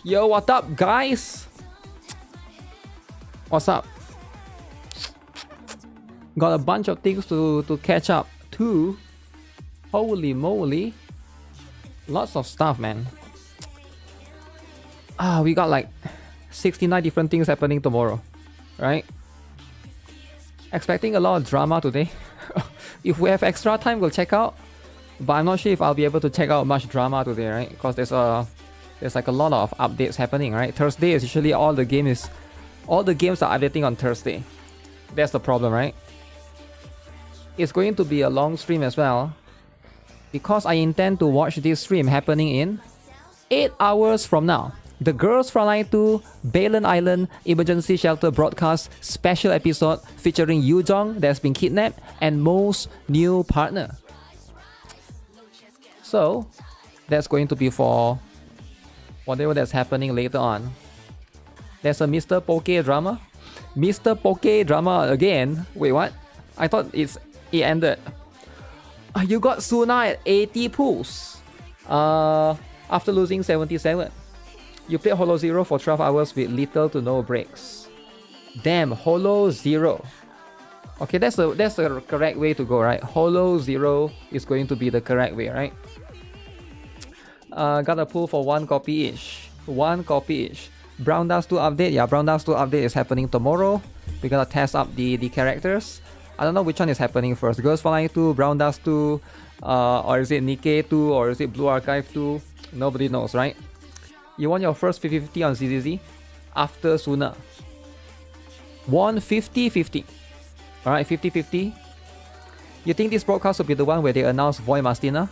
Yo, what up, guys? What's up? Got a bunch of things to catch up to. Holy moly. Lots of stuff, man. We got like 69 different things happening tomorrow, right? Expecting a lot of drama today. If we have extra time, we'll check out. But I'm not sure if I'll be able to check out much drama today, right? Because there's like a lot of updates happening, right? Thursday is usually all the games are updating on Thursday. That's the problem, right? It's going to be a long stream as well, because I intend to watch this stream happening in 8 hours from now. The Girls Frontline 2 Balen Island Emergency Shelter Broadcast Special Episode featuring Yujong that's been kidnapped and Mo's new partner. So that's going to be for whatever that's happening later on. There's a Mr. Poke drama. Mr. Poke drama again. Wait, what? I thought it ended. You got Suna at 80 pulls. After losing 77. You played Holo Zero for 12 hours with little to no breaks. Damn, Holo Zero. Okay, that's the correct way to go, right? Holo Zero is going to be the correct way, right? Got a pull for 1 copy each. 1 copy each. Brown Dust 2 update. Yeah, Brown Dust 2 update is happening tomorrow. We're gonna test up the characters. I don't know which one is happening first. Girls Flying 2, Brown Dust 2, or is it Nikke 2, or is it Blue Archive 2? Nobody knows, right? You want your first 50-50 on ZZZ after Suna. Won 50-50. Alright, 50-50. You think this broadcast will be the one where they announce Voy Mastina?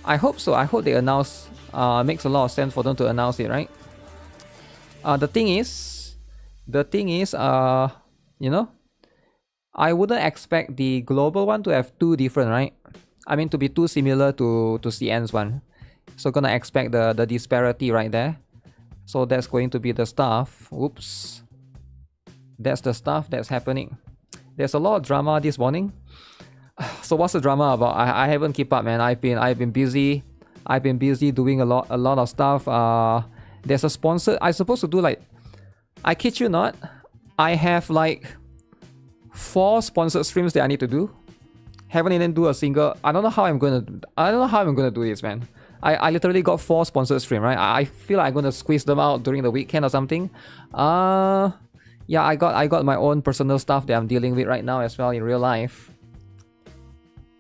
I hope so. I hope they announce. Makes a lot of sense for them to announce it, right? The thing is, you know, I wouldn't expect the global one to have 2 different, right? I mean, to be too similar to CN's one. So gonna expect the disparity right there. So that's going to be the stuff. Oops. That's the stuff that's happening. There's a lot of drama this morning. So what's the drama about? I haven't keep up, man. I've been busy. I've been busy doing a lot of stuff. There's a sponsor. I'm supposed to do like, I kid you not, I have like 4 sponsored streams that I need to do. Haven't even do a single. I don't know how I'm gonna do this, man. I literally got 4 sponsored streams, right? I feel like I'm gonna squeeze them out during the weekend or something. Yeah, I got my own personal stuff that I'm dealing with right now as well in real life.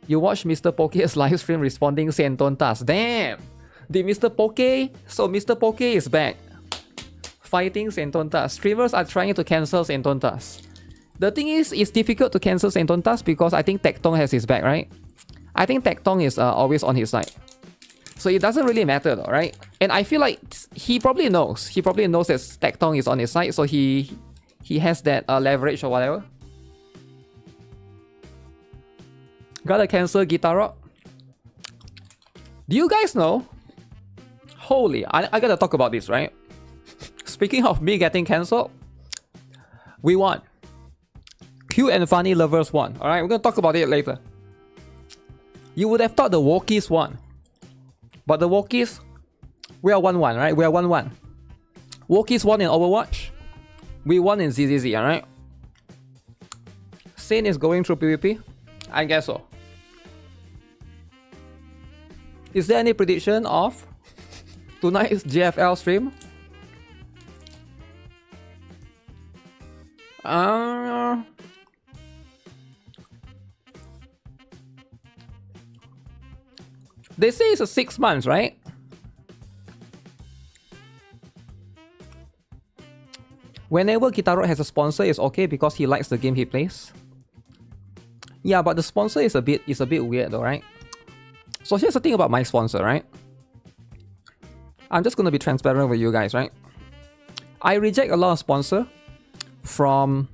You watch Mr. Poke's live stream responding Sentontas. Damn! Did Mr. Poke? So Mr. Poke is back. Fighting Sentontas. Streamers are trying to cancel Sentontas. The thing is, it's difficult to cancel Sentontas because I think Tectong has his back, right? I think Tectong is always on his side. So it doesn't really matter though, right? And I feel like he probably knows. He probably knows that Tectong is on his side, so he has that leverage or whatever. Gotta cancel GuitarRock. Do you guys know? Holy, I gotta talk about this, right? Speaking of me getting cancelled, we won. Cute and funny lovers won. Alright, we're gonna talk about it later. You would have thought the Wokies won. But the Wokies, we are 1-1, right? We are 1-1. Wokies won in Overwatch. We won in ZZZ, alright? Saint is going through PvP? I guess so. Is there any prediction of tonight's GFL stream? They say it's a 6 months, right? Whenever GuitarRock has a sponsor, it's okay because he likes the game he plays. Yeah, but the sponsor is a bit weird though, right? So here's the thing about my sponsor, right? I'm just gonna be transparent with you guys, right? I reject a lot of sponsor from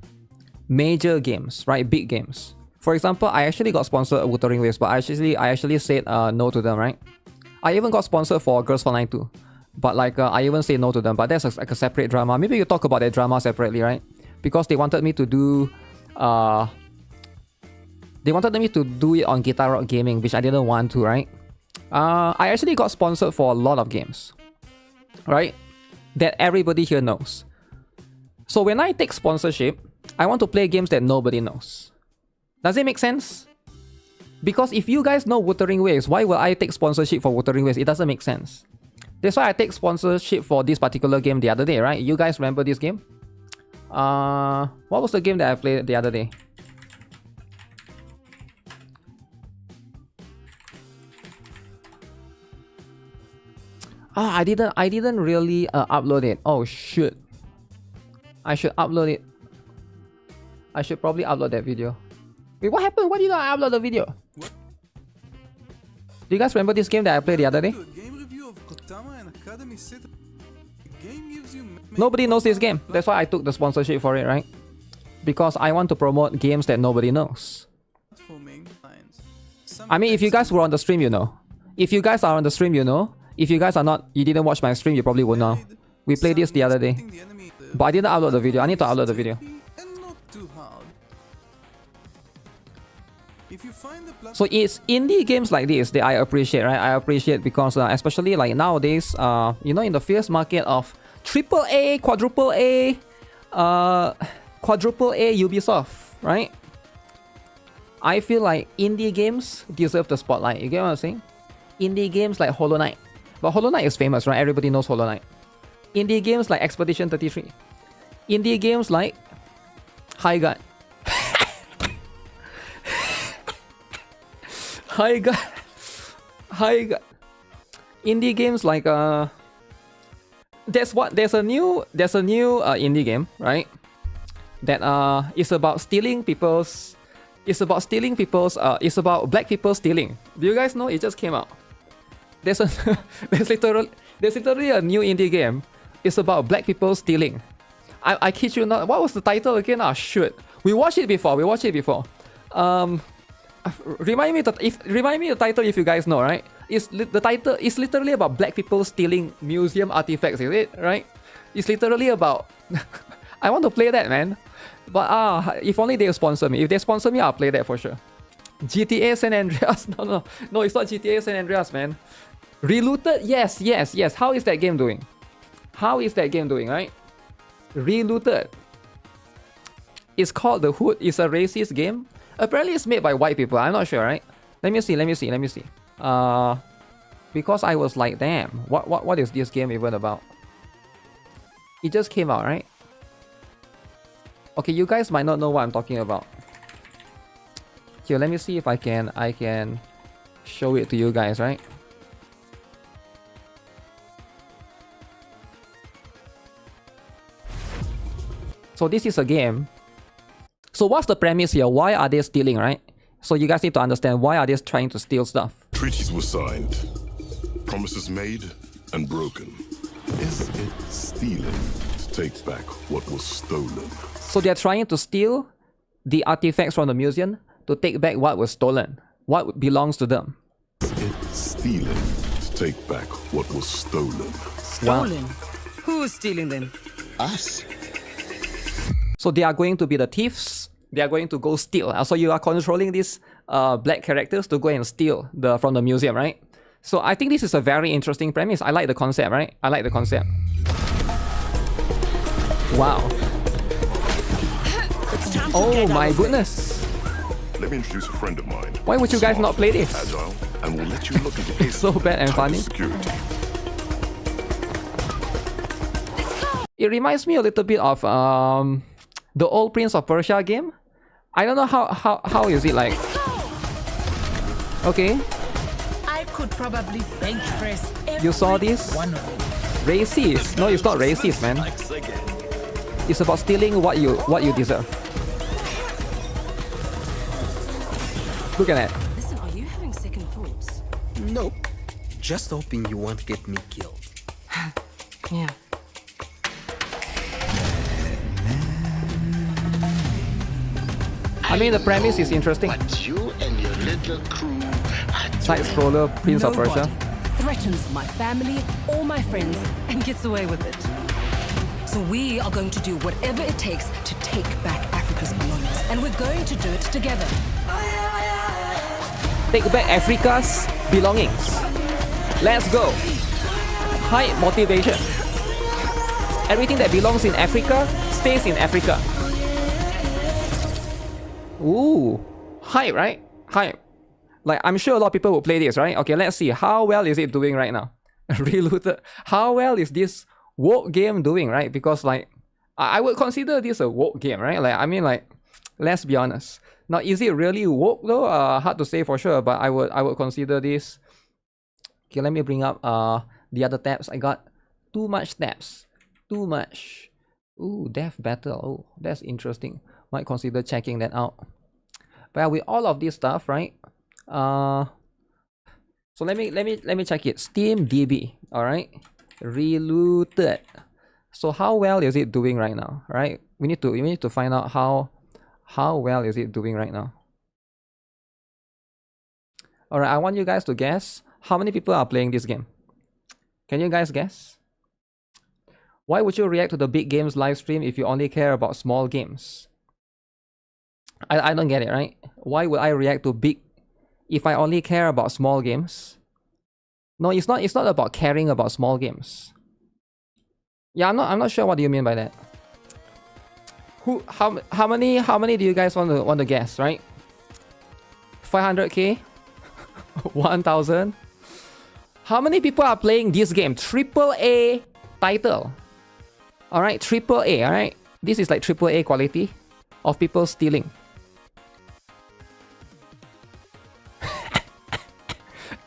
major games, right? Big games. For example, I actually got sponsored at Wuthering Waves, but I actually said no to them, right? I even got sponsored for Girls Frontline 2, but like I even say no to them. But that's like a separate drama. Maybe you talk about that drama separately, right? Because they wanted me to do They wanted me to do it on GuitarRock Gaming, which I didn't want to, right? I actually got sponsored for a lot of games, right? that everybody here knows. So when I take sponsorship, I want to play games that nobody knows. Does it make sense? Because if you guys know Wuthering Waves, why will I take sponsorship for Wuthering Waves? It doesn't make sense. That's why I take sponsorship for this particular game the other day, right? You guys remember this game? What was the game that I played the other day? I didn't really upload it. Oh shoot. I should upload it. I should probably upload that video. Wait, what happened? Why did I upload the video? What? Do you guys remember this game that I played the other day? Nobody knows this game. That's why I took the sponsorship for it, right? Because I want to promote games that nobody knows. I mean, if you guys were on the stream, you know. If you guys are on the stream, you know. If you guys are not, you didn't watch my stream, you probably would know. We played this the other day. But I didn't upload the video. I need to upload the video. So it's indie games like this that I appreciate, right? I appreciate because especially like nowadays, you know, in the fierce market of AAA, quadruple A Ubisoft, right? I feel like indie games deserve the spotlight. You get what I'm saying? Indie games like Hollow Knight. But Hollow Knight is famous, right? Everybody knows Hollow Knight. Indie games like Expedition 33. Indie games like High Guard. High Guard. Indie games like there's a new indie game, right? That is about stealing people's. It's about black people stealing. Do you guys know? It just came out. There's literally a new indie game. It's about black people stealing. I kid you not. What was the title again? Ah, shoot. We watched it before. Remind me the title if you guys know, right? The title is literally about black people stealing museum artifacts, is it? Right? It's literally about. I want to play that, man. But if only they sponsor me. If they sponsor me, I'll play that for sure. GTA San Andreas. No, it's not GTA San Andreas, man. Relooted? Yes. How is that game doing? Right? Relooted. It's called The Hood. It's a racist game. Apparently it's made by white people. I'm not sure, right? Let me see. Because I was like, damn, what is this game even about? It just came out, right? Okay, you guys might not know what I'm talking about. Here, let me see if I can show it to you guys, right? So this is a game. So what's the premise here? Why are they stealing, right? So you guys need to understand, why are they trying to steal stuff? Treaties were signed, promises made and broken. Is it stealing to take back what was stolen? So they're trying to steal the artifacts from the museum to take back what was stolen, what belongs to them. Is it stealing to take back what was stolen? Stolen? Wow. Who is stealing them? Us. So they are going to be the thieves. They are going to go steal. So you are controlling these black characters to go and steal from the museum, right? So I think this is a very interesting premise. I like the concept, right? Wow. Oh my goodness. Let me introduce a friend of mine. Why would you guys not play this? Agile, and we'll let you look into his so bad and funny. Security. It reminds me a little bit of the old Prince of Persia game. I don't know how is it like. Okay. I could probably bench press. You saw this? One of them. Racist? No, it's not racist, man. It's about stealing what you deserve. Look at that. Listen, are you having second thoughts? Nope. Just hoping you won't get me killed. Yeah. I mean, the premise is interesting. But you and your little crew Side scroller, Prince of Persia. Threatens my family or my friends and gets away with it. So we are going to do whatever it takes to take back Africa's belongings, and we're going to do it together. Take back Africa's belongings. Let's go. High motivation. Everything that belongs in Africa stays in Africa. Ooh, hype, right? Hype. Like, I'm sure a lot of people will play this, right? Okay, let's see. How well is it doing right now? Relooted. How well is this woke game doing, right? Because, like, I would consider this a woke game, right? Like, I mean, like, let's be honest. Now, is it really woke though? Hard to say for sure, but I would consider this. Okay, let me bring up the other tabs. I got too much tabs. Too much. Ooh, Death Battle. Oh, that's interesting. Might consider checking that out. But yeah, with all of this stuff, right? So let me check it. Steam DB. All right. Relooted. So how well is it doing right now? Right? We need to find out how well is it doing right now. All right. I want you guys to guess how many people are playing this game. Can you guys guess? Why would you react to the big games live stream if you only care about small games? I don't get it, right? Why would I react to big if I only care about small games? No, it's not about caring about small games. Yeah, I'm not sure what do you mean by that. How many do you guys want to guess, right? 500k? 1000? How many people are playing this game? AAA title. Alright, AAA, alright? This is like AAA quality of people stealing.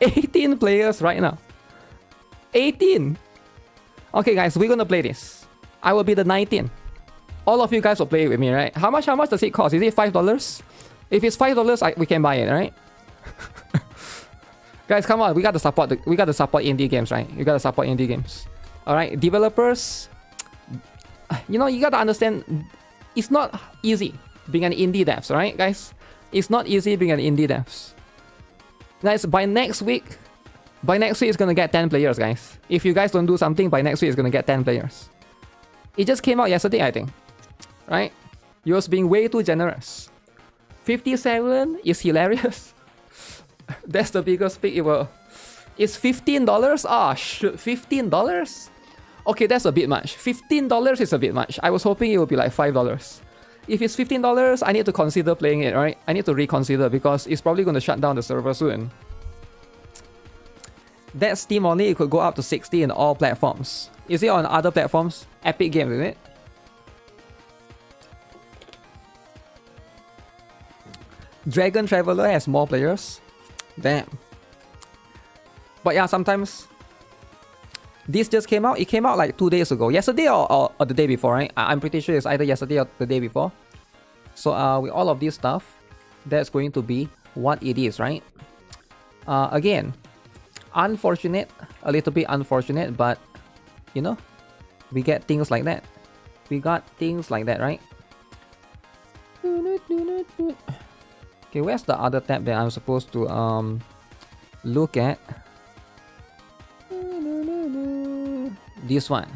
18 players right now. 18! Okay guys, we're gonna play this. I will be the 19. All of you guys will play with me, right? How much does it cost? Is it $5? If it's $5, we can buy it, right? Guys, come on, we gotta support indie games, right? You gotta support indie games. Alright, developers. You know, you gotta understand, it's not easy being an indie devs, right, guys? It's not easy being an indie devs. Guys, by next week it's gonna get 10 players, guys. If you guys don't do something, by next week it's gonna get 10 players. It just came out yesterday, I think. Right? You was being way too generous. 57 is hilarious. That's the biggest pick ever. It's $15? Ah, shoot, $15? Okay, that's a bit much. $15 is a bit much. I was hoping it would be like $5. If it's $15, I need to consider playing it, right? I need to reconsider because it's probably going to shut down the server soon. That Steam only, it could go up to 60 in all platforms. Is it on other platforms? Epic Games, is it? Dragon Traveler has more players. Damn. But yeah, sometimes this just came out. It came out like 2 days ago. Yesterday or the day before, right? I'm pretty sure it's either yesterday or the day before. So with all of this stuff, that's going to be what it is, right? Again, unfortunate, a little bit unfortunate, but you know, we get things like that. We got things like that, right? Okay, where's the other tab that I'm supposed to look at? This one.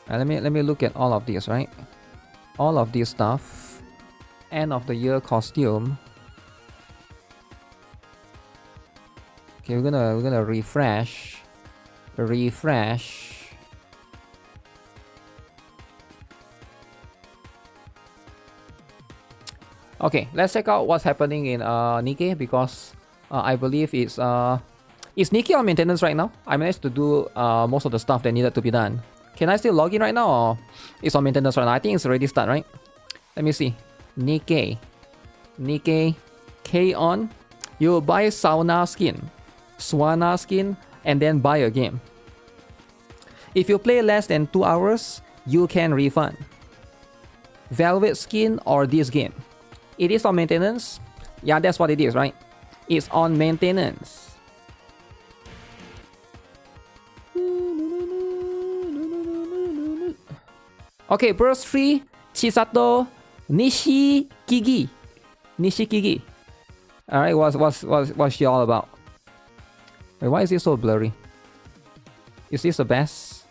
Let me look at all of this, right? All of this stuff. End of the year costume. Okay, we're gonna refresh. Okay, let's check out what's happening in Nikke because I believe it's is Nikke on maintenance right now? I managed to do most of the stuff that needed to be done. Can I still log in right now or it's on maintenance right now? I think it's already started, right? Let me see. Nikke, K on. You buy sauna skin, Swana skin, and then buy a game. If you play less than 2 hours, you can refund. Velvet skin or this game. It is on maintenance. Yeah, that's what it is, right? It's on maintenance. Okay, burst 3, Chisato, Nishikigi. Alright, what's she all about? Wait, why is it so blurry? Is this the best?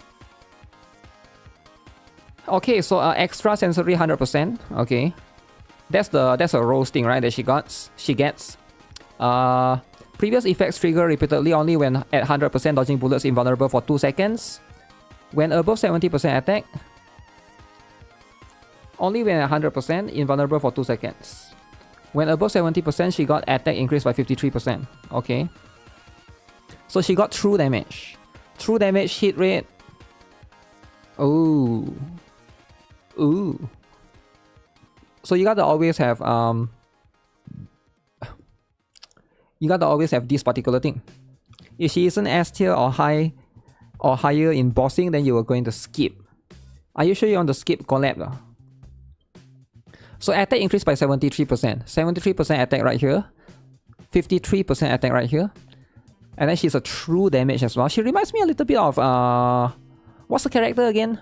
Okay, so extra sensory 100%. Okay. That's a roasting, right, that she gets. Previous effects trigger repeatedly only when at 100%, dodging bullets invulnerable for 2 seconds. When above 70% attack, only when 100% invulnerable for 2 seconds. When above 70%, she got attack increased by 53%. Okay. So she got true damage. True damage hit rate. Ooh. Ooh. So you gotta always have this particular thing. If she isn't S tier or high or higher in bossing, then you are going to skip. Are you sure you want to skip collab though? So attack increased by 73%. 73% attack right here. 53% attack right here. And then she's a true damage as well. She reminds me a little bit of what's the character again?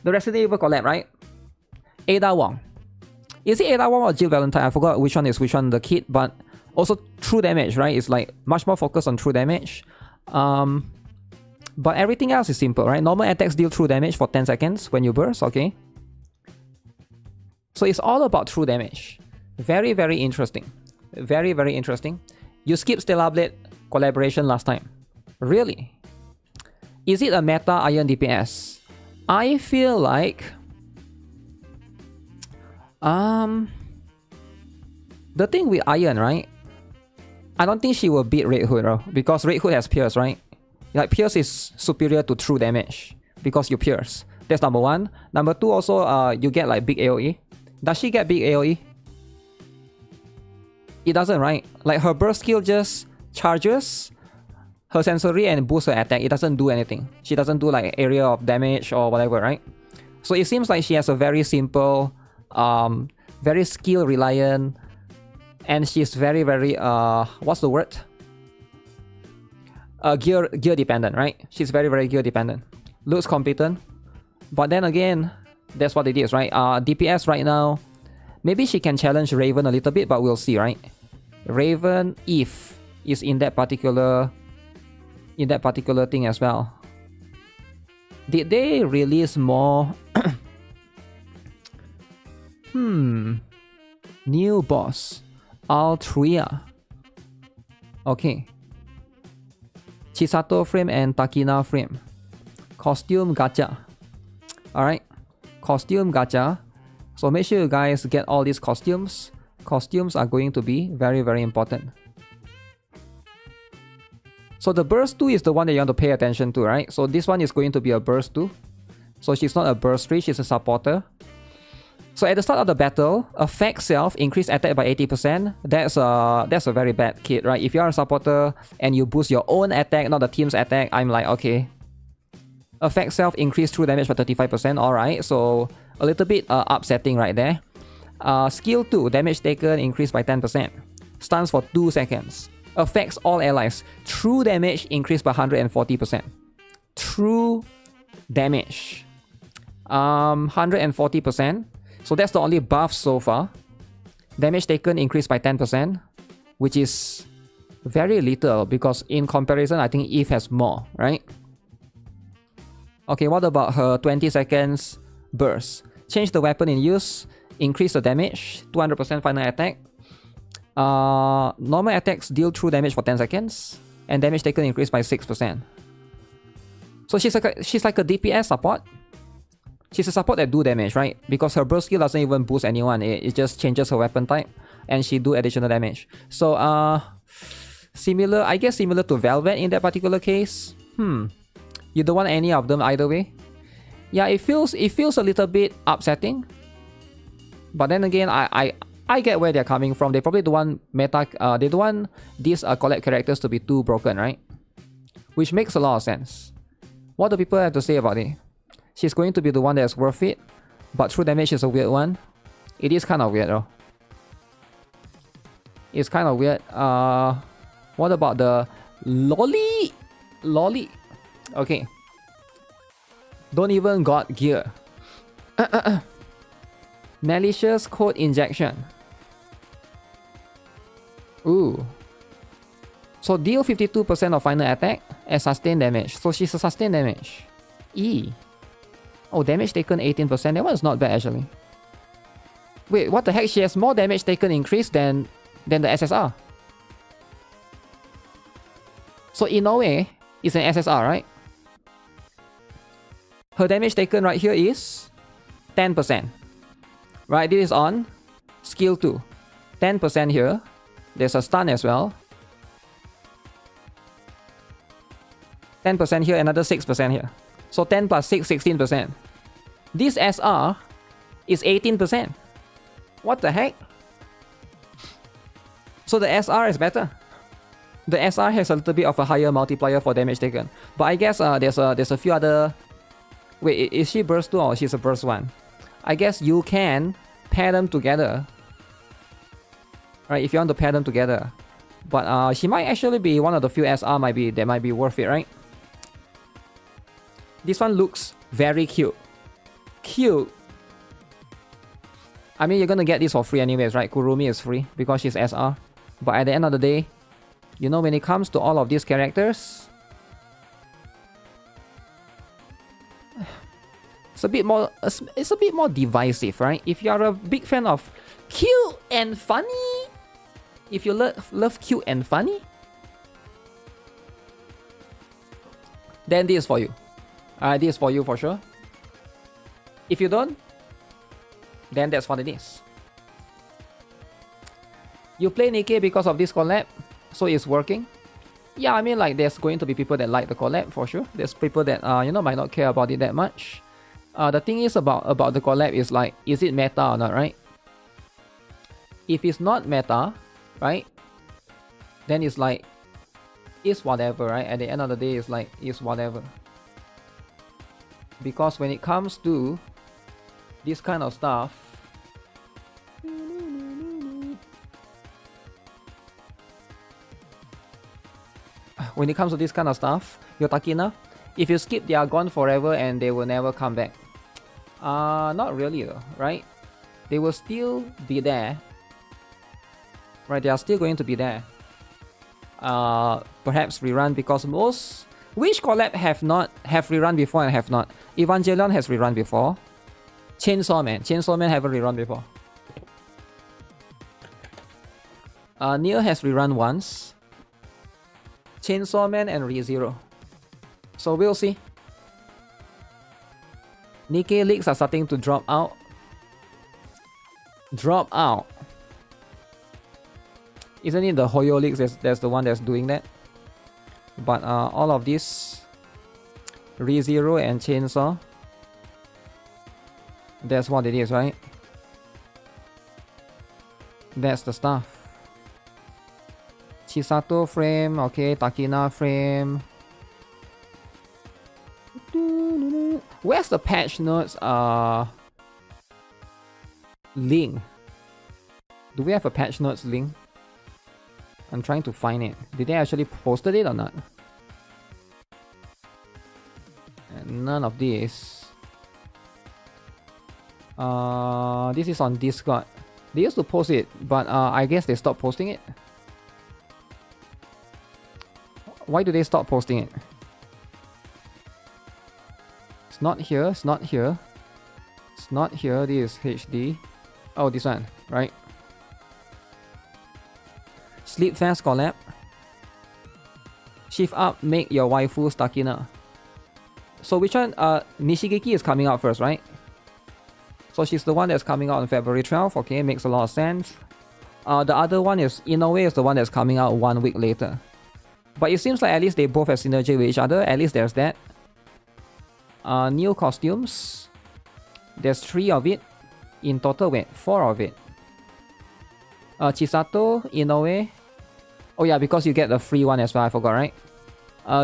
The Resident Evil collab, right? Ada Wong. Is it Ada Wong or Jill Valentine? I forgot which one is which one, the kid, but also true damage, right? It's like much more focused on true damage. But everything else is simple, right? Normal attacks deal true damage for 10 seconds when you burst, okay? So it's all about true damage. Very, very interesting. Very, very interesting. You skipped Stellar Blade collaboration last time. Really? Is it a meta iron DPS? I feel like the thing with iron, right? I don't think she will beat Red Hood, bro, because Red Hood has pierce, right? Like pierce is superior to true damage because you pierce. That's number one. Number two, also you get like big AoE. Does she get big AoE? It doesn't, right? Like her burst skill just charges her sensory and boosts her attack. It doesn't do anything. She doesn't do like area of damage or whatever, right? So it seems like she has a very simple, very skill reliant, and she's very, very what's the word? Gear dependent, right? She's very, very gear dependent. Looks competent, but then again, that's what it is, right? DPS right now, maybe she can challenge Raven a little bit, but we'll see, right? Raven, if is in that particular thing as well. Did they release more? New boss, Altria. Okay. Chisato frame and Takina frame. Costume gacha. Alright. Costume gacha. So make sure you guys get all these costumes. Costumes are going to be very, very important. So the burst 2 is the one that you want to pay attention to, right? So this one is going to be a burst 2. So she's not a burst 3, she's a supporter. So at the start of the battle, affect self, increase attack by 80%. That's a very bad kid, right? If you are a supporter and you boost your own attack, not the team's attack, I'm like, okay. Affect self, increase true damage by 35%. Alright, so a little bit upsetting right there. Skill 2, damage taken, increased by 10%. Stuns for 2 seconds. Affects all allies. True damage increased by 140%. True damage. 140%. So that's the only buff so far. Damage taken increased by 10%, which is very little because in comparison, I think Eve has more, right? Okay, what about her 20 seconds burst? Change the weapon in use, increase the damage, 200% final attack. Normal attacks deal true damage for 10 seconds, and damage taken increased by 6%. So she's like a DPS support. She's a support that do damage, right? Because her burst skill doesn't even boost anyone. It just changes her weapon type, and she do additional damage. So similar, I guess similar to Velvet in that particular case. You don't want any of them either way. Yeah, it feels a little bit upsetting. But then again, I get where they're coming from. They probably don't want they don't want these collab characters to be too broken, right? Which makes a lot of sense. What do people have to say about it? She's going to be the one that's worth it, but true damage is a weird one. It is kind of weird though. It's kind of weird. What about the lolly? Okay. Don't even got gear. Malicious code injection. Ooh. So deal 52% of final attack and sustain damage. So she's a sustain damage. E. Oh, damage taken 18%. That one is not bad actually. Wait, what the heck? She has more damage taken increase than the SSR. So in a way, it's an SSR, right? her damage taken right here is 10%. Right, this is on skill 2. 10% here. There's a stun as well. 10% here, another 6% here. So 10 plus 6, 16%. This SR is 18%. What the heck? So the SR is better. The SR has a little bit of a higher multiplier for damage taken. But I guess there's a few other... Wait, is she burst 2 or she's a burst 1? I guess you can pair them together. Right, if you want to pair them together. But she might actually be one of the few SR that might be worth it, right? This one looks very cute. Cute. I mean, you're gonna get this for free anyways, right? Kurumi is free because she's SR. But at the end of the day, you know, when it comes to all of these characters, it's a bit more divisive, right? If you are a big fan of cute and funny, if you love cute and funny, then this is for you. This is for you for sure. If you don't, then that's what it is. You play Nikke because of this collab, so it's working. Yeah, I mean, like, there's going to be people that like the collab for sure. There's people that you know, might not care about it that much. The thing is about the collab is like, is it meta or not, right? If it's not meta, right, then it's like, it's whatever, right? At the end of the day, it's like, it's whatever. Because when it comes to this kind of stuff, your Takina, if you skip, they are gone forever and they will never come back. Not really though, right? They will still be there. Right, they are still going to be there. Perhaps rerun because most... Which collab have rerun before and have not? Evangelion has rerun before. Chainsaw Man haven't rerun before. Nier has rerun once. Chainsaw Man and ReZero. So we'll see. Nikke leaks are starting to drop out. Isn't it the Hoyo leaks that's the one that's doing that? But all of this, ReZero and Chainsaw, that's what it is, right? That's the stuff. Chisato frame, okay, Takina frame. Where's the patch notes link? Do we have a patch notes link? I'm trying to find it. Did they actually posted it or not? And none of this. This is on Discord. They used to post it, but I guess they stopped posting it. Why do they stop posting it? It's not here, it's not here. It's not here, this is HD. Oh, this one, right? Sleep fast collab. Shift up, make your waifu Takina. So which one? Nishigeki is coming out first, right? So she's the one that's coming out on February 12th. Okay, makes a lot of sense. The other one is, in a way, is the one that's coming out 1 week later. But it seems like at least they both have synergy with each other. At least there's that. New costumes. There's 3 of it. In total, wait, 4 of it. Chisato, Inoue. Oh yeah, because you get the free one as well, I forgot, right?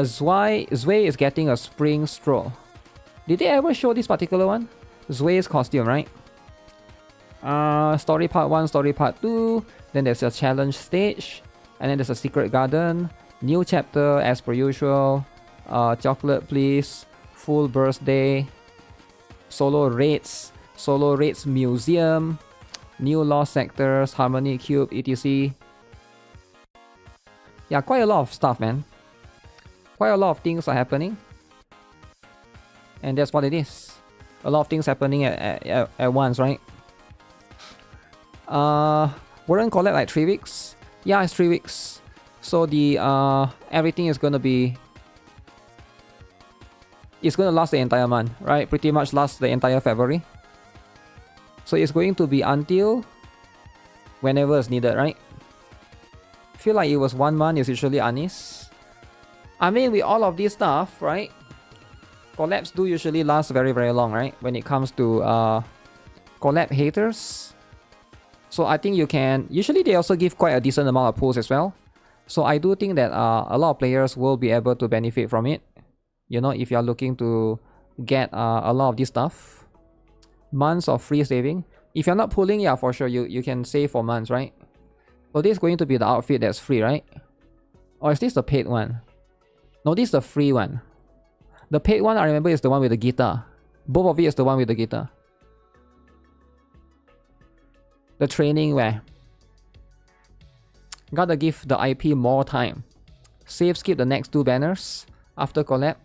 Zwei is getting a spring stroll. Did they ever show this particular one? Zwei's costume, right? Story part 1, story part 2. Then there's a challenge stage. And then there's a secret garden. New chapter as per usual. Chocolate please. Full birthday. Solo raids museum. New lost sectors. Harmony cube, etc. Yeah, quite a lot of stuff, man. Quite a lot of things are happening. And that's what it is. A lot of things happening at once, right? Wouldn't collect like 3 weeks? Yeah, it's 3 weeks. So the everything is gonna be it's going to last the entire month, right? Pretty much last the entire February. So it's going to be until whenever it's needed, right? Feel like it was 1 month is usually Anis. I mean, with all of this stuff, right? Collabs do usually last very, very long, right? When it comes to collab haters. So I think you can... Usually they also give quite a decent amount of pulls as well. So I do think that a lot of players will be able to benefit from it. You know, if you're looking to get a lot of this stuff. Months of free saving. If you're not pulling, yeah, for sure, you can save for months, right? So this is going to be the outfit that's free, right? Or is this the paid one? No, this is the free one. The paid one, I remember, is the one with the guitar. Both of it is the one with the guitar. The training wear. Gotta give the IP more time. Save skip the next 2 banners after collab.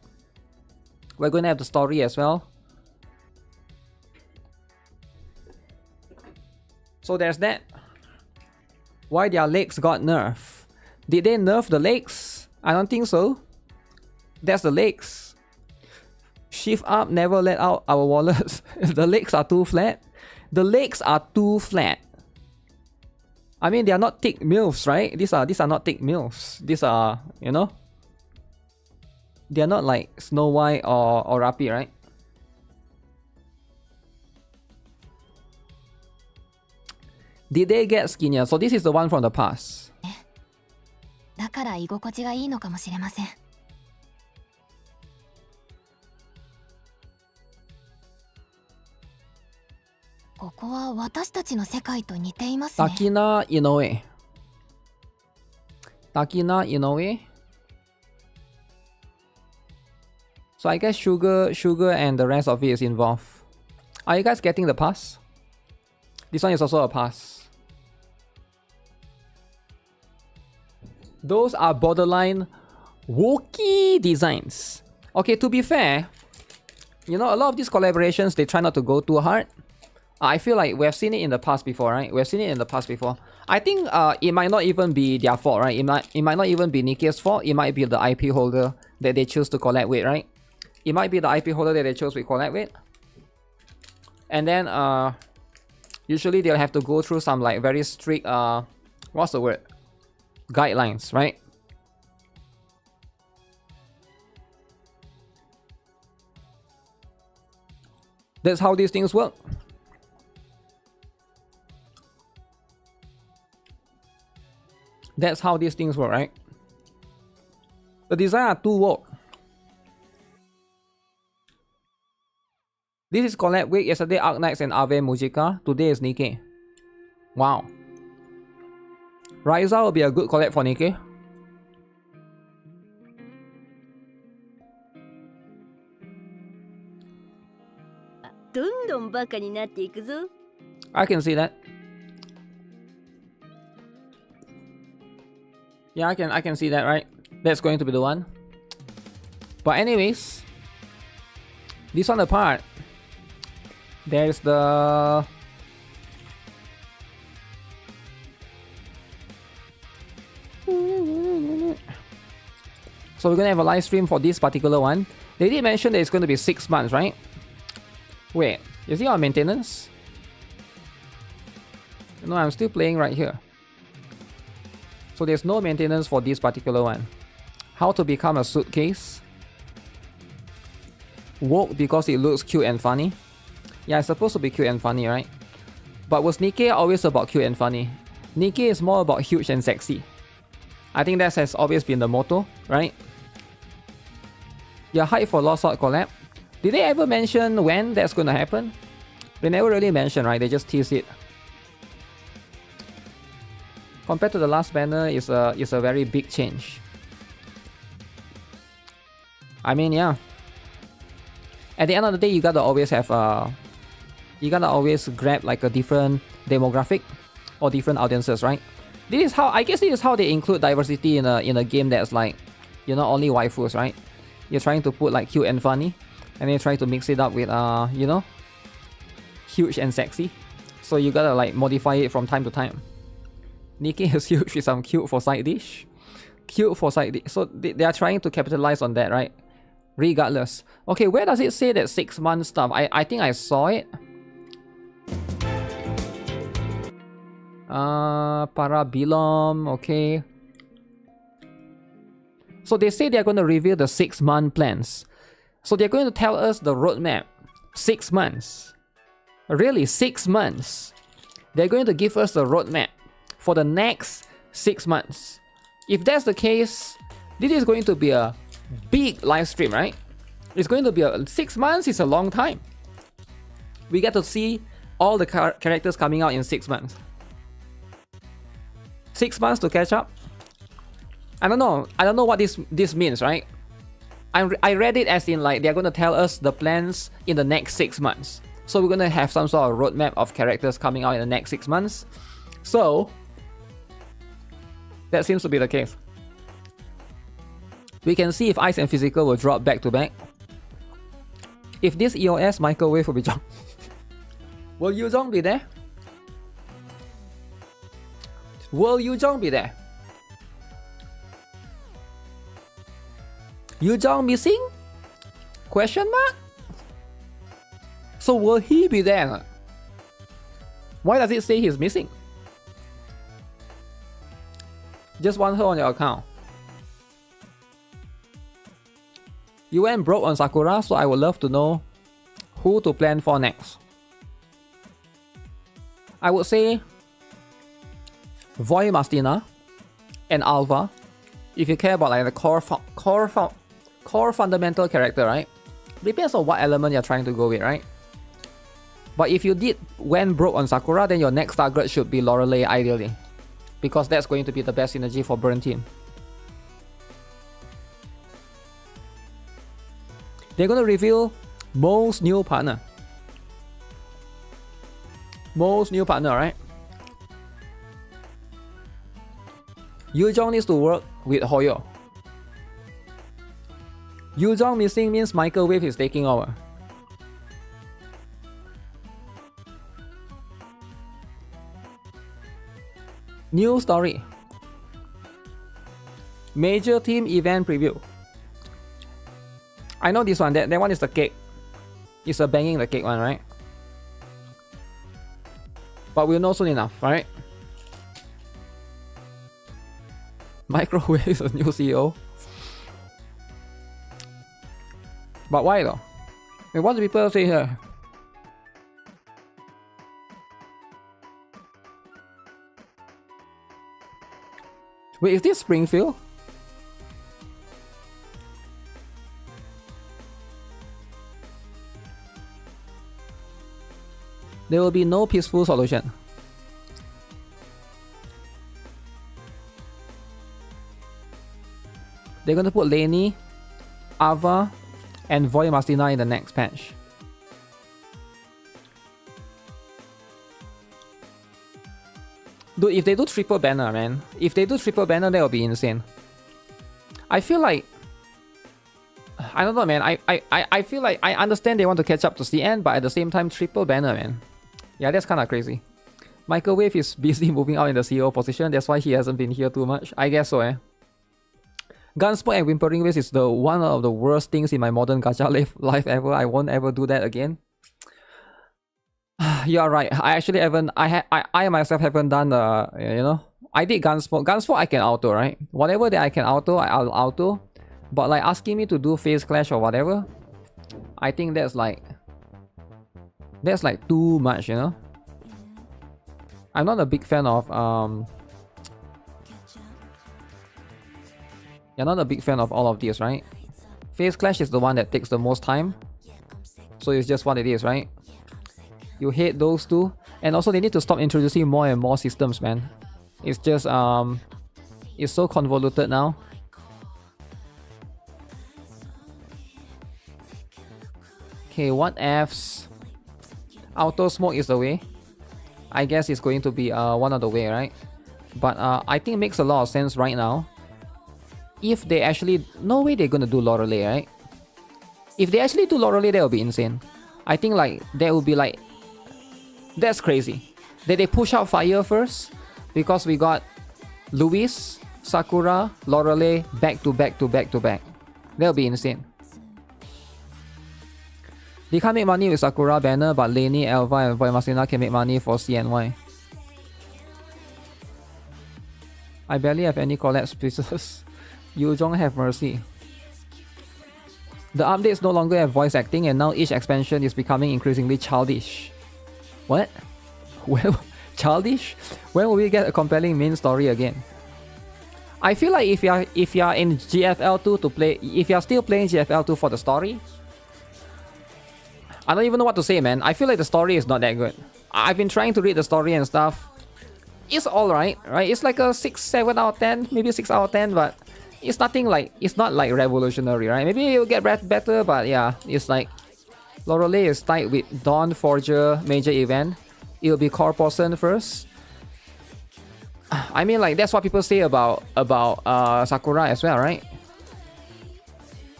We're gonna have the story as well. So there's that. Why their legs got nerfed? Did they nerf the legs? I don't think so. That's the legs. Shift up, never let out our wallets. The legs are too flat. The legs are too flat. I mean, they are not thick MILFs, right? These are not thick MILFs. These are, you know, they are not like Snow White or Rappi, right? Did they get skinnier? So this is the one from the past. だから居心地がいいのかもしれません。ここは私たちの世界と似ていますね。Takina Inoue. Takina Inoue. So I guess sugar and the rest of it is involved. Are you guys getting the pass? This one is also a pass. Those are borderline wokey designs. Okay, to be fair, you know, a lot of these collaborations, they try not to go too hard. I feel like we've seen it in the past before, right? We've seen it in the past before. I think it might not even be their fault, right? It might not even be Nikke's fault. It might be the IP holder that they choose to collab with, right? It might be the IP holder that they chose to collab with. And then usually they'll have to go through some like very strict what's the word? Guidelines, right? That's how these things work. That's how these things work, right? The design are too woke. This is collab week. Yesterday Arknights and Ave Mujica. Today is Nikke. Wow. Ryza will be a good collab for Nikke. I can see that. Yeah, I can see that, right? That's going to be the one. But anyways, this one apart, there's the so we're gonna have a live stream for this particular one. They did mention that it's going to be 6 months, right? Wait, is it on maintenance? No, I'm still playing right here. So there's no maintenance for this particular one. How to become a suitcase. Woke because it looks cute and funny. Yeah, it's supposed to be cute and funny, right? But was Nikke always about cute and funny? Nikke is more about huge and sexy. I think that has always been the motto, right? You're hyped for Lost Sword collab. Did they ever mention when that's gonna happen? They never really mentioned, right? They just tease it. Compared to the last banner, is a very big change. I mean, yeah. At the end of the day, you gotta always have you gotta always grab like a different demographic or different audiences, right? This is how, I guess this is how they include diversity in a game that's like, you know, only waifus, right? You're trying to put like cute and funny, and then you're trying to mix it up with you know, huge and sexy. So you gotta like modify it from time to time. Nikke is huge with some cute for side dish. Cute for side dish. So they are trying to capitalize on that, right? Regardless. Okay, where does it say that 6 months stuff? I think I saw it. Parabilum, okay. So they say they're going to reveal the 6-month plans. So they're going to tell us the roadmap. 6 months. Really, 6 months. They're going to give us the roadmap for the next 6 months. If that's the case, this is going to be a big live stream, right? It's going to be 6 months is a long time. We get to see all the characters coming out in 6 months. 6 months to catch up. I don't know what this means, right? I read it as in like they're going to tell us the plans in the next 6 months. So we're going to have some sort of roadmap of characters coming out in the next 6 months. So that seems to be the case. We can see if Ice and Physical will drop back to back. If this EOS, Microwave will be Jong. Will Yuzong be there? Will Yuzong be there? Yuzong missing? Question mark? So will he be there? Why does it say he's missing? Just want her on your account. You went broke on Sakura, so I would love to know who to plan for next. I would say Voy Mastina and Alva. If you care about like the core fundamental character, right? Depends on what element you're trying to go with, right? But if you went broke on Sakura, then your next target should be Lorelei ideally. Because that's going to be the best synergy for Burn Team. They're going to reveal most new partner. Most new partner, right? Yuzong needs to work with Hoyo. Yuzong missing means Microwave is taking over. New story. Major team event preview. I know this one. That one is the cake. It's a banging the cake one, right? But we'll know soon enough, right? Microwave is a new CEO. But why though? Wait, what do people say here? Wait, is this Springfield? There will be no peaceful solution. They're gonna put Lainey, Ava, and Voy Mastina in the next patch. Dude, if they do triple banner, man. If they do triple banner, that will be insane. I feel like... I don't know, man. I feel like I understand they want to catch up to CN, but at the same time, triple banner, man. Yeah, that's kind of crazy. Microwave is busy moving out in the CEO position. That's why he hasn't been here too much. I guess so, eh. Gunsport and Whimpering Waves is one of the worst things in my modern gacha life ever. I won't ever do that again. You're right. I actually haven't. I myself haven't done you know. I did Gunsport. Gunsport I can auto, right? Whatever that I can auto, I'll auto. But like asking me to do Phase Clash or whatever, I think that's like too much, you know. I'm not a big fan of You're not a big fan of all of these, right? Phase Clash is the one that takes the most time. So it's just what it is, right? You hate those two. And also they need to stop introducing more and more systems, man. It's just it's so convoluted now. Okay, what Fs? Auto smoke is the way. I guess it's going to be one of the way, right? But I think it makes a lot of sense right now. If they actually... No way they're gonna do Lorelei, right? If they actually do Lorelei, that would be insane. I think like that would be like... That's crazy. That they push out Fire first. Because we got Luis, Sakura, Lorelei back to back to back to back. That would be insane. They can't make money with Sakura banner, but Lainey, Elva, and Voimasina can make money for CNY. I barely have any collab pieces. Yuzhong have mercy. The updates no longer have voice acting, and now each expansion is becoming increasingly childish. What? Well, childish? When will we get a compelling main story again? I feel like if you are in GFL2 to play, if you are still playing GFL2 for the story, I don't even know what to say, man. I feel like the story is not that good. I've been trying to read the story and stuff. It's alright, right? It's like a 6, 7 out of 10, maybe 6 out of 10, but it's nothing like, it's not like revolutionary, right? Maybe it'll get better, but yeah, it's like Lorelei is tied with Dawn Forger major event. It'll be Corporation first. I mean, like, that's what people say about Sakura as well, right?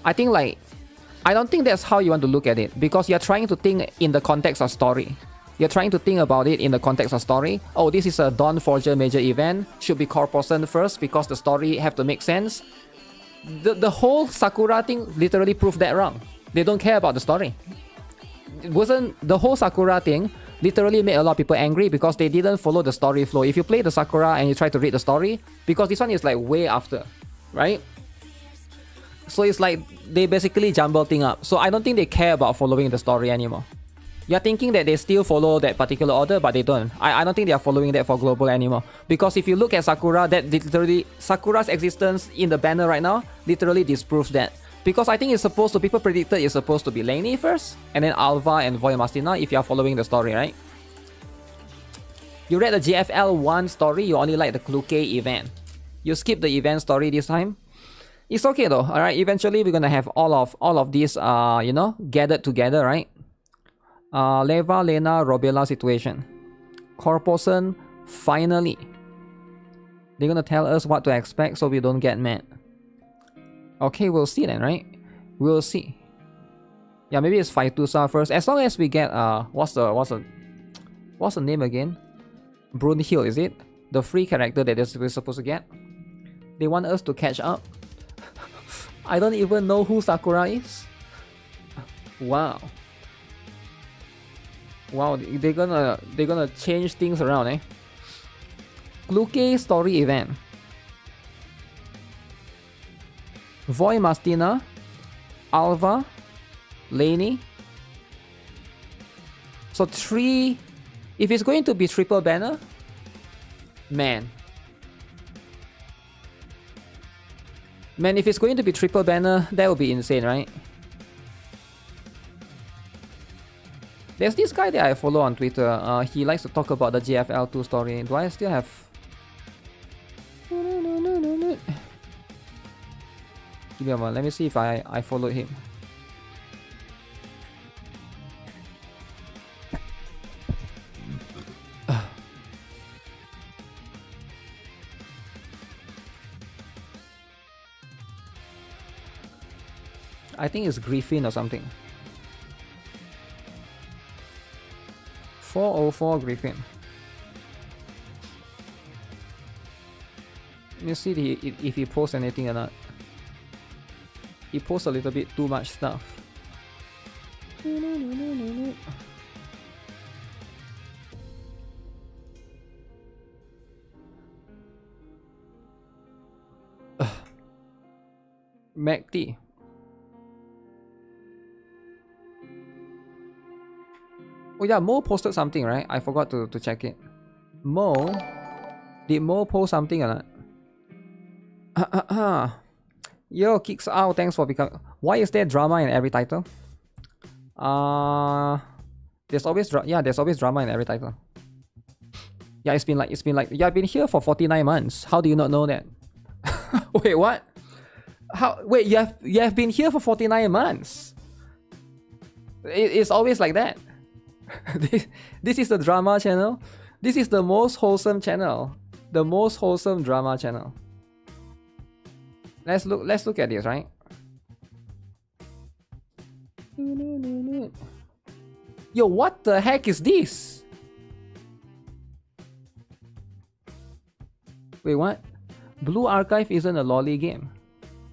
I think, like, I don't think that's how you want to look at it, because you're trying to think in the context of story. You're trying to think about it in the context of story. Oh, this is a Dawn Forger major event. Should be Corporation first because the story have to make sense. The whole Sakura thing literally proved that wrong. They don't care about the story. It wasn't the whole Sakura thing literally made a lot of people angry because they didn't follow the story flow. If you play the Sakura and you try to read the story, because this one is like way after, right? So it's like they basically jumble thing up. So I don't think they care about following the story anymore. You're thinking that they still follow that particular order, but they don't. I don't think they are following that for global anymore. Because if you look at Sakura, that literally Sakura's existence in the banner right now literally disproves that. Because I think it's supposed to, people predicted it's supposed to be Lainey first, and then Alva and Voimasina if you are following the story, right? You read the GFL 1 story, you only like the Kluke event. You skip the event story this time. It's okay though, alright? Eventually we're gonna have all of these, you know, gathered together, right? Leva, Lena, Robela situation. Corporation, finally. They're gonna tell us what to expect so we don't get mad. Okay, we'll see then, right? We'll see. Yeah, maybe it's Faitusa first. As long as we get what's the name again? Brunhild, is it? The free character that we're supposed to get. They want us to catch up. I don't even know who Sakura is. Wow. Wow, they're gonna change things around, eh? Kluke story event. Voimastina, Alva, Lainey. So 3. If it's going to be triple banner, man, if it's going to be triple banner, that would be insane, right? There's this guy that I follow on Twitter. He likes to talk about the GFL2 story. Do I still have? Give me a moment. Let me see if I followed him. I think it's Griffin or something. 404 Griffin. Let me see if he posts anything or not. He posts a little bit too much stuff. MacD. Oh yeah, Mo posted something, right? I forgot to check it. Mo? Did Mo post something or not? Yo, kicks out, thanks for becoming... Why is there drama in every title? There's always drama in every title. Yeah, it's been like... Yeah, I've been here for 49 months. How do you not know that? Wait, what? Wait, you have been here for 49 months? It's always like that. This is the drama channel. This is the most wholesome channel. The most wholesome drama channel. Let's look at this, right? Yo, what the heck is this? Wait, what? Blue Archive isn't a lolly game.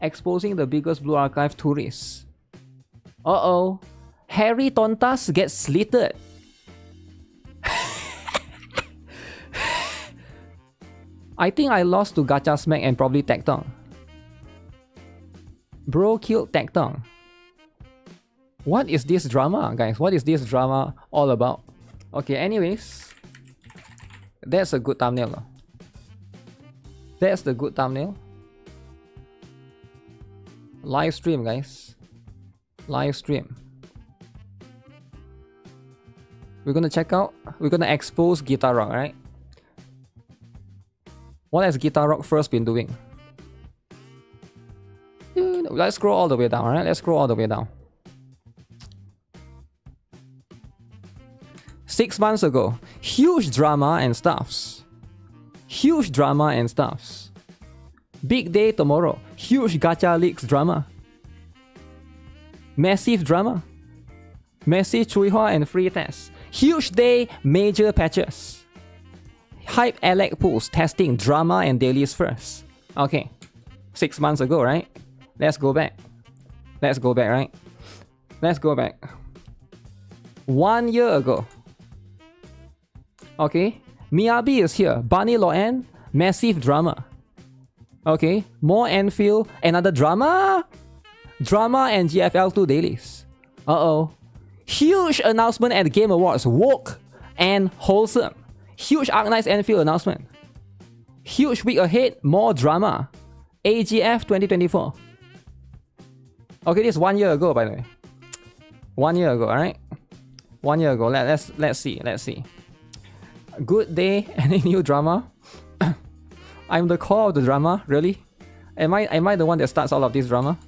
Exposing the biggest Blue Archive tourists. Uh-oh. Harry Tontas gets slitted. I think I lost to Gacha Smack and probably Tectong. Bro killed Tectong. What is this drama, guys? What is this drama all about? Okay, anyways. That's a good thumbnail. That's the good thumbnail. Live stream, guys. Live stream. We're gonna check out. We're gonna expose GuitarRock, right? What has GuitarRock first been doing? Let's scroll all the way down, right? Let's scroll all the way down. 6 months ago, huge drama and stuffs. Huge drama and stuffs. Big day tomorrow. Huge gacha leaks drama. Massive drama. Massive Chuihua and free tests. Huge day, major patches. Hype Alec pools testing drama and dailies first. Okay. 6 months ago, right? Let's go back. Let's go back, right? Let's go back. 1 year ago. Okay. Miyabi is here. Bunny Loan, massive drama. Okay. More Enfield, another drama. Drama and GFL2 dailies. Uh-oh. Huge announcement at Game Awards. Woke and wholesome. Huge Arknights Enfield announcement. Huge week ahead. More drama. AGF 2024. Okay, this is 1 year ago, by the way. 1 year ago, alright? 1 year ago. Let's see. Good day. Any new drama? I'm the core of the drama, really? Am I the one that starts all of this drama?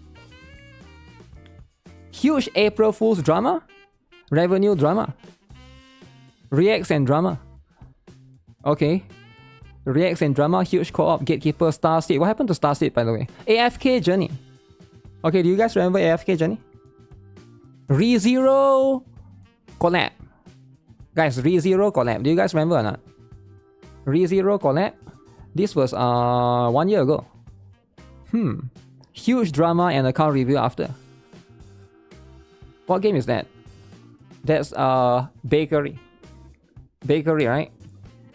Huge April Fool's drama? Revenue drama? Reacts and drama? Okay. Reacts and drama, huge co-op, Gatekeeper, Star State. What happened to Star State, by the way? AFK Journey. Okay, do you guys remember AFK Journey? ReZero collab. Guys, ReZero collab. Do you guys remember or not? ReZero collab. This was 1 year ago. Huge drama and account review after. What game is that? That's Bakery. Bakery, right?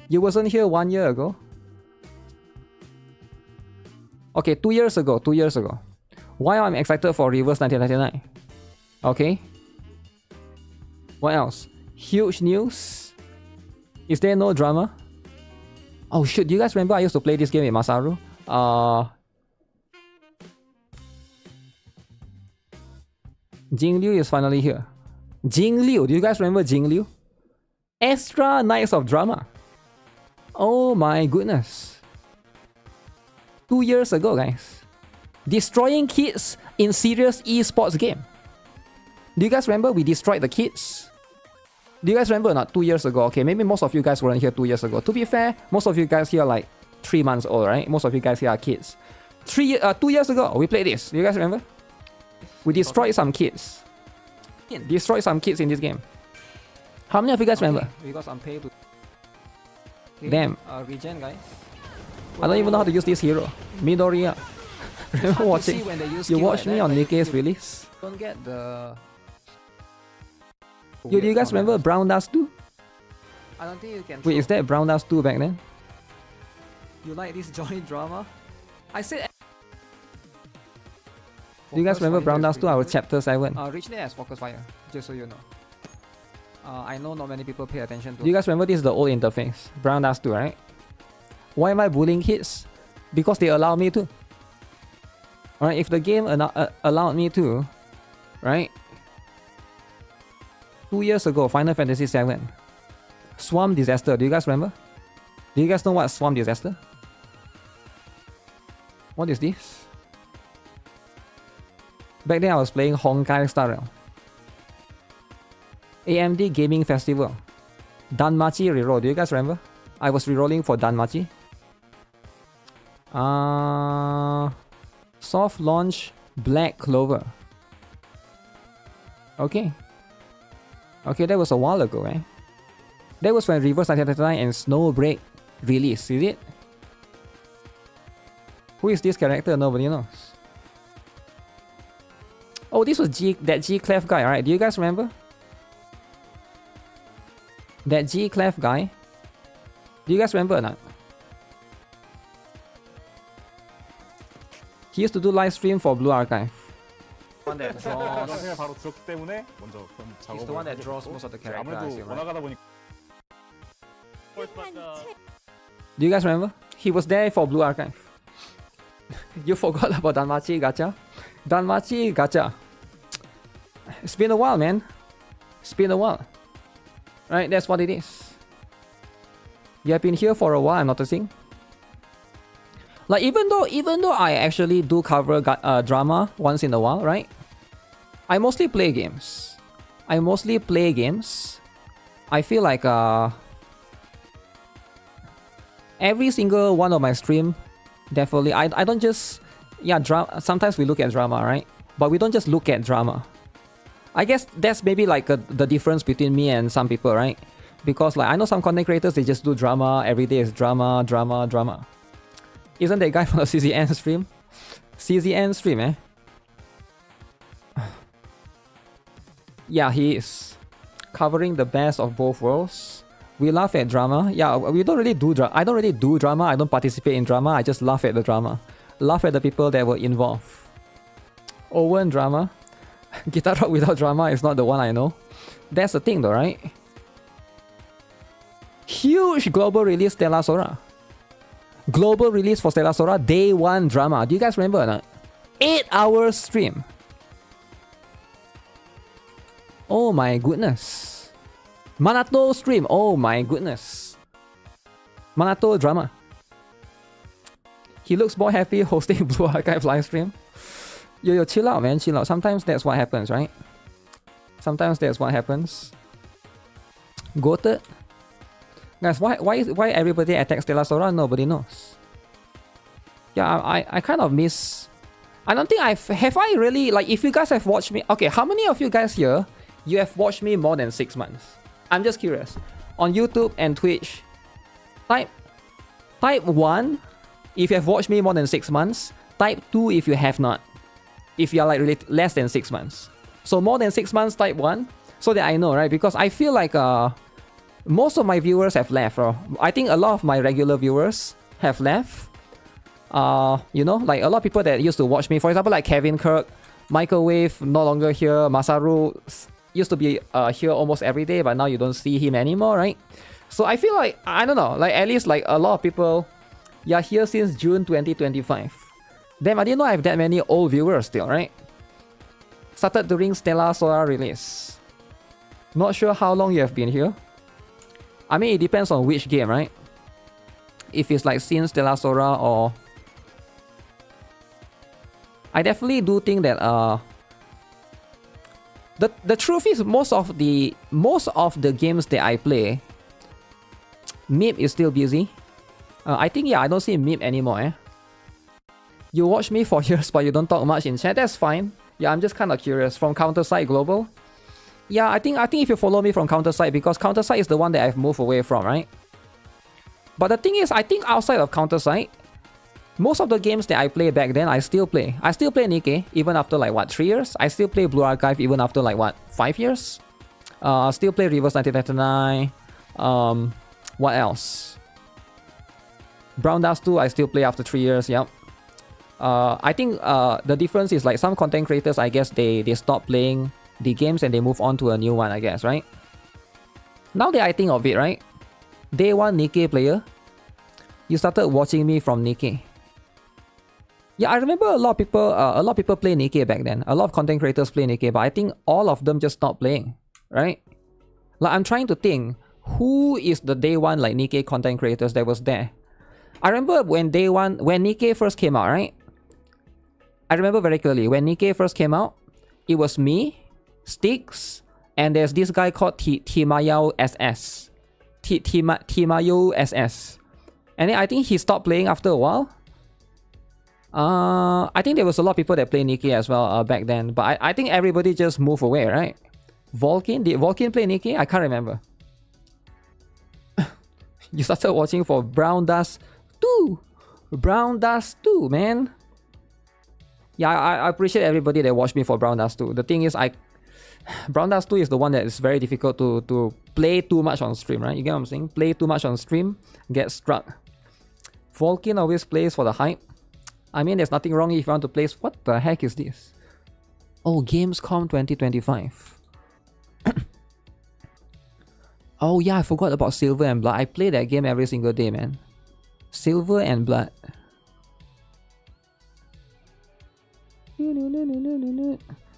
You wasn't here 1 year ago. Okay, 2 years ago. 2 years ago. Why I'm excited for Reverse 1999? Okay. What else? Huge news. Is there no drama? Oh shit, do you guys remember I used to play this game with Masaru? Jing Liu is finally here. Jing Liu, do you guys remember Jing Liu? Extra Nights of Drama. Oh my goodness. 2 years ago, guys. Destroying kids in serious esports game. Do you guys remember we destroyed the kids? Do you guys remember or not? 2 years ago. Okay, maybe most of you guys weren't here 2 years ago. To be fair, most of you guys here are like 3 months old, right? Most of you guys here are kids. 2 years ago, we played this. Do you guys remember? We destroyed some kids. Destroyed some kids in this game. How many of you guys remember? Because I'm paid to... Okay. Damn. Regen, guys. I don't even know how to use this hero. Midoriya. Remember watching? You watched me on Nikke's release? Don't get the... Yo, do you guys remember Brown Dust 2? I don't think you can... Wait, is that Brown Dust 2 back then? You like this joint drama? I said... Do you guys remember Brown Dust 2? Our chapter 7. Originally as Focus Fire, just so you know. I know not many people pay attention to... Do you guys remember this is the old interface? Brown Dust 2, right? Why am I bullying kids? Because they allow me to. Alright, if the game allowed me to, right? 2 years ago, Final Fantasy 7. Swarm Disaster, do you guys remember? Do you guys know what Swarm Disaster? What is this? Back then I was playing Honkai Star Rail. AMD Gaming Festival. Danmachi reroll, do you guys remember? I was rerolling for Danmachi. Soft launch Black Clover. Okay. Okay, that was a while ago, eh? That was when Reverse 1999 and Snowbreak released, is it? Who is this character? Nobody knows. Oh, this was that G Clef guy, right? Do you guys remember? That G Clef guy. Do you guys remember or not? He used to do live stream for Blue Archive. One that draws. 그냥 바로 들었기 때문에 먼저 그럼 작업을 He's the one that draws most of the characters. 아무래도 Right? 원화가다 보니까 Do you guys remember? He was there for Blue Archive. You forgot about Danmachi Gacha? Danmachi Gacha. It's been a while, man. It's been a while. Right, that's what it is. You have been here for a while, I'm noticing. Like, even though I actually do cover drama once in a while, right? I mostly play games. I feel like every single one of my stream, definitely, I don't just, yeah, sometimes we look at drama, right? But we don't just look at drama. I guess that's maybe like the difference between me and some people, right? Because like I know some content creators, they just do drama, every day is drama, drama, drama. Isn't that guy from the CZN stream? CZN stream, eh? Yeah, he is. Covering the best of both worlds. We laugh at drama. Yeah, we don't really do drama. I don't really do drama. I don't participate in drama. I just laugh at the drama. Laugh at the people that were involved. Owen drama. GuitarRock without drama is not the one I know. That's the thing though, right? Huge global release Stella Sora. Global release for Stella Sora, day 1 drama. Do you guys remember or not? 8-hour stream. Oh my goodness. Manato stream. Oh my goodness. Manato drama. He looks more happy hosting Blue Archive live stream. Yo, chill out, man. Chill out. Sometimes that's what happens, right? Sometimes that's what happens. Goated. Guys, why everybody attacks Stella Sora? Nobody knows. Yeah, I kind of miss. I don't think have I really, like, if you guys have watched me. Okay, how many of you guys here, you have watched me more than 6 months? I'm just curious. On YouTube and Twitch, type 1 if you have watched me more than 6 months. Type 2 if you have not. If you are like really less than 6 months. So more than 6 months, type 1. So that I know, right? Because I feel like most of my viewers have left. I think a lot of my regular viewers have left. You know, like a lot of people that used to watch me. For example, like Kevin Kirk, Microwave, no longer here. Masaru used to be here almost every day, but now you don't see him anymore, right? So I feel like, I don't know, like at least like a lot of people, yeah, here since June 2025. Damn, I didn't know I have that many old viewers still, right? Started during Stella Sora release. Not sure how long you have been here. I mean, it depends on which game, right? If it's like since Stella Sora or... I definitely do think that the truth is most of the games that I play, Meep is still busy. I think, yeah, I don't see Meep anymore, eh? You watch me for years but you don't talk much in chat, that's fine. Yeah, I'm just kind of curious. From Counterside Global? Yeah, I think if you follow me from Counterside, because Counterside is the one that I've moved away from, right? But the thing is, I think outside of Counterside, most of the games that I played back then, I still play. I still play Nikke, even after like, what, 3 years? I still play Blue Archive, even after like, what, 5 years? Still play Reverse 1999. What else? Brown Dust 2, I still play after 3 years, yep. I think the difference is like some content creators, I guess they stop playing the games and they move on to a new one, I guess, right? Now that I think of it, right? Day 1 Nikke player, you started watching me from Nikke. Yeah, I remember a lot of people play Nikke back then. A lot of content creators play Nikke, but I think all of them just stopped playing, right? Like, I'm trying to think, who is the day 1 like Nikke content creators that was there? I remember when Nikke first came out, right? I remember very clearly, when Nikke first came out, it was me, Sticks, and there's this guy called Timayao SS. Timayo SS. And then I think he stopped playing after a while. I think there was a lot of people that play Nikke as well back then, but I think everybody just moved away, right? Volkin? Did Volkin play Nikke? I can't remember. You started watching for Brown Dust 2. Brown Dust 2, man. Yeah, I appreciate everybody that watched me for Brown Dust 2. The thing is, Brown Dust 2 is the one that is very difficult to play too much on stream, right? You get what I'm saying? Play too much on stream, get struck. Volkin always plays for the hype. I mean, there's nothing wrong if you want to play. What the heck is this? Oh, Gamescom 2025. Oh yeah, I forgot about Silver and Blood. I play that game every single day, man. Silver and Blood.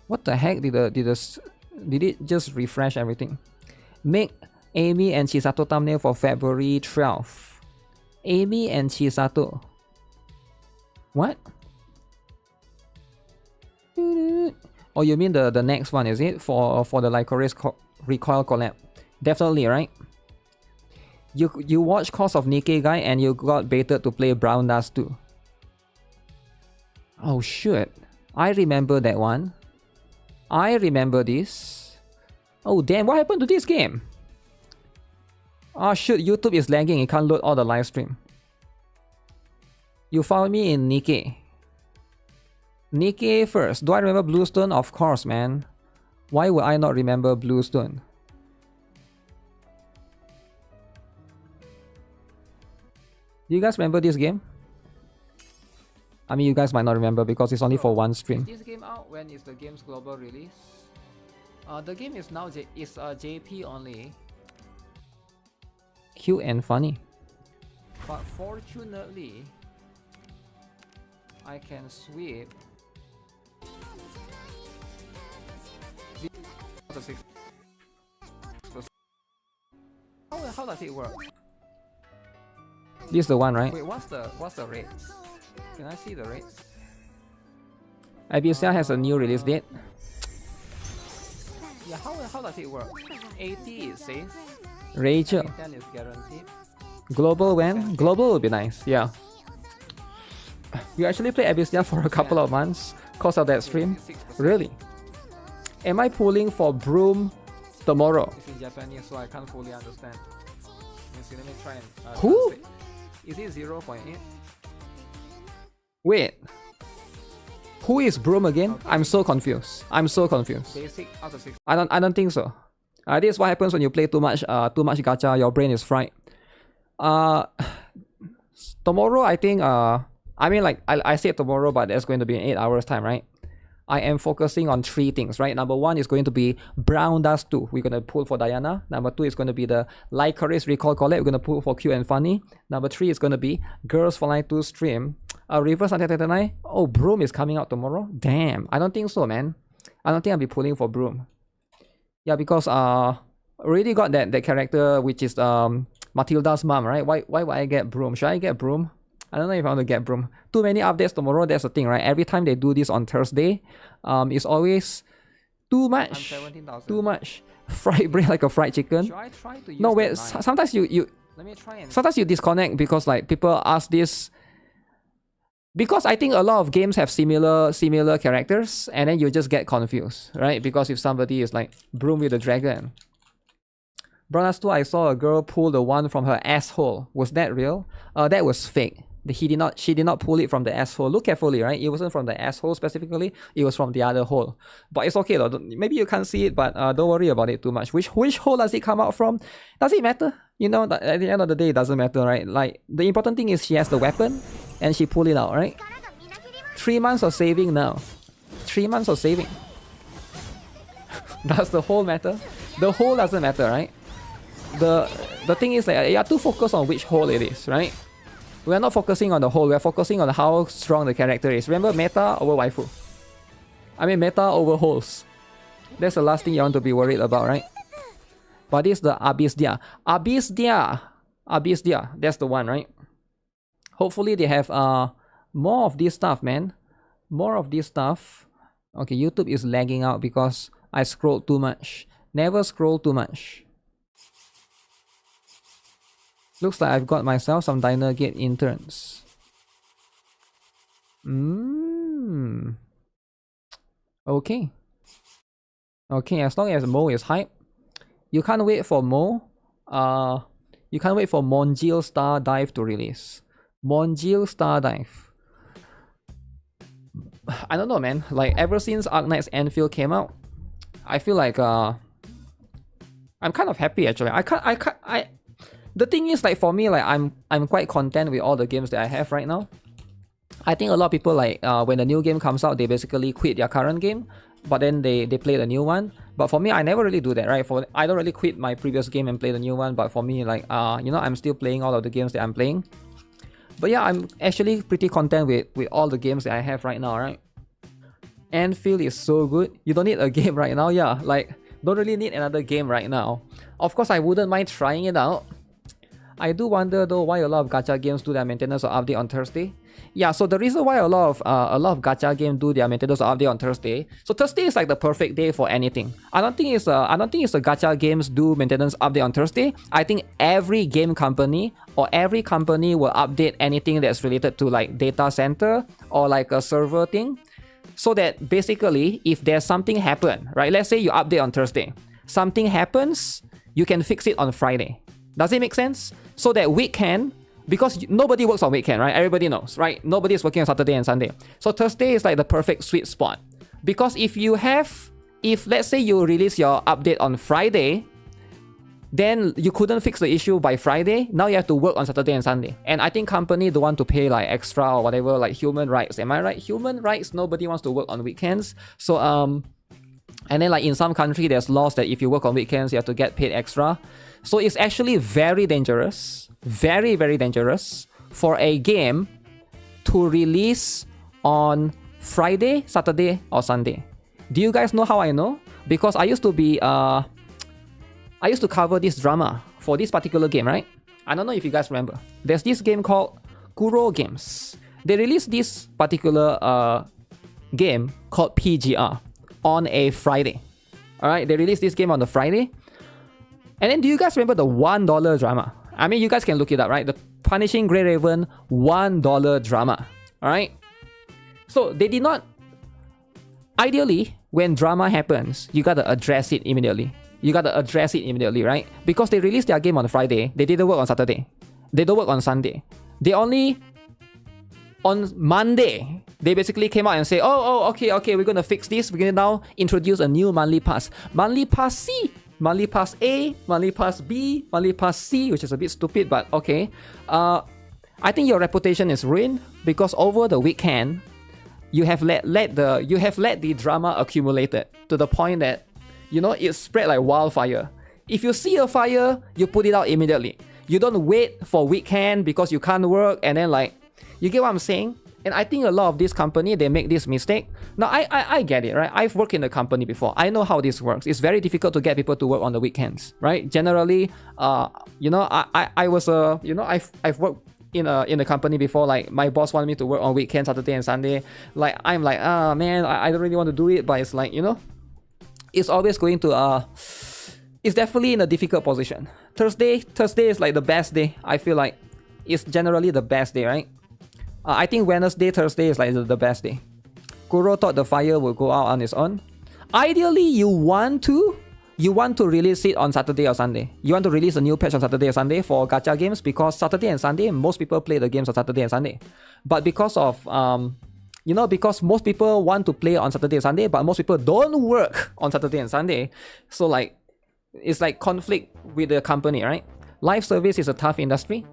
What the heck did it just refresh everything? Make Amy and Chisato thumbnail for February 12th. Amy and Chisato. What? Oh, you mean the next one, is it? For the Licorice Recoil collab. Definitely, right? You watched Cost of Nikke guy and you got baited to play Brown Dust 2. Oh shit. I remember that one. I remember this. Oh damn, what happened to this game? Oh shoot, YouTube is lagging, it can't load all the live stream. You found me in Nikke. Nikke first. Do I remember Bluestone? Of course, man. Why would I not remember Bluestone? Do you guys remember this game? I mean, you guys might not remember because it's only for one stream. Is this game out? When is the game's global release? The game is now JP only. Cute and funny. But fortunately, I can sweep. How does it work? This is the one, right? Wait, what's the rates? Can I see the rates? IBCL has a new release date. Yeah, how does it work? 80 is safe. Rachel. 10 is guaranteed. Global when? Global will be nice, yeah. You actually played IBCL for a couple of months because of that stream? Really? Am I pulling for Broom tomorrow? It's in Japanese, so I can't fully understand. Let me try and who? Translate. Is it 0.8? Wait. Who is Broom again? Okay. I'm so confused. Basic out of 6. I don't think so. This is what happens when you play too much gacha. Your brain is fried. Tomorrow I think I mean, like I said tomorrow, but that's going to be in 8 hours time, right? I am focusing on 3 things, right? Number 1 is going to be Brown Dust 2. We're going to pull for Diana. Number 2 is going to be the Licorice Recall collab. We're going to pull for Cute and Funny. Number 3 is going to be Girls for Life 2 stream. Reverse Anti-Titanite. Oh, Broom is coming out tomorrow? Damn. I don't think so, man. I don't think I'll be pulling for Broom. Yeah, because already got that character, which is Matilda's mom, right? Why would I get Broom? Should I get Broom? I don't know if I want to get Broom. Too many updates tomorrow, that's the thing, right? Every time they do this on Thursday, it's always too much. Too much. Fried brain like a fried chicken. Should I try to use no, wait, sometimes you let me try and sometimes you disconnect because like people ask this. Because I think a lot of games have similar characters and then you just get confused, right? Because if somebody is like Broom with a dragon. Bronas 2, I saw a girl pull the one from her asshole. Was that real? That was fake. She did not pull it from the asshole. Look carefully, right? It wasn't from the asshole specifically. It was from the other hole. But it's okay though. Maybe you can't see it, but don't worry about it too much. Which hole does it come out from? Does it matter? You know, at the end of the day, it doesn't matter, right? Like, the important thing is she has the weapon and she pulled it out, right? 3 months of saving now. 3 months of saving. Does the hole matter? The hole doesn't matter, right? The thing is that you are too focused on which hole it is, right? We are not focusing on the hole, we are focusing on how strong the character is. Remember, meta over waifu. I mean, meta over holes. That's the last thing you want to be worried about, right? But this is the Abyss Dia. Abyss Dia, that's the one, right? Hopefully they have more of this stuff, man. More of this stuff. Okay, YouTube is lagging out because I scrolled too much. Never scroll too much. Looks like I've got myself some Diner Gate interns. Okay. Okay, as long as Mo is hype. You can't wait for Mo. You can't wait for Monjil Star Dive to release. Monjil Star Dive. I don't know, man. Like ever since Arknight's Anfield came out, I feel like I'm kind of happy actually. The thing is, like for me, like I'm quite content with all the games that I have right now. I think a lot of people like when the new game comes out, they basically quit their current game, but then they play the new one. But for me, I never really do that, right? I don't really quit my previous game and play the new one. But for me, like you know, I'm still playing all of the games that I'm playing. But yeah, I'm actually pretty content with all the games that I have right now, right? Anfield is so good. You don't need a game right now, yeah. Like don't really need another game right now. Of course, I wouldn't mind trying it out. I do wonder though why a lot of gacha games do their maintenance or update on Thursday. Yeah, so the reason why a lot of gacha games do their maintenance or update on Thursday. So Thursday is like the perfect day for anything. I don't think it's a gacha games do maintenance update on Thursday. I think every game company or every company will update anything that's related to like data center or like a server thing. So that basically if there's something happen, right? Let's say you update on Thursday. Something happens, you can fix it on Friday. Does it make sense? So that weekend, because nobody works on weekend, right? Everybody knows, right? Nobody is working on Saturday and Sunday. So Thursday is like the perfect sweet spot. Because if let's say you release your update on Friday, then you couldn't fix the issue by Friday. Now you have to work on Saturday and Sunday. And I think company don't want to pay like extra or whatever, like human rights. Am I right? Human rights, nobody wants to work on weekends. So and then like in some country, there's laws that if you work on weekends, you have to get paid extra. So it's actually very dangerous, very, very dangerous for a game to release on Friday, Saturday, or Sunday. Do you guys know how I know? Because I used to cover this drama for this particular game, right? I don't know if you guys remember. There's this game called Kuro Games. They released this particular game called PGR on a Friday. Alright, they released this game on the Friday. And then do you guys remember the $1 drama? I mean, you guys can look it up, right? The Punishing Grey Raven $1 drama. Alright? So they did not... Ideally, when drama happens, you gotta address it immediately. Right? Because they released their game on Friday, they didn't work on Saturday. They don't work on Sunday. They only... On Monday, they basically came out and say, okay, we're gonna fix this. We're gonna now introduce a new monthly pass. Monthly pass C, monthly pass A, monthly pass B, monthly pass C, which is a bit stupid, but okay. I think your reputation is ruined because over the weekend, you have let the drama accumulated to the point that, you know, it spread like wildfire. If you see a fire, you put it out immediately. You don't wait for weekend because you can't work and then like, you get what I'm saying? And I think a lot of this company, they make this mistake. Now, I get it, right? I've worked in a company before. I know how this works. It's very difficult to get people to work on the weekends, right? Generally, you know, I was you know, I've worked in a company before. Like my boss wanted me to work on weekends, Saturday and Sunday. Like I'm like, man, I don't really want to do it. But it's like, you know, it's always going to it's definitely in a difficult position. Thursday is like the best day. I feel like it's generally the best day, right? I think Wednesday, Thursday is like the best day. Kuro thought the fire will go out on its own. Ideally, you want to release it on Saturday or Sunday. You want to release a new patch on Saturday or Sunday for gacha games because Saturday and Sunday, most people play the games on Saturday and Sunday. But because of, you know, because most people want to play on Saturday and Sunday, but most people don't work on Saturday and Sunday. So like, it's like conflict with the company, right? Live service is a tough industry.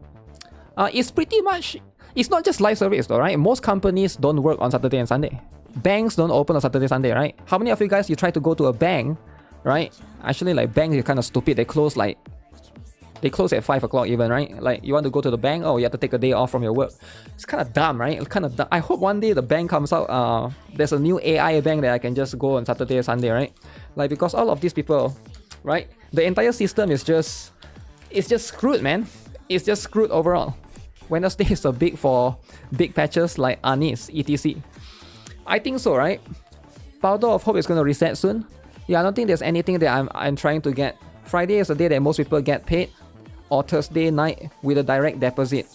It's pretty much... It's not just live service though, right? Most companies don't work on Saturday and Sunday. Banks don't open on Saturday, Sunday, right? How many of you guys, you try to go to a bank, right? Actually, like banks are kind of stupid. They close at 5 o'clock even, right? Like you want to go to the bank, oh, you have to take a day off from your work. It's kind of dumb, right? It's kind of dumb. I hope one day the bank comes out, there's a new AI bank that I can just go on Saturday or Sunday, right? Like because all of these people, right? The entire system is just, it's just screwed, man. It's just screwed overall. Wednesday is big for big patches like Anis, etc. I think so, right? Powder of Hope is going to reset soon. Yeah, I don't think there's anything that I'm trying to get. Friday is the day that most people get paid, or Thursday night with a direct deposit.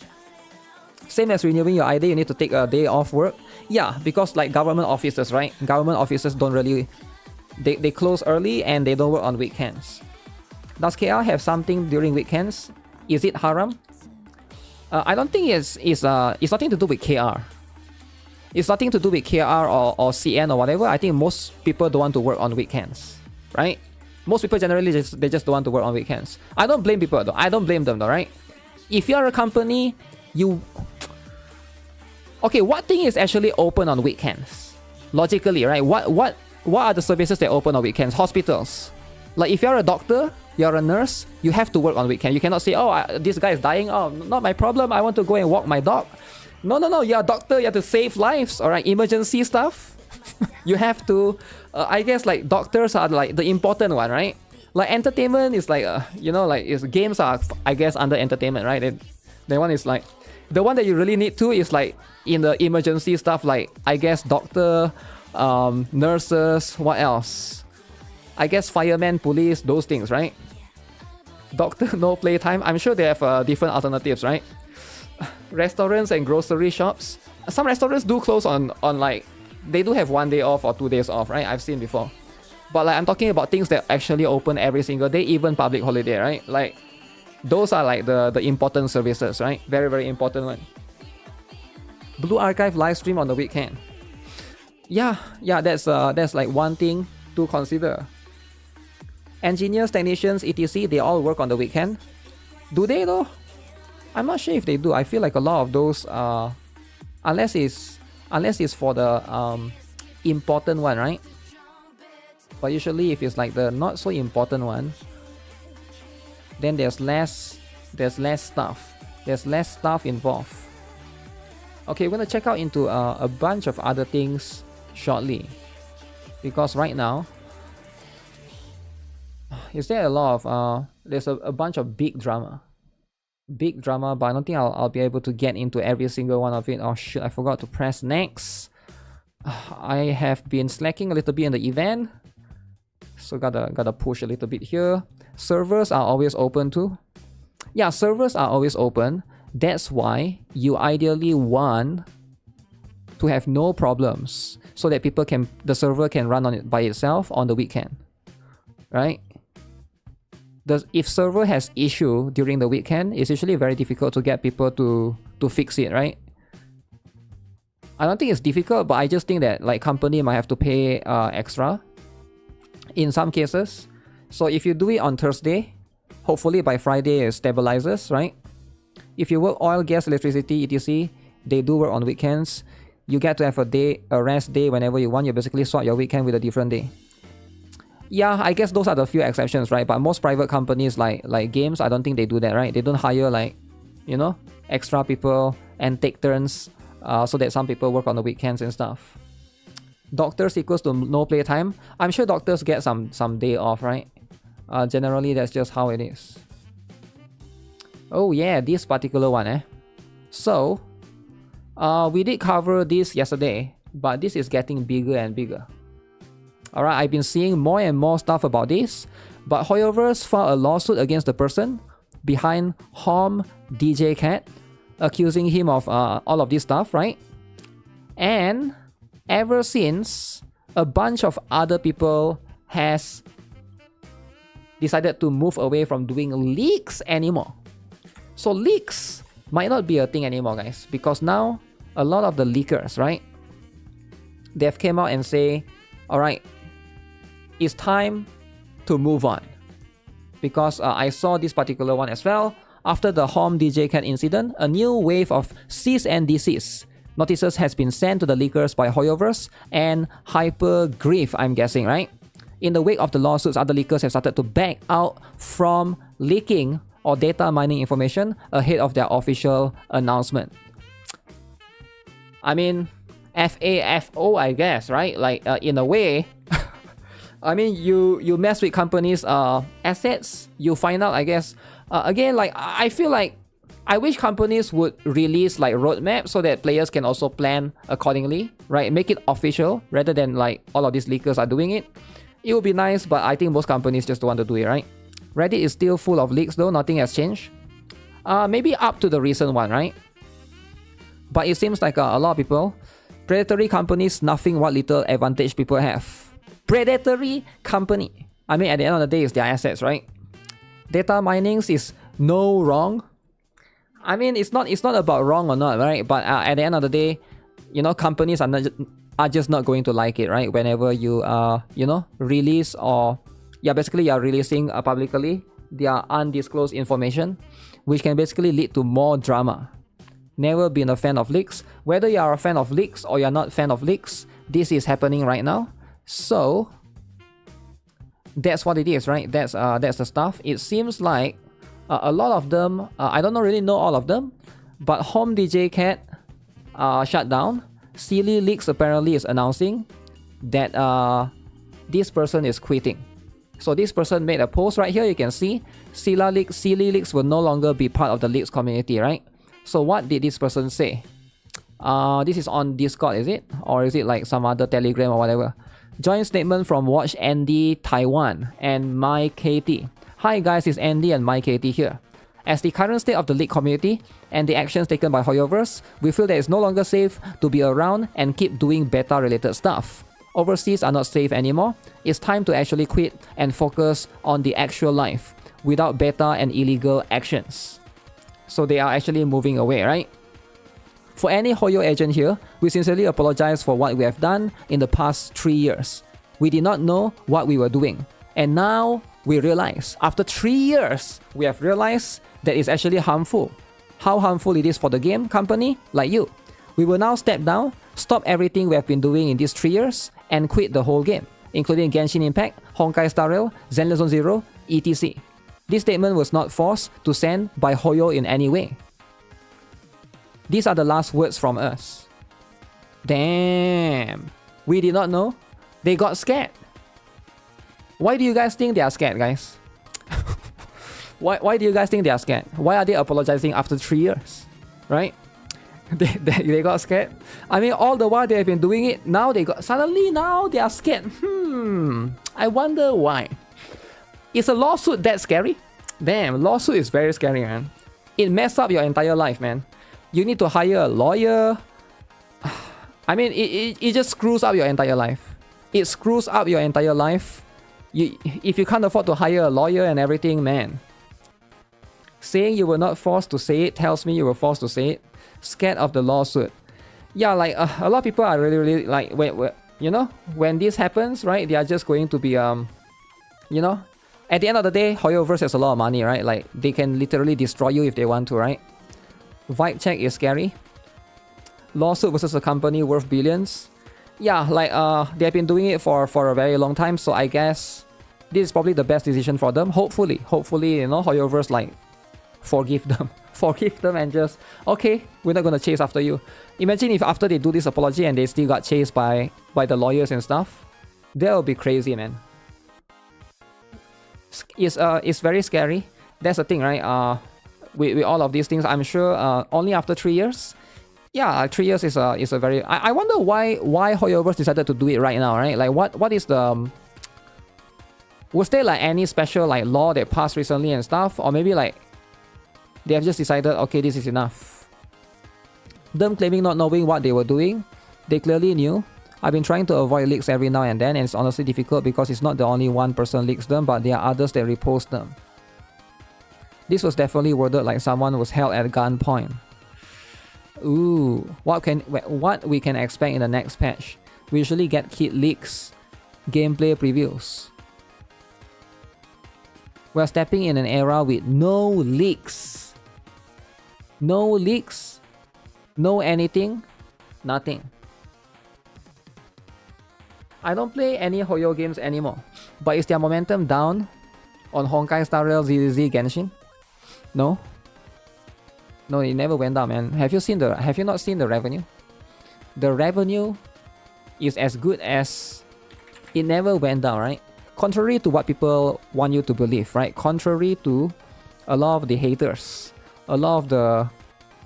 Same as renewing your ID, you need to take a day off work. Yeah, because like government offices, right? Government offices don't really... They close early and they don't work on weekends. Does KL have something during weekends? Is it haram? I don't think it's nothing to do with KR. It's nothing to do with KR or CN or whatever. I think most people don't want to work on weekends, right? Most people generally just don't want to work on weekends. I don't blame people though. I don't blame them though, right? If you're a company, okay, what thing is actually open on weekends? Logically, right? What are the services that open on weekends? Hospitals. Like if you're a doctor, you're a nurse, you have to work on weekend. You cannot say, oh, this guy is dying. Oh, not my problem. I want to go and walk my dog. No. You're a doctor. You have to save lives. All right, emergency stuff. You have to. I guess like doctors are like the important one, right? Like entertainment is like like games are I guess under entertainment, right? The one is like the one that you really need to is like in the emergency stuff, like I guess doctor, nurses, what else? I guess firemen, police, those things, right? Doctor, no playtime. I'm sure they have different alternatives, right? Restaurants and grocery shops. Some restaurants do close on like, they do have 1 day off or 2 days off, right? I've seen before. But like I'm talking about things that actually open every single day, even public holiday, right? Like those are like the important services, right? Very, very important one. Blue Archive live stream on the weekend. Yeah, that's like one thing to consider. Engineers, technicians, etc. They all work on the weekend. Do they though? I'm not sure if they do. I feel like a lot of those, unless it's for the important one, right? But usually, if it's like the not so important one, then there's less stuff. There's less stuff involved. Okay, we're gonna check out into a bunch of other things shortly, because right now, is there a lot of there's a bunch of big drama, but I don't think I'll be able to get into every single one of it. Oh shit, I forgot to press next. I have been slacking a little bit in the event, so gotta push a little bit here. Servers are always open too. Yeah, servers are always open. That's why you ideally want to have no problems, so that the server can run on it by itself on the weekend, right? If server has issue during the weekend, it's usually very difficult to get people to fix it, right? I don't think it's difficult, but I just think that like company might have to pay extra in some cases. So if you do it on Thursday, hopefully by Friday it stabilizes, right? If you work oil, gas, electricity, etc., they do work on weekends. You get to have a rest day whenever you want. You basically swap your weekend with a different day. Yeah, I guess those are the few exceptions, right? But most private companies like games, I don't think they do that, right? They don't hire like, extra people and take turns so that some people work on the weekends and stuff. Doctors equals to no playtime. I'm sure doctors get some day off, right? Generally, that's just how it is. Oh yeah, this particular one, So, we did cover this yesterday, but this is getting bigger and bigger. Alright, I've been seeing more and more stuff about this, but Hoyoverse filed a lawsuit against the person behind Hom DJ Cat, accusing him of all of this stuff, right? And ever since, a bunch of other people has decided to move away from doing leaks anymore. So leaks might not be a thing anymore, guys, because now a lot of the leakers, right? They've came out and say, alright, it's time to move on. Because I saw this particular one as well. After the Home DJ Cat incident, a new wave of cease and desist notices has been sent to the leakers by Hoyoverse and Hypergriff, I'm guessing, right? In the wake of the lawsuits, other leakers have started to back out from leaking or data mining information ahead of their official announcement. I mean, FAFO, I guess, right? Like, in a way, I mean, you mess with companies' assets, you find out, I guess. Again, like, I feel like I wish companies would release like roadmaps so that players can also plan accordingly, right? Make it official rather than like all of these leakers are doing it. It would be nice, but I think most companies just don't want to do it, right? Reddit is still full of leaks though, nothing has changed. Maybe up to the recent one, right? But it seems like a lot of people, predatory companies snuffing what little advantage people have. Predatory company. I mean, at the end of the day, it's their assets, right? Data mining is no wrong. I mean, it's not about wrong or not, right? But at the end of the day, you know, companies are just not going to like it, right? Whenever you you know, release or basically you're releasing publicly their undisclosed information, which can basically lead to more drama. Never been a fan of leaks. Whether you are a fan of leaks or you're not a fan of leaks, this is happening right now. So that's what it is, right? That's the stuff. It seems like a lot of them, I don't really know all of them, but Home DJ Cat shut down. Silly Leaks apparently is announcing that this person is quitting. So this person made a post right here. You can see Silly Leaks will no longer be part of the Leaks community, right? So what did this person say? This is on Discord, is it? Or is it like some other Telegram or whatever? Joint statement from Watch Andy Taiwan and My KT. Hi guys, it's Andy and My KT here. As the current state of the League community and the actions taken by Hoyoverse, we feel that it's no longer safe to be around and keep doing beta related stuff. Overseas are not safe anymore. It's time to actually quit and focus on the actual life without beta and illegal actions. So they are actually moving away, right? For any Hoyo agent here, we sincerely apologize for what we have done in the past 3 years. We did not know what we were doing. And now we realize, after 3 years, we have realized that it's actually harmful. How harmful it is for the game company like you. We will now step down, stop everything we have been doing in these 3 years, and quit the whole game, including Genshin Impact, Honkai Star Rail, Zenless Zone Zero, etc. This statement was not forced to send by Hoyo in any way. These are the last words from us. Damn. We did not know. They got scared. Why do you guys think they are scared, guys? Why do you guys think they are scared? Why are they apologizing after 3 years? Right? They got scared. I mean, all the while they have been doing it. Now they are scared. I wonder why. Is a lawsuit that scary? Damn, lawsuit is very scary, man. It messes up your entire life, man. You need to hire a lawyer. I mean, it just screws up your entire life. It screws up your entire life. If you can't afford to hire a lawyer and everything, man. Saying you were not forced to say it tells me you were forced to say it. Scared of the lawsuit. Yeah, like a lot of people are really like, you know, when this happens, right? They are just going to be, you know, at the end of the day, Hoyoverse has a lot of money, right? Like they can literally destroy you if they want to, right? Vibe check is scary. Lawsuit versus a company worth billions. Yeah, like they've been doing it for a very long time, so I guess this is probably the best decision for them. Hopefully, you know, Hoyoverse like forgive them and just, okay, we're not gonna chase after you. Imagine if after they do this apology and they still got chased by the lawyers and stuff. That would be crazy, man. It's very scary. That's the thing, right? With all of these things, I'm sure only after 3 years. Yeah, 3 years is a very. I wonder why Hoyoverse decided to do it right now, right? Like what is the was there like any special like law that passed recently and stuff, or maybe like they have just decided, okay, this is enough. Them claiming not knowing what they were doing, they clearly knew. I've been trying to avoid leaks every now and then, and it's honestly difficult because it's not the only one person leaks them, but there are others that repost them. This was definitely worded like someone was held at gunpoint. Ooh, what we can expect in the next patch? We usually get kit leaks, gameplay previews. We're stepping in an era with no leaks. No leaks, no anything, nothing. I don't play any Hoyo games anymore, but is their momentum down on Honkai Star Rail, ZZZ, Genshin? No, it never went down, man. Have you not seen the revenue? The revenue is as good as it never went down, right? Contrary to what people want you to believe, right? Contrary to a lot of the haters, a lot of the,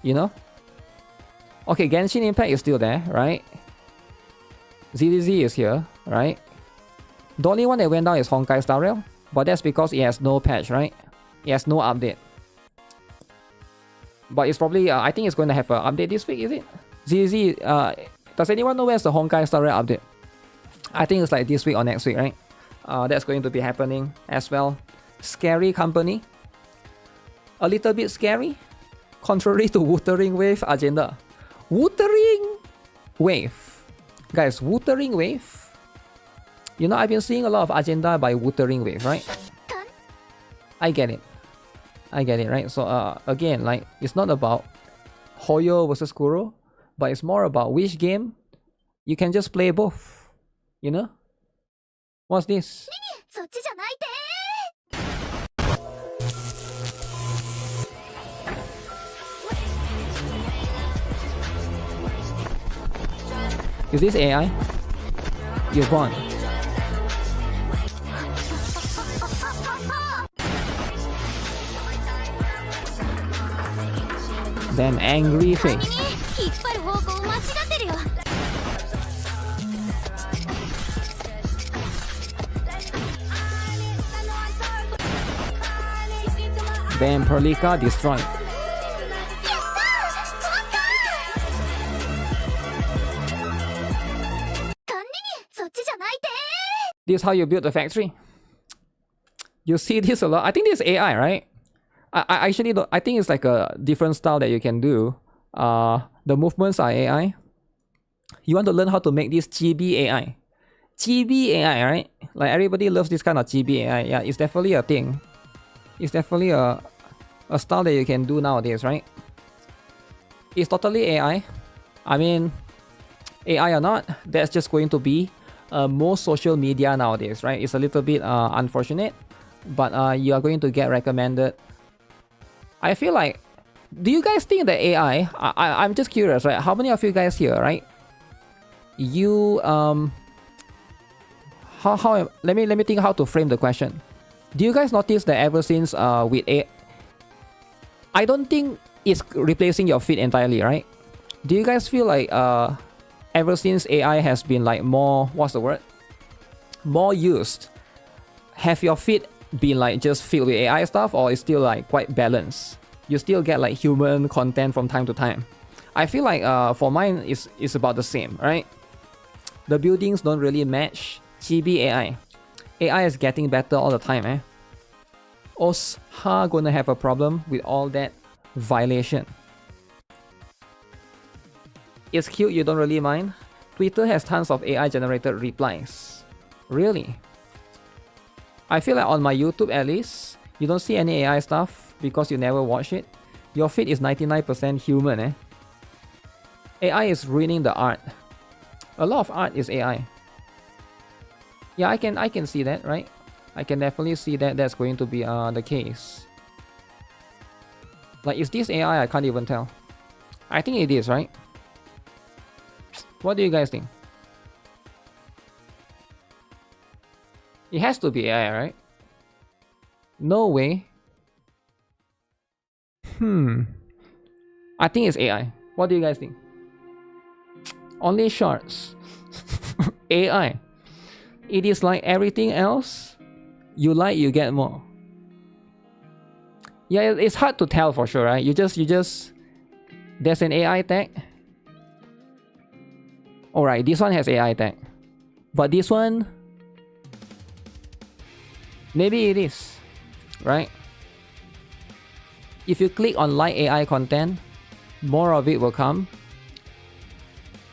you know. Okay, Genshin Impact is still there, right? ZZZ is here, right? The only one that went down is Honkai Star Rail, but that's because it has no patch, right? It has no update. But it's probably, I think it's going to have an update this week, is it? ZZZ, does anyone know where's the Honkai Star Rail update? I think it's like this week or next week, right? That's going to be happening as well. Scary company. A little bit scary. Contrary to Wuthering Wave agenda. Wuthering Wave. Guys, Wuthering Wave. You know, I've been seeing a lot of agenda by Wuthering Wave, right? I get it. I get it, right? So again, like, it's not about Hoyo versus Kuro, but it's more about which game you can just play both. You know? What's this? Is this AI? You've won. Then angry face. Then Perlica destroyed. This is how you build the factory. You see this a lot. I think this is AI, right? I actually don't. I think it's like a different style that you can do. The movements are AI. You want to learn how to make this GB AI. GB AI, right? Like everybody loves this kind of GB AI. Yeah, it's definitely a thing. It's definitely a style that you can do nowadays, right? It's totally AI. I mean, AI or not, that's just going to be most social media nowadays, right? It's a little bit unfortunate, but you are going to get recommended. I feel like, do you guys think that AI, I'm just curious, right? How many of you guys here, right? You let me think how to frame the question. Do you guys notice that ever since with AI, I don't think it's replacing your feet entirely, right? Do you guys feel like ever since AI has been like more, what's the word? More used, have your feet been like just filled with AI stuff, or is still like quite balanced? You still get like human content from time to time. I feel like for mine it's about the same, right? The buildings don't really match GB AI. AI is getting better all the time, eh? Os ha gonna have a problem with all that violation. It's cute, you don't really mind. Twitter has tons of AI generated replies. Really? I feel like on my YouTube at least, you don't see any AI stuff because you never watch it. Your feed is 99% human, eh? AI is ruining the art. A lot of art is AI. Yeah, I can see that, right? I can definitely see that that's going to be the case. Like, is this AI? I can't even tell. I think it is, right? What do you guys think? It has to be AI, right? No way. I think it's AI. What do you guys think? Only shorts. AI. It is like everything else. You like, you get more. Yeah, it's hard to tell for sure, right? You just there's an AI tag. Alright, this one has AI tag. But this one, maybe it is, right? If you click on like AI content, more of it will come.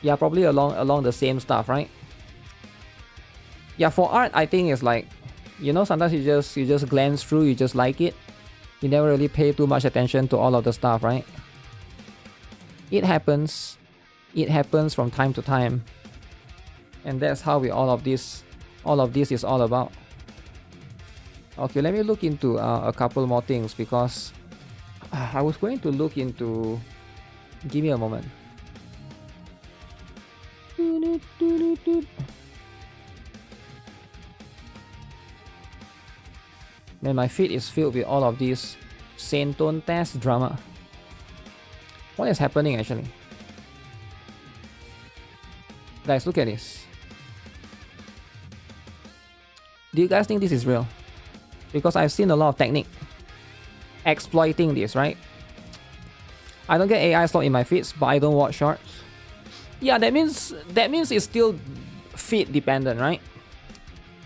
Yeah, probably along the same stuff, right? Yeah, for art, I think it's like, you know, sometimes you just glance through, you just like it. You never really pay too much attention to all of the stuff, right? It happens. It happens from time to time. And that's how all of this is all about. Okay, let me look into a couple more things because I was going to look into... Give me a moment. Man, my feed is filled with all of these Sainton test drama. What is happening actually? Guys, look at this. Do you guys think this is real? Because I've seen a lot of technique exploiting this, right? I don't get AI slot in my feeds, but I don't watch shorts. Yeah, that means it's still feed dependent, right?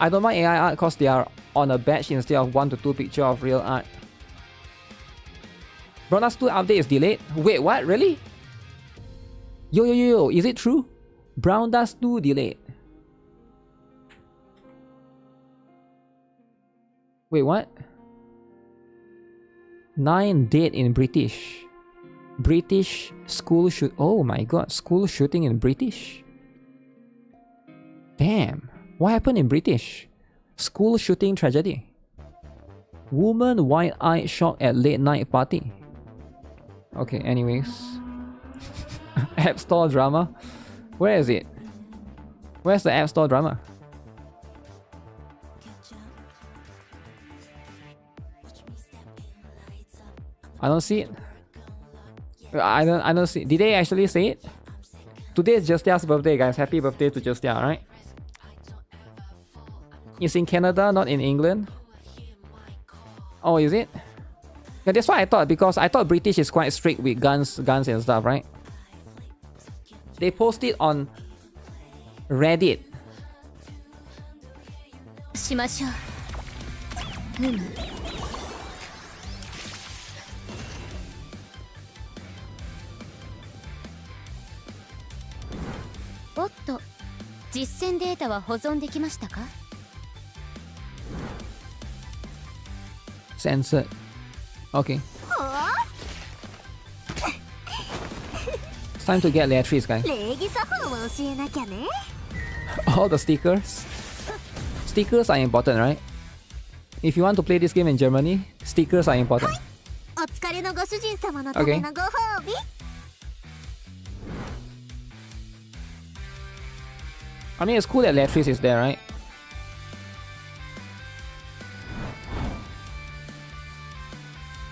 I don't mind AI art because they are on a batch instead of 1 to 2 pictures of real art. Bronas 2 update is delayed. Wait, what? Really? Yo, is it true? Brown Dust 2 delayed. Wait, what? 9 dead in British. British school shoot. Oh my god, school shooting in British. Damn, what happened in British? School shooting tragedy. Woman wide-eyed shocked at late night party. Okay, anyways. App Store drama. Where is it? Where's the App Store drama? I don't see it. I don't see. Did they actually say it? Today is Justia's birthday, guys. Happy birthday to Justia, alright? It's in Canada, not in England. Oh, is it? Yeah, that's what I thought, because I thought British is quite strict with guns and stuff, right? They post it on Reddit. しましょう。おっと、実践データは保存できましたか？ Censored. Okay. It's time to get Leatrice, guys. 礼儀作法を教えなきゃね。 All the stickers. Stickers are important, right? If you want to play this game in Germany, stickers are important. お疲れのご主人様のためのご褒美。 I mean, it's cool that Leatrice is there, right?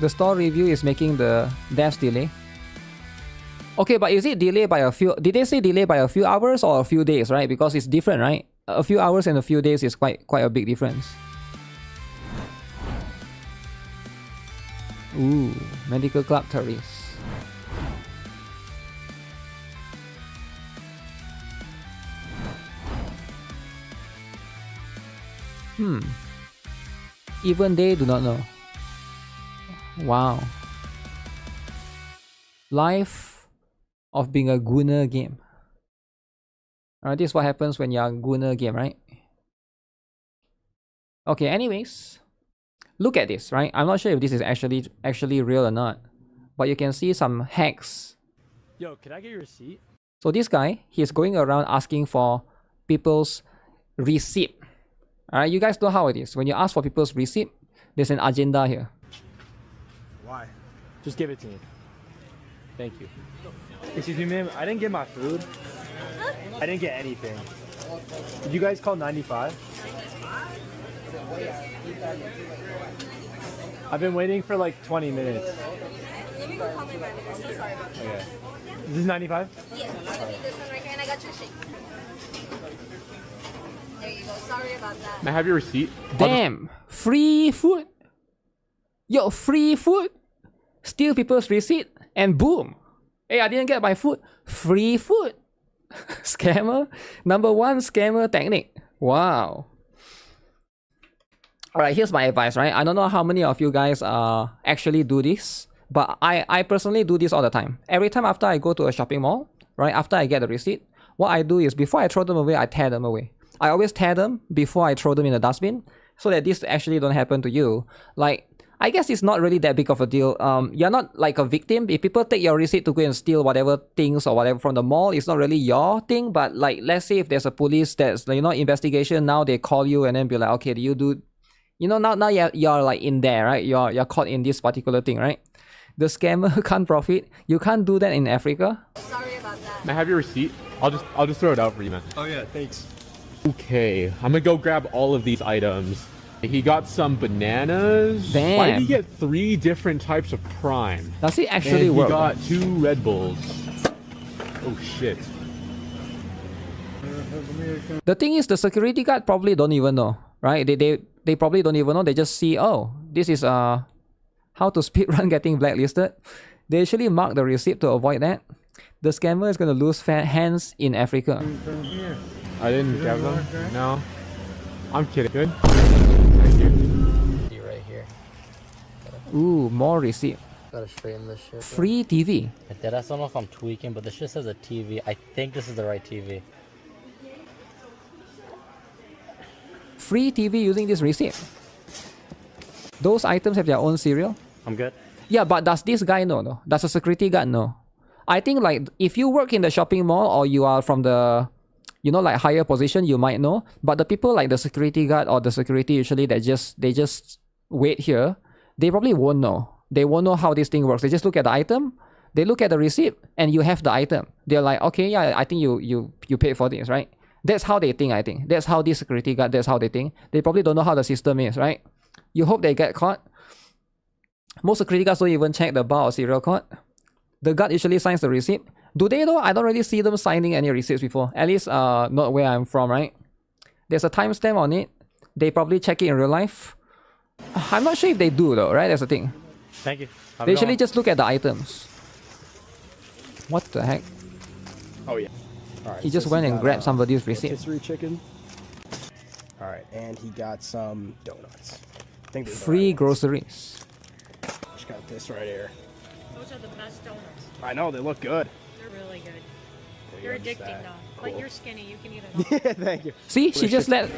The store review is making the devs delay. Okay, but is it delay by a few... Did they say delay by a few hours or a few days, right? Because it's different, right? A few hours and a few days is quite a big difference. Ooh, medical club tourists. Even they do not know. Wow. Life of being a Gunner game. Alright, this is what happens when you're a Gunner game, right? Okay, anyways. Look at this, right? I'm not sure if this is actually real or not. But you can see some hacks. Yo, can I get your receipt? So this guy, he's going around asking for people's receipt. Alright, you guys know how it is. When you ask for people's receipt, there's an agenda here. Why? Just give it to me. Thank you. Excuse me, ma'am. I didn't get my food. I didn't get anything. Did you guys call 95? I've been waiting for like 20 minutes. Let me go call my manager. I'm so sorry about that. Okay. Is this 95? Yes, I need this one right here, and I got your shake. There you go. Sorry about that. May I have your receipt? Damn! Free food! Yo, free food! Steal people's receipt and boom! Hey, I didn't get my food. Free food! Scammer? Number 1 scammer technique. Wow. Alright, here's my advice, right? I don't know how many of you guys actually do this, but I personally do this all the time. Every time after I go to a shopping mall, right, after I get the receipt, what I do is before I throw them away, I tear them away. I always tear them before I throw them in the dustbin, so that this actually don't happen to you. Like, I guess it's not really that big of a deal. You're not like a victim. If people take your receipt to go and steal whatever things or whatever from the mall, it's not really your thing. But like, let's say if there's a police that's, you know, investigation, now they call you and then be like, okay, do you do, you know, now you're like in there, right? You're caught in this particular thing, right? The scammer can't profit. You can't do that in Africa. Sorry about that. May I have your receipt? I'll just throw it out for you, man. Oh yeah, thanks. Okay, I'm gonna go grab all of these items. He got some bananas. Damn. Why did he get 3 different types of prime? Does it actually and work? He got 2 Red Bulls. Oh shit. The thing is, the security guard probably don't even know, right? They probably don't even know. They just see, oh, this is how to speedrun getting blacklisted. They actually mark the receipt to avoid that. The scammer is gonna lose hands in Africa. I didn't grab them. No. I'm kidding. Good. Thank you. Right here. Ooh, more receipt. Gotta straighten this shit. Free TV. I don't know if I'm tweaking, but this shit says a TV. I think this is the right TV. free TV using this receipt. Those items have their own serial. I'm good. Yeah, but does this guy know? No? Does the security guard know? I think like if you work in the shopping mall or you are from the, you know, like higher position, you might know. But the people like the security guard or the security usually they just wait here, they probably won't know. They won't know how this thing works. They just look at the item, they look at the receipt, and you have the item. They're like, okay, yeah, I think you paid for this, right? That's how they think, I think. That's how this security guard, that's how they think. They probably don't know how the system is, right? You hope they get caught. Most security guards don't even check the bar or serial code. The guard usually signs the receipt. Do they though? I don't really see them signing any receipts before. At least not where I'm from, right? There's a timestamp on it. They probably check it in real life. I'm not sure if they do though, right? That's the thing. Thank you. They usually just look at the items. What the heck? Oh yeah. All right. He just went and grabbed somebody's receipt. Rotisserie chicken. All right, and he got some donuts. I think they're the Free right ones. groceries. Just got this right here. Those are the best donuts. I know they look good. They're really good. There They're you go, just addicting that. though. But Cool. you're skinny, you can eat it all. Yeah, thank you. See, she just let.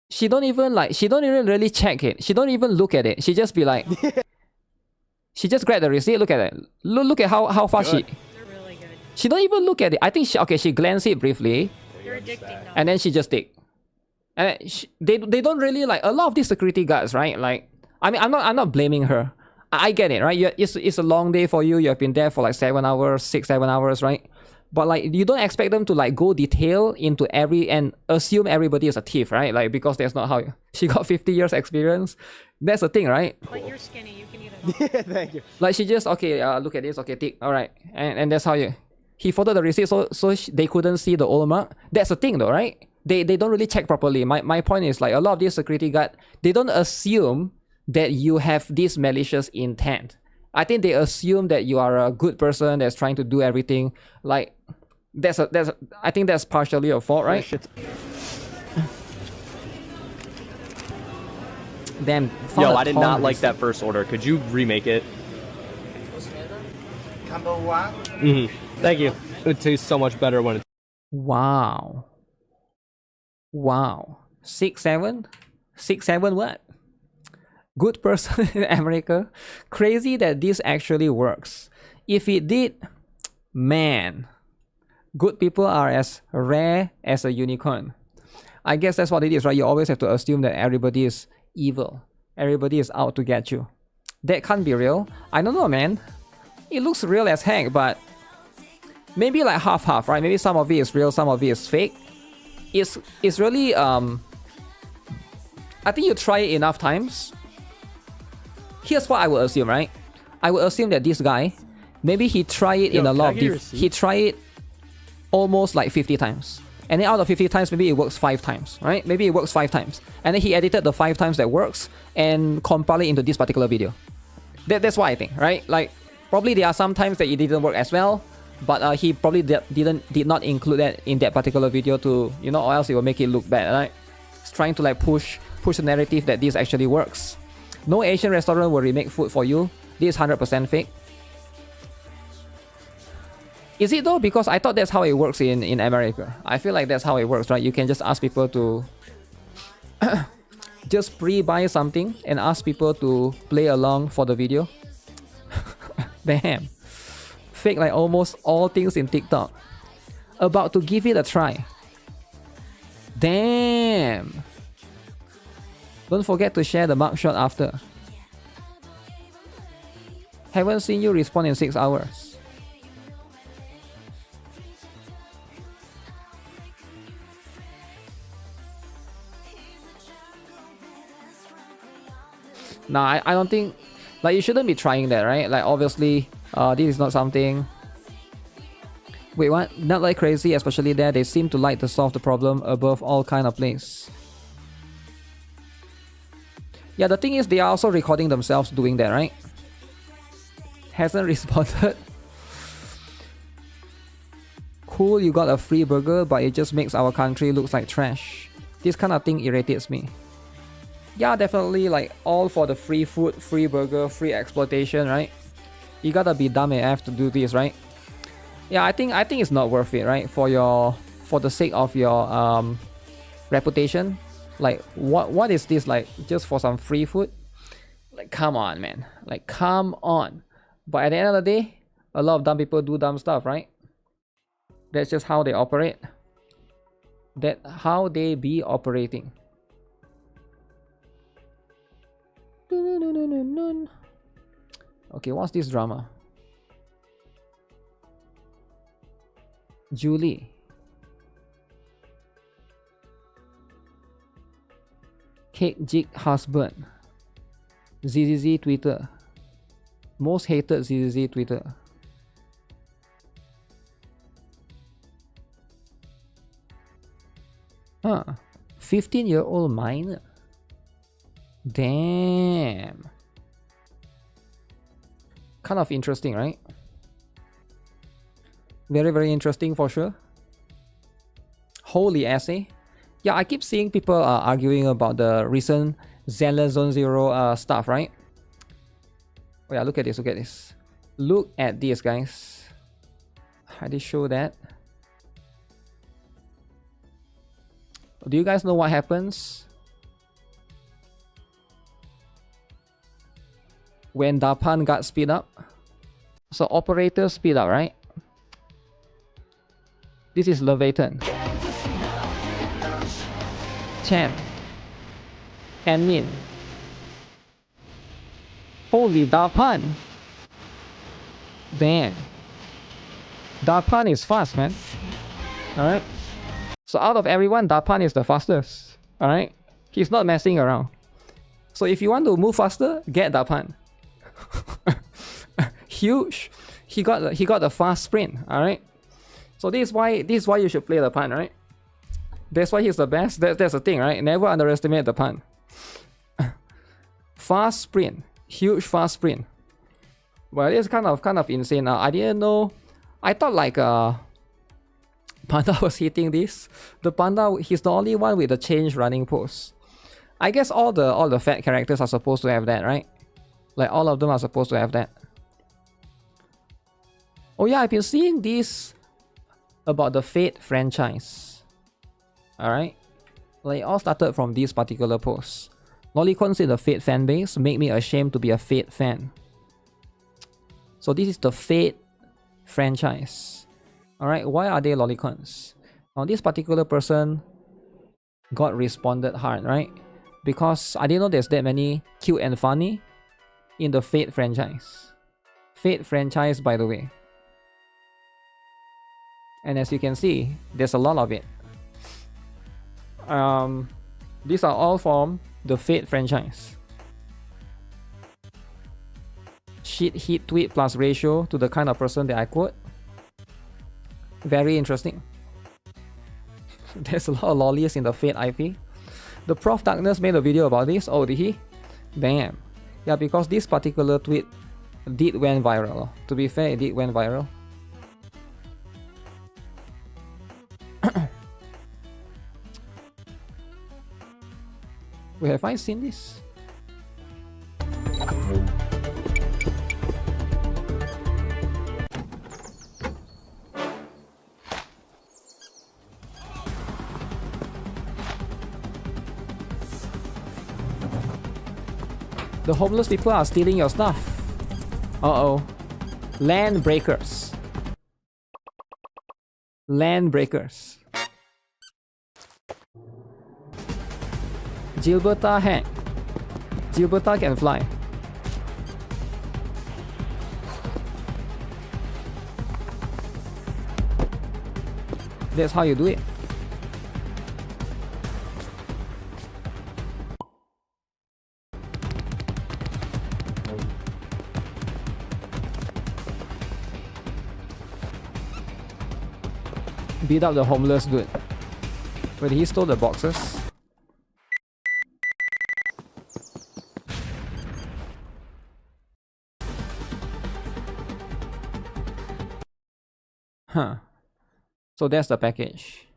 She don't even really check it. She don't even look at it. She just be like. She just grabbed the receipt. Look at it. Look at how fast They're really good. she don't even look at it. I think she glanced it briefly, They're addicting though. and then she just take. And they don't really like a lot of these security guards, right? Like, I mean, I'm not blaming her. I get it, right? It's a long day for you. You have been there for like 7 hours, 6-7 hours, right? But like, you don't expect them to like go detail into every and assume everybody is a thief, right? Like, because that's not how she got 50 years experience. That's the thing, right? But you're skinny, you can eat it all. Yeah, thank you. Like she just look at this, okay, tick, all right, and that's how he folded the receipt so they couldn't see the old mark. That's the thing though, right? They don't really check properly. My point is like a lot of these security guard, they don't assume that you have this malicious intent. I think they assume that you are a good person that's trying to do everything. Like I think that's partially your fault, right? Damn. Yo, I did not like that first order. Could you remake it? Thank you. It tastes so much better when it's... Wow. 6-7 what? Good person in America. Crazy that this actually works. If it did, man, good people are as rare as a unicorn. I guess that's what it is, right? You always have to assume that everybody is evil. Everybody is out to get you. That can't be real. I don't know, man. It looks real as heck, but maybe like half-half, right? Maybe some of it is real, some of it is fake. It's really I think you try it enough times. Here's what I would assume, right? I would assume that this guy, maybe he tried it in a lot of he tried it almost like 50 times. And then out of 50 times, maybe it works 5 times, right? Maybe it works 5 times. And then he edited the 5 times that works and compiled it into this particular video. That's what I think, right? Like, probably there are some times that it didn't work as well, but he probably did not include that in that particular video to, you know, or else it will make it look bad, right? It's trying to like push the narrative that this actually works. No Asian restaurant will remake food for you. This is 100% fake. Is it though? Because I thought that's how it works in America. I feel like that's how it works, right? You can just ask people to just pre-buy something and ask people to play along for the video. Damn. Fake like almost all things in TikTok. About to give it a try. Damn. Don't forget to share the mugshot after. Haven't seen you respawn in 6 hours. Nah, I don't think... Like, you shouldn't be trying that, right? Like, obviously, this is not something... Wait, what? Not like crazy, especially there. They seem to like to solve the problem above all kind of plays. Yeah, the thing is, they are also recording themselves doing that, right? Hasn't responded. Cool, you got a free burger, but it just makes our country look like trash. This kind of thing irritates me. Yeah, definitely, like, all for the free food, free burger, free exploitation, right? You gotta be dumb AF to do this, right? Yeah, I think it's not worth it, right? For the sake of your reputation. Like what is this, like just for some free food? Like come on, man. Like come on. But at the end of the day, a lot of dumb people do dumb stuff, right? That's just how they operate. That's how they be operating. Okay, what's this drama? Julie. Cake Jig husband. ZZZ Twitter. Most hated ZZZ Twitter. Huh. 15-year-old minor. Damn. Kind of interesting, right? Very, very interesting for sure. Holy essay. Yeah, I keep seeing people arguing about the recent Zenless Zone Zero stuff, right? Oh yeah, look at this, look at this. Look at this, guys. How they show that? Do you guys know what happens when Dapan got speed up? So operator speed up, right? This is Leviathan. Champ. And Min. Holy Dapan. Damn. Dapan is fast, man. Alright. So out of everyone, Dapan is the fastest. Alright? He's not messing around. So if you want to move faster, get Dapan. Huge. He got the fast sprint. Alright? So this is why you should play the Dapan, right? That's why he's the best. That's the thing, right? Never underestimate the Dapan. Fast sprint. Huge fast sprint. Well, it's kind of insane. I didn't know. I thought like Panda was hitting this. The Panda, he's the only one with the change running pose. I guess all the fat characters are supposed to have that, right? Like all of them are supposed to have that. Oh yeah, I've been seeing this about the Fate franchise. Alright? Like it all started from this particular pose. Lolicons in the Fate fanbase make me ashamed to be a Fate fan. So this is the Fate franchise. Alright, why are they lolicons? Now this particular person got responded hard, right? Because I didn't know there's that many cute and funny in the Fate franchise. Fate franchise, by the way. And as you can see, there's a lot of it. These are all from the Fate franchise. Shit hit tweet plus ratio to the kind of person that I quote. Very interesting. There's a lot of lollies in the Fate IP. The Prof Darkness made a video about this. Oh, did he? Damn. Yeah, because this particular tweet did went viral. To be fair, it did went viral. Wait, have I seen this? The homeless people are stealing your stuff. Uh-oh. Land breakers. Land breakers. Gilberta hang. Gilberta can fly. That's how you do it. Beat up the homeless dude. Wait, he stole the boxes? Huh. So that's the package.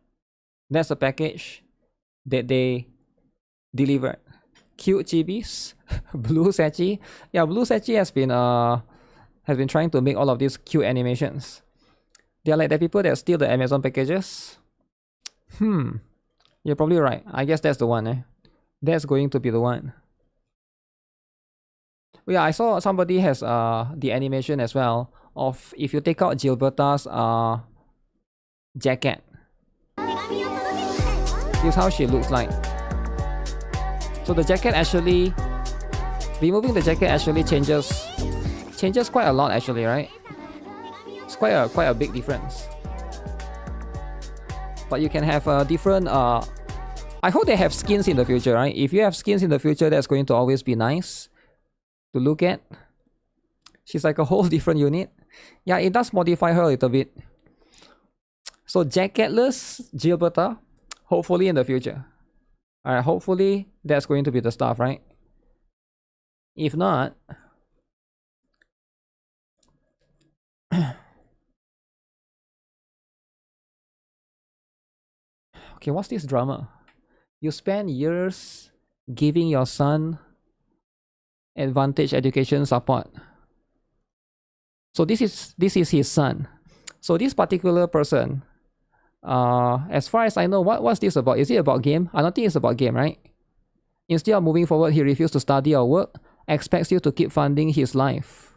That's the package that they delivered. Cute chibis. Blue Sechi. Yeah, Blue Sechi has been trying to make all of these cute animations. They are like the people that steal the Amazon packages. You're probably right. I guess that's the one, eh? That's going to be the one. Yeah, I saw somebody has the animation as well of if you take out Gilberta's jacket. This is how she looks like. So the jacket actually, removing the jacket actually changes quite a lot actually, right? It's quite a big difference. But you can have a different I hope they have skins in the future, right? If you have skins in the future, that's going to always be nice to look at. She's like a whole different unit. Yeah, it does modify her a little bit. So jacketless Gilberta, hopefully in the future. Alright, hopefully that's going to be the stuff, right? If not... Okay, what's this drama? You spend years giving your son advantage education support. So this is his son. So this particular person, as far as I know, what's this about? Is it about game? I don't think it's about game, right? Instead of moving forward, he refused to study or work, expects you to keep funding his life.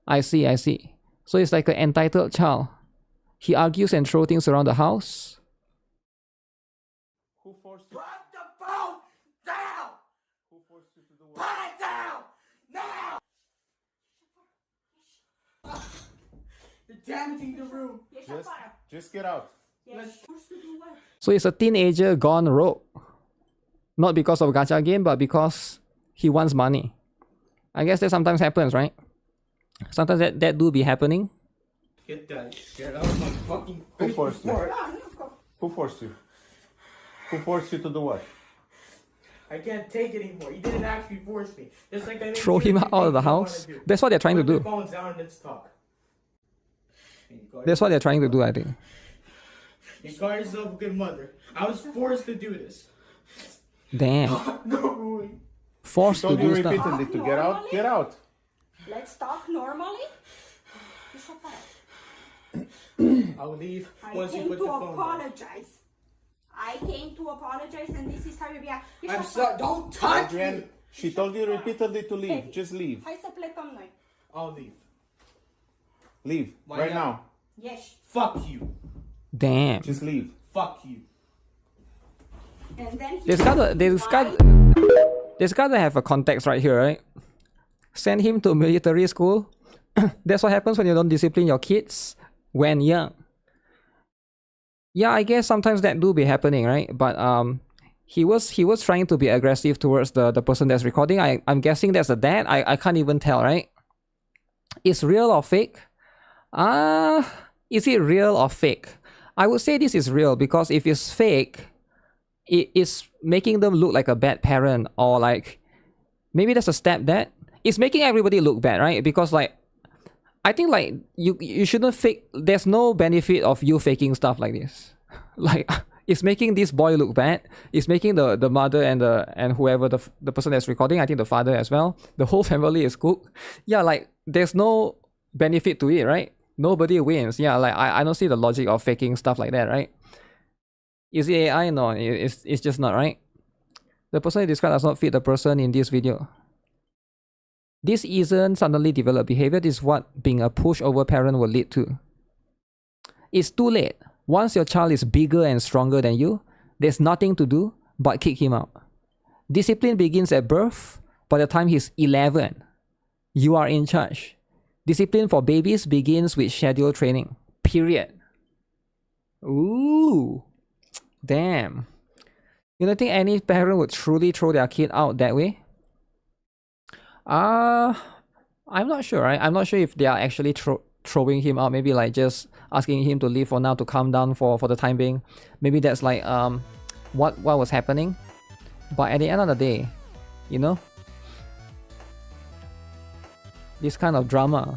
I see. So it's like an entitled child. He argues and throws things around the house. Who forced you? Put the phone down! Who forced you to do what? Put it down! Now! You're damaging the room. Just get out. So it's a teenager gone rogue. Not because of gacha game, but because he wants money. I guess that sometimes happens, right? Sometimes that do be happening. Get out of my fucking face. Who forced you? Who forced you? Who forced you to do what? I can't take it anymore. You didn't actually force me. Just like I Throw him out of the house? That's what they're trying to do. Put the phones down and let's talk. That's what they're trying to do, I think. You call yourself a good mother. I was forced to do this. Damn. No. Forced to do stuff. repeatedly to get out. Get out. Let's talk normally. I'll leave I once you came put to the phone down. apologize. I came to apologize, and this is how you react. I'm sorry. Don't touch me. She told you repeatedly to leave. Just leave. Hai să plecăm noi. I'll leave. Leave. Why right not? now. Yes. Fuck you. Damn. Just leave. Fuck you. And then there's gotta have a context right here, right? Send him to military school. That's what happens when you don't discipline your kids when young. Yeah, I guess sometimes that do be happening, right? But he was trying to be aggressive towards the person that's recording. I'm guessing that's the dad. I can't even tell, right? Is real or fake? Is it real or fake? I would say this is real because if it's fake, it is making them look like a bad parent or like maybe that's a stepdad. It's making everybody look bad, right? Because like I think like you shouldn't fake. There's no benefit of you faking stuff like this. Like it's making this boy look bad. It's making the mother and whoever the person that's recording, I think the father as well, the whole family is cooked. Yeah, like there's no benefit to it, right? Nobody wins. Yeah, like I don't see the logic of faking stuff like that, right? Is it AI? No, it's just not, right? The person you described does not fit the person in this video. This isn't suddenly developed behavior. This is what being a pushover parent will lead to. It's too late. Once your child is bigger and stronger than you, there's nothing to do but kick him out. Discipline begins at birth. By the time he's 11, you are in charge. Discipline for babies begins with scheduled training. Period. Ooh. Damn. You don't think any parent would truly throw their kid out that way? I'm not sure, right? I'm not sure if they are actually throwing him out. Maybe like just asking him to leave for now to calm down for the time being. Maybe that's like what was happening. But at the end of the day, you know, this kind of drama,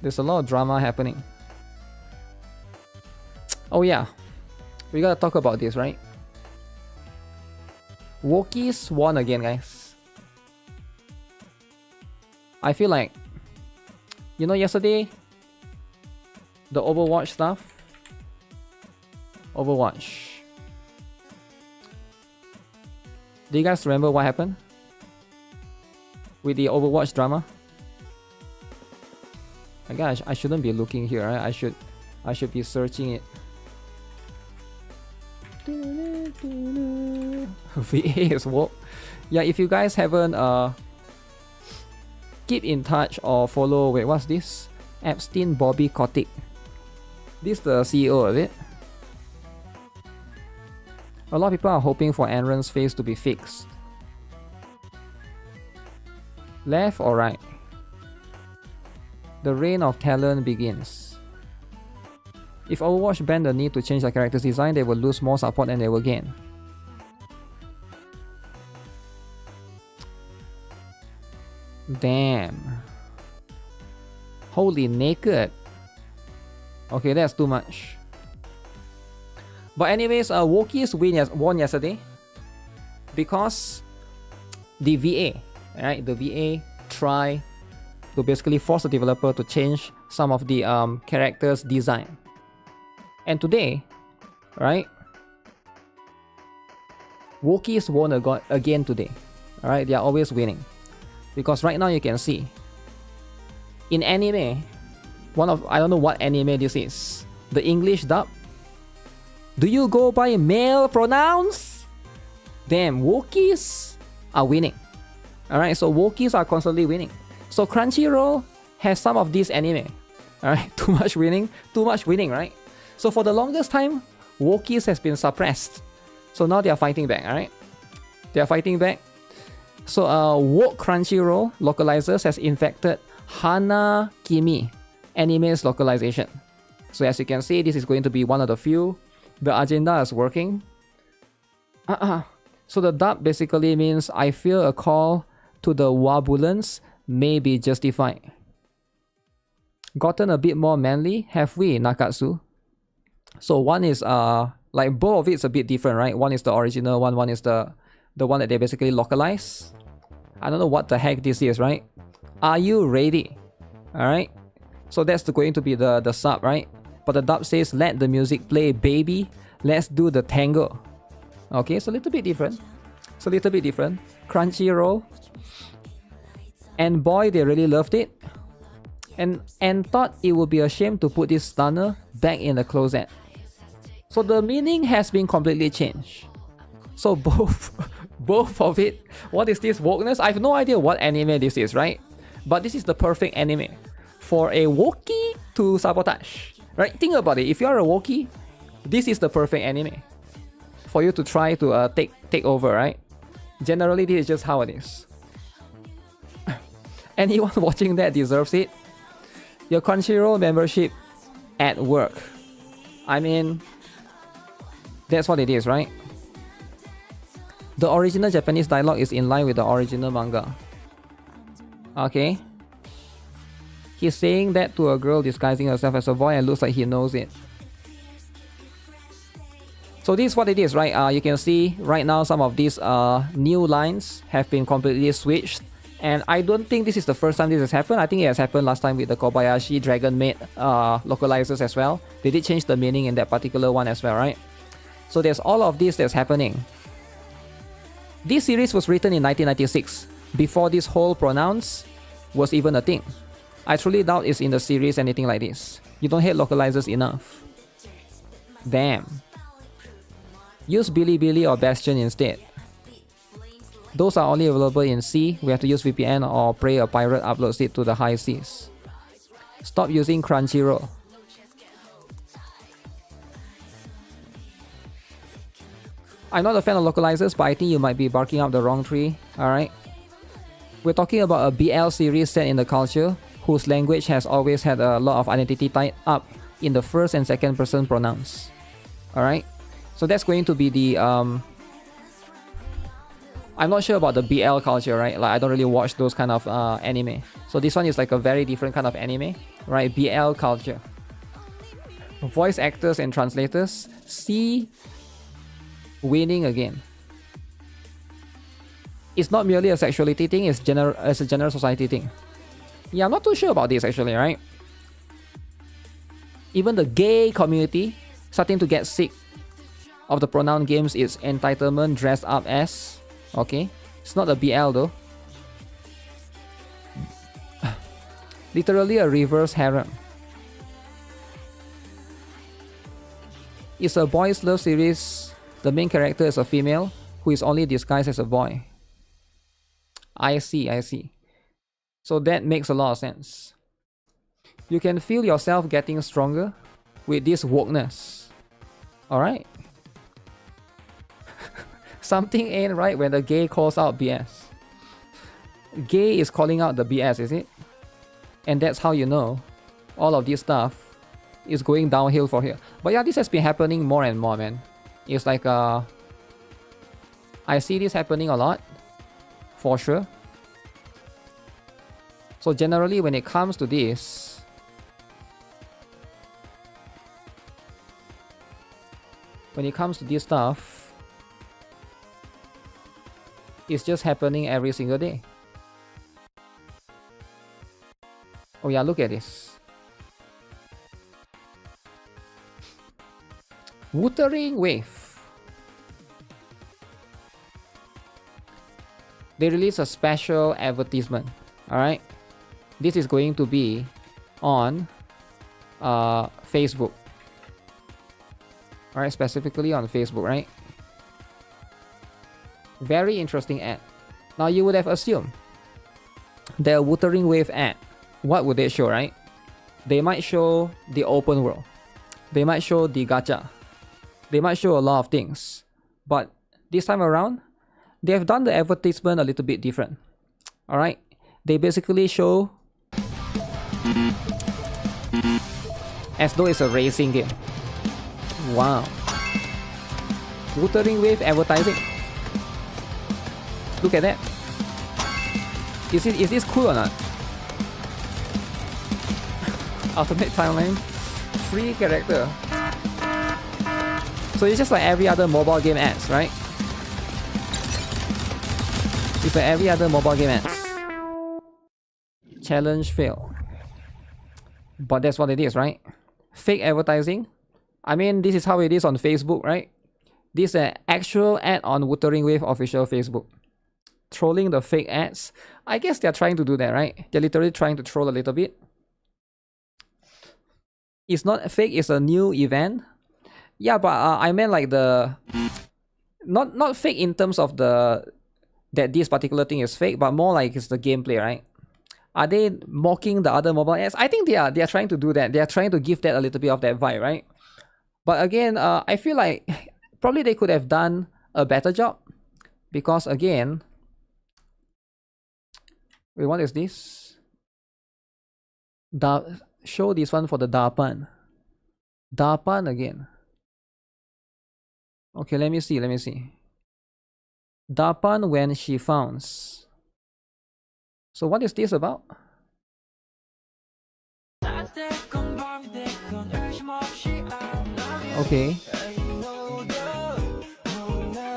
there's a lot of drama happening. Oh yeah, we gotta talk about this, right? Wokies won again, guys. I feel like, you know, yesterday, the Overwatch stuff. Overwatch. Do you guys remember what happened with the Overwatch drama? Again, I shouldn't be looking here, right? I should be searching it. VA is woke. Yeah, if you guys haven't keep in touch or follow, wait, what's this? Epstein Bobby Kotick. This is the CEO of it. A lot of people are hoping for Enron's face to be fixed. Left or right? The reign of talent begins. If Overwatch banned the need to change their character's design, they will lose more support than they will gain. Damn. Holy naked. Okay, that's too much. But anyways, Wookiees won yesterday because the VA, right? The VA try to basically force the developer to change some of the characters' design. And today, right? Wookiees won again today. Alright, they are always winning. Because right now you can see in anime, I don't know what anime this is. The English dub. Do you go by male pronouns? Damn, Wookiees are winning. Alright, so Wookiees are constantly winning. So Crunchyroll has some of these anime. Alright, too much winning, right? So for the longest time, Wookiees has been suppressed. So now they are fighting back, alright? They are fighting back. So woke Crunchyroll localizers has infected Hana Kimi anime's localization. So as you can see, this is going to be one of the few. The agenda is working. So the dub basically means I feel a call to the wabulance may be justified. Gotten a bit more manly, have we, Nakatsu? So one is like both of it's a bit different, right? One is the original one is the one that they basically localize. I don't know what the heck this is, right? Are you ready? Alright. So that's going to be the sub, right? But the dub says let the music play, baby. Let's do the tango. Okay, it's a little bit different. Crunchyroll. And boy, they really loved it. And thought it would be a shame to put this stunner back in the closet. So the meaning has been completely changed. So both of it. What is this wokeness? I have no idea what anime this is, right? But this is the perfect anime for a Wookiee to sabotage, right? Think about it. If you are a Wookiee, this is the perfect anime for you to try to take over, right? Generally, this is just how it is. Anyone watching that deserves it. Your Crunchyroll membership at work. I mean, that's what it is, right? The original Japanese dialogue is in line with the original manga. Okay. He's saying that to a girl disguising herself as a boy and looks like he knows it. So this is what it is, right? You can see right now some of these new lines have been completely switched. And I don't think this is the first time this has happened. I think it has happened last time with the Kobayashi Dragon Maid localizers as well. They did change the meaning in that particular one as well, right? So there's all of this that's happening. This series was written in 1996, before this whole pronouns was even a thing. I truly doubt it's in the series anything like this. You don't hate localizers enough. Damn. Use Bilibili or Bastion instead. Those are only available in C. We have to use VPN or pray a pirate uploads it to the high seas. Stop using Crunchyroll. I'm not a fan of localizers, but I think you might be barking up the wrong tree. Alright. We're talking about a BL series set in the culture, whose language has always had a lot of identity tied up in the first and second person pronouns. Alright. So that's going to be the I'm not sure about the BL culture, right? Like I don't really watch those kind of anime. So this one is like a very different kind of anime, right? BL culture. Voice actors and translators see winning again. It's not merely a sexuality thing, it's a general society thing. Yeah, I'm not too sure about this actually, right? Even the gay community starting to get sick of the pronoun games its entitlement dressed up as. Okay, it's not a BL though. Literally a reverse harem. It's a boys' love series. The main character is a female who is only disguised as a boy. I see, I see. So that makes a lot of sense. You can feel yourself getting stronger with this wokeness. Alright? Something ain't right when the gay calls out BS. Gay is calling out the BS, is it? And that's how you know all of this stuff is going downhill for here. But yeah, this has been happening more and more, man. It's like I see this happening a lot, for sure. So generally when it comes to this, stuff, it's just happening every single day. Oh yeah, look at this. Wuthering Wave. They released a special advertisement. Alright. This is going to be on Facebook. Alright, specifically on Facebook, right? Very interesting ad. Now you would have assumed the Wuthering Wave ad, what would they show, right? They might show the open world. They might show the gacha. They might show a lot of things. But this time around, they have done the advertisement a little bit different. Alright? They basically show as though it's a racing game. Wow. Wuthering Wave advertising. Look at that. Is this cool or not? Alternate timeline. Free character. So it's just like every other mobile game ads, right? It's like every other mobile game ads. Challenge fail. But that's what it is, right? Fake advertising. I mean, this is how it is on Facebook, right? This is an actual ad on Wuthering Wave official Facebook. Trolling the fake ads. I guess they're trying to do that, right? They're literally trying to troll a little bit. It's not fake, it's a new event. Yeah, but I meant like the... Not fake in terms of the... that this particular thing is fake, but more like it's the gameplay, right? Are they mocking the other mobile ads? I think they are. They are trying to do that. They are trying to give that a little bit of that vibe, right? But again, I feel like probably they could have done a better job. Because again... Wait, what is this? Show this one for the Dapan. Dapan again. Okay, let me see. Dapan when she founds. So what is this about? Okay.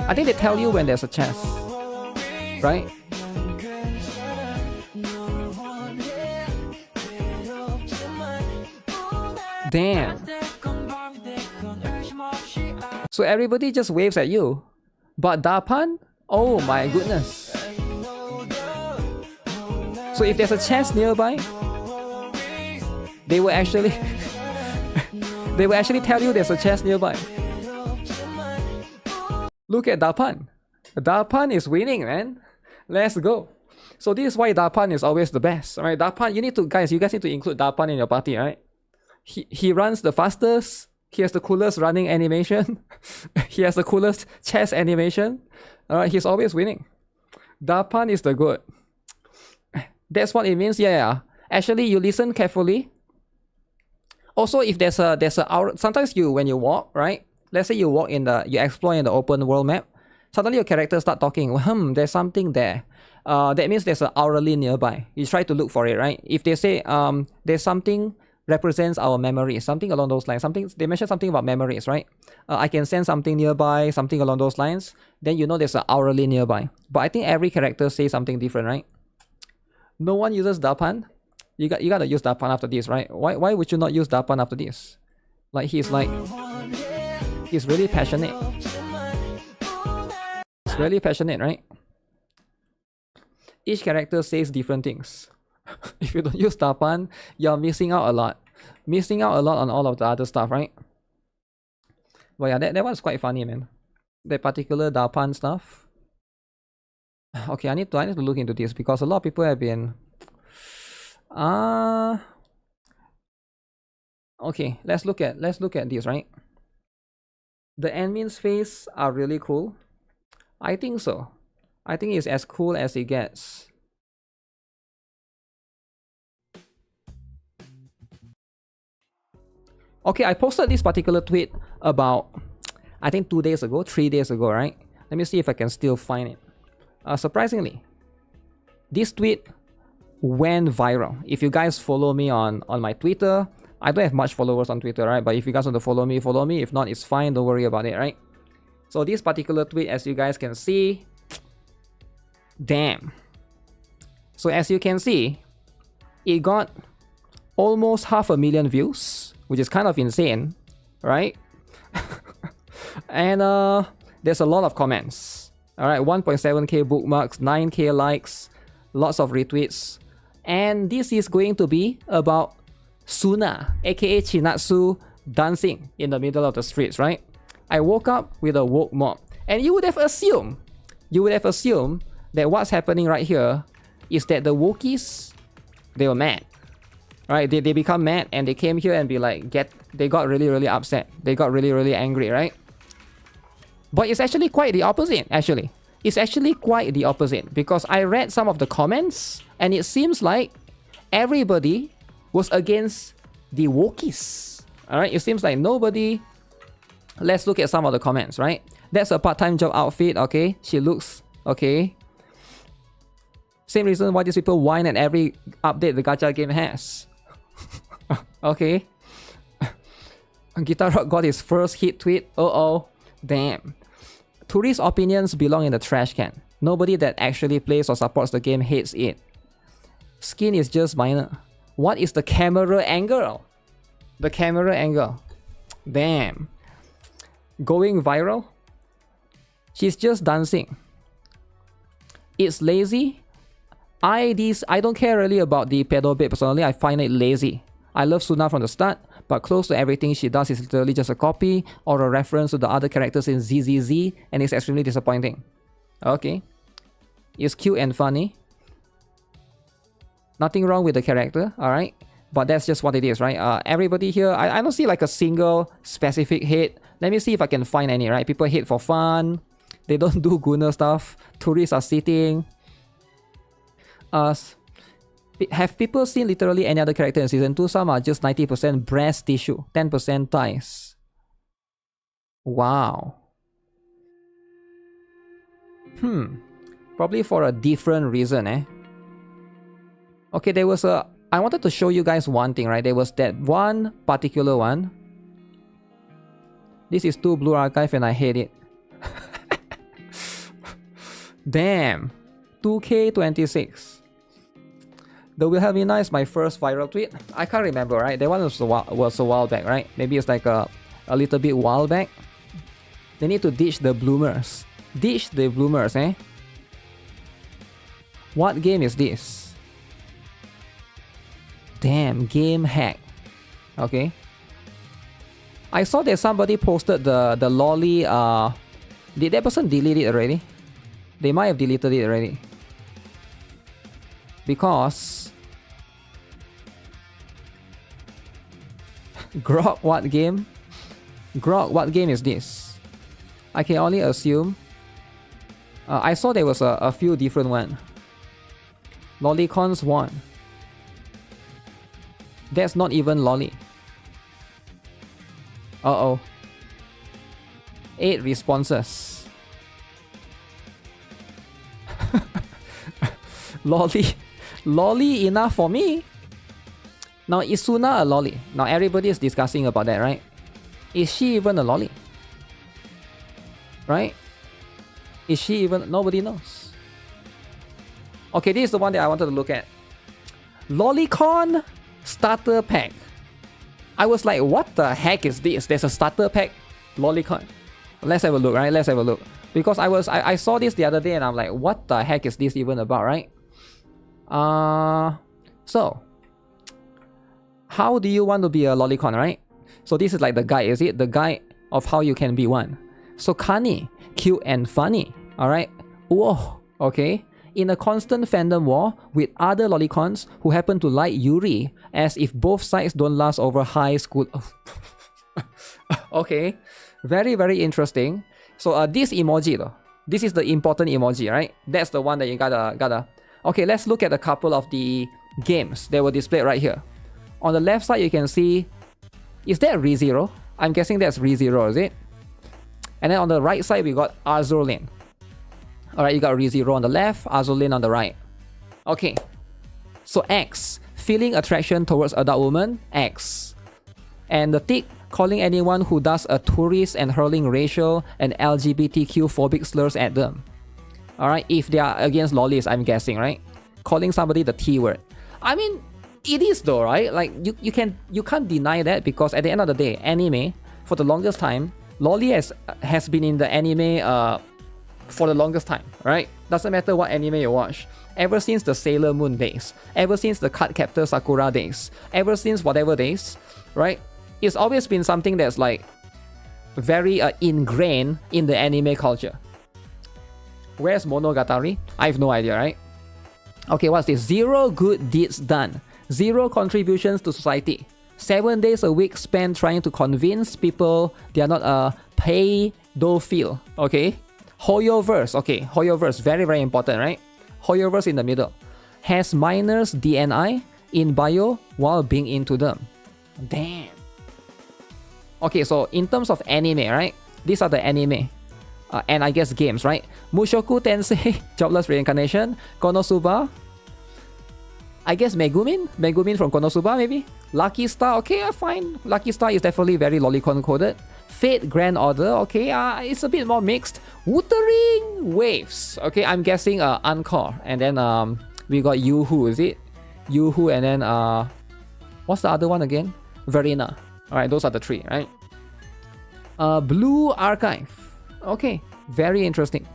I think they tell you when there's a chest, right? Damn. So everybody just waves at you. But Dapan? Oh my goodness. So if there's a chest nearby, they will actually they will actually tell you there's a chest nearby. Look at Dapan. Dapan is winning, man. Let's go. So this is why Dapan is always the best. Alright, Dapan, you guys need to include Dapan in your party, right? He runs the fastest. He has the coolest running animation. He has the coolest chess animation. Alright, he's always winning. Dapan is the good. That's what it means. Yeah. Actually, you listen carefully. Also, if there's a sometimes when you walk, right? Let's say you explore in the open world map. Suddenly your character start talking. There's something there. That means there's an hourly nearby. You try to look for it, right? If they say there's something represents our memories, something along those lines. They mention something about memories, right? I can send something nearby, something along those lines. Then you know there's an hourly nearby. But I think every character says something different, right? No one uses Dapan. You gotta use Dapan after this, right? Why would you not use Dapan after this? He's really passionate. He's really passionate, right? Each character says different things. If you don't use Dapan, you're missing out a lot. Missing out a lot on all of the other stuff, right? But yeah, that was quite funny, man. That particular Dapan stuff. Okay, I need to look into this because a lot of people have been okay, let's look at this, right? The admin's face are really cool. I think so. I think it's as cool as it gets. Okay, I posted this particular tweet about, I think 2 days ago, 3 days ago, right? Let me see if I can still find it. Surprisingly, this tweet went viral. If you guys follow me on my Twitter, I don't have much followers on Twitter, right? But if you guys want to follow me, follow me. If not, it's fine. Don't worry about it, right? So this particular tweet, as you guys can see, damn. So as you can see, it got almost 500,000 views, which is kind of insane, right? And there's a lot of comments. All right, 1.7k bookmarks, 9k likes, lots of retweets. And this is going to be about Suna, aka Chinatsu, dancing in the middle of the streets, right? I woke up with a woke mob. And you would have assumed that what's happening right here is that the wokies, they were mad. Right? They become mad and they came here and be like, they got really, really upset. They got really, really angry, right? But it's actually quite the opposite, actually. It's actually quite the opposite because I read some of the comments and it seems like everybody was against the wokies. Alright, it seems like nobody... Let's look at some of the comments, right? That's a part-time job outfit, okay? She looks okay. Same reason why these people whine at every update the gacha game has. Okay. GuitarRock got his first hit tweet. Uh-oh. Damn. Tourist opinions belong in the trash can. Nobody that actually plays or supports the game hates it. Skin is just minor. What is the camera angle? The camera angle. Damn. Going viral? She's just dancing. It's lazy. I don't care really about the pedo bit personally. I find it lazy. I love Suna from the start, but close to everything she does is literally just a copy or a reference to the other characters in ZZZ, and it's extremely disappointing. Okay. It's cute and funny. Nothing wrong with the character, alright? But that's just what it is, right? Everybody here, I don't see like a single specific hate. Let me see if I can find any, right? People hate for fun. They don't do Gunner stuff. Tourists are sitting. Have people seen literally any other character in Season 2? Some are just 90% breast tissue, 10% thighs. Wow. Probably for a different reason, eh? Okay, there was a... I wanted to show you guys one thing, right? There was that one particular one. This is too Blue Archive and I hate it. Damn. 2K26. The Will Help Me Now is my first viral tweet. I can't remember, right? That one was a while back, right? Maybe it's like a little bit while back. They need to ditch the bloomers. Ditch the bloomers, eh? What game is this? Damn, game hack. Okay. I saw that somebody posted the lolly. Did that person delete it already? They might have deleted it already. Because Grog, what game? Grog, what game is this? I can only assume. I saw there was a few different ones. Lollicons 1. That's not even lolly. Uh-oh. 8 responses. Lolly enough for me. Now, is Suna a lolly? Now, everybody is discussing about that, right? Is she even a lolly? Right? Is she even... Nobody knows. Okay, this is the one that I wanted to look at. Lollicon starter pack. I was like, what the heck is this? There's a starter pack Lollicon. Let's have a look, right? Let's have a look. Because I saw this the other day and I'm like, what the heck is this even about, right? So how do you want to be a lolicon, right? So this is like the guide, is it? The guide of how you can be one. So Kani, cute and funny, alright? Whoa, okay. In a constant fandom war with other lolicons who happen to like Yuri, as if both sides don't last over high school. Okay, very, very interesting. So this emoji though, this is the important emoji, right? That's the one that you gotta. Okay, let's look at a couple of the games that were displayed right here. On the left side, you can see, is that ReZero? I'm guessing that's ReZero, is it? And then on the right side, we got Azurlane. Alright, you got ReZero on the left, Azurlane on the right. Okay, so X, feeling attraction towards adult women, X. And the tick, calling anyone who does a tourist and hurling racial and LGBTQ phobic slurs at them. Alright, if they are against lolis, I'm guessing, right? Calling somebody the T word. I mean, it is though, right? Like you can't deny that, because at the end of the day, anime, for the longest time, loli has been in the anime for the longest time, right? Doesn't matter what anime you watch. Ever since the Sailor Moon days, ever since the Cardcaptor Sakura days, ever since whatever days, right? It's always been something that's like very ingrained in the anime culture. Where's Monogatari? I have no idea, right? Okay, what's this? 0 good deeds done. 0 contributions to society. 7 days a week spent trying to convince people they are not a pedophile. Okay? Hoyoverse. Okay, Hoyoverse. Very, very important, right? Hoyoverse in the middle. Has minors DNI in bio while being into them. Damn. Okay, so in terms of anime, right? These are the anime. And I guess games, right? Mushoku Tensei, Jobless Reincarnation, Konosuba. I guess Megumin from Konosuba, maybe? Lucky Star, okay, fine. Lucky Star is definitely very lolicon coded. Fate Grand Order, okay, it's a bit more mixed. Wuthering Waves, okay, I'm guessing Encore. And then we got Yoo-Hoo, is it? Yoo-Hoo, and then what's the other one again? Verena. Alright, those are the 3, right? Blue Archive. Okay, very interesting.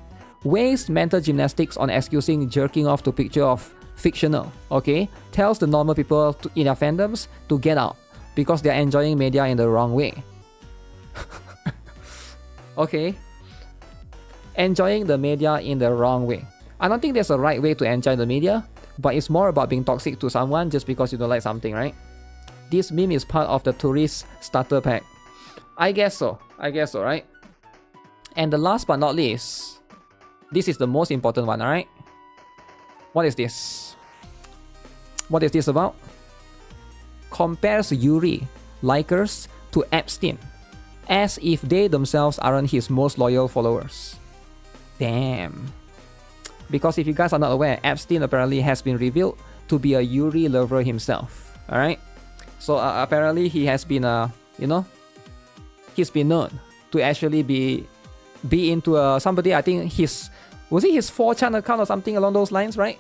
Waste mental gymnastics on excusing jerking off to picture of fictional, okay? Tells the normal people in their fandoms to get out because they're enjoying media in the wrong way. Okay. Enjoying the media in the wrong way. I don't think there's a right way to enjoy the media, but it's more about being toxic to someone just because you don't like something, right? This meme is part of the tourist starter pack. I guess so, right? And the last but not least, this is the most important one, alright? What is this? What is this about? Compares Yuri, likers, to Epstein, as if they themselves aren't his most loyal followers. Damn. Because if you guys are not aware, Epstein apparently has been revealed to be a Yuri lover himself, alright? So apparently he has been, he's been known to actually be into somebody. I think was it his 4chan account or something along those lines, right?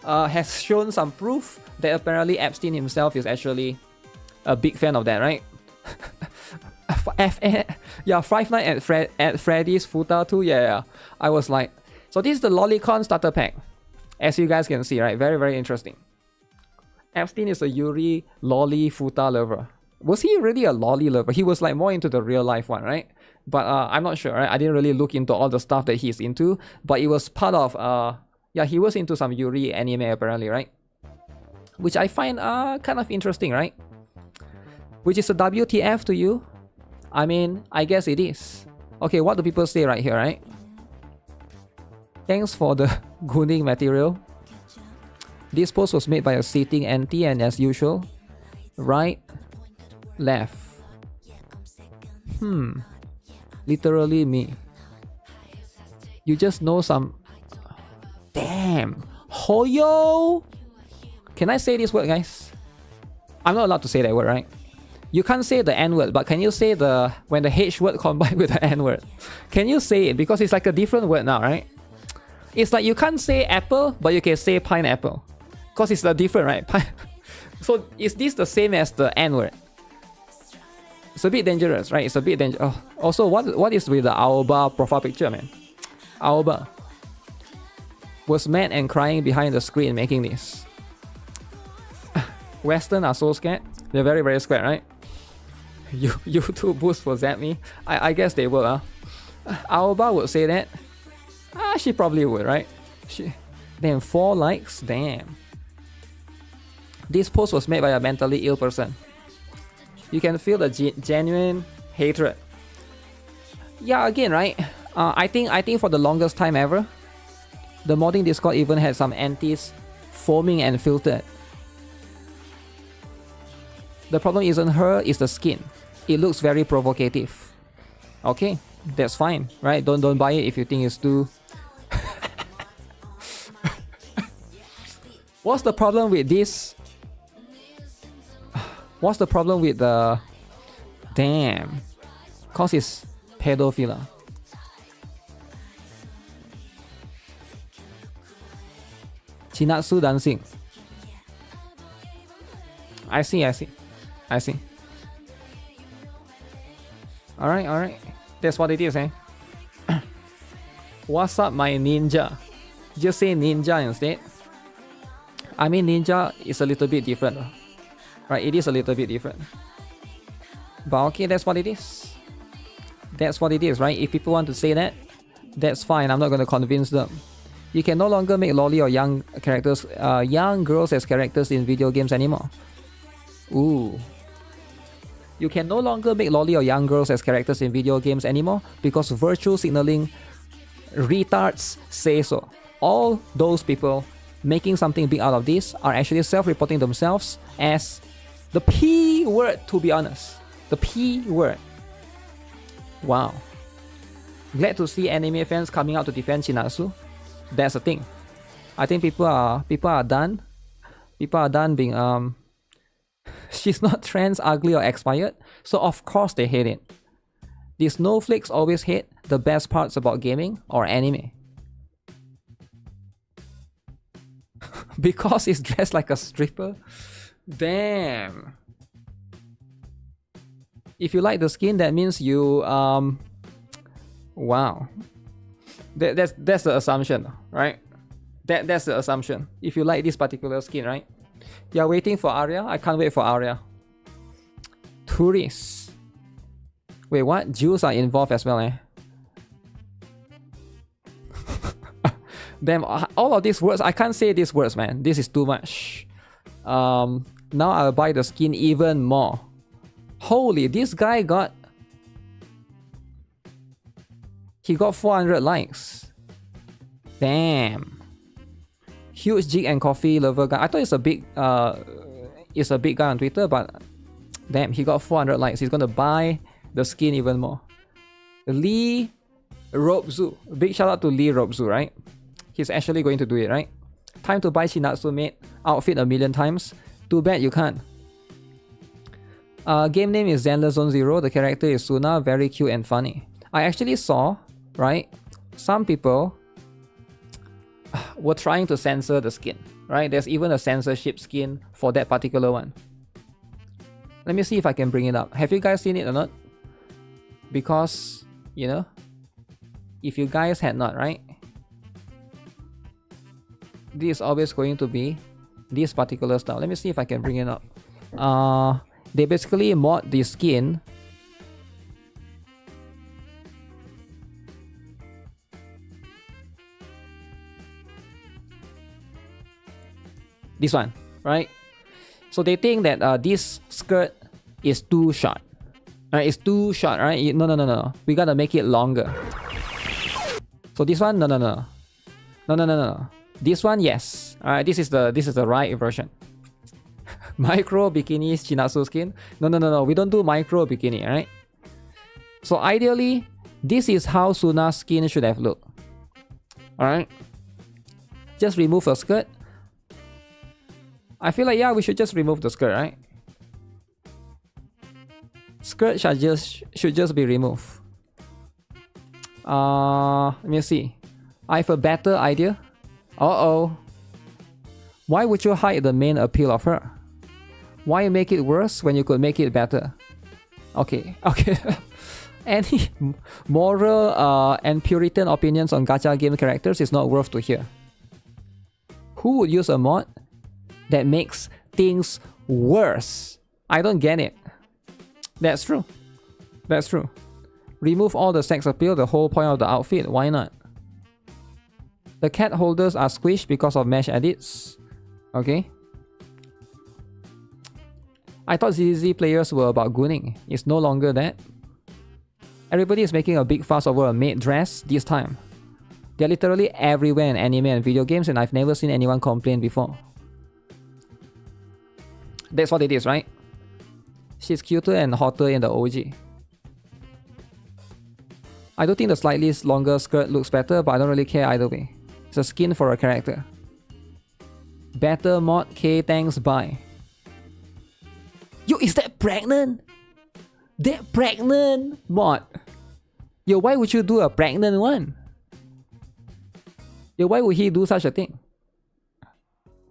Has shown some proof that apparently Epstein himself is actually a big fan of that, right? Yeah, Five Nights at Freddy's Futa too. Yeah. I was like, so this is the Lolicon starter pack, as you guys can see, right? Very, very interesting. Epstein is a Yuri lolly Futa lover. Was he really a lolly lover? He was like more into the real life one, right? But I'm not sure, right? I didn't really look into all the stuff that he's into, but it was part of yeah, he was into some Yuri anime apparently, right? Which I find kind of interesting, right? Which is a WTF to you? I mean, I guess it is. Okay, what do people say right here, right? Thanks for the gooning material. This post was made by a sitting anti, and as usual, right, left. Literally me. You just know some... Damn. Hoyo! Can I say this word, guys? I'm not allowed to say that word, right? You can't say the N word, but can you say when the H word combined with the N word? Can you say it? Because it's like a different word now, right? It's like you can't say apple, but you can say pineapple. Because it's a different, right? So is this the same as the N word? It's a bit dangerous, right? It's a bit dangerous. Oh. Also, what is with the Aoba profile picture, man? Aoba was mad and crying behind the screen making this. Western are so scared. They're very, very scared, right? YouTube boost will zap me. I guess they will, Aoba would say that. She probably would, right? Damn, 4 likes? Damn. This post was made by a mentally ill person. You can feel the genuine hatred. Yeah, again, right? I think for the longest time ever, the modding Discord even had some antis foaming and filtered. The problem isn't her, it's the skin. It looks very provocative. Okay, that's fine, right? Don't buy it if you think it's too... What's the problem with this? What's the problem with the... Damn. Cause it's pedophilia. Chinatsu dancing. I see. Alright. That's what it is, eh? What's up, my ninja? Just say ninja instead. I mean, ninja is a little bit different. Right, it is a little bit different. But okay, that's what it is. That's what it is, right? If people want to say that, that's fine. I'm not going to convince them. You can no longer make lolly or young characters, young girls as characters in video games anymore. Ooh. You can no longer make lolly or young girls as characters in video games anymore because virtue signaling retards say so. All those people making something big out of this are actually self-reporting themselves as the P word, to be honest. The P word. Wow. Glad to see anime fans coming out to defend Chinatsu. That's the thing. I think people are done. People are done being she's not trans, ugly, or expired, so of course they hate it. These snowflakes always hate the best parts about gaming or anime. Because he's dressed like a stripper? Damn. If you like the skin, that means you wow. That's the assumption, right? That's the assumption. If you like this particular skin, right? You're waiting for Arya? I can't wait for Arya. Tourists. Wait, what? Jews are involved as well, eh? Damn, all of these words, I can't say these words, man. This is too much. Now I'll buy the skin even more. Holy, this guy got... He got 400 likes. Damn. Huge jig and coffee lover guy. I thought it's a big guy on Twitter, but damn, he got 400 likes. He's gonna buy the skin even more. Lee Robzu. Big shout out to Lee Robzu, right? He's actually going to do it, right? Time to buy Chinatsu mate outfit 1,000,000 times. Too bad you can't. Game name is Zenless Zone 0. The character is Suna. Very cute and funny. I actually saw, right? Some people were trying to censor the skin, right? There's even a censorship skin for that particular one. Let me see if I can bring it up. Have you guys seen it or not? Because, you know, if you guys had not, right? This is always going to be this particular style. Let me see if I can bring it up. They basically mod the skin. This one, right? So they think that this skirt is too short. Right? It's too short, right? No. We gotta make it longer. So this one, no. This one, yes. Alright, this is the right version. Micro bikinis Chinatsu skin. No. We don't do micro bikini, alright? So ideally, this is how Suna's skin should have looked. Alright? Just remove the skirt. I feel like, yeah, we should just remove the skirt, right? Skirt should just be removed. Let me see. I have a better idea. Uh-oh. Why would you hide the main appeal of her? Why make it worse when you could make it better? Okay. Any moral and Puritan opinions on gacha game characters is not worth to hear. Who would use a mod that makes things worse. I don't get it. That's true. That's true. Remove all the sex appeal, the whole point of the outfit. Why not? The cat holders are squished because of mesh edits. Okay. I thought ZZ players were about gooning. It's no longer that. Everybody is making a big fuss over a maid dress this time. They're literally everywhere in anime and video games, and I've never seen anyone complain before. That's what it is, right? She's cuter and hotter in the OG. I do think the slightly longer skirt looks better, but I don't really care either way. It's a skin for a character. Better mod K, thanks, bye. Yo, is that pregnant? That pregnant mod. Yo, why would you do a pregnant one? Yo, why would he do such a thing?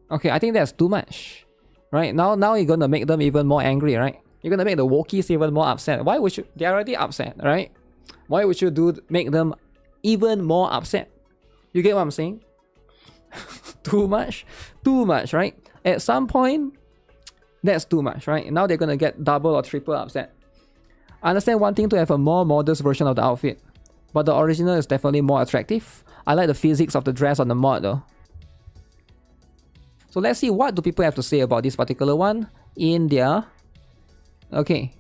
Okay, I think that's too much. Right? Now you're gonna make them even more angry, right? You're gonna make the Wokies even more upset. Why would you? They're already upset, right? Why would you make them even more upset? You get what I'm saying? Too much? Too much, right? At some point, that's too much, right? Now they're gonna get double or triple upset. I understand wanting to have a more modest version of the outfit, but the original is definitely more attractive. I like the physics of the dress on the mod though. So let's see, what do people have to say about this particular one in their... Okay.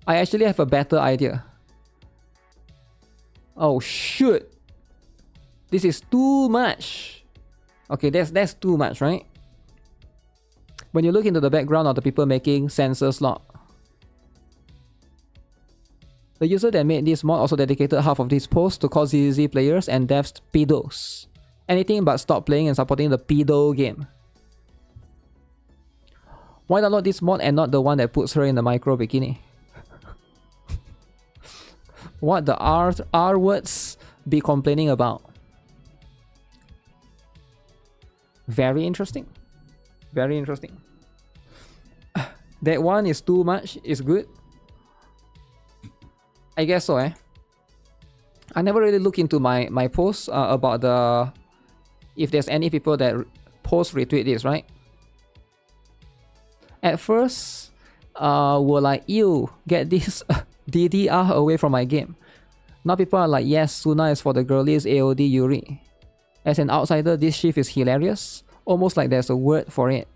I actually have a better idea. Oh shoot. This is too much. Okay, that's too much, right? When you look into the background of the people making sensor slot, the user that made this mod also dedicated half of this post to call ZZ players and devs pedos. Anything but stop playing and supporting the pedo game. Why download this mod and not the one that puts her in the micro bikini? What the R words be complaining about? Very interesting. Very interesting. That one is too much, is good. I guess so, eh? I never really look into my posts about the... if there's any people that post retweet this, right? At first, were like, ew, get this DDR away from my game. Now people are like, yes, Suna is for the girlies, AOD Yuri. As an outsider, this shift is hilarious. Almost like there's a word for it.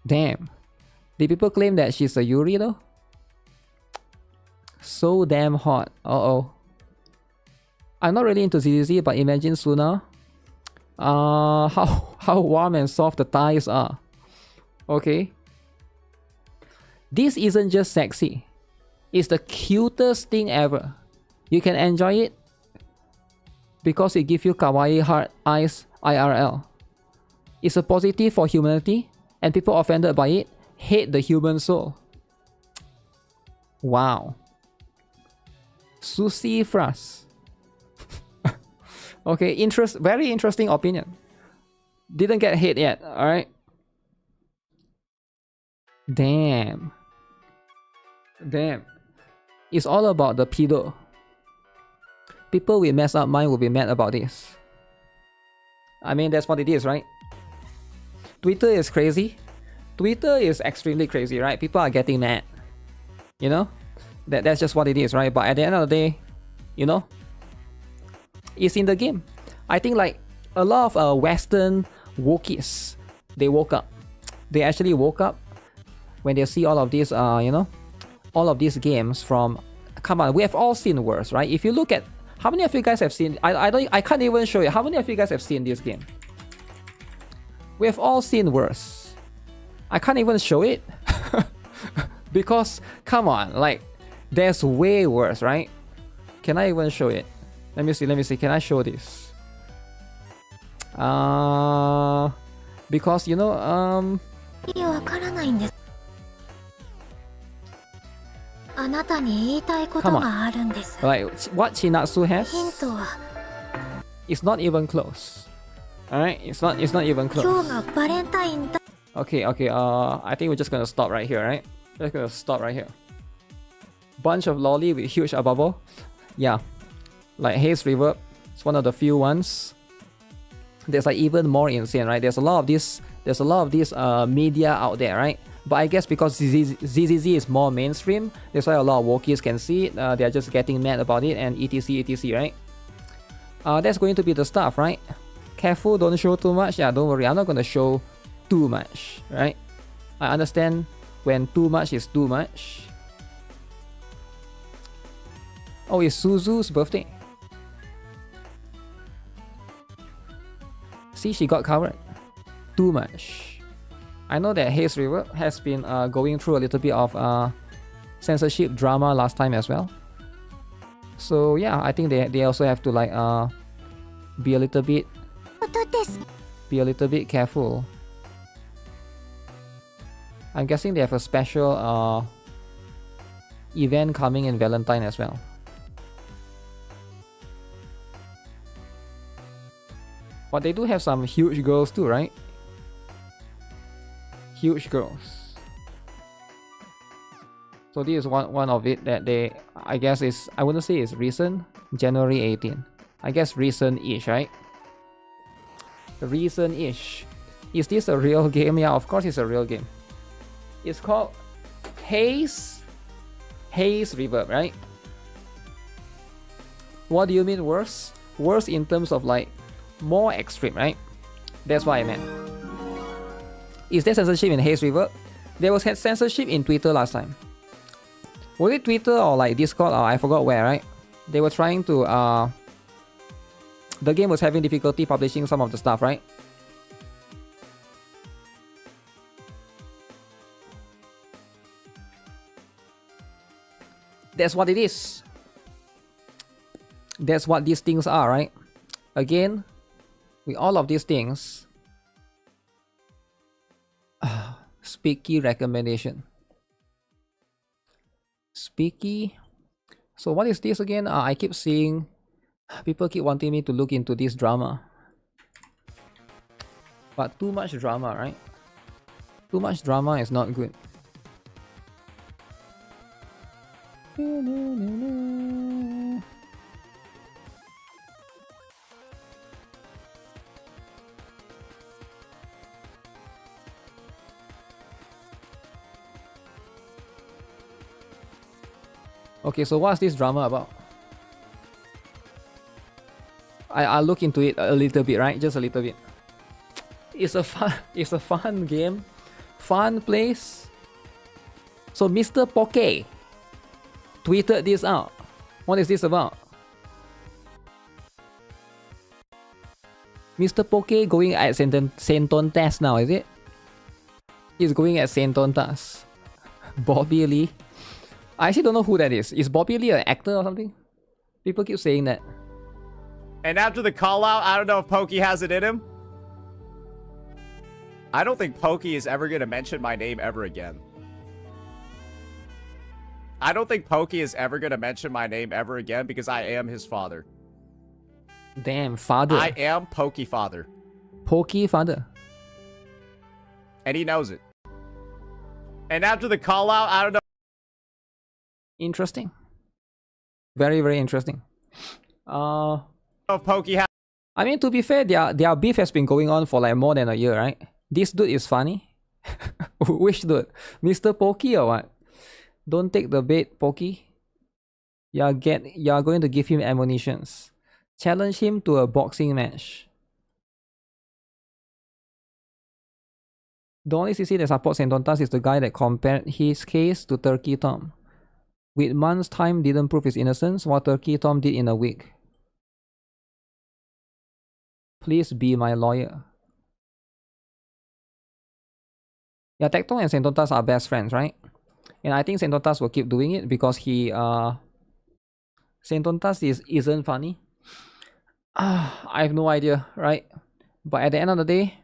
Damn. Did people claim that she's a Yuri though? So damn hot. Uh-oh. I'm not really into ZZ, but imagine Suna. How warm and soft the thighs are. Okay. This isn't just sexy. It's the cutest thing ever. You can enjoy it because it gives you kawaii heart eyes IRL. It's a positive for humanity, and people offended by it hate the human soul. Wow. Sushi Fras. Okay, very interesting opinion. Didn't get hit yet, alright? Damn. Damn. It's all about the pedo. People with messed up mind will be mad about this. I mean, that's what it is, right? Twitter is crazy. Twitter is extremely crazy, right? People are getting mad. You know? That's just what it is, right? But at the end of the day, you know, it's in the game. I think like a lot of Western wokies, they woke up. They actually woke up when they see all of these, you know, all of these games from... Come on, we have all seen worse, right? If you look at... How many of you guys have seen... I can't even show you. How many of you guys have seen this game? We have all seen worse. I can't even show it. Because, come on, like, there's way worse, right? Can I even show it? Let me see. Can I show this? Because, you know, come on. Like, what Chinatsu has? It's not even close. Alright? It's not even close. Okay, I think we're just gonna stop right here, right? Just gonna stop right here. Bunch of lolly with huge bubble. Yeah. Like Haze Reverb. It's one of the few ones. There's like even more insane, right? There's a lot of these There's a lot of this media out there, right? But I guess because ZZZ is more mainstream, that's why a lot of Wokies can see it. They're just getting mad about it and etc, right? That's going to be the stuff, right? Careful, don't show too much. Yeah, don't worry, I'm not going to show too much, right? I understand when too much is too much. Oh, it's Suzu's birthday. See, she got covered. Too much. I know that Haze River has been going through a little bit of censorship drama last time as well. So yeah, I think they also have to like be a little bit careful. I'm guessing they have a special event coming in Valentine as well. But they do have some huge girls too, right? Huge girls. So this is one of it that they, I guess is, I wouldn't say it's recent, January 18. I guess recent-ish, right? Recent-ish. Is this a real game? Yeah, of course it's a real game. It's called Haze Reverb, right? What do you mean worse? Worse in terms of like more extreme, right? That's what I meant. Is there censorship in Haze Reverb? There was censorship in Twitter last time. Was it Twitter or like Discord or I forgot where, right? They were trying to the game was having difficulty publishing some of the stuff, right? That's what it is. That's what these things are, right? Again, with all of these things, Speaky recommendation. Speaky. So what is this again? I keep seeing people keep wanting me to look into this drama. But too much drama, right? Too much drama is not good. Okay, so what's this drama about? I'll look into it a little bit, right? Just a little bit. It's a fun game. Fun place. So Mr. Poke tweeted this out. What is this about? Mr. Poke going at Sentontas now, is it? He's going at Sentontas. Bobby Lee. I actually don't know who that is. Is Bobby Lee an actor or something? People keep saying that. And after the call out, I don't know if Pokey has it in him. I don't think Pokey is ever going to mention my name ever again. I don't think Pokey is ever going to mention my name ever again because I am his father. Damn, father. I am Pokey father. Pokey father. And he knows it. And after the call out, I don't know. Interesting. Very, very interesting. Pokey I mean, to be fair, their beef has been going on for like more than a year, right? This dude is funny. Which dude? Mr. Pokey or what? Don't take the bait, Pokey. You're going to give him ammunitions. Challenge him to a boxing match. The only CC that supports Sentontas is the guy that compared his case to Turkey Tom. With months' time didn't prove his innocence, what Turkey Tom did in a week. Please be my lawyer. Yeah, Tecton and Sentontas are best friends, right? And I think Sentontas will keep doing it because he Sentontas isn't funny. I have no idea, right? But at the end of the day,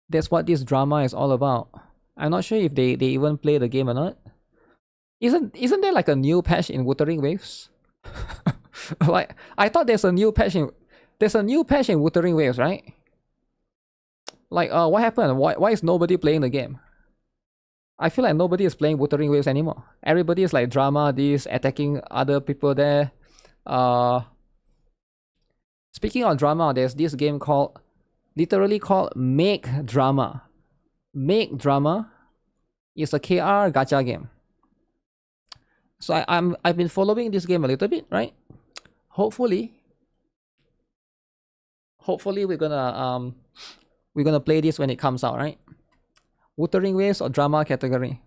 that's what this drama is all about. I'm not sure if they even play the game or not. Isn't there like a new patch in Wuthering Waves? Like I thought there's a new patch in Wuthering Waves, right? Like what happened? Why is nobody playing the game? I feel like nobody is playing Wuthering Waves anymore. Everybody is like drama this, attacking other people there. Speaking of drama, there's this game called literally called Make Drama. Make Drama is a KR gacha game. So I've been following this game a little bit, right? Hopefully we're gonna play this when it comes out, right? Wuthering Waves or drama category.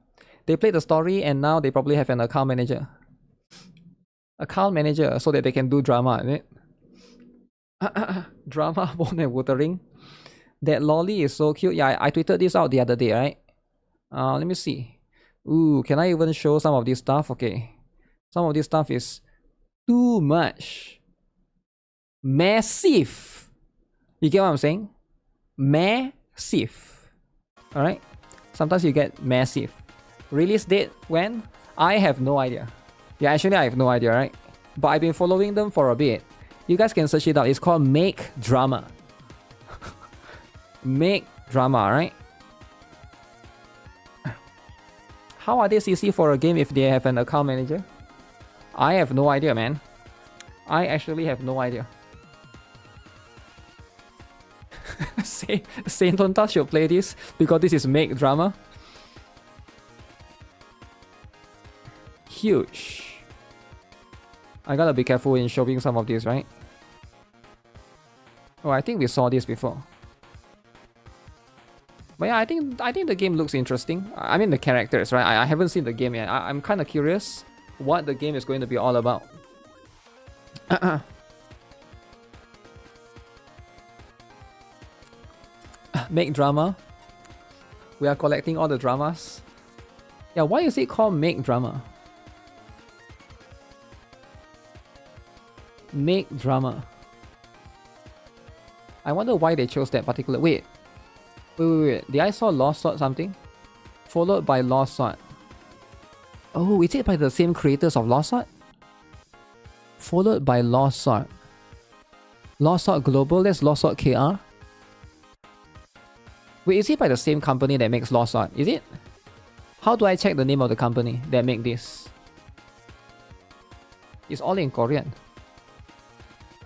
They played the story and now they probably have an account manager. Account manager so that they can do drama, right? Drama more than Wuthering. That lolly is so cute. Yeah, I tweeted this out the other day, right? Let me see. Ooh, can I even show some of this stuff? Okay. Some of this stuff is too much. Massive. You get what I'm saying? Massive. Alright? Sometimes you get massive. Release date when? I have no idea. Yeah, actually I have no idea, right? But I've been following them for a bit. You guys can search it out. It's called Make Drama. Make Drama, right? How are they CC for a game if they have an account manager? I have no idea, man. I actually have no idea. Saint Lonta should play this because this is Make Drama. Huge. I gotta be careful in showing some of this, right? Oh, I think we saw this before. But yeah, I think the game looks interesting. I mean the characters, right? I haven't seen the game yet. I'm kind of curious what the game is going to be all about. Make Drama. We are collecting all the dramas. Yeah, why is it called Make Drama? Make Drama. I wonder why they chose that particular... Wait. Did I saw Lost Sword something? Followed by Lost Sword. Oh, is it by the same creators of Lost Sword? Followed by Lost Sword. Lost Sword Global, that's Lost Sword KR. Wait, is it by the same company that makes Lost Sword? Is it? How do I check the name of the company that make this? It's all in Korean.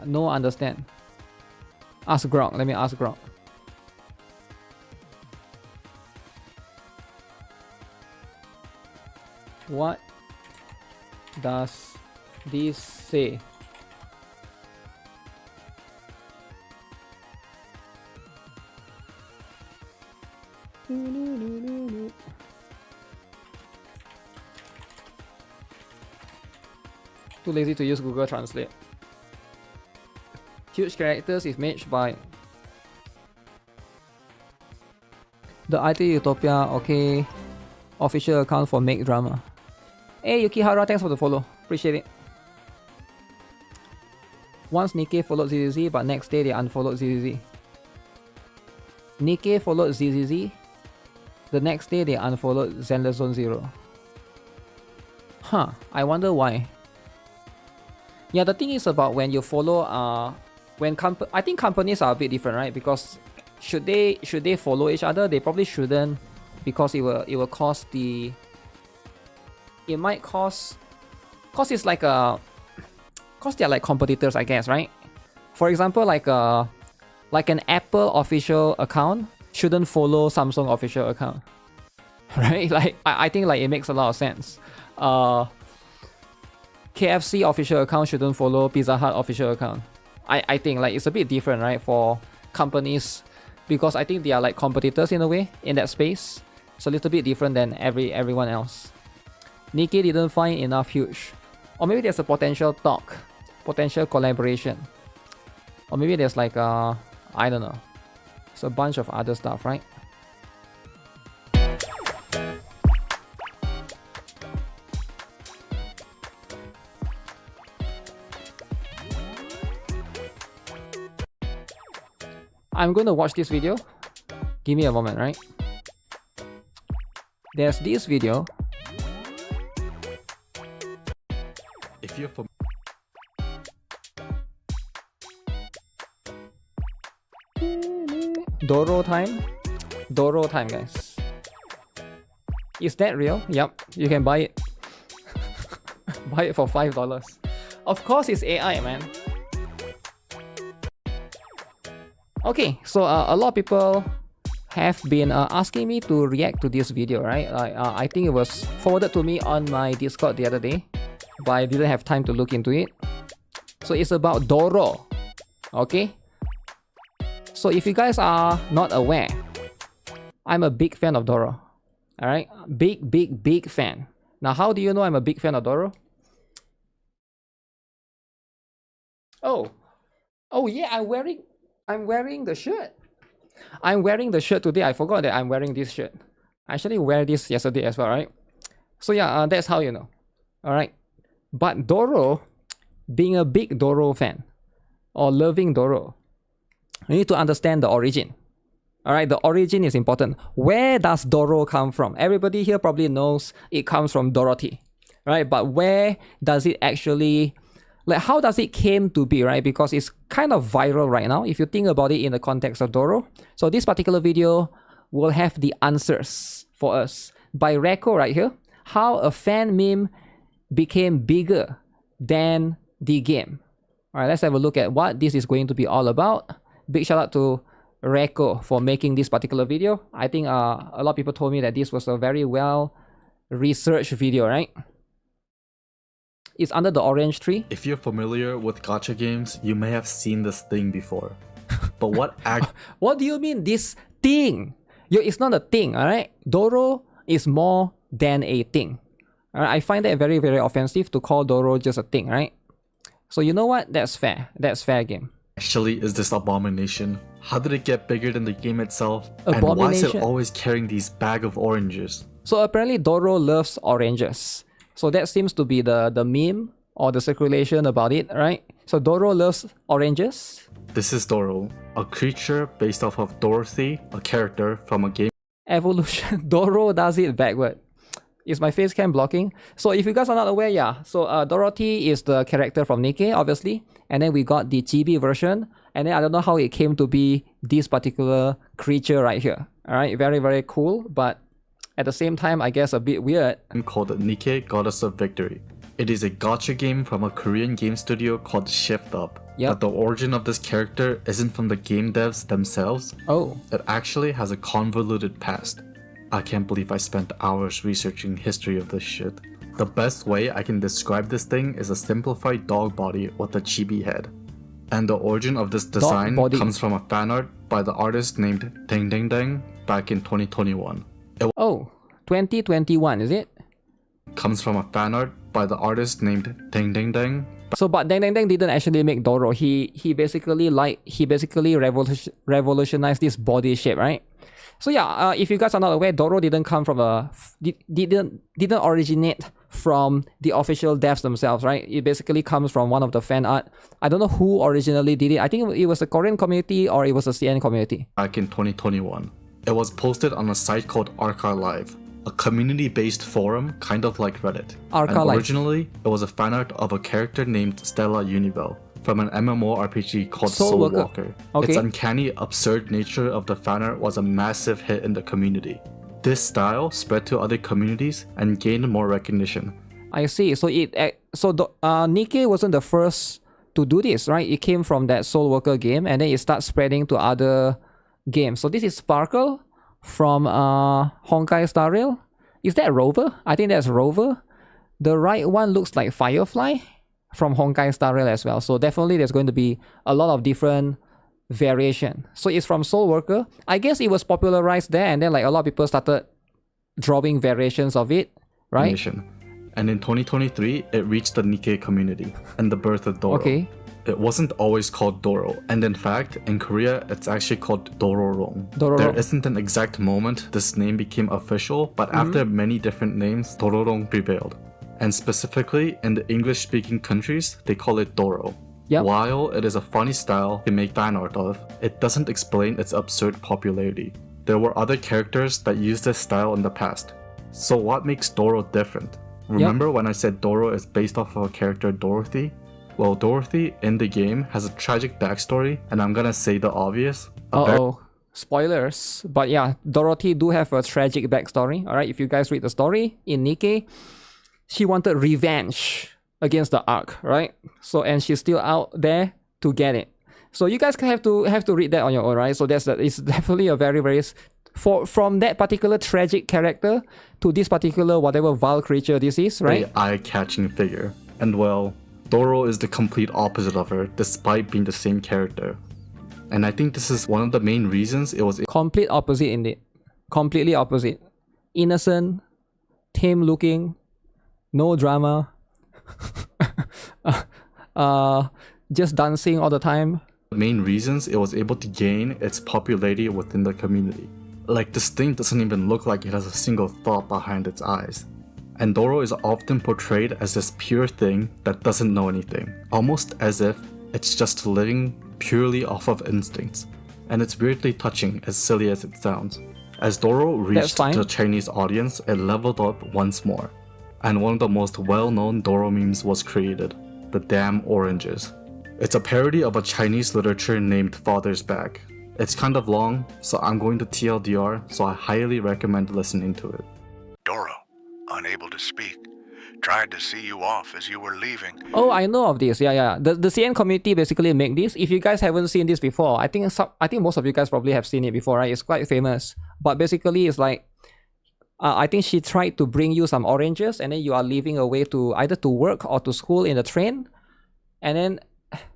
No understand. Ask Grok, let me ask Grok. What does this say? Too lazy to use Google Translate. Huge characters is made by the IT Utopia. Okay, official account for Make Drama. Hey Yukihara, thanks for the follow. Appreciate it. Once Nikke followed ZZZ, but next day they unfollowed ZZZ. Nikke followed ZZZ. The next day they unfollowed Zenless Zone 0. Huh, I wonder why. Yeah, the thing is about when you follow I think companies are a bit different, right? Because should they follow each other? They probably shouldn't, because it will cause the... It might cause it's like a... Cause they're like competitors, I guess, right? For example, like an Apple official account shouldn't follow Samsung official account. Right? Like I think like it makes a lot of sense. KFC official account shouldn't follow Pizza Hut official account. I think like it's a bit different, right, for companies, because I think they are like competitors in a way in that space. It's a little bit different than everyone else. Nikke didn't find enough huge. Or maybe there's a potential talk, potential collaboration. Or maybe there's like I don't know. It's a bunch of other stuff, right? I'm going to watch this video. Give me a moment, right? There's this video. If you're from Doro time. Doro time, guys. Is that real? Yep, you can buy it. Buy it for $5. Of course it's AI, man. Okay, so a lot of people have been asking me to react to this video, right? I think it was forwarded to me on my Discord the other day, but I didn't have time to look into it. So it's about Doro, okay? So if you guys are not aware, I'm a big fan of Doro, alright? Big fan. Now, how do you know I'm a big fan of Doro? Oh yeah, I'm wearing the shirt. I'm wearing the shirt today. I forgot that I'm wearing this shirt. I actually wear this yesterday as well, right? So yeah, that's how you know. Alright. But Doro, being a big Doro fan, or loving Doro, you need to understand the origin. Alright, the origin is important. Where does Doro come from? Everybody here probably knows it comes from Dorothy. Right? But where does it actually... Like, how does it came to be, right? Because it's kind of viral right now, if you think about it in the context of Doro. So this particular video will have the answers for us. By Reco right here, how a fan meme became bigger than the game. Alright, let's have a look at what this is going to be all about. Big shout out to Reco for making this particular video. I think a lot of people told me that this was a very well researched video, right? It's under the orange tree. If you're familiar with gacha games, you may have seen this thing before. But what What do you mean this thing? It's not a thing, alright? Doro is more than a thing. Alright, I find that very, very offensive to call Doro just a thing, right? So you know what? That's fair. That's fair game. actually is this abomination? How did it get bigger than the game itself? And why is it always carrying these bag of oranges? So apparently Doro loves oranges. So that seems to be the meme or the circulation about it, right? So Doro loves oranges. This is Doro, a creature based off of Dorothy, a character from a game. Evolution. Doro does it backward. Is my face cam blocking? So if you guys are not aware, yeah. So Dorothy is the character from Nikke, obviously. And then we got the chibi version. And then I don't know how it came to be this particular creature right here. Alright, very, very cool. But at the same time, I guess a bit weird. Called Nikke, Goddess of Victory. It is a gacha game from a Korean game studio called Shift Up. Yep. But the origin of this character isn't from the game devs themselves. Oh. It actually has a convoluted past. I can't believe I spent hours researching history of this shit. The best way I can describe this thing is a simplified dog body with a chibi head. And the origin of this design comes from a fan art by the artist named Deng Deng Deng back in 2021. Oh, 2021 is it? Comes from a fan art by the artist named Deng Deng Deng. So, but Deng Deng Deng didn't actually make Doro. He basically revolutionized this body shape, right? So yeah, if you guys are not aware, Doro didn't come from didn't originate from the official devs themselves, right? It basically comes from one of the fan art. I don't know who originally did it. I think it was a Korean community or it was a CN community. Back in 2021. It was posted on a site called Archive, a community-based forum kind of like Reddit. And originally, it was a fan art of a character named Stella Unibel from an MMORPG called Soul Walker. Okay. Its uncanny, absurd nature of the fan art was a massive hit in the community. This style spread to other communities and gained more recognition. I see. So Nikke wasn't the first to do this, right? It came from that Soul Walker game and then it starts spreading to other games. So this is Sparkle from Honkai Star Rail. Is that Rover? I think that's Rover. The right one looks like Firefly from Honkai Star Rail as well. So definitely there's going to be a lot of different variation. So it's from Soul Worker. I guess it was popularized there and then like a lot of people started drawing variations of it, right? And in 2023, it reached the Nikke community and the birth of Doro. Okay. It wasn't always called Doro, and in fact, in Korea, it's actually called Dororong. There isn't an exact moment this name became official, but after many different names, Dororong prevailed. And specifically, in the English-speaking countries, they call it Doro. Yep. While it is a funny style to make fan art of, it doesn't explain its absurd popularity. There were other characters that used this style in the past. So what makes Doro different? Remember when I said Doro is based off of a character Dorothy? Well, Dorothy in the game has a tragic backstory, and I'm gonna say the obvious. Spoilers. But yeah, Dorothy do have a tragic backstory. Alright, if you guys read the story in Nikke, she wanted revenge against the Ark, right? So, and she's still out there to get it. So you guys have to read that on your own, right? So it's definitely a very from that particular tragic character to this particular whatever vile creature this is, right? A eye-catching figure. And well, Doro is the complete opposite of her, despite being the same character. And I think this is one of the main reasons it was complete opposite indeed. Completely opposite. Innocent, tame looking, no drama. Just dancing all the time. The main reasons it was able to gain its popularity within the community. Like, this thing doesn't even look like it has a single thought behind its eyes. And Doro is often portrayed as this pure thing that doesn't know anything, almost as if it's just living purely off of instincts. And it's weirdly touching, as silly as it sounds. As Doro reached the Chinese audience, it leveled up once more. And one of the most well-known Doro memes was created, the damn oranges. It's a parody of a Chinese literature named Father's Bag. It's kind of long, so I'm going to TLDR, so I highly recommend listening to it. Doro, unable to speak, tried to see you off as you were leaving. Oh, I know of this. Yeah. The CN community basically make this. If you guys haven't seen this before, I think most of you guys probably have seen it before, right? It's quite famous. But basically, it's like, I think she tried to bring you some oranges, and then you are leaving away to either to work or to school in the train. And then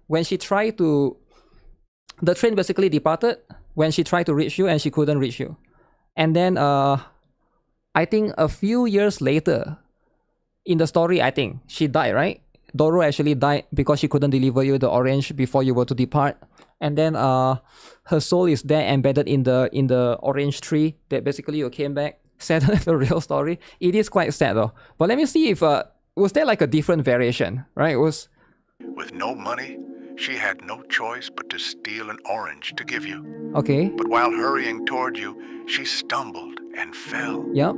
when she tried to, the train basically departed when she tried to reach you and she couldn't reach you. And then I think a few years later, in the story, I think she died, right? Doro actually died because she couldn't deliver you the orange before you were to depart. And then her soul is there embedded in the orange tree that basically you came back. Sad the real story. It is quite sad though. But let me see if was there like a different variation, right? It was with no money, she had no choice but to steal an orange to give you. Okay. But while hurrying toward you, she stumbled and fell. Yep.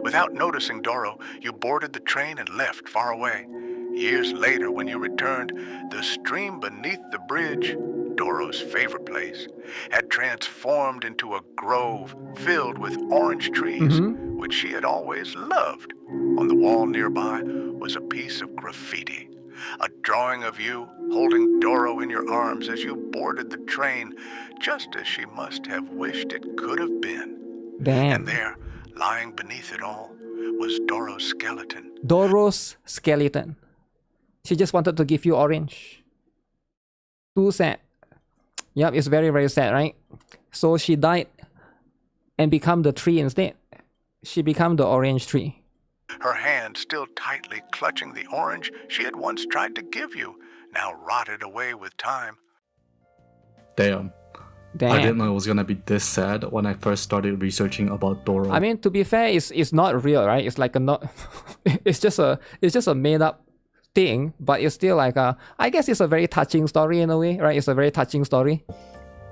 Without noticing Doro, you boarded the train and left far away. Years later, when you returned, the stream beneath the bridge, Doro's favorite place, had transformed into a grove filled with orange trees, which she had always loved. On the wall nearby was a piece of graffiti, a drawing of you holding Doro in your arms as you boarded the train, just as she must have wished it could have been. Damn. And there, lying beneath it all, was Doro's skeleton. Doro's skeleton. She just wanted to give you orange. Too sad. Yep, it's very sad, right? So she died and become the tree instead. She became the orange tree. Her hand still tightly clutching the orange she had once tried to give you, now rotted away with time. Damn. I didn't know it was gonna be this sad when I first started researching about Doro. I mean, to be fair, it's not real, right? It's like a not. it's just a made up thing, but it's still like a. I guess it's a very touching story in a way, right? It's a very touching story.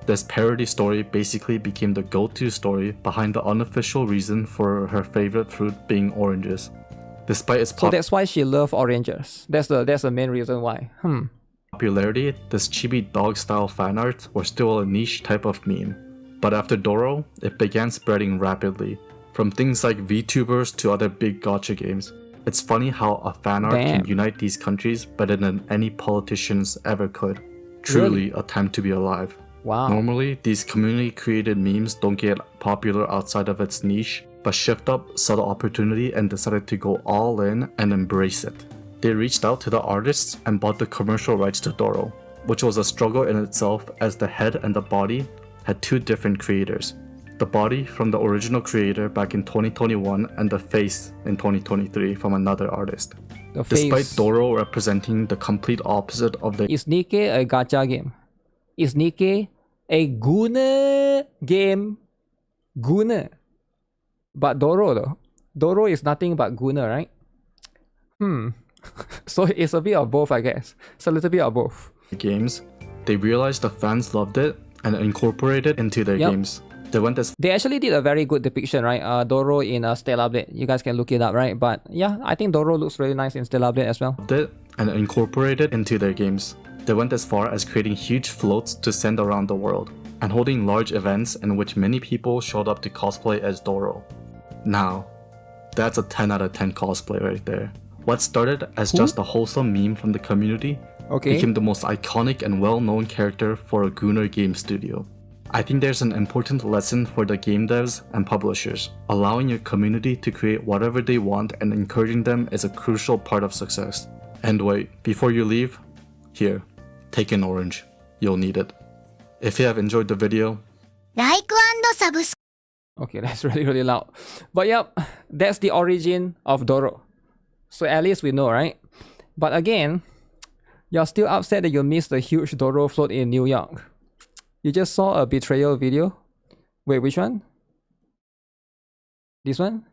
This parody story basically became the go-to story behind the unofficial reason for her favorite fruit being oranges. Despite its so that's why she loved oranges. That's the main reason why. Popularity, this chibi dog-style fan art was still a niche type of meme. But after Doro, it began spreading rapidly, from things like VTubers to other big gacha games. It's funny how a fan art can unite these countries better than any politicians ever could. Truly a time to be alive. Wow. Normally, these community-created memes don't get popular outside of its niche, but Shift Up saw the opportunity and decided to go all in and embrace it. They reached out to the artists and bought the commercial rights to Doro, which was a struggle in itself as the head and the body had two different creators. The body from the original creator back in 2021 and the face in 2023 from another artist. Despite Doro representing the complete opposite of the... Is Nikke a gacha game? Is Nikke a Guna game? Guna. But Doro though. Doro is nothing but Guna, right? So it's a bit of both, I guess. It's a little bit of both. Games, they realized the fans loved it and incorporated it into their games. They actually did a very good depiction, right? Doro in Stellar Blade. You guys can look it up, right? But yeah, I think Doro looks really nice in Stellar Blade as well. And incorporated into their games. They went as far as creating huge floats to send around the world, and holding large events in which many people showed up to cosplay as Doro. Now, that's a 10 out of 10 cosplay right there. What started as just a wholesome meme from the community became the most iconic and well-known character for a Gunnar game studio. I think there's an important lesson for the game devs and publishers. Allowing your community to create whatever they want and encouraging them is a crucial part of success. And wait, before you leave, here, take an orange. You'll need it. If you have enjoyed the video, like and subscribe. Okay, that's really loud. But yep, that's the origin of Doro. So at least we know, right? But again, you're still upset that you missed the huge Doro float in New York. You just saw a betrayal video. Wait, which one? This one?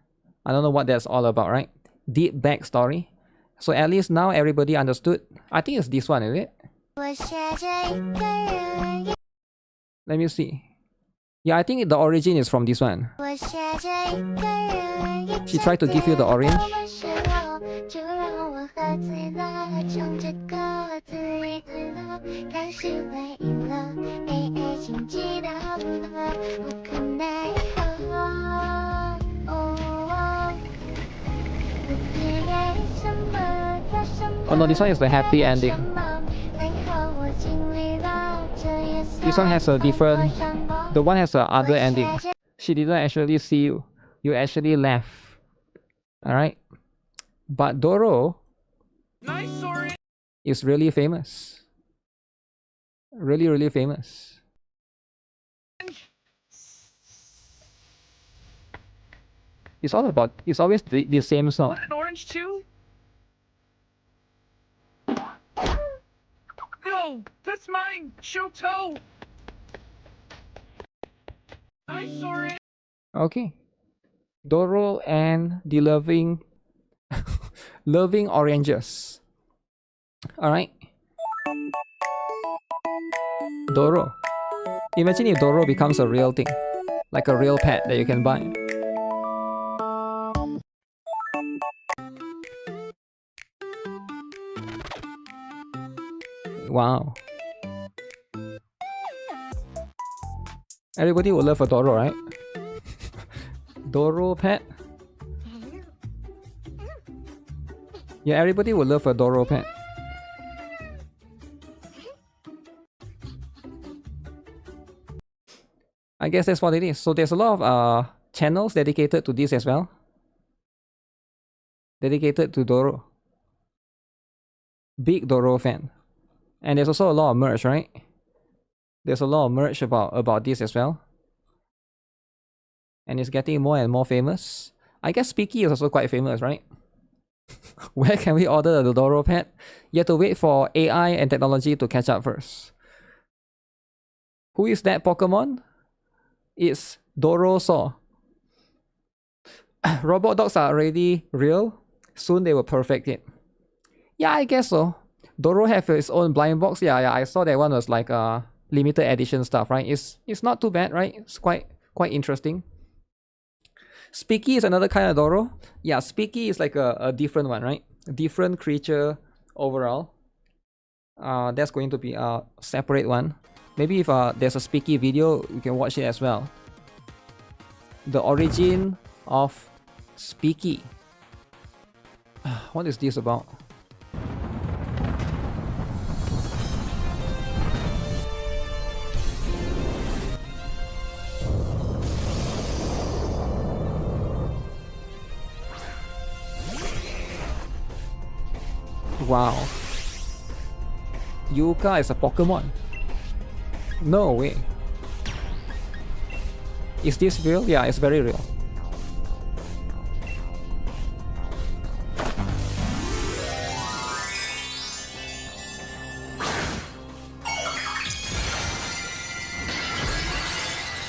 I don't know what that's all about, right? Deep backstory. So at least now everybody understood. I think it's this one, is it? Let me see. Yeah, I think the origin is from this one. She tried to give you the orange. Oh no, this one is the happy ending. This one has a different... The one has a other ending. She didn't actually see you. You actually left. Alright? But Doro is really famous. Really famous. It's all about... It's always the same song. Want an orange too? No, that's mine. Shoto. I saw it. Okay. Doro and the loving oranges. Alright. Doro. Imagine if Doro becomes a real thing. Like a real pet that you can buy. Wow. Everybody would love a Doro, right? Doro pet? Yeah, everybody would love a Doro pet. I guess that's what it is. So there's a lot of channels dedicated to this as well. Dedicated to Doro. Big Doro fan. And there's also a lot of merch, right? There's a lot of merch about this as well. And it's getting more and more famous. I guess Speaky is also quite famous, right? Where can we order the Doro pet? You have to wait for AI and technology to catch up first. Who is that Pokemon? It's Doro Saw. Robot dogs are already real. Soon they will perfect it. Yeah, I guess so. Doro have its own blind box. Yeah, I saw that one was like limited edition stuff, right? It's not too bad, right? It's quite interesting. Speaky is another kind of Doro. Yeah, Speaky is like a different one, right? Different creature overall. That's going to be a separate one. Maybe if there's a Speaky video, you can watch it as well. The origin of Speaky. What is this about? Wow. Yuka is a Pokemon. No way. Is this real? Yeah, it's very real.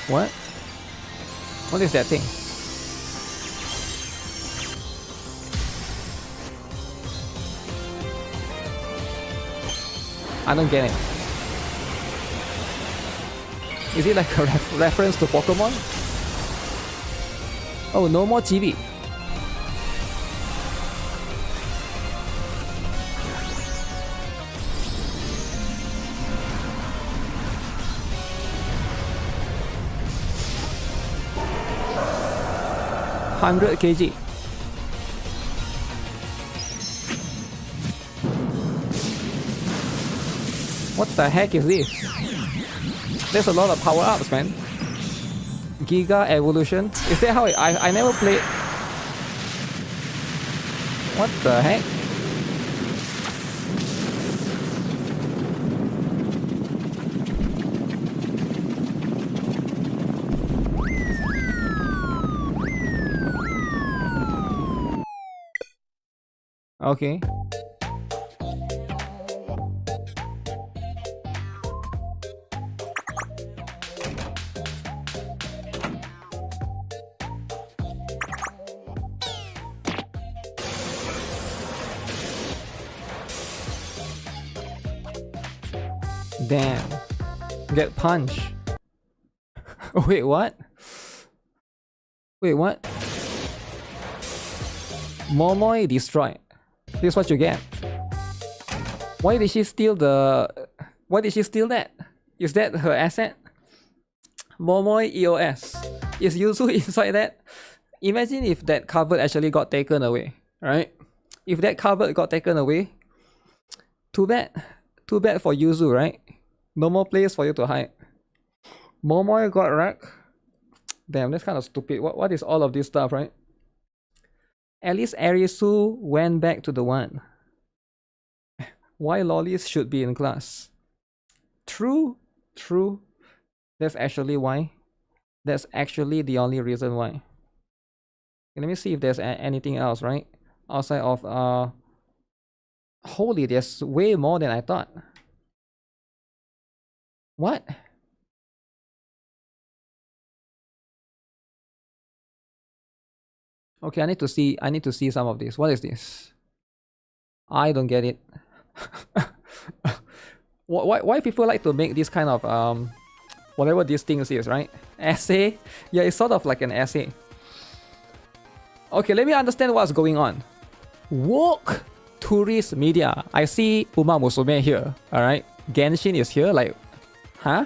What? What is that thing? I don't get it. Is it like a reference to Pokemon? Oh, no more chibi. $100 kg. the heck is this? There's a lot of power-ups, man. Giga Evolution. Is that how I never played... What the heck? Okay. Damn. Get punched. Wait, what? Wait, what? Momoi destroyed. This is what you get. Why did she steal the... Why did she steal that? Is that her asset? Momoi EOS. Is Yuzu inside that? Imagine if that cupboard actually got taken away, right? If that cupboard got taken away, too bad. Too bad for Yuzu, right? No more place for you to hide. Momoi got wrecked. Damn, that's kind of stupid. What is all of this stuff, right? At least Arisu went back to the one. Why lollies should be in class? True, true. That's actually why. That's actually the only reason why. Okay, let me see if there's anything else, right? Outside of holy, there's way more than I thought. What? Okay, I need to see some of this. What is this? I don't get it. Why people like to make this kind of whatever these things is, right? Essay? Yeah, it's sort of like an essay. Okay, let me understand what's going on. Woke tourist media. I see Uma Musume here. Alright. Genshin is here, like, huh?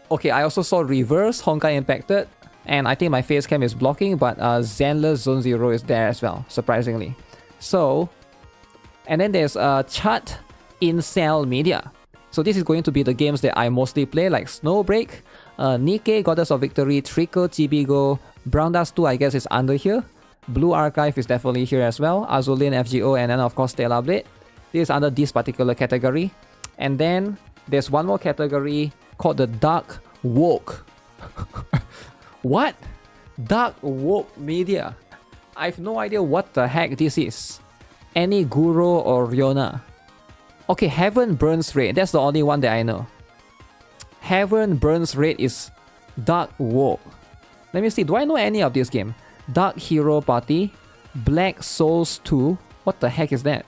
Okay, I also saw Reverse, Honkai Impacted. And I think my face cam is blocking, but Zenless Zone 0 is there as well, surprisingly. So, and then there's Chat Incel Media. So this is going to be the games that I mostly play, like Snowbreak, Nikke, Goddess of Victory, Trickle, Chibigo, Brown Dust 2 I guess is under here. Blue Archive is definitely here as well, Azulin, FGO, and then of course Stellar Blade. This is under this particular category. And then there's one more category called the Dark Woke. What? Dark Woke Media. I have no idea what the heck this is. Any Guro or Ryona. Okay, Heaven Burns Raid. That's the only one that I know. Heaven Burns Raid is Dark Woke. Let me see. Do I know any of this game? Dark Hero Party. Black Souls 2. What the heck is that?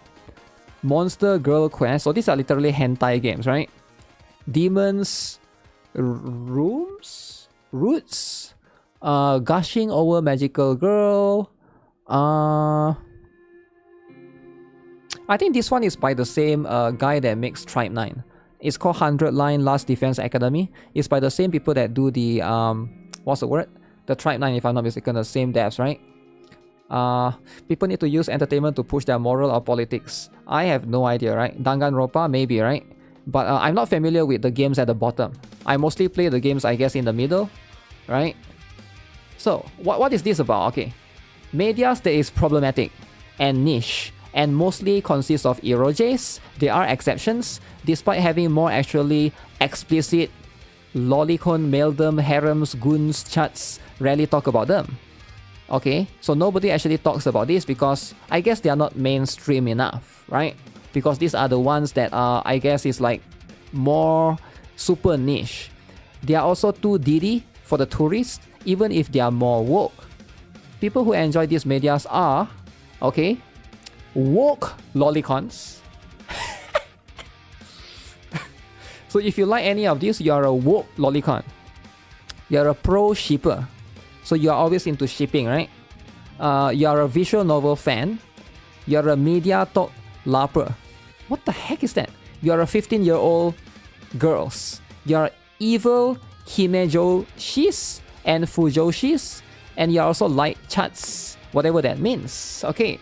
Monster Girl Quest. So these are literally hentai games, right? Demons Roots? Gushing Over Magical Girl. I think this one is by the same guy that makes Tribe 9. It's called 100 Line Last Defense Academy. It's by the same people that do the what's the word? The Tribe 9, if I'm not mistaken, the same devs, right? People need to use entertainment to push their moral or politics. I have no idea, right? Danganronpa, maybe, right? But I'm not familiar with the games at the bottom. I mostly play the games, I guess, in the middle, right? So, what is this about? Okay. Medias that is problematic and niche and mostly consists of eroges. There are exceptions, despite having more actually explicit lolicon, maledom, harems, goons, chats, rarely talk about them. Okay, so nobody actually talks about this because I guess they are not mainstream enough, right? Because these are the ones that I guess is like more super niche. There are also too diddy for the tourists, even if they are more woke. People who enjoy these medias are, okay, woke lolicons. So if you like any of these, you are a woke lolicon. You're a pro shipper. So you are always into shipping, right? You are a visual novel fan. You're a media talk larper. What the heck is that? You are a 15-year-old girls. You're evil himejoshis and fujoshis, and you also like chats, whatever that means. Okay,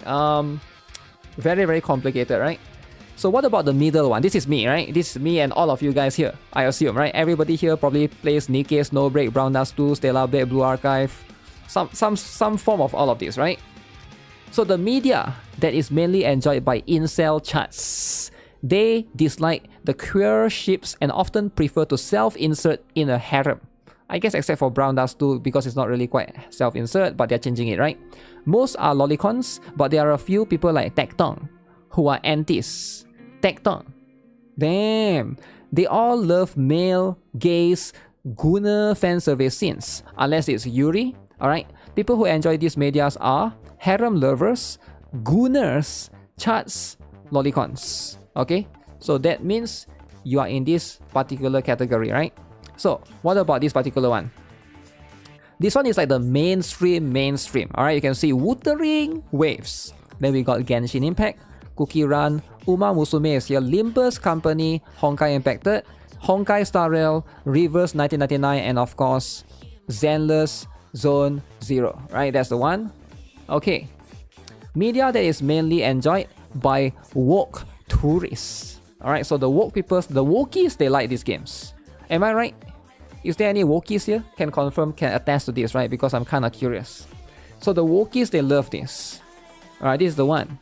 very, very complicated, right? So what about the middle one? This is me, right? This is me and all of you guys here, I assume, right? Everybody here probably plays Nikke, Snowbreak, Brown Dust 2, Stellar Blade, Blue Archive, some form of all of this, right? So the media that is mainly enjoyed by incel chats, they dislike the queer ships and often prefer to self-insert in a harem. I guess except for Brown Dust 2 because it's not really quite self-insert, but they're changing it, right? Most are lolicons, but there are a few people like Tectong who are antis. Tectong. Damn. They all love male, gays, gooner fan service scenes, unless it's Yuri, alright? People who enjoy these medias are harem lovers, gooners, chats, lolicons. Okay? So that means you are in this particular category, right? So what about this particular one? This one is like the mainstream. Alright, you can see Wuthering Waves. Then we got Genshin Impact, Cookie Run, Uma Musume is here, Limbus Company, Honkai Impacted, Honkai Star Rail, Reverse 1999, and of course Zenless Zone Zero. Right, that's the one. Okay. Media that is mainly enjoyed by woke tourists. Alright, so the woke people, the wokies, they like these games. Am I right? Is there any wokies here? Can confirm, can attest to this, right? Because I'm kind of curious. So the wokies, they love this. Alright, this is the one.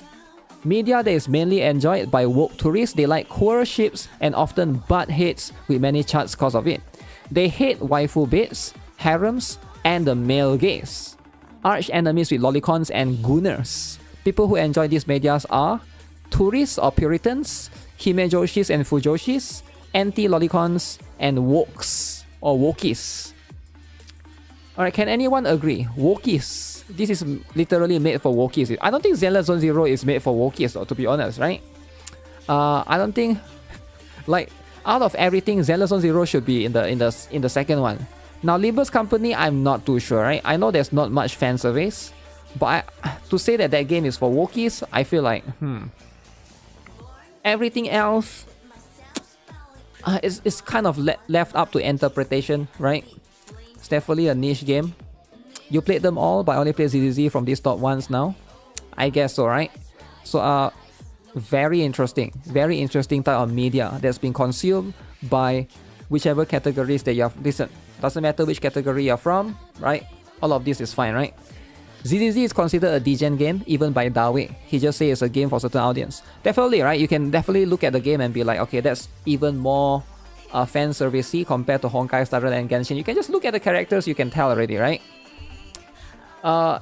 Media that is mainly enjoyed by woke tourists, they like queer ships and often butt heads with many chats cause of it. They hate waifu bits, harems, and the male gaze. Arch enemies with lolicons and gooners. People who enjoy these medias are tourists or puritans, himejoshis and fujoshis, anti-lolicons, and wokes or wokies. Alright, can anyone agree? Wokies. This is literally made for wokies. I don't think Zenless Zone Zero is made for wokies though, to be honest, right? I don't think, like, out of everything, Zenless Zone Zero should be in the second one. Now, Limbus Company, I'm not too sure, right? I know there's not much fan service, but to say that that game is for wokies, I feel like, everything else, it's kind of left up to interpretation, right? It's definitely a niche game. You played them all, but I only played ZZZ from these top ones now. I guess so, right? So, very interesting type of media that's been consumed by whichever categories that you have. Listen, doesn't matter which category you're from, right? All of this is fine, right? ZZZ is considered a degen game, even by Dawe. He just says it's a game for a certain audience. Definitely, right? You can definitely look at the game and be like, okay, that's even more fan servicey compared to Honkai Star Rail and Genshin. You can just look at the characters, you can tell already, right?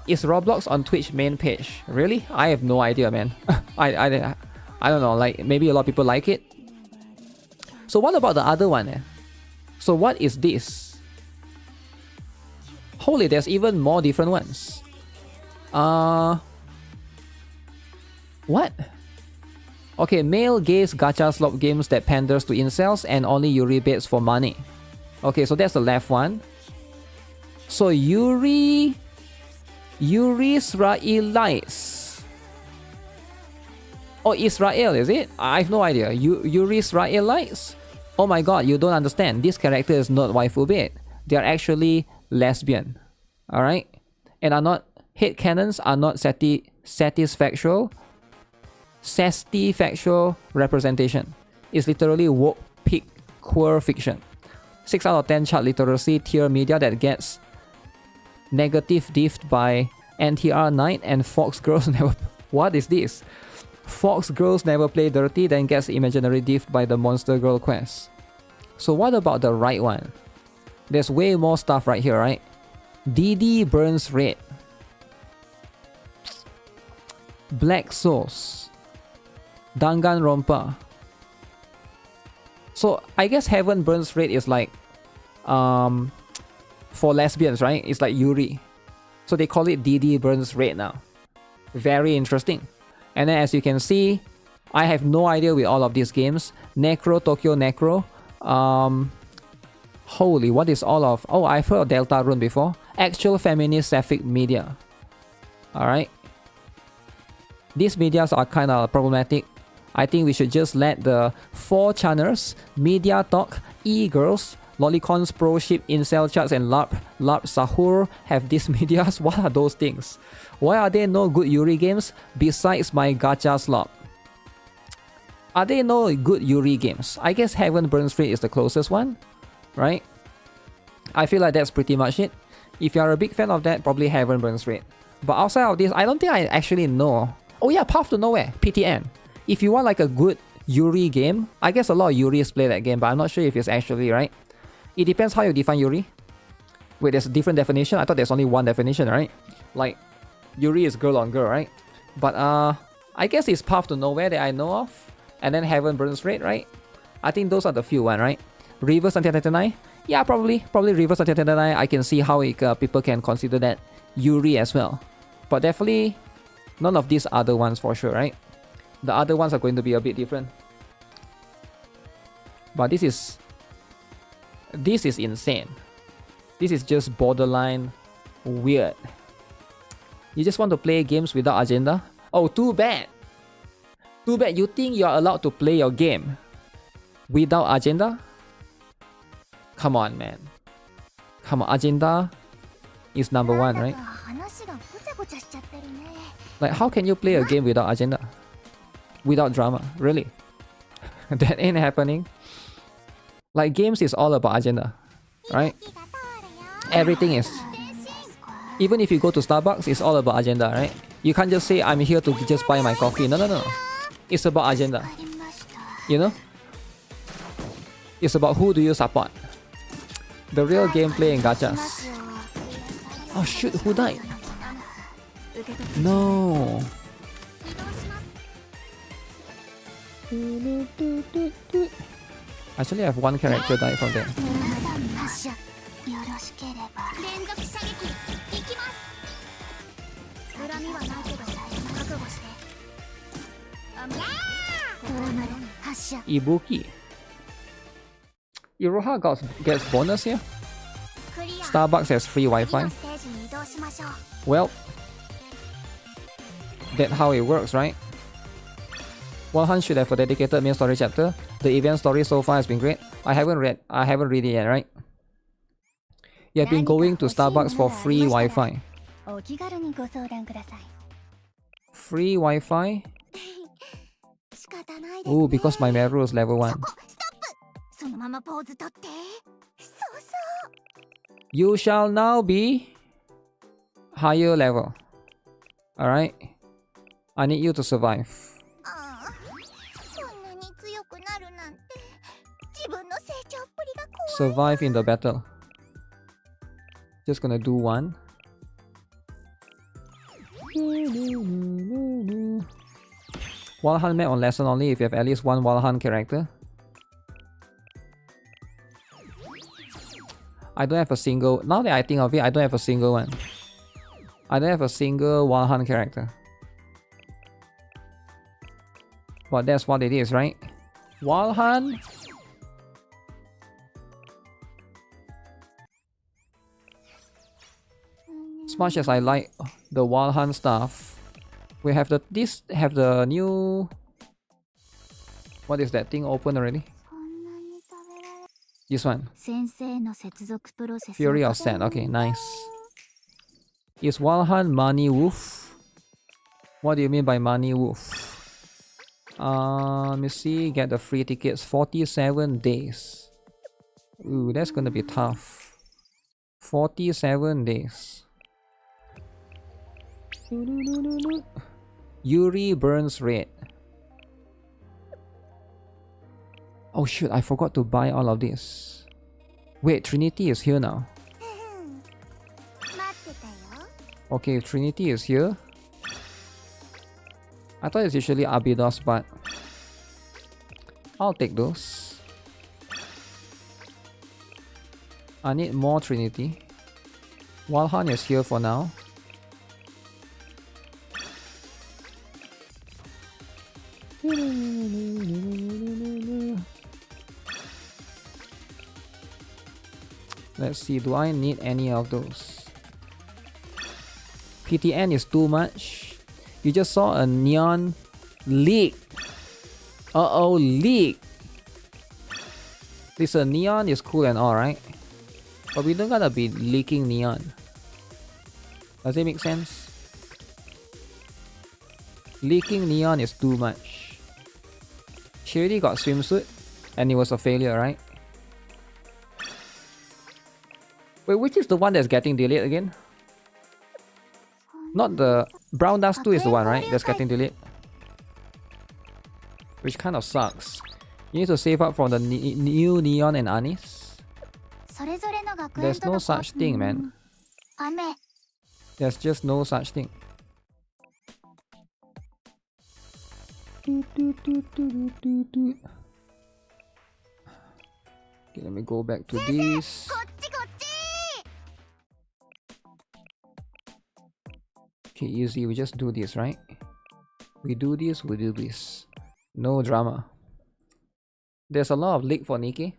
Is Roblox on Twitch main page? Really? I have no idea, man. I don't know, like maybe a lot of people like it. So what about the other one? So what is this? Holy, there's even more different ones. What? Okay, male gaze gacha slot games that panders to incels and only Yuri baits for money. Okay, so that's the left one. So Yuri Israelites. Oh, Israel, is it? I have no idea. Yuri Israelites? Oh my god, you don't understand. This character is not waifu bait. They are actually lesbian. Alright? And are not headcanons, are not satisfactual representation. It's literally woke peak queer fiction. 6 out of 10 chart literacy tier media that gets negative diffed by NTR Night and Fox Girls Never... What is this? Fox Girls Never Play Dirty then gets imaginary diffed by the Monster Girl quest. So what about the right one? There's way more stuff right here, right? DD Burns Red, Black Souls, Danganronpa. So I guess Heaven Burns Red is like for lesbians, right? It's like Yuri. So they call it DD Burns Red now. Very interesting. And then as you can see, I have no idea with all of these games. Necro, Tokyo Necro. Holy, what is all of... Oh, I've heard of Deltarune before. Actual feminist sapphic media. Alright. These medias are kind of problematic. I think we should just let the 4chaners, Media Talk, E-Girls, Lolicons, Pro Ship, Incel Charts, and LARP Sahur have these medias. What are those things? Why are there no good Yuri games besides my gacha slot? Are there no good Yuri games? I guess Heaven Burns Red is the closest one, right? I feel like that's pretty much it. If you're a big fan of that, probably Heaven Burns Red. But outside of this, I don't think I actually know. Oh yeah, Path to Nowhere, PTN. If you want like a good Yuri game, I guess a lot of Yuris play that game, but I'm not sure if it's actually, right? It depends how you define Yuri. Wait, there's a different definition? I thought there's only one definition, right? Like, Yuri is girl on girl, right? But I guess it's Path to Nowhere that I know of. And then Heaven Burns Red, right? I think those are the few one, right? Reverse 1999? Yeah, probably Reverse 1999. I can see how people can consider that Yuri as well. But definitely none of these other ones for sure, right? The other ones are going to be a bit different. But this is insane. This is just borderline weird. You just want to play games without agenda? Oh, too bad. Too bad. You think you're allowed to play your game without agenda? Come on, man. Come on, agenda is number one, right? Like, how can you play a game without agenda? Without drama? Really? That ain't happening. Like, games is all about agenda, right? Everything is. Even if you go to Starbucks, it's all about agenda, right? You can't just say, I'm here to just buy my coffee. No. It's about agenda. You know? It's about who do you support. The real gameplay in gachas. Oh shoot, who died? No. Actually, I have one character die from there. Ibuki. Iroha gets bonus here. Starbucks has free Wi-Fi. Well, that's how it works, right? Walhan should have a dedicated main story chapter. The event story so far has been great. I haven't read it yet, right? You have been going to Starbucks for free Wi-Fi. Free Wi-Fi? Ooh, because my Meru is level 1. You shall now be higher level. Alright? I need you to survive. Survive in the battle. Just gonna do one. Walhan map on lesson only if you have at least one Walhan character. I don't have a single... Now that I think of it, I don't have a single one. I don't have a single Walhan character. But that's what it is, right? Walhan? As much as I like the Walhan stuff, we have the new... What is that thing open already? This one. Fury of Sand. Okay, nice. Is Walhan Money Wolf? What do you mean by Money Wolf? Let me see. Get the free tickets. 47 days. Ooh, that's gonna be tough. 47 days. Yuri Burns Red. Oh shoot, I forgot to buy all of this. Wait, Trinity is here now. Okay, Trinity is here. I thought it's usually Abydos, but I'll take those. I need more Trinity. Walhan is here for now. Let's see, do I need any of those? PTN is too much. You just saw a neon leak. Uh-oh, leak. Listen, neon is cool and all, right? But we don't gotta be leaking neon. Does it make sense? Leaking neon is too much. She already got swimsuit, and it was a failure, right? Wait, which is the one that's getting delayed again? Not the Brown Dust 2 is the one, right? That's getting delayed. Which kind of sucks. You need to save up for the new Neon and Anis. There's no such thing, man. There's just no such thing. Okay, let me go back to this. Okay, easy. We just do this, right? We do this, we do this. No drama. There's a lot of leak for Nikke.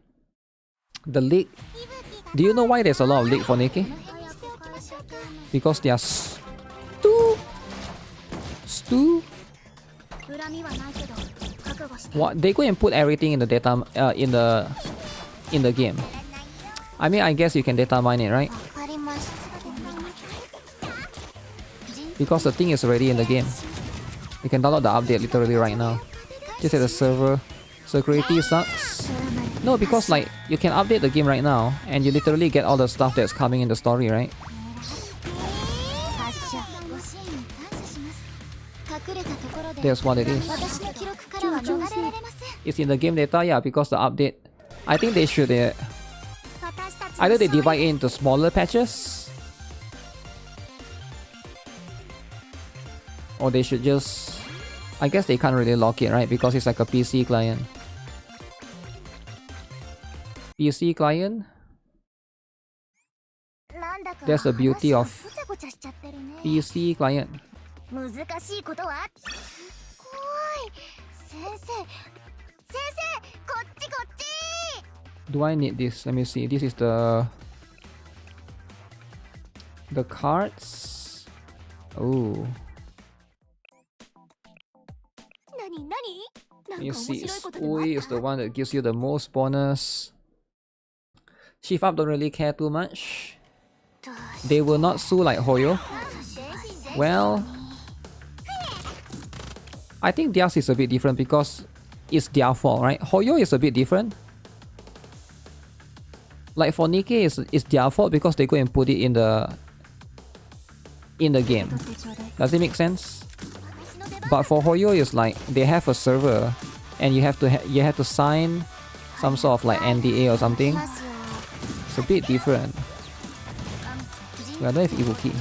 The leak. Do you know why there's a lot of leak for Nikke? Because they are Stu. What? They go and put everything in the data in the game. I mean, I guess you can data mine it, right? Because the thing is already in the game. You can download the update literally right now. Just at the server. Security sucks. No, because like you can update the game right now and you literally get all the stuff that's coming in the story, right? That's what it is. It's in the game data, yeah, because the update. I think they should either they divide it into smaller patches, or they should just... I guess they can't really lock it, right? Because it's like a PC client. PC client? That's the beauty of PC client. Do I need this? Let me see. This is the cards. Oh. Let me see. Ui is the one that gives you the most bonus. Chief Up don't really care too much. They will not sue like Hoyo. Well, I think theirs is a bit different because it's their fault, right? Hoyo is a bit different. Like for Nikke, it's their fault because they go and put it in the game. Does it make sense? But for Hoyo, it's like they have a server, and you have to sign some sort of like NDA or something. It's a bit different. Well, I don't have Ibuki.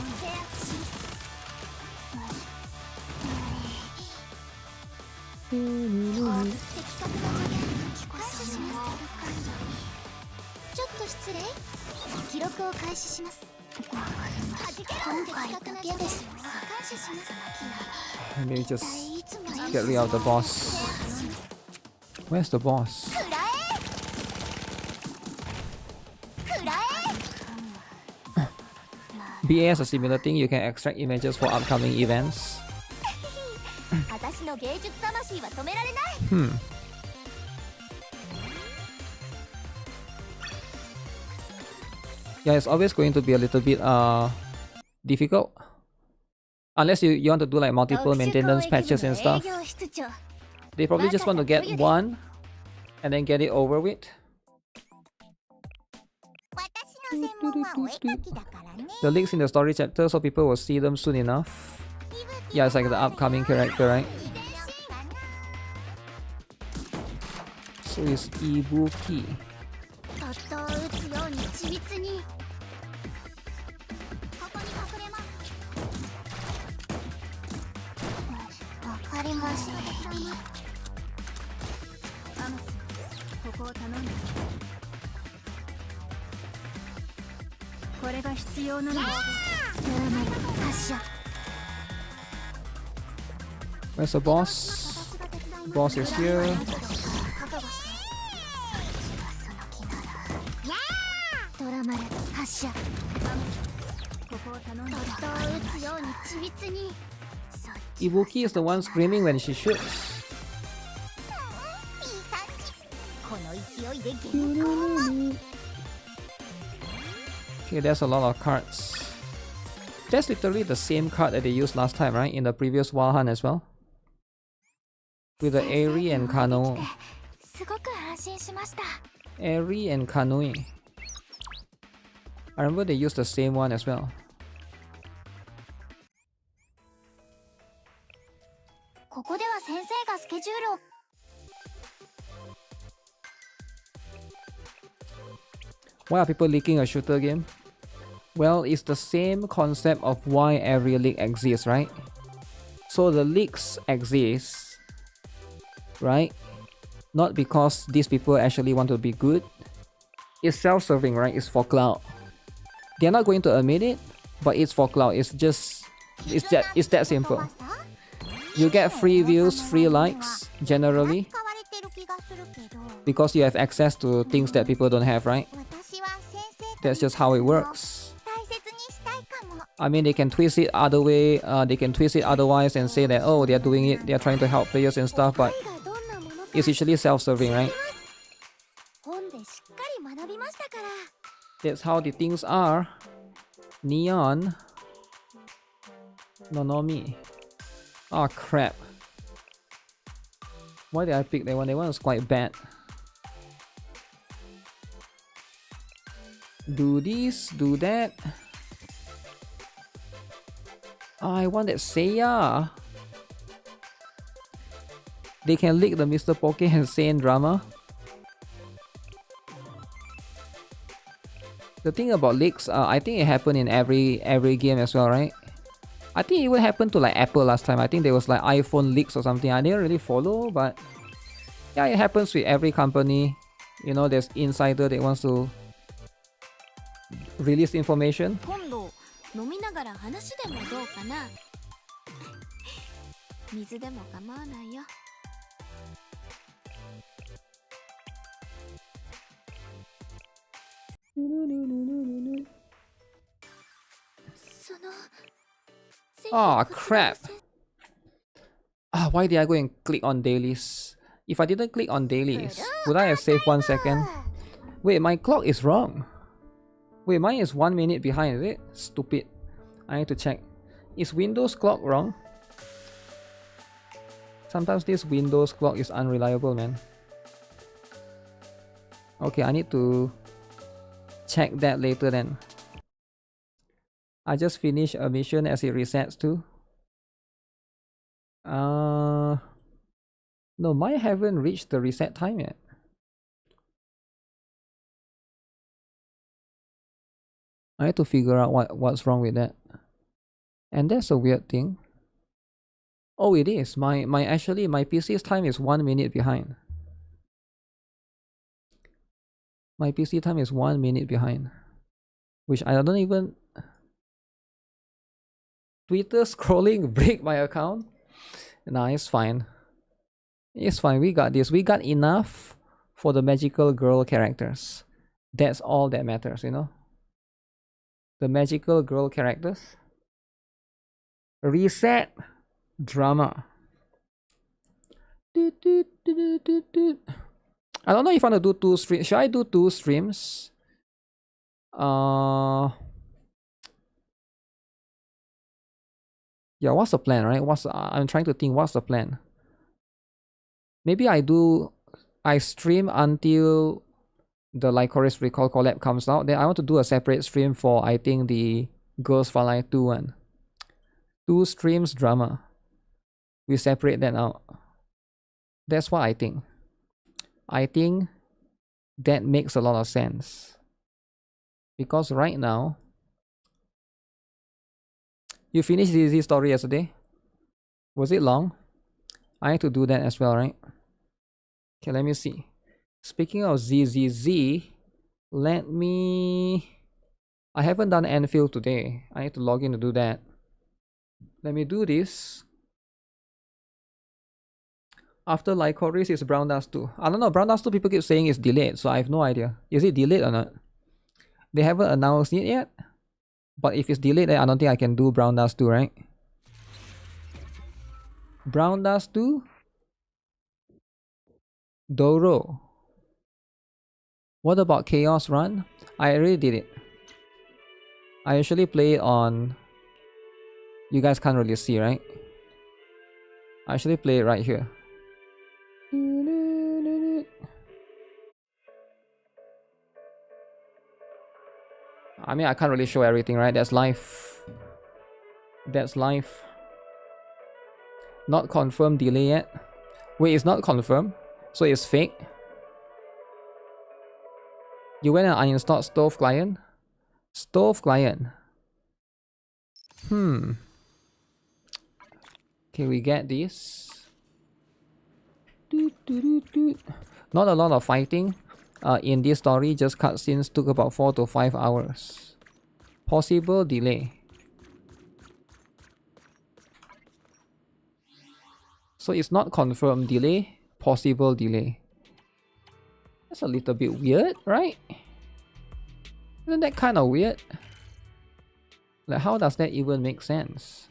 Let me just get rid of the boss. Where's the boss? BA has a similar thing. You can extract images for upcoming events. Yeah, it's always going to be a little bit difficult. Unless you want to do like multiple maintenance patches and stuff. They probably just want to get one and then get it over with. The leaks in the story chapter, so people will see them soon enough. Yeah, it's like the upcoming character, right? So it's Ibuki. Where's the boss? Boss is here. Ibuki is the one screaming when she shoots. Okay, there's a lot of cards. That's literally the same card that they used last time, right? In the previous Wild Hunt as well. with the Airy and Kano. すごく安心しました。 Airy and Kanoe. I remember they used the same one as well. ここでは先生がスケジュールを。 Why are people leaking a shooter game? Well, it's the same concept of why every leak exists, right? So the leaks exist, right? Not because these people actually want to be good. It's self-serving, right? It's for cloud. They're not going to admit it, but it's for cloud. It's that simple. You get free views, free likes, generally, because you have access to things that people don't have, right? That's just how it works. I mean, they can twist it other way, they can twist it otherwise and say that, oh, they're doing it, they're trying to help players and stuff, but it's usually self-serving, right? That's how the things are. Neon. Nonomi. Oh crap. Why did I pick that one? That one was quite bad. Do this, do that. Oh, I want that Seiya. They can leak the Mr. Poke and Saiyan drama. The thing about leaks, I think it happened in every game as well, right? I think it would happen to like Apple last time. I think there was like iPhone leaks or something. I didn't really follow, but yeah, it happens with every company. You know, there's insider that wants to release information. 今度飲みながら話でもどうかな。水でも構わないよ。Oh crap. Why did I go and click on dailies? If I didn't click on dailies, would I have saved 1 second? Wait, my clock is wrong. Wait, mine is 1 minute behind, is it? Stupid. I need to check. Is Windows clock wrong? Sometimes this Windows clock is unreliable, man. Okay, I need to check that later then. I just finished a mission as it resets too. No, mine haven't reached the reset time yet. I have to figure out what's wrong with that. And that's a weird thing. Oh, it is. My PC's time is 1 minute behind. My PC time is 1 minute behind. Which I don't even... Twitter scrolling break my account? Nah, it's fine. It's fine, we got this. We got enough for the magical girl characters. That's all that matters, you know? The magical girl characters. Reset drama. I don't know if I want to do 2 streams. Should I do 2 streams? Yeah, what's the plan, right? I'm trying to think what's the plan. Maybe I stream until the Lycoris Recall collab comes out. Then I want to do a separate stream for, I think, the Girls Frontline 2 one. 2 streams drama. We separate that out. That's what I think. I think that makes a lot of sense. Because right now, you finished the ZZ story yesterday? Was it long? I need to do that as well, right? Okay, let me see. Speaking of ZZZ, let me... I haven't done Anfield today. I need to log in to do that. Let me do this. After Lycoris is Brown Dust 2. I don't know, Brown Dust 2 people keep saying it's delayed, so I have no idea. Is it delayed or not? They haven't announced it yet. But if it's delayed, then I don't think I can do Brown Dust 2, right? Brown Dust 2? Doro. What about Chaos Run? I already did it. I usually play it on... You guys can't really see, right? I actually play it right here. I mean, I can't really show everything, right? That's life. That's life. Not confirmed delay yet. Wait, it's not confirmed? So it's fake? You went and uninstalled Stove Client? Stove Client. Okay, we get this. Not a lot of fighting in this story, just cutscenes took about 4 to 5 hours. Possible delay. So it's not confirmed delay, possible delay. That's a little bit weird, right? Isn't that kind of weird? Like, how does that even make sense?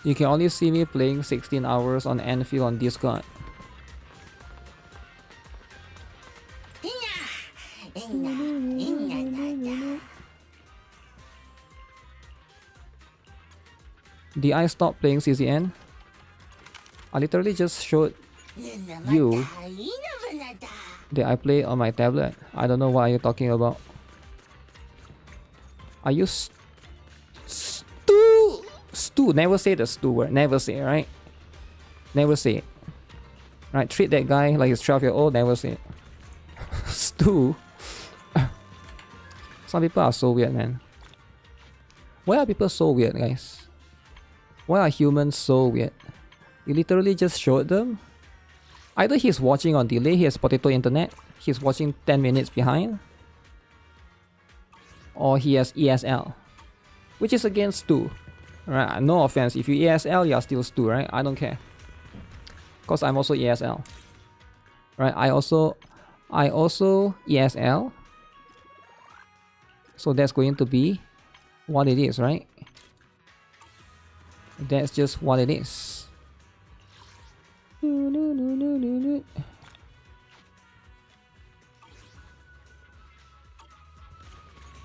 You can only see me playing 16 hours on Anfield on Discord. Did I stop playing CCN? I literally just showed you that I play on my tablet. I don't know what you're talking about. Are you Stu? Never say the Stu word. Never say, right? Never say it. Right? Treat that guy like he's 12-year-old. Never say it. Stu. Some people are so weird, man. Why are people so weird, guys? Why are humans so weird? You literally just showed them. Either he's watching on delay, he has potato internet, he's watching 10 minutes behind, or he has ESL, which is against Stu. Right? No offense, if you ESL, you're still Stu, right? I don't care. Because I'm also ESL. Right? I also ESL. So that's going to be what it is, right? That's just what it is.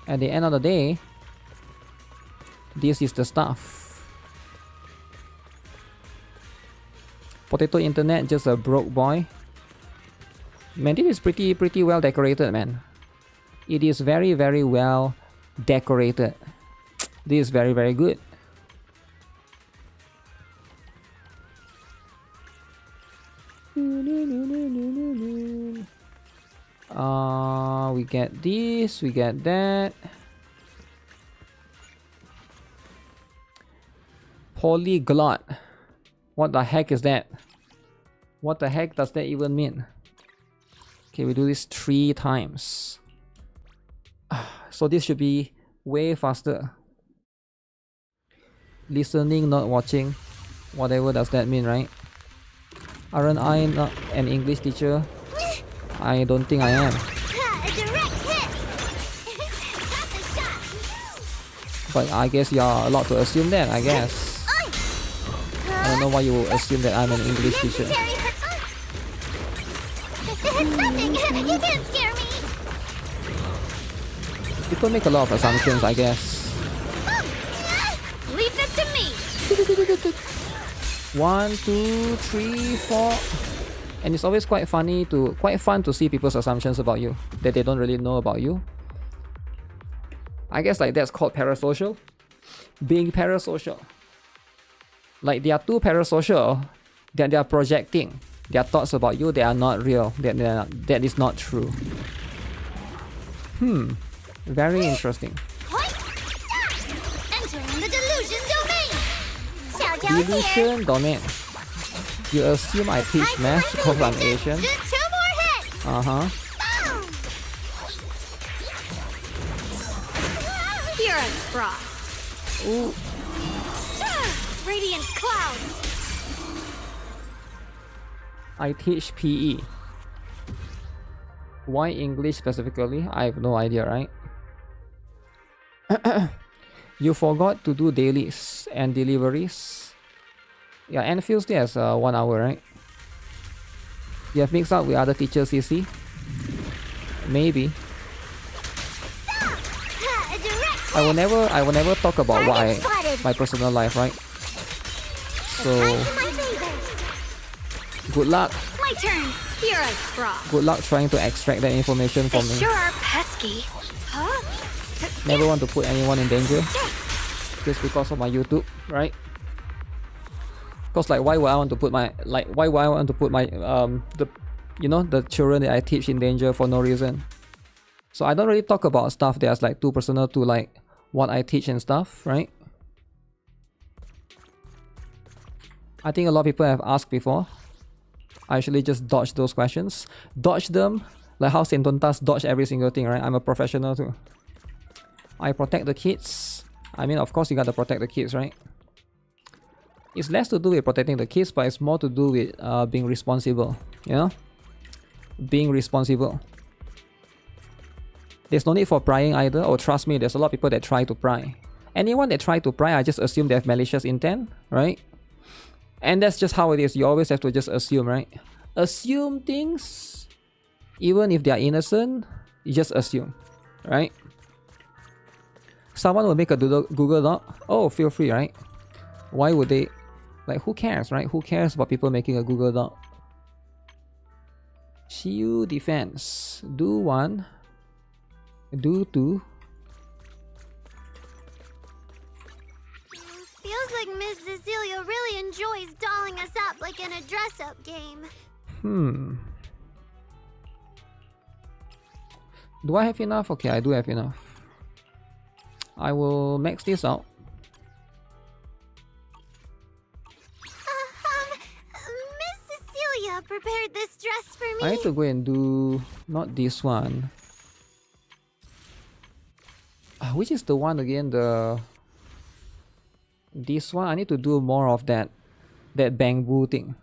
At the end of the day, this is the stuff. Potato internet, just a broke boy. Man, this is pretty well decorated, man. It is very well decorated. This is very good. We get this, we get that. Polyglot. What the heck is that? What the heck does that even mean? Okay, we do this 3 times. So this should be way faster. Listening, not watching. Whatever does that mean, right? Aren't I not an English teacher? I don't think I am. But I guess you're allowed to assume that, I guess. I don't know why you assume that I'm an English teacher. You can't scare me. People make a lot of assumptions, I guess. Leave this to me. 1, 2, 3, 4. And it's always quite fun to see people's assumptions about you that they don't really know about you. I guess like that's called parasocial. Being parasocial. Like they are too parasocial that they are projecting their thoughts about you. They are not real. That is not true. Very interesting. Entering the delusion domain. Delusion domain. You assume I teach math because I'm Asian? Just 2 more hits. You're a fraud. Ooh. Radiant clouds. I teach PE. Why English specifically? I have no idea, right? You forgot to do dailies and deliveries. Yeah, Enfield still has 1 hour, right? You have mixed up with other teachers, CC? Maybe. I will never talk about my personal life, right? So good luck. My turn. You're a frog. Good luck trying to extract that information from me. Sure are pesky. Huh? Never want to put anyone in danger. Just because of my YouTube, right? Because like why would I want to put my the children that I teach in danger for no reason? So I don't really talk about stuff that's like too personal to like what I teach and stuff, right? I think a lot of people have asked before. I actually just dodge those questions. Dodge them like how Sentontas dodge every single thing, right? I'm a professional too. I protect the kids. I mean, of course you gotta protect the kids, right? It's less to do with protecting the kids, but it's more to do with being responsible, you know? Being responsible. There's no need for prying either. Oh, trust me, there's a lot of people that try to pry. Anyone that try to pry, I just assume they have malicious intent, right? And that's just how it is. You always have to just assume, right? Assume things. Even if they are innocent, you just assume, right? Someone will make a Google Doc. Oh, feel free, right? Why would they? Like, who cares, right? Who cares about people making a Google Doc? Shield defense. Do 1. Do 2. Feels like Miss Cecilia really enjoys dolling us up like in a dress-up game. Do I have enough? Okay, I do have enough. I will max this out. Miss Cecilia prepared this dress for me. I need to go and do not this one. Which is the one again? This one. I need to do more of that bamboo thing.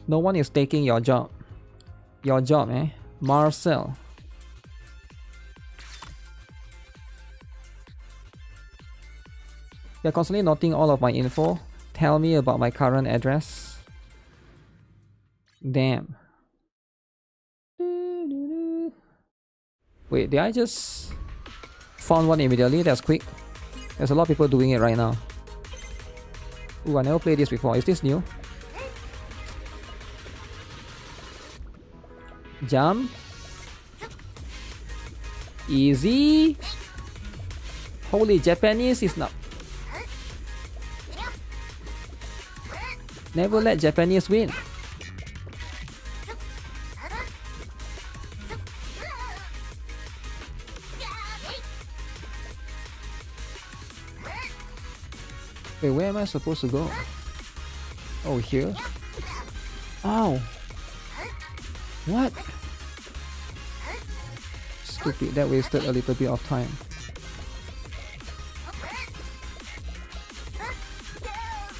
No one is taking your job. Your job, eh? Marcel. You're constantly noting all of my info. Tell me about my current address. Damn. Wait, did I just found one immediately? That's quick. There's a lot of people doing it right now. Ooh, I never played this before. Is this new? Jump. Easy. Holy, Japanese is not. Never let Japanese win. Wait, where am I supposed to go? Oh, here? Ow! What? Stupid, that wasted a little bit of time.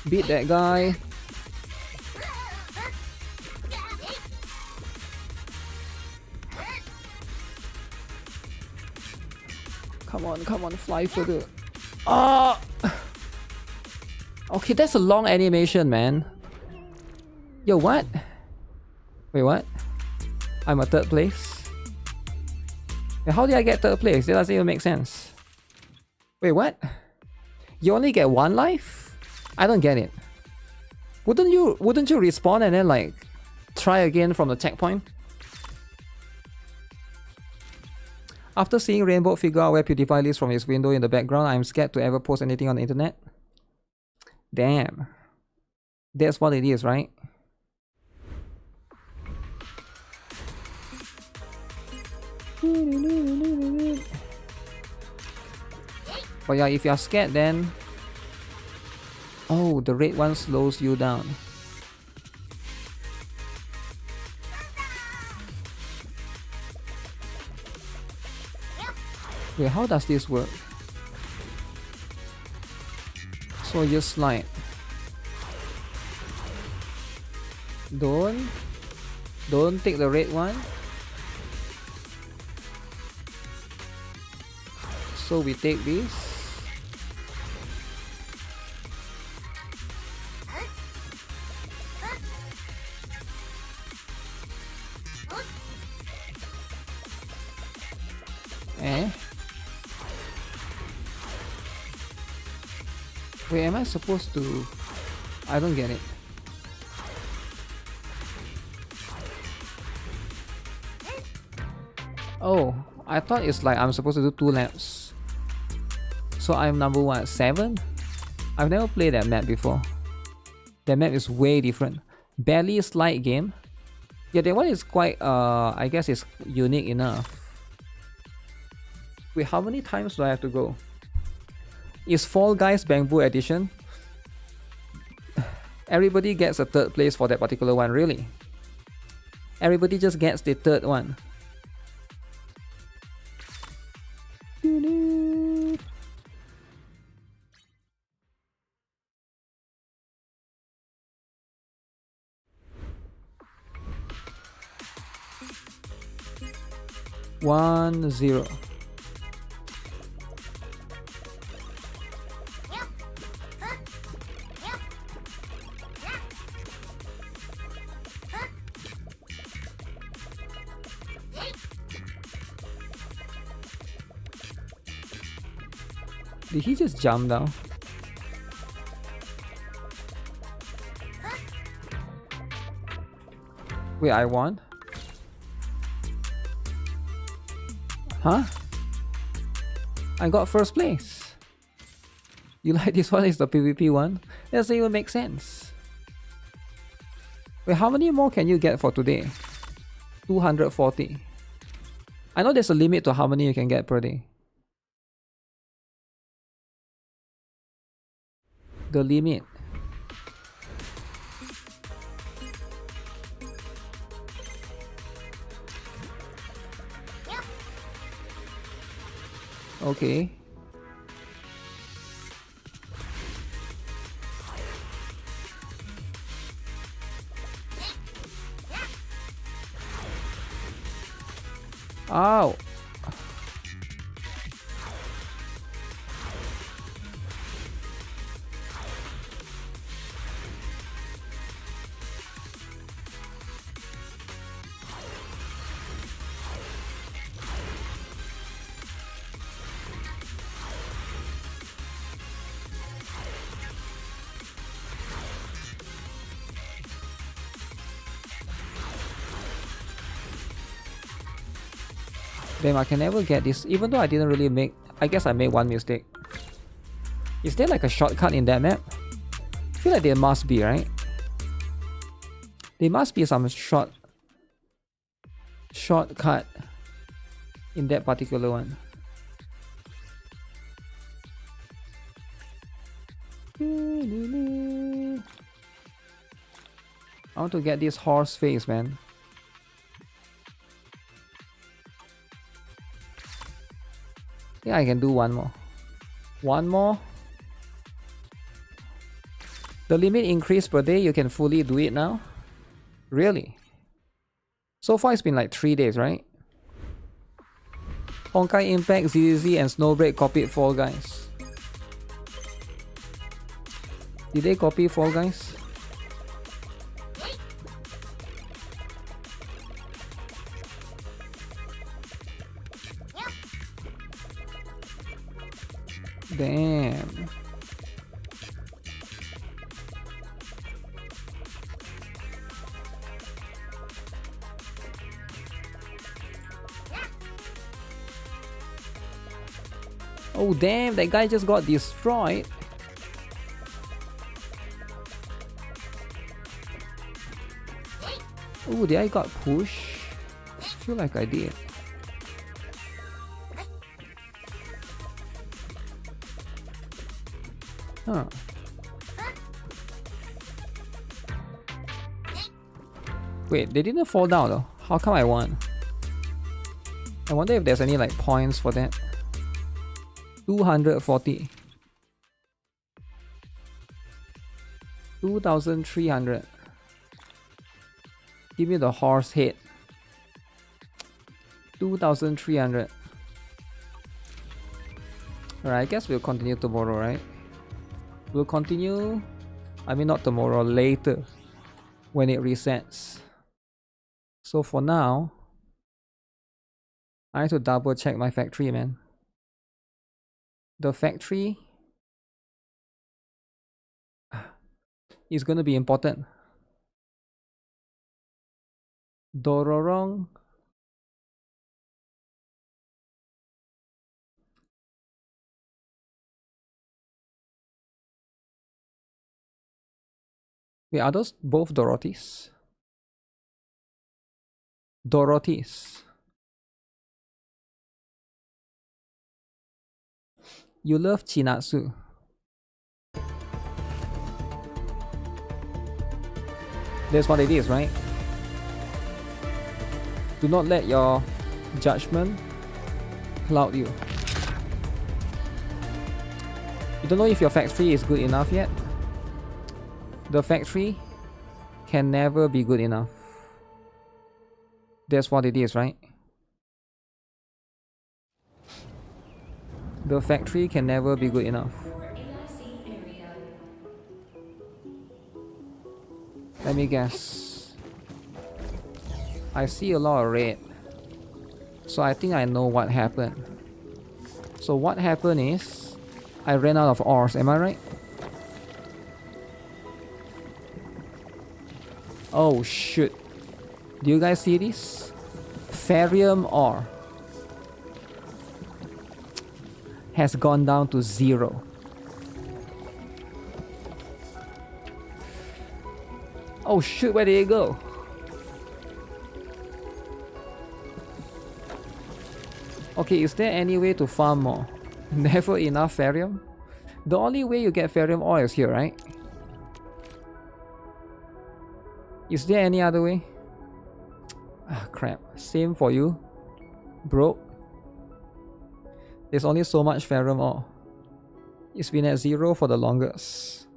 Beat that guy. Come on, fly further. Ah! Okay, that's a long animation, man. Yo, what? Wait, what? I'm a 3rd place? How did I get 3rd place? That doesn't even make sense. Wait, what? You only get 1 life? I don't get it. Wouldn't you respawn and then like try again from the checkpoint? After seeing Rainbow figure out where PewDiePie lives from his window in the background, I'm scared to ever post anything on the internet. Damn. That's what it is, right? But yeah, if you're scared then... Oh, the red one slows you down. Wait, how does this work? So you slide. Don't take the red one. So we take this. Wait, am I supposed to... I don't get it. Oh, I thought it's like I'm supposed to do 2 laps. So I'm number what, 7? I've never played that map before. That map is way different. Barely slide game. Yeah, that one is quite, I guess it's unique enough. Wait, how many times do I have to go? Is Fall Guys Bamboo Edition? Everybody gets a 3rd place for that particular one, really? Everybody just gets the 3rd one. One, 0. Did he just jump down? Wait, I won? Huh? I got 1st place. You like this one is the PvP one? That doesn't even make sense. Wait, how many more can you get for today? 240. I know there's a limit to how many you can get per day. The limit. Okay. Ow. Damn, I can never get this, even though I didn't really make... I guess I made one mistake. Is there like a shortcut in that map? I feel like there must be, right? There must be some shortcut in that particular one. I want to get this horse face, man. Yeah, I can do one more. One more. The limit increase per day, you can fully do it now? Really? So far it's been like 3 days, right? Honkai Impact, ZZ and Snowbreak copied Fall Guys. Did they copy Fall Guys? Damn. Oh damn, that guy just got destroyed. Oh, did I got pushed? I feel like I did. Huh. Wait, they didn't fall down though. How come I won? I wonder if there's any like points for that. 240. 2,300. Give me the horse head. 2,300. Alright, I guess we'll continue tomorrow, right? We'll continue... I mean not tomorrow, later. When it resets. So for now... I need to double check my factory, man. The factory... is gonna be important. Doro. Wait, are those both Dorothys? Dorothys. You love Chinatsu. That's what it is, right? Do not let your judgment cloud you. You don't know if your factory is good enough yet? The factory can never be good enough. That's what it is, right? The factory can never be good enough. Let me guess. I see a lot of red. So I think I know what happened. So what happened is I ran out of ores, am I right? Oh shit. Do you guys see this? Ferrium ore has gone down to 0. Oh shit, where did it go? Okay, is there any way to farm more? Never enough ferrium? The only way you get ferrium ore is here, right? Is there any other way? Ah, crap. Same for you, bro. There's only so much ferrium ore. It's been at 0 for the longest.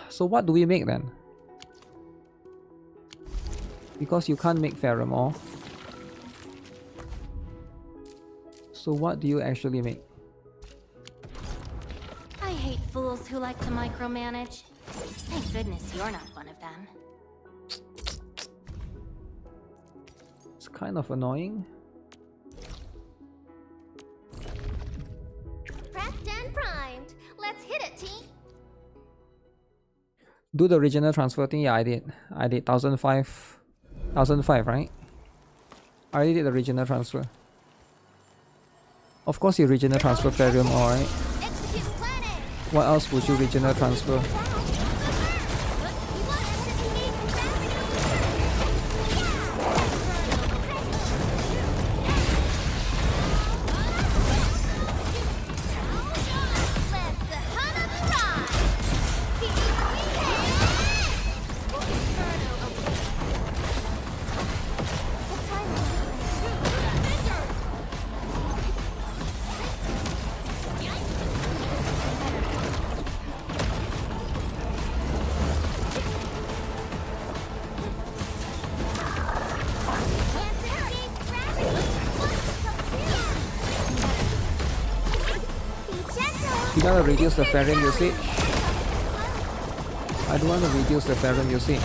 So what do we make then? Because you can't make ferrium ore. So what do you actually make? I hate fools who like to micromanage. Thank goodness you're not one of them. It's kind of annoying. Prepped and primed. Let's hit it, T. Do the regional transfer thing? Yeah, I did. I did 1005. 1005, right? I already did the regional transfer. Of course you regional transfer ferrium, alright. What else would you regional transfer? You gotta reduce the ferrium usage. I don't want to reduce the ferrium usage.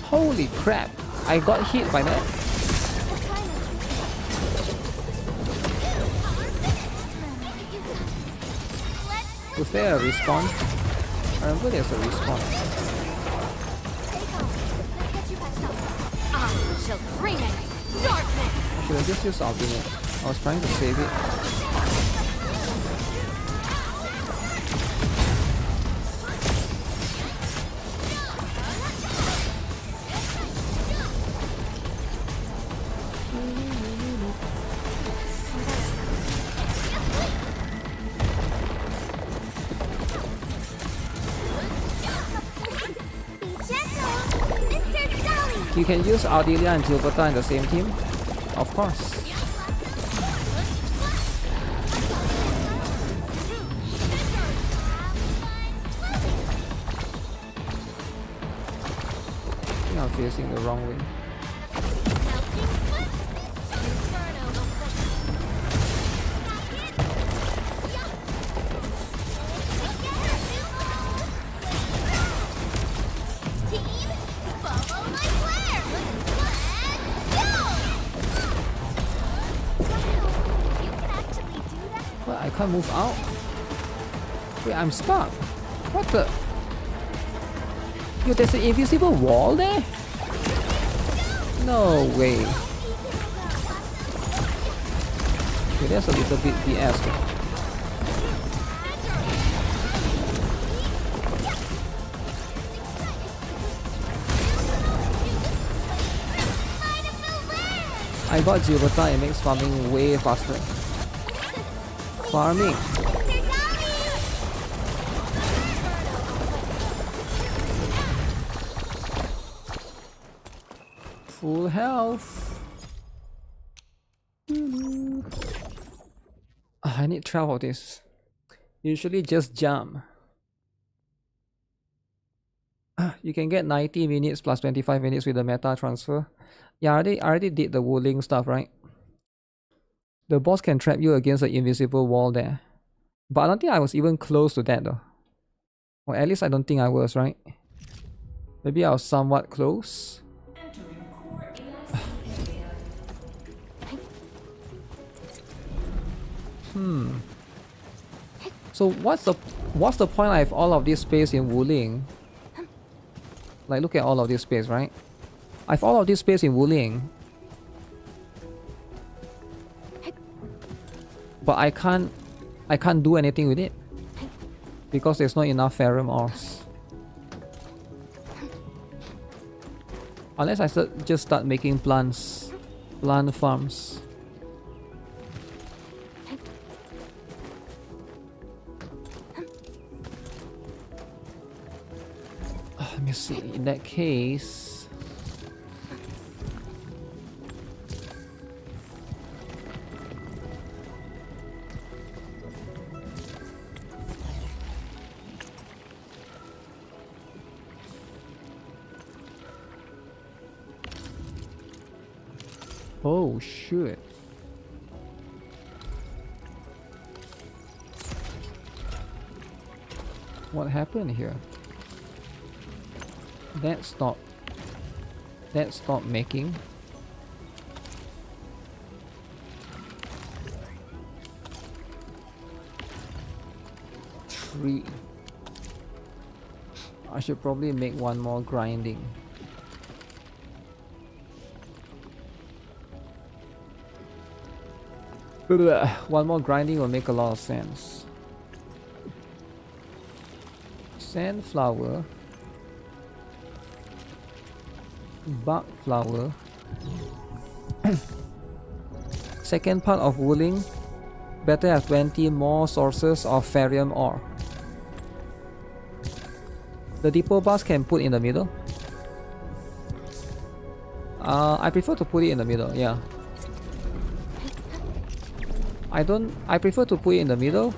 Holy crap, I got hit by that. Was there a respawn? I remember there's a respawn. I shall bring it. Darkness. Should I just use ultimate? I was trying to save it. you can use Ardelia and Gilberta in the same team, of course. I think I'm facing the wrong way. I can't move out. Wait, I'm stuck. What the? Yo, there's an invisible wall there? No way. Okay, that's a little bit BS. I got Gilberta, it makes farming way faster. Farming. Full health. I need 12 of this. Usually just jump. You can get 90 minutes plus 25 minutes with the meta transfer. Yeah, I already did the Wuthering stuff, right? The boss can trap you against the invisible wall there. But I don't think I was even close to that though. Or at least I don't think I was, right? Maybe I was somewhat close. So what's the point I have all of this space in Wuthering? Like, look at all of this space, right? I have all of this space in Wuthering. But I can't do anything with it because there's not enough ferrum ores. Unless I just start making plant farms. Let me see. In that case. Oh shit. What happened here? That stopped making. Three. I should probably make one more grinding. One more grinding will make a lot of sense. Sandflower. Bug flower. Second part of Wuthering. Better have 20 more sources of ferrum ore. The depot bus can put in the middle. I prefer to put it in the middle, yeah. I prefer to put it in the middle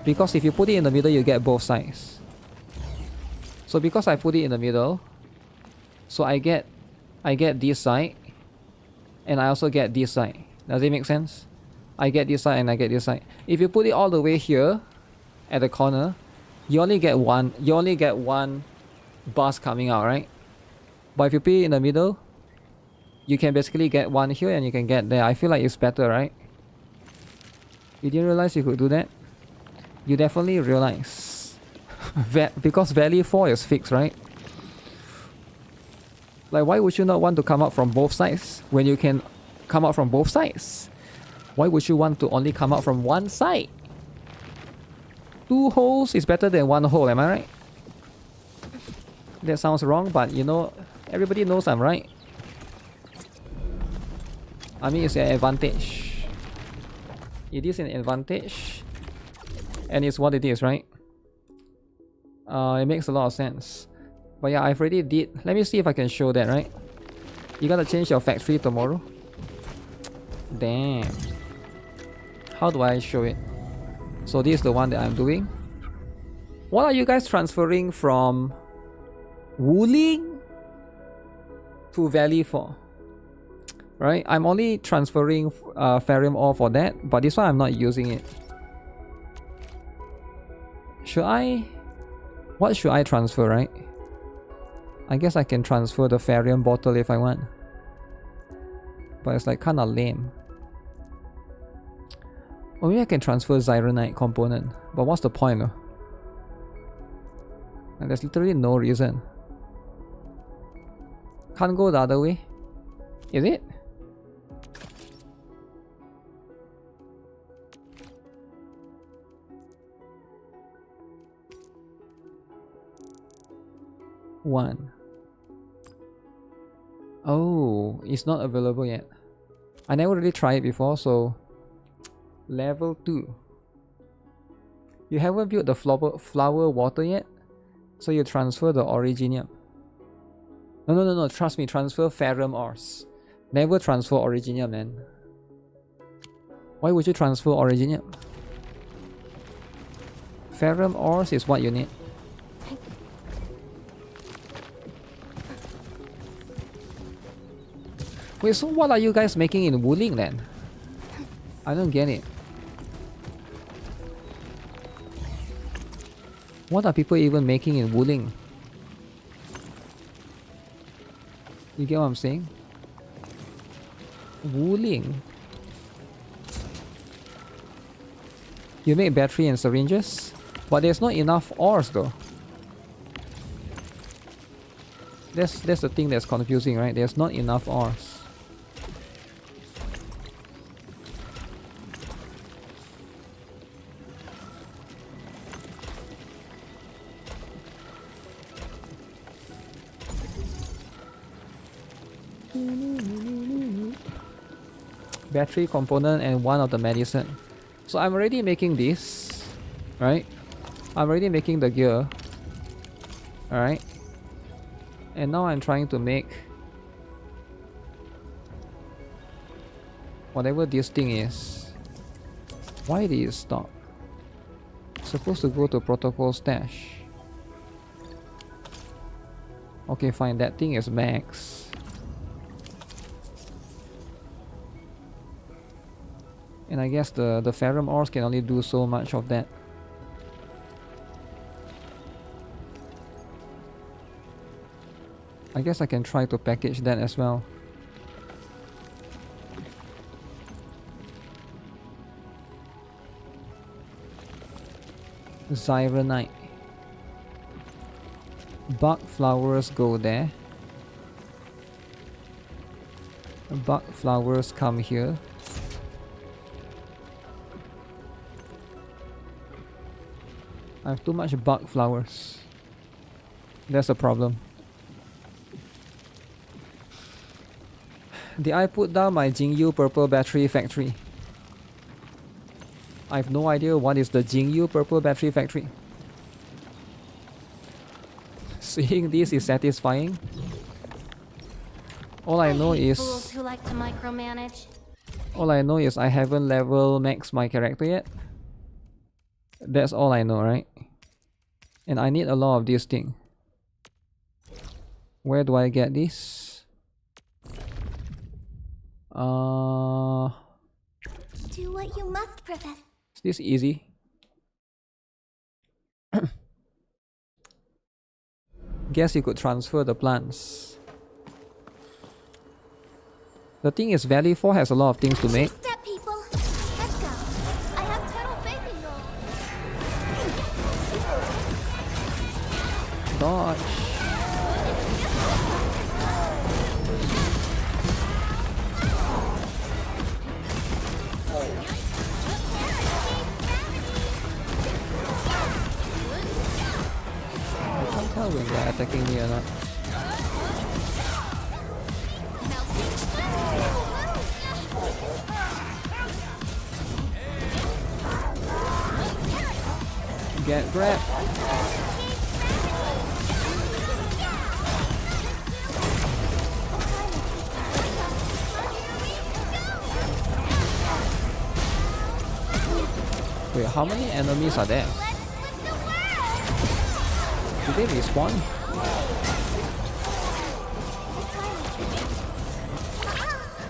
because if you put it in the middle you get both sides. So because I put it in the middle, so I get this side and I also get this side. Does it make sense? I get this side and I get this side. If you put it all the way here at the corner, you only get one bus coming out, right? But if you put it in the middle, you can basically get one here and you can get there. I feel like it's better, right? You didn't realize you could do that? You definitely realize. Because Valley 4 is fixed, right? Like, why would you not want to come out from both sides when you can come out from both sides? Why would you want to only come out from one side? 2 holes is better than 1 hole, am I right? That sounds wrong, but you know, everybody knows I'm right. I mean, it's an advantage. It is an advantage. And it's what it is, right? It makes a lot of sense. But yeah, I've already did. Let me see if I can show that, right? You gotta change your factory tomorrow? Damn. How do I show it? So this is the one that I'm doing. What are you guys transferring from Wuthering to Valley for? Right? I'm only transferring ferrum ore for that, but this one I'm not using it. Should I? What should I transfer, right? I guess I can transfer the ferrum bottle if I want. But it's like kinda lame. Or maybe I can transfer Zyronite component. But what's the point though? And there's literally no reason. Can't go the other way. Is it? One. Oh, it's not available yet. I never really tried it before, so level 2. You haven't built the flower water yet, so you transfer the originium. No, trust me, transfer ferrum ores. Never transfer originium, man. Why would you transfer originium? Ferrum ores is what you need. Wait, so what are you guys making in Wuthering then? I don't get it. What are people even making in Wuthering? You get what I'm saying? Wuthering. You make battery and syringes, but there's not enough ores though. That's the thing that's confusing, right? There's not enough ores. Battery component and one of the medicine. So I'm already making this, right? I'm already making the gear, alright? And now I'm trying to make whatever this thing is. Why did it stop? It's supposed to go to protocol stash. Okay, fine, that thing is max. And I guess the ferrum ores can only do so much of that. I guess I can try to package that as well. Zyronite. Bug flowers go there. Bug flowers come here. I have too much bug flowers. That's a problem. Did I put down my Jingyu purple battery factory? I have no idea what is the Jingyu purple battery factory. Seeing this is satisfying. All I know is fools who like to micromanage. all I know is I haven't level maxed my character yet. That's all I know, right? And I need a lot of this thing. Where do I get this? Do what you must, Prophet. Is this easy? Guess you could transfer the plants. The thing is, Valley 4 has a lot of things to make. Step, people. Let's go. I have total faith in you. Dodge. I can't tell when they're attacking me or not. Get grabbed. Wait, how many enemies are there? Do they respawn?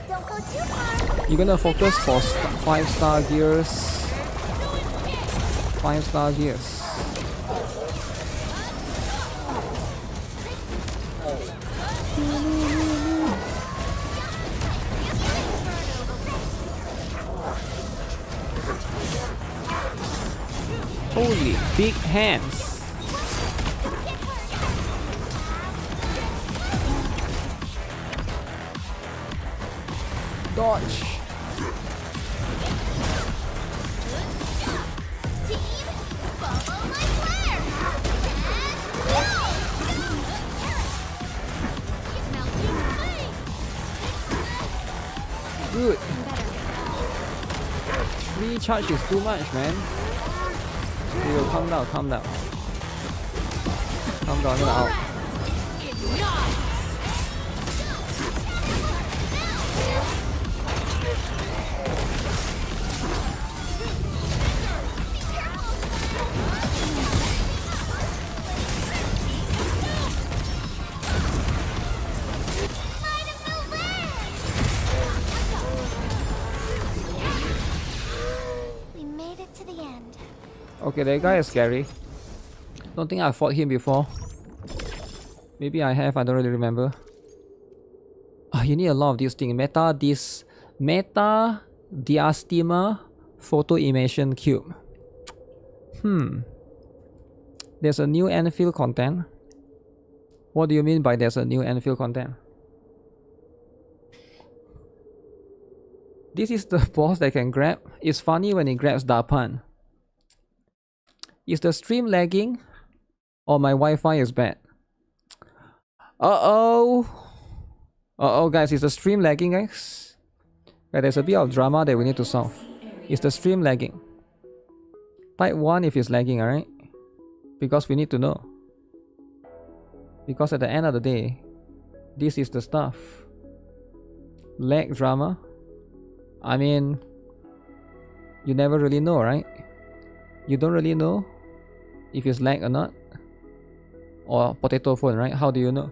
Don't go too far. You're gonna focus for 5-star gears. 5-star gears. Holy big hands. Dodge. Good. 3 charge is too much, man. Yo, calm down, calm down. Calm down, get out. We made it to the end. Okay, that guy is scary. Don't think I fought him before. Maybe I have, I don't really remember. You need a lot of these things. Meta diastema photo emission cube. There's a new Enfield content. What do you mean by there's a new Enfield content? This is the boss that can grab. It's funny when it grabs Dapan. Is the stream lagging? Or my Wi-Fi is bad? Uh-oh! Uh-oh, guys, is the stream lagging, guys? Yeah, there's a bit of drama that we need to solve. Is the stream lagging? Type 1 if it's lagging, alright? Because we need to know. Because at the end of the day, this is the stuff. Lag drama? I mean, you never really know, right? You don't really know if it's lag or not. Or potato phone, right? How do you know?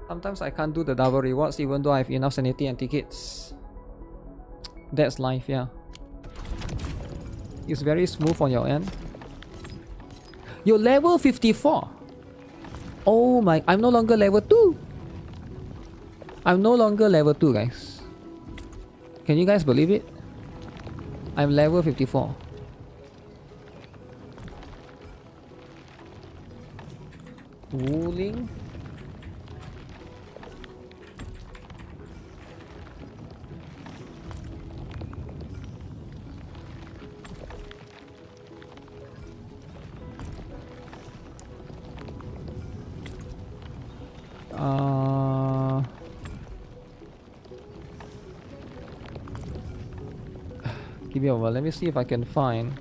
Sometimes I can't do the double rewards even though I have enough sanity and tickets. That's life, yeah. It's very smooth on your end. You're level 54. Oh my, I'm no longer level 2. I'm no longer level 2, guys. Can you guys believe it? I'm level 54. Wuthering. Give me a while. Let me see if I can find.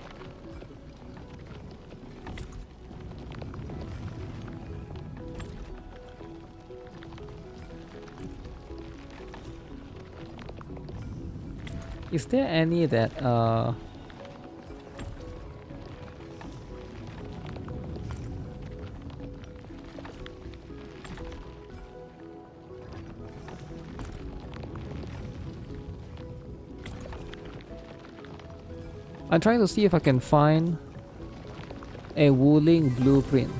Is there any that I'm trying to see if I can find a Wuthering blueprint.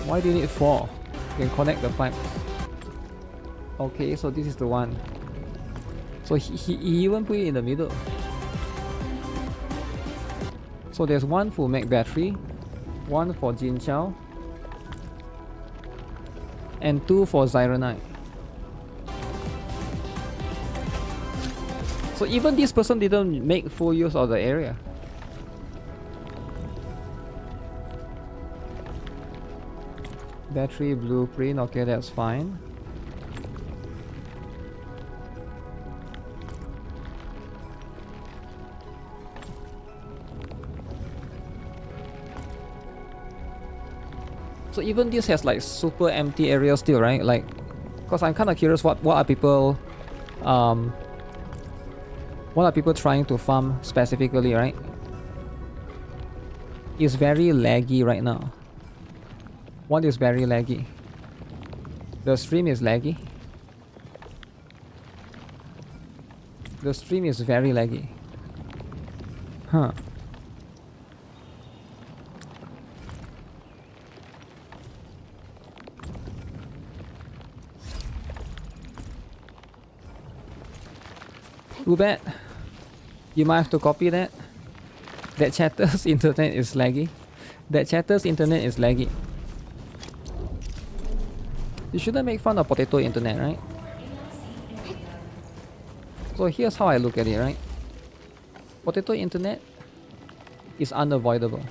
Why do you need 4? You can connect the pipes. Okay, so this is the one. So he even put it in the middle. So there's one full mech battery, one for Jin Chao, and 2 for Zyronite. So even this person didn't make full use of the area. Battery blueprint, okay, that's fine. So even this has like super empty area still, right? Like, cause I'm kind of curious what are people trying to farm specifically, right? It's very laggy right now. What is very laggy? The stream is laggy. The stream is very laggy. Huh. Too bad. You might have to copy that. That chatter's internet is laggy. That chatter's internet is laggy. You shouldn't make fun of potato internet, right? So here's how I look at it, right? Potato internet is unavoidable.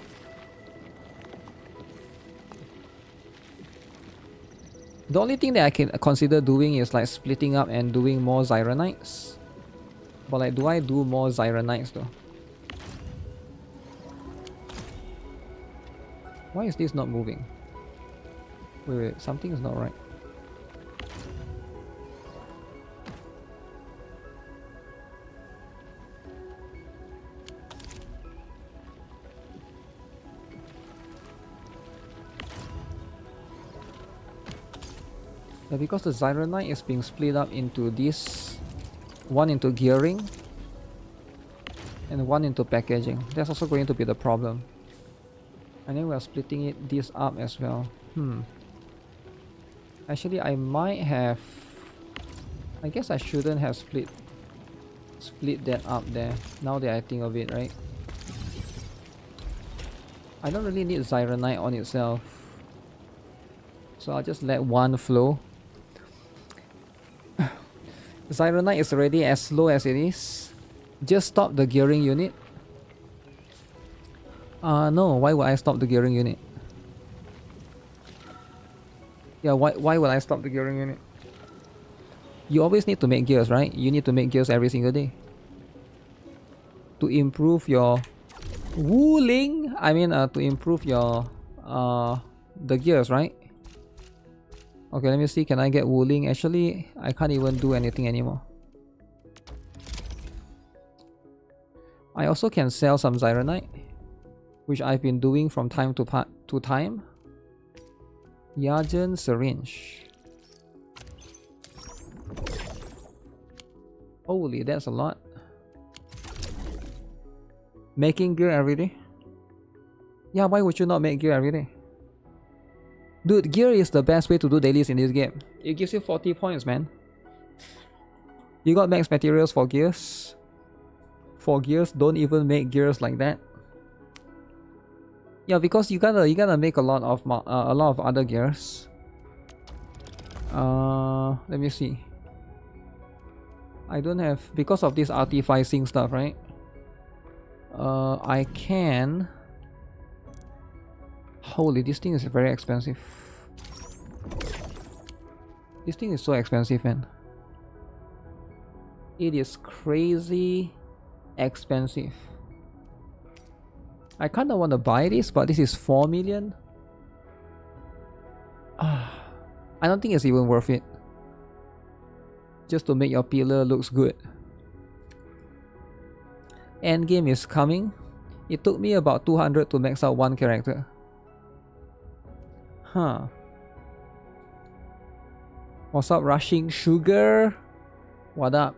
The only thing that I can consider doing is like splitting up and doing more Zyronites. But like, do I do more Zyronites though? Why is this not moving? Wait, something is not right. Yeah, because the Zyronite is being split up into this, one into gearing and one into packaging. That's also going to be the problem. And then we are splitting this up as well. Actually, I might have... I guess I shouldn't have split that up there, now that I think of it, right? I don't really need Zyronite on itself, so I'll just let one flow. Zyronite is already as low as it is. Just stop the gearing unit. No, why would I stop the gearing unit? Yeah, why would I stop the gearing unit? You always need to make gears, right? You need to make gears every single day. To improve your wooling, I mean to improve your the gears, right? Okay, let me see, can I get wooling? Actually, I can't even do anything anymore. I also can sell some Zyronite, which I've been doing from time to time. Yagen syringe. Holy, that's a lot. Making gear every day? Yeah, why would you not make gear every day? Dude, gear is the best way to do dailies in this game. It gives you 40 points, man. You got max materials for gears? For gears, don't even make gears like that. Yeah, because you gotta make a lot of other gears. Let me see. I don't have, because of this artificing stuff, right? I can. Holy, this thing is very expensive. This thing is so expensive, man. It is crazy expensive. I kinda want to buy this, but this is 4 million. I don't think it's even worth it. Just to make your pillar looks good. Endgame is coming. It took me about 200 to max out one character. Huh. What's up, Rushing Sugar? What up?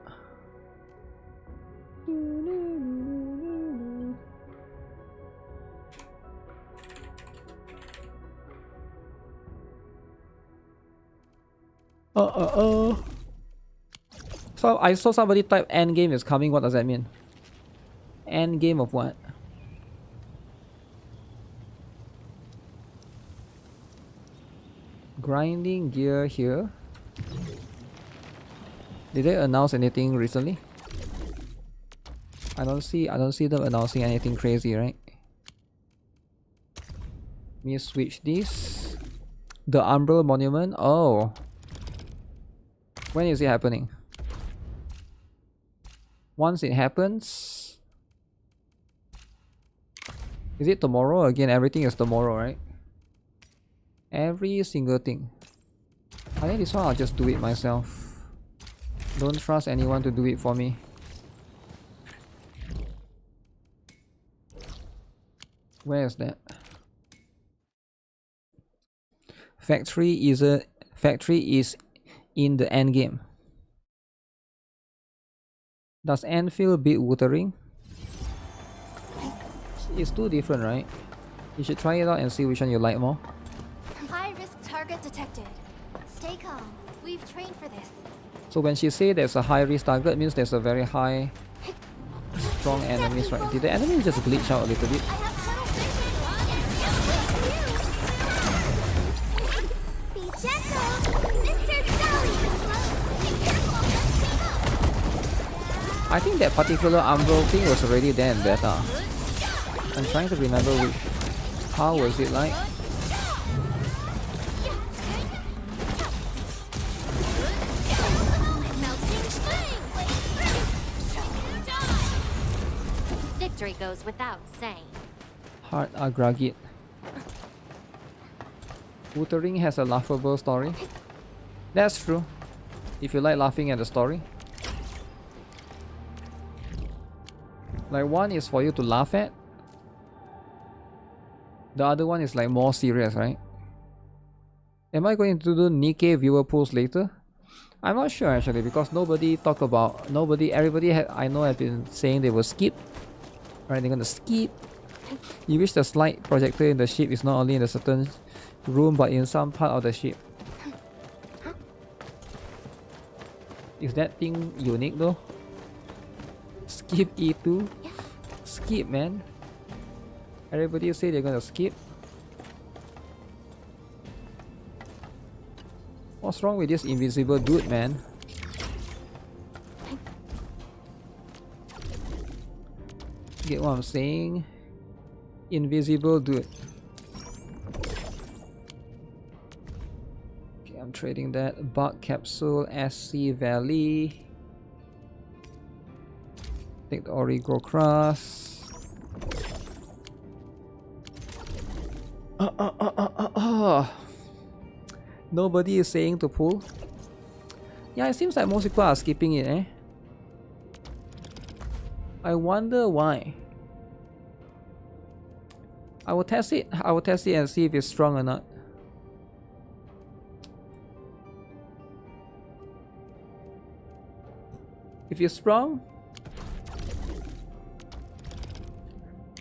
So I saw somebody type endgame is coming. What does that mean? Endgame of what? Grinding gear here. Did they announce anything recently? I don't see them announcing anything crazy, right? Let me switch this. The Umbral Monument. Oh. When is it happening? Once it happens. Is it tomorrow? Again, everything is tomorrow, right? Every single thing. I think this one I'll just do it myself. Don't trust anyone to do it for me. Where is that? Factory is in the end game. Does Anfield beat Wuthering? It's too different, right? You should try it out and see which one you like more. High risk target detected. Stay calm. We've trained for this. So when she say there's a high risk target, means there's a very high strong enemies, right? Did the enemies just glitch out a little bit? I think that particular Umbral thing was already there in beta. I'm trying to remember which. How was it like? Victory goes without saying. Heart Agragit. Wuthering has a laughable story. That's true. If you like laughing at the story. Like one is for you to laugh at. The other one is like more serious, right? Am I going to do Nikke viewer polls later? I'm not sure actually, because everybody I know have been saying they will skip. Right, they're gonna skip. You wish the slide projector in the ship is not only in a certain room but in some part of the ship. Is that thing unique though? Skip E2? Skip, man. Everybody say they're gonna skip. What's wrong with this invisible dude, man? Get what I'm saying? Invisible dude. Okay, I'm trading that. Bug capsule, SC Valley. Take the Origo Cross. Nobody is saying to pull. Yeah, it seems like most people are skipping it, eh? I wonder why. I will test it. I will test it and see if it's strong or not. If it's strong,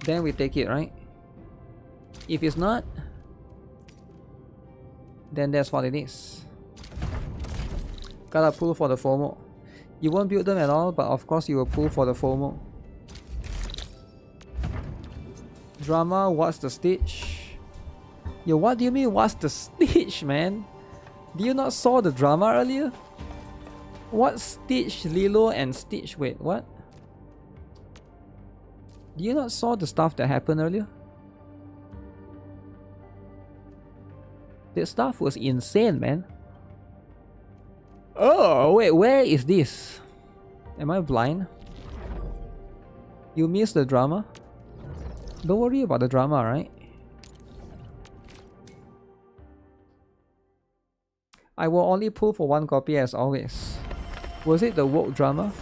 then we take it, right? If it's not, then that's what it is. Gotta pull for the FOMO. You won't build them at all, but of course you will pull for the FOMO. Drama, what's the stitch? Yo, what do you mean what's the stitch, man? Do you not saw the drama earlier? What Stitch, Lilo and Stitch? Wait, what? Do you not saw the stuff that happened earlier? That stuff was insane, man. Oh, wait, where is this? Am I blind? You missed the drama? Don't worry about the drama, right? I will only pull for one copy as always. Was it the woke drama?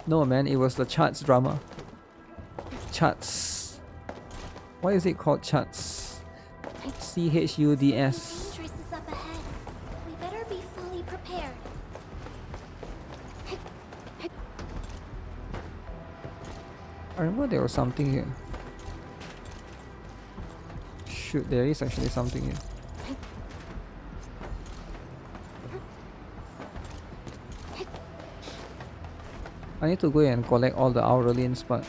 No, man, it was the charts drama. Charts. Why is it called charts? CHUDS. Fortress is up ahead. We better be fully prepared. I remember there was something here. Shoot, there is actually something here. I need to go and collect all the Aurelians, but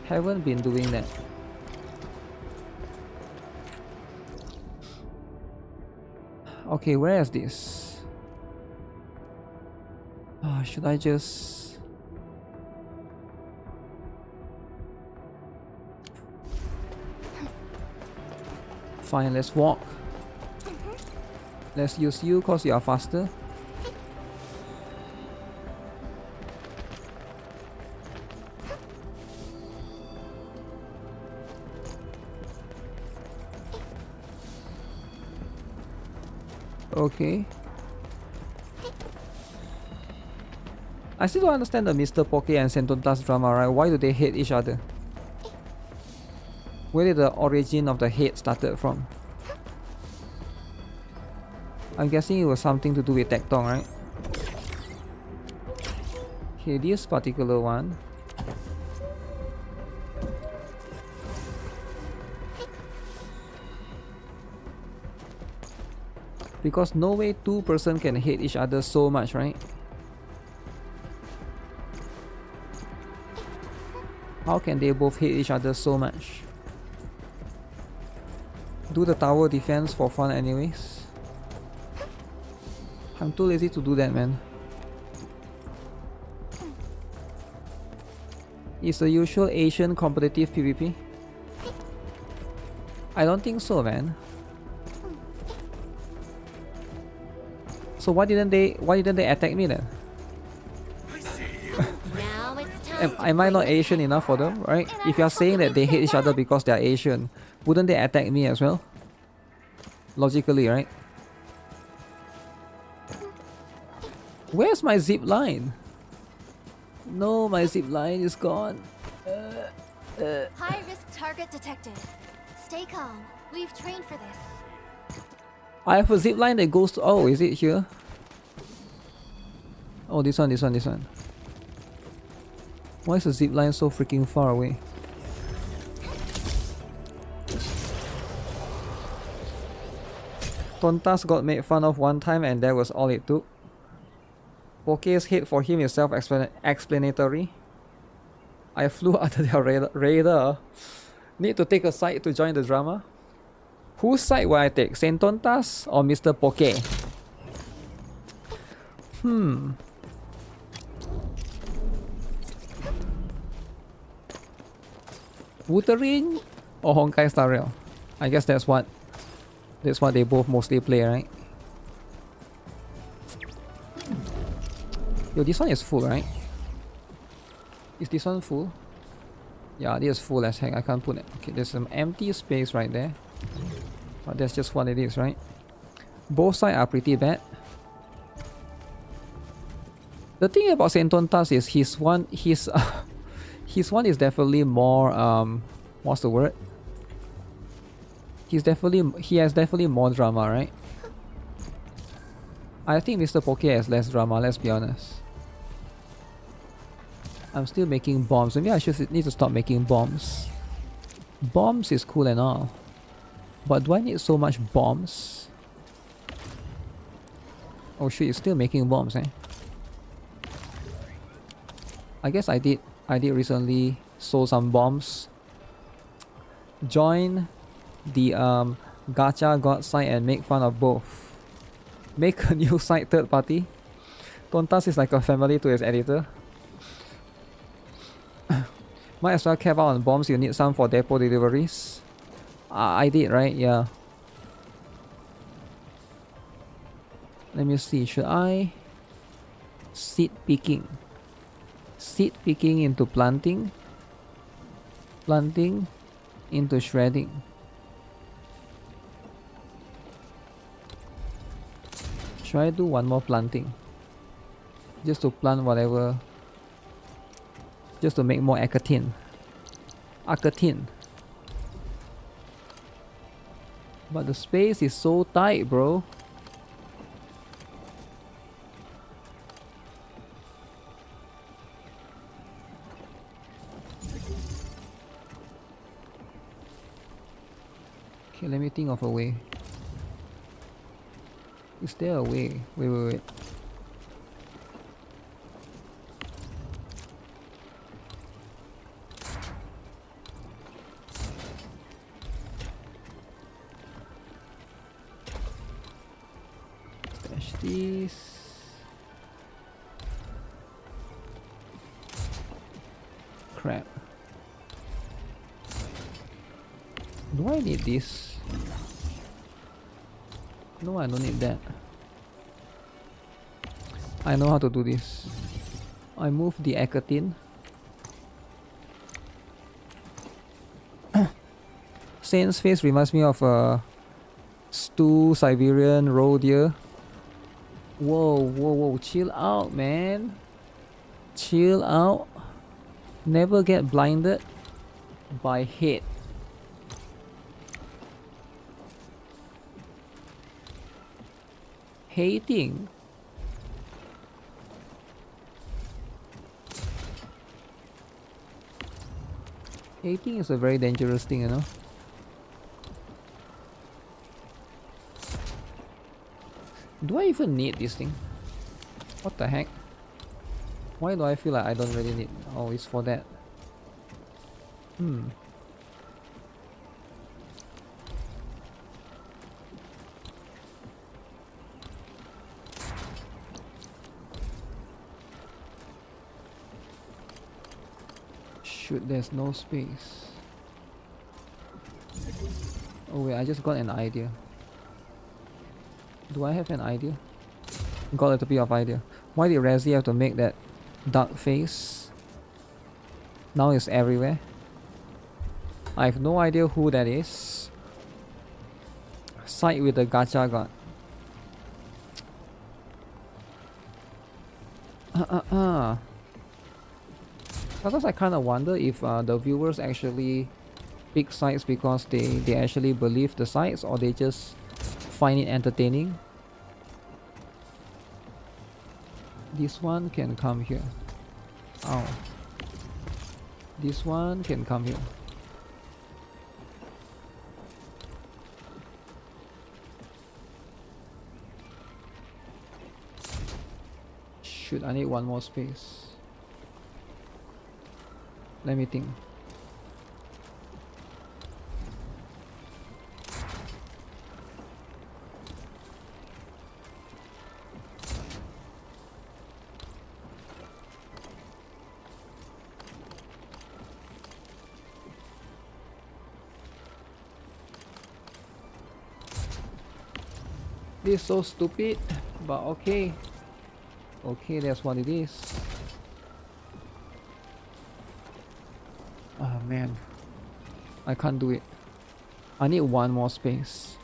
haven't been doing that. Okay, where is this? Should I just... Fine, let's walk. Let's use you because you are faster. Okay. I still don't understand the Mr. Poke and Sentonta's drama, right? Why do they hate each other? Where did the origin of the hate started from? I'm guessing it was something to do with Tectong, right? Okay, this particular one. Because no way two person can hate each other so much, right? How can they both hate each other so much? Do the tower defense for fun anyways. I'm too lazy to do that, man. Is the usual Asian competitive PvP? I don't think so, man. So why didn't they attack me then? Am I not Asian enough for them, right? If you're saying that they hate each other because they're Asian, wouldn't they attack me as well? Logically, right? Where's my zip line? No, my zip line is gone. High risk target detected. Stay calm. We've trained for this. I have a zip line that goes to... Oh, is it here? Oh, this one. Why is the zip line so freaking far away? Tontas got made fun of one time and that was all it took. Poke's hate for him is self-explanatory. I flew under their radar. Need to take a side to join the drama? Whose side will I take? Saint Tontas or Mr. Poke? Wuthering or Honkai Star Rail? I guess that's what they both mostly play, right? Yo, this one is full, right? Is this one full? Yeah, this is full as heck. I can't put it. Okay, there's some empty space right there. But that's just what it is, right? Both sides are pretty bad. The thing about Saint Tontas is his one is definitely more what's the word? He has definitely more drama, right? I think Mr. Poke has less drama, let's be honest. I'm still making bombs. Maybe I should need to stop making bombs. Bombs is cool and all. But do I need so much bombs? Oh shit, it's still making bombs, eh? I guess I did recently sold some bombs. Join the Gacha God site and make fun of both. Make a new site third party. Tontas is like a family to his editor. Might as well cap out on bombs, you need some for depot deliveries. I did, right? Yeah. Let me see, should I... Seed picking. Seed picking into planting. Planting into shredding. Should I do one more planting? Just to plant whatever. Just to make more acatin. Acatin. But the space is so tight, bro. Okay, let me think of a way. Is there a way? Wait. this? Crap. Do I need this? No, I don't need that. I know how to do this. I move the Ekatin. Saint's face reminds me of a stew Siberian roe deer. Whoa, whoa, whoa, chill out, man. Chill out. Never get blinded by hate. Hating. Hating is a very dangerous thing, you know. Do I even need this thing? What the heck? Why do I feel like I don't really need... Oh, it's for that. Shoot, there's no space. Oh wait, I just got an idea. Do I have an idea? Got a little bit of idea. Why did Razzie have to make that dark face? Now it's everywhere. I have no idea who that is. Side with the Gacha god. Sometimes I kind of wonder if the viewers actually pick sides because they actually believe the sides, or they just find it entertaining. This one can come here. Oh. This one can come here. Shoot, I need one more space. Let me think. This is so stupid, but okay. Okay, that's what it is. Oh man, I can't do it. I need one more space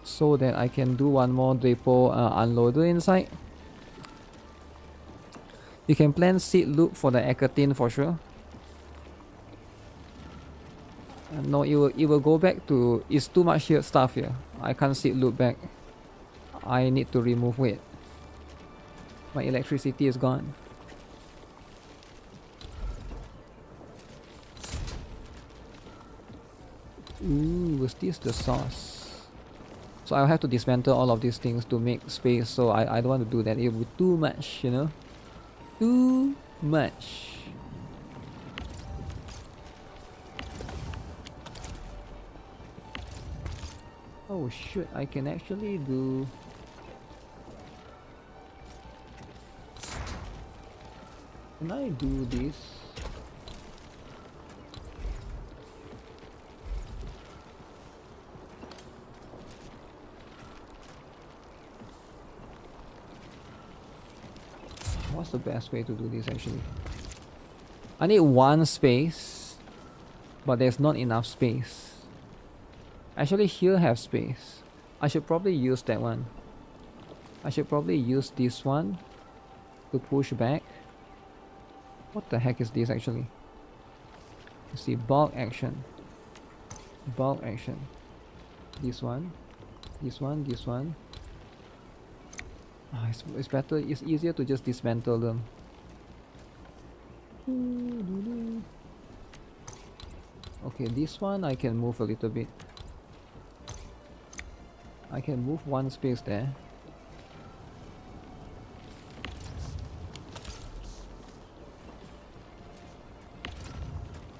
so that I can do one more depot unloader inside. You can plan seed loop for the Ekatin for sure. No, it will go back to... It's too much here stuff here. I can't seed loop back. I need to remove it. My electricity is gone. Ooh, is this the sauce? So I'll have to dismantle all of these things to make space, so I don't want to do that. It will be too much, you know? Too much. Oh shit, I can actually do... Can I do this? What's the best way to do this actually? I need one space, but there's not enough space. Actually, here have space. I should probably use that one. I should probably use this one to push back. What the heck is this actually? Let's see, bulk action. Bulk action. This one. This one, this one. Oh, it's better, it's easier to just dismantle them. Okay, this one I can move a little bit. I can move one space there.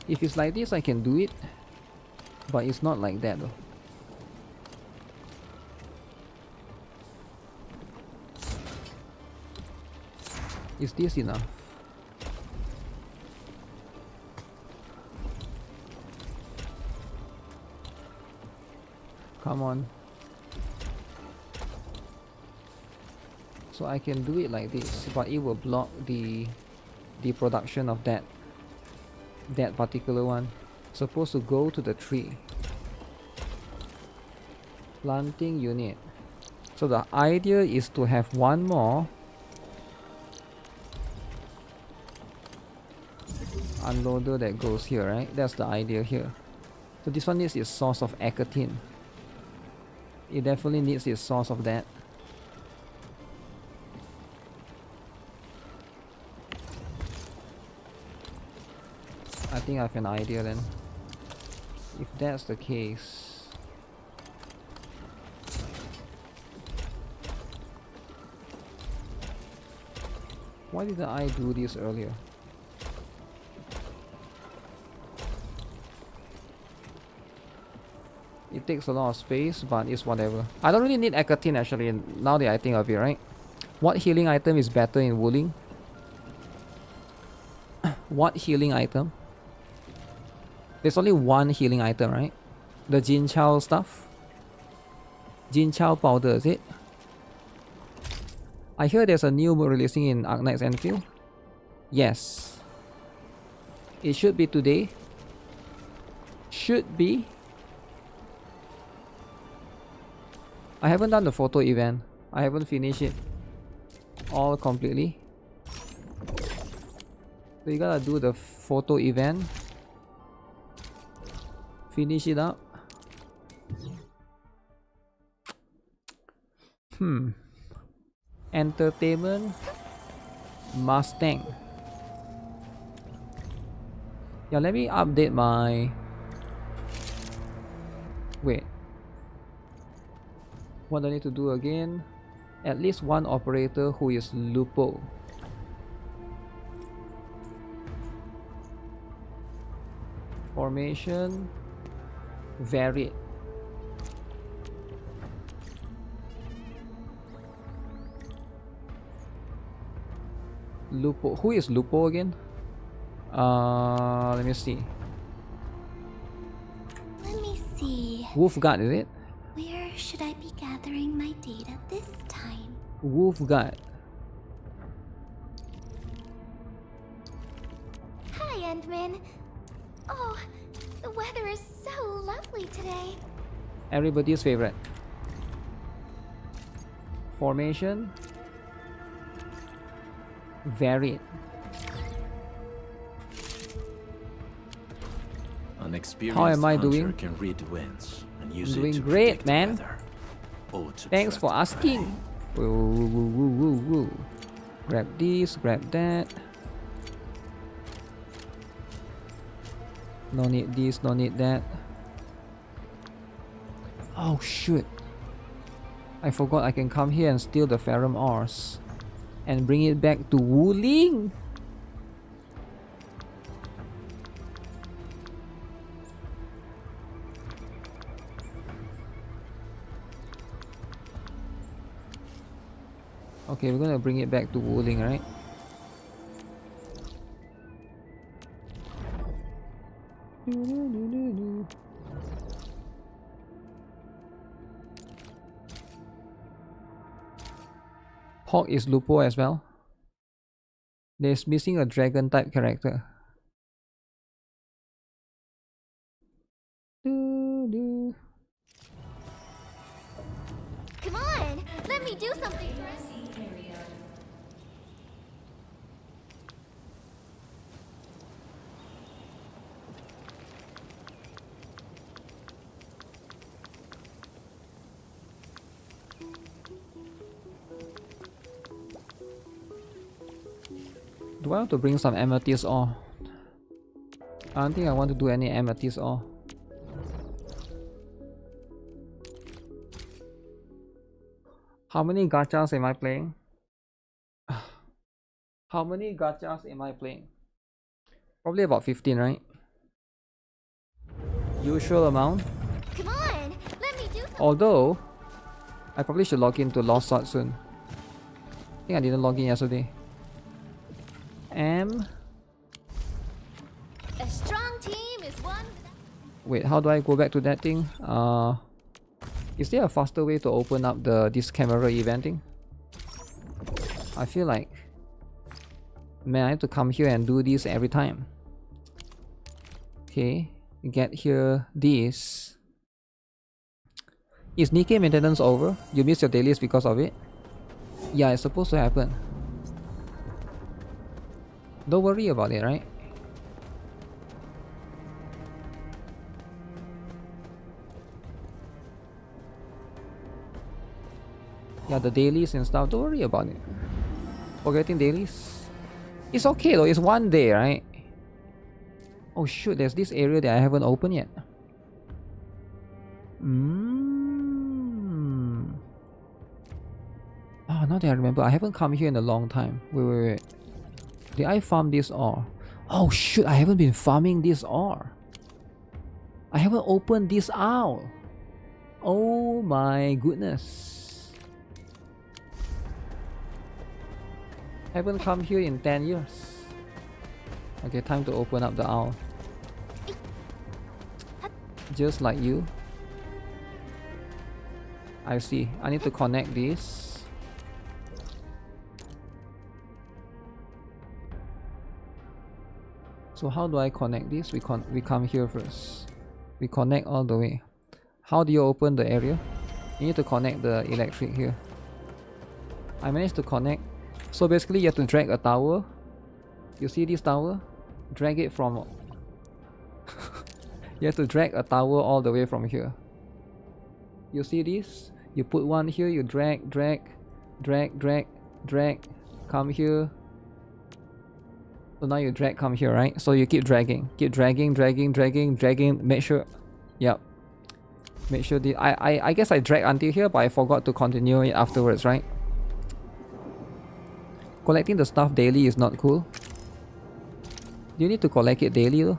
If it's like this, I can do it, but it's not like that though. Is this enough? Come on. So I can do it like this, but it will block the production of that particular one. Supposed to go to the tree. Planting unit. So the idea is to have one more unloader that goes here, right? That's the idea here. So this one needs its source of Ekatin. It definitely needs its source of that. I think I have an idea then. If that's the case, why didn't I do this earlier? It takes a lot of space, but it's whatever. I don't really need Ekatin actually, now that I think of it, right? What healing item is better in Wuling? What healing item? There's only one healing item, right? The Jin Chao stuff? Jin Chao powder, is it? I hear there's a new mode releasing in Arknight's Enfield. Yes. It should be today. Should be. I haven't done the photo event. I haven't finished it all completely. So you gotta do the photo event. Finish it up. Entertainment Mustang. Yeah, let me update my... Wait. What do I need to do again? At least one operator who is Lupo. Formation varied. Lupo. Who is Lupo again? Let me see. Let me see. Wolfguard, is it? Where should I be gathering my data this time? Wolfguard. Hi, Endman. Oh, the weather is so lovely today. Everybody's favorite. Formation varied. An experienced How am I hunter doing? can read winds and use I'm doing it to great, predict man. weather. Or to Thanks for track asking. prey. Woo, woo, woo, woo, woo, woo. Grab this, grab that. No need this, no need that. Oh shoot. I forgot I can come here and steal the Ferrum ores and bring it back to Wuling. Okay, we're gonna bring it back to Wuling, right? Hawk is Lupo as well. There's missing a dragon type character. Come on, let me do something for us. Do I want to bring some amethyst ore? I don't think I want to do any amethyst ore. How many gachas am I playing? How many gachas am I playing? Probably about 15, right? Usual amount. Come on, let me do something. Although, I probably should log into Lost Sword soon. I think I didn't log in yesterday. am. A strong team is one. Wait, how do I go back to that thing? Is there a faster way to open up this camera eventing? I feel like, man, I have to come here and do this every time. Okay, get here this. Is Nikke maintenance over? You miss your dailies because of it? Yeah, it's supposed to happen. Don't worry about it, right? Yeah, the dailies and stuff, don't worry about it. Forgetting dailies. It's okay though, it's one day, right? Oh shoot, there's this area that I haven't opened yet. Oh, now that I remember, I haven't come here in a long time. Wait. Did I farm this ore? Oh shoot, I haven't been farming this ore. I haven't opened this out. Oh my goodness. Haven't come here in 10 years. Okay, time to open up the owl. Just like you. I see. I need to connect this. So how do I connect this? We come here first. We connect all the way. How do you open the area? You need to connect the electric here. I managed to connect. So basically you have to drag a tower. You see this tower? Drag it from... You have to drag a tower all the way from here. You see this? You put one here, you drag, come here. So now you drag, come here, right? So you keep dragging, make sure... Yep. Make sure the... I guess I drag until here, but I forgot to continue it afterwards, right? Collecting the stuff daily is not cool. You need to collect it daily though.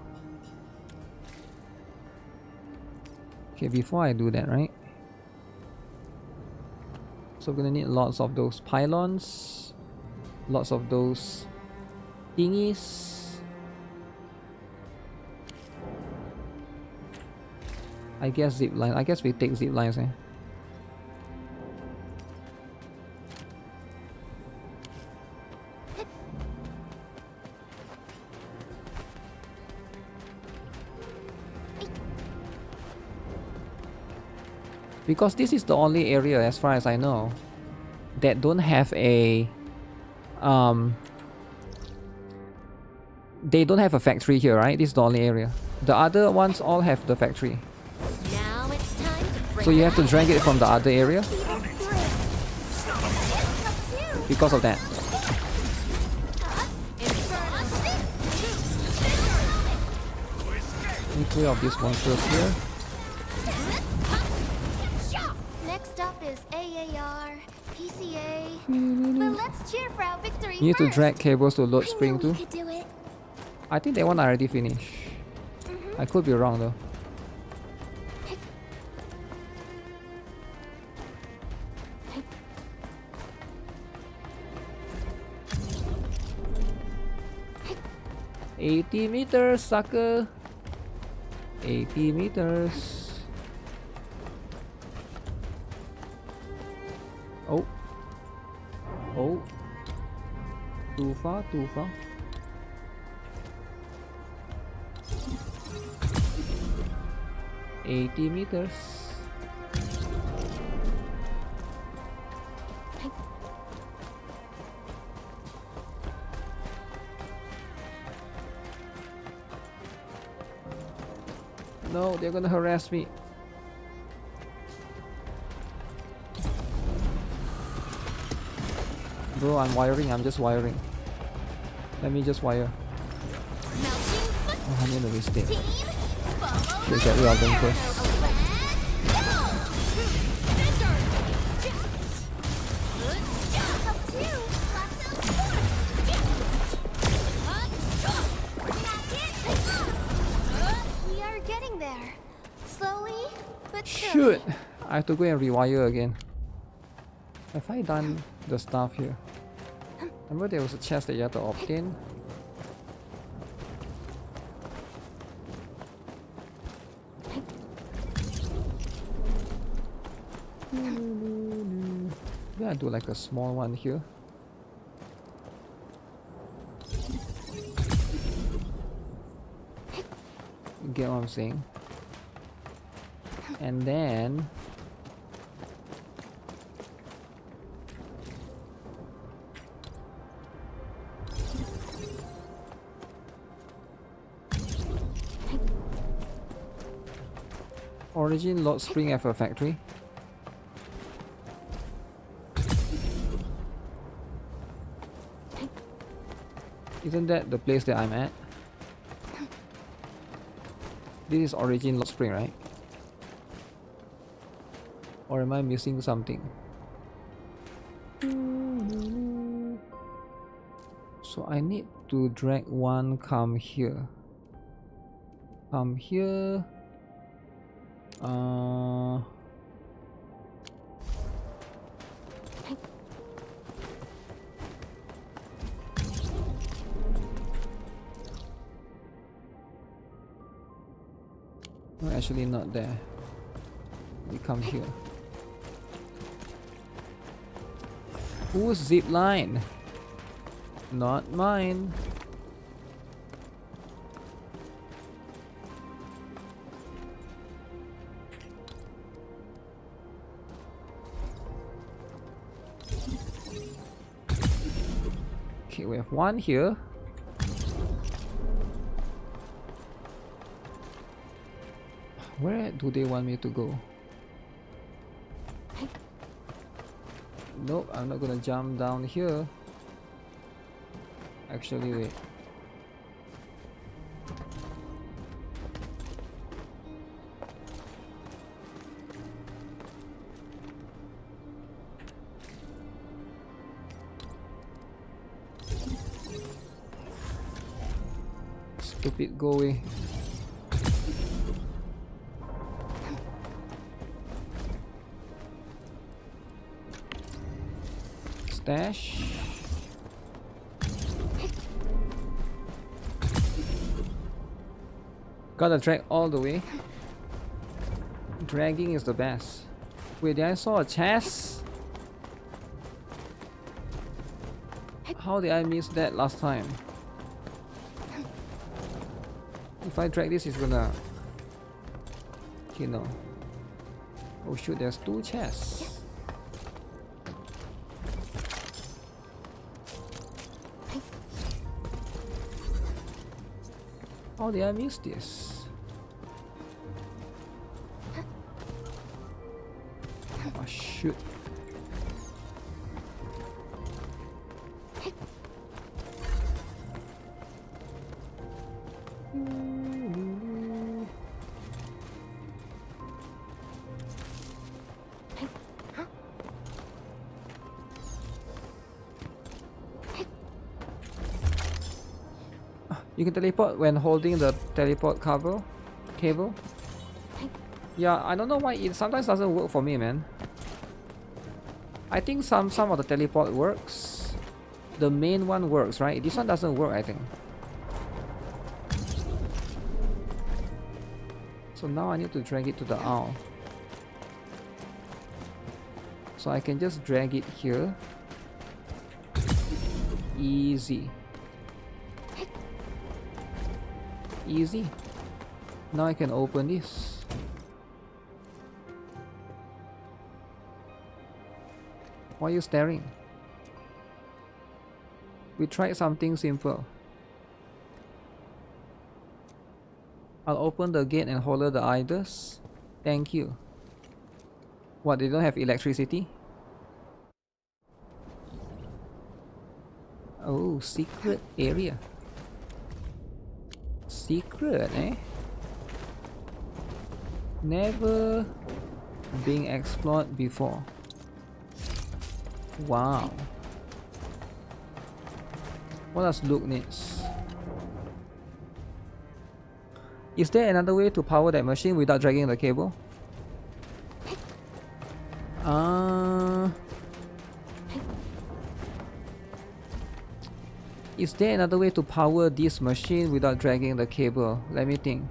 Okay, before I do that, right? So we're gonna need lots of those pylons. Lots of those thingies. I guess zip line. I guess we take zip lines, eh? Because this is the only area, as far as I know, that don't have a they don't have a factory here, right? This is the only area. The other ones all have the factory. Now it's time to So you have to drag it from the other area. Because of that. Let me clear off these monsters here. Next up is AAR, PCA. But let's cheer for our victory. You need to first. drag cables to load I spring know too. we could do it. I think that one I already finished. I could be wrong though. "80 meters, sucker! 80 meters." Oh. Oh. Too far, too far. "80 meters. No, they're gonna harass me. Bro, I'm wiring, I'm just wiring. Let me just wire. Oh, I need to restate. Okay, get rid of them first. We are getting there. Slowly, but Shoot! I have to go and rewire again. Have I done the stuff here? Remember there was a chest that you had to obtain? Maybe I'll do like a small one here. You get what I'm saying? And then Origin Lord Spring F Factory. Isn't that the place that I'm at? This is Origin Lord Spring, right? Or am I missing something? So I need to drag one come here. Come here. No, actually not there. We come here. Whose zip line? Not mine. Okay, we have one here. Where do they want me to go? Nope, I'm not gonna jump down here. Actually, wait. Stupid, go away. Stash. Gotta drag all the way. Dragging is the best. Wait, did I saw a chest? How did I miss that last time? If I drag this, it's gonna... Okay, no. Oh shoot, there's two chests. How did I miss this? Oh shoot. You can teleport when holding the teleport cable. Yeah, I don't know why it sometimes doesn't work for me, man. I think some of the teleport works. The main one works, right? This one doesn't work, I think. So now I need to drag it to the owl. So I can just drag it here. Easy. Easy. Now I can open this. Why are you staring? We tried something simple. I'll open the gate and hold the idols. Thank you. What, they don't have electricity? Oh, secret area. Secret, eh? Never been explored before. Wow. What does Luke needs? Is there another way to power that machine without dragging the cable? Is there another way to power this machine without dragging the cable? Let me think.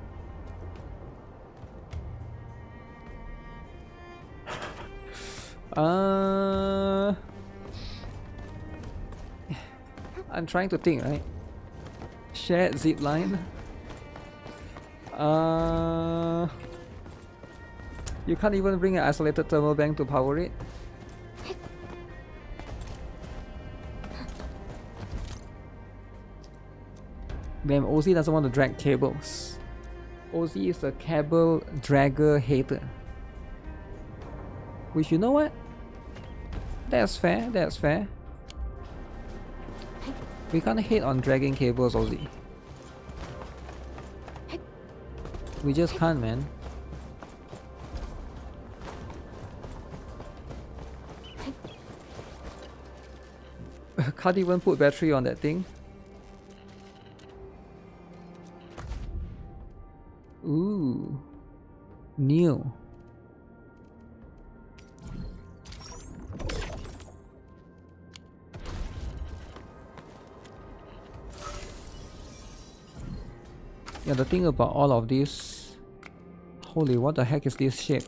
I'm trying to think, right? Shared zip line. You can't even bring an isolated thermal bank to power it. Damn, Ozzy doesn't want to drag cables. Ozzy is a cable dragger hater. Which, you know what? That's fair, that's fair. We can't hate on dragging cables, Ozzy. We just can't, man. Can't even put battery on that thing. Ooh. New. Yeah, the thing about all of this... Holy, what the heck is this shape?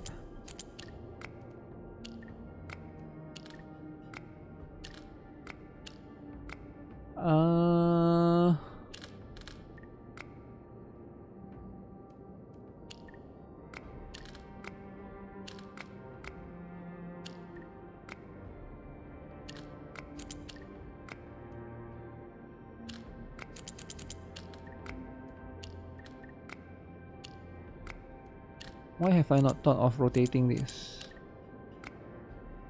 Why have I not thought of rotating this?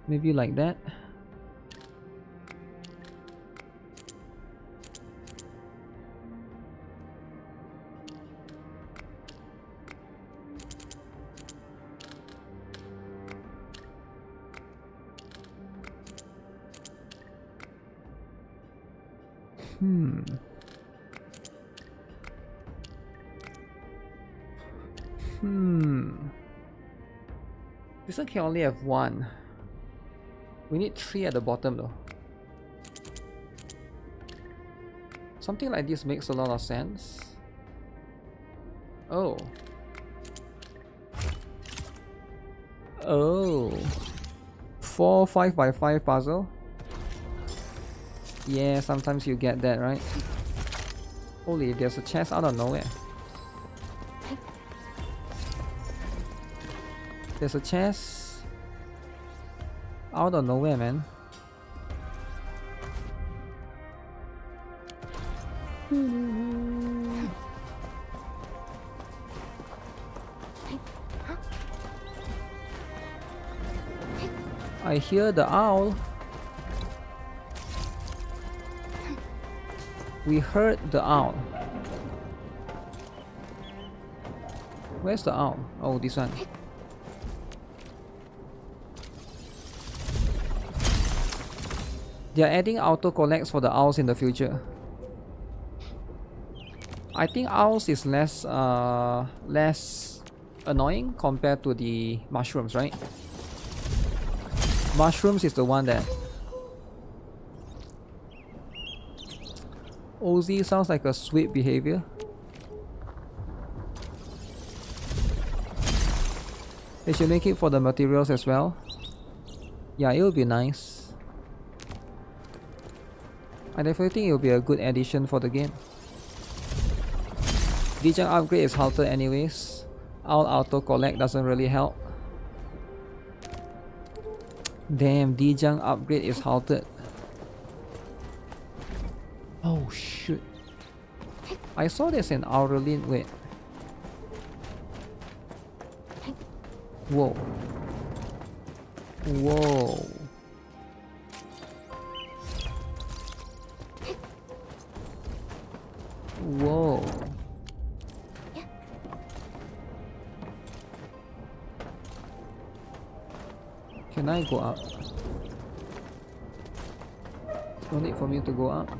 Maybe like that? This one can only have one. We need 3 at the bottom though. Something like this makes a lot of sense. Oh. Oh. 4 5x5 puzzle. Yeah, sometimes you get that, right? Holy, there's a chest out of nowhere. There's a chest out of nowhere, man. I hear the owl. We heard the owl. Where's the owl? Oh, this one. They are adding auto collects for the owls in the future. I think owls is less annoying compared to the mushrooms, right? Mushrooms is the one that... Ozzy sounds like a sweet behavior. They should make it for the materials as well. Yeah, it would be nice. I definitely think it will be a good addition for the game. Dijang upgrade is halted anyways. Owl auto collect doesn't really help. Damn, Dijang upgrade is halted. Oh shoot. I saw this in Aurelin. Wait. Whoa. Whoa. Whoa. Can I go up? No need for me to go up.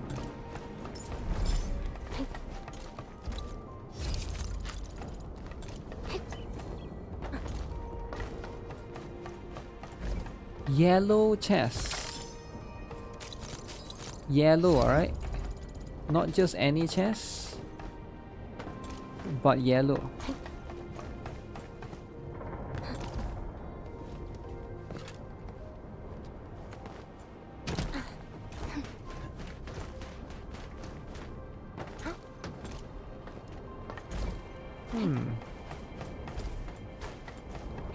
Yellow chest. Yellow, alright? Not just any chest, but yellow.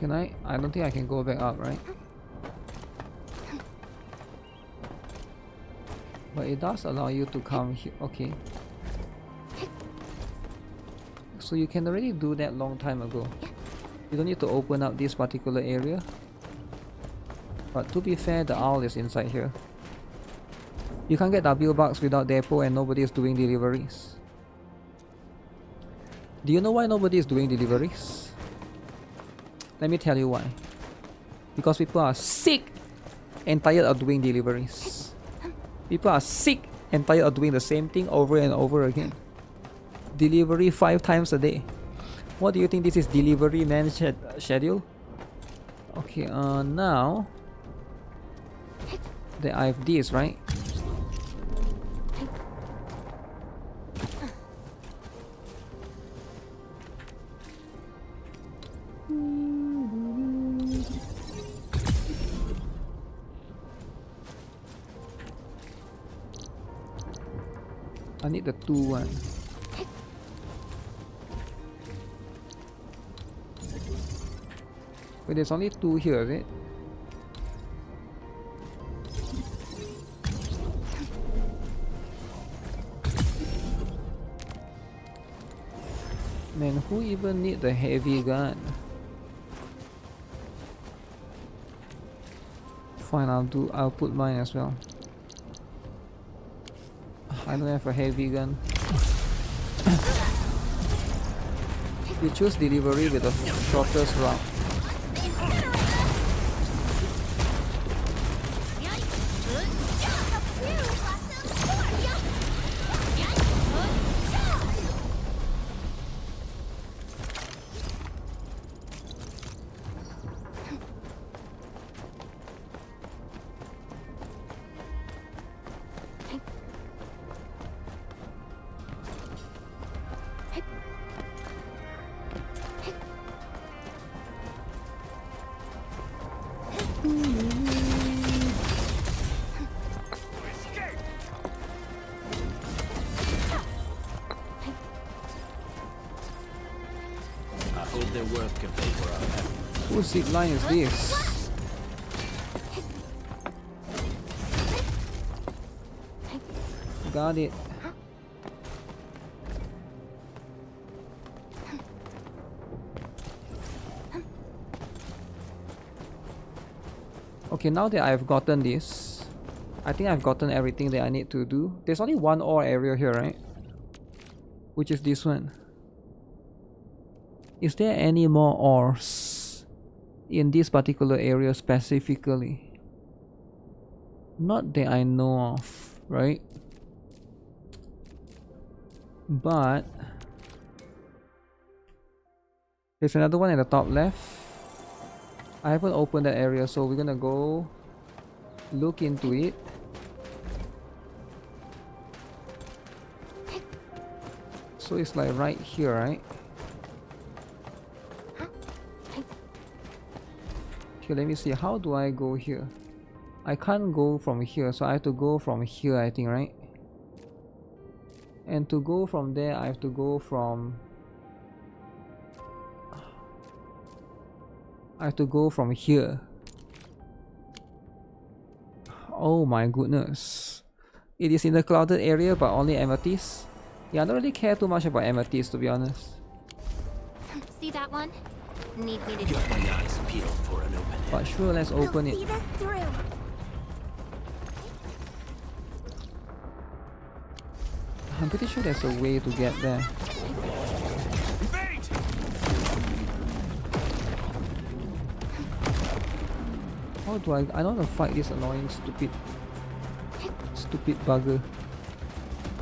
Can I? I don't think I can go back up, right? But it does allow you to come here. Okay. So you can already do that long time ago. You don't need to open up this particular area. But to be fair, the owl is inside here. You can't get W bucks without depot and nobody is doing deliveries. Do you know why nobody is doing deliveries? Let me tell you why. Because people are sick and tired of doing deliveries. People are sick and tired of doing the same thing over and over again. Delivery 5 times a day. What do you think this is, delivery man schedule? Okay, now that I have this, right? I need the 2 one. Wait, there's only 2 here, is it? Man, who even need the heavy gun? Fine, I'll put mine as well. I don't have a heavy gun. You choose delivery with the shortest route. Whose zip line is this? Got it. Okay, now that I've gotten this, I think I've gotten everything that I need to do. There's only one ore area here, right? Which is this one. Is there any more ores in this particular area specifically? Not that I know of, right? But there's another one at the top left. I haven't opened that area, so we're gonna go look into it. So it's like right here, right? Okay, let me see. How do I go here? I can't go from here, so I have to go from here, I think, right? And to go from there, I have to go from... I have to go from here. Oh my goodness. It is in the clouded area, but only amethyst. Yeah, I don't really care too much about amethyst, to be honest. See that one? Need me to Got my eyes peeled for an open end. But sure, let's open it. see this through. I'm pretty sure there's a way to get there. How do I don't want to fight this annoying stupid bugger.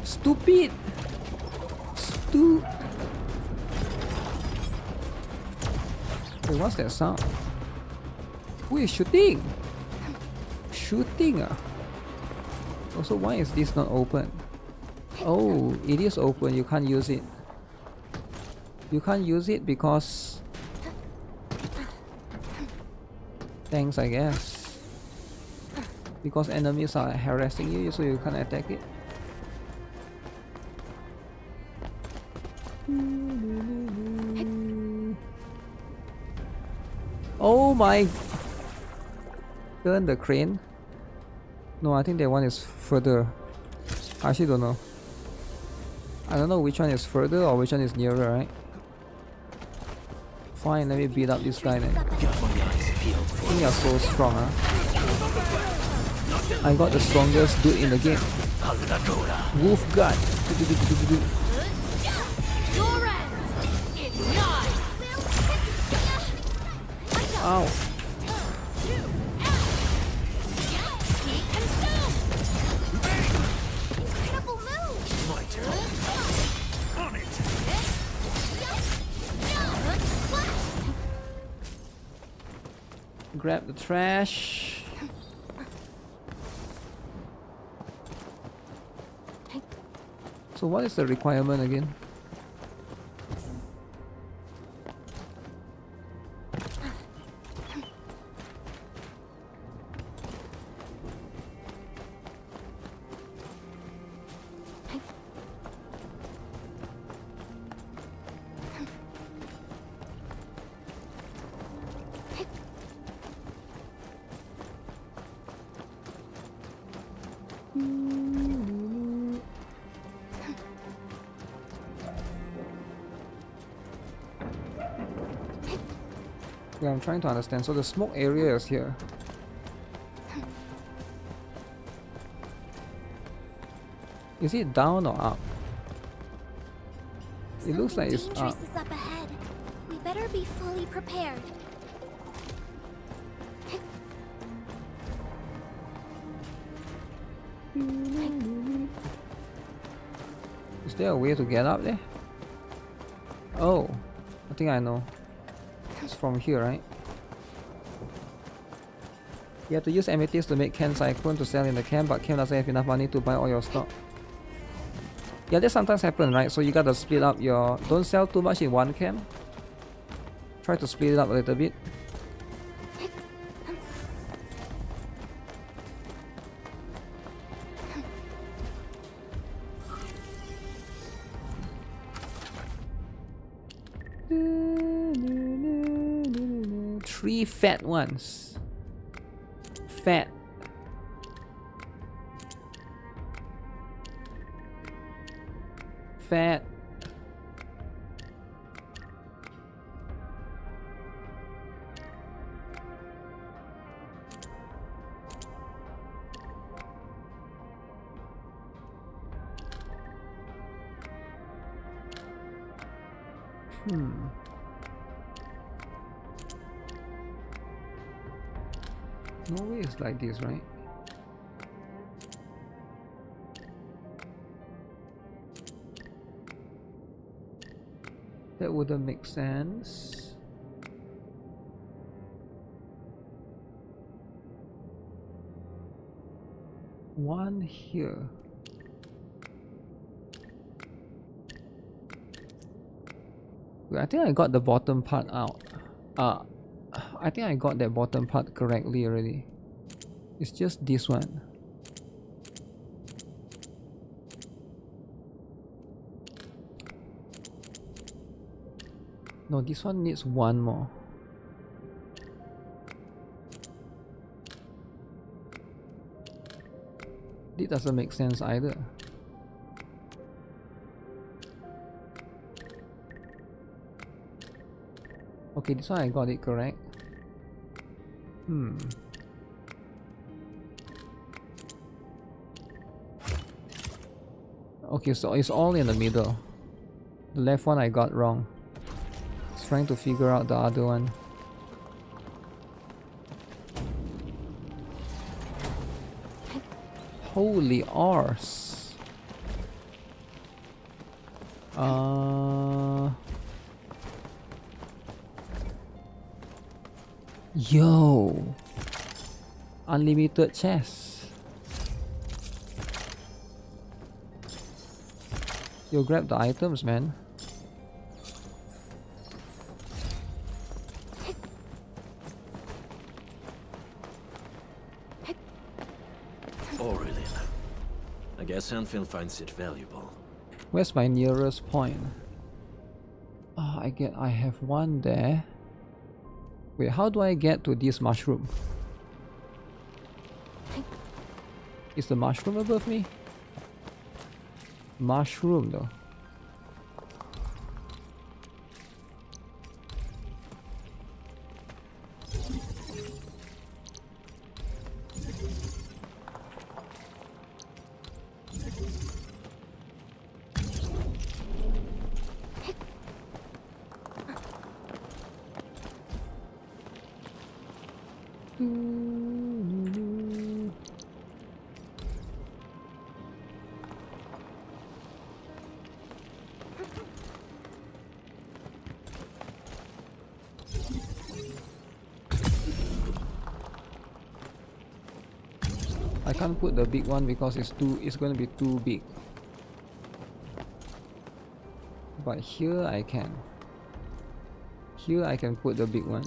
Stupid! Wait, what's that sound? Who is shooting? Shooting? Also, why is this not open? Oh, it is open. You can't use it. You can't use it because... Thanks, I guess. Because enemies are harassing you, so you can't attack it. Oh my! Turn the crane. No, I think that one is further. I actually don't know. I don't know which one is further or which one is nearer, right? Fine, let me beat up this guy then. I think you're so strong, huh? I got the strongest dude in the game. Wolf God. Ow. Grab the trash. So what is the requirement again? Yeah, I'm trying to understand. So the smoke area is here. Is it down or up? It looks like it's up. Is up ahead. We better be fully prepared. Is there a way to get up there? Oh, I think I know. It's from here, right? You have to use amethyst to make Ken Cyclone to sell in the camp, but Ken doesn't have enough money to buy all your stock. Yeah, that sometimes happens, right? So you gotta split up your... Don't sell too much in one camp. Try to split it up a little bit. Three fat ones. Fat. Fat. No way it's like this, right? That wouldn't make sense. One here. Wait, I think I got the bottom part out. I think I got that bottom part correctly already. It's just this one. No, this one needs one more. This doesn't make sense either. Okay, this one I got it correct. Okay, so it's all in the middle. The left one I got wrong. Just trying to figure out the other one. Holy arse. Yo. Unlimited chests. Yo, grab the items, man. I guess Anfield finds it valuable. Where's my nearest point? I have one there. Wait, how do I get to this mushroom? Is the mushroom above me? Mushroom though. I can't put the big one because it's going to be too big. But here I can. Here I can put the big one.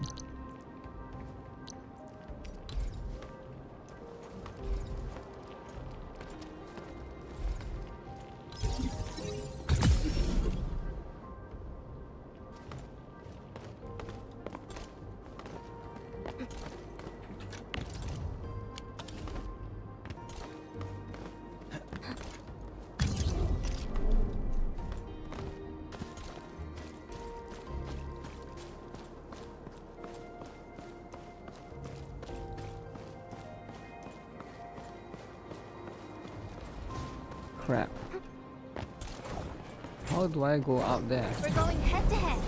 Crap. How do I go up there? We're going head to head.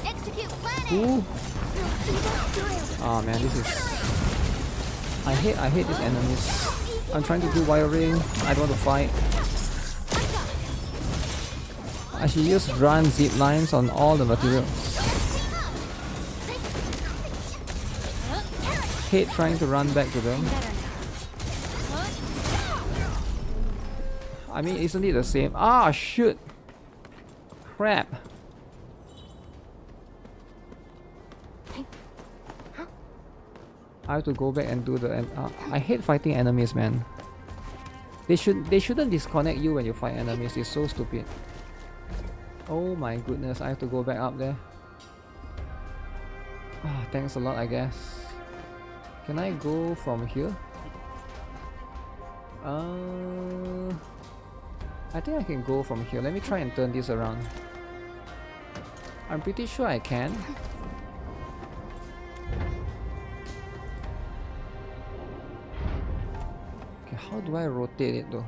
Execute plan A. Ooh. We'll see that through. Oh man, this is... I hate these enemies. I'm trying to do wiring. I don't want to fight. I should just run zip lines on all the materials. Hate trying to run back to them. I mean, isn't it the same? Ah, shoot! Crap! I have to go back and do the... I hate fighting enemies, man. They shouldn't disconnect you when you fight enemies. It's so stupid. Oh my goodness, I have to go back up there. Ah, thanks a lot, I guess. Can I go from here? I think I can go from here. Let me try and turn this around. I'm pretty sure I can. Okay, how do I rotate it though?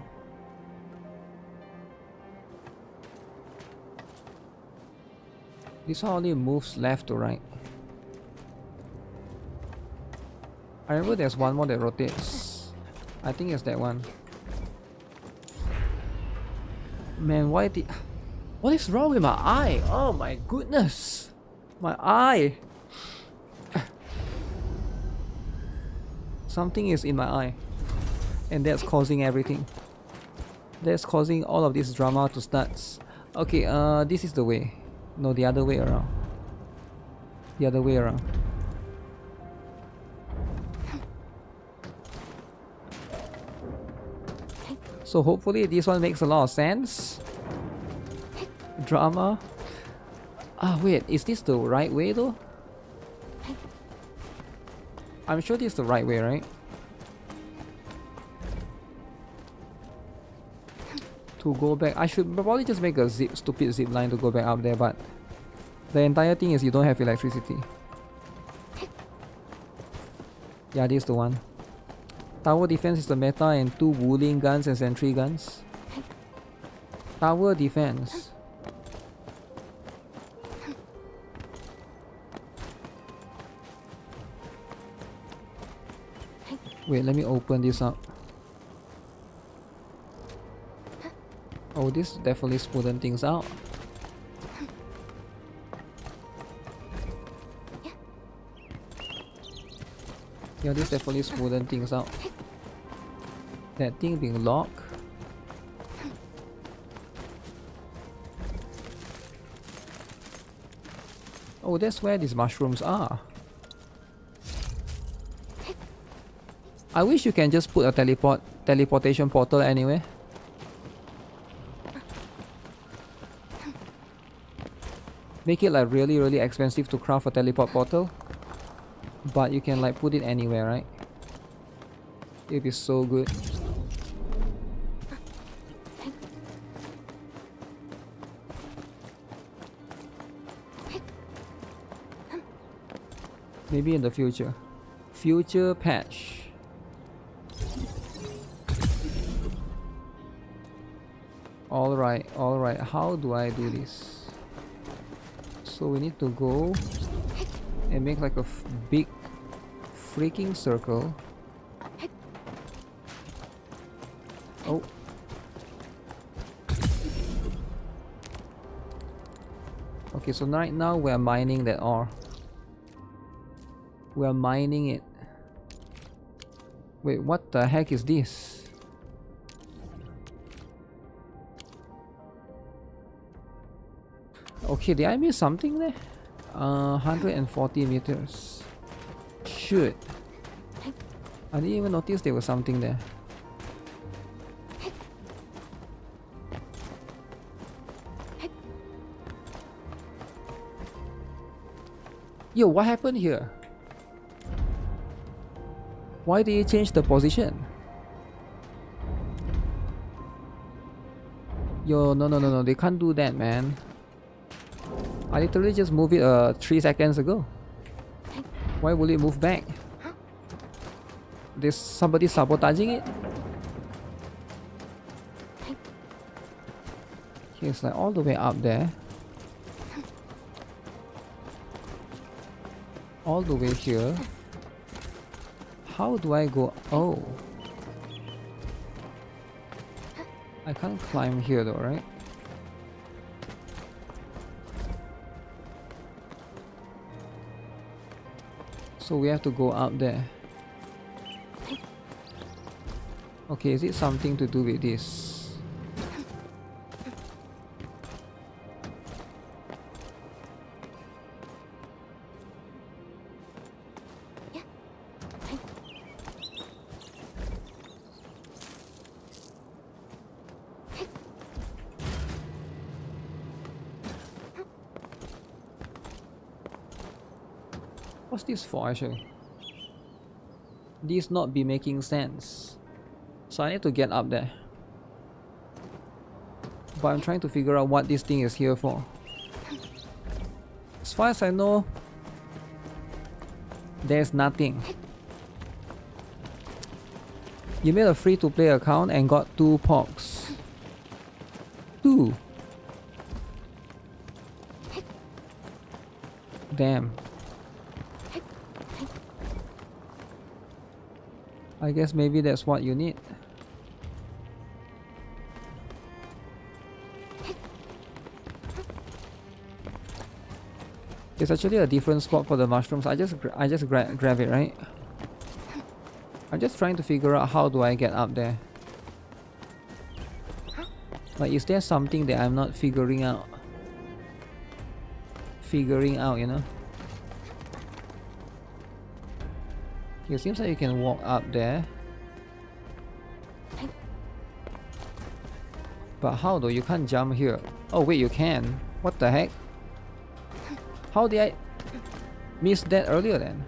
This one only moves left to right. I remember there's one more that rotates. I think it's that one. Man, why did... What is wrong with my eye? Oh my goodness! My eye! Something is in my eye. And that's causing everything. That's causing all of this drama to start. Okay, this is the way. No, the other way around. The other way around. So hopefully this one makes a lot of sense. Drama. Ah wait, is this the right way though? I'm sure this is the right way, right? To go back, I should probably just make a stupid zip line to go back up there, but the entire thing is you don't have electricity. Yeah, this is the one. Tower defense is the meta and 2 Wuthering guns and sentry guns. Tower defense. Wait, let me open this up. Oh, this definitely smoothen things out. Yeah, this definitely smoothen things out. That thing being locked. Oh, that's where these mushrooms are. I wish you can just put a teleportation portal anywhere. Make it like really expensive to craft a teleport portal. But you can like put it anywhere, right? It'd be so good. Maybe in the future. Future patch. Alright, alright. How do I do this? So we need to go and make like a big freaking circle. Oh. Okay, so right now we're mining that ore. We're mining it. Wait, what the heck is this? Okay, did I miss something there? 140 meters. Shoot. I didn't even notice there was something there. Yo, what happened here? Why did you change the position? Yo, no, they can't do that, man. I literally just moved it 3 seconds ago. Why will it move back? There's somebody sabotaging it? Okay, it's like all the way up there. All the way here. How do I go? Oh. I can't climb here though, right? So we have to go up there. Okay, is it something to do with this? What's this for actually? This not be making sense. So I need to get up there. But I'm trying to figure out what this thing is here for. As far as I know, there's nothing. You made a free-to-play account and got 2 pogs. 2. Damn. I guess maybe that's what you need. It's actually a different spot for the mushrooms. I just grab it, right? I'm just trying to figure out how do I get up there. Like, is there something that I'm not figuring out? You know? It seems like you can walk up there. But how though? You can't jump here. Oh wait, you can. What the heck? How did I miss that earlier then?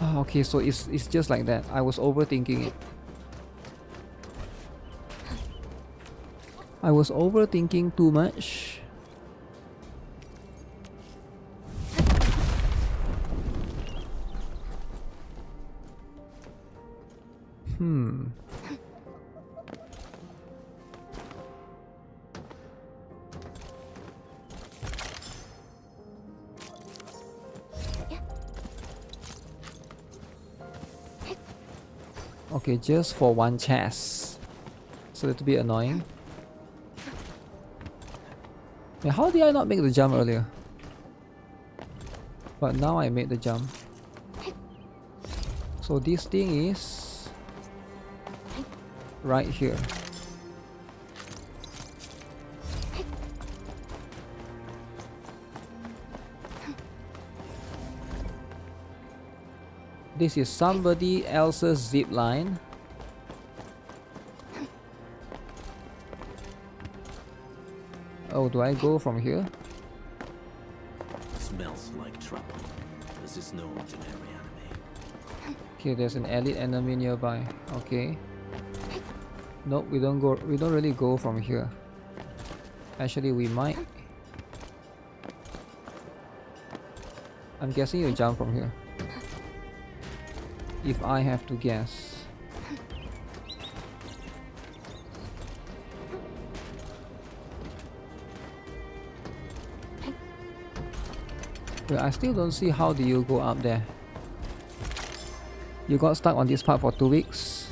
Oh, okay, so it's just like that. I was overthinking it. I was overthinking too much. Okay, just for one chest. It's a little bit annoying. Yeah, how did I not make the jump earlier? But now I made the jump. So this thing is right here. This is somebody else's zip line. Oh, do I go from here? Smell smells like trouble. This is no ordinary enemy. Okay, there's an elite enemy nearby. Okay. Nope, we don't go. We don't really go from here. Actually, we might. I'm guessing you jump from here. If I have to guess. Well, I still don't see how do you go up there. You got stuck on this part for 2 weeks.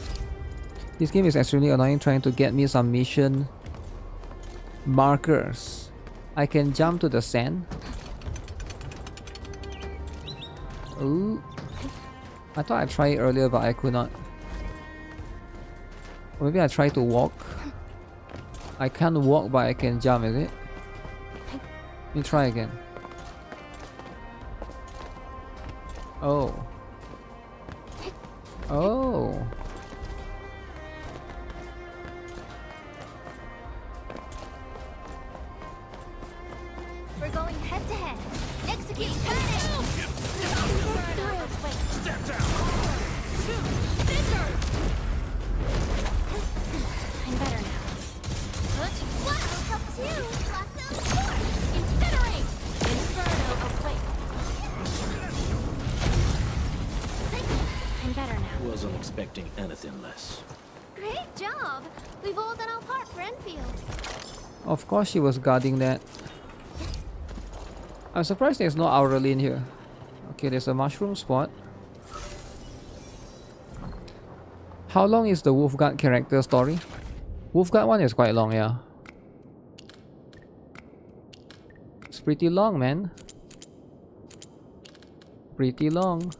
This game is extremely annoying trying to get me some mission markers. I can jump to the sand. Ooh. I thought I tried it earlier but I could not. Or maybe I tried to walk. I can't walk but I can jump, is it? Let me try again. Oh. Oh. We're going head to head. Execute panic! Step down! I'm better now. What? Helps you! Lasso force! Incinerate! Inferno awakes! I'm better now. Wasn't expecting anything less. Great job! We've all done our part for Enfield. Of course she was guarding that. I'm surprised there's no Aureli in here. Okay, there's a mushroom spot. How long is the Wolfguard character story? Wolfguard one is quite long, yeah. It's pretty long, man. Pretty long.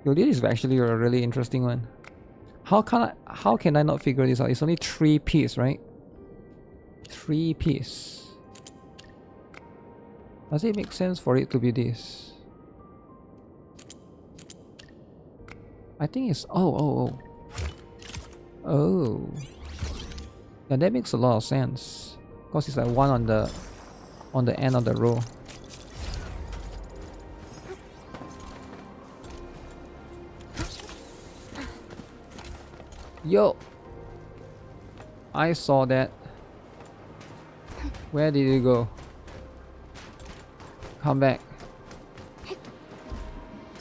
Yo, this is actually a really interesting one. How can I not figure this out? It's only 3 piece, right? 3 piece. Does it make sense for it to be this? I think it's oh. Yeah, that makes a lot of sense. Because it's like one on the end of the row. Yo! I saw that. Where did you go? Come back.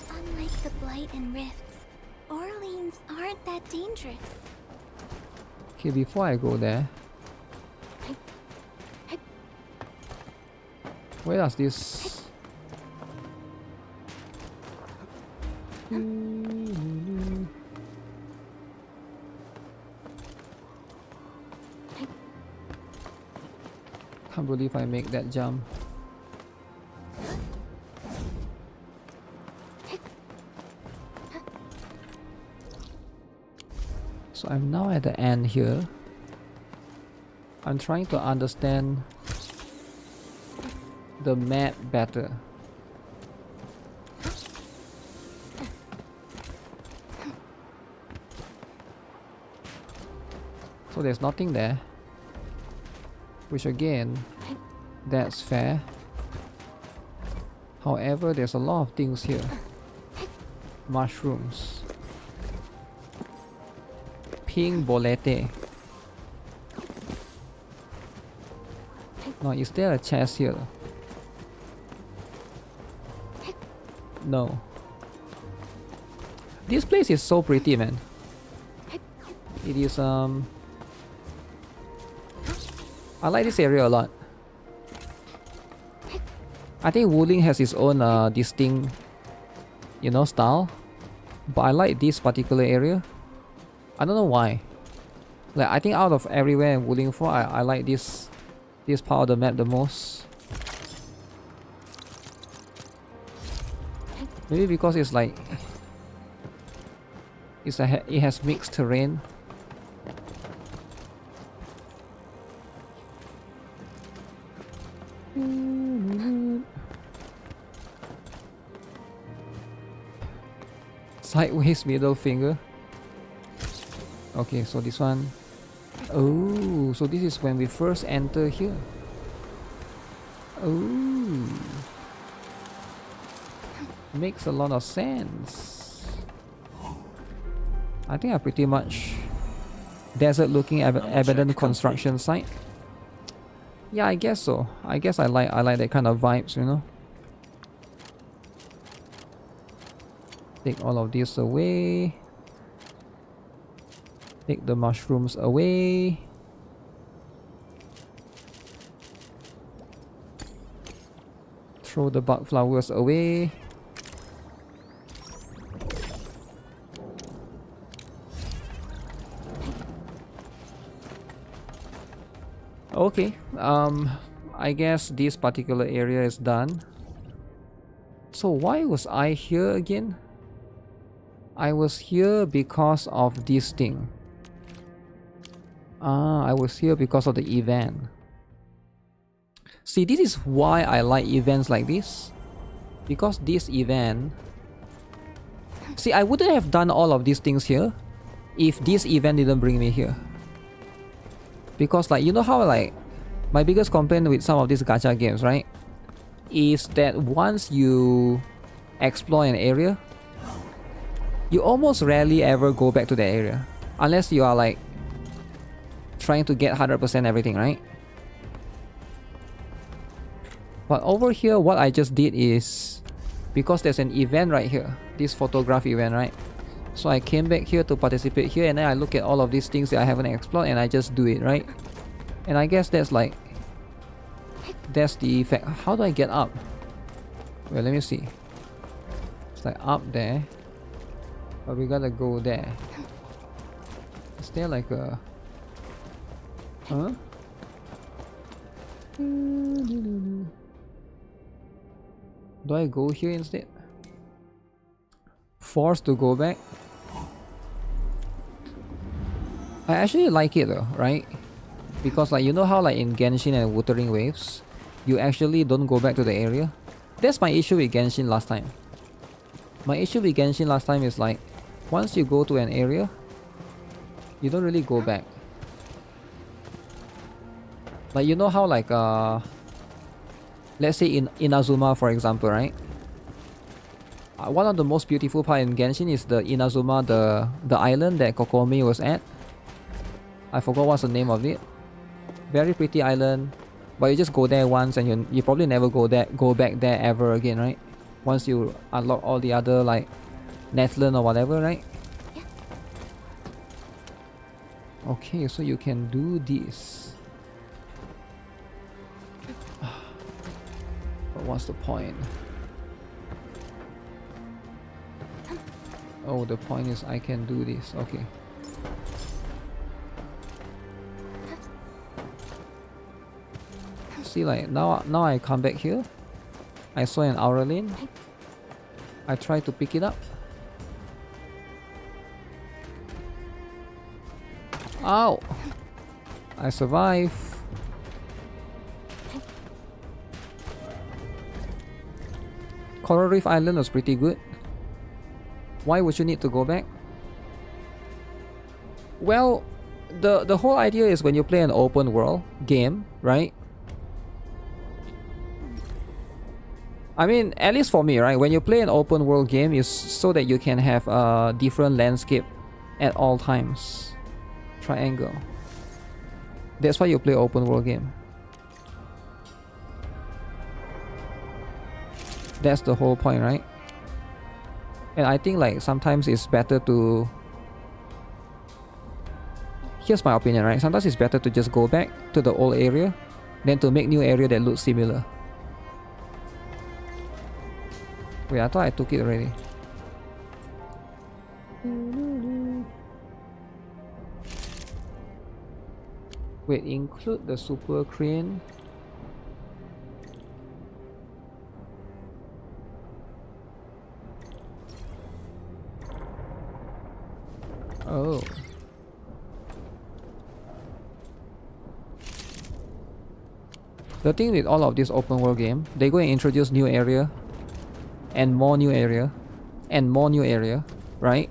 Unlike the Blight and Rifts, Orleans aren't that dangerous. Okay, before I go there, where does this... Can't believe I make that jump. So I'm now at the end here. I'm trying to understand the map better. So there's nothing there. Which again, that's fair. However, there's a lot of things here. Mushrooms. Pink bolete. Now, is there a chest here? No. This place is so pretty, man. It is I like this area a lot. I think Wuthering has its own distinct, you know, style. But I like this particular area. I don't know why. Like, I think out of everywhere in Wuthering 4, I like this part of the map the most. Maybe because it's like it has mixed terrain. Sideways middle finger. Okay, so this one. Oh, so this is when we first enter here. Oh, makes a lot of sense. I think I pretty much desert looking abandoned construction site. Yeah, I guess so. I guess I like that kind of vibes, you know. Take all of this away. Take the mushrooms away. Throw the bug flowers away. Okay, I guess this particular area is done. So why was I here again? I was here because of this thing. I was here because of the event. See, this is why I like events like this. Because this event... See, I wouldn't have done all of these things here if this event didn't bring me here. Because, like, you know how, like, my biggest complaint with some of these gacha games, right, is that once you explore an area, you almost rarely ever go back to that area. Unless you are, like, trying to get 100% everything, right? But over here, what I just did is, because there's an event right here, this photograph event, right? So I came back here to participate here, and then I look at all of these things that I haven't explored, and I just do it, right? And I guess that's like, that's the effect. How do I get up? Well, let me see. It's like up there, but we gotta go there. Is there like a... Huh? Do I go here instead? Forced to go back? I actually like it though, right? Because, like, you know how, like, in Genshin and Wuthering Waves, you actually don't go back to the area? That's my issue with Genshin last time. My issue with Genshin last time is, like, once you go to an area, you don't really go back. Like, you know how, like, let's say in Inazuma, for example, right? One of the most beautiful part in Genshin is the Inazuma, the island that Kokomi was at. I forgot what's the name of it. Very pretty island, but you just go there once and you probably never go back there ever again, right? Once you unlock all the other, like, Netland or whatever, right? Okay, so you can do this. But what's the point? Oh, the point is I can do this. Okay. See, like, now I come back here. I saw an Aurelin. I try to pick it up. Ow! I survive. Coral Reef Island was pretty good. Why would you need to go back? Well, the whole idea is when you play an open world game, right? I mean, at least for me, right? When you play an open world game, it's so that you can have a different landscape at all times. Triangle. That's why you play open world game. That's the whole point, right? And I think, like, sometimes it's better to here's my opinion, right? Sometimes it's better to just go back to the old area than to make new area that looks similar. Wait, I thought I took it already. Wait, include the super crane. Oh. The thing with all of this open world game, they go and introduce new area and more new area and more new area, right?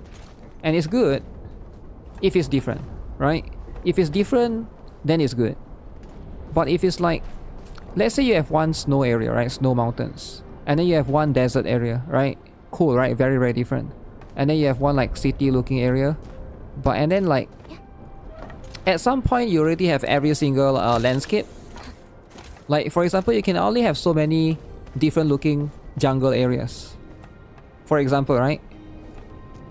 And it's good if it's different, right? If it's different, then it's good. But if it's like, let's say you have one snow area, right? Snow mountains. And then you have one desert area, right? Cool, right? Very, very different. And then you have one like city looking area. But and then like, at some point you already have every single landscape. Like for example, you can only have so many different looking jungle areas. For example, right?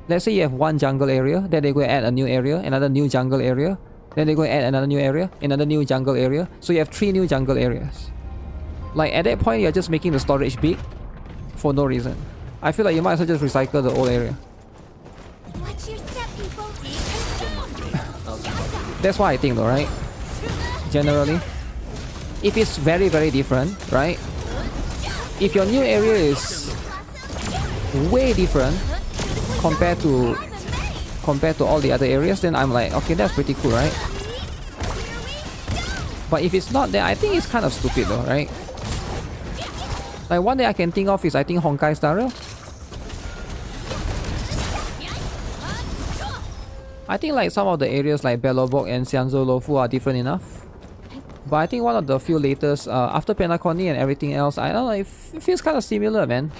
Let's say you have one jungle area, then they go add a new area, another new jungle area, then they go add another new area, another new jungle area. So you have 3 new jungle areas. Like at that point, you're just making the storage big for no reason. I feel like you might as well just recycle the old area. Watch your step, people. That's what I think though, right? Generally. If it's very, very different, right? If your new area is way different compared to all the other areas, then I'm like, okay, that's pretty cool, right? But if it's not, then I think it's kind of stupid though, right? Like one that I can think of is I think Honkai Star Rail. I think like some of the areas like Belobok and Xianzhou Lofu are different enough. But I think one of the few latest, after Penacony and everything else, I don't know, it feels kind of similar, man.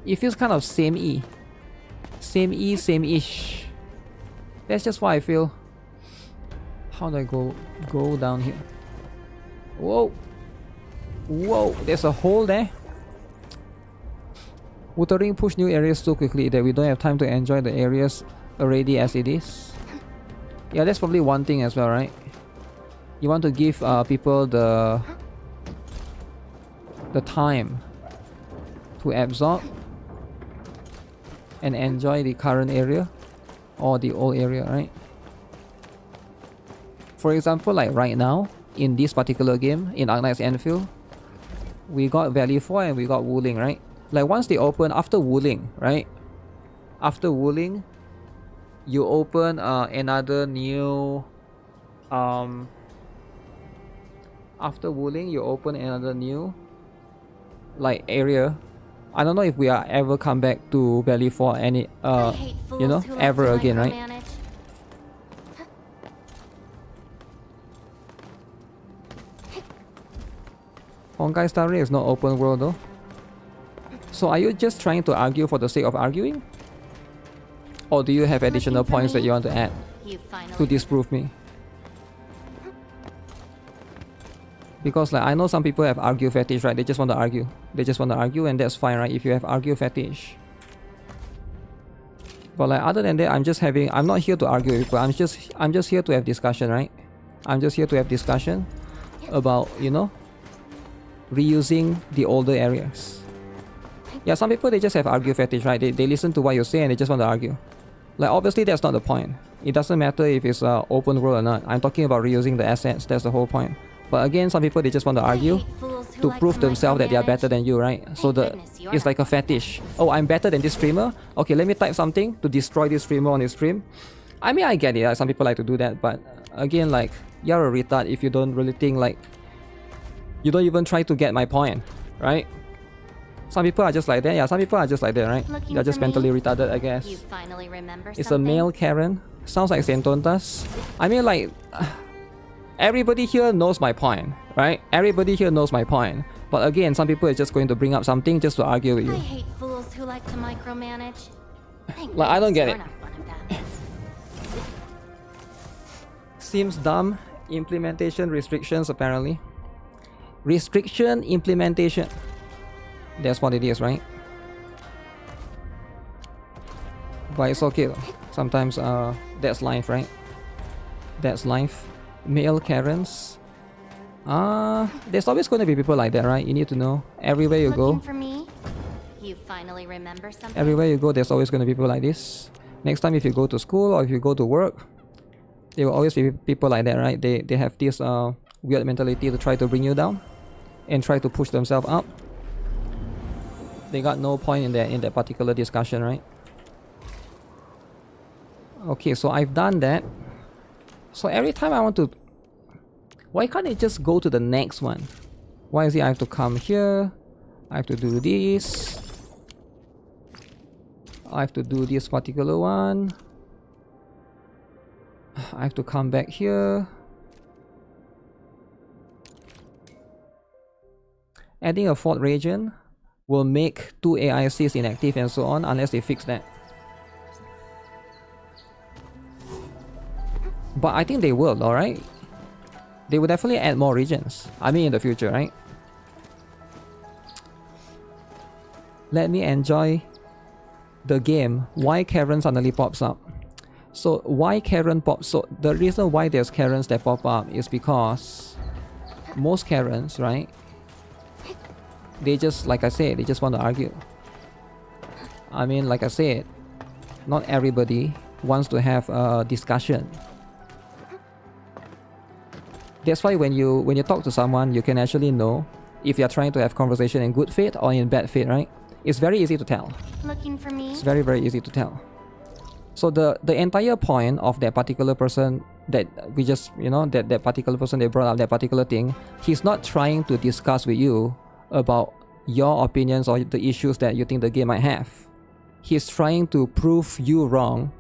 It feels kind of samey. Samey, same-ish. That's just what I feel. How do I go down here? Whoa. Whoa, there's a hole there. Wuthering push new areas so quickly that we don't have time to enjoy the areas already as it is. Yeah, that's probably one thing as well, right? You want to give people the time to absorb and enjoy the current area or the old area, right? For example, like right now in this particular game in Arknight's Anfield, we got Valley 4 and we got Wuthering, right? Like once they open after Wuthering, right? After Wuthering, you open another new after Wuthering, you open another new like area. I don't know if we are ever come back to Valley 4 any you know, ever again, right? Honkai Star Rail is not open world though. So are you just trying to argue for the sake of arguing? Or do you have additional points that you want to add to disprove me? Because like I know some people have argue fetish, right? They just want to argue. They just want to argue and that's fine, right? If you have argue fetish. But like other than that, I'm not here to argue with people. I'm just here to have discussion, right? I'm just here to have discussion about, you know, reusing the older areas. Yeah, some people they just have argue fetish, right? They listen to what you say and they just want to argue. Like obviously that's not the point. It doesn't matter if it's open world or not. I'm talking about reusing the assets. That's the whole point. But again, some people they just want to argue to prove themselves that they are better than you, right? So it's like a fetish. Oh, I'm better than this streamer. Okay, let me type something to destroy this streamer on his stream. I mean, I get it. Some people like to do that, but again, like you're a retard if you don't really think like you don't even try to get my point, right? Some people are just like that. Yeah, some people are just like that, right? They're just mentally retarded, I guess. You finally remember it's something? a male Karen. Sounds like Sentontas. I mean, like everybody here knows my point, right? Everybody here knows my point. But again, some people are just going to bring up something just to argue with you. I hate fools who like to micromanage. Like, I don't get it. You're not one of them. Seems dumb. Implementation restrictions, apparently. Restriction implementation. That's what it is, right? But it's okay though. Sometimes that's life, right? That's life. Male Karens. There's always going to be people like that, right? You need to know. Everywhere you go. Looking for me? You finally remember something? Everywhere you go, there's always going to be people like this. Next time if you go to school or if you go to work, there will always be people like that, right? They have this weird mentality to try to bring you down and try to push themselves up. They got no point in that particular discussion, right? Okay, so I've done that. So every time I want to... Why can't it just go to the next one? Why is it I have to come here? I have to do this. I have to do this particular one. I have to come back here. Adding a fourth region will make 2 AICs inactive and so on unless they fix that. But I think they will, alright? They will definitely add more regions. I mean in the future, right? Let me enjoy the game. Why Karen suddenly pops up? So why Karen pops? So the reason why there's Karens that pop up is because most Karens, right? They just, like I said, they just want to argue. I mean, like I said, not everybody wants to have a discussion. That's why when you talk to someone, you can actually know if you're trying to have conversation in good faith or in bad faith, right? It's very easy to tell. Looking for me? It's very, very easy to tell. So the entire point of that particular person that we just, you know, that particular person they brought up, that particular thing, he's not trying to discuss with you about your opinions or the issues that you think the game might have. He's trying to prove you wrong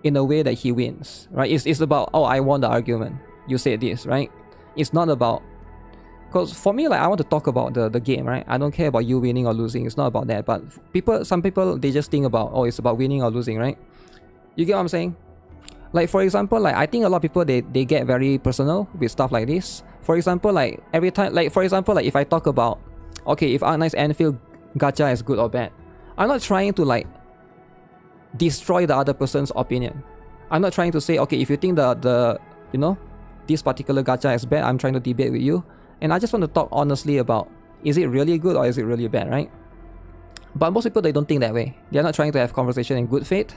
in a way that he wins, right? It's about, oh, I won the argument. You said this, right? It's not about... Because for me, like, I want to talk about the game, right? I don't care about you winning or losing. It's not about that. But some people, they just think about, oh, it's about winning or losing, right? You get what I'm saying? Like, for example, like, I think a lot of people, they get very personal with stuff like this. For example, like, every time, like, for example, like, if I talk about, okay, if Arknight's Anfield gacha is good or bad, I'm not trying to, like, destroy the other person's opinion. I'm not trying to say, okay, if you think the you know, this particular gacha is bad, I'm trying to debate with you. And I just want to talk honestly about, is it really good or is it really bad, right? But most people, they don't think that way. They're not trying to have conversation in good faith.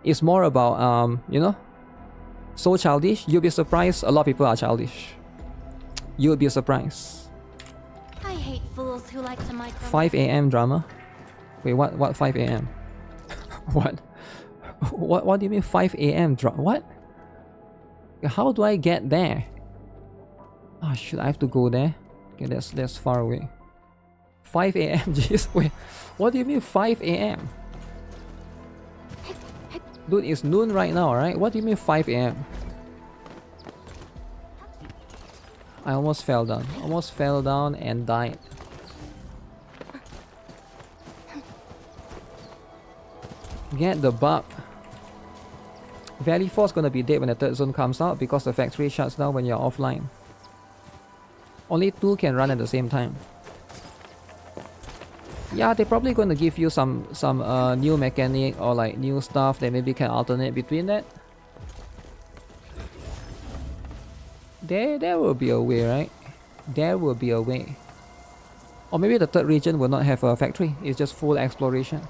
It's more about, you know, so childish. You'll be surprised a lot of people are childish. You'll be surprised. I hate fools who like to micro. 5 a.m. drama? Wait, what 5 a.m.? What do you mean 5 a.m. drama? What? How do I get there? Oh, should I have to go there? Okay, that's far away. 5 a.m. Jeez, wait. What do you mean 5 a.m.? Dude, it's noon right now, right? What do you mean 5 a.m.? I almost fell down. Almost fell down and died. Get the bug. Valley 4 is gonna be dead when the third zone comes out because the factory shuts down when you're offline. Only 2 can run at the same time. Yeah, they're probably going to give you some new mechanic or like new stuff that maybe can alternate between that. There will be a way, right? There will be a way. Or maybe the third region will not have a factory. It's just full exploration.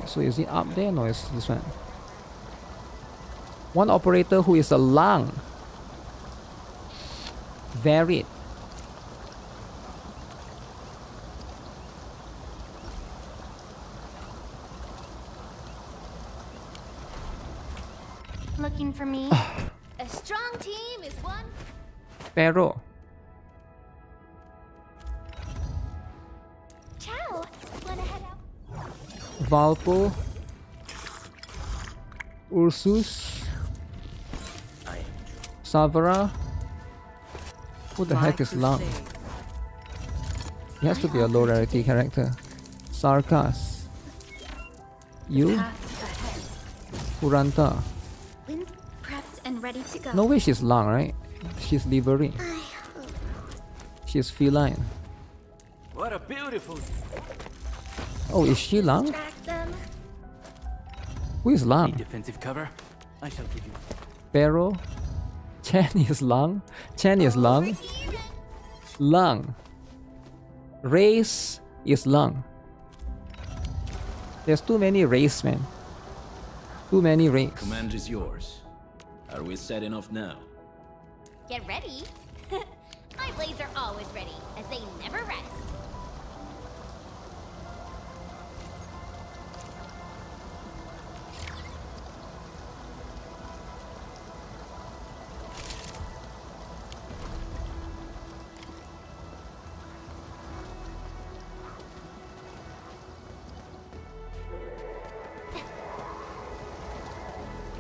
So is it up there? No, it's this one. One operator who is a lung. Varied. Looking for me? A strong team is one. Pero. Ciao. Wanna head out? Valpo. Ursus. Savara. Who the heck is Lang? He has to be a low rarity character. Sarkas. You? Kuranta. Lynn's prepped and ready to go. No way she's Lang, right? She's livery. She's feline. What a beautiful... Oh, is she Lang? Who is Lang? Defensive cover? I shall give you. Barrel. Chen is lung. Chen is lung. Lung. Race is lung. There's too many race, man. Too many race. Command is yours. Are we set enough now? Get ready. My blades are always ready, as they never rest.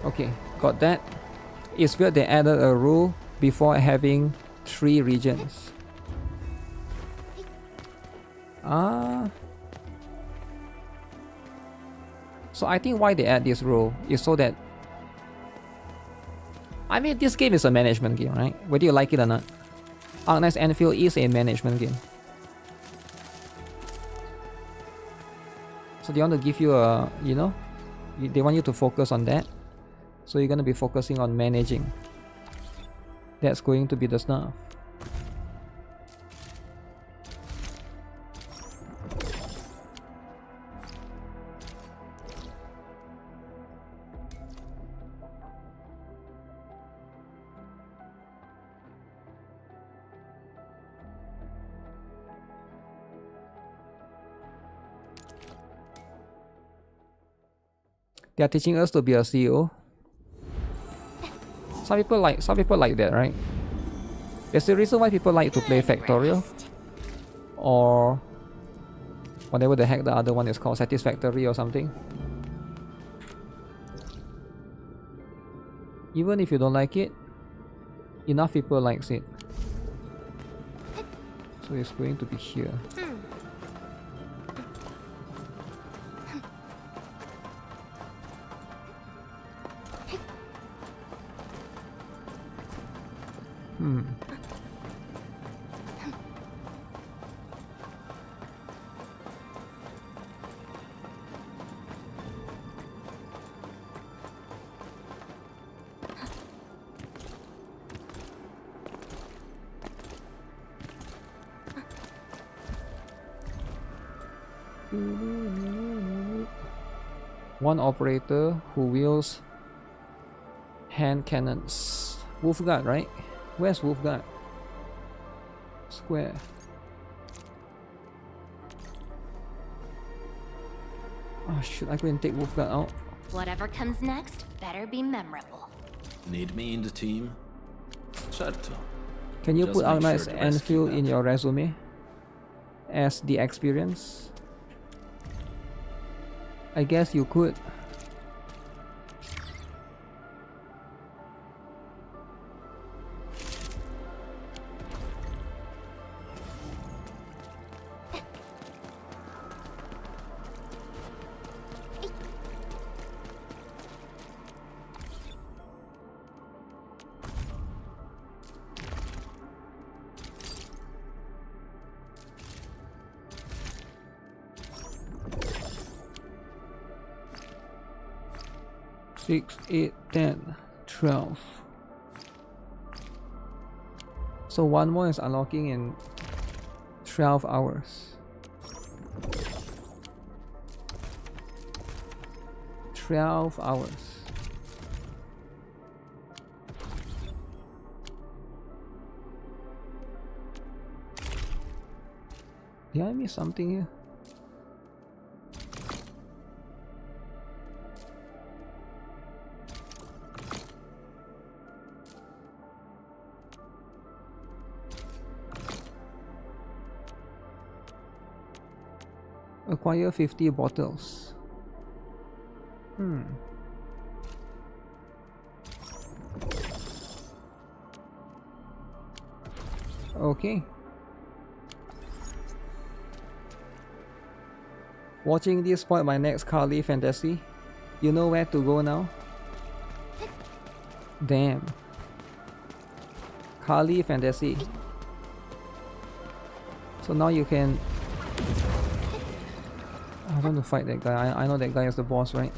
Okay, got that. It's weird they added a rule before having 3 regions. So I think why they add this rule is so that, I mean, this game is a management game, right? Whether you like it or not. Arknight's Anfield is a management game. So they want to give you a, you know, they want you to focus on that. So you're gonna be focusing on managing. That's going to be the stuff. They are teaching us to be a CEO. Some people like that, right? There's the reason why people like to play Factorial, or whatever the heck the other one is called, Satisfactory or something. Even if you don't like it, enough people likes it. So it's going to be here. One operator who wields hand cannons. Wolfguard, right? Where's Wolfguard? Square. Oh should I go and take Wolfguard out? Whatever comes next better be memorable. Need me in the team? Certo. Can you Just put make Arknight's sure to rescue Anfield them. in your resume as the experience? I guess you could. Six, 8, 10, 12. So one more is unlocking in 12 hours. 12 hours. Did I miss something here? Acquire 50 bottles. Okay. Watching this spoiled my next Kali fantasy. You know where to go now? Damn. Kali fantasy. So now you can... I want to fight that guy. I know that guy is the boss, right?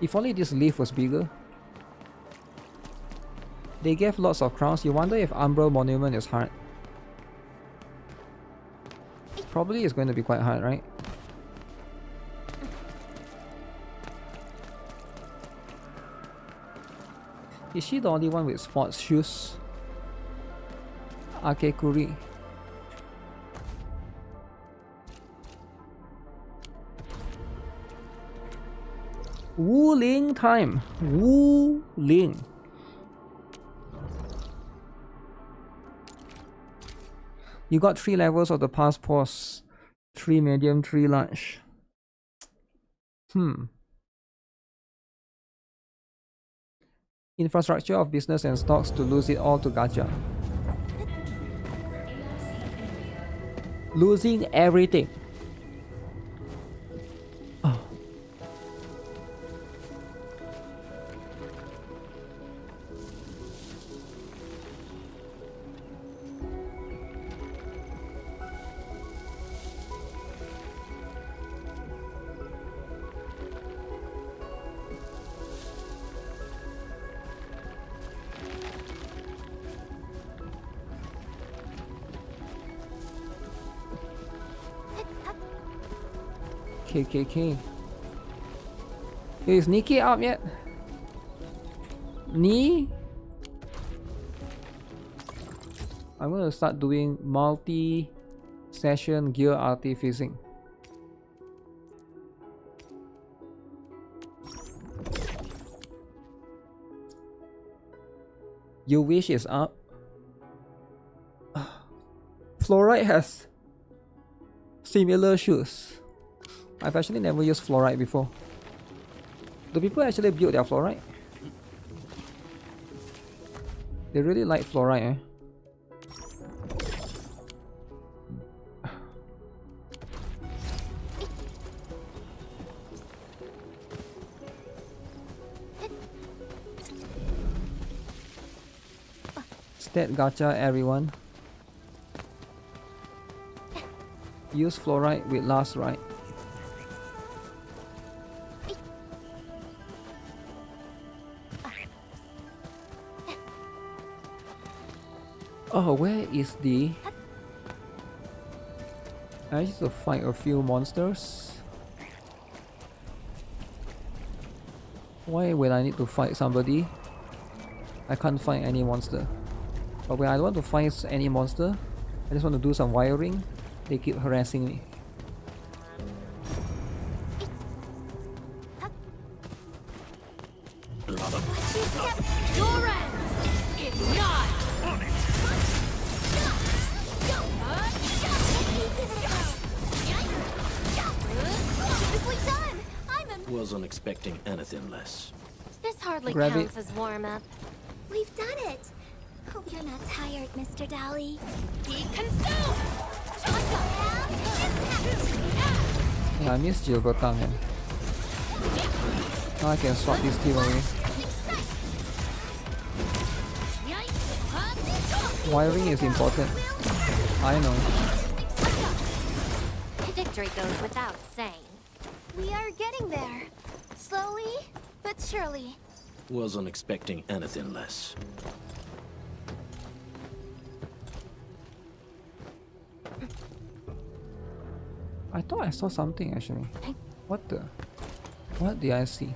If only this leaf was bigger. They gave lots of crowns. You wonder if Umbral Monument is hard. Probably it's going to be quite hard, right? Is she the only one with sports shoes? Akekuri. Wu Ling time. Wu Ling. You got 3 levels of the passports. 3 medium, 3 large. Infrastructure of business and stocks to lose it all to Gacha. Losing everything. Oh. KKK. Is Nikke up yet? Ni? I'm gonna start doing multi-session gear artificing. Your wish is up. Fluoride has similar shoes. I've actually never used fluoride before. Do people actually build their fluoride? They really like fluoride, eh? Stat gacha, everyone. Use fluoride with last right. Oh, where is the... I used to fight a few monsters. Why will I need to fight somebody? I can't find any monster. But when I don't want to fight any monster, I just want to do some wiring. They keep harassing me. Wasn't expecting anything less. This hardly Grab counts it. as warm-up. We've done it! Hope you're not tired, Mr. Dally. Be consumed! Yeah, I miss Gilberta, man. Now I can swap this team away. Wiring is important. I know. Victory goes without saying. We are getting there. Slowly, but surely. Wasn't expecting anything less. I thought I saw something actually. What the? What did I see?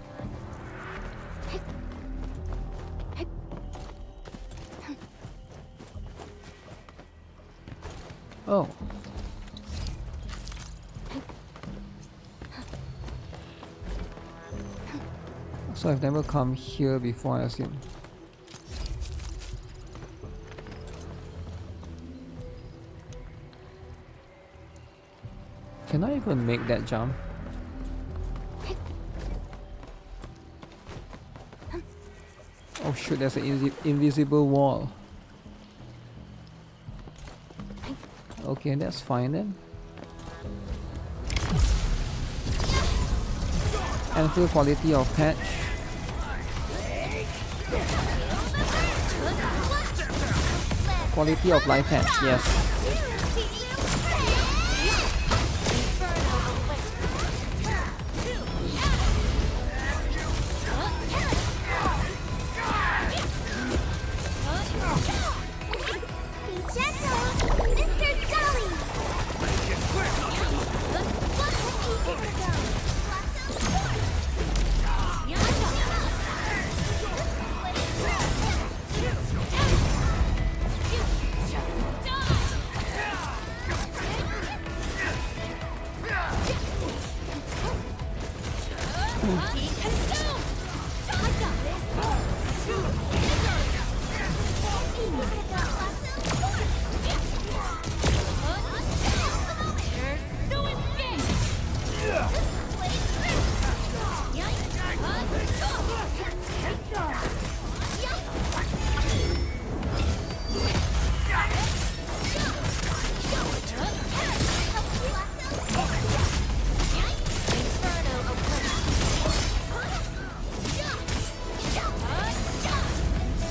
Oh. So I've never come here before, I assume. Can I even make that jump? Oh shoot, there's an invisible wall. Okay, that's fine then. And full quality of patch. Quality of life patch, yes.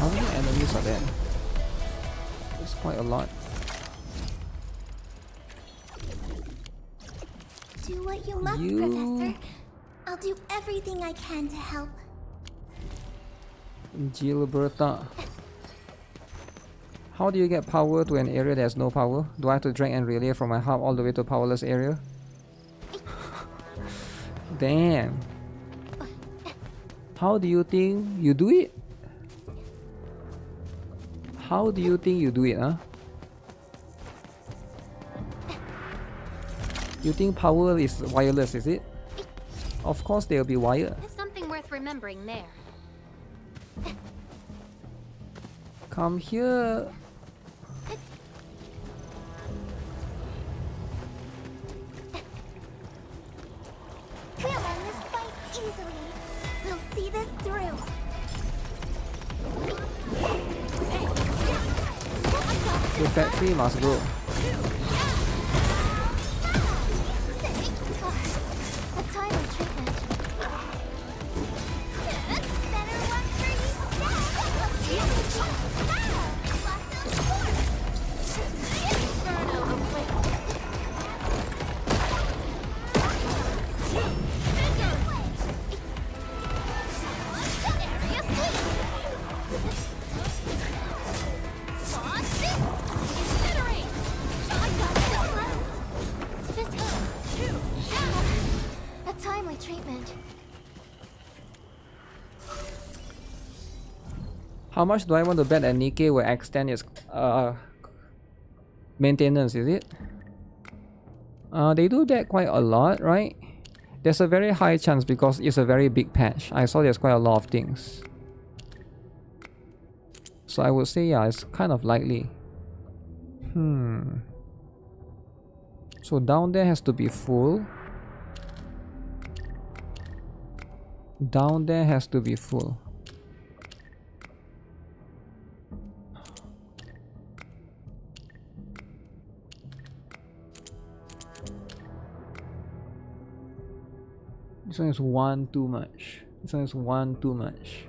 How many enemies are there? It's quite a lot. Do what you must, Professor. I'll do everything I can to help. Gilberta. How do you get power to an area that has no power? Do I have to drag and relay from my hub all the way to a powerless area? Damn. How do you think you do it? How do you think you do it, huh? You think power is wireless, is it? Of course they'll be wired. There's something worth remembering there. Come here. We'll end this fight easily. We'll see this through. The factory must go. A timely treatment. Better one for you. Inferno away. A timely treatment. How much do I want to bet that Nikke will extend its maintenance, is it? They do that quite a lot, right? There's a very high chance because it's a very big patch. I saw there's quite a lot of things. So I would say yeah, it's kind of likely. So down there has to be full. Down there has to be full. This one is one too much. This one is one too much.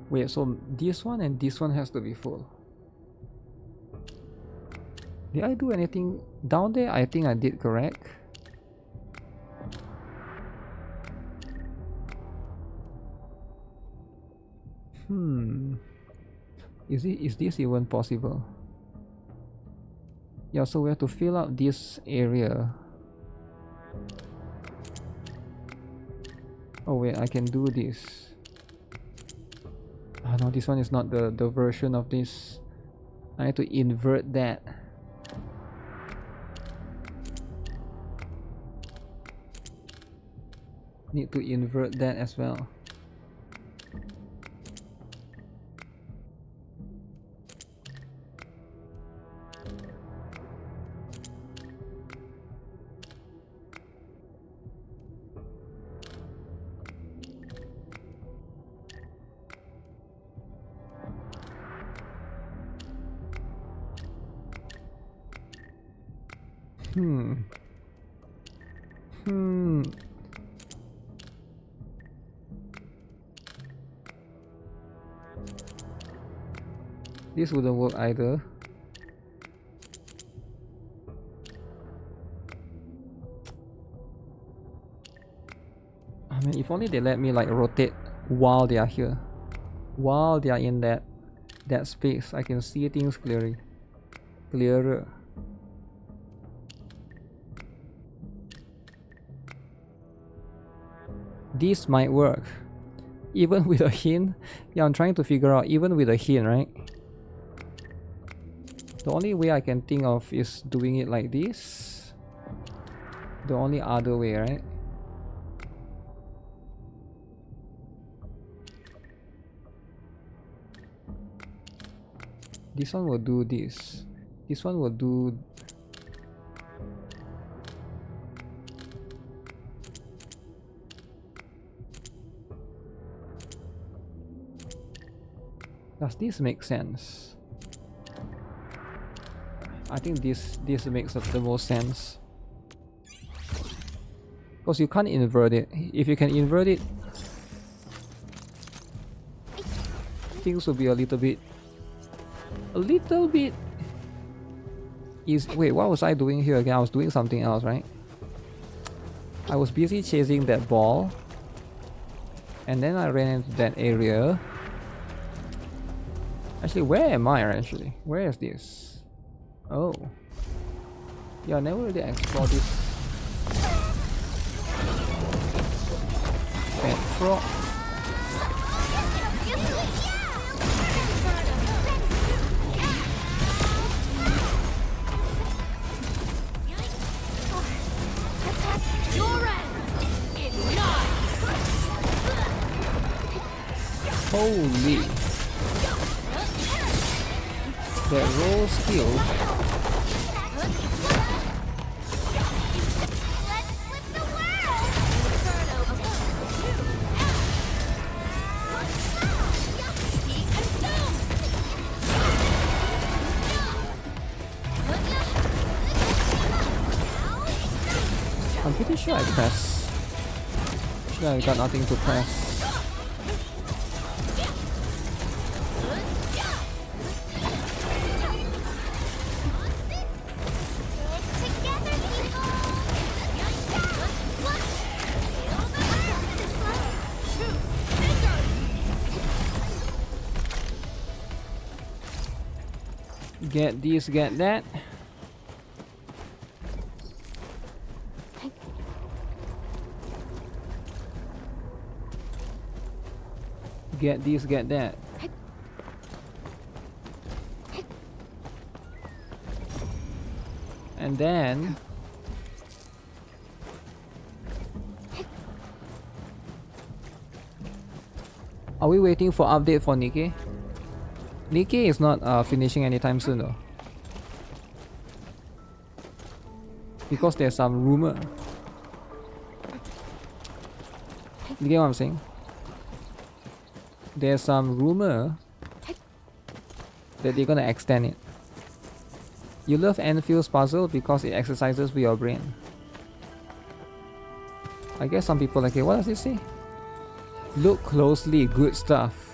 Wait, so this one and this one has to be full. Did I do anything down there? I think I did correct. Is this even possible? Yeah, so we have to fill up this area. Oh wait, I can do this. Oh no, this one is not the version of this. I need to invert that. Need to invert that as well. This wouldn't work either. I mean, if only they let me like rotate while they are here. While they are in that space, I can see things clearer. this might work. Even with a hint. Yeah, I'm trying to figure out even with a hint, right? The only way I can think of is doing it like this. The only other way, right? This one will do this. This one will do... Does this make sense? I think this makes the most sense. Because you can't invert it. If you can invert it, things will be a little bit wait, what was I doing here again? I was doing something else, right? I was busy chasing that ball, and then I ran into that area. Actually, where am I actually? Where is this? Oh. Yeah, I never really explored this. Fat frog. Holy. That roll skill. I'm pretty sure I press. Actually, I got nothing to press. Get this, get that. Get this, get that. And then are we waiting for update for Nikke? Nikke is not finishing anytime soon though. Because there's some rumor. You get what I'm saying? There's some rumor that they're gonna extend it. You love Enfield's puzzle because it exercises with your brain. I guess some people are like, hey, what does it say? Look closely, good stuff.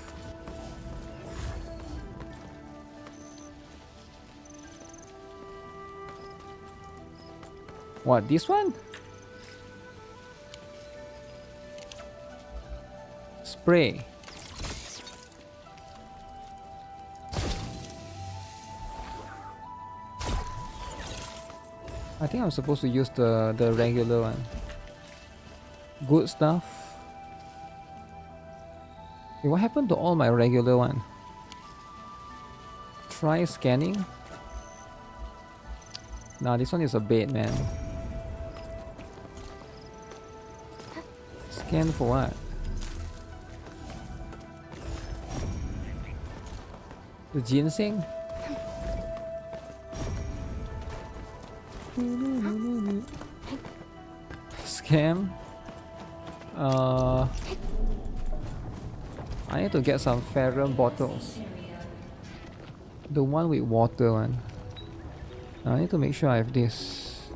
What, this one? Spray. I think I'm supposed to use the regular one. Good stuff. Hey, what happened to all my regular one? Try scanning. Nah, this one is a bait, man. Scan for what? The ginseng? Scam? I need to get some ferrum bottles. The one with water one. I need to make sure I have this.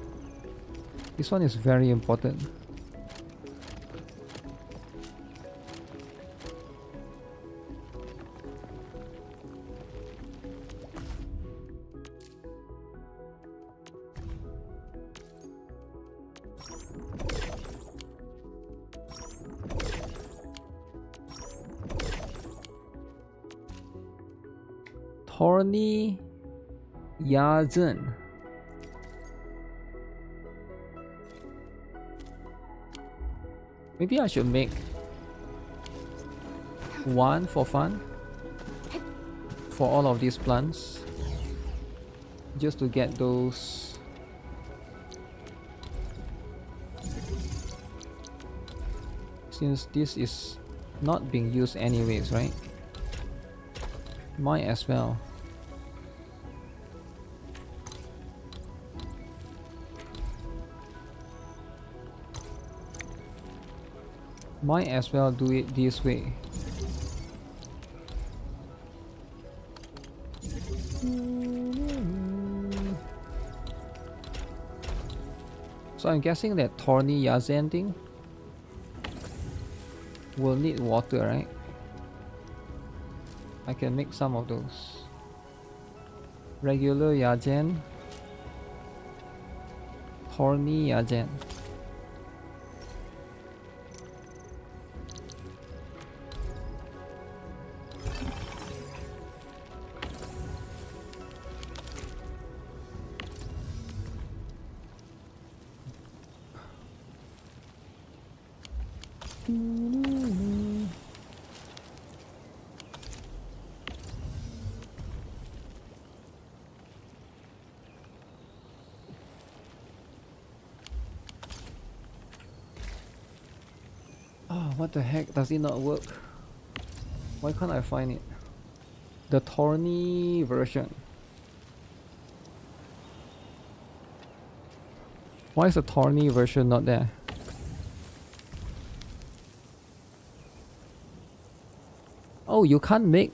This one is very important. Thorny Yazan. Maybe I should make one for fun for all of these plants, just to get those. Since this is not being used anyways, right? Might as well. Might as well do it this way. So I'm guessing that thorny Yazen thing will need water, right? I can make some of those. Regular Yazen, thorny Yazen. Oh, what the heck? Does it not work? Why can't I find it? The thorny version. Why is the thorny version not there? Oh, you can't make...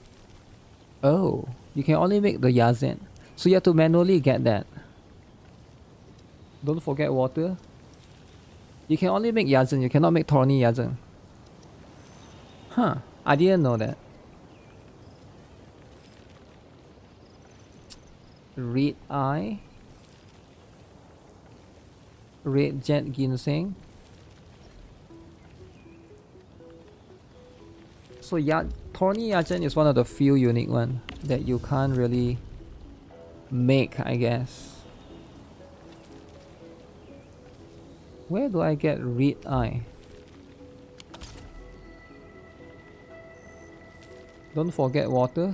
Oh, you can only make the Yazen. So you have to manually get that. Don't forget water. You can only make Yazen, you cannot make thorny Yazen. Huh, I didn't know that. Red Eye. Red Jet Ginseng. So thorny Yazen is one of the few unique ones that you can't really make, I guess. Where do I get Red Eye? Don't forget water.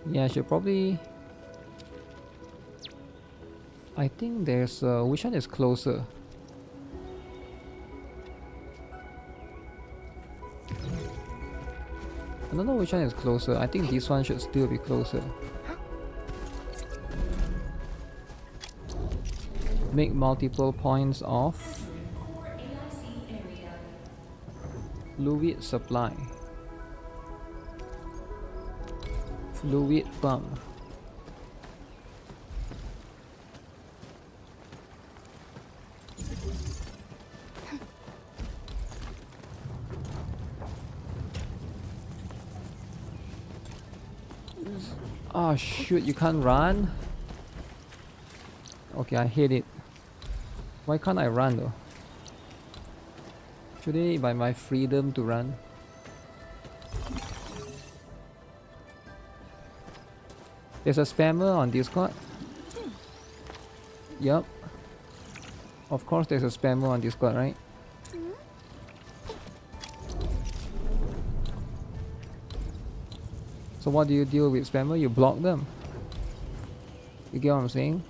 Yeah, I should probably... I think there's... which one is closer? I don't know which one is closer. I think this one should still be closer. Make multiple points of fluid supply. Fluid pump. Oh shoot, you can't run? Okay, I hate it. Why can't I run though? Should I buy my freedom to run? There's a spammer on Discord. Yup. Of course there's a spammer on Discord, right? So what do you deal with spammer? You block them. You get what I'm saying?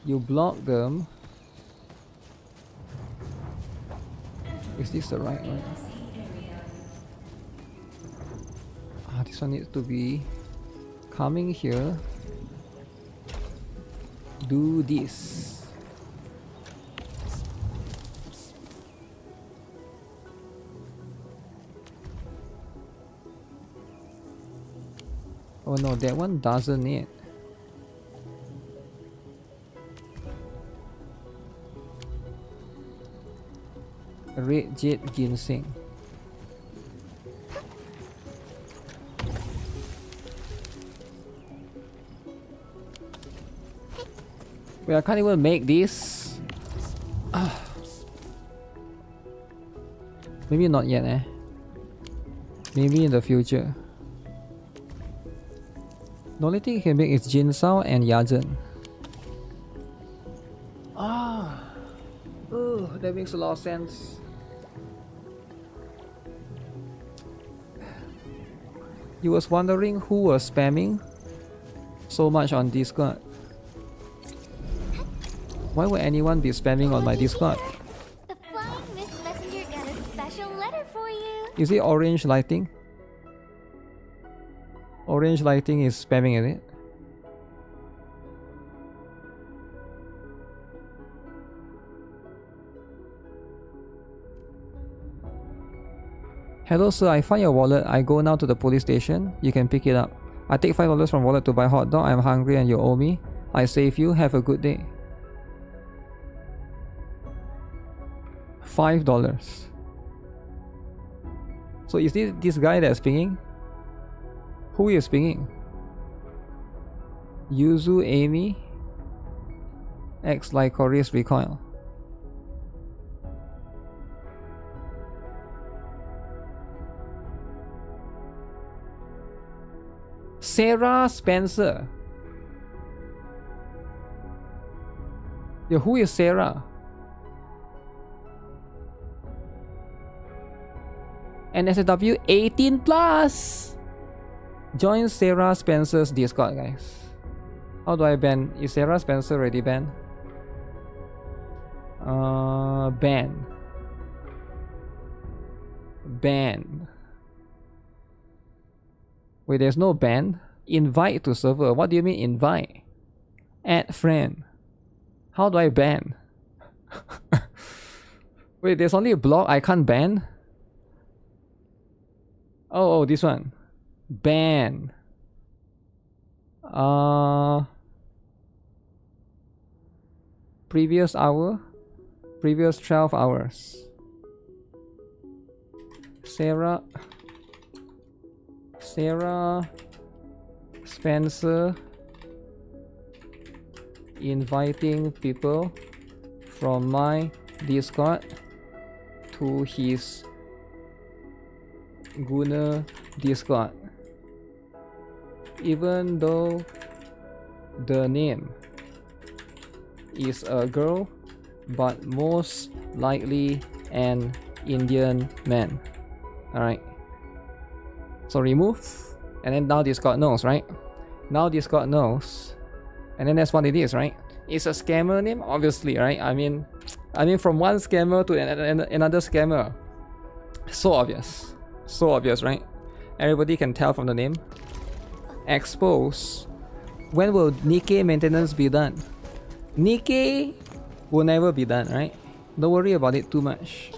You block them. Is this the right one? Ah, this one needs to be coming here. Do this. Oh no, that one doesn't need. Red Jet Ginseng. Wait, I can't even make this. Maybe not yet, eh? Maybe in the future. The only thing you can make is Jinsao and Yazen. That makes a lot of sense. You was wondering who was spamming so much on Discord. Why would anyone be spamming on my Discord? The Flying Mist Messenger got a special letter for you. Is it orange lighting? Orange lighting is spamming, is it? Hello sir, I found your wallet. I go now to the police station. You can pick it up. I take $5 from wallet to buy hot dog. I'm hungry and you owe me. I save you. Have a good day. $5. So is this guy that's pinging? Who is pinging? Yuzu Amy X Lycoris Recoil. Sarah Spencer. Yo, who is Sarah? NSW 18 plus. Join Sarah Spencer's Discord, guys. How do I ban? Is Sarah Spencer already banned? Ban. Ban. Wait, there's no ban? Invite to server. What do you mean invite? Add friend. How do I ban? Wait, there's only a block I can't ban? Oh, this one. Ban. Previous hour. Previous 12 hours. Sarah Spencer inviting people from my Discord to his Guna Discord, even though the name is a girl, but most likely an Indian man. Alright, so remove, and then now Discord knows, right? Now Discord knows, and then that's what it is, right? It's a scammer name, obviously, right? I mean from one scammer to another scammer. So obvious. So obvious, right? Everybody can tell from the name. Expose. When will Nikke maintenance be done? Nikke will never be done, right? Don't worry about it too much.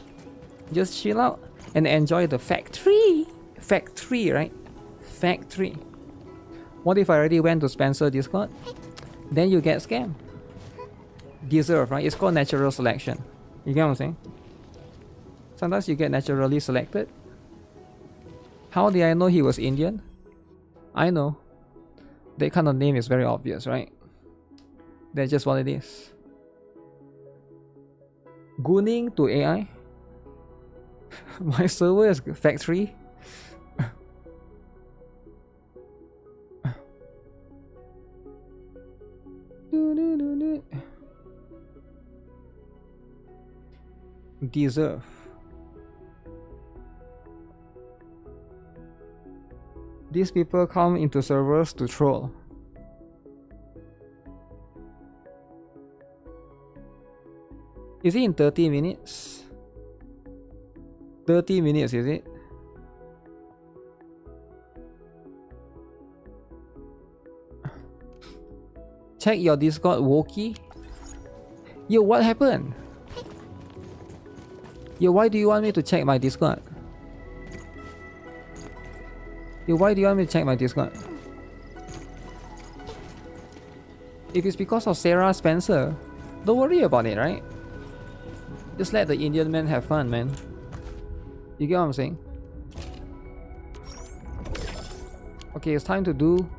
Just chill out and enjoy the factory. Factory, right? Factory. What if I already went to Spencer Discord? Then you get scammed. Deserve, right? It's called natural selection. You get what I'm saying? Sometimes you get naturally selected. How did I know he was Indian? I know. That kind of name is very obvious, right? That's just what it is. Gooning to AI? My server is factory? Deserve. These people come into servers to troll. Is it in 30 minutes? 30 minutes, is it? Check your Discord, Wokey. Yo, what happened? Yo, why do you want me to check my Discord? Yo, why do you want me to check my Discord? If it's because of Sarah Spencer, don't worry about it, right? Just let the Indian man have fun, man. You get what I'm saying? Okay, it's time to do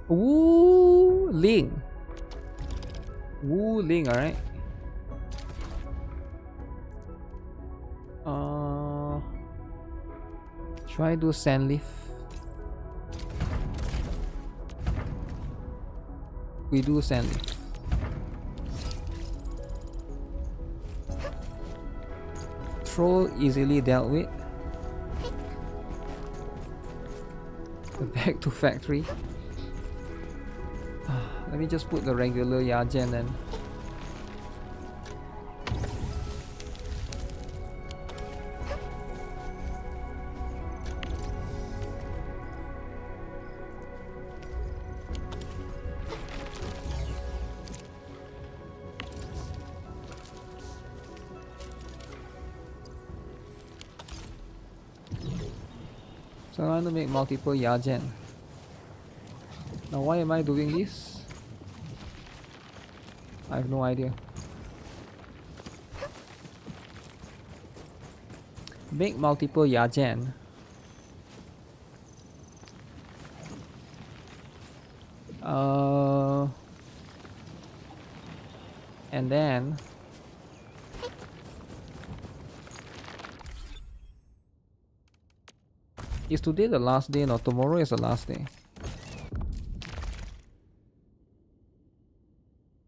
Wu Ling. Wu Ling, alright? Should I do Sandleaf? We do Sandleaf. Troll easily dealt with. Back to factory. Let me just put the regular Yagen then. So I want to make multiple Yagen. Now why am I doing this? I have no idea. Make multiple Yagen. And then is today the last day? No, tomorrow is the last day.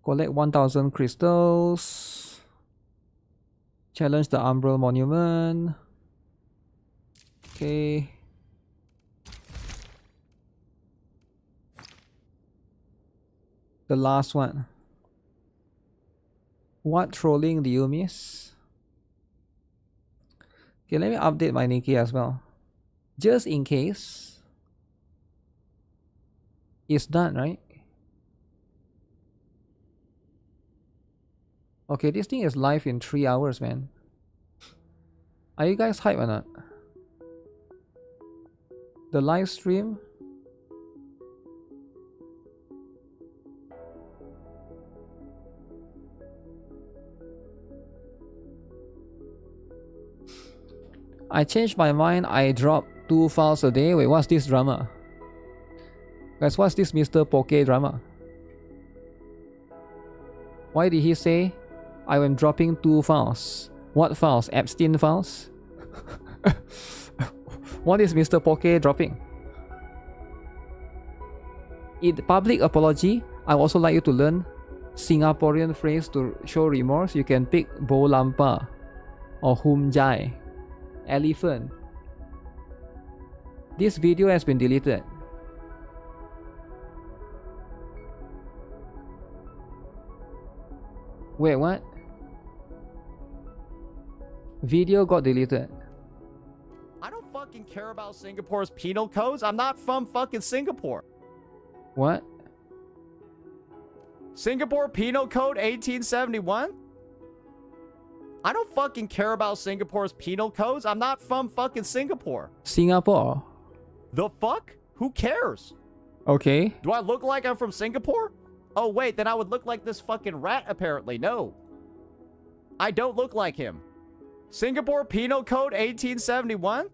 Collect 1000 crystals. Challenge the Umbral Monument. Okay. The last one. What trolling do you miss? Okay, let me update my Nikke as well. Just in case. It's done, right? Okay, this thing is live in 3 hours, man. Are you guys hyped or not? The live stream? I changed my mind. I dropped 2 files a day. Wait, what's this drama? Guys, what's this Mr. Poke drama? Why did he say I am dropping 2 files? What files? Epstein files? What is Mr. Poke dropping? In public apology, I would also like you to learn Singaporean phrase to show remorse. You can pick Bo Lampa or Hum Jai. Elephant. This video has been deleted. Wait, what? Video got deleted. I don't fucking care about Singapore's penal codes. I'm not from fucking Singapore. What? Singapore Penal Code 1871? I don't fucking care about Singapore's penal codes. I'm not from fucking Singapore. Singapore? The fuck? Who cares? Okay. Do I look like I'm from Singapore? Oh wait, then I would look like this fucking rat apparently. No. I don't look like him. Singapore Penal Code 1871?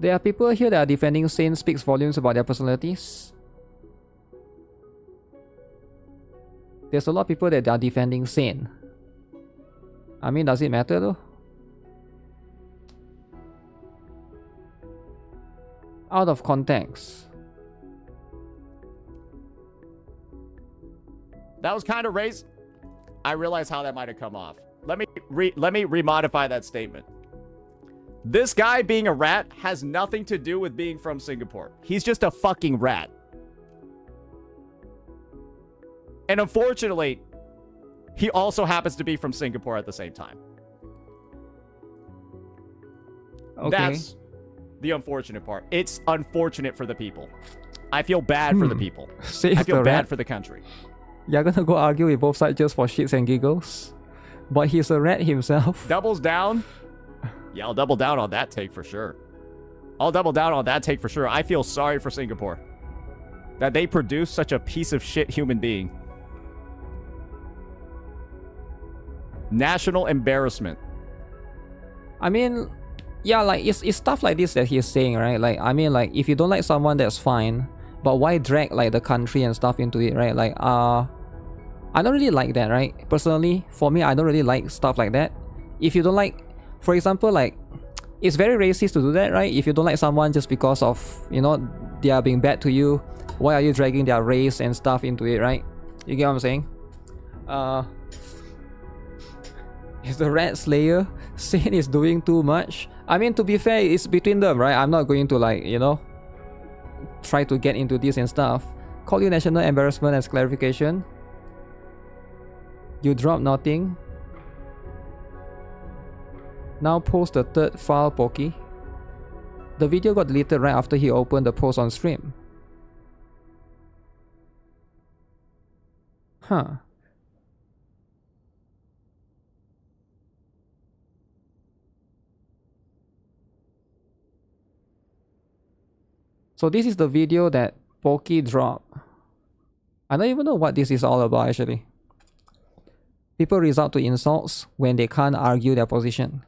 There are people here that are defending Sane speaks volumes about their personalities. There's a lot of people that are defending Sane. I mean, does it matter though? Out of context. That was kind of race. I realize how that might have come off. Let me remodify that statement. This guy being a rat has nothing to do with being from Singapore. He's just a fucking rat. And unfortunately, he also happens to be from Singapore at the same time. Okay. That's the unfortunate part. It's unfortunate for the people. I feel bad for the people. I feel bad for the country. You're gonna go argue with both sides just for shits and giggles? But he's a rat himself. Doubles down? Yeah, I'll double down on that take for sure. I'll double down on that take for sure. I feel sorry for Singapore. That they produce such a piece of shit human being. National embarrassment. I mean, yeah, like it's stuff like this that he's saying, right? Like, I mean, like, if you don't like someone, that's fine. But why drag like the country and stuff into it, right? Like, I don't really like that, right? Personally, for me, I don't really like stuff like that. If you don't like, for example, like, it's very racist to do that, right? If you don't like someone just because of, you know, they are being bad to you, why are you dragging their race and stuff into it, right? You get what I'm saying? Is the Rat Slayer saying is doing too much? I mean, to be fair, it's between them, right? I'm not going to, like, you know, try to get into this and stuff. Call you national embarrassment as clarification. You drop nothing. Now post the third file, Pokey. The video got deleted right after he opened the post on stream. Huh. So this is the video that Pokey dropped. I don't even know what this is all about actually. People resort to insults when they can't argue their position.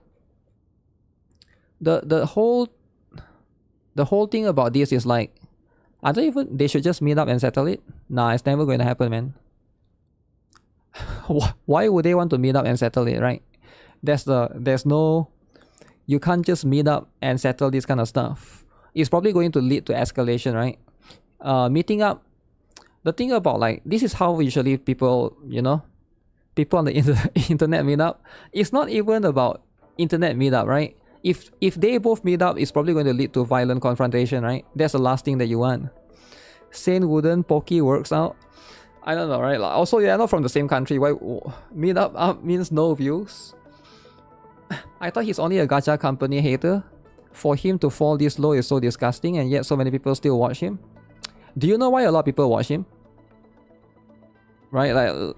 The whole thing about this is like, I don't even, they should just meet up and settle it. Nah, it's never going to happen, man. Why would they want to meet up and settle it, right? There's no, you can't just meet up and settle this kind of stuff. It's probably going to lead to escalation, right? Meeting up, the thing about, like, this is how usually people, you know, people on the internet meet up. It's not even about internet meetup, right? If they both meet up, it's probably going to lead to violent confrontation, right? That's the last thing that you want. Sane wooden Pokey works out. I don't know, right? Like, also, you're not from the same country. Why meet up means no views? I thought he's only a gacha company hater. For him to fall this low is so disgusting, and yet so many people still watch him. Do you know why a lot of people watch him? Right? Like,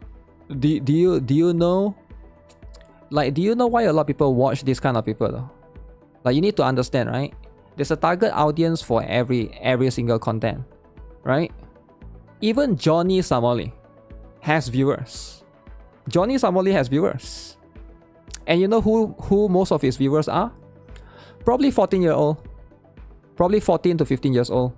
do you know? Like, do you know why a lot of people watch this kind of people though? Like, you need to understand, right? There's a target audience for every single content, right? Even Johnny Samoli has viewers. Johnny Samoli has viewers. And you know who most of his viewers are? Probably 14-year-old. Probably 14 to 15 years old.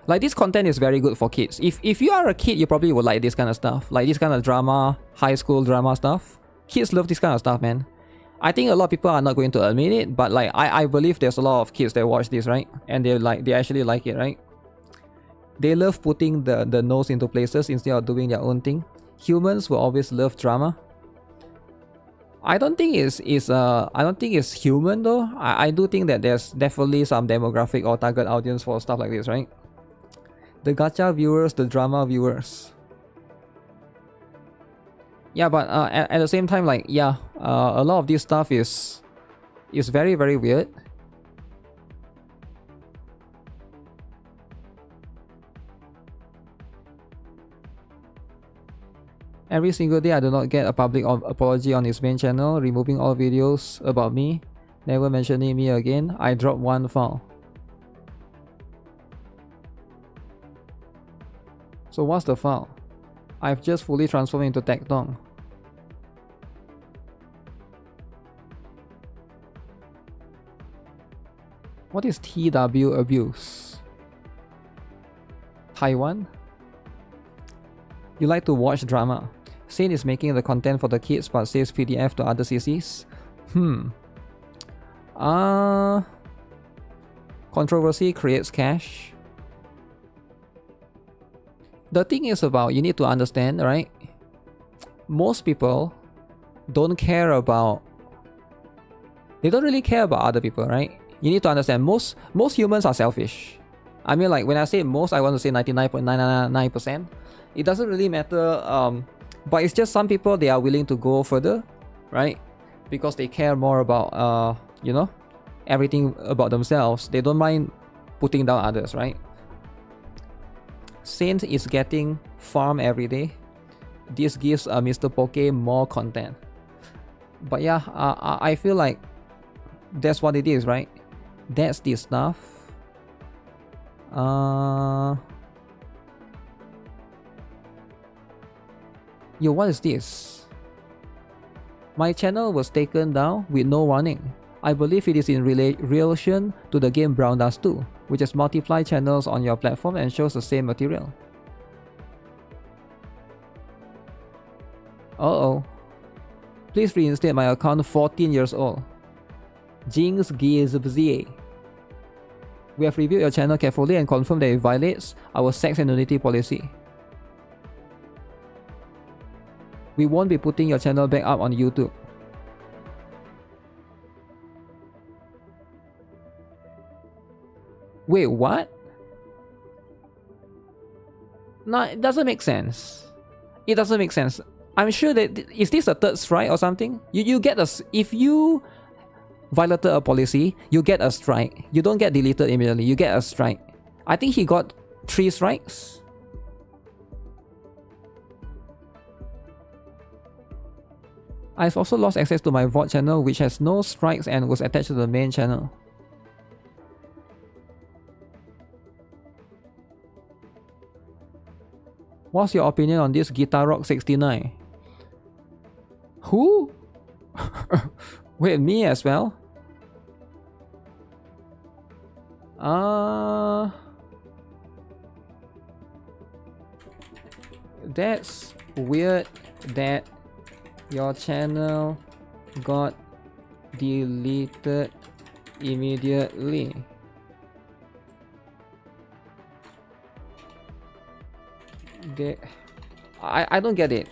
Like, this content is very good for kids. If you are a kid, you probably would like this kind of stuff. Like this kind of drama, high school drama stuff. Kids love this kind of stuff, man. I think a lot of people are not going to admit it, but like I believe there's a lot of kids that watch this, right? And they actually like it, right? They love putting the nose into places instead of doing their own thing. Humans will always love drama. I don't think it's human though. I do think that there's definitely some demographic or target audience for stuff like this, right? The gacha viewers, the drama viewers. Yeah, but at the same time, like, yeah, a lot of this stuff is very, very weird. Every single day I do not get a public apology on his main channel, removing all videos about me, never mentioning me again. I dropped one file. So what's the file? I've just fully transformed into Tectong. What is TW abuse? Taiwan? You like to watch drama. Sane is making the content for the kids but saves PDF to other CCs. Controversy creates cash. The thing is about, you need to understand, right? Most people don't care about, they don't really care about other people, right? You need to understand, most humans are selfish. I mean, like, when I say most, I want to say 99.999%. It doesn't really matter, but it's just some people, they are willing to go further, right? Because they care more about, you know, everything about themselves. They don't mind putting down others, right? Saint is getting farm every day. This gives Mr. Poke more content. But yeah, I feel like that's what it is, right? That's the stuff. Yo, what is this? My channel was taken down with no warning. I believe it is in relation to the game Brown Dust 2, which has multiply channels on your platform and shows the same material. Uh-oh. Please reinstate my account 14 years old. Jinx Gizbzie. We have reviewed your channel carefully and confirmed that it violates our sex and nudity policy. we won't be putting your channel back up on YouTube. Wait, what? No, it doesn't make sense. It doesn't make sense. I'm sure that... Is this a third strike or something? You get a... If you violated a policy, you get a strike. You don't get deleted immediately. You get a strike. I think he got 3 strikes. I've also lost access to my VOD channel, which has no strikes and was attached to the main channel. What's your opinion on this GuitarRock 69? Who? Wait, me as well? That's weird that your channel got deleted immediately. I don't get it.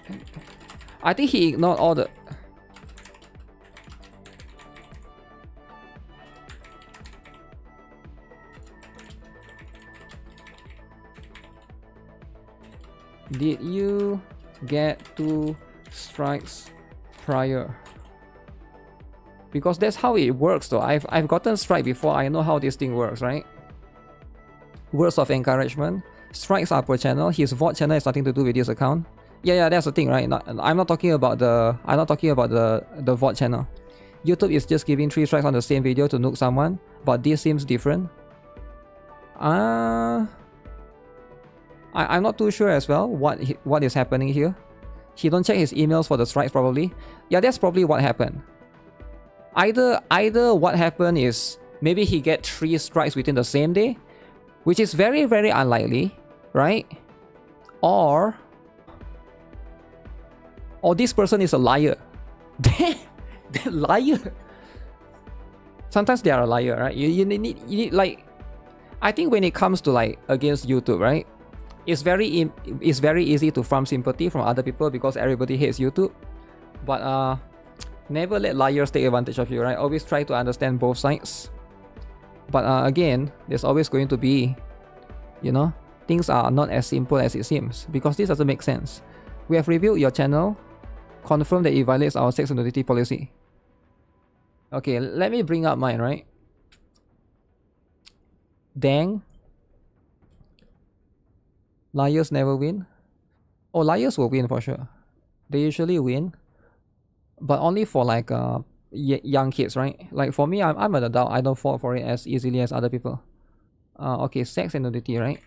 I think he ignored all the... Did you get 2 strikes prior? Because that's how it works though. I've gotten strike before. I know how this thing works, right? Words of encouragement. Strikes are per channel. His VOD channel has nothing to do with this account. Yeah, that's the thing, right? I'm not talking about the VOD channel. YouTube is just giving 3 strikes on the same video to nuke someone, but this seems different. I'm not too sure as well what is happening here. He don't check his emails for the strikes probably. Yeah, that's probably what happened. Either what happened is maybe he get 3 strikes within the same day, which is very, very unlikely, right? Or this person is a liar. They're liar. Sometimes they are a liar, right? You need like, I think when it comes to like against YouTube, right? It's very easy to farm sympathy from other people because everybody hates YouTube. But never let liars take advantage of you, right? Always try to understand both sides. But again, there's always going to be, you know, things are not as simple as it seems because this doesn't make sense. We have reviewed your channel, confirmed that it violates our sex and nudity policy. Okay, let me bring up mine, right? Dang. Liars never win. Oh, liars will win for sure. They usually win, but only for like young kids, right? Like for me, I'm an adult. I don't fall for it as easily as other people. Okay, sex and nudity, right?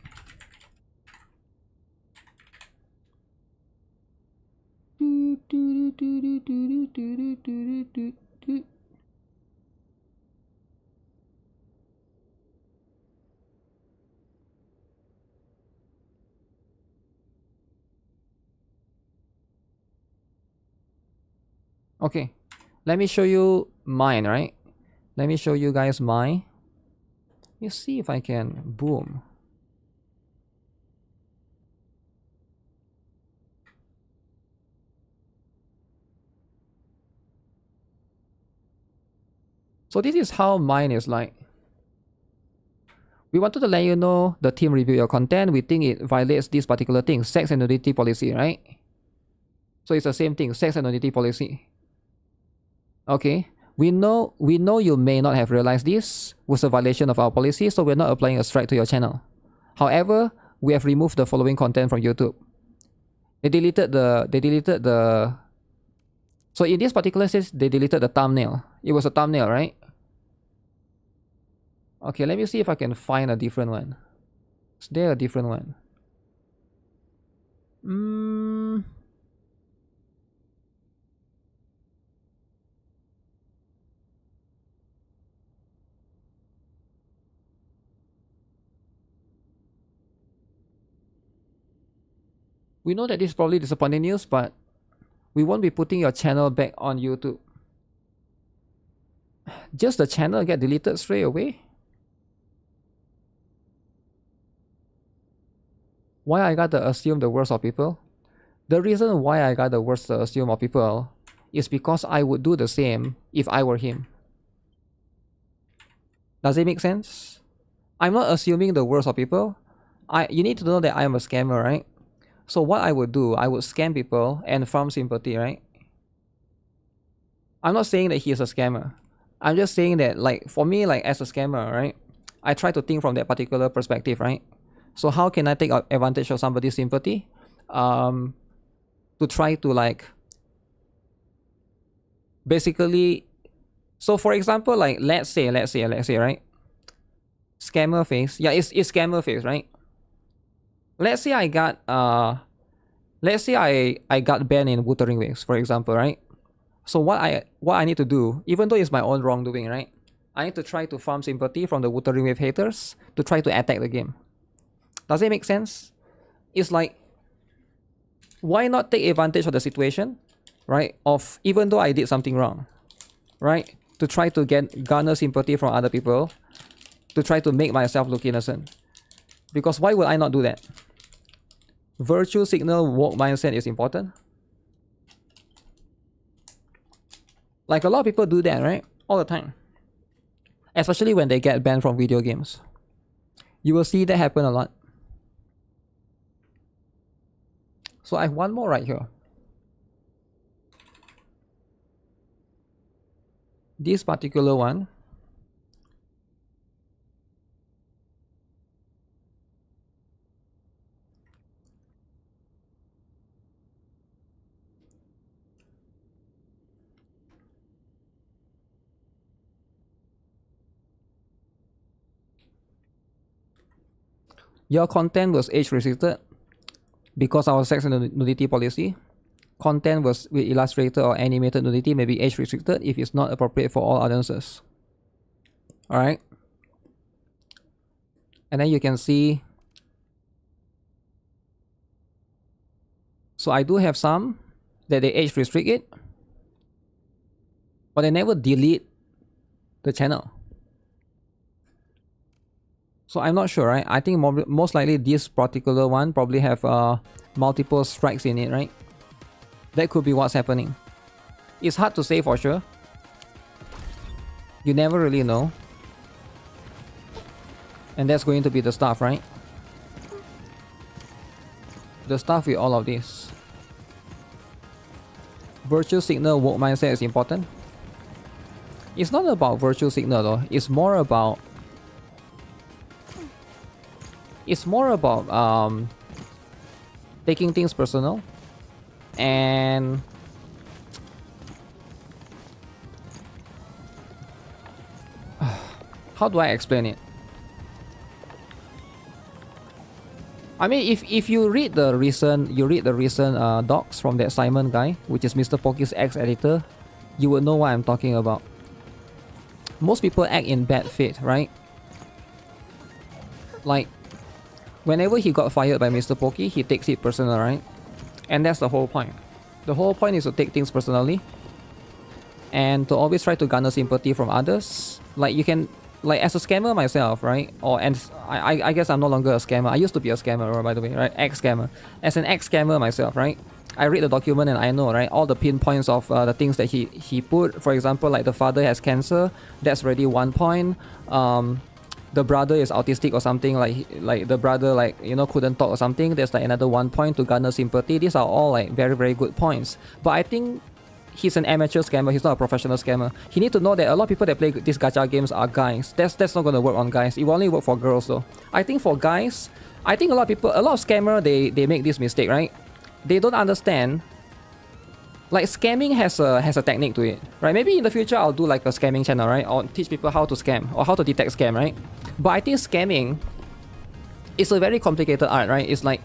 Okay, let me show you mine, right? Let me show you guys mine. Let's see if I can boom. So this is how mine is like. We wanted to let you know the team review your content. We think it violates this particular thing, sex and nudity policy, right? So it's the same thing, sex and nudity policy. Okay, we know you may not have realized this was a violation of our policy, so we're not applying a strike to your channel. However, we have removed the following content from YouTube. They deleted the so in this particular case, they deleted the thumbnail. It was a thumbnail, right? Okay, let me see if I can find a different one. Is there a different one? We know that this is probably disappointing news, but we won't be putting your channel back on YouTube. Just the channel get deleted straight away? Why I gotta assume the worst of people? The reason why I got the worst assume of people is because I would do the same if I were him. Does it make sense? I'm not assuming the worst of people. You need to know that I am a scammer, right? So what I would do, I would scam people and farm sympathy, right? I'm not saying that he is a scammer. I'm just saying that, like, for me, like, as a scammer, right, I try to think from that particular perspective, right? So how can I take advantage of somebody's sympathy? To try to, like, basically, so for example, like, let's say, right? Scammer face. Yeah, it's scammer face, right? Let's say I got I got banned in Wuthering waves, for example, right? So what I need to do, even though it's my own wrongdoing, right? I need to try to farm sympathy from the Wuthering wave haters to try to attack the game. Does it make sense? It's like, why not take advantage of the situation, right? Of even though I did something wrong, right? To try to garner sympathy from other people, to try to make myself look innocent. Because why would I not do that? Virtue signal woke mindset is important. Like, a lot of people do that, right? All the time. Especially when they get banned from video games. You will see that happen a lot. So I have one more right here. This particular one. Your content was age restricted because our sex and nudity policy. Content was with illustrated or animated nudity may be age restricted if it's not appropriate for all audiences. Alright. And then you can see. So I do have some that they age restrict it, but they never delete the channel. So I'm not sure, right? I think most likely this particular one probably have multiple strikes in it, right? That could be what's happening. It's hard to say for sure. You never really know. And that's going to be the stuff, right? The stuff with all of this. Virtue signal woke mindset is important. It's not about virtue signal though. It's more about taking things personal and how do I explain it? I mean, if you read the recent docs from that Simon guy, which is Mr. Poki's ex-editor, you will know what I'm talking about. Most people act in bad faith, right? Like, whenever he got fired by Mr. Poki, he takes it personal, right? And that's the whole point. The whole point is to take things personally and to always try to garner sympathy from others. Like, you can, like, as a scammer myself, right? I guess I'm no longer a scammer. I used to be a scammer, by the way, right? Ex-scammer. As an ex-scammer myself, right? I read the document and I know, right? All the pinpoints of the things that he put. For example, like the father has cancer. That's already 1 point. The brother is autistic or something, like the brother, like, you know, couldn't talk or something. There's like another 1 point to garner sympathy. These are all like very, very good points. But I think he's an amateur scammer. He's not a professional scammer. He need to know that a lot of people that play these gacha games are guys. That's not gonna work on guys. It will only work for girls though. I think for guys, I think a lot of scammers they make this mistake, right? They don't understand. Like, scamming has a technique to it, right? Maybe in the future I'll do like a scamming channel, right? Or teach people how to scam or how to detect scam, right? But I think scamming is a very complicated art, right? It's like,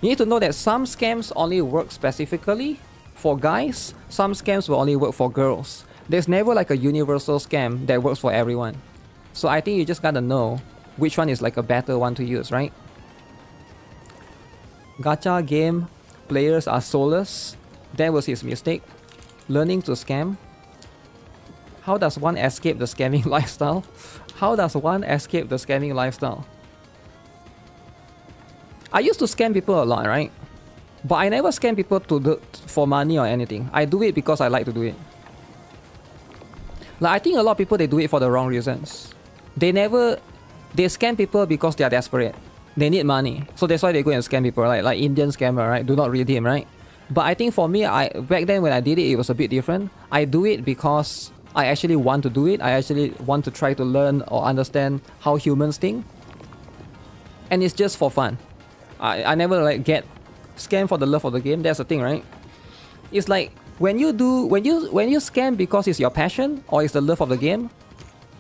you need to know that some scams only work specifically for guys, some scams will only work for girls. There's never like a universal scam that works for everyone. So I think you just gotta know which one is like a better one to use, right? Gacha game players are soulless. That was his mistake. Learning to scam. How does one escape the scamming lifestyle? How does one escape the scamming lifestyle? I used to scam people a lot, right? But I never scam people for money or anything. I do it because I like to do it. Like I think a lot of people, they do it for the wrong reasons. They scam people because they are desperate. They need money, so that's why they go and scam people, like Indian scammer, right? Do not redeem, right? But I think for me, back then when I did it, it was a bit different. I do it because I actually want to do it. I actually want to try to learn or understand how humans think, and it's just for fun. I never like get scam for the love of the game. That's the thing, right? It's like when you scam because it's your passion or it's the love of the game,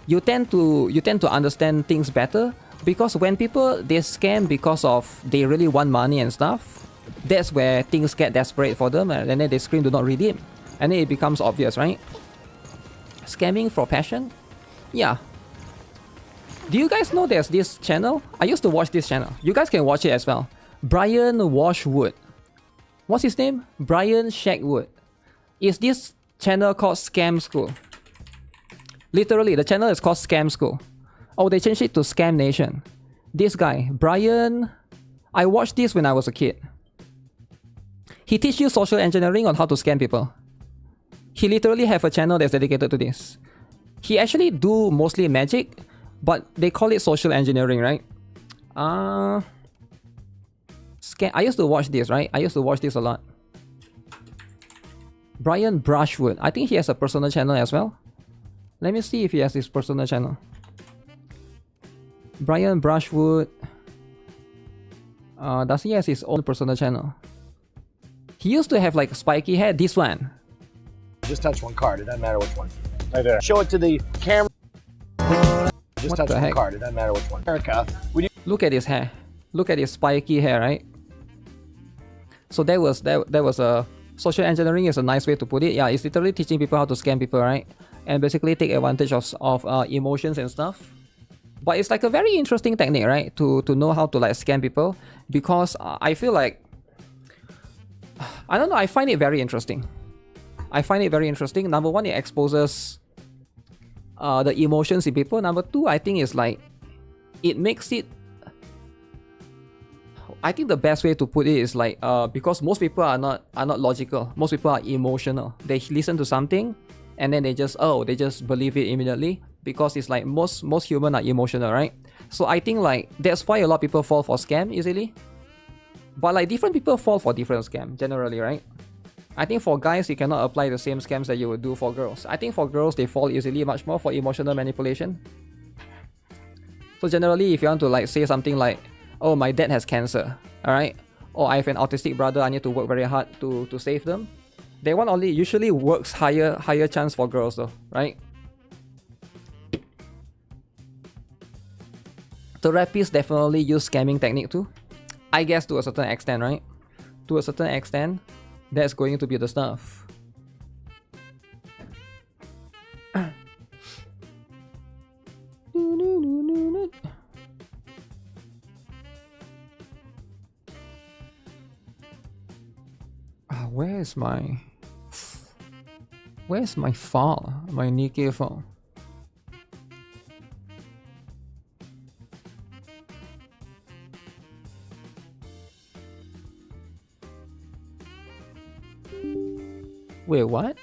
you tend to understand things better. Because when people, they scam because of they really want money and stuff, that's where things get desperate for them, and then they scream do not redeem, and then it becomes obvious, right? Scamming for passion? Yeah. Do you guys know there's this channel? I used to watch this channel. You guys can watch it as well. Brian Washwood. What's his name? Brian Shackwood. Is this channel called Scam School? Literally, the channel is called Scam School. Oh, they changed it to Scam Nation. This guy, Brian, I watched this when I was a kid. He teaches you social engineering on how to scam people. He literally have a channel that's dedicated to this. He actually do mostly magic, but they call it social engineering, right? Scam. I used to watch this, right? I used to watch this a lot. Brian Brushwood. I think he has a personal channel as well. Let me see if he has his personal channel. Brian Brushwood. Does he has his own personal channel? He used to have like spiky hair. This one. Just touch one card. It doesn't matter which one. Right there. Show it to the camera. Just touch one card. It doesn't matter which one. Erica, look at his hair. Look at his spiky hair, right? So that was a social engineering is a nice way to put it. Yeah, it's literally teaching people how to scam people, right? And basically take advantage of emotions and stuff. But it's like a very interesting technique, right? To know how to like scam people, because I feel like, I don't know, I find it very interesting. I find it very interesting. Number one, it exposes the emotions in people. Number two, I think it's like, it makes it, I think the best way to put it is like, because most people are not logical. Most people are emotional. They listen to something and then they just believe it immediately, because it's like most humans are emotional, right? So I think like that's why a lot of people fall for scam easily. But like different people fall for different scams generally, right? I think for guys, you cannot apply the same scams that you would do for girls. I think for girls, they fall easily much more for emotional manipulation. So generally, if you want to like say something like, oh, my dad has cancer, alright? Or I have an autistic brother, I need to work very hard to save them. That one only usually works higher chance for girls though, right? Therapists definitely use scamming technique too. I guess to a certain extent, right? To a certain extent, that's going to be the stuff. Where's my file? My Nikke file. Wait, what?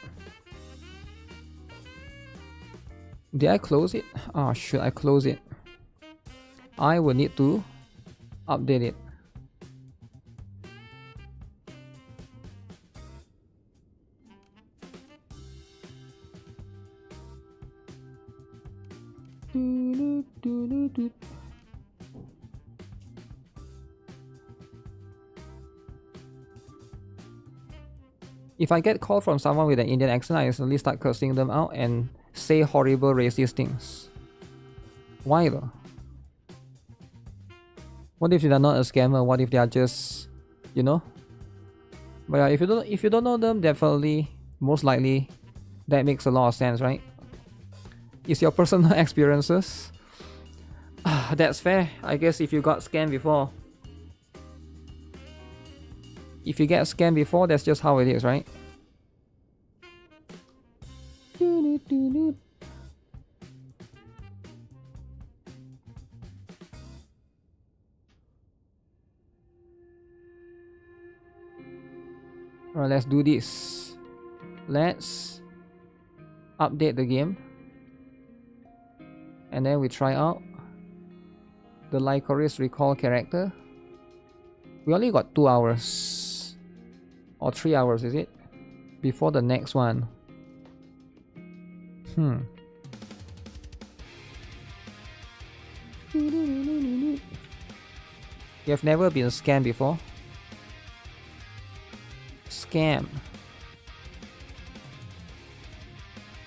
Did I close it? Oh, should I close it? I will need to update it. If I get called from someone with an Indian accent, I instantly start cursing them out and say horrible racist things. Why though? What if they're not a scammer? What if they are just, you know? But yeah, if you don't know them, definitely, most likely, that makes a lot of sense, right? It's your personal experiences. That's fair. I guess if you got scammed before. If you get scammed before, that's just how it is, right? Alright, let's do this. Let's update the game. And then we try out the Lycoris Recall character. We only got 2 hours. Or 3 hours, is it? Before the next one. You have never been scammed before? Scam.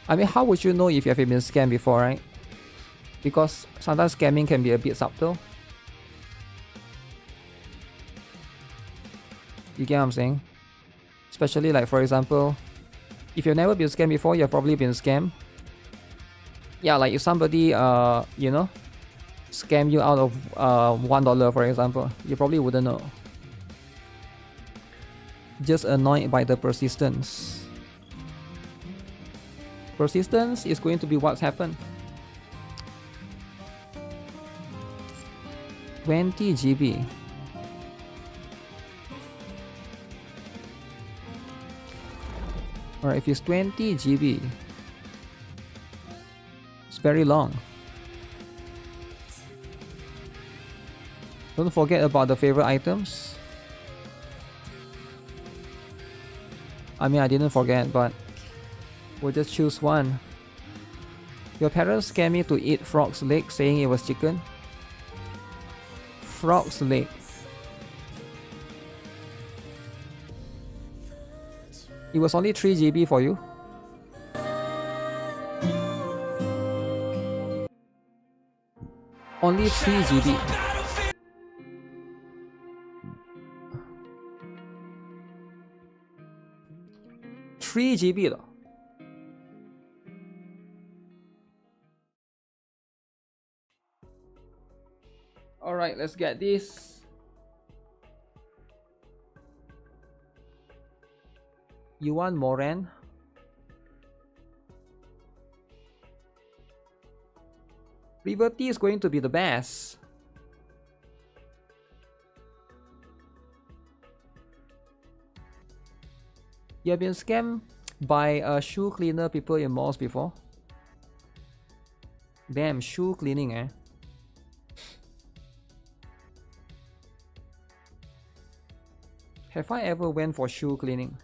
I mean, how would you know if you have been scammed before, right? Because sometimes scamming can be a bit subtle. You get what I'm saying? Especially like, for example, if you've never been scammed before, you've probably been scammed. Yeah, like if somebody, you know, scam you out of $1, for example, you probably wouldn't know. Just annoyed by the persistence. Persistence is going to be what's happened. 20 GB. Alright, if it's 20 GB, it's very long. Don't forget about the favorite items. I mean, I didn't forget, but we'll just choose one. Your parents scared me to eat frog's leg, saying it was chicken. Frog's leg. It was only 3 GB for you. Only 3 GB. 3 GB 的。Alright, let's get this. You want Moran? River T is going to be the best. You have been scammed by shoe cleaner people in malls before? Damn, shoe cleaning, eh? Have I ever went for shoe cleaning?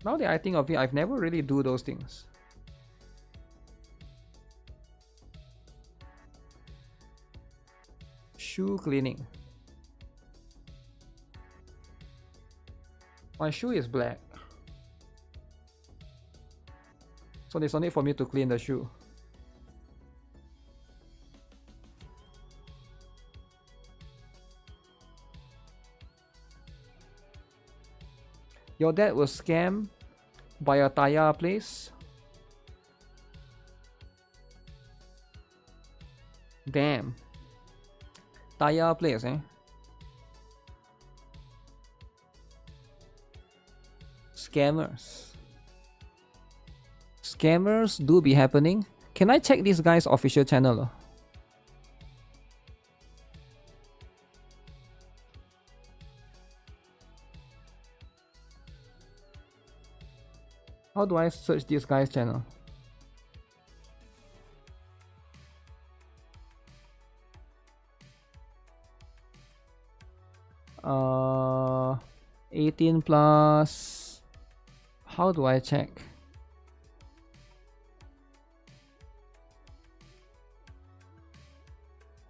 Now that I think of it, I've never really do those things. Shoe cleaning. My shoe is black, so there's no need for me to clean the shoe. Your dad was scammed by a tire place? Damn. Tire place, eh? Scammers. Scammers do be happening. Can I check this guy's official channel? How do I search this guy's channel? Uh, 18 plus. How do I check?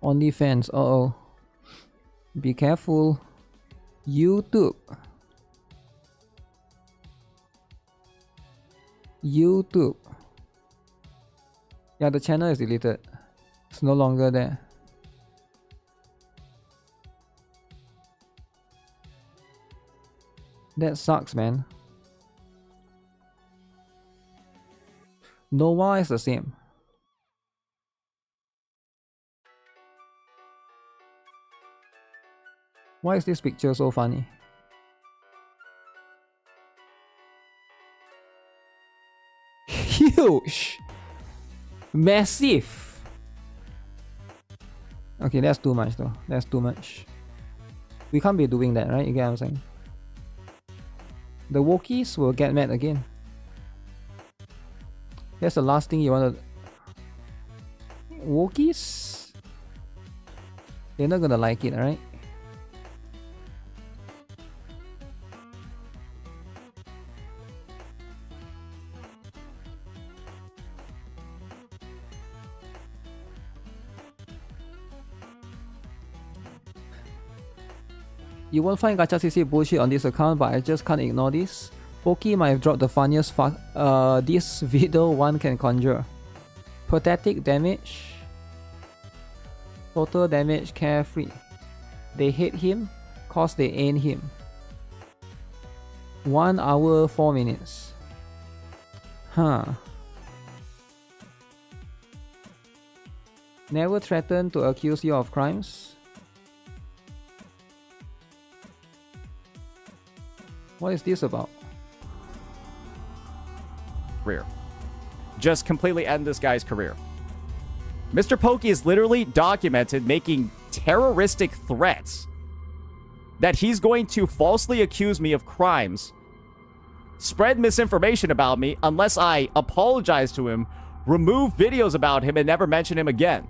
OnlyFans. Uh-oh. Be careful. YouTube. YouTube. Yeah, the channel is deleted. It's no longer there. That sucks, man. Noah is the same. Why is this picture so funny? Huge! Massive! Okay, that's too much though. That's too much. We can't be doing that, right? You get what I'm saying? The Wokies will get mad again. That's the last thing you want to... Wokies? They're not gonna like it, alright? You won't find Gacha CC bullshit on this account, but I just can't ignore this. Poki might have dropped the funniest this video one can conjure. Pathetic damage. Total damage carefree. They hate him cause they ain't him. 1 hour 4 minutes. Huh. Never threatened to accuse you of crimes. What is this about? Career. Just completely end this guy's career. Mr. Pokey is literally documented making terroristic threats that he's going to falsely accuse me of crimes, spread misinformation about me unless I apologize to him, remove videos about him, and never mention him again.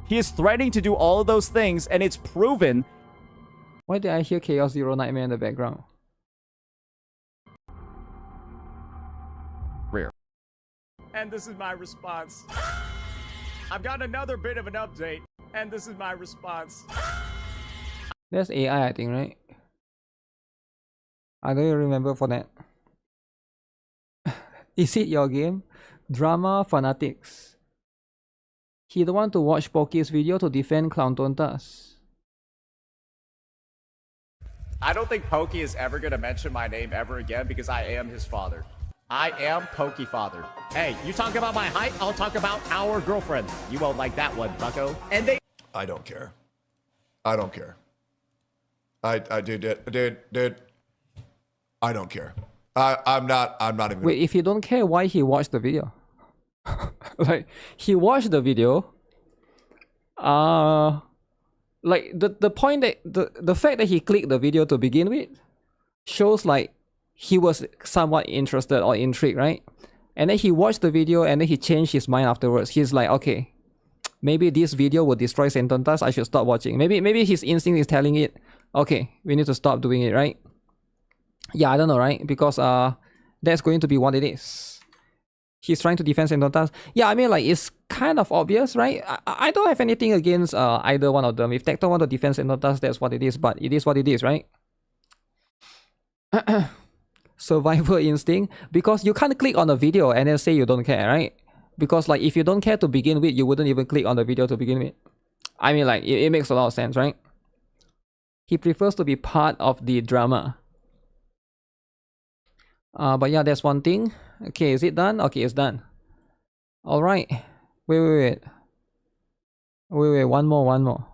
He is threatening to do all of those things, and it's proven. Why did I hear Chaos Zero Nightmare in the background? Rear. And this is my response. I've got another bit of an update, and this is my response. That's AI, I think, right? I don't even remember for that. Is it your game? Drama Fanatics. He don't want to watch Poki's video to defend Clown Tontas. I don't think Pokey is ever going to mention my name ever again because I am his father. I am Pokey father. Hey, you talk about my height, I'll talk about our girlfriend. You won't like that one, bucko. And they... I don't care. I don't care. Dude. I don't care. I'm not even... Wait, if you don't care, why he watched the video? Like, he watched the video. Like, the point that... The fact that he clicked the video to begin with shows, like, he was somewhat interested or intrigued, right? And then he watched the video and then he changed his mind afterwards. He's like, okay, maybe this video will destroy Sentontas. I should stop watching. Maybe his instinct is telling it, okay, we need to stop doing it, right? Yeah, I don't know, right? Because that's going to be what it is. He's trying to defend Sentontas. Yeah, I mean, like, it's kind of obvious, right? I don't have anything against either one of them. If Tecton want to defend Sentontas, that's what it is. But it is what it is, right? Survival instinct, because you can't click on a video and then say you don't care, right? Because, like, if you don't care to begin with, you wouldn't even click on the video to begin with. I mean, like, it makes a lot of sense, right? He prefers to be part of the drama. But yeah, that's one thing. Okay, is it done? Okay, it's done. All right. Wait. One more.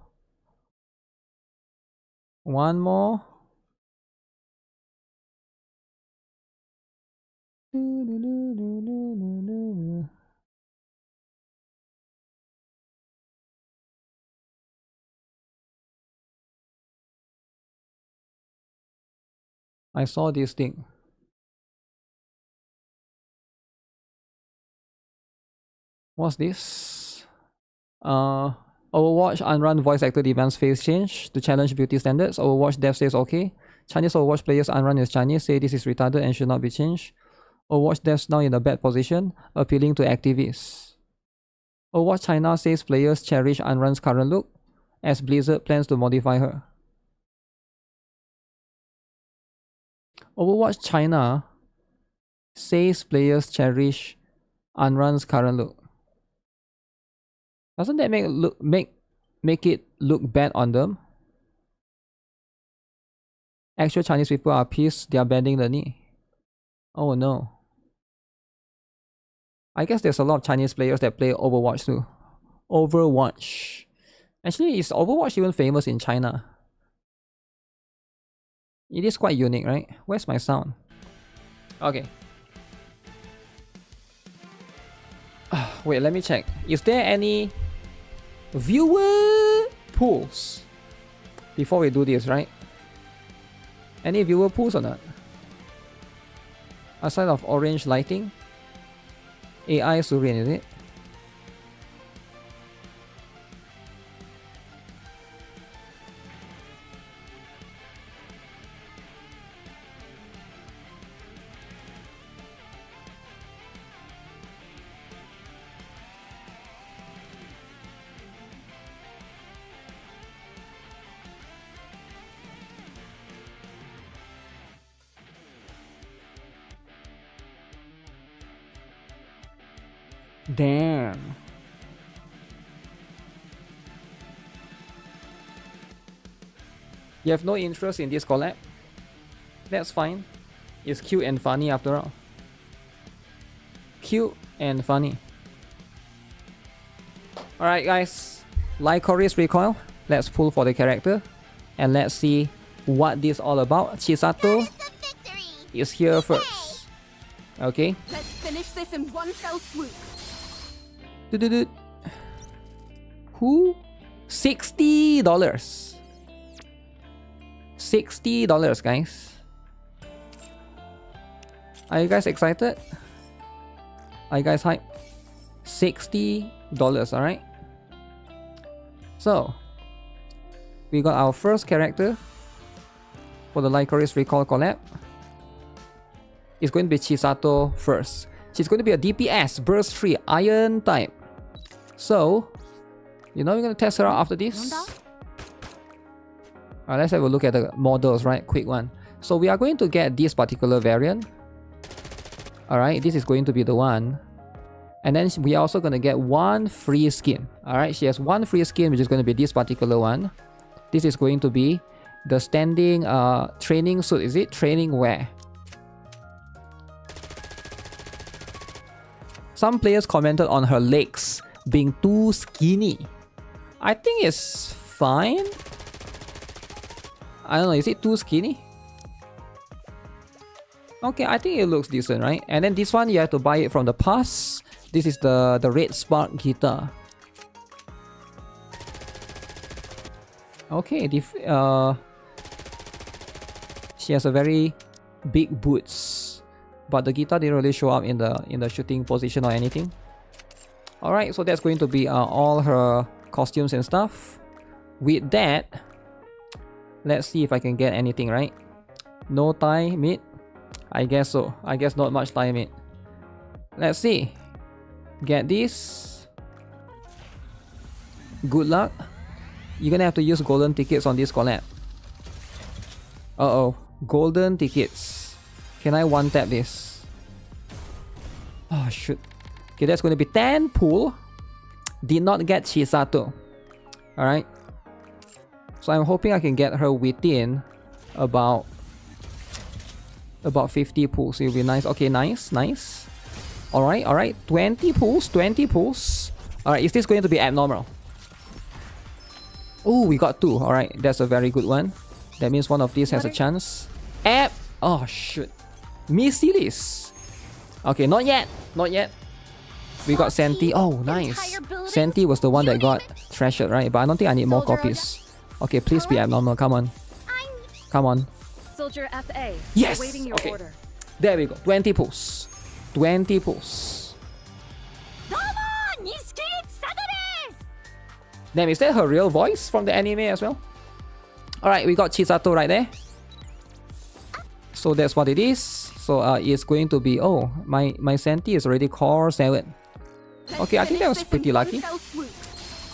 I saw this thing. What's this? Overwatch unrun voice actor demands face change to challenge beauty standards. Overwatch dev says okay. Chinese Overwatch players unrun as Chinese say this is retarded and should not be changed. Overwatch devs now in a bad position, appealing to activists. Overwatch China says players cherish Unrun's current look, as Blizzard plans to modify her. Overwatch China says players cherish Unrun's current look. Doesn't that make it look bad on them? Actual Chinese people are pissed they are bending the knee. Oh no. I guess there's a lot of Chinese players that play Overwatch too. Overwatch. Actually, is Overwatch even famous in China? It is quite unique, right? Where's my sound? Okay. Wait, let me check. Is there any viewer polls? before we do this, right? Any viewer pools or not? Aside of orange lighting, AI Surin, is it? Damn. You have no interest in this collab? That's fine. It's cute and funny after all. Cute and funny. Alright guys, Licorice Recoil. Let's pull for the character. And let's see what this all about. Chisato is here first. Okay. Let's finish this in one fell swoop. Who? $60. $60, guys. Are you guys excited? Are you guys hyped? $60, alright? So, we got our first character for the Licorice Recall collab. It's going to be Chisato first. She's going to be a DPS, Burst 3, Iron type. So, we're going to test her out after this. Alright, let's have a look at the models, right? Quick one. So we are going to get this particular variant. Alright, this is going to be the one. And then we are also going to get one free skin. Alright, she has one free skin, which is going to be this particular one. This is going to be the standing training suit, is it? Training wear. Some players commented on her legs being too skinny. I think it's fine. I don't know, is it too skinny? Okay, I think it looks decent, right? And then this one, you have to buy it from the pass. This is the Red Spark guitar. Okay, she has a very big boots, but the guitar didn't really show up in the shooting position or anything. Alright, so that's going to be all her costumes and stuff. With that, let's see if I can get anything, right? No tie mid? I guess so. I guess not much tie mid. Let's see. Get this. Good luck. You're gonna have to use golden tickets on this collab. Uh-oh. Golden tickets. Can I one-tap this? Oh, shoot. Okay, that's going to be 10 pull. Did not get Chisato. Alright. So I'm hoping I can get her within about 50 pulls. It'll be nice. Okay, nice, nice. Alright, alright. 20 pulls, 20 pulls. Alright, is this going to be abnormal? Oh, we got 2. Alright, that's a very good one. That means one of these has a chance. Oh, shoot. Missilis. Okay, not yet. Not yet. We got Senti. Oh, nice. Senti was the one that got treasured, right? But I don't think I need more copies. Okay, please be abnormal. Come on. Come on. Soldier FA. Yes! Awaiting your Okay. order. There we go. 20 pulls. 20 pulls. Damn, is that her real voice from the anime as well? Alright, we got Chisato right there. So that's what it is. So it's going to be... Oh, my Senti is already core 7. Okay, I think that was pretty lucky.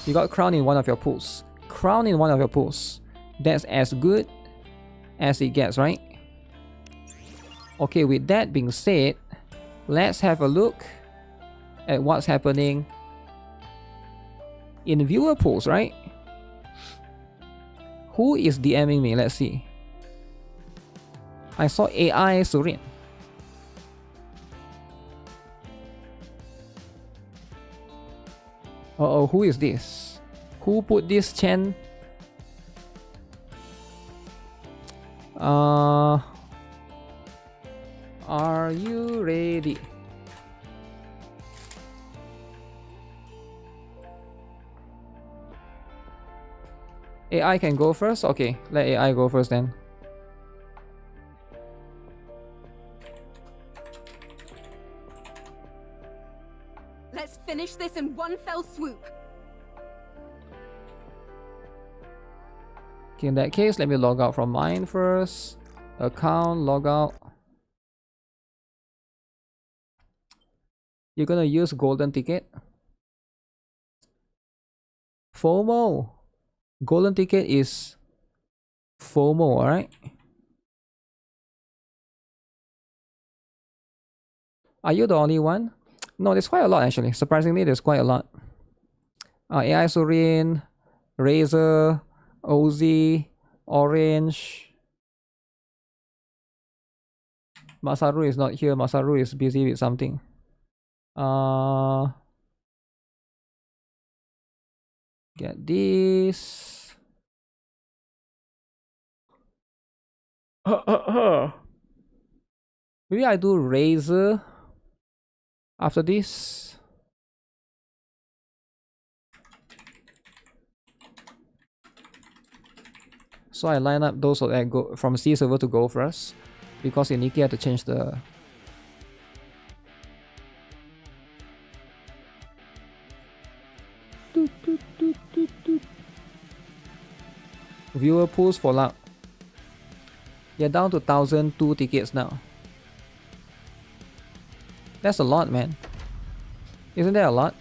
You got crown in one of your pools. Crown in one of your pools. That's as good as it gets, right? Okay, with that being said, let's have a look at what's happening in viewer pools, right? Who is DMing me? Let's see. I saw AI Surin. Uh-oh, who is this? Who put this Chen? Are you ready? AI can go first? Okay, let AI go first then. Let's finish this in one fell swoop. Okay, in that case, let me log out from mine first. Account, log out. You're gonna use golden ticket. FOMO. Golden ticket is FOMO, alright? Are you the only one? No, there's quite a lot actually. Surprisingly, there's quite a lot. AI Surin, Razer, Ozzy, Orange. Masaru is not here. Masaru is busy with something. Get this. Maybe I do Razer after this. So I line up those that go from C server to go first, because in Nikke I had to change the viewer pools for luck. You're down to 1,002 tickets now. That's a lot, man. Isn't that a lot?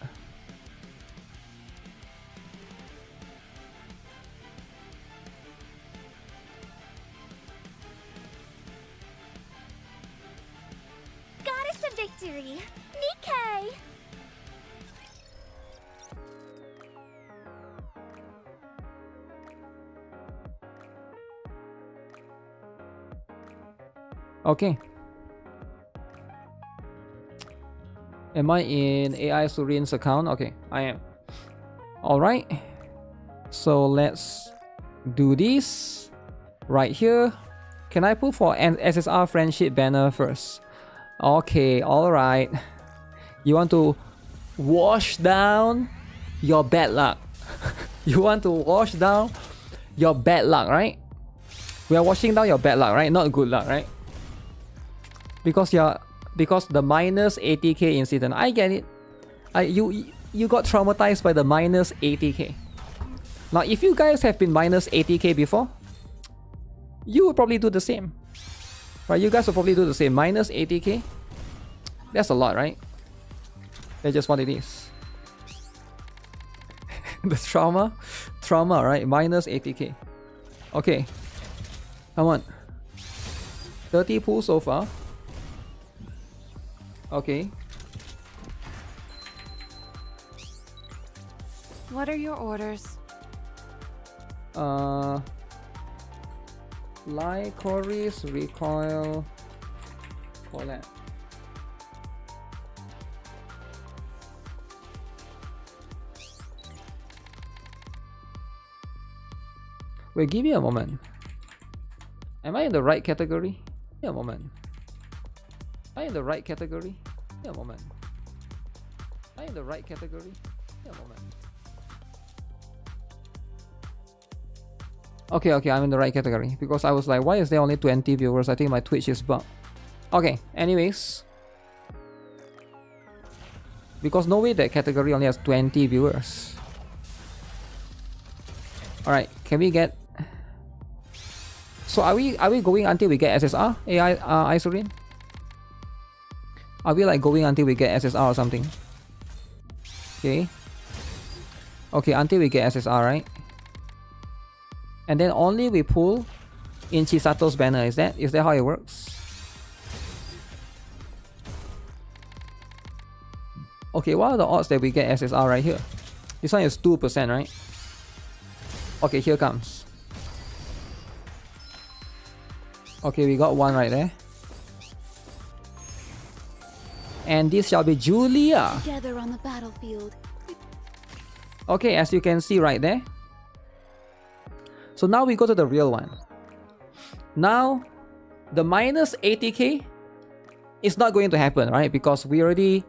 Goddess of victory, Nikke! Okay. Am I in AI Surin's account? Okay, I am. Alright. So let's do this right here. Can I pull for an SSR friendship banner first? Okay, alright. You want to wash down your bad luck. You want to wash down your bad luck, right? We are washing down your bad luck, right? Not good luck, right? Because the minus 80k incident. I get it. You got traumatized by the minus 80k. Now if you guys have been minus 80k before, you would probably do the same. Right? You guys will probably do the same. Minus 80k. That's a lot, right? That's just what it is. The trauma, right? Minus 80k. Okay. Come on. 30 pulls so far. Okay. What are your orders? Lycoris, recoil, collab. Wait, give me a moment. Am I in the right category? Give me a moment. Am I in the right category? Give me a moment. Am I in the right category? Give me a moment. Okay, I'm in the right category. Because I was like, why is there only 20 viewers? I think my Twitch is bugged. Okay, anyways. Because no way that category only has 20 viewers. Alright, can we get... So are we going until we get SSR? AI Isurin? Are we like going until we get SSR or something? Okay. Okay, until we get SSR, right? And then only we pull in Chisato's banner. Is that how it works? Okay, what are the odds that we get SSR right here? This one is 2%, right? Okay, here comes. Okay, we got one right there. And this shall be Julia. Together on the battlefield. Okay, as you can see right there. So now we go to the real one. Now, the minus 80k is not going to happen, right? Because we already...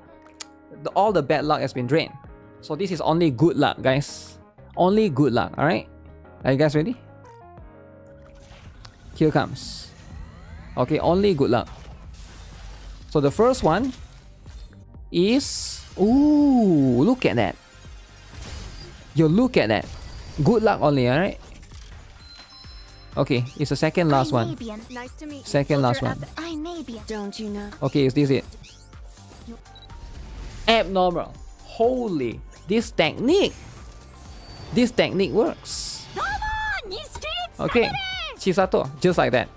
all the bad luck has been drained. So this is only good luck, guys. Only good luck, alright? Are you guys ready? Here comes. Okay, only good luck. So the first one is... Ooh, look at that. You look at that. Good luck only, alright? Okay, it's the second last one. Nice to meet you. Second last one. I'm Nabian. Don't you know? Okay, is this it? Abnormal. Holy. This technique works. Come on, you streets. Okay, Chisato, just like that.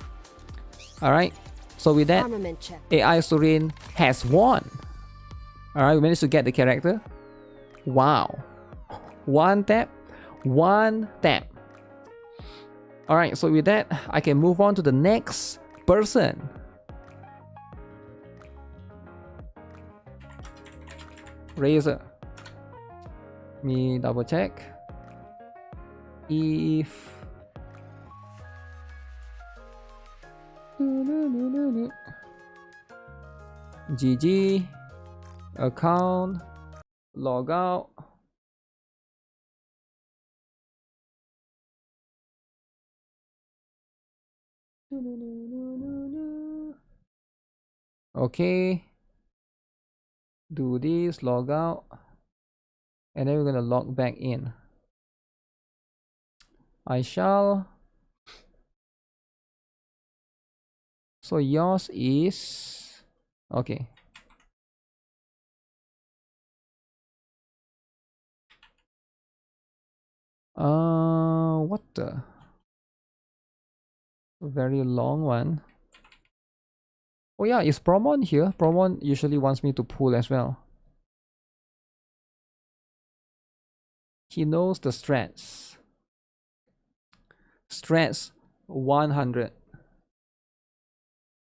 Alright, so with that, Armament check. AI Surin has won. Alright, we managed to get the character. Wow. One tap. Alright, so with that, I can move on to the next person. Razor. Me double check. If... GG. Account. Log out. Okay. Do this, log out. And then we're gonna log back in. I shall. So yours is okay. What the? Very long one. Oh yeah, is Promon here? Promon usually wants me to pull as well. He knows the strats. Strats 100.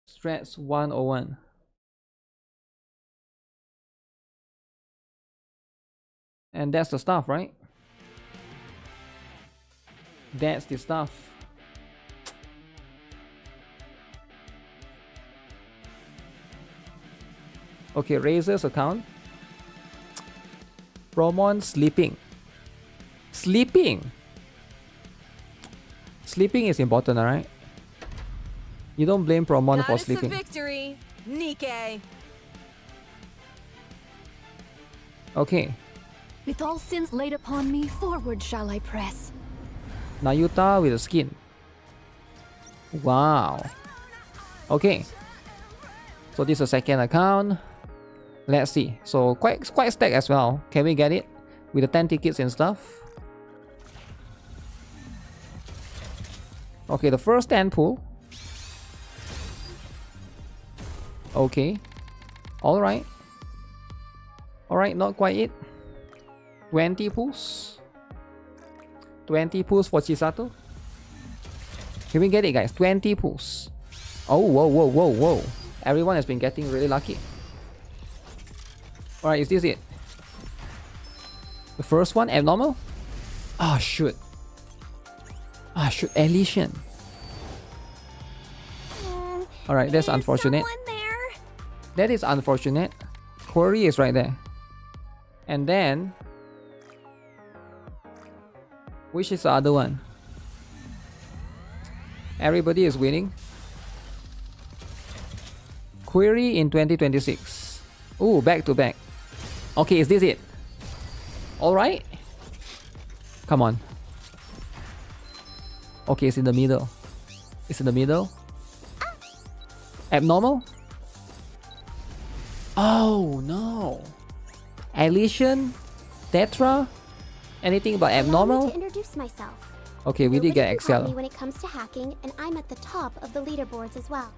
Strats 101. And that's the stuff, right? That's the stuff. Okay, Razor's account. Promon sleeping. Sleeping is important, alright? You don't blame Promon for sleeping. Victory, Nikke. Okay. With all sins laid upon me, forward shall I press. Nayuta with a skin. Wow. Okay. So this is a second account. Let's see. So quite stacked as well. Can we get it? With the 10 tickets and stuff. Okay, the first 10 pull. Okay. Alright. Alright, not quite it. 20 pulls. 20 pulls for Chisato. Can we get it, guys? 20 pulls. Oh, whoa. Everyone has been getting really lucky. Alright, is this it? The first one, abnormal? Ah, shoot. Elysian. Alright, that's unfortunate. That is unfortunate. Query is right there. And then... which is the other one? Everybody is winning. Query in 2026. Ooh, back to back. Okay, is this it? Alright. Come on. Okay, it's in the middle. It's in the middle. Abnormal? Oh no. Elysian? Tetra? Anything but abnormal? Allow me to introduce myself. Okay, we did get Excel. When it comes to hacking, and I'm at the top of the leaderboards as well.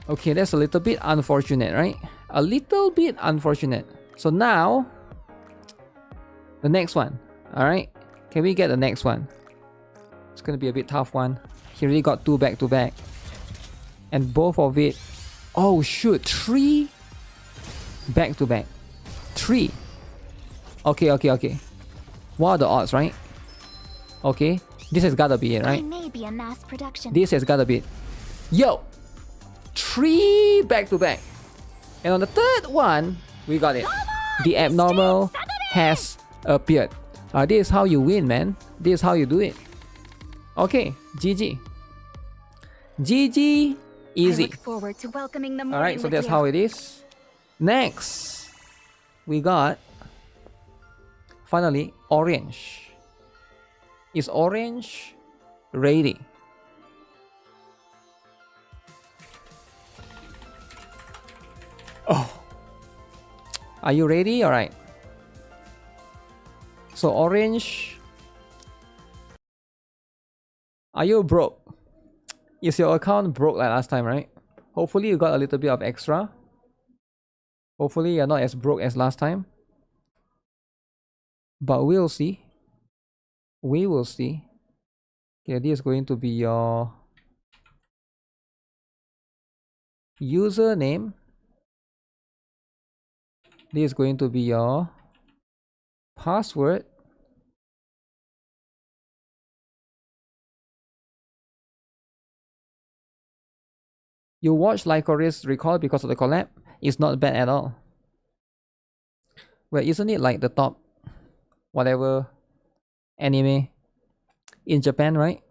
Okay, that's a little bit unfortunate, right? A little bit unfortunate. So now, the next one. Alright, can we get the next one? It's gonna be a bit tough one. He already got 2 back to back. And both of it... oh shoot, 3 back to back. 3. Okay. What are the odds, right? Okay, this has gotta be it, right? May be a mass production. This has gotta be it. Yo! 3 back to back. And on the third one, we got it. The abnormal has appeared. This is how you win, man. This is how you do it. Okay, GG. GG, easy. I look forward to welcoming the morning. Alright, so with that's you. how it is. Next, we got finally orange. Is orange ready? Oh, are you ready? Alright. So orange, are you broke? Is your account broke like last time, right? Hopefully you got a little bit of extra. Hopefully you're not as broke as last time. But we'll see. We will see. Okay, this is going to be your username. This is going to be your password. You watch Lycoris Recall because of the collab? It's not bad at all. Well, isn't it like the top whatever anime in Japan, right?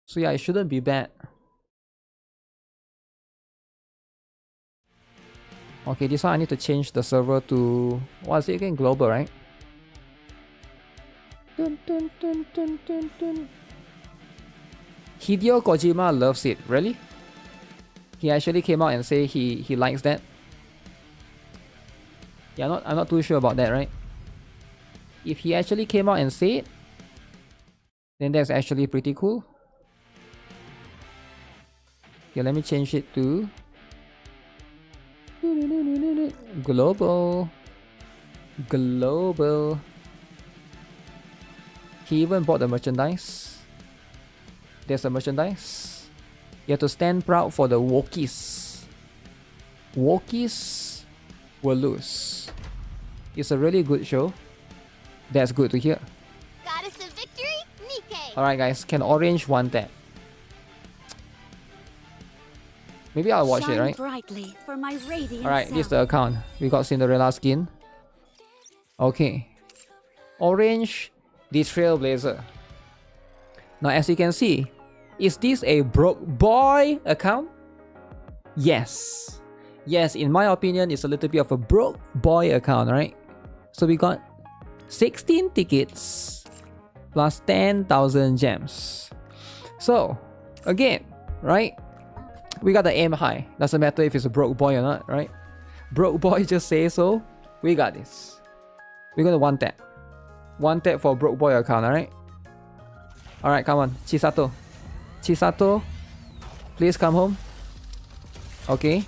So yeah, it shouldn't be bad. Okay, this one I need to change the server to, what is it again? Global, right? Dun, dun, dun, dun, dun, dun. Hideo Kojima loves it. Really? He actually came out and say he likes that. Yeah, I'm not too sure about that, right? If he actually came out and said it, then that's actually pretty cool. Okay, let me change it to global. Global. He even bought the merchandise. There's a merchandise. You have to stand proud for the Wokies. Wokies will lose. It's a really good show. That's good to hear. Goddess of victory, Nikke. Alright guys, can orange want that? Maybe I'll watch it, right? Brightly for my radiant Alright, this is the self. account. We got Cinderella skin. Okay. Orange, the Trailblazer. Now as you can see, is this a broke boy account? Yes. Yes, in my opinion, it's a little bit of a broke boy account, right? So we got 16 tickets plus 10,000 gems. So, again, right? We got the aim high. Doesn't matter if it's a broke boy or not, right? Broke boy just say so. We got this. We're gonna one tap. One tap for broke boy account, alright? Alright, come on. Chisato. Chisato, please come home. Okay.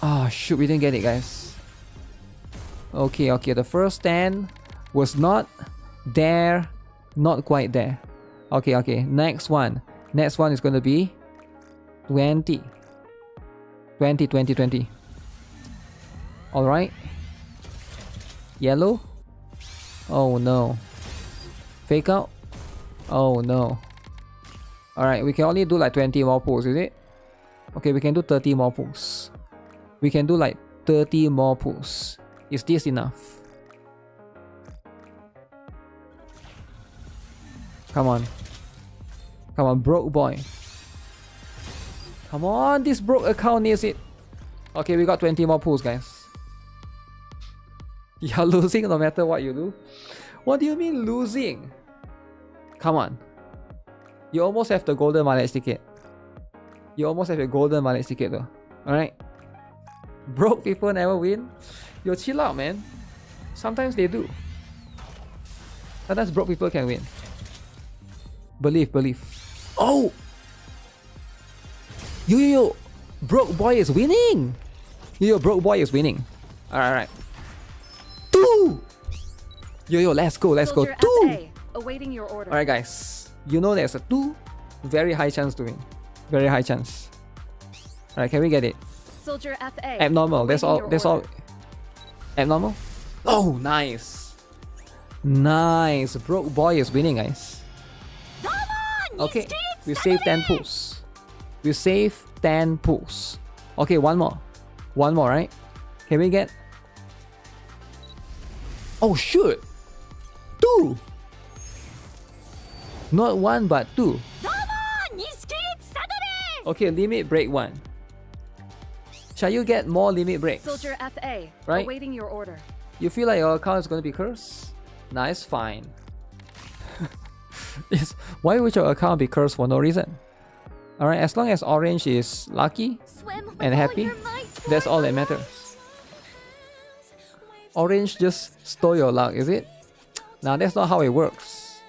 Oh shoot, we didn't get it, guys. Okay, the first stand was not there, not quite there. Okay, next one is going to be 20. Alright. Yellow. Oh no. Fake out. Oh no. Alright, we can only do like 20 more pulls, is it? Okay, we can do 30 more pulls. We can do like 30 more pulls. Is this enough? Come on. Come on, broke boy. Come on, this broke account needs it. Okay, we got 20 more pulls, guys. You're losing no matter what you do. What do you mean losing? Come on. You almost have the golden mileage ticket. You almost have a golden mileage ticket though. Alright. Broke people never win. Yo, chill out, man. Sometimes they do. Sometimes broke people can win. Believe. Oh! Yo. Broke boy is winning. Yo, broke boy is winning. Alright. 2! Yo, let's go. 2! Awaiting your order. Alright, guys. You know there's a 2. Very high chance to win. Very high chance. Alright, can we get it? Soldier FA. Abnormal. That's all. Abnormal. Oh, nice. Nice. Broke boy is winning, guys. Come on, okay. We save 10 pulls. We save 10 pulls. Okay, one more, right? Can we get? Oh shoot. 2. Not 1 but 2. Okay, limit break 1. Shall you get more limit breaks? Soldier FA, right? awaiting your order. You feel like your account is going to be cursed? Nice, fine. Why would your account be cursed for no reason? Alright, as long as Orange is lucky and happy, that's all that matters. Orange just stole your luck, is it? Nah, that's not how it works.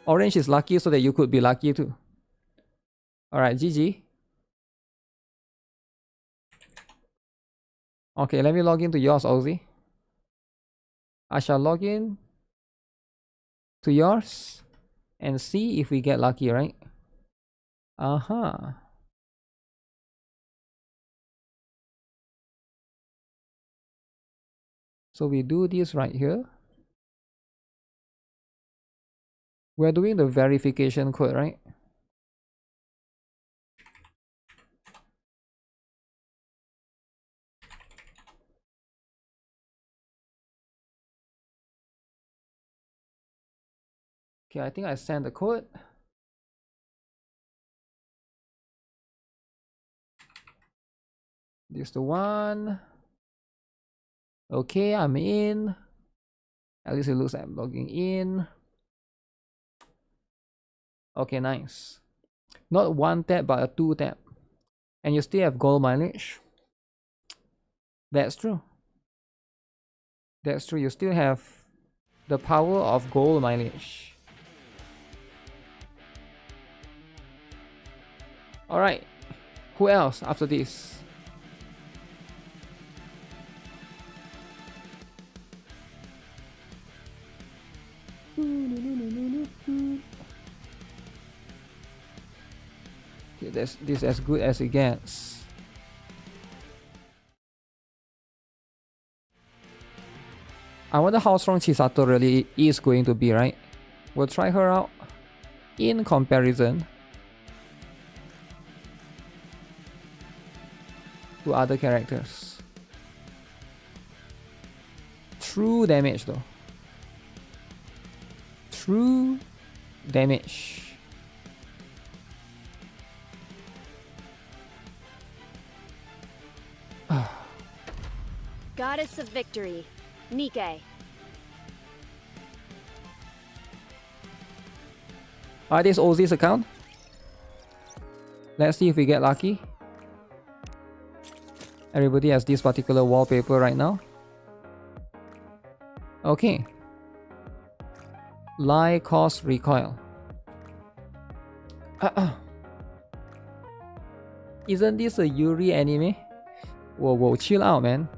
Orange is lucky so that you could be lucky too. Alright, GG. Okay, let me log into yours, Ozzy. I shall log in to yours and see if we get lucky, right? So we do this right here. We're doing the verification code, right? Okay, I think I sent the code. This is the one. Okay, I'm in. At least it looks like I'm logging in. Okay, nice. Not 1 tap, but a 2 tap. And you still have gold mileage. That's true. That's true. You still have the power of gold mileage. Alright. Who else after this? Okay, this is as good as it gets. I wonder how strong Chisato really is going to be, right? We'll try her out in comparison to other characters. True damage though. True damage. Goddess of Victory, Nikke. Alright, this is Ozzy's account. Let's see if we get lucky. Everybody has this particular wallpaper right now. Okay. Lie cause recoil. Isn't this a Yuri anime? Whoa, chill out, man.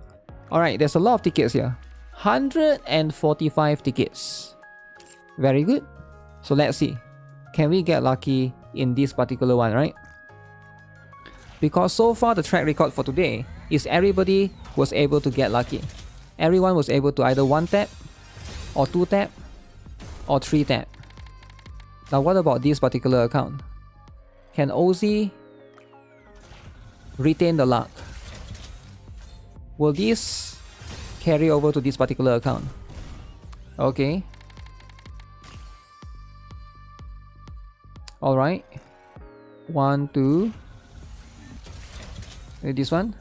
Alright, there's a lot of tickets here. 145 tickets. Very good. So let's see. Can we get lucky in this particular one, right? Because so far the track record for today is everybody was able to get lucky. Everyone was able to either 1 tap, or 2 tap, or 3 tap. Now what about this particular account? Can Ozzy retain the luck? Will this carry over to this particular account? Okay. Alright. 1, 2. This one.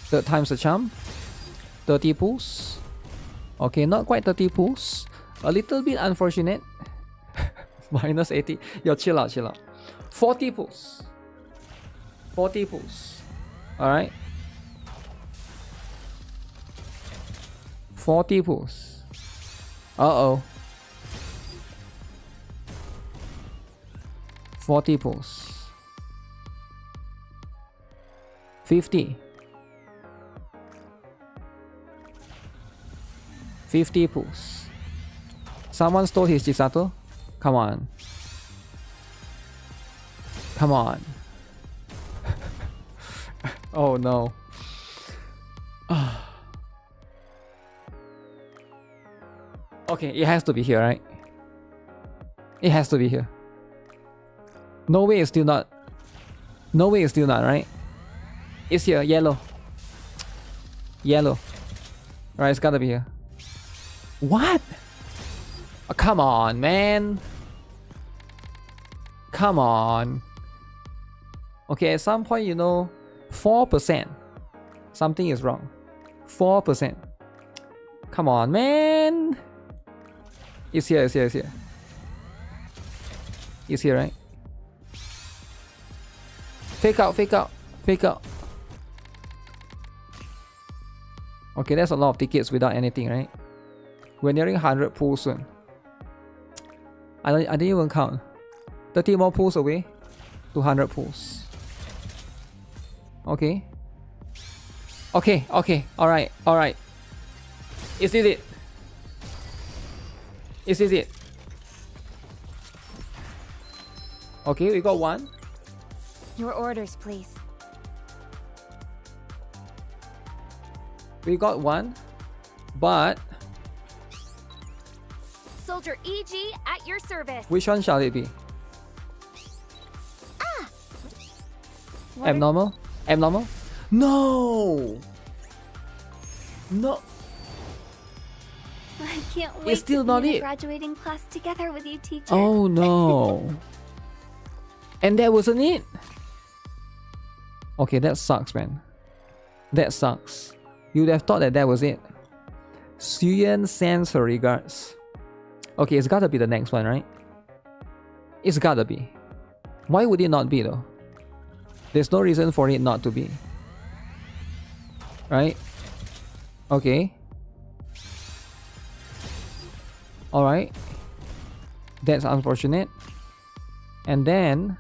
3rd time's the charm. 30 pulls. Okay, not quite 30 pulls. A little bit unfortunate. Minus 80. Yo, chill out. 40 pulls. 40 pulls. Alright. 40 pulls. Uh-oh. 40 pulls. 50. 50 pulls. Someone stole his Chisato? Come on. Come on. Oh no. Okay, it has to be here, right? It has to be here. No way it's still not. No way it's still not, right? It's here, yellow. Yellow. Right, it's gotta be here. What? Oh, come on, man. Come on. Okay, at some point, you know, 4%. Something is wrong. 4%. Come on, man. It's here, it's here, it's here. It's here, right? Fake out, fake out, fake out. Okay, that's a lot of tickets without anything, right? We're nearing 100 pulls soon. I didn't even count. 30 more pulls away to 100 pulls. Okay. Okay, okay, alright, alright. Is this it? Is this it? Okay, we got one. Your orders, please. We got one, but Soldier EG at your service. which one shall it be? What Abnormal? Abnormal? No! No! I can't wait It's still to not be in it. a graduating class together with you, teacher. Oh no! And that wasn't it? Okay, that sucks, man. That sucks. You'd have thought that that was it. Suyen sends her regards. Okay, it's gotta be the next one, right? It's gotta be. Why would it not be though? There's no reason for it not to be. Right? Okay. Alright. That's unfortunate. And then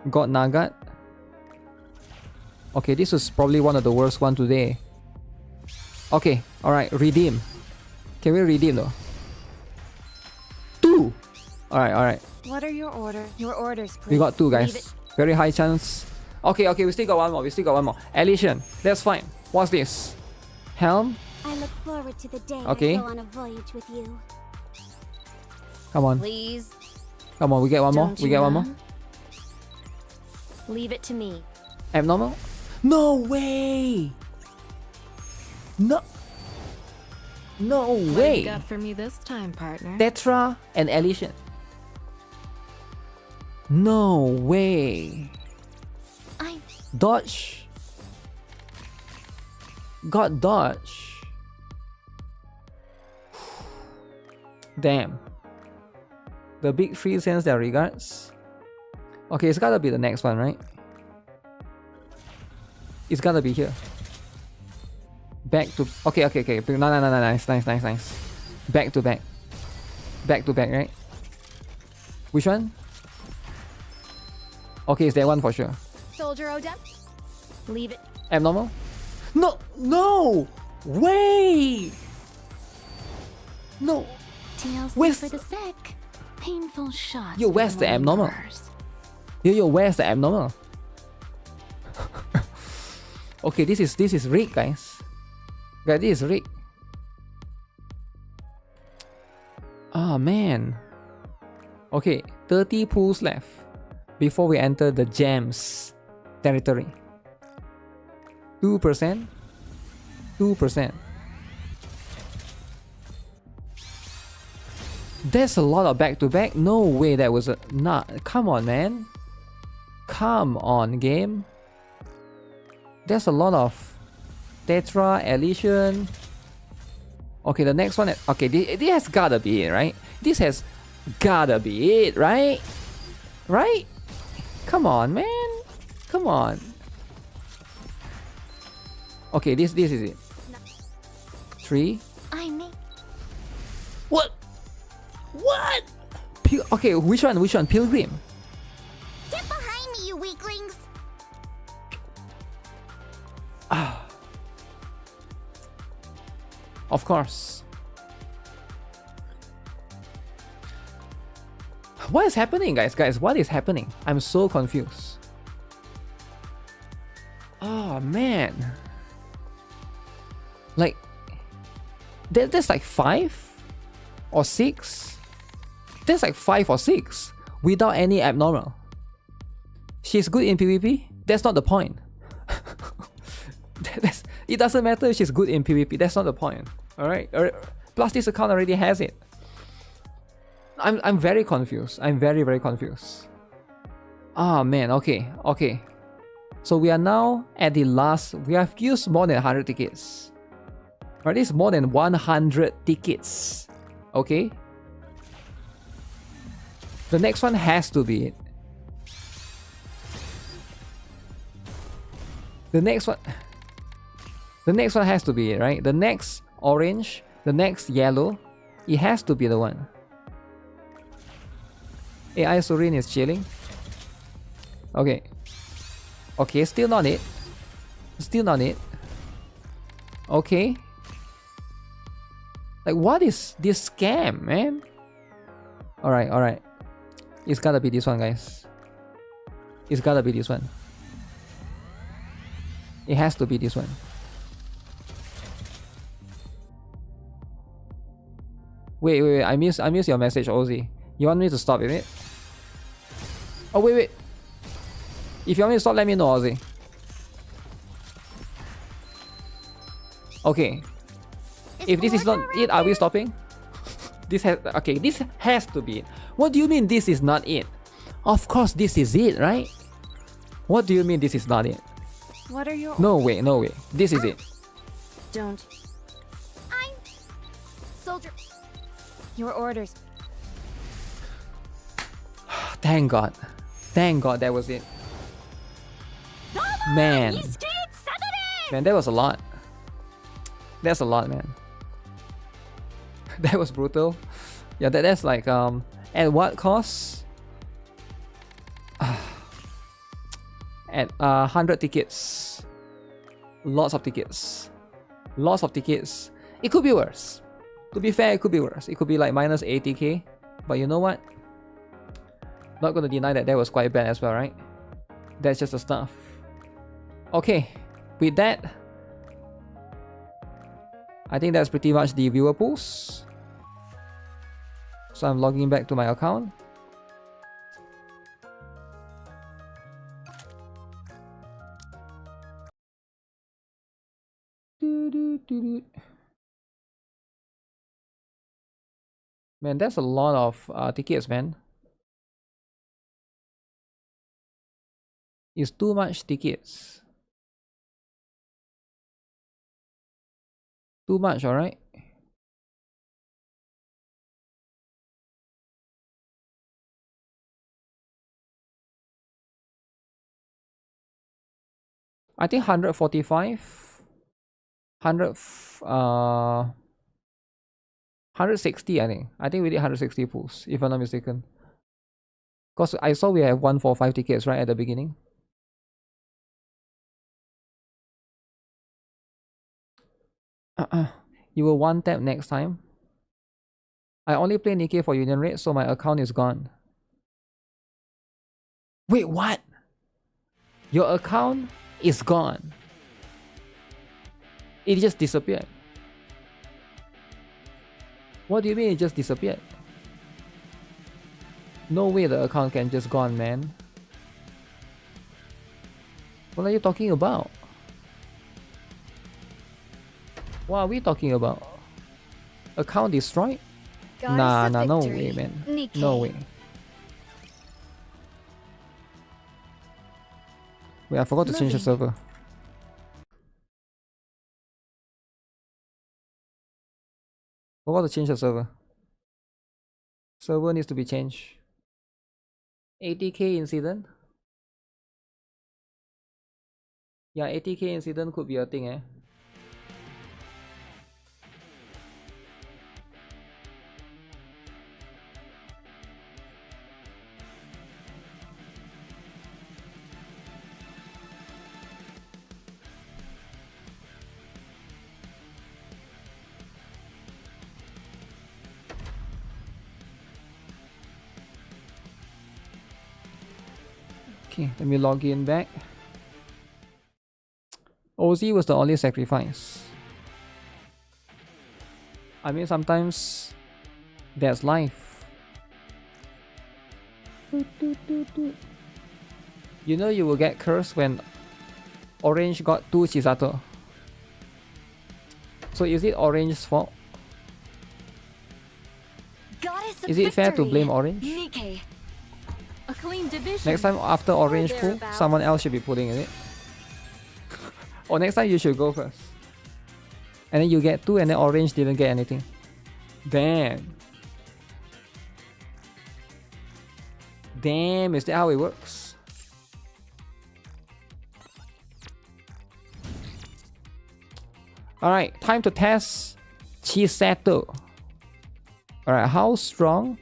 got Nagat. Okay, this is probably one of the worst one today. Okay, alright, redeem. Can we redeem though? 2! Alright, alright. What are your orders, please? We got 2 Leave guys. it- Very high chance. Okay, okay, we still got one more. We still got one more. Elysian. That's fine. What's this? Helm? I look forward to the day Okay. I go on a voyage with you. Come on. Please. Come on, we get one more. Don't We you get one know? more. Leave it to me. Abnormal? No way! No. No What way! you got for me this time, partner? Tetra and Elysian. No way. Dodge. Got dodge. Damn. The big 3 sends their regards. Okay, it's gotta be the next one, right? It's gotta be here. Back to... Okay, okay, okay. No, no, no, no, nice, nice, nice, nice. Back to back. Back to back, right? Which one? Okay, it's that one for sure. Soldier Odem? Leave it. Abnormal? No! No! Way! No! TLC Where's- for the sec. Painful shots. Yo, with where's the morning abnormal? cars. Yo, where's the abnormal? Okay, this is rigged, guys. Guys, this is rigged. Oh man. Okay, 30 pools left before we enter the gems territory. 2%. 2%. That's a lot of back-to-back. No way that was a... Nah, come on, man. Come on, game. There's a lot of Tetra, Elysian. Okay, the next one... Okay, this has gotta be it, right? This has gotta be it, right? Right? Come on, man. Come on. Okay, this is it. 3. I may. What? What? Okay, which one? Which one? Pilgrim. Get behind me, you weaklings! Of course. What is happening, guys? Guys, what is happening? I'm so confused. Oh man. Like, there's like 5 or 6. There's like 5 or 6 without any abnormal. She's good in PvP? That's not the point. It doesn't matter if she's good in PvP. That's not the point. Alright? Plus this account already has it. I'm very confused. I'm very confused. Ah man, okay. So we are now at the last. We have used more than 100 tickets. Right, this is more than 100 tickets. Okay. The next one has to be it. The next one has to be it, right? The next orange, the next yellow, it has to be the one. AI Surin is chilling. Okay. Okay, still not it. Still not it. Okay. Like, what is this scam, man? Alright. It's gotta be this one, guys. It's gotta be this one. It has to be this one. Wait. I miss your message, Ozzy. You want me to stop it? Oh, wait. If you want me to stop, let me know, Ozzy. Okay. If this is not it, are we stopping? This has to be it. What do you mean this is not it? Of course this is it, right? What do you mean this is not it? What are your... No way. This is it. Don't. I'm... Soldier... Your orders. Thank God that was it. Man, that was a lot. That's a lot, man. That was brutal. Yeah, that's like at what cost? At 100 tickets. Lots of tickets. It could be worse. To be fair, it could be worse. It could be like minus 80k. But you know what? Not gonna deny that was quite bad as well, right? That's just the stuff. Okay, with that, I think that's pretty much the viewer pools. So I'm logging back to my account. Man, that's a lot of tickets, man. It's too much tickets. Too much, alright? I think 145, 160. I think we did 160 pools, if I'm not mistaken. Because I saw we have 145 tickets right at the beginning. You will one tap next time. I only play Nikke for union rate, so my account is gone. Wait, what? Your account is gone. It just disappeared. What do you mean it just disappeared? No way the account can just gone, man. What are you talking about? What are we talking about? Account destroyed? Nah, no way, man. Nikke. No way. Wait, I forgot to change the server. Forgot to change the server. Server needs to be changed. 80k incident? Yeah, 80k incident could be a thing, eh? Okay, let me log in back. OZ was the only sacrifice. I mean, sometimes that's life. You know you will get cursed when Orange got 2 Chisato. So is it Orange's fault? Is it fair to blame orange? Nikke. A clean division. Next time after orange pull, someone else should be pulling in it. Or next time you should go first. And then you get 2 and then orange didn't get anything. Damn. Damn, is that how it works? Alright, time to test Chisato. Alright, how strong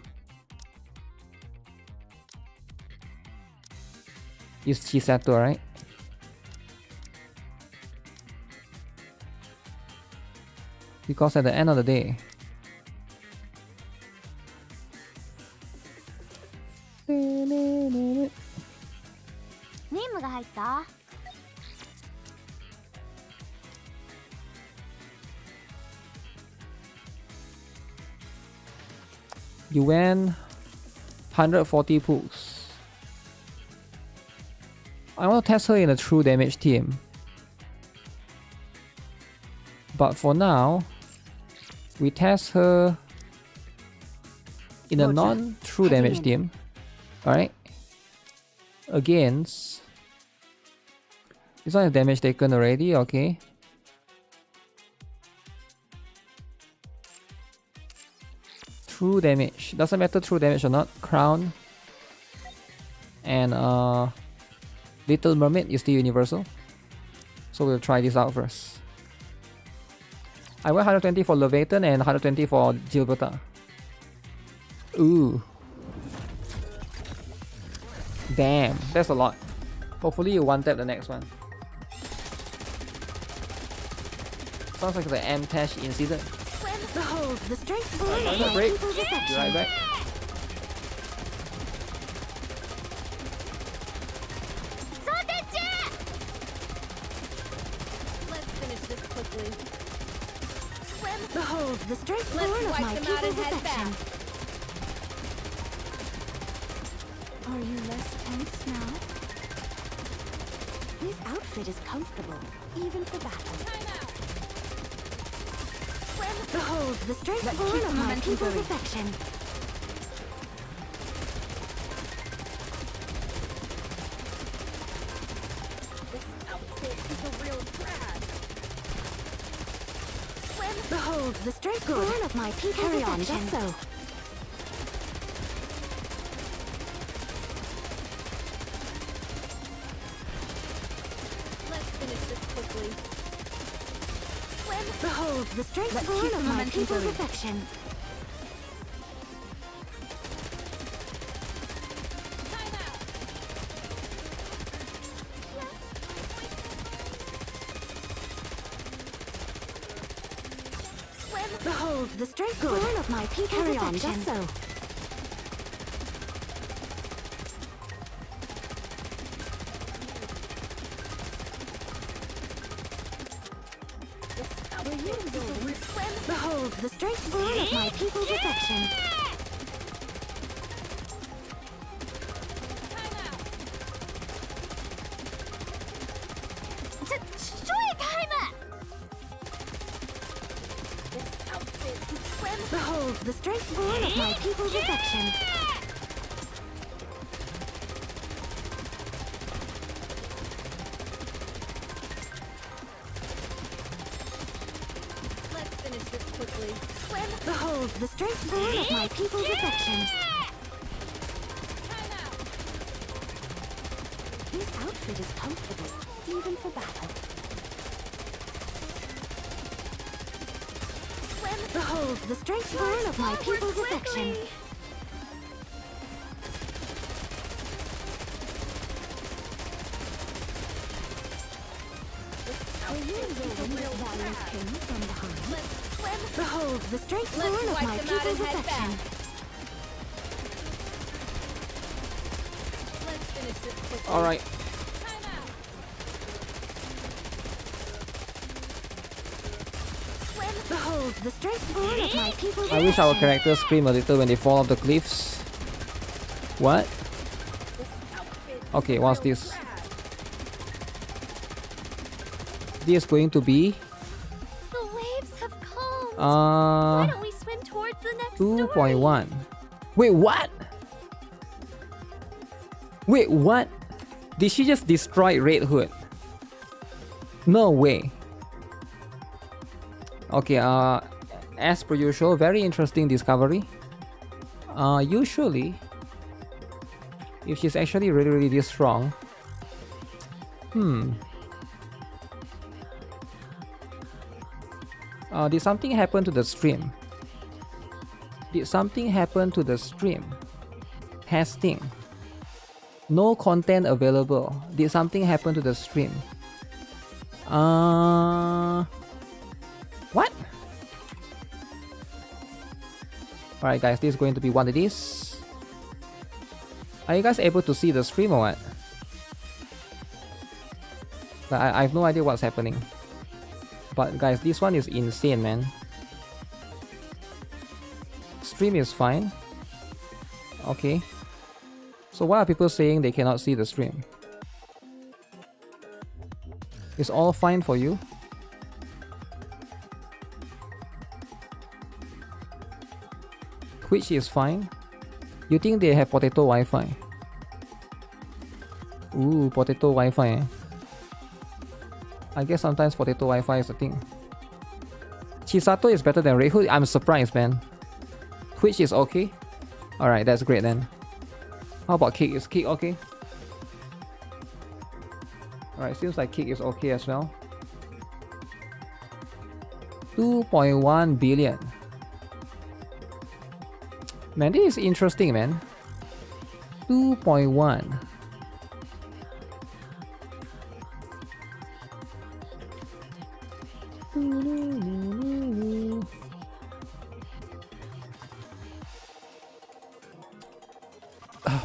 is Chisato, right? Because at the end of the day, you went 140 pulls. I want to test her in a true damage team. But for now, we test her in a non-true damage team. Alright? Against... This one is damage taken already, okay. True damage. Doesn't matter true damage or not. Crown. And Little Mermaid is still universal. So we'll try this out first. I went 120 for Leviathan and 120 for Gilberta. Ooh. Damn, that's a lot. Hopefully you one tap the next one. Sounds like the M-Tash incident. Behold, the strength Break. Be right back. Let's finish this quickly. Behold, the strength born of my people's affection. Are you less tense now? This outfit is comfortable, even for battle. Behold, the strength born of my people's affection. This outfit is a real drag. Behold, the strength born of my people's affection. Just so. Let's finish this quickly. Behold, the strength born of my people's affection. Behold, the strength born of my people's affection. Just so. Behold, the strength born of my people's affection. Behold, the strength born of my people's affection. Behold, the strength born of my people's affection. This outfit is comfortable, even for battle. Behold, the strength born of my people's affection. Behold, the strength born of my people's affection. Alright. Behold, the strength born of my people's I wish our characters scream a little when they fall off the cliffs. What? Okay, what's this? This is going to be The waves have calmed. Why Uh, don't we swim towards the next 2.1. Wait, what? Wait, what? Did she just destroy Red Hood? No way. Okay, as per usual, very interesting discovery. Usually, if she's actually really this strong, did something happen to the stream? Did something happen to the stream? Hasting. No content available. Did something happen to the stream? What? Alright guys, this is going to be one of these. Are you guys able to see the stream or what? I have no idea what's happening. But guys, this one is insane, man. Stream is fine. Okay. So why are people saying they cannot see the stream? It's all fine for you? Twitch is fine? You think they have potato Wi-Fi? Ooh, potato Wi-Fi eh? I guess sometimes potato Wi-Fi is a thing. Chisato is better than Red Hood? I'm surprised, man. Twitch is okay? Alright, that's great then. How about Kick? Is Kick okay? Alright, seems like Kick is okay as well. 2.1 billion. Man, this is interesting, man. 2.1.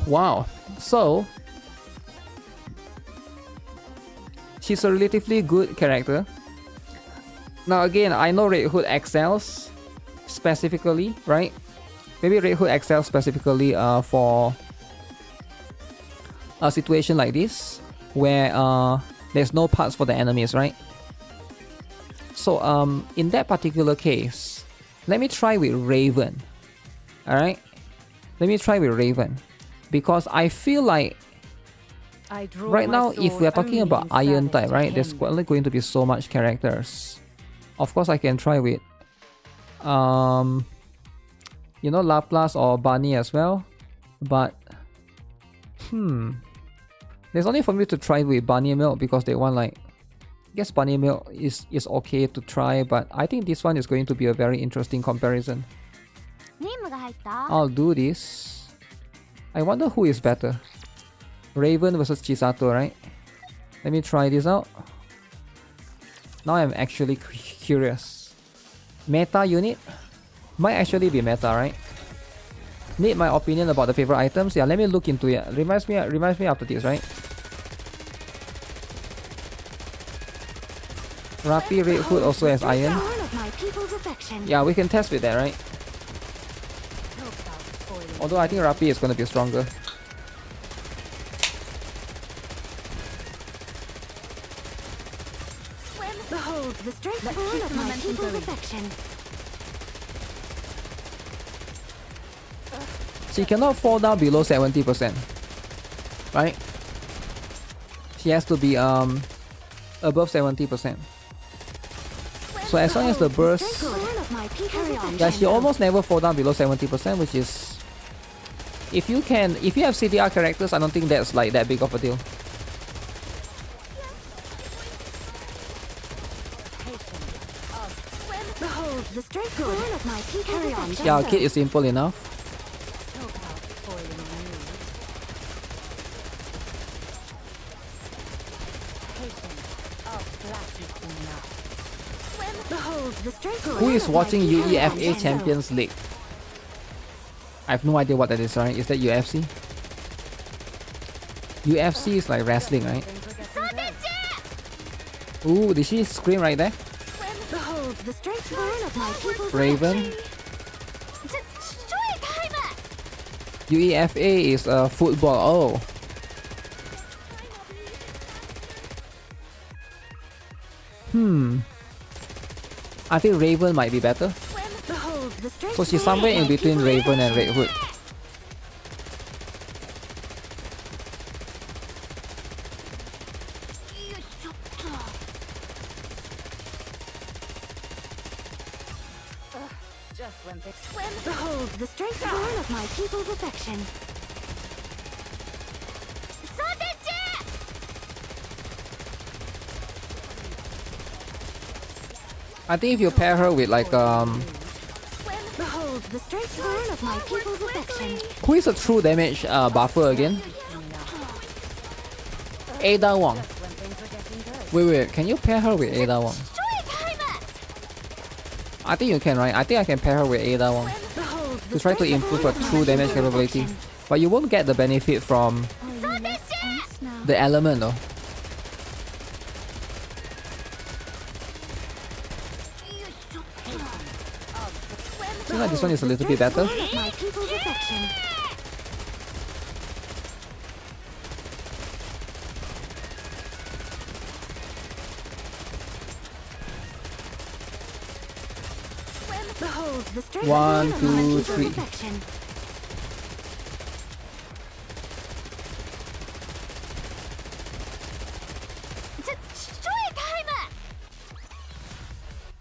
Wow. So, she's a relatively good character. Now again, I know Red Hood excels specifically, right? Maybe Red Hood excels specifically for a situation like this where there's no parts for the enemies, right? So in that particular case, let me try with Raven. Alright? Let me try with Raven. Because I feel like right now, if we are talking about Iron type, right, there's only going to be so much characters. Of course, I can try with you know, Laplace or Bunny as well. But there's only for me to try with Bunny Milk because they want like, I guess Bunny Milk is okay to try, but I think this one is going to be a very interesting comparison. I'll do this. I wonder who is better. Raven versus Chisato, right? Let me try this out. Now I'm actually curious. Meta unit? Might actually be meta, right? Need my opinion about the favorite items? Yeah, let me look into it. Reminds me after this, right? Rappi Red Hood also has iron. Yeah, we can test with that, right? Although I think Rappi is gonna be stronger. Behold the straightforward of my people's affection. She cannot fall down below 70%. Right? She has to be above 70%. So as long as the burst, yeah, she almost never fall down below 70%, which is, if you have CDR characters, I don't think that's like that big of a deal. Yeah, Kit is simple enough. Who is watching UEFA Champions League? I have no idea what that is, right? Is that UFC? UFC is like wrestling, right? Ooh, did she scream right there? Raven. UEFA is football. Oh. I think Raven might be better. So she's somewhere in between Raven and Red Hood. Behold the strength-born of my people's affection. I think if you pair her with like Behold the strength-born of my people's affection. who is a true damage buffer again? Ada Wong. Wait, can you pair her with Ada Wong? I think you can, right? I think I can pair her with Ada Wong to try to improve her true damage capability. But you won't get the benefit from the element though. I feel like this one is a little bit better. My people's affection. Behold the strength 1, of 2, my people's 3. affection.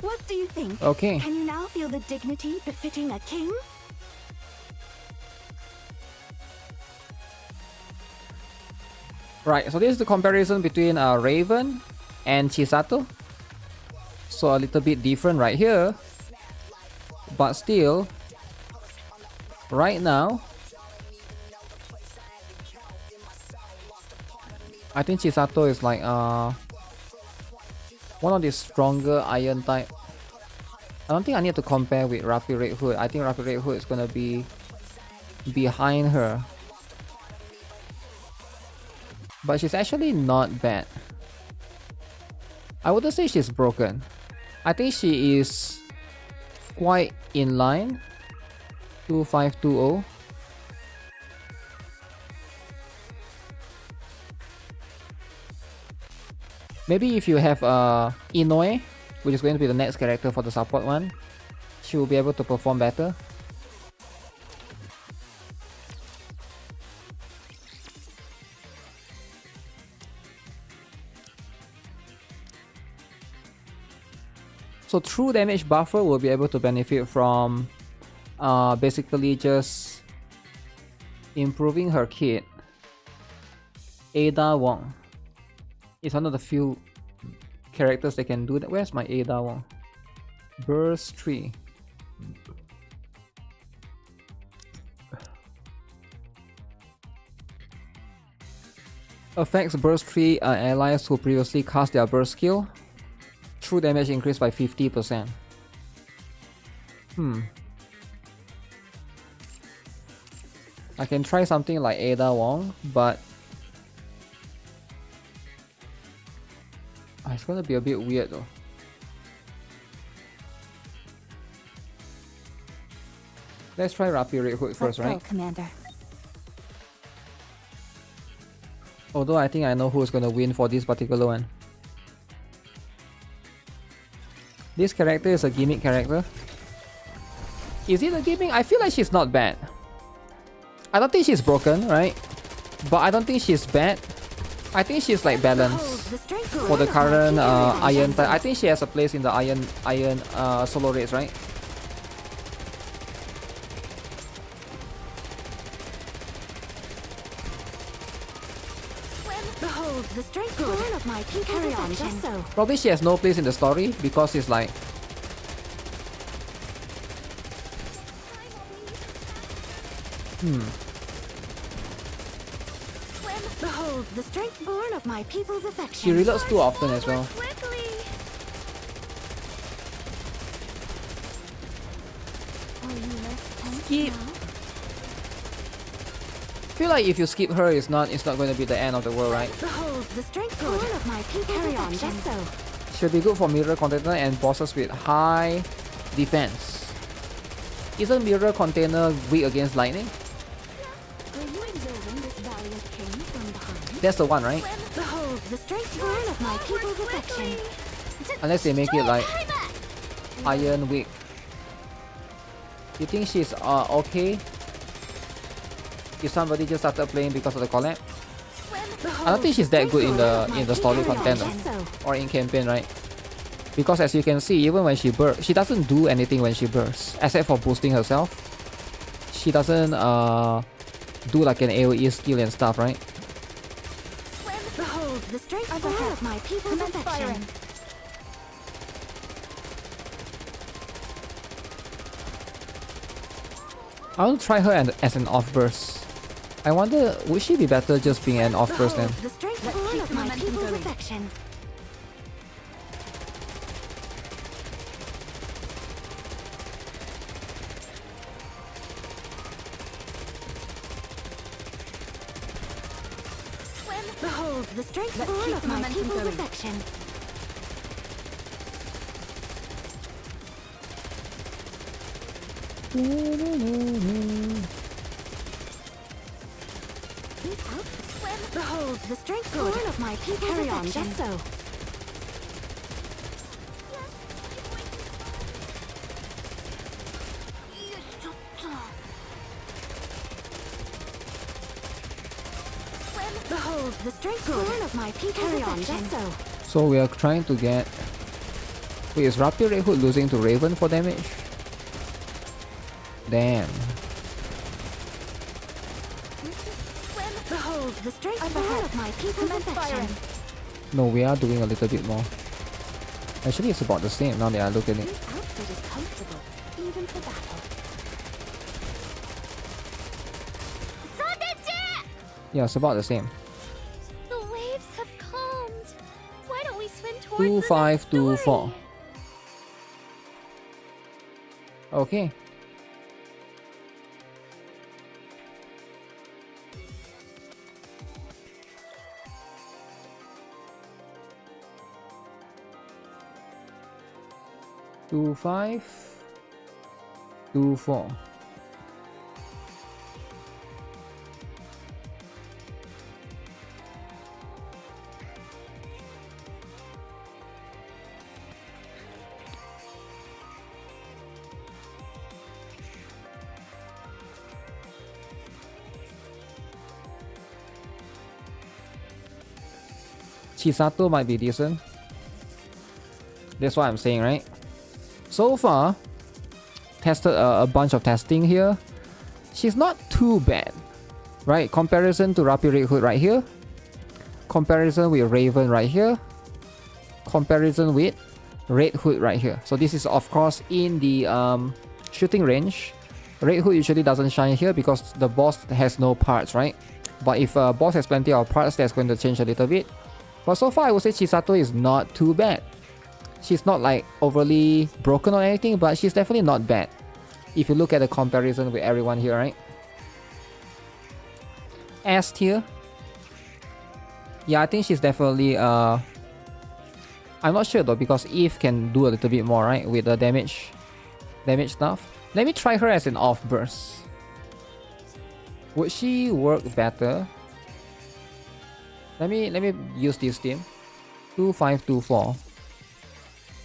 What do you think? Okay. Can you now feel the dignity befitting a king? Right, so this is the comparison between Raven and Chisato. So a little bit different right here. But still, right now, I think Chisato is like one of the stronger iron type. I don't think I need to compare with Rapid Red Hood. I think Rapid Red Hood is gonna be behind her. But she's actually not bad. I wouldn't say she's broken. I think she is quite in line. 2520. Maybe if you have Inoue, which is going to be the next character for the support one, she will be able to perform better. So true damage buffer will be able to benefit from basically just improving her kit. Ada Wong is one of the few characters that can do that. Where's my Ada Wong? Burst Tree. Affects Burst Tree allies who previously cast their burst skill. True damage increased by 50%. I can try something like Ada Wong, but it's gonna be a bit weird though. Let's try Rapid Red Hood first, right? Commander. Although I think I know who's gonna win for this particular one. This character is a gimmick character. Is it a gimmick? I feel like she's not bad. I don't think she's broken, right? But I don't think she's bad. I think she's like balanced for the current iron type. I think she has a place in the iron solo race, right? Behold the strength born of my people's affection. So. Probably she has no place in the story because it's like Behold the strength born of my people's affection. she reloads too often as well. Skip. Feel like if you skip her, it's not going to be the end of the world, right? Behold the strength born of my people's affection. So. Should be good for mirror container and bosses with high defense. Isn't mirror container weak against lightning? That's the one, right? Behold the strength born of my people's affection. Unless they make it like iron weak. You think she's okay? If somebody just started playing because of the collab? I don't think she's that good in the story content or in campaign, right? Because as you can see, even when she bursts, she doesn't do anything when she bursts, except for boosting herself. She doesn't do like an AoE skill and stuff, right? Behold the strength of my people's affection. I want to try her as an off burst. I wonder, would she be better just being an off burst then? The strength of my people's affection. Behold the strength of my people's affection. Behold the strength of my people's affection. Carry on, just so. Behold the strength of my people's Carry on, just so. So we are trying to get... Wait, is Rapier Red Hood losing to Raven for damage? Damn. Behold the strength of my people's affection. No, we are doing a little bit more. Actually, it's about the same now that I look at it. This outfit is comfortable, even for battle. Yeah, it's about the same. The waves have calmed. Why don't we swim towards 2, 5, 2, 4. Okay. Two, 5, 2, 4. Chisato might be decent. That's what I'm saying, right? So far, tested a bunch of testing here. She's not too bad, right? Comparison to Rapier Red Hood right here. Comparison with Raven right here. Comparison with Red Hood right here. So this is of course in the shooting range. Red Hood usually doesn't shine here because the boss has no parts, right? But if a boss has plenty of parts, that's going to change a little bit. But so far I would say Chisato is not too bad. She's not like overly broken or anything, but she's definitely not bad. If you look at the comparison with everyone here, right? S tier. Yeah, I think she's definitely I'm not sure though, because Eve can do a little bit more, right? With the damage stuff. Let me try her as an off burst. Would she work better? Let me use this team. 2, 5, 2, 4.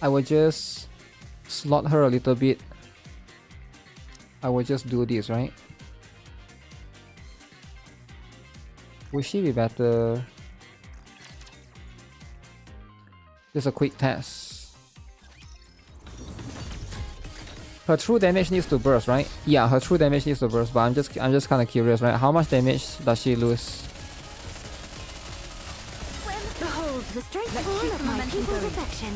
I will just slot her a little bit. I will just do this, right? Would she be better? Just a quick test. Her true damage needs to burst, right? Yeah, her true damage needs to burst, but I'm just kind of curious, right? How much damage does she lose? Behold the strength of my people's affection.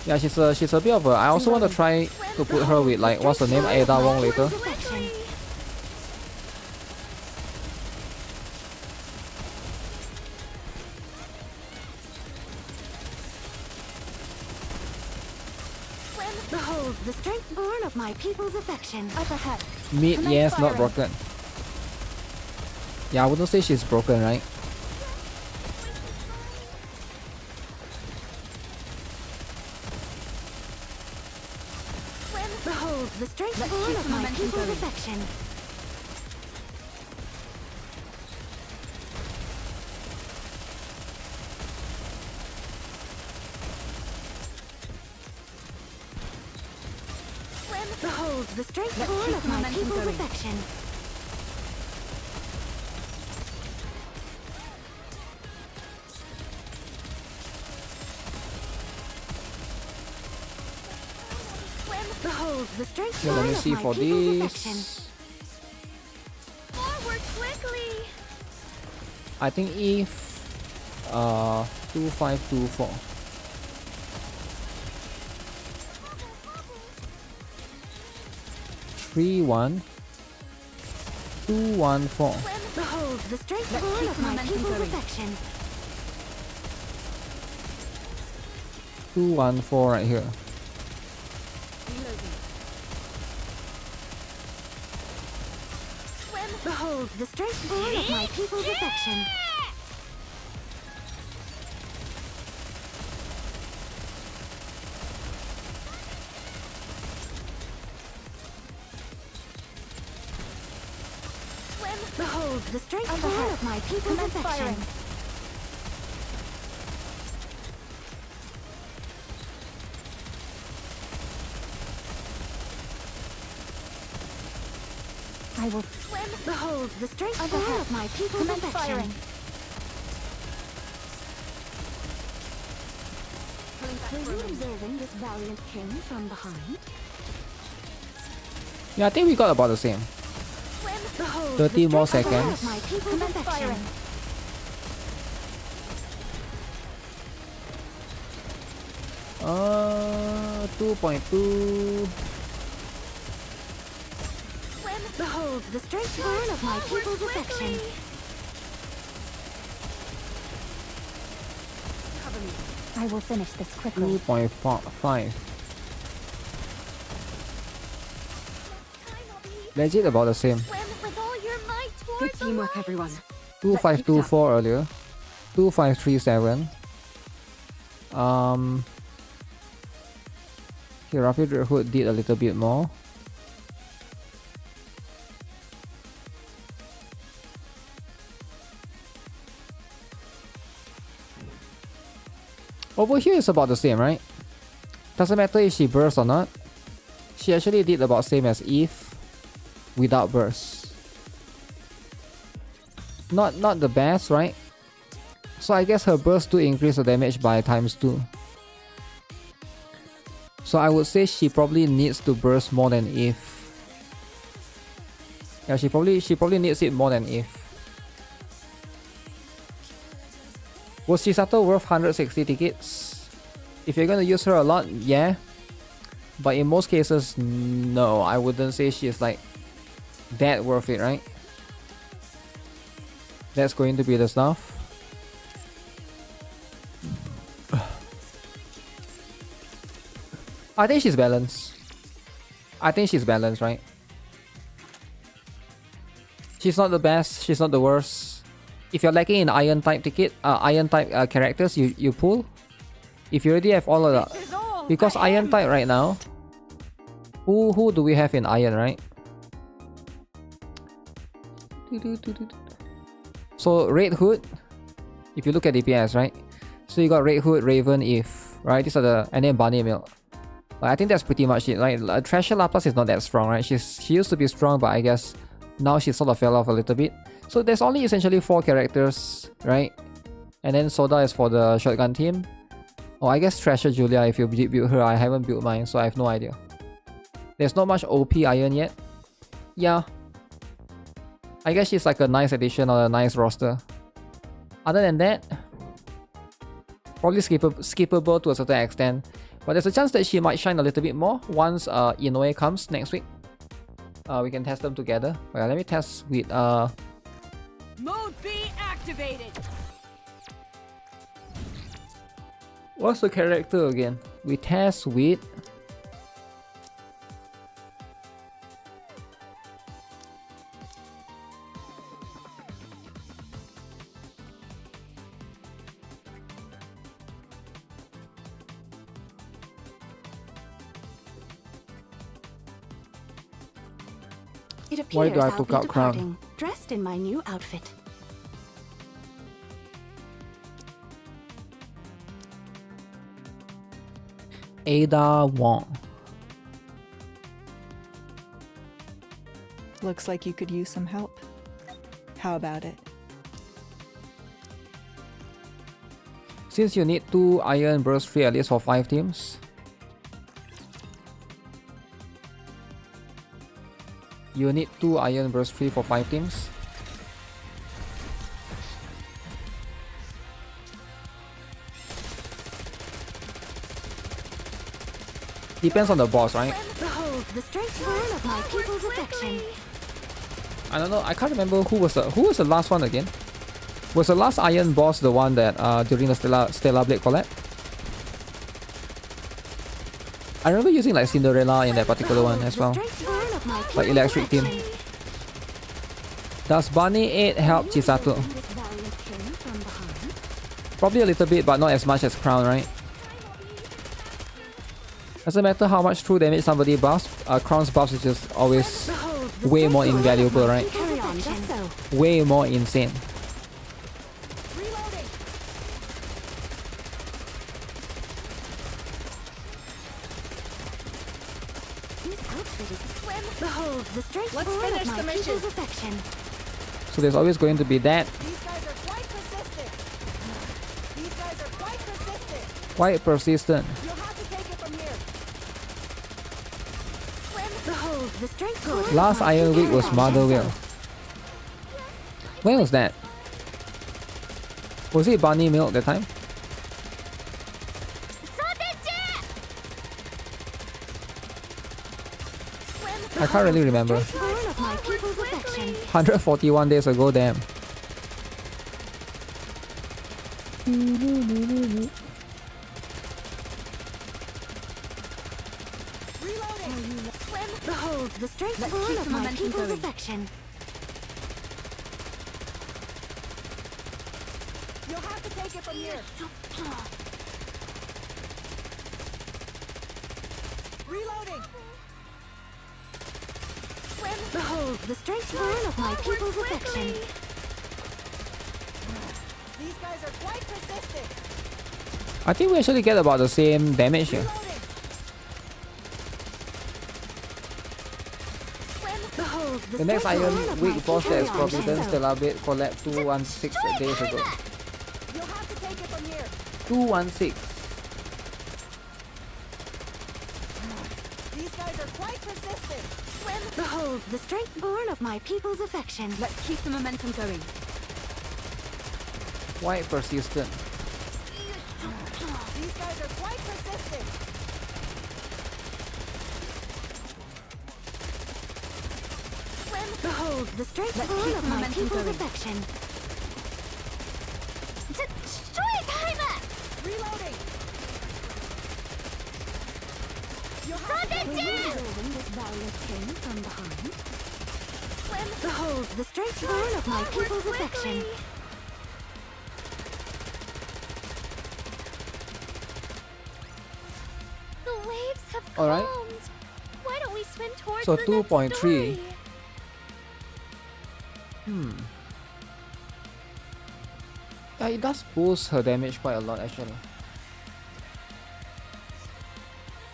Yeah, she's a bit of a... I also want to try to put her with like, what's her name? Ada Wong later. Behold the strength born of my people's affection. Up ahead. Mid, yes, not broken. Yeah, I wouldn't say she's broken, right? Behold the strength born of my people's affection. Behold the strength born of my people's affection. Behold the straight Yeah, let me line see of my for people's affection. this. Forward quickly. I think if 2524. Three 1 2 1 4. Behold the straight line of my people's affection. 2 1 4 right here. Behold the straight line of my people's affection. Behold the straight line of my people's affection. I will swim. Behold the straight line of my people's affection. Were you observing this valiant king from behind? Yeah, I think we got about the same. 30 more seconds. My people's affection. 2.2. Behold the straight line of my people's affection. Cover me. I will finish this quickly. 2.5. Legit about the same. Good teamwork, everyone. 2524 earlier. 2537. Here Rapid Red Hood did a little bit more. Over here is about the same, right? Doesn't matter if she bursts or not. She actually did about same as Eve without burst. Not the best, right? So I guess her burst do increase the damage by ×2. So I would say she probably needs to burst more than Eve. Yeah, she probably needs it more than Eve. Was Chisato worth 160 tickets? If you're gonna use her a lot, yeah. But in most cases, no. I wouldn't say she's like that worth it, right? That's going to be the stuff. I think she's balanced. I think she's balanced, right? She's not the best, she's not the worst. If you're lacking in iron type characters, you pull. If you already have all of the, because iron type right now, who do we have in iron, right? So Red Hood, if you look at DPS, right? So you got Red Hood, Raven, Eve, right? These are the, and then Bunny Milk. Like, I think that's pretty much it. Like Treasure Lapis is not that strong, right? She used to be strong, but I guess now she sort of fell off a little bit. So there's only essentially 4 characters, right? And then Soda is for the shotgun team. Oh, I guess Treasure Julia, if you build her, I haven't built mine, so I have no idea. There's not much OP iron yet. Yeah. I guess she's like a nice addition or a nice roster. Other than that, probably skippable to a certain extent. But there's a chance that she might shine a little bit more once Inoue comes next week. We can test them together. Well, let me test with Mode B activated. what's the character again? We test with It appears why do I I'll took be out crown? departing, dressed in my new outfit. Ada Wong. Looks like you could use some help. How about it? Since you need 2 iron burst free at least for 5 teams. You need 2 iron versus 3 for 5 teams. Depends on the boss, right? Behold the strength burn of my people's affection. I don't know. I can't remember who was the last one again. Was the last iron boss the one that during the Stellar Blade collab? I remember using like Cinderella in that particular one as well. Like electric team. Does Bunny 8 help Chisato? Probably a little bit, but not as much as Crown, right? Doesn't matter how much true damage somebody buffs, Crown's buffs is just always way more invaluable, right? Way more insane. Behold the strength burn of my people's affection. So there's always going to be that. Quite persistent. Behold the strength burn. Last Iron Week was Motherwell. When was that? Was it Bunny Milk that time? I can't really remember. 141 days ago, damn. Behold the strength burn of my people's affection. You'll have to take it from here. Reloading. Behold the strength burn of my people's affection. These guys are quite persistent. I think we actually get about the same damage here. The next Iron Week boss that is Forbidden Stellar Blade collab 216 days ago. 216. These guys are quite persistent. Behold the strength born of my people's affection. Let's keep the momentum going. Quite persistent. These guys are quite persistent. Behold the strength born of my people's affection. Destroy timer! Reloading! From behind. Behold the strength born of my people's affection. The waves have Alright. calmed. Why don't we swim towards So the 2.3. next Yeah, it does boost her damage quite a lot actually.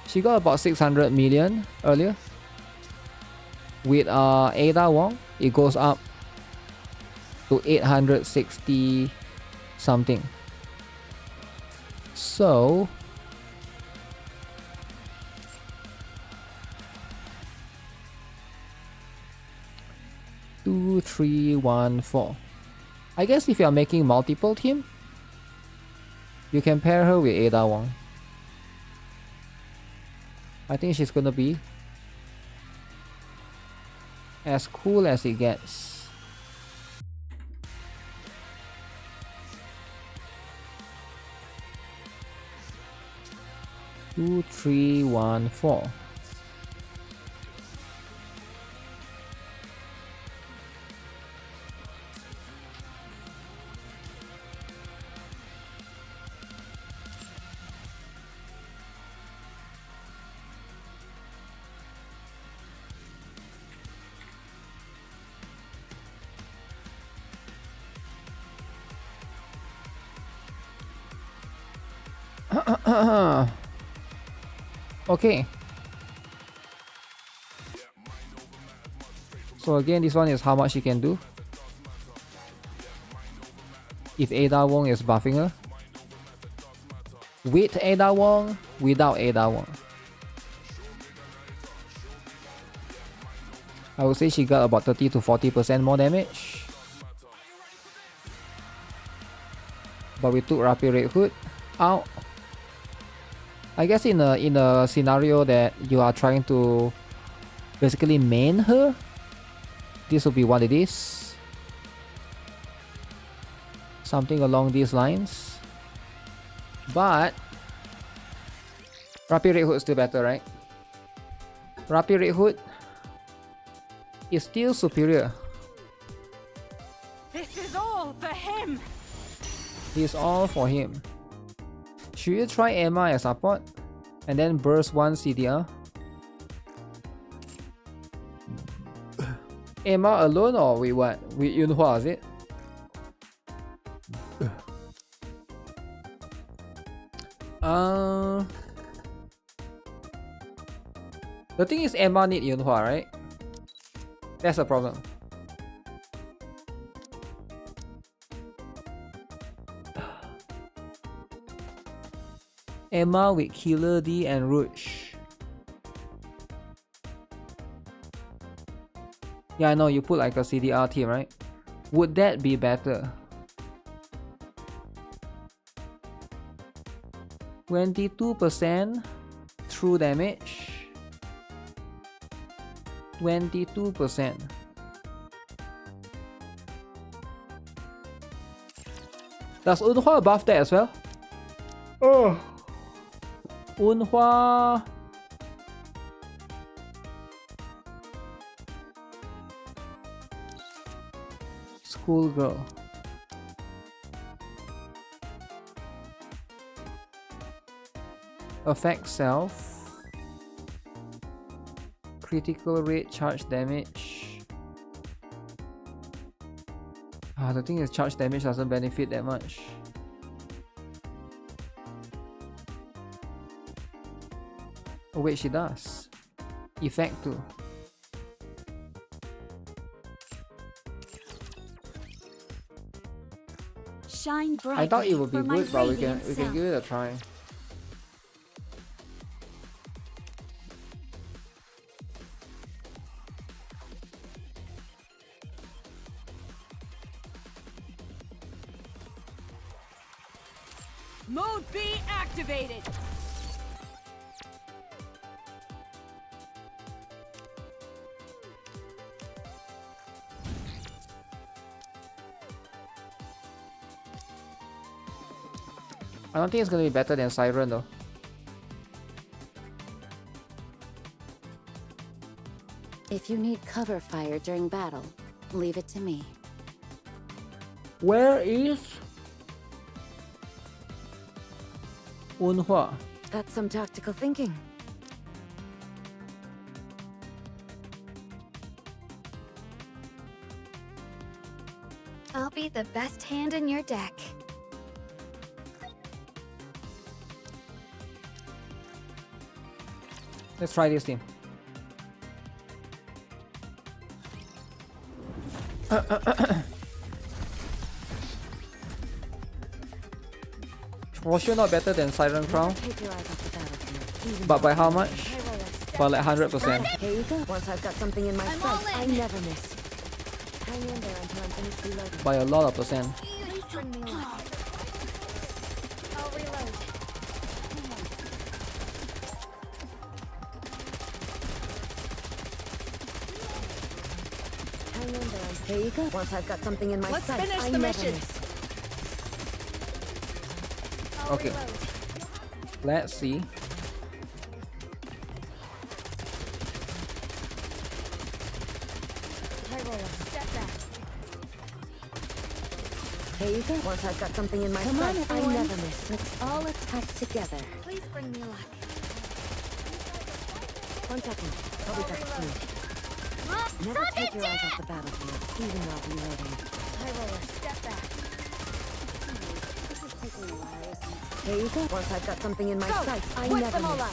She got about 600 million earlier. With Ada Wong, it goes up to 860 something. So two, 3, 1, 4. I guess if you are making multiple team, you can pair her with Ada Wong. I think she's gonna be as cool as it gets. Two, 3, 1, 4. Okay. So again, this one is how much she can do. If Ada Wong is buffing her. With Ada Wong, without Ada Wong. I would say she got about 30 to 40% more damage. But we took Rapid Red Hood out. I guess in a scenario that you are trying to basically main her, this will be what it is. Something along these lines. But Rapid Red Hood is still better, right? Rapid Red Hood is still superior. This is all for him. It's all for him. Should you try Emma as support and then burst one CDR? Emma alone or with what? With Yunhua, is it? The thing is Emma need Yunhua, right? That's the problem. Emma with Killer D and Rouge. Yeah, I know you put like a CDR team, right? Would that be better? 22% true damage. 22%. Does Eunhwa buff that as well? Oh. Eunhwa. Schoolgirl. Affect self. Critical rate, charge damage. The thing is charge damage doesn't benefit that much. Oh wait, she does. Effect too. Shine bright. I thought it would be good, but we can give it a try. Mode B activated. I don't think it's gonna be better than Siren though. If you need cover fire during battle, leave it to me. Where is Eunhwa? That's some tactical thinking. I'll be the best hand in your deck. Let's try this team. For sure not better than Siren Crown. But by how much? By like 100%. Here you go. Once I've got something in my sights, I never miss. Hang in there until I'm finished reloading. By a lot of percent. I'll reload. Hang in there. Here you go. Once I've got something in my Let's sights, finish I the never mission. miss. Okay. Let's see. Here you go. Once I've got something in my sights, I never miss. Let's all attack together. Please bring me luck. 1 second. I'll be back soon. Never take your eyes off the battlefield, even while reloading. High roller, step back. This is taking a while, isn't it? Here you go. Once I've got something in my sights, I Whip never them all miss. up.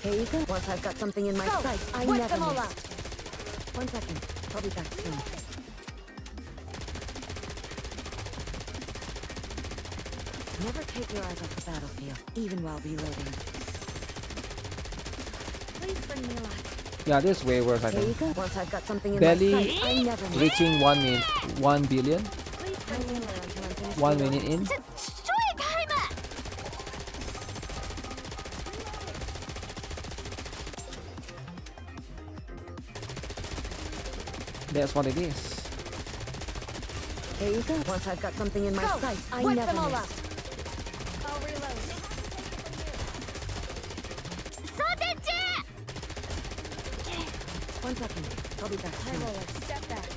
Here you go. Once I've got something in my sights, I Whip never them all miss. up. 1 second. I'll be back soon. Never take your eyes off the battlefield, even while reloading. Please bring me luck. Yeah, this is way worse, I Here you think. go. Once I've got something in Barely my sight, I never miss. reaching 1 billion. Please bring me luck. 1 minute in. That's what it is. Here you go. Once I've got something in my sight, I Wipe never them all miss. up. I'll reload. One second. I'll be back soon. Step back.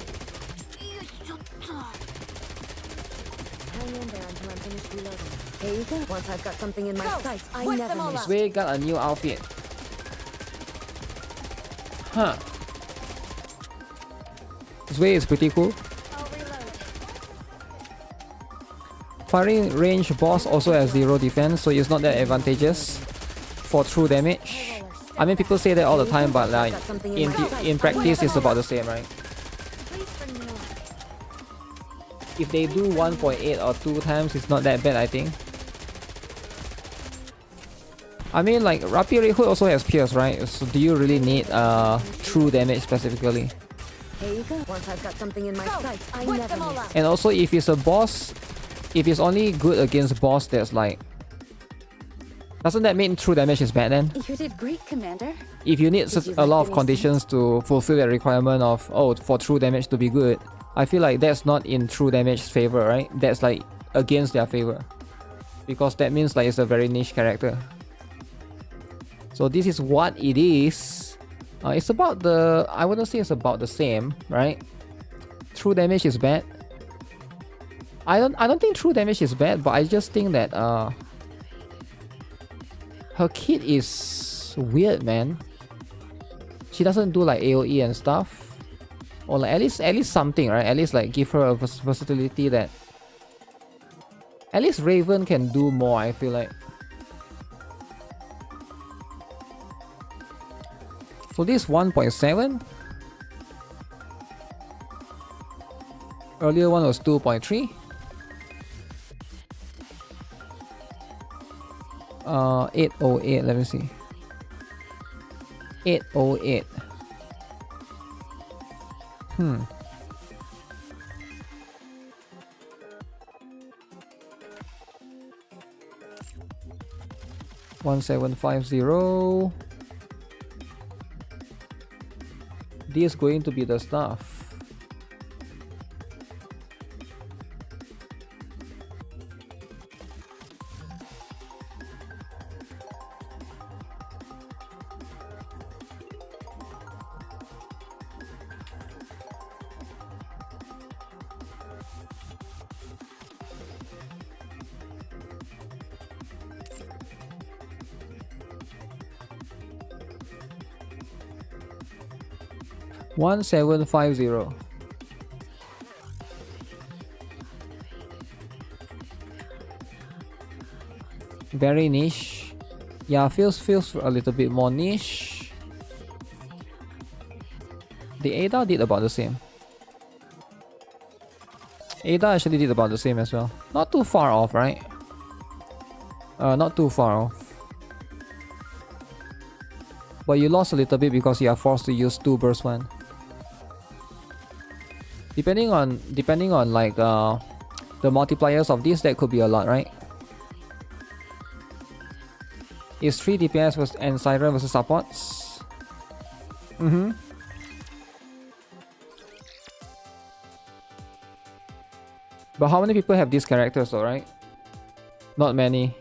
Hang in there until I'm finished reloading. Here you go. Once I've got something in my sight, I Wipe never them all miss. up. Sway got a new outfit. Huh. Sway is pretty cool. I'll reload. Firing range boss also has 0 defense, so it's not that advantageous for true damage. I mean, people say that all the time, but like in practice, it's about the same, right? Please bring me luck. If they do 1.8 or 2 times, it's not that bad, I think. I mean, like Rapier Hood also has pierce, right? So do you really need true damage specifically? Here you go. Once I've got something in my sight, I Wipe never them all miss. up. And also, if it's a boss, if it's only good against boss, that's like, doesn't that mean true damage is bad then? You did great, Commander. If you need such a lot of conditions to fulfill that requirement of, oh, for true damage to be good, I feel like that's not in true damage's favor, right? That's like against their favor. Because that means like it's a very niche character. So this is what it is. It's about the, I wouldn't say it's about the same, right? True damage is bad. I don't think true damage is bad, but I just think that her kit is weird, man. She doesn't do like AoE and stuff, or like at least something, right? At least like give her a versatility that at least Raven can do more, I feel like. So this 1.7. Earlier one was 2.3. 808, let me see. 808. Hmm. $1750. This is going to be the stuff. $1750. Very niche. Yeah, feels a little bit more niche. The Ada did about the same. Ada actually did about the same as well. Not too far off, right? Not too far off. But you lost a little bit because you are forced to use 2 burst 1. Depending on like the multipliers of this, that could be a lot, right? Is 3 DPS versus and Siren versus supports? But how many people have these characters though, right? Not many.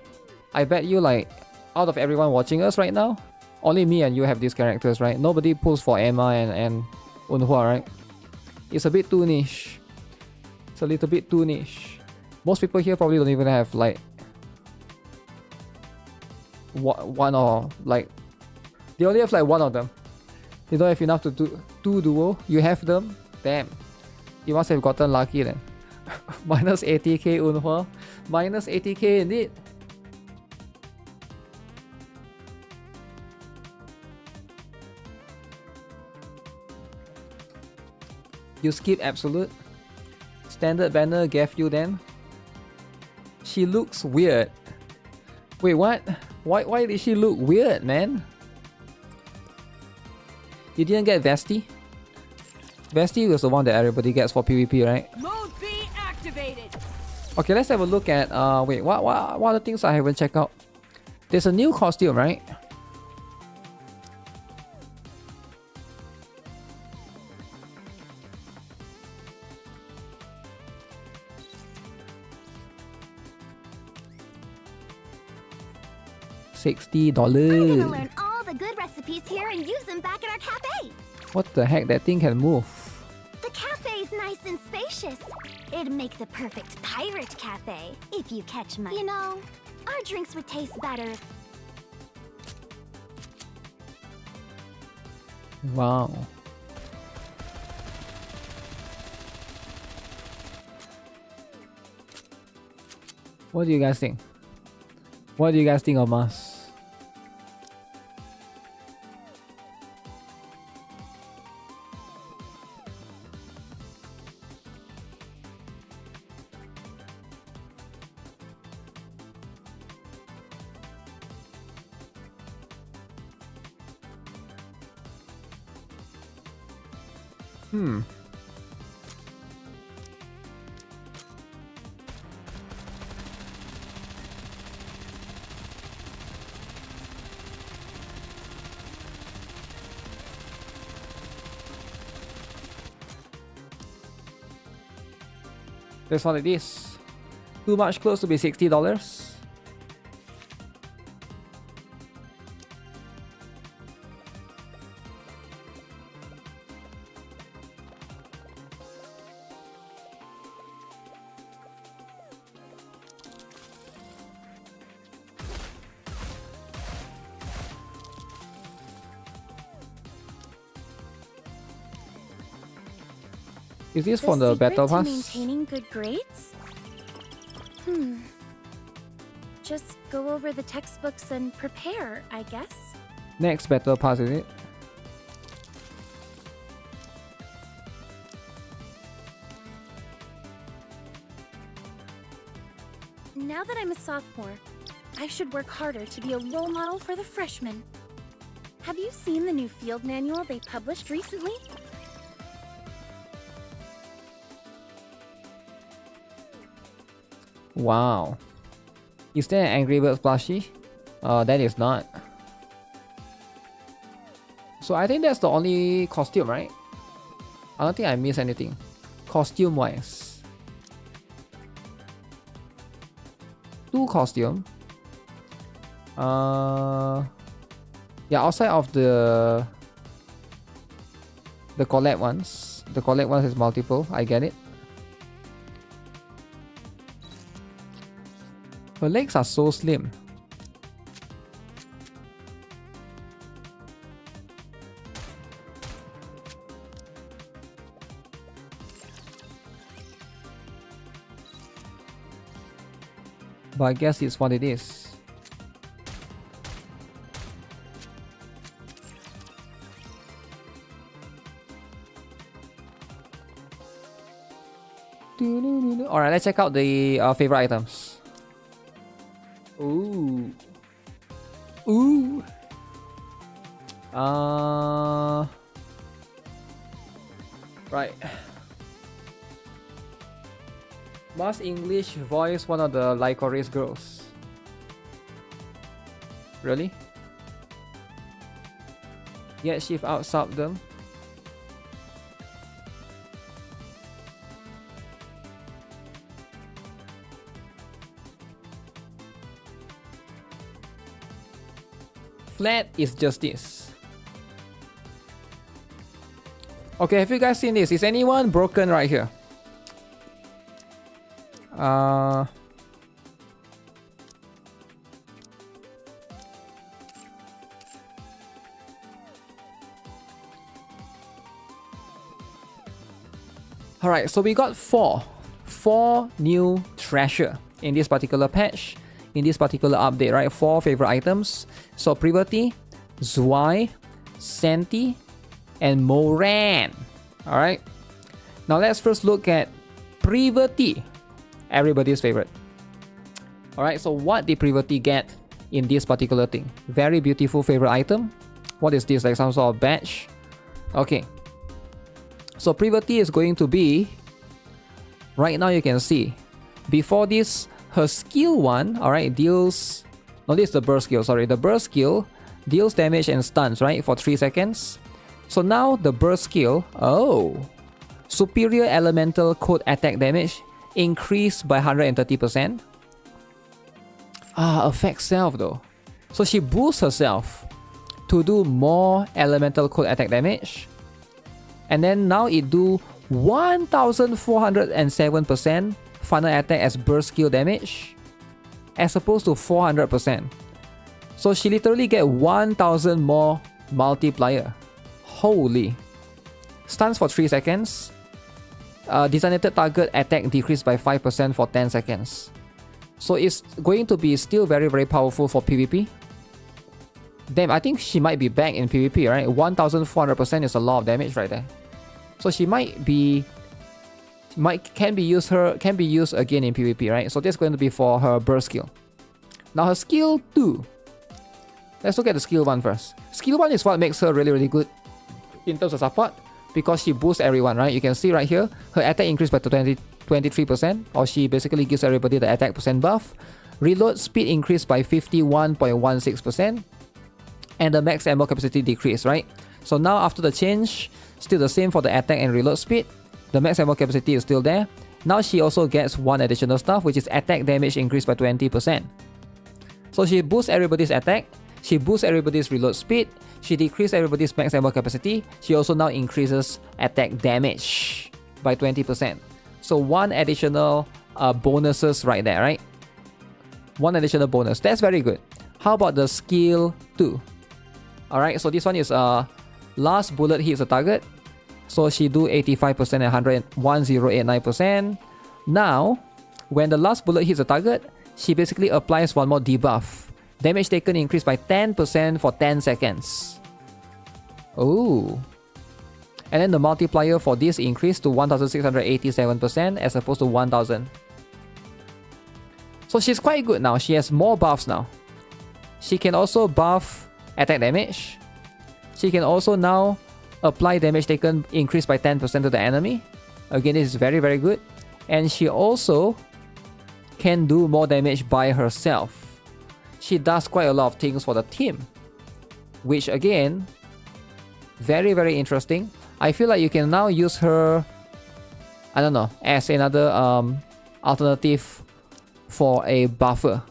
I bet you like out of everyone watching us right now, only me and you have these characters, right? Nobody pulls for Emma and Eunhwa, right? It's a bit too niche. It's a little bit too niche. Most people here probably don't even have like one or like they only have like one of them. They don't have enough to do 2 duo. You have them? Damn. You must have gotten lucky then. Minus 80k Eunhwa. Minus 80k indeed. You skip absolute. Standard banner gave you then. She looks weird. Wait, what? Why did she look weird, man? You didn't get Vesti? Vesti was the one that everybody gets for PvP, right? Mode B activated. Okay, let's have a look at wait, what are the things I haven't checked out? There's a new costume, right? $60. I'm gonna learn all the good recipes here and use them back at our cafe. What the heck? That thing can move. The cafe's nice and spacious. It'd make the perfect pirate cafe, if you catch my... You know, our drinks would taste better. Wow. What do you guys think? What do you guys think of us? That's what it is. Too much close to be $60. Is this from the battle secret to pass? Maintaining good grades? Just go over the textbooks and prepare, I guess. Next battle pass, is it? Now that I'm a sophomore, I should work harder to be a role model for the freshmen. Have you seen the new field manual they published recently? Wow. Is there an Angry Birds plushie? That is not. So I think that's the only costume, right? I don't think I missed anything. Costume wise. 2 costume. Yeah, outside of the collab ones. The collab ones is multiple, I get it. Her legs are so slim. But I guess it's what it is. Alright, let's check out the favorite items. Ooh. Ooh. Right. Must English voice one of the Lycoris girls. Really? Yet shift out sub them. Flat is just this. Okay, have you guys seen this? Is anyone broken right here? Alright, so we got four new treasure in this particular patch, in this particular update, right? 4 favorite items. So Puberty, Zwei, Senti, and Moran. Alright. Now let's first look at Privati, everybody's favorite. Alright, so what did Privati get in this particular thing? Very beautiful favorite item. What is this, like some sort of badge? Okay. So Privati is going to be, right now you can see, before this, her skill 1, alright, deals, no, this is the burst skill, sorry, the burst skill deals damage and stuns, right, for 3 seconds. So now the burst skill, oh, superior elemental code attack damage increased by 130%. Affects self though. So she boosts herself to do more elemental code attack damage. And then now it do 1407% final attack as burst skill damage, as opposed to 400%. So she literally get 1000 more multiplier. Holy. Stuns for 3 seconds. Designated target attack decreased by 5% for 10 seconds. So it's going to be still very, very powerful for PvP. Damn, I think she might be back in PvP, right? 1400% is a lot of damage right there. So she might be, can be used again in PvP, right? So that's going to be for her burst skill. Now her skill 2. Let's look at the skill 1 first. Skill 1 is what makes her really, really good in terms of support, because she boosts everyone, right? You can see right here, her attack increased by 23%, or she basically gives everybody the attack percent buff. Reload speed increased by 51.16%, and the max ammo capacity decreased, right? So now after the change, still the same for the attack and reload speed. The max ammo capacity is still there. Now she also gets one additional stuff, which is attack damage increased by 20%. So she boosts everybody's attack, she boosts everybody's reload speed, she decreases everybody's max ammo capacity, she also now increases attack damage by 20%. So one additional bonuses right there, right? One additional bonus. That's very good. How about the skill 2? Alright, so this one is last bullet hits a target. So she do 85% and 1089%. Now, when the last bullet hits a target, she basically applies one more debuff. Damage taken increased by 10% for 10 seconds. Oh. And then the multiplier for this increased to 1687% as opposed to 1000. So she's quite good now. She has more buffs now. She can also buff attack damage. She can also now apply damage taken increased by 10% to the enemy. Again, this is very, very good. And she also can do more damage by herself. She does quite a lot of things for the team, which again, very, very interesting. I feel like you can now use her, I don't know, as another alternative for a buffer,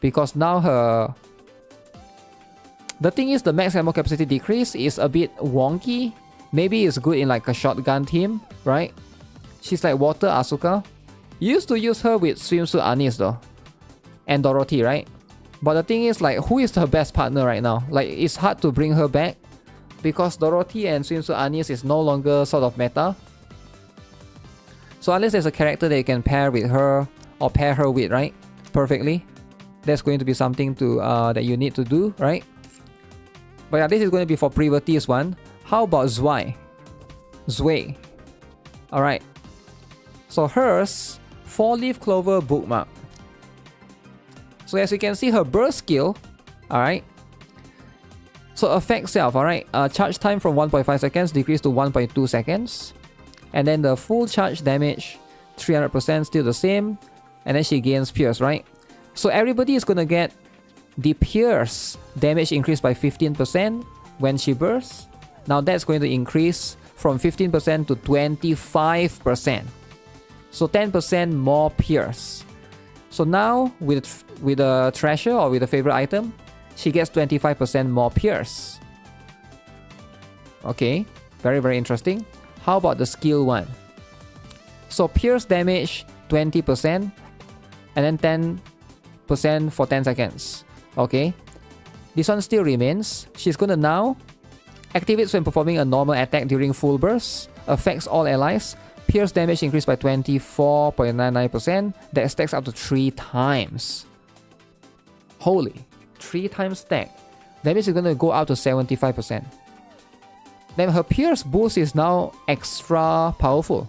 because now her, the thing is, the max ammo capacity decrease is a bit wonky. Maybe it's good in like a shotgun team, right? She's like Water Asuka. You used to use her with Swimsuit Anis though, and Dorothy, right? But the thing is, like, who is her best partner right now? Like, it's hard to bring her back because Dorothy and Swimsuit Anis is no longer sort of meta. So unless there's a character that you can pair with her or pair her with, right? Perfectly. That's going to be something to that you need to do, right? But yeah, this is going to be for Privati's one. How about Zwei? Alright. So hers, 4-leaf clover bookmark. So as you can see, her burst skill, alright. So affect self, alright. Charge time from 1.5 seconds decreased to 1.2 seconds. And then the full charge damage, 300% still the same. And then she gains pierce, right? So everybody is gonna get the pierce damage increased by 15% when she bursts. Now that's going to increase from 15% to 25%. So 10% more pierce. So now with a treasure or with a favorite item, she gets 25% more pierce. Okay, very, very interesting. How about the skill 1? So pierce damage 20% and then 10% for 10 seconds. Okay, this one still remains. She's gonna now activates when performing a normal attack during full burst, affects all allies, pierce damage increased by 24.99%, that stacks up to 3 times. Holy, 3 times stack. That means it's gonna go up to 75%. Then her pierce boost is now extra powerful.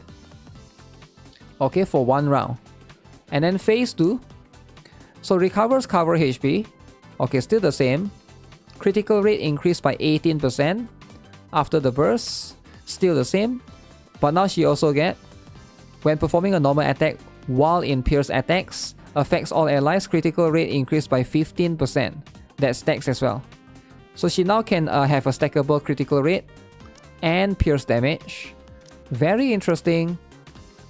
Okay, for 1 round. And then phase 2. So recovers cover HP. Okay, still the same. Critical rate increased by 18% after the burst. Still the same. But now she also get, when performing a normal attack while in pierce attacks, affects all allies, critical rate increased by 15%. That stacks as well. So she now can have a stackable critical rate and pierce damage. Very interesting.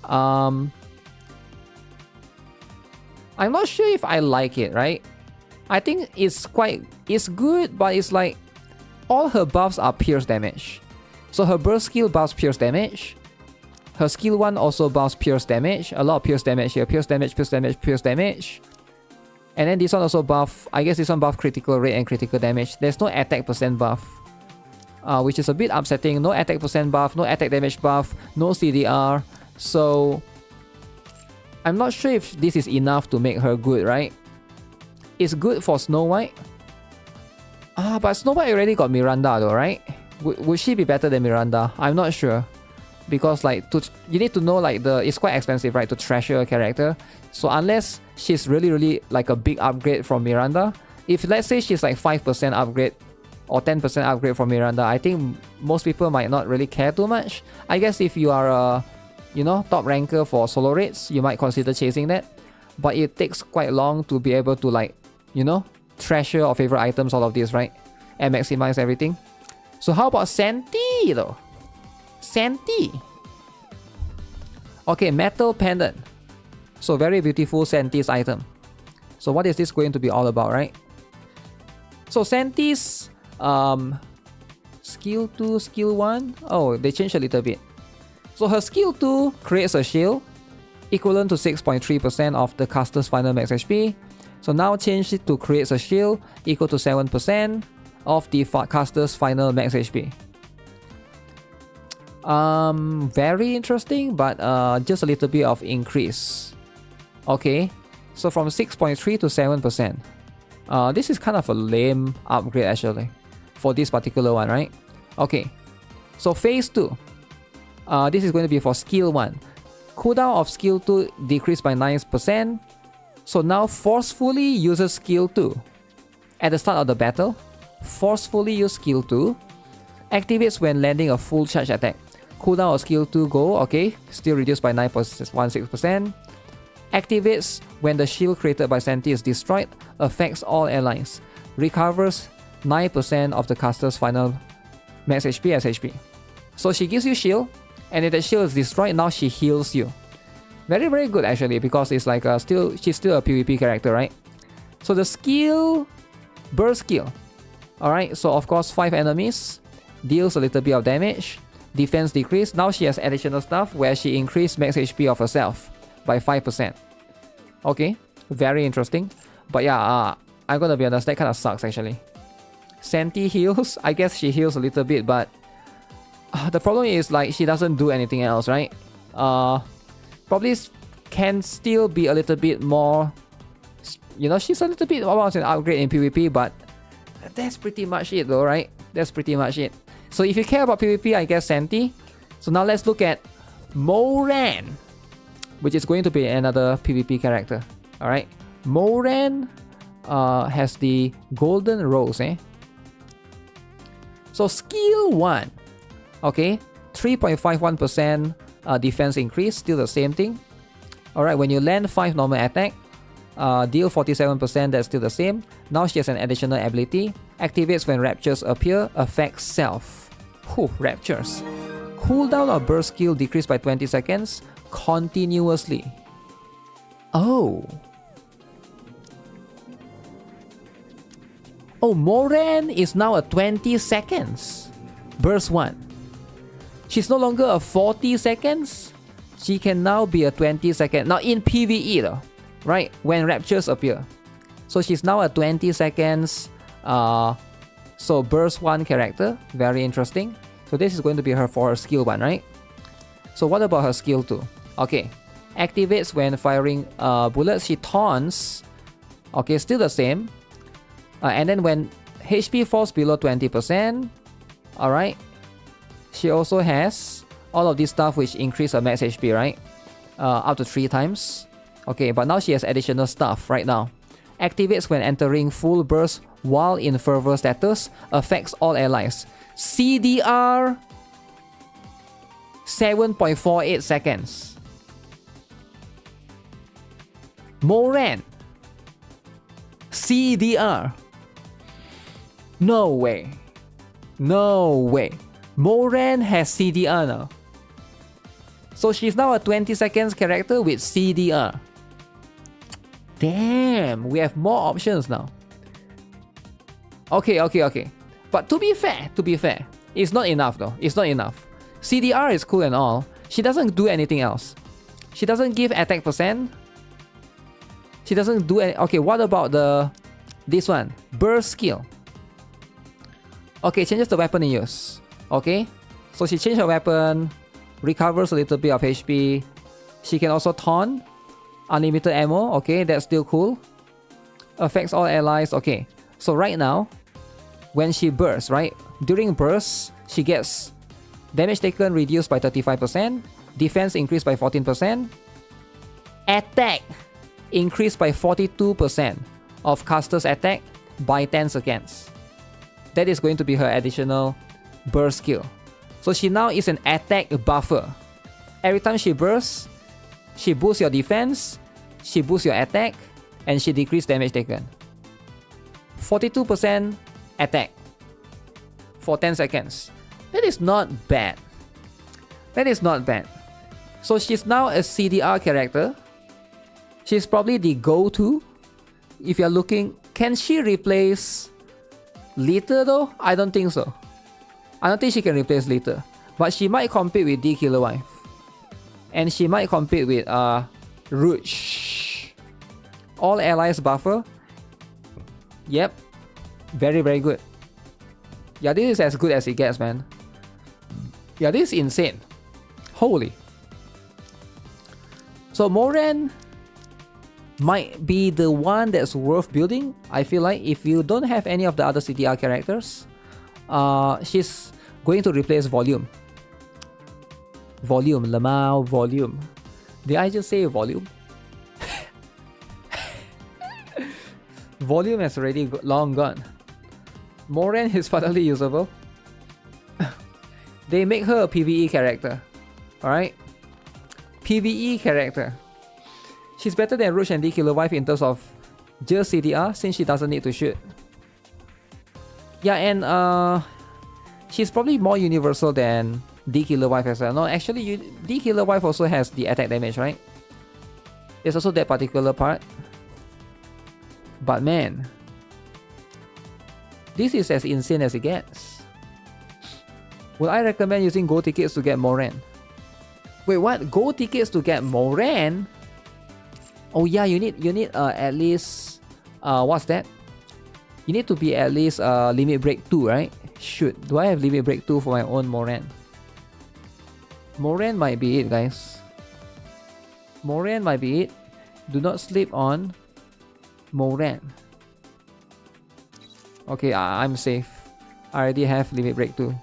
I'm not sure if I like it, right? I think it's good, but it's like all her buffs are pierce damage. So her burst skill buffs pierce damage. Her skill 1 also buffs pierce damage. A lot of pierce damage here. Pierce damage, pierce damage, pierce damage. And then this one also buff, I guess this one buff critical rate and critical damage. There's no attack percent buff, which is a bit upsetting. No attack percent buff, no attack damage buff, no CDR. So I'm not sure if this is enough to make her good, right? It's good for Snow White. But Snow White already got Miranda though, right? Would she be better than Miranda? I'm not sure. Because like you need to know like it's quite expensive, right, to treasure a character. So unless she's really like a big upgrade from Miranda, if let's say she's like 5% upgrade or 10% upgrade from Miranda, I think most people might not really care too much. I guess if you are a top ranker for solo raids, you might consider chasing that. But it takes quite long to be able to like, treasure or favorite items, all of this, right? And maximize everything. So how about Senti though? Senti. Okay, metal pendant. So very beautiful Senti's item. So what is this going to be all about, right? So Senti's skill 2, skill 1. Oh, they changed a little bit. So her skill 2 creates a shield equivalent to 6.3% of the caster's final max HP. So now change it to creates a shield equal to 7% of the caster's final max HP. Very interesting, but just a little bit of increase. Okay, so from 6.3 to 7%. This is kind of a lame upgrade actually for this particular one, right? Okay, so phase 2. This is going to be for skill 1. Cooldown of skill 2 decreased by 9%. So now forcefully uses skill 2. At the start of the battle, forcefully use skill 2. Activates when landing a full charge attack. Cooldown of skill 2 go, okay, still reduced by 9.16%. Activates when the shield created by Senti is destroyed. Affects all allies. Recovers 9% of the caster's final max HP as HP. So she gives you shield, and if the shield is destroyed, now she heals you. Very good actually, because it's like she's still a PvP character, right? So the skill, burst skill. Alright, so of course 5 enemies, deals a little bit of damage, defense decrease. Now she has additional stuff where she increased max HP of herself by 5%. Okay, very interesting. But yeah, I'm gonna be honest, that kind of sucks actually. Senti heals, I guess she heals a little bit, but the problem is like she doesn't do anything else, right? Probably can still be a little bit more, she's a little bit more of an upgrade in PvP, but that's pretty much it though, right? That's pretty much it. So if you care about PvP, I guess Senti. So now let's look at Moran, which is going to be another PvP character. Alright, Moran has the golden rose, So skill 1, okay, 3.51% defense increase, still the same thing. Alright, when you land 5 normal attack, deal 47%, that's still the same. Now she has an additional ability. Activates when raptures appear, affects self. Raptures. Cooldown of burst skill decreased by 20 seconds continuously. Oh, Moran is now a 20 seconds. Burst 1. She's no longer a 40 seconds. She can now be a 20 second. Now in PvE though, right? When raptures appear. So she's now a 20 seconds. So burst 1 character. Very interesting. So this is going to be for her skill 1, right? So what about her skill 2? Okay. Activates when firing bullets. She taunts. Okay, still the same. And then when HP falls below 20%. Alright. She also has all of this stuff which increase her max HP, right? up to 3 times. Okay, but now she has additional stuff right now. Activates when entering full burst while in fervor status. Affects all allies. CDR 7.48 seconds. Moran. CDR. No way. No way. Moran has CDR now. So she's now a 20 seconds character with CDR. Damn, we have more options now. Okay. But to be fair, it's not enough though. It's not enough. CDR is cool and all. She doesn't do anything else. She doesn't give attack percent. She doesn't do any. Okay, what about this one? Burst skill. Okay, changes the weapon in use. Okay, so she changed her weapon, recovers a little bit of HP. She can also taunt, unlimited ammo. Okay, that's still cool. Affects all allies. Okay, so right now, when she bursts, right? During bursts, she gets damage taken reduced by 35%, defense increased by 14%, attack increased by 42% of caster's attack by 10 seconds. That is going to be her additional burst skill. So she now is an attack buffer. Every time she bursts, she boosts your defense, she boosts your attack, and she decreases damage taken. 42% attack for 10 seconds. That is not bad. That is not bad. So she's now a CDR character. She's probably the go-to. If you're looking, can she replace Lita though? I don't think so. I don't think she can replace Lita. But she might compete with D Killer Wife. And she might compete with Rouge. All allies buffer. Yep. Very, very good. Yeah, this is as good as it gets, man. Yeah, this is insane. Holy. So Moran might be the one that's worth building. I feel like if you don't have any of the other CDR characters, she's going to replace Volume. Lamau, Volume. Did I just say Volume? Volume has already long gone. Moran is finally usable. They make her a PvE character. Alright? PvE character. She's better than Rouge and D Killer Wife in terms of just CDR since she doesn't need to shoot. Yeah, and she's probably more universal than D Killer Wife as well. No, actually, D Killer Wife also has the attack damage, right? There's also that particular part. But man, this is as insane as it gets. Would I recommend using gold tickets to get Moran? Wait, what? Gold tickets to get Moran? Oh yeah, you need at least what's that? You need to be at least limit break 2, right? Shoot, do I have limit break 2 for my own Moran? Moran might be it, guys. Moran might be it. Do not sleep on Moran. Okay, I'm safe. I already have limit break 2.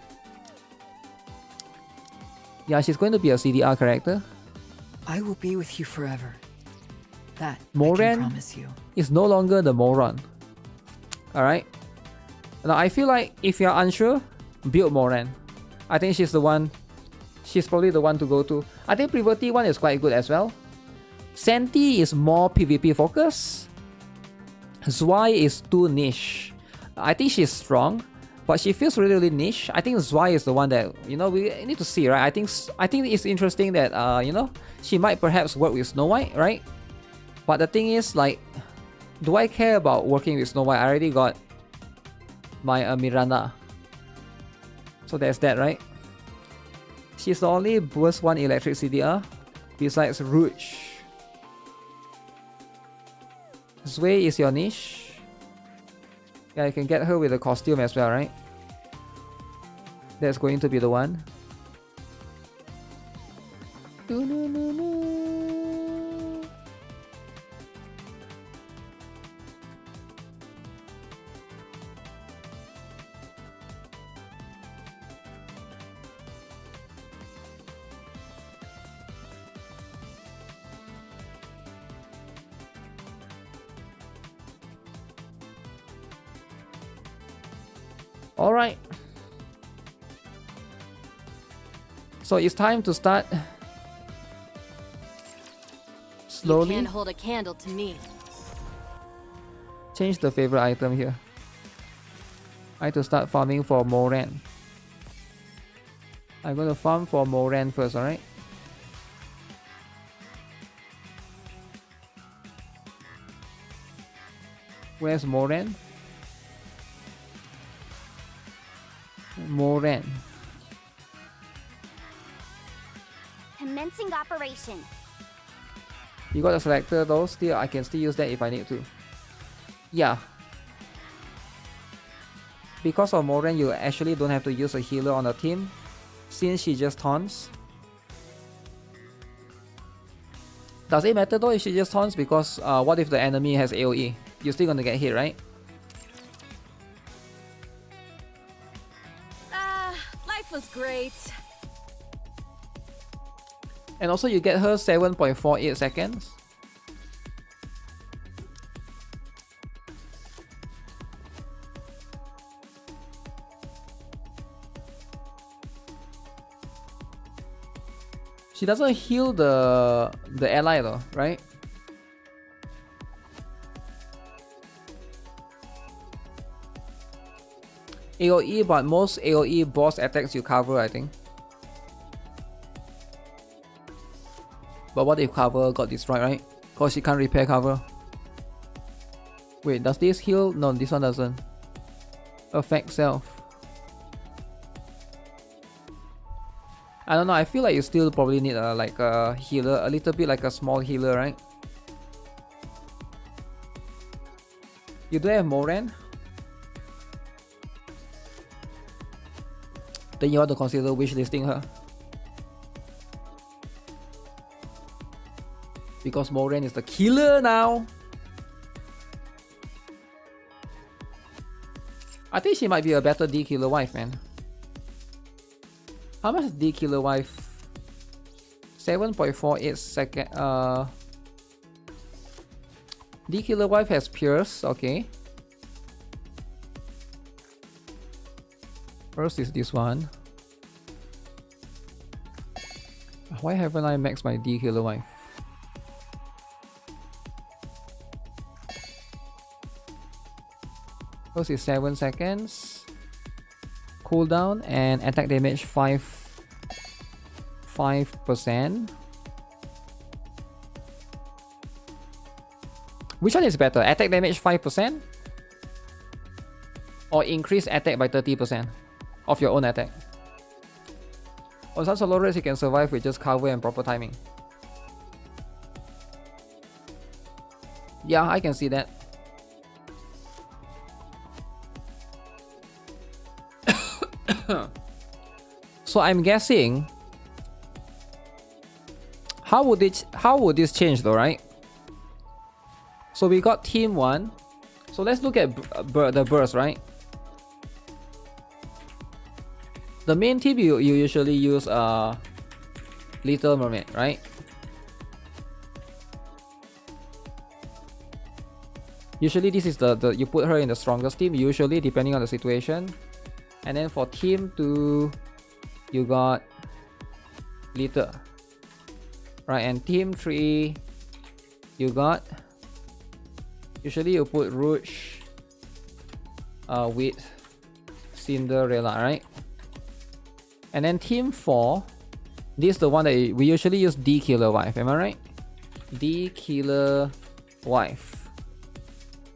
Yeah, she's going to be a CDR character. I will be with you forever. That Moran I can promise you. is no longer the Moron. Alright? Now I feel like if you're unsure, build Moran. I think she's the one. She's probably the one to go to. I think Privaty one is quite good as well. Senti is more PvP focused. Zwei is too niche. I think she's strong, but she feels really, really niche. I think Zwei is the one that, you know, we need to see, right? I think it's interesting that, you know, she might perhaps work with Snow White, right? But the thing is, like, do I care about working with Snow White? I already got my Miranda. So there's that, right? She's the only burst 1 electric CDR besides Rouge. Zwei is your niche. Yeah, you can get her with a costume as well, right? That's going to be the one. Alright. So it's time to start slowly. You can't hold a candle to me. Change the favorite item here. I have to start farming for Moran. I'm gonna farm for Moran first, alright? Where's Moran? Moran. Commencing operation. You got a selector though, still I can still use that if I need to. Yeah. Because of Moran, you actually don't have to use a healer on the team, since she just taunts. Does it matter though if she just taunts? Because what if the enemy has AoE? You're still gonna get hit, right? Life was great. And also you get her 7.48 seconds. She doesn't heal the ally though, right? AoE, but most AoE boss attacks you cover, I think. But what if cover got destroyed, right? Cause she can't repair cover. Wait, does this heal? No, this one doesn't. Affect self. I don't know, I feel like you still probably need like a healer, a little bit like a small healer, right? You do have Moran? Then you want to consider wishlisting her. Because Moran is the killer now. I think she might be a better D killer wife, man. How much is D killer wife? 7.48 second. D killer wife has Pierce, okay. First is this one. Why haven't I maxed my D killer wife? First is 7 seconds. Cooldown and attack damage 5%. Which one is better? Attack damage 5% or increase attack by 30% of your own attack? On some solo rates you can survive with just cover and proper timing. Yeah, I can see that. So I'm guessing how would this change though, right? So we got team 1. So let's look at the burst, right? The main team you usually use Little Mermaid, right? Usually this is the you put her in the strongest team, usually depending on the situation. And then for team 2, you got Little, right? And team 3, you got, usually you put Rouge with Cinderella, right? And then team 4, this is the one that we usually use D killer wife, am I right? D killer wife.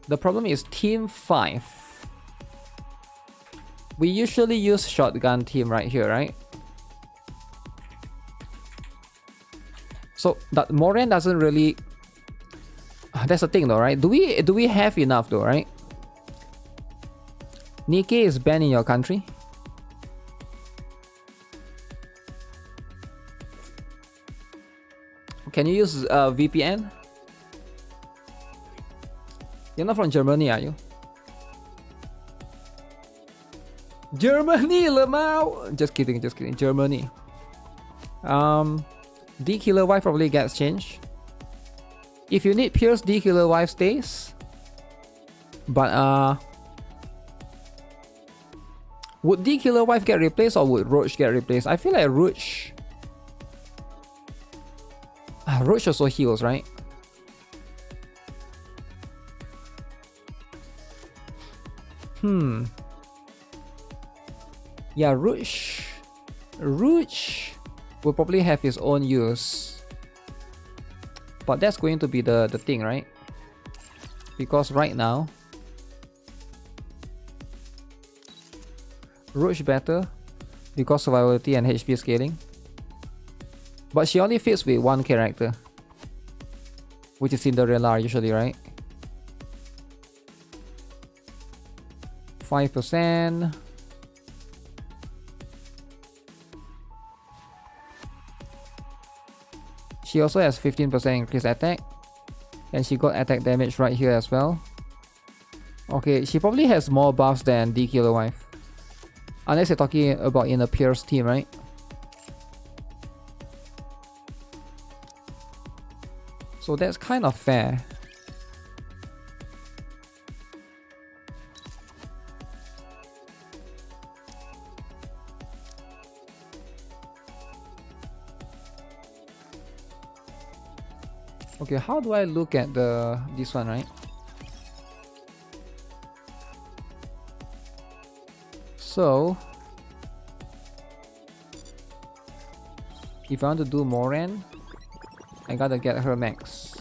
The problem is team 5. We usually use shotgun team right here, right? So that Moran doesn't really. That's the thing, though, right? Do we have enough, though, right? Nikke is banned in your country. Can you use VPN? You're not from Germany, are you? Germany, Lemao! Just kidding, just kidding. Germany. D killer wife probably gets changed. If you need Pierce, D killer wife stays. But Would the Killer Wife get replaced or would Roach get replaced? I feel like Roach... Roach also heals, right? Yeah, Roach will probably have his own use. But that's going to be the thing, right? Because right now, Roach better because survivability and HP scaling. But she only fits with one character, which is Cinderella usually, right? 5%. She also has 15% increased attack. And she got attack damage right here as well. Okay, she probably has more buffs than the Killer Wife. Unless you're talking about in a Pierce team, right? So that's kind of fair. Okay, how do I look at this one, right? So if I want to do Moran, I gotta get her max.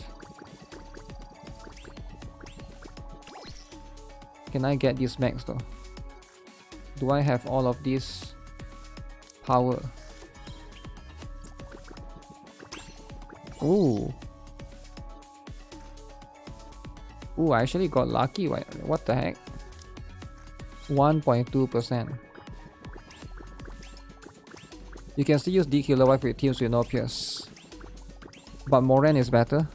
Can I get this max though? Do I have all of this power? Ooh. Ooh, I actually got lucky. What the heck? 1.2%. You can still use the Killer Wife with teams with no Pierce. But Moran is better.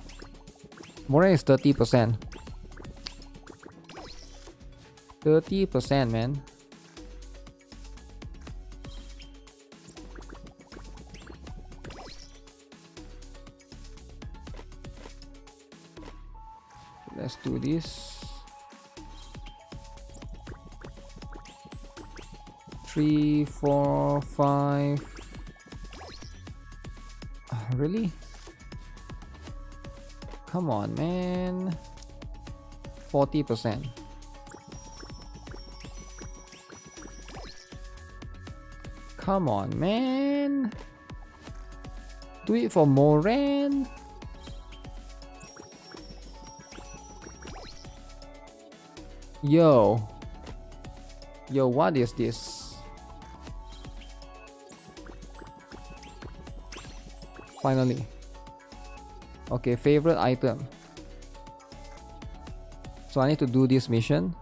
Moran is 30%. 30%, man. Let's do this. 3, 4, 5. Really? Come on, man. 40%. Come on, man. Do it for Moran. Yo, what is this? Finally. Okay, favorite item. So I need to do this mission.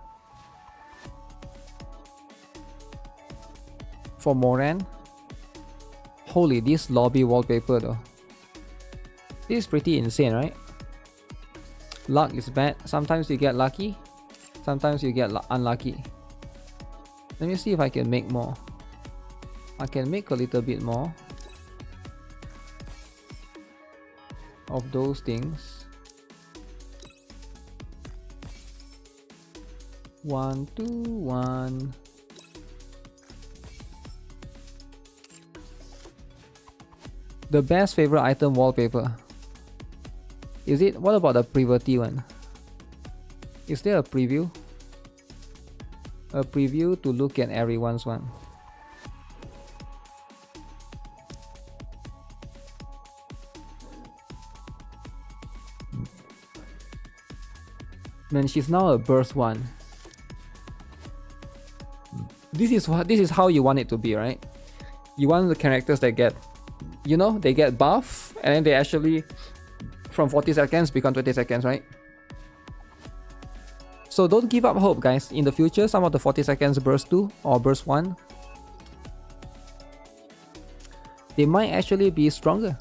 For Moran. Holy, this lobby wallpaper though. This is pretty insane, right? Luck is bad. Sometimes you get lucky. Sometimes you get unlucky. Let me see if I can make more. I can make a little bit more of those things. 1, 2, 1. The best favorite item wallpaper. Is it? What about the Privity one? Is there a preview? A preview to look at everyone's one. Man, she's now a burst one. This is how you want it to be, right? You want the characters that get, you know, they get buff and then they actually from 40 seconds become 20 seconds, right? So don't give up hope, guys. In the future, some of the 40 seconds burst 2 or burst 1, they might actually be stronger.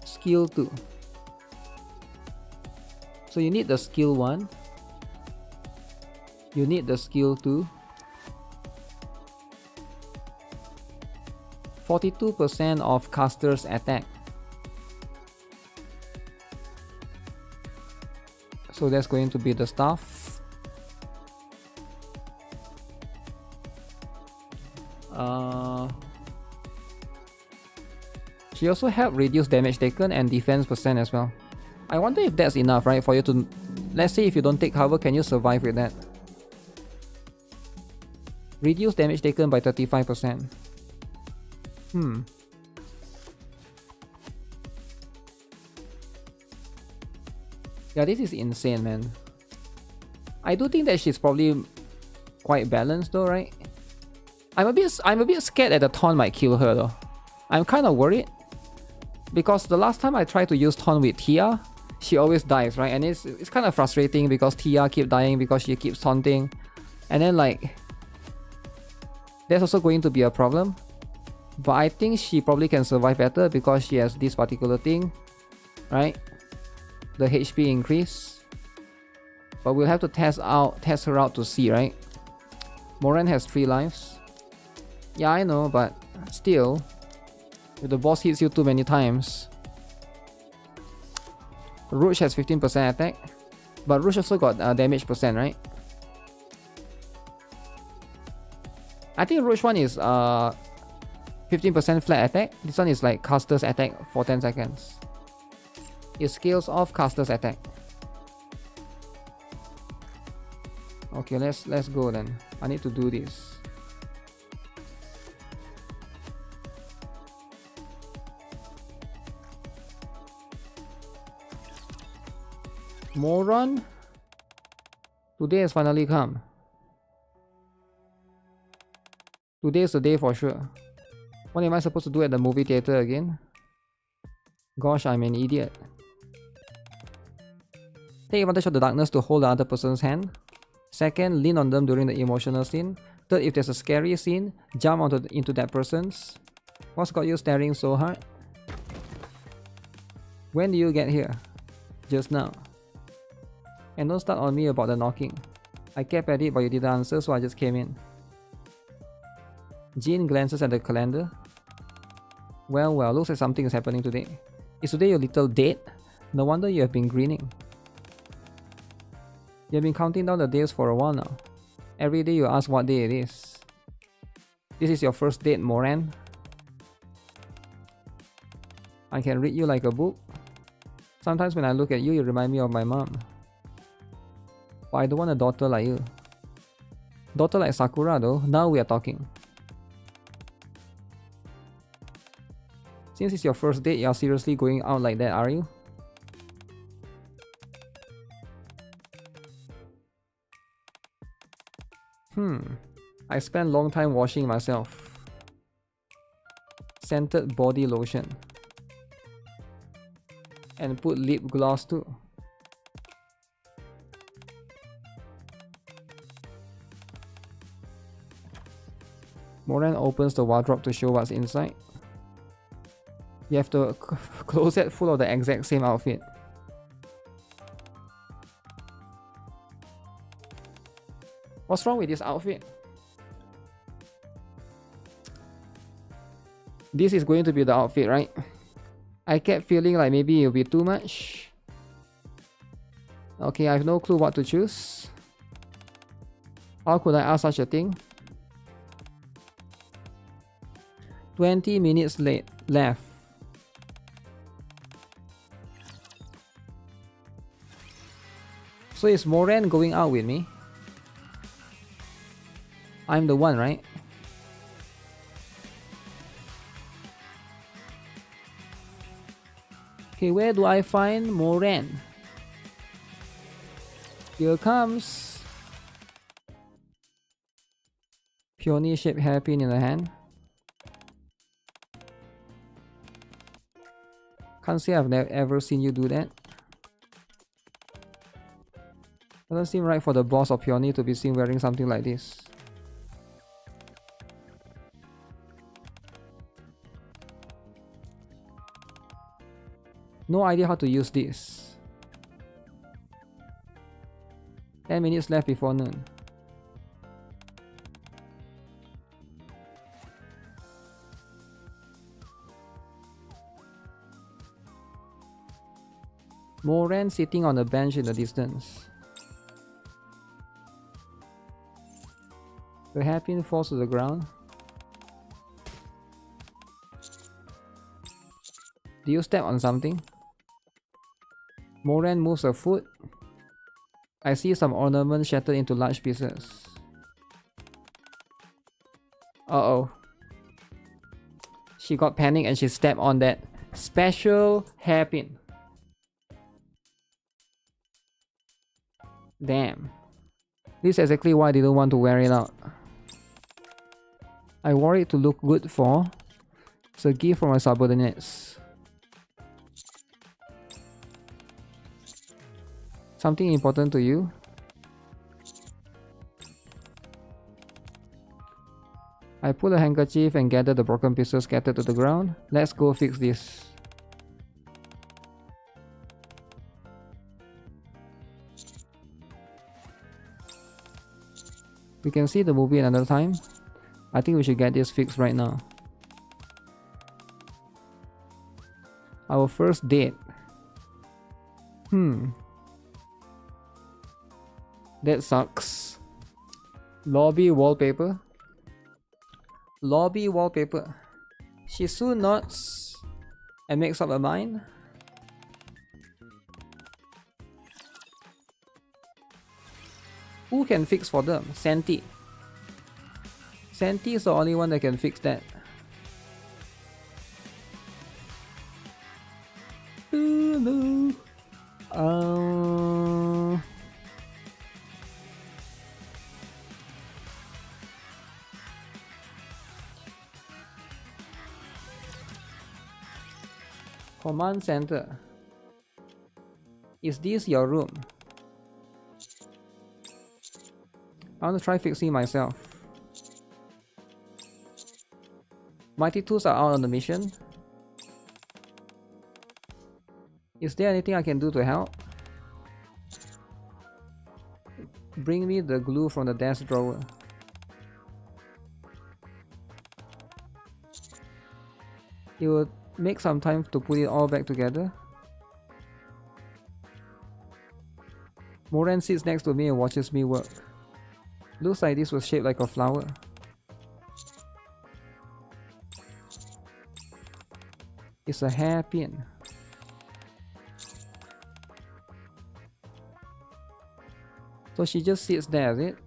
Skill 2. So you need the skill 1. You need the skill 2. 42% of caster's attack. So that's going to be the staff. She also helped reduce damage taken and defense percent as well. I wonder if that's enough, right? For you to... Let's say if you don't take cover, can you survive with that? Reduce damage taken by 35%. Yeah, this is insane, man. I do think that she's probably quite balanced though, right? I'm a bit scared that the taunt might kill her though. I'm kind of worried. Because the last time I tried to use taunt with Tia, she always dies, right? And it's kind of frustrating because Tia keeps dying because she keeps taunting. And then like... That's also going to be a problem. But I think she probably can survive better because she has this particular thing, right? The HP increase. But we'll have to test her out to see, right? Moran has 3 lives. Yeah, I know, but still, if the boss hits you too many times. Rouge has 15% attack, but Rouge also got damage percent, right? I think Rouge one is 15% flat attack. This one is like caster's attack for 10 seconds. It scales off caster's attack. Okay, let's go then. I need to do this. Moron, today has finally come. Today is the day for sure. What am I supposed to do at the movie theater again? Gosh, I'm an idiot. Take advantage of the darkness to hold the other person's hand. Second, lean on them during the emotional scene. Third, if there's a scary scene, jump into that person's. What's got you staring so hard? When do you get here? Just now. And don't start on me about the knocking. I kept at it but you didn't answer, so I just came in. Jean glances at the calendar. Well, looks like something is happening today. Is today your little date? No wonder you have been grinning. You have been counting down the days for a while now. Every day you ask what day it is. This is your first date, Moran. I can read you like a book. Sometimes when I look at you, you remind me of my mom. But I don't want a daughter like you. Daughter like Sakura though, now we are talking. Since it's your first date, you are seriously going out like that, are you? I spent long time washing myself. Scented body lotion. And put lip gloss too. Moran opens the wardrobe to show what's inside. You have the closet full of the exact same outfit. What's wrong with this outfit? This is going to be the outfit, right? I kept feeling like maybe it'll be too much. Okay, I have no clue what to choose. How could I ask such a thing? 20 minutes left. So is Moran going out with me? I'm the one, right? Okay, where do I find Moran? Here comes. Peony shaped hairpin in the hand. Can't say I've never ever seen you do that. Doesn't seem right for the boss of Peony to be seen wearing something like this. No idea how to use this. 10 minutes left before noon. Moran sitting on a bench in the distance. The hairpin falls to the ground. Do you step on something? Moran moves her foot. I see some ornaments shattered into large pieces. Uh-oh. She got panicked and she stepped on that special hairpin. Damn. This is exactly why I didn't want to wear it out. I wore it to look good for. It's a gift from my subordinates. Something important to you? I pull a handkerchief and gather the broken pieces scattered to the ground. Let's go fix this. We can see the movie another time. I think we should get this fixed right now. Our first date. That sucks. Lobby wallpaper. Lobby wallpaper. She soon nods and makes up her mind. Who can fix for them? Santi. Santi is the only one that can fix that. Command center. Is this your room? I want to try fixing myself. Mighty Tools are out on the mission. Is there anything I can do to help? Bring me the glue from the desk drawer. It will make some time to put it all back together. Moran sits next to me and watches me work. Looks like this was shaped like a flower. It's a hairpin. So she just sits there, is it?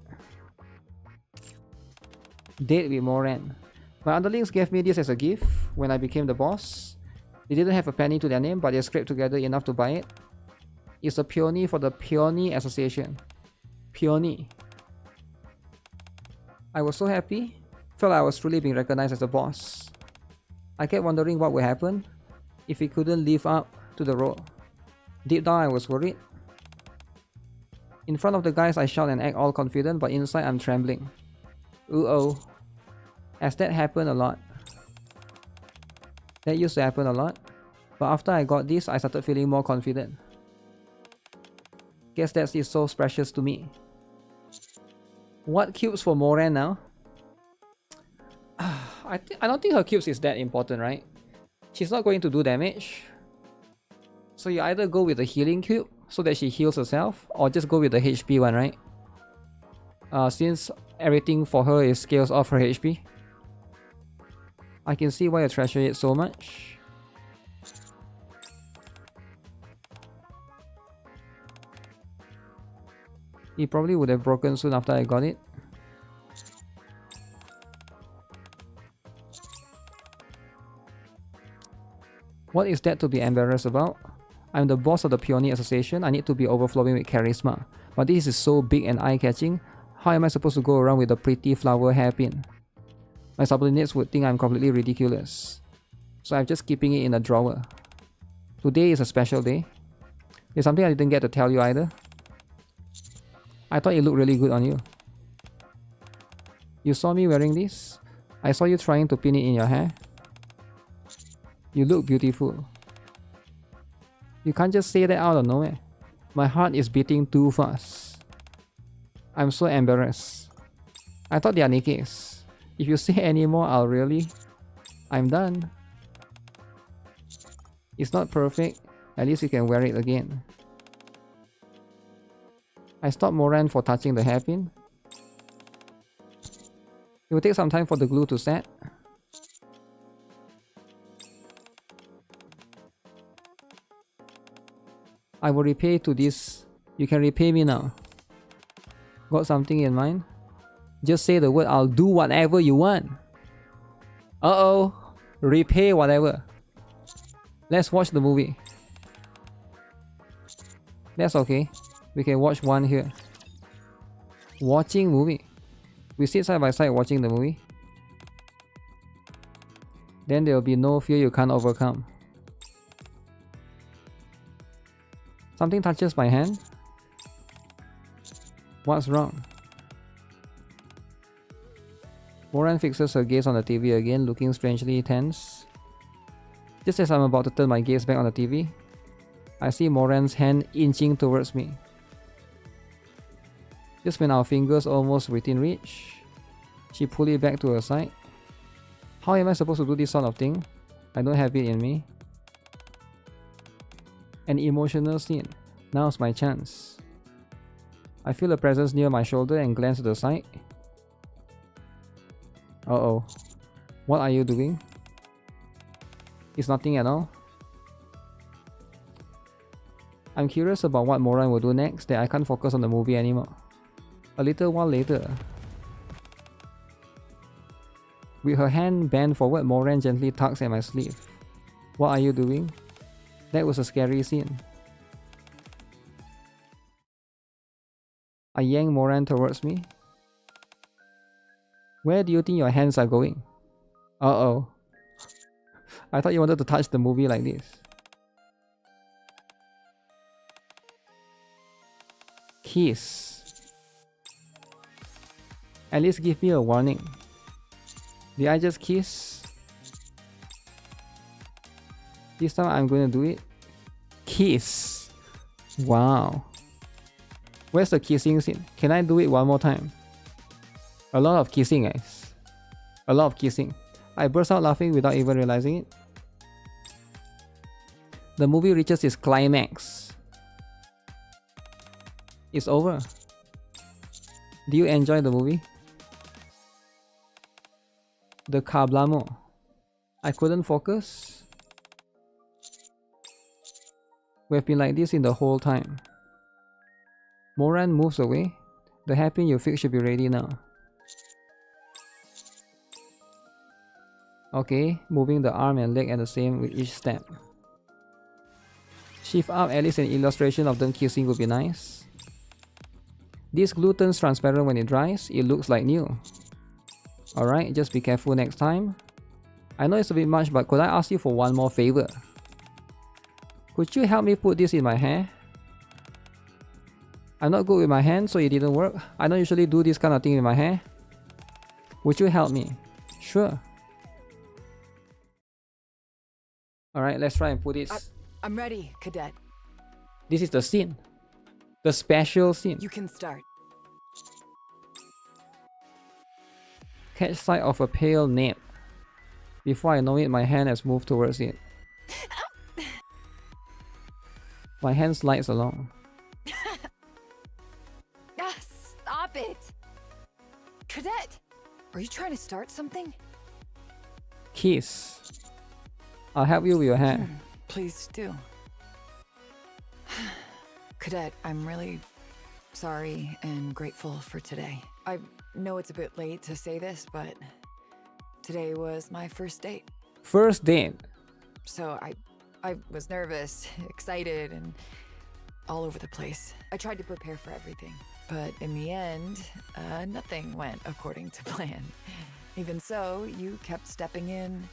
Date with Moran. My underlings gave me this as a gift when I became the boss. They didn't have a penny to their name, but they scraped together enough to buy it. It's a peony for the Peony Association. Peony. I was so happy. Felt like I was truly being recognized as a boss. I kept wondering what would happen if he couldn't live up to the role. Deep down I was worried. In front of the guys I shout and act all confident, but inside I'm trembling. Uh-oh. As that happened a lot. That used to happen a lot. But after I got this, I started feeling more confident. Guess that's it so precious to me. What cubes for Moran now? I don't think her cubes is that important, right? She's not going to do damage. So you either go with the healing cube so that she heals herself, or just go with the HP one, right? Since everything for her is scales off her HP. I can see why you treasure it so much. It probably would have broken soon after I got it. What is that to be embarrassed about? I'm the boss of the Peony Association. I need to be overflowing with charisma. But this is so big and eye-catching. How am I supposed to go around with a pretty flower hairpin? My subordinates would think I'm completely ridiculous. So I'm just keeping it in a drawer. Today is a special day. There's something I didn't get to tell you either. I thought it looked really good on you. You saw me wearing this? I saw you trying to pin it in your hair. You look beautiful. You can't just say that out of nowhere. My heart is beating too fast. I'm so embarrassed. I thought they are Nikkes. If you say any more, I'll really... I'm done. It's not perfect, At least you can wear it again. I stopped Moran for touching the hairpin. It will take some time for the glue to set. I will repay to this. You can repay me now. Got something in mind? Just say the word, I'll do whatever you want. Uh-oh. Repay whatever. Let's watch the movie. That's okay. We can watch one here. Watching movie. We sit side by side watching the movie. Then there will be no fear you can't overcome. Something touches my hand. What's wrong? Moran fixes her gaze on the TV again, looking strangely tense. Just as I'm about to turn my gaze back on the TV, I see Moran's hand inching towards me. Just when our fingers almost within reach, she pulled it back to her side. How am I supposed to do this sort of thing? I don't have it in me. An emotional scene. Now's my chance. I feel a presence near my shoulder and glance to the side. Uh-oh. What are you doing? It's nothing at all. I'm curious about what Moran will do next, that I can't focus on the movie anymore. A little while later, with her hand bent forward, Moran gently tugs at my sleeve. What are you doing? That was a scary scene. I yank Moran towards me. Where do you think your hands are going? Uh-oh. I thought you wanted to touch the movie like this. Kiss. At least give me a warning. Did I just kiss? This time I'm going to do it. Kiss. Wow. Where's the kissing scene? Can I do it one more time? A lot of kissing, guys. A lot of kissing. I burst out laughing without even realizing it. The movie reaches its climax. It's over. Do you enjoy the movie? The Kablamo. I couldn't focus. We've been like this in the whole time. Moran moves away. The hairpin you fixed should be ready now. Okay, moving the arm and leg at the same with each step. Shift up, at least an illustration of them kissing would be nice. This glue turns transparent when it dries. It looks like new. Alright, just be careful next time. I know it's a bit much, but could I ask you for one more favor? Could you help me put this in my hair? I'm not good with my hands, so it didn't work. I don't usually do this kind of thing with my hair. Would you help me? Sure. Alright, let's try and put it. I'm ready, Cadet. This is the scene. The special scene. You can start. Catch sight of a pale nape. Before I know it, my hand has moved towards it. My hand slides along. Stop it! Cadet! Are you trying to start something? Kiss. I'll help you with your hair. Please do. Cadet, I'm really sorry and grateful for today. I know it's a bit late to say this, but today was my first date. First date? So I was nervous, excited, and all over the place. I tried to prepare for everything, but in the end, nothing went according to plan. Even so, you kept stepping in,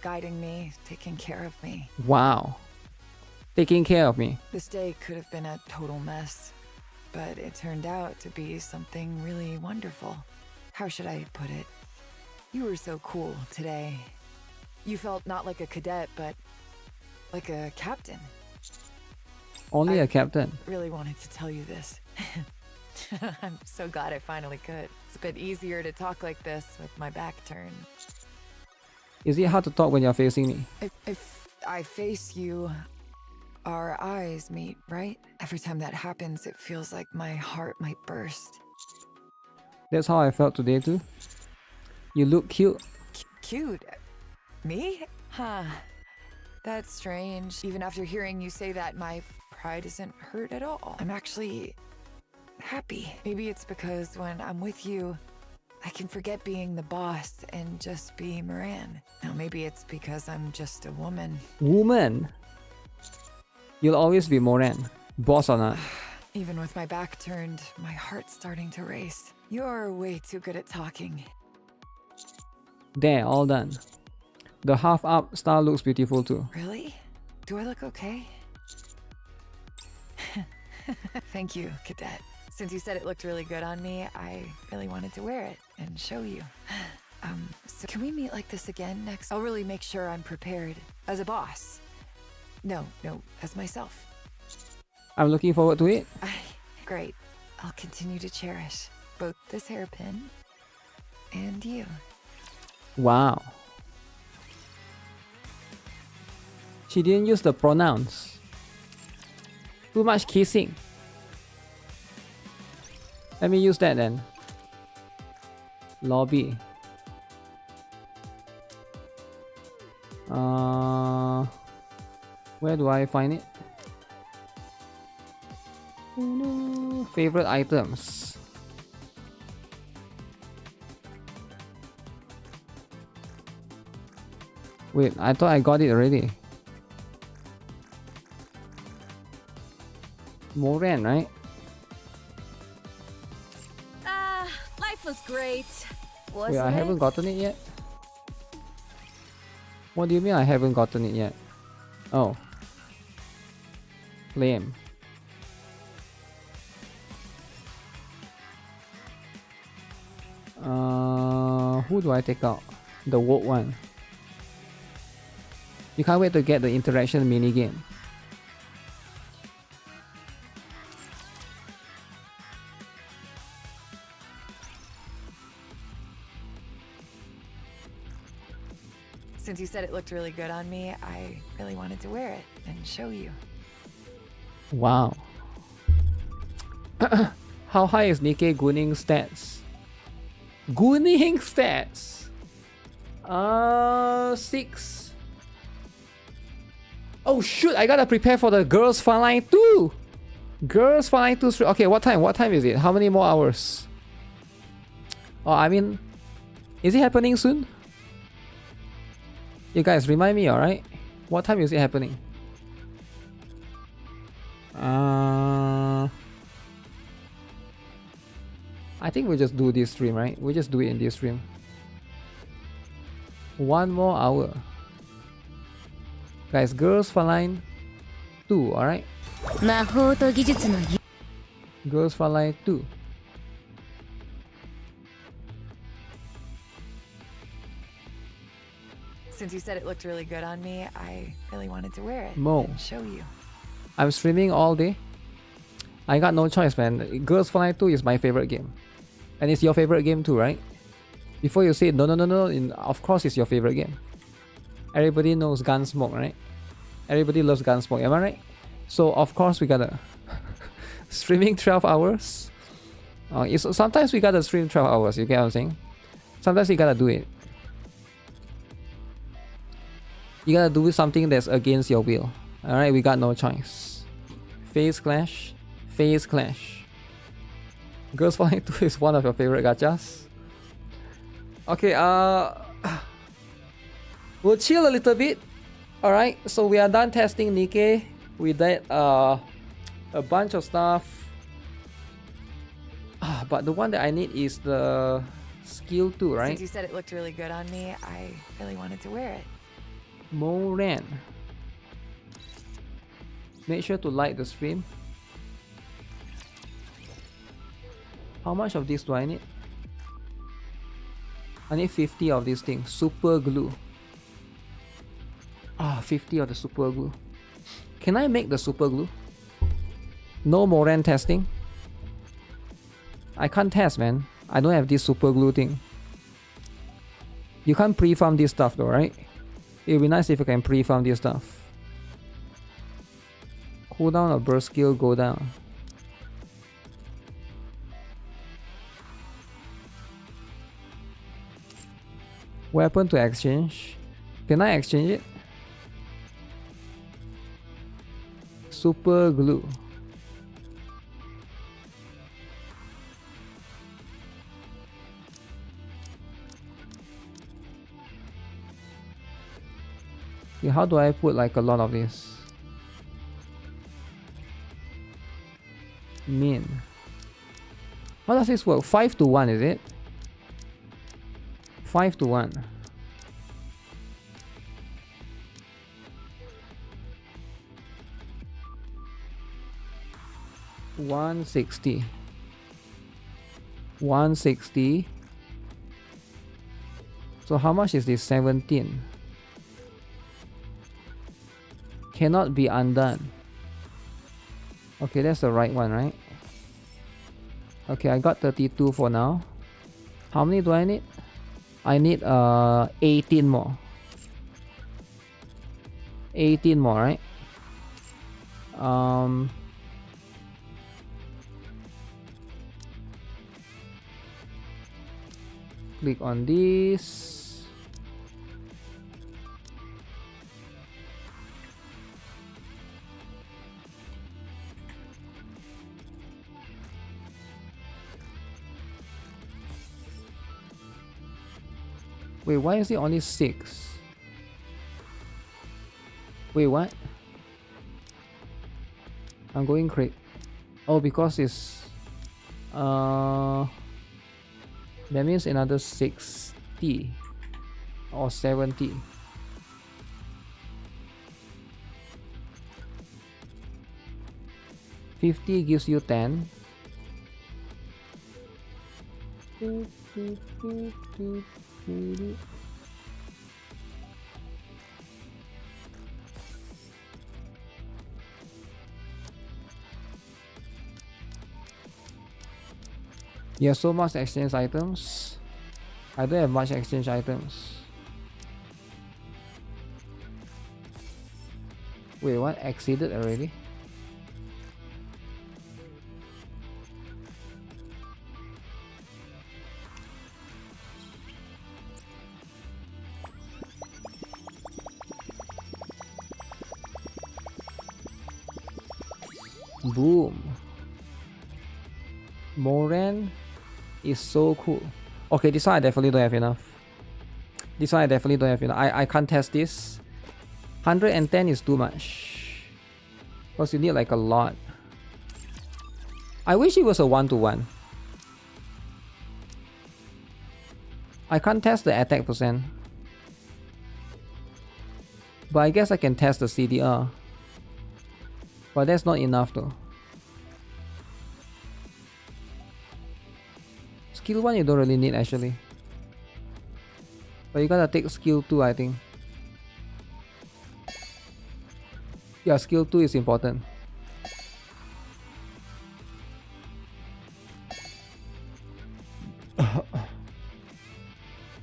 guiding me, taking care of me. Wow. Taking care of me. This day could have been a total mess, but it turned out to be something really wonderful. How should I put it? You were so cool today. You felt not like a cadet, but like a captain. Only a captain. Really wanted to tell you this. I'm so glad I finally could. It's a bit easier to talk like this with my back turned. Is it hard to talk when you're facing me? If I face you, our eyes meet, right? Every time that happens, it feels like my heart might burst. That's how I felt today too. You look cute. Cute? Me? Huh. That's strange. Even after hearing you say that, my pride isn't hurt at all. I'm actually happy. Maybe it's because when I'm with you, I can forget being the boss and just be Moran. Now maybe it's because I'm just a woman. Woman? You'll always be Moran, boss or not. Even with my back turned, my heart's starting to race. You're way too good at talking. There, all done. The half up star looks beautiful too. Really? Do I look okay? Thank you, Cadet. Since you said it looked really good on me, I really wanted to wear it and show you. So can we meet like this again next? I'll really make sure I'm prepared as a boss. No, as myself. I'm looking forward to it. Great. I'll continue to cherish both this hairpin and you. Wow. She didn't use the pronouns. Too much kissing. Let me use that then. Lobby. Where do I find it? Favorite items. Wait, I thought I got it already. Moran, right? Life was great. Wait, I haven't gotten it yet? What do you mean I haven't gotten it yet? Oh. Lame. Who do I take out? The woke one. You can't wait to get the interaction minigame. Since you said it looked really good on me, I really wanted to wear it and show you. Wow. How high is Nikke Gunning stats? Gunning stats? 6. Oh shoot, I gotta prepare for the Girls Frontline 2! Girls Frontline 2 stream. Okay, what time? What time is it? How many more hours? Oh, I mean... Is it happening soon? You guys, remind me, alright? What time is it happening? I think we'll just do this stream, right? We'll just do it in this stream. 1 more hour. Guys, Girls Frontline 2, alright? Girls Frontline 2. Since you said it looked really good on me, I really wanted to wear it and show you. I'm streaming all day. I got no choice, man. Girls Frontline 2 is my favorite game. And it's your favorite game too, right? Before you say no, of course it's your favorite game. Everybody knows Gunsmoke, right? Everybody loves Gunsmoke, am I right? So of course we gotta... Streaming 12 hours? Sometimes we gotta stream 12 hours, you get what I'm saying? Sometimes you gotta do it. You gotta do something that's against your will. Alright, we got no choice. Phase Clash. Phase Clash. Girls Frontline 2 is one of your favorite gachas. Okay, we'll chill a little bit. Alright, so we are done testing Nikke. We did a bunch of stuff. But the one that I need is the skill 2, right? Since you said it looked really good on me, I really wanted to wear it. Moran. Make sure to like the stream. How much of this do I need? I need 50 of this thing. Super glue. 50 of the super glue. Can I make the super glue? No Moran testing. I can't test, man. I don't have this super glue thing. You can't pre-farm this stuff though, right? It would be nice if you can pre-farm this stuff. Cooldown of burst skill go down. Weapon to exchange. Can I exchange it? Super glue. Okay, how do I put like a lot of this? Min. How does this work? 5 to 1, is it? 5 to 1. $160. 160. So how much is this? 17. Cannot be undone. Okay, that's the right one, right? Okay, I got 32 for now. How many do I need? I need 18 more. 18 more, right? Click on this. Wait, why is it only 6? Wait, what? I'm going crit. Oh, because it's that means another 60 or 70. $50 gives you 10. You have so much exchange items. I don't have much exchange items. Wait, what? Exceeded already? Boom. Moran is so cool. Okay, this one I definitely don't have enough. This one I definitely don't have enough. I can't test this. 110 is too much. Because you need like a lot. I wish it was a 1-to-1. I can't test the attack percent. But I guess I can test the CDR. But that's not enough though. Skill 1 you don't really need actually. But you gotta take skill 2, I think. Yeah, skill 2 is important.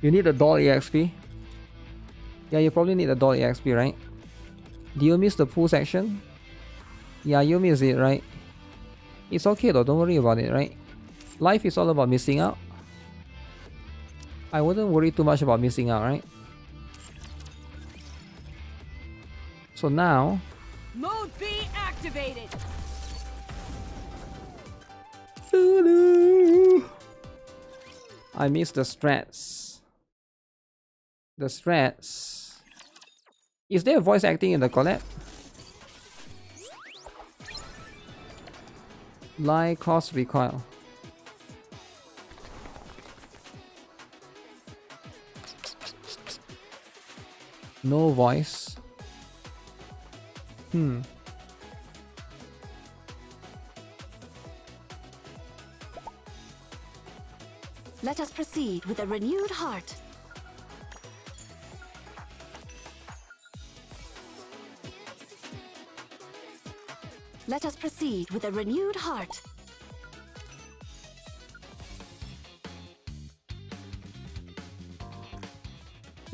You need a doll EXP? Yeah, you probably need a doll EXP, right? Do you miss the pool section? Yeah, you miss it, right? It's okay though, don't worry about it, right? Life is all about missing out. I wouldn't worry too much about missing out, right? So now... Mode B activated! I miss the strats. The strats. Is there voice acting in the collab? Lie cost recoil. No voice. Let us proceed with a renewed heart. Let us proceed with a renewed heart.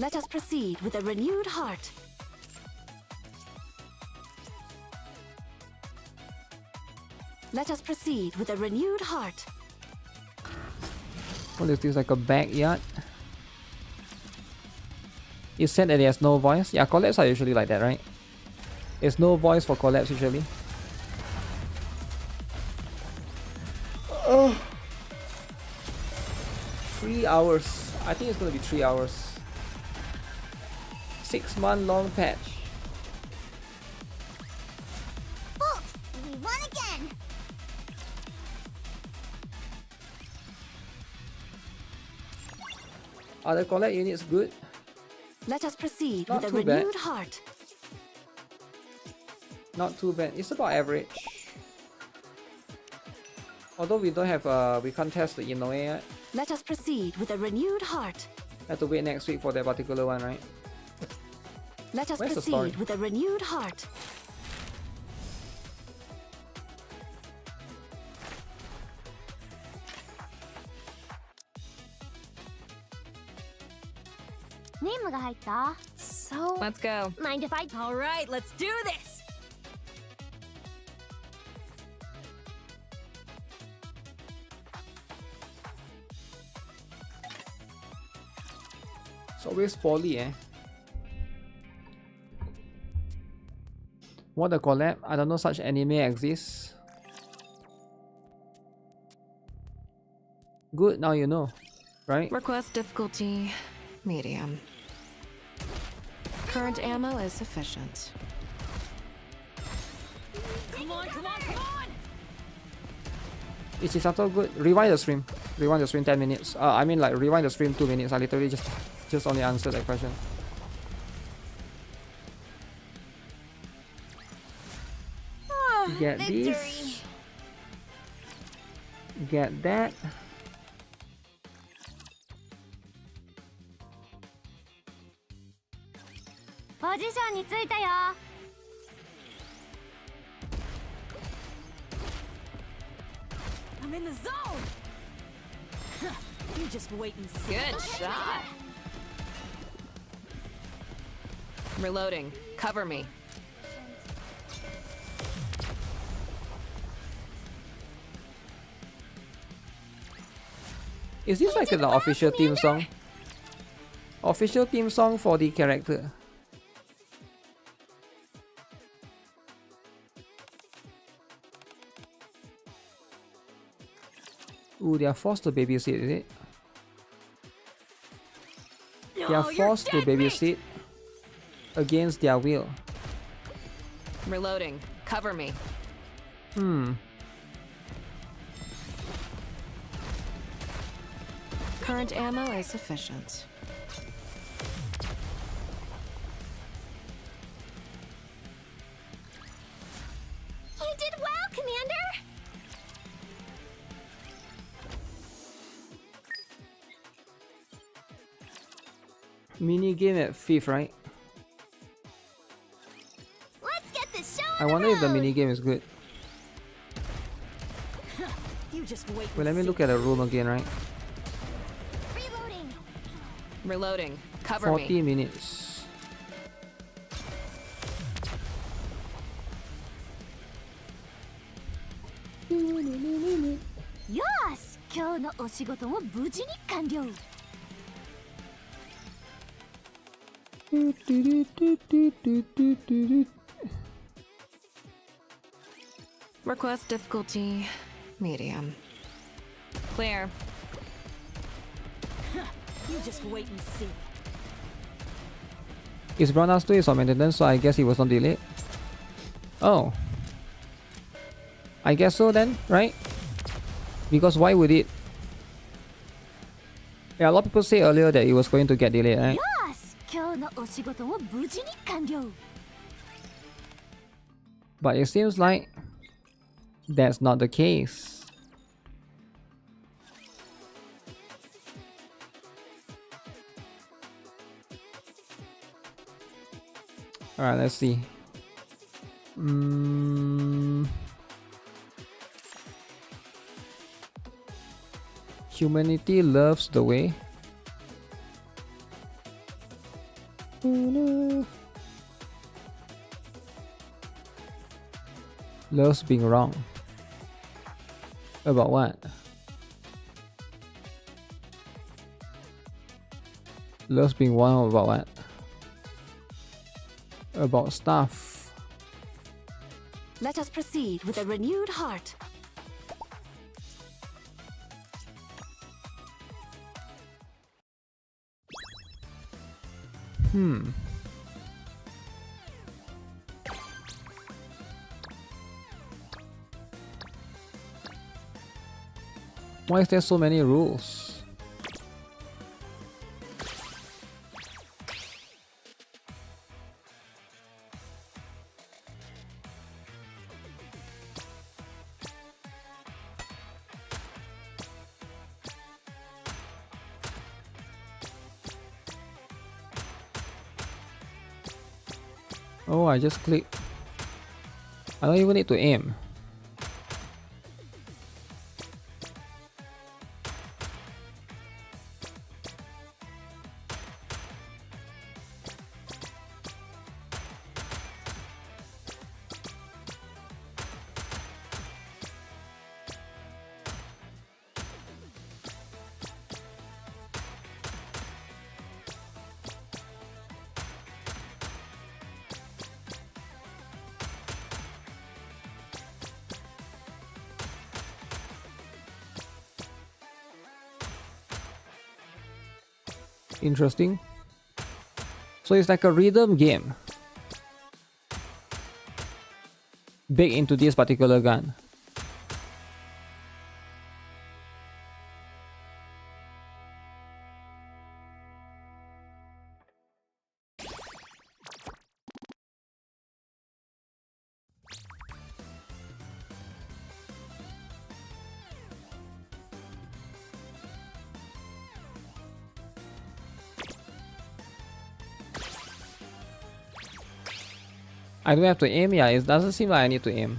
Let us proceed with a renewed heart. Let us proceed with a renewed heart. What is this, like a backyard? You said that it has no voice? Yeah, collabs are usually like that, right? There's no voice for collabs usually. Oh. 3 hours. I think it's gonna be 3 hours. 6-month long patch. Bolt, we won again. Are the collab units good? Let us proceed Not with a too bad. renewed heart. Not too bad. It's about average. Although we don't have we can't test the Inoue yet. Let us proceed with a renewed heart. Have to wait next week for that particular one, right? Let us Where's the story? proceed with a renewed heart. Nameが入った So Let's go. mind if I All right, let's do this. It's always poly, eh? What a collab? I don't know such anime exists. Good, now you know, right? Request difficulty medium. Current ammo is sufficient. Come on, come on, come on! Is Chisato good? Rewind the stream. Rewind the stream 10 minutes. I mean like rewind the stream 2 minutes. I literally just only answered that question. Get victory. this. Get that. Position についたよ I'm in the zone! You just wait and see. Good shot. Reloading. Cover me. Is this like the official theme song? Official theme song for the character. Ooh, they are forced to babysit, is it? They are forced to babysit against their will. Reloading. Cover me. Current ammo is sufficient. You did well, Commander! Mini game at 5th, right? Let's get this show I on wonder the if the road. mini game is good. You just wait Wait, let and me see. look at the room again, right? Reloading. Reloading. Cover 40 me. minutes. Yes! 今日のお仕事も無事に完了 Request difficulty medium. Clear. You just wait and see. Is Brown 2 is on maintenance, so I guess it was not delayed. Oh. I guess so then, right? Because why would it? Yeah, a lot of people say earlier that it was going to get delayed, right? Yes! 今日のお仕事も無事に完了 But it seems like that's not the case. Alright, let's see. Humanity loves the way. Loves being wrong. About what? Loves being one about what? About stuff. Let us proceed with a renewed heart. Why is there so many rules? Oh, I just click. I don't even need to aim. Interesting. So it's like a rhythm game baked into this particular gun. I don't have to aim, yeah, it doesn't seem like I need to aim.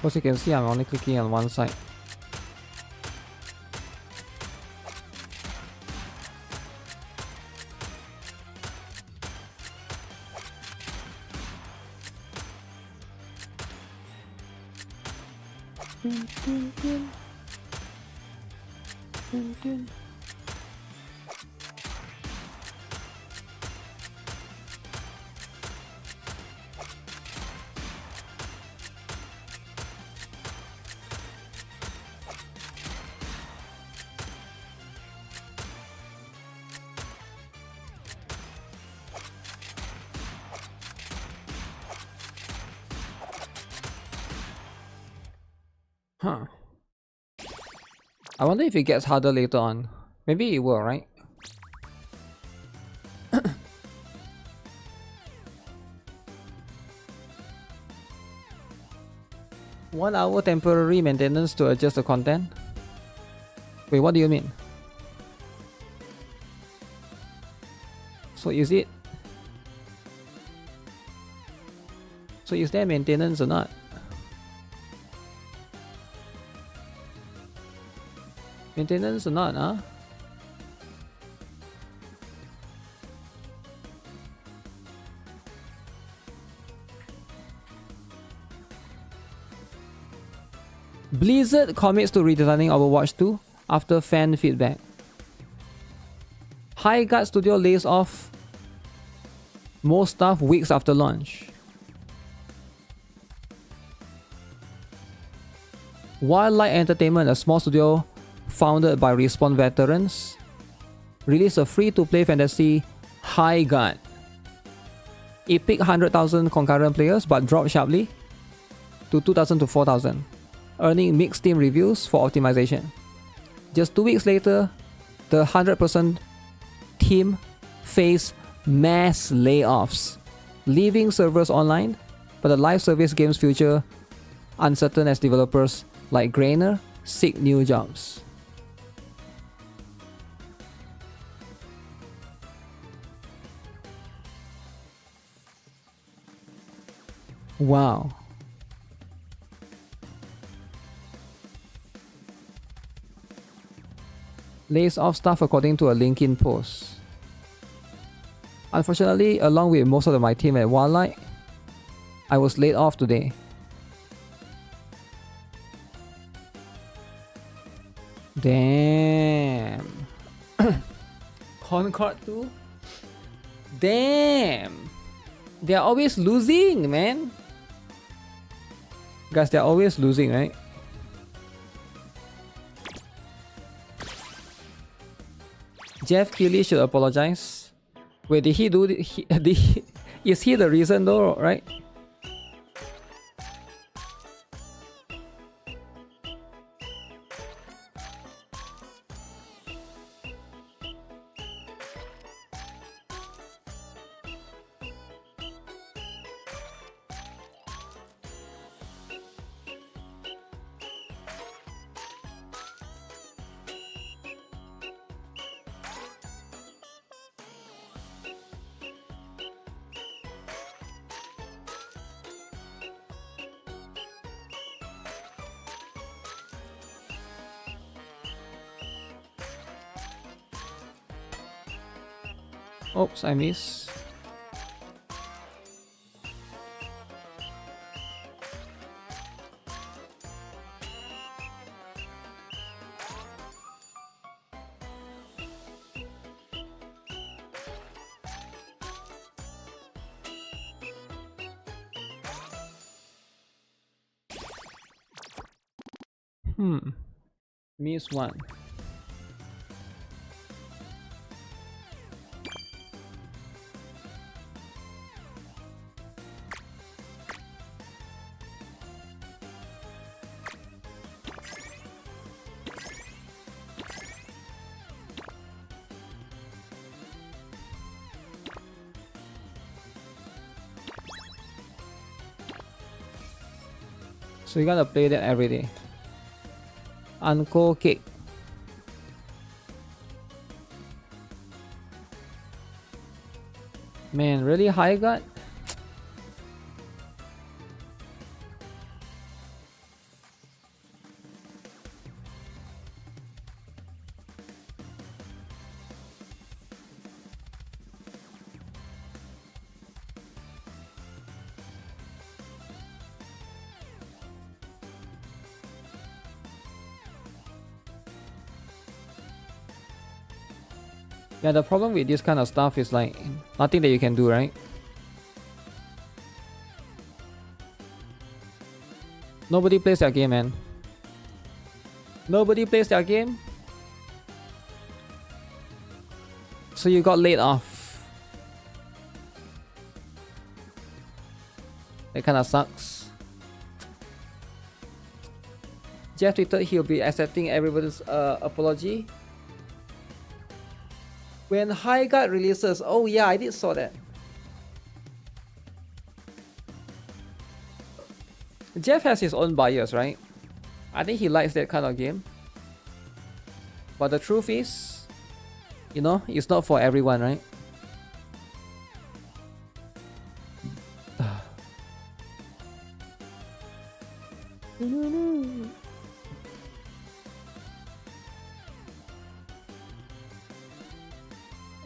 As you can see, I'm only clicking on one side. Huh. I wonder if it gets harder later on. Maybe it will, right? One hour temporary maintenance to adjust the content? Wait, what do you mean? So is it? So is there maintenance or not? Maintenance or not, huh? Blizzard commits to redesigning Overwatch 2 after fan feedback. High Guard Studio lays off most staff weeks after launch. Wildlight Entertainment, a small studio founded by Respawn veterans, released a free-to-play fantasy High Guard. It peaked 100,000 concurrent players but dropped sharply to 2,000 to 4,000, earning mixed Steam reviews for optimization. Just 2 weeks later, the 100% team faced mass layoffs, leaving servers online, but the live service game's future uncertain as developers like Grainer seek new jobs. Wow. Lays off staff according to a LinkedIn post. Unfortunately, along with most of my team at Wildlight, I was laid off today. Damn. Concord 2? Damn. They're always losing, man. Guys, they're always losing, right? Jeff Keighley should apologize. Wait, did he do is he the reason though, right? Oops, I missed. Miss one. So you gotta play that every day. Uncle Cake. Man, really high gut? Yeah, the problem with this kind of stuff is like nothing that you can do, right? Nobody plays their game, man. Nobody plays their game. So you got laid off. That kind of sucks. Jeff tweeted he'll be accepting everybody's apology when High Guard releases. Oh yeah, I did saw that. Jeff has his own bias, right? I think he likes that kind of game. But the truth is, you know, it's not for everyone, right?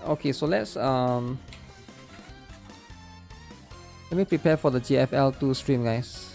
Okay, so let's let me prepare for the GFL2 stream, guys.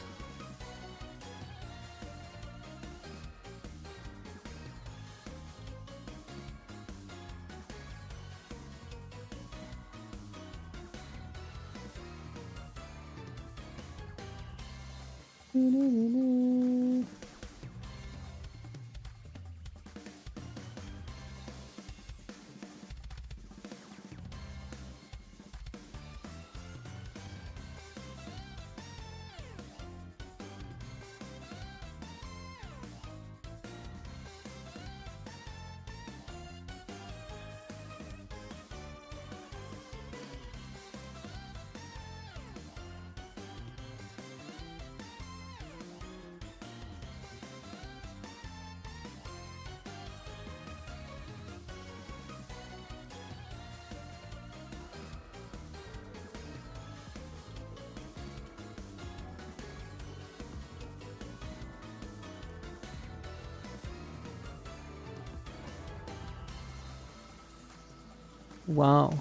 Wow.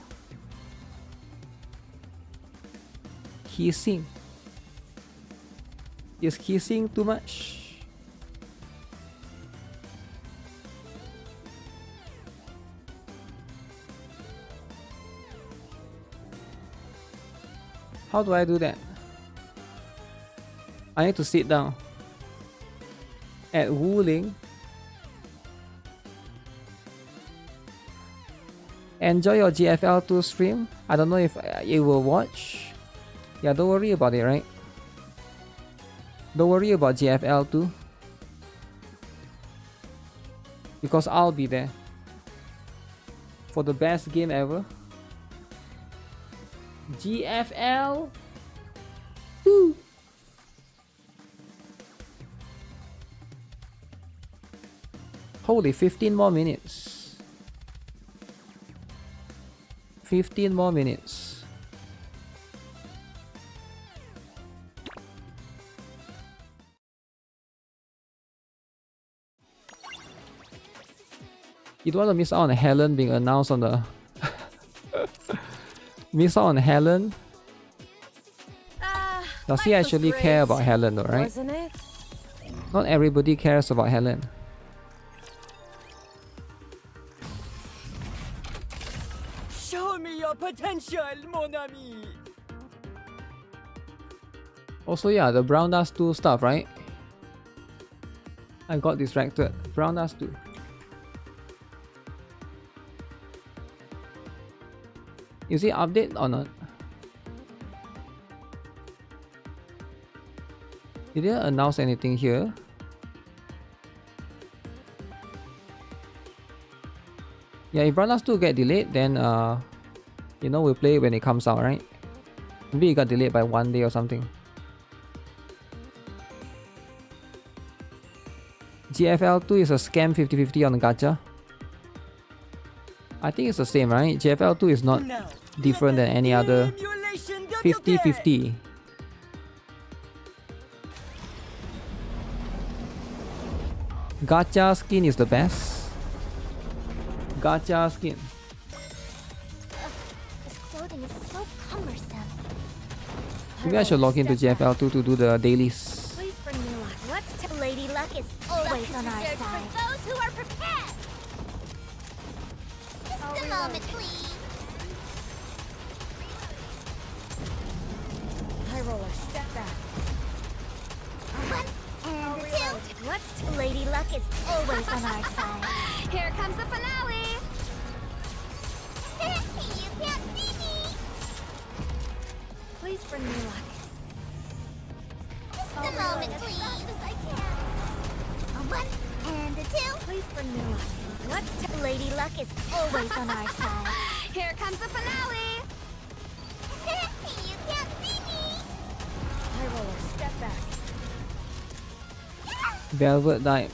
Kissing. Is kissing too much? How do I do that? I need to sit down. At Wuthering. Enjoy your GFL2 stream. I don't know if you will watch. Yeah, don't worry about it, right? Don't worry about GFL2. Because I'll be there. For the best game ever. GFL. Woo. Holy, 15 more minutes. 15 more minutes. You don't want to miss out on Helen being announced on the... miss out on Helen? Does he actually care about Helen though, right? Wasn't it? Not everybody cares about Helen. Show me your potential, mon ami. Also, yeah, the Brown Dust 2 stuff, right? I got distracted. Brown Dust 2. Is it update or not? Did they announce anything here? Yeah, if Brown Dust 2 get delayed, then you know, we'll play it when it comes out, right? Maybe it got delayed by 1 day or something. GFL2 is a scam 50-50 on the gacha. I think it's the same, right? GFL2 is not different than any other 50-50. Gacha skin is the best. Gacha skin. This clothing is so cumbersome. Maybe I should log into GFL2 to do the dailies. Please bring me luck. What's to Lady Luck is always on our side. For those who are prepared. Just a moment, please. High roller, step back. One and two. What's to Lady Luck is always on our side. Here comes the finale. You can't see me. Please bring me luck. Just a moment, please. One and two. Please bring me luck. What's to Lady Luck is always on our side. Here comes the finale. You can't see me. High roller, step back. Velvet died.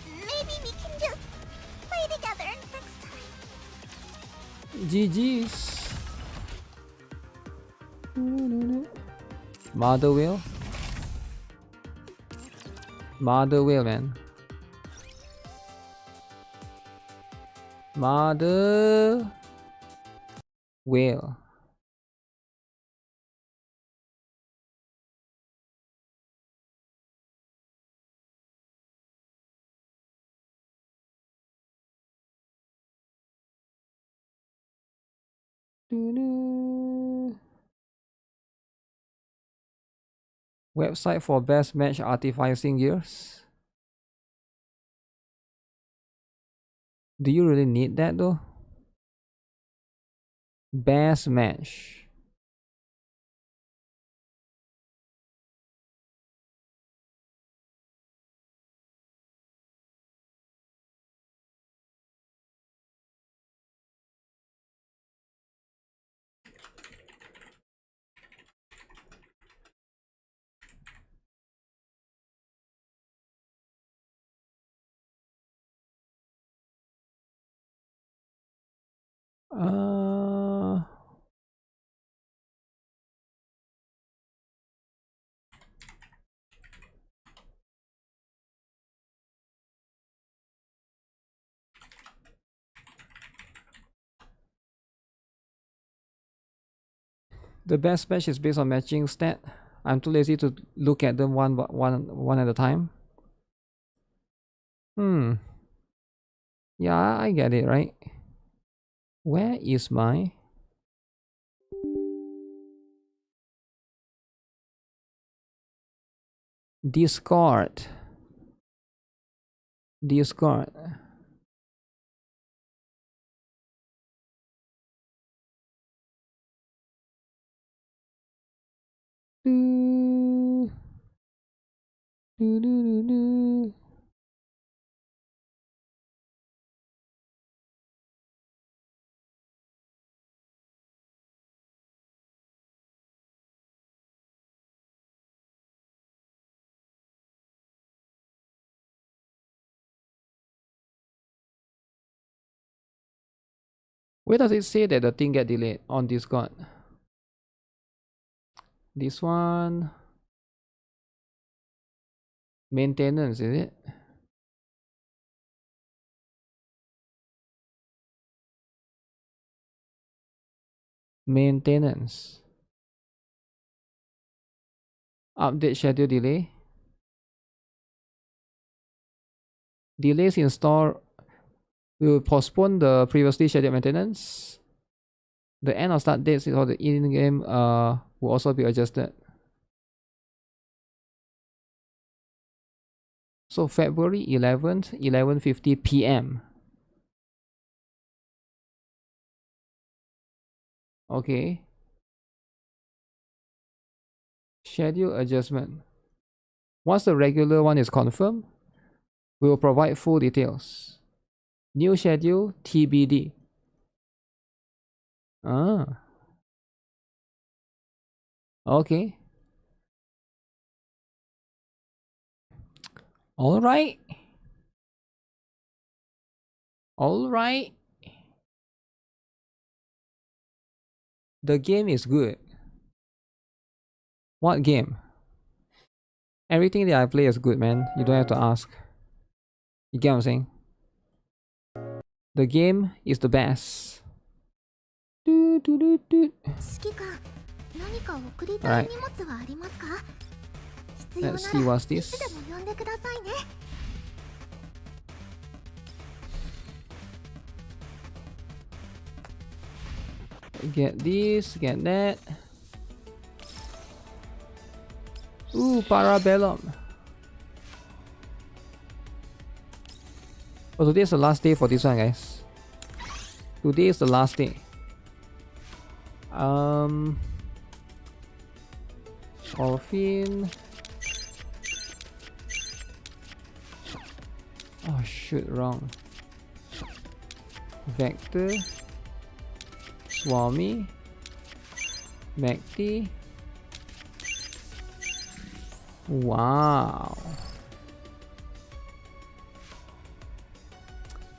Maybe we can just play together next time. GG's. Mother whale. Mother whale, man. Mother whale. Website for best match artificing gears. Do you really need that though? Best match. The best match is based on matching stat. I'm too lazy to look at them one at a time. Yeah, I get it, right? Where is my... Discord. Where does it say that the thing get delayed on Discord? This one. Maintenance, is it? Maintenance. Update schedule delay. Delays in store will postpone the previously scheduled maintenance. The end of start dates for the in-game will also be adjusted. So February 11th, 11:50 p.m. Okay. Schedule adjustment. Once the regular one is confirmed, we will provide full details. New schedule TBD. Okay. All right. The game is good. What game? Everything that I play is good, man. You don't have to ask. You get what I'm saying? The game is the best. Alright. Let's see what's this. Get this, get that. Ooh, Parabellum. Oh, today is the last day for this one, guys. Today is the last day. Orphin. Oh shoot, wrong. Vector. Swami. Macti. Wow.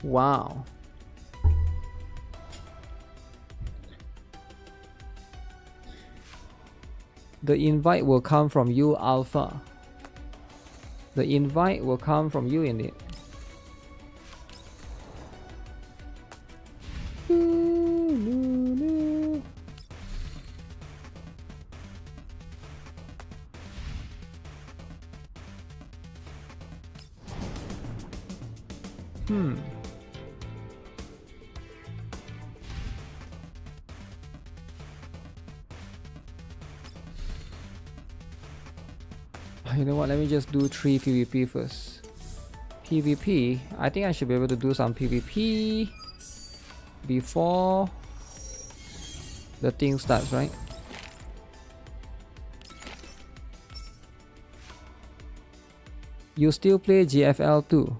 Wow. The invite will come from you, Alpha. The invite will come from you, indeed. You know what, let me just do 3 PvP first. PvP, I think I should be able to do some PvP before the thing starts, right? You still play GFL too?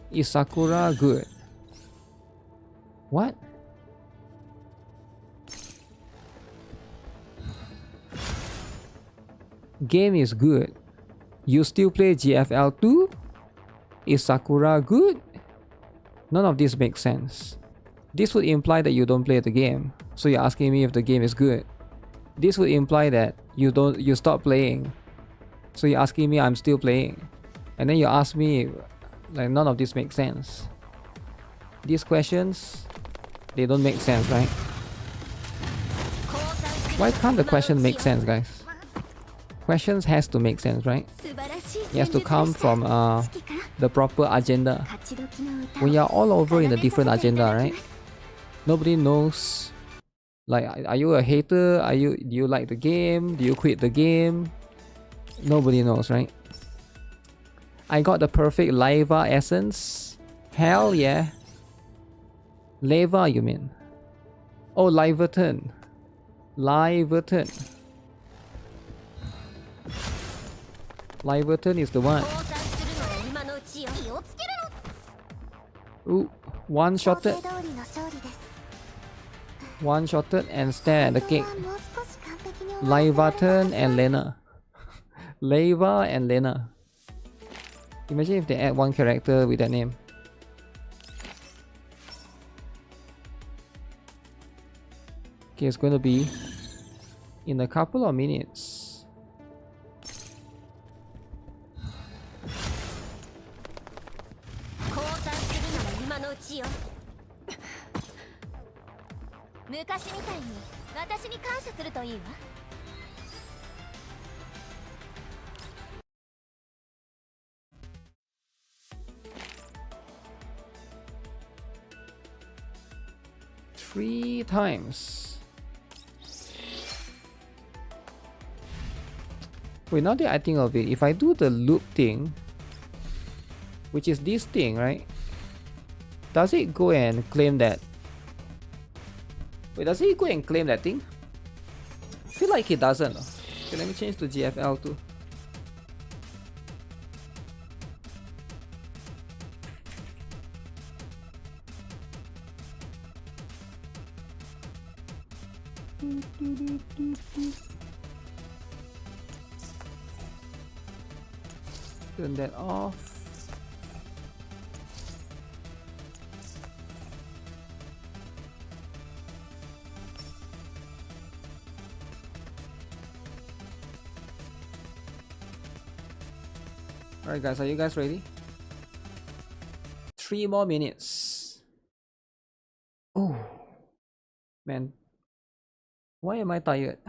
Is Sakura good? What? Game is good. You still play GFL too? Is Sakura good? None of this makes sense. This would imply that you don't play the game. So you're asking me if the game is good. This would imply that you stop playing. So you're asking me I'm still playing. And then you ask me, like, none of this makes sense. These questions, they don't make sense, right? Why can't the question make sense, guys? Questions has to make sense, right? It has to come from the proper agenda. When you're all over in a different agenda, right? Nobody knows. Like, are you a hater? Do you like the game? Do you quit the game? Nobody knows, right? I got the perfect Laiva essence. Hell yeah. Leva, you mean? Oh, Liverton. Liverton. Liverton is the one. Ooh, one-shotted. One-shotted and stare at the cake. Liverton and Lena. Leva and Lena. Imagine if they add one character with that name. Okay, it's going to be in a couple of minutes. Three times. Wait, now that I think of it, if I do the loop thing, which is this thing, right? Does it go and claim that? Wait, does it go and claim that thing? I feel like it doesn't. Okay, let me change to GFL too. Turn that off. Alright guys, are you guys ready? 3 more minutes. Oh man, why am I tired?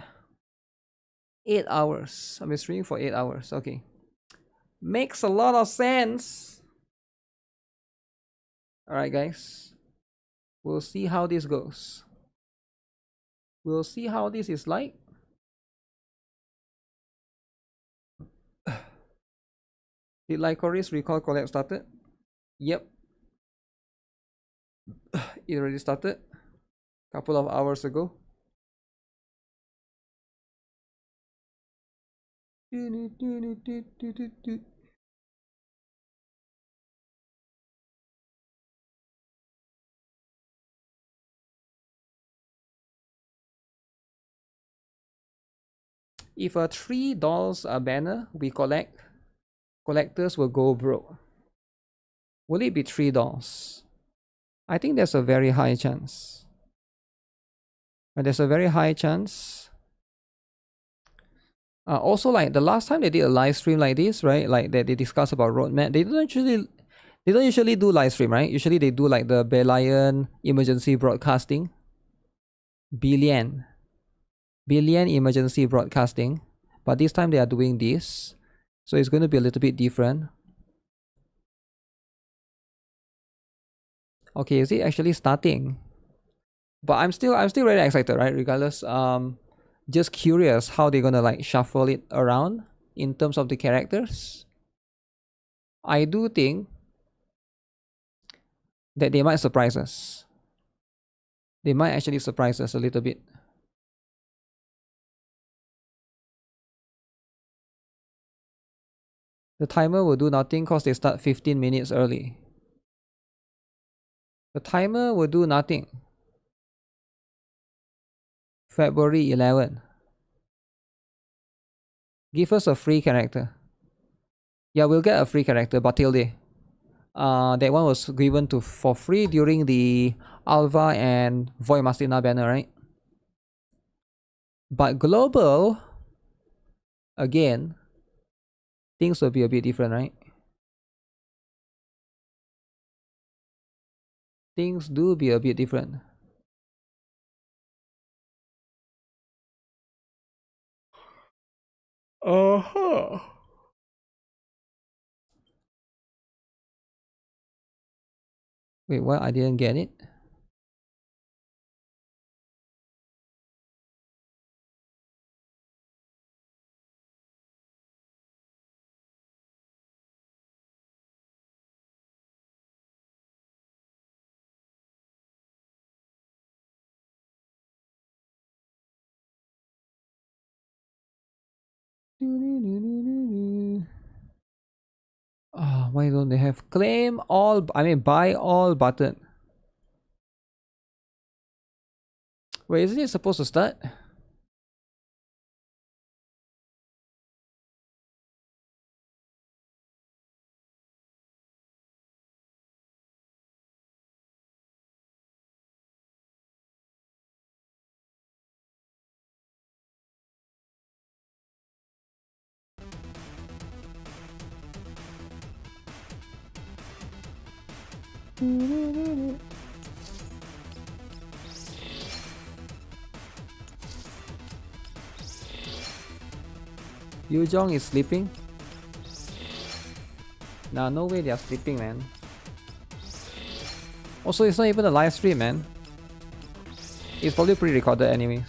8 hours. I've been streaming for 8 hours. Okay. Makes a lot of sense. Alright guys. We'll see how this goes. We'll see how this is like. Did Lycoris Recall collab started? Yep. It already started. Couple of hours ago. If a $3 a banner we collect, collectors will go broke. Will it be $3? I think there's a very high chance. And there's a very high chance. Also, like the last time they did a live stream like this, right? Like they discuss about roadmap. They don't usually do live stream, right? Usually they do like the Belian emergency broadcasting. Belian emergency broadcasting. But this time they are doing this. So it's going to be a little bit different. Okay, is it actually starting? But I'm still really excited, right? Regardless, just curious how they're gonna like shuffle it around in terms of the characters. I do think that they might surprise us. They might actually surprise us a little bit. The timer will do nothing because they start 15 minutes early. The timer will do nothing. February 11. Give us a free character. Yeah, we'll get a free character, but till day. That one was given for free during the Alva and Void Mastina banner, right? But global, again, things will be a bit different, right? Things do be a bit different. Uh-huh. Wait, what? I didn't get it. Why don't they have claim all? I mean, buy all button. Wait, isn't it supposed to start? Yu Jong is sleeping. Nah, no way they are sleeping, man. Also, it's not even a live stream, man. It's probably pre-recorded anyways.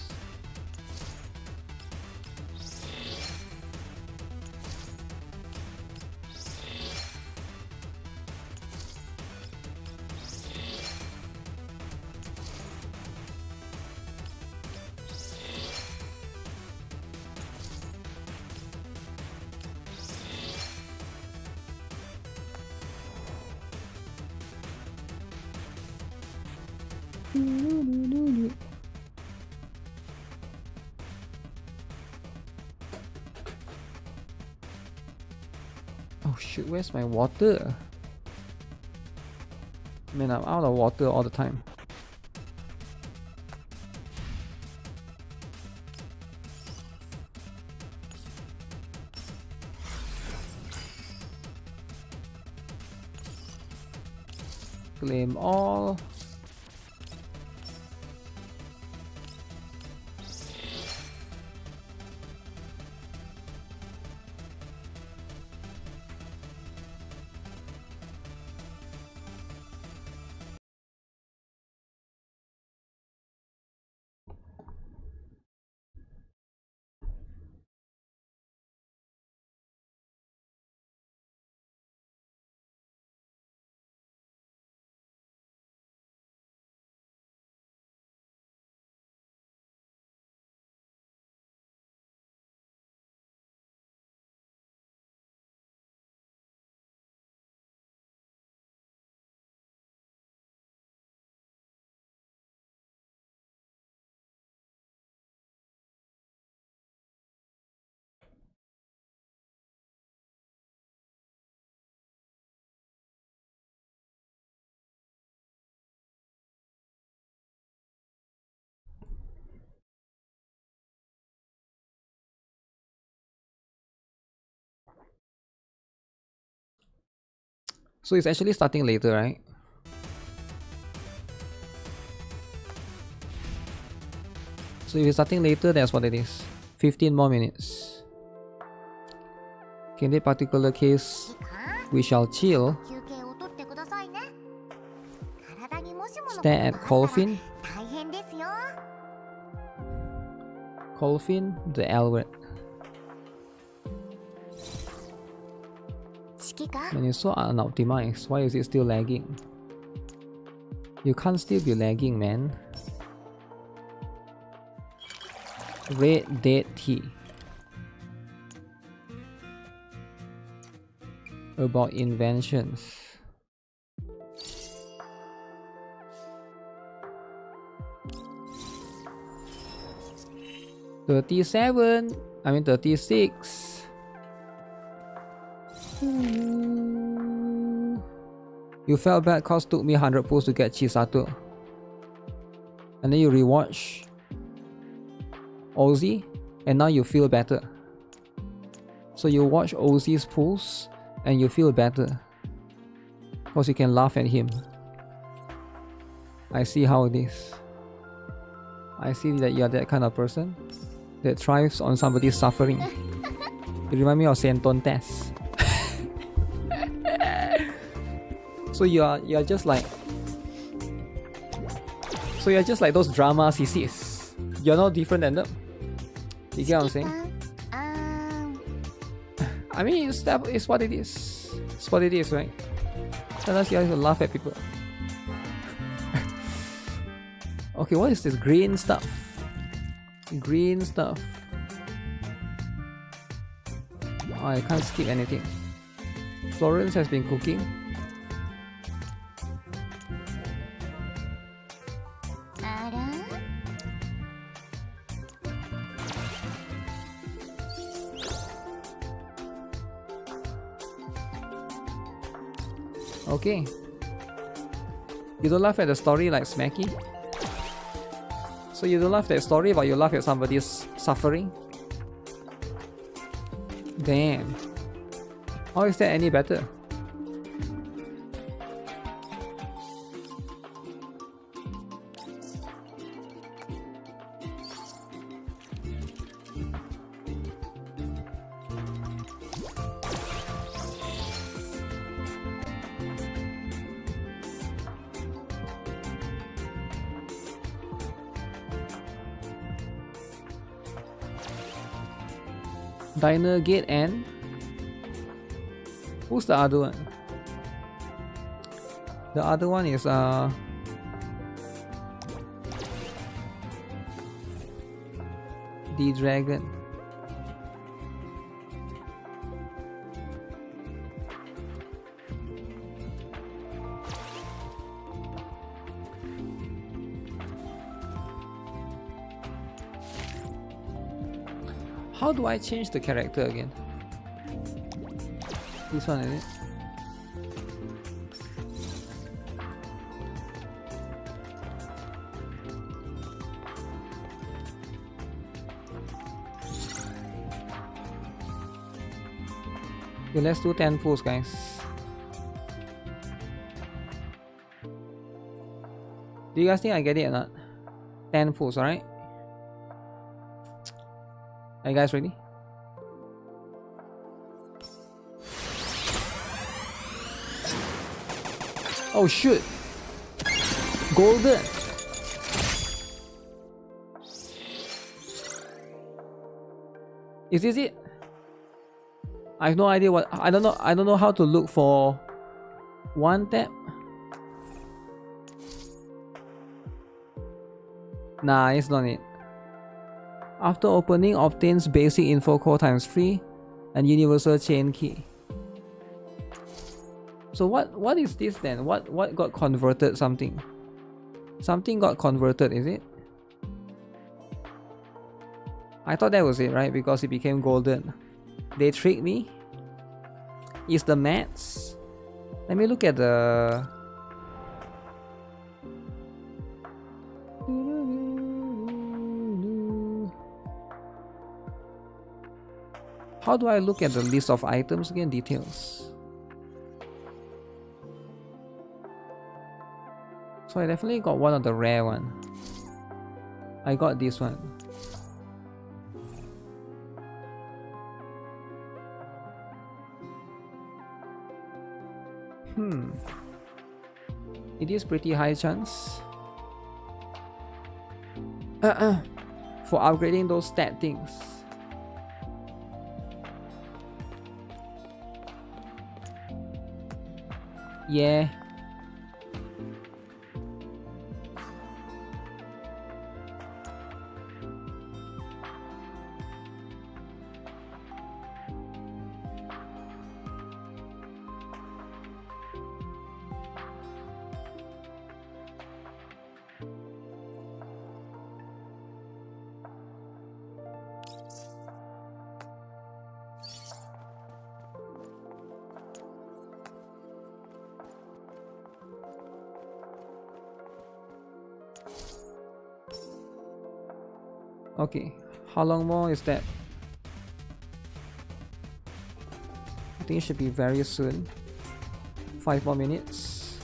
Oh shit, where's my water? Man, I'm out of water all the time. Claim all. So it's actually starting later, right? So if it's starting later, that's what it is. 15 more minutes. Okay, in that particular case, we shall chill. Stare at Colfin. Colfin, the Elwet. Man, it's so unoptimized. Why is it still lagging? You can't still be lagging, man. Red Dead Tea. About inventions. « 37. I mean 36. You felt bad cause took me 100 pulls to get Chisato. And then you rewatch Ozzy and now you feel better. So you watch Ozzy's pulls and you feel better. Cause you can laugh at him. I see how it is. I see that you are that kind of person that thrives on somebody's suffering. You remind me of Senton Test. So you're just like those drama CCs. You're no different than them. You get what I'm saying? I mean, it's what it is. It's what it is, right? Unless you have to laugh at people. Okay, what is this green stuff? Green stuff. Oh, I can't skip anything. Florence has been cooking. Okay. You don't laugh at the story like Smacky? So you don't laugh at the story, but you laugh at somebody's suffering? Damn. How is that any better? Diner Gate and who's the other one? The other one is the dragon. How do I change the character again? This one, is it? Okay, let's do 10 pulls, guys. Do you guys think I get it or not? 10 pulls, alright? Are you guys ready? Oh shoot! Golden! Is this it? I have no idea what I don't know how to look for one tap. Nah, it's not it. After opening, obtains basic info core ×3 and universal chain key. So what is this then? What got converted something? Something got converted, is it? I thought that was it, right? Because it became golden. They tricked me. Is the mats? Let me look at the how do I look at the list of items again? Details. So I definitely got one of the rare one. I got this one. It is pretty high chance. For upgrading those stat things. Yeah. Okay, how long more is that? I think it should be very soon. 5 more minutes.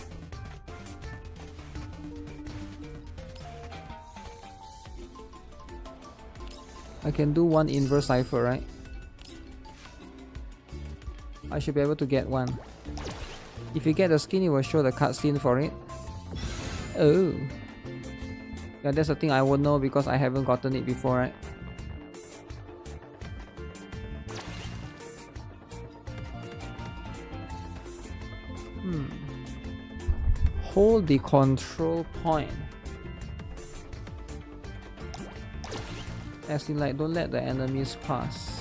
I can do one inverse cipher, right? I should be able to get one. If you get the skin, it will show the cutscene for it. Oh. Yeah, that's the thing I won't know because I haven't gotten it before, right? Hold the control point. As in, like, don't let the enemies pass.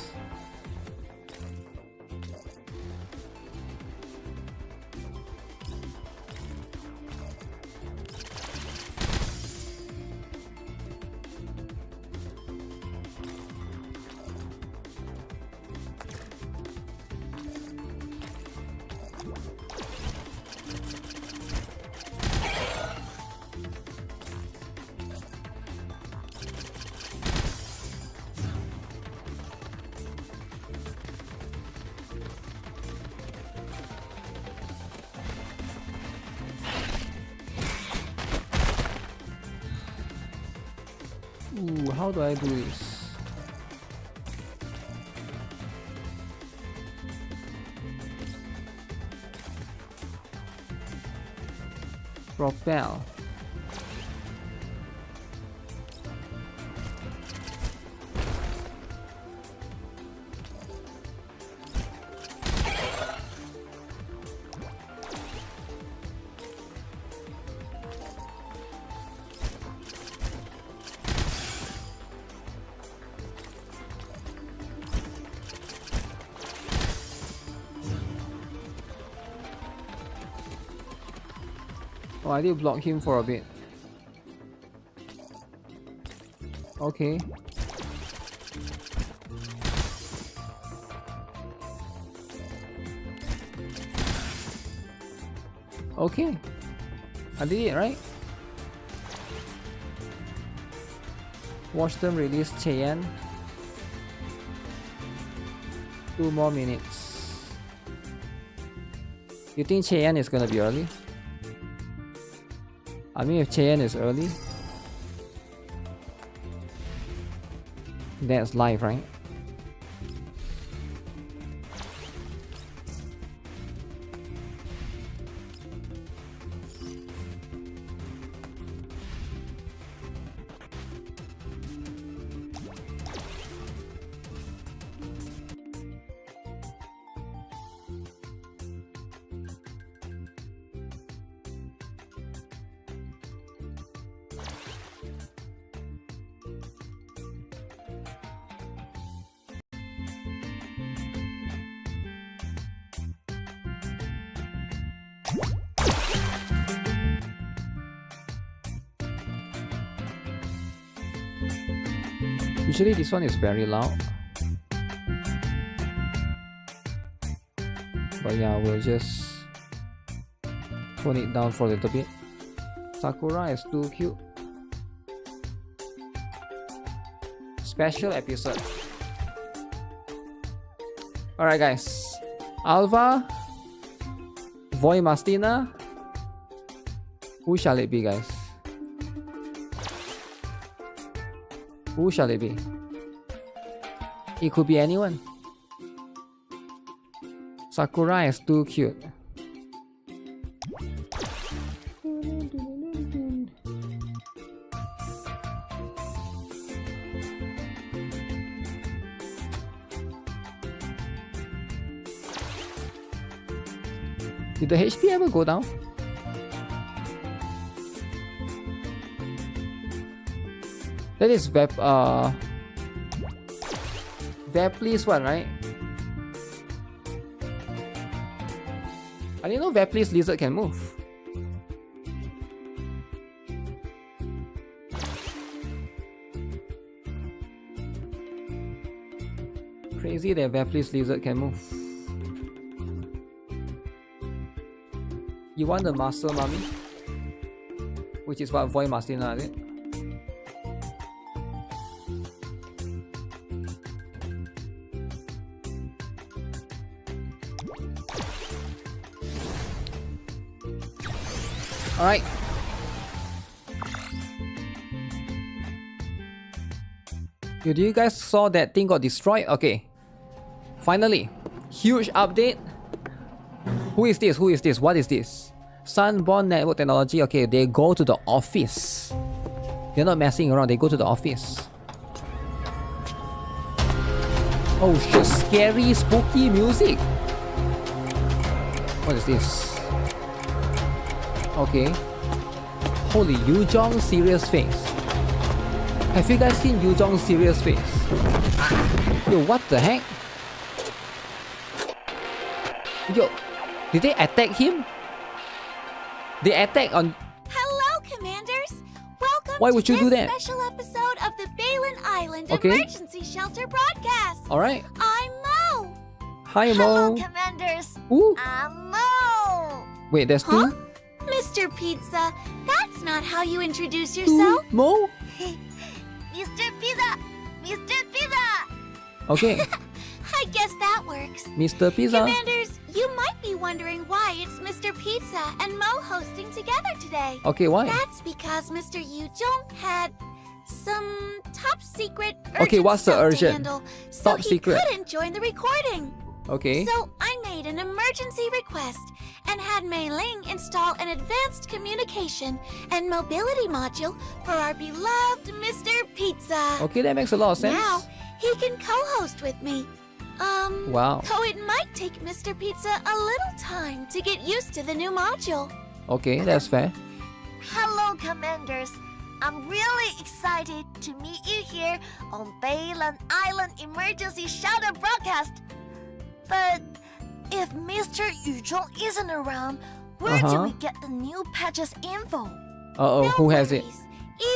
Ooh, how do I do this? Propel. Oh, I did block him for a bit. Okay. Okay. I did it, right? Watch them release Cheyenne. 2 more minutes. You think Cheyenne is gonna be early? I mean, if Cheyenne is early, that's live, right? Usually this one is very loud, but yeah, we'll just tone it down for a little bit. Sakura is too cute. Special episode. Alright guys, Alva, Voy Mastina, who shall it be, guys? Who shall it be? It could be anyone. Sakura is too cute. Did the HP ever go down? That is Veplis one, right? I didn't know Veplis lizard can move. Crazy that Veplis lizard can move. You want the Master Mummy? Which is what Void Mastina, is it? Alright. Did you guys saw that thing got destroyed? Okay. Finally. Huge update. Who is this? Who is this? What is this? Sunborn Network Technology. Okay, they go to the office. They're not messing around. They go to the office. Oh shit! Scary, spooky music. What is this? Okay. Holy, Yuzhong's serious face. Have you guys seen Yuzhong's serious face? Yo, what the heck? Yo, did they attack him? They attack on... Hello, Commanders! Welcome Why would to you do this that? special episode of the Balin Island Okay. Emergency Shelter broadcast. Alright. I'm Mo. Hi, Hello, Mo. Commanders. Ooh. I'm Mo. Wait, there's two? Mr. Pizza, that's not how you introduce yourself. Mo? Mr. Pizza! Mr. Pizza! Okay. I guess that works. Mr. Pizza. Commanders, you might be wondering why it's Mr. Pizza and Mo hosting together today. Okay, why? That's because Mr. Yuzhong had some top secret urgent Okay, what's the stuff to urgent? handle, so Top he secret. couldn't join the recording. Okay. So I made an emergency request and had Mei Ling install an advanced communication and mobility module for our beloved Mr. Pizza. Okay, that makes a lot of sense. Now he can co-host with me. Wow. Though it might take Mr. Pizza a little time to get used to the new module. Okay, that's fair. Hello, Commanders. I'm really excited to meet you here on Balin Island Emergency Shelter broadcast. But if Mr. Yuzhong isn't around, where do we get the new patches info? Uh-oh, who has it?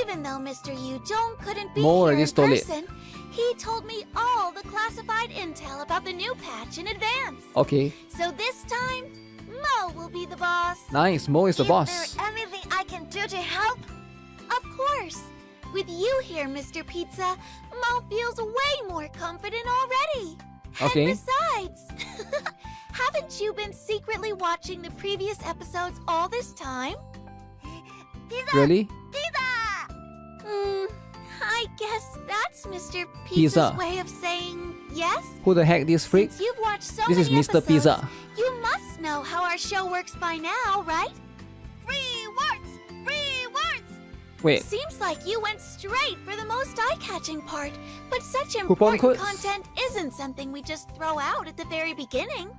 Even though Mr. Yuzhong couldn't be Mo here already in stole it. person, he told me all the classified intel about the new patch in advance. Okay. So this time, Mo will be the boss. Nice, Mo is the boss. Is there anything I can do to help? Of course. With you here, Mr. Pizza, Mo feels way more confident already. Okay. And besides, haven't you been secretly watching the previous episodes all this time? Really? I guess that's Mr. Pizza's Pizza. way of saying yes. Who the heck this freak? Since you've watched so This is many Mr. episodes, Pizza. You must know how our show works by now, right? Rewards! Rewards! Wait. Seems like you went straight for the most eye-catching part, but such Coupon important codes? content isn't something we just throw out at the very beginning.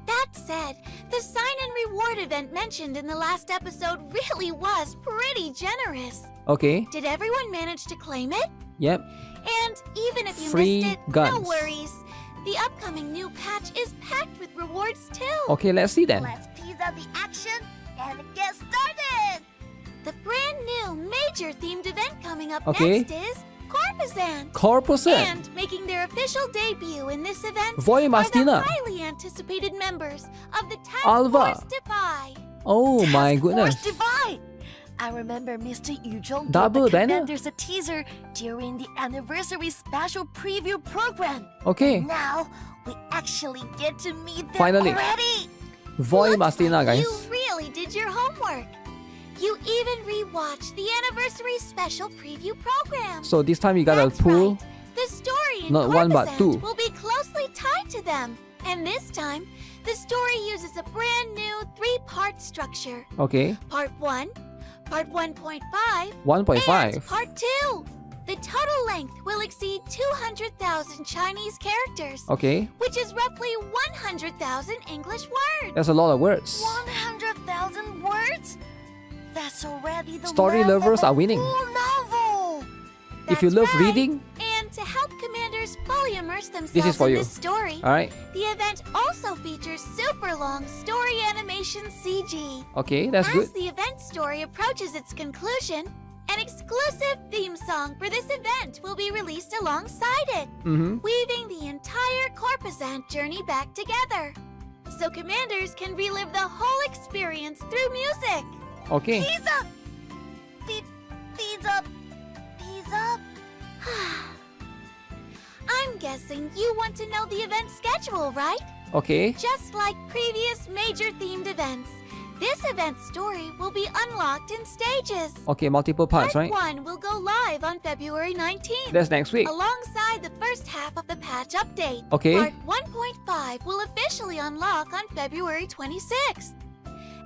That said, the sign and reward event mentioned in the last episode really was pretty generous. Okay. Did everyone manage to claim it? Yep. And even if you Free missed it, no guns. worries. The upcoming new patch is packed with rewards too. Okay, let's see then. Let's pizza the action and get started! The brand new major themed event coming up Okay. next is Corpusant. Corpusant. And making their official debut in this event Voy are the Mastina. highly anticipated members of the Task Alva. Force Defy. Oh my goodness. Force Divide! I remember Mr. Yuzhong Double gave the banner? Commanders a teaser during the anniversary special preview program. Okay. Now, we actually get to meet them Finally. already! Voy Mastina, guys. You really did your homework. You even rewatched the anniversary special preview program. So this time you gotta pull. The story in Not one, but Corpusant two. will be closely tied to them. And this time, the story uses a brand new 3-part structure. Okay. Part 1, Part 1.5, 1.5. and Part 2. The total length will exceed 200,000 Chinese characters. Okay. Which is roughly 100,000 English words. That's a lot of words. 100,000 words? That's already the Story length lovers of a are winning. full novel! If you love reading, And to help commanders fully immerse themselves This is for in you. this story, Alright. the event also features super long story animation CG. Okay, that's As good. the event story approaches its conclusion, an exclusive theme song for this event will be released alongside it, weaving the entire Corpusant journey back together. So commanders can relive the whole experience through music. Okay. Pizza! Pizza! Pizza! I'm guessing you want to know the event schedule, right? Okay. Just like previous major themed events, This event's story will be unlocked in stages. Okay, multiple parts, Part right? 1 will go live on February 19th. That's next week. Alongside the first half of the patch update. Okay. Part 1.5 will officially unlock on February 26th.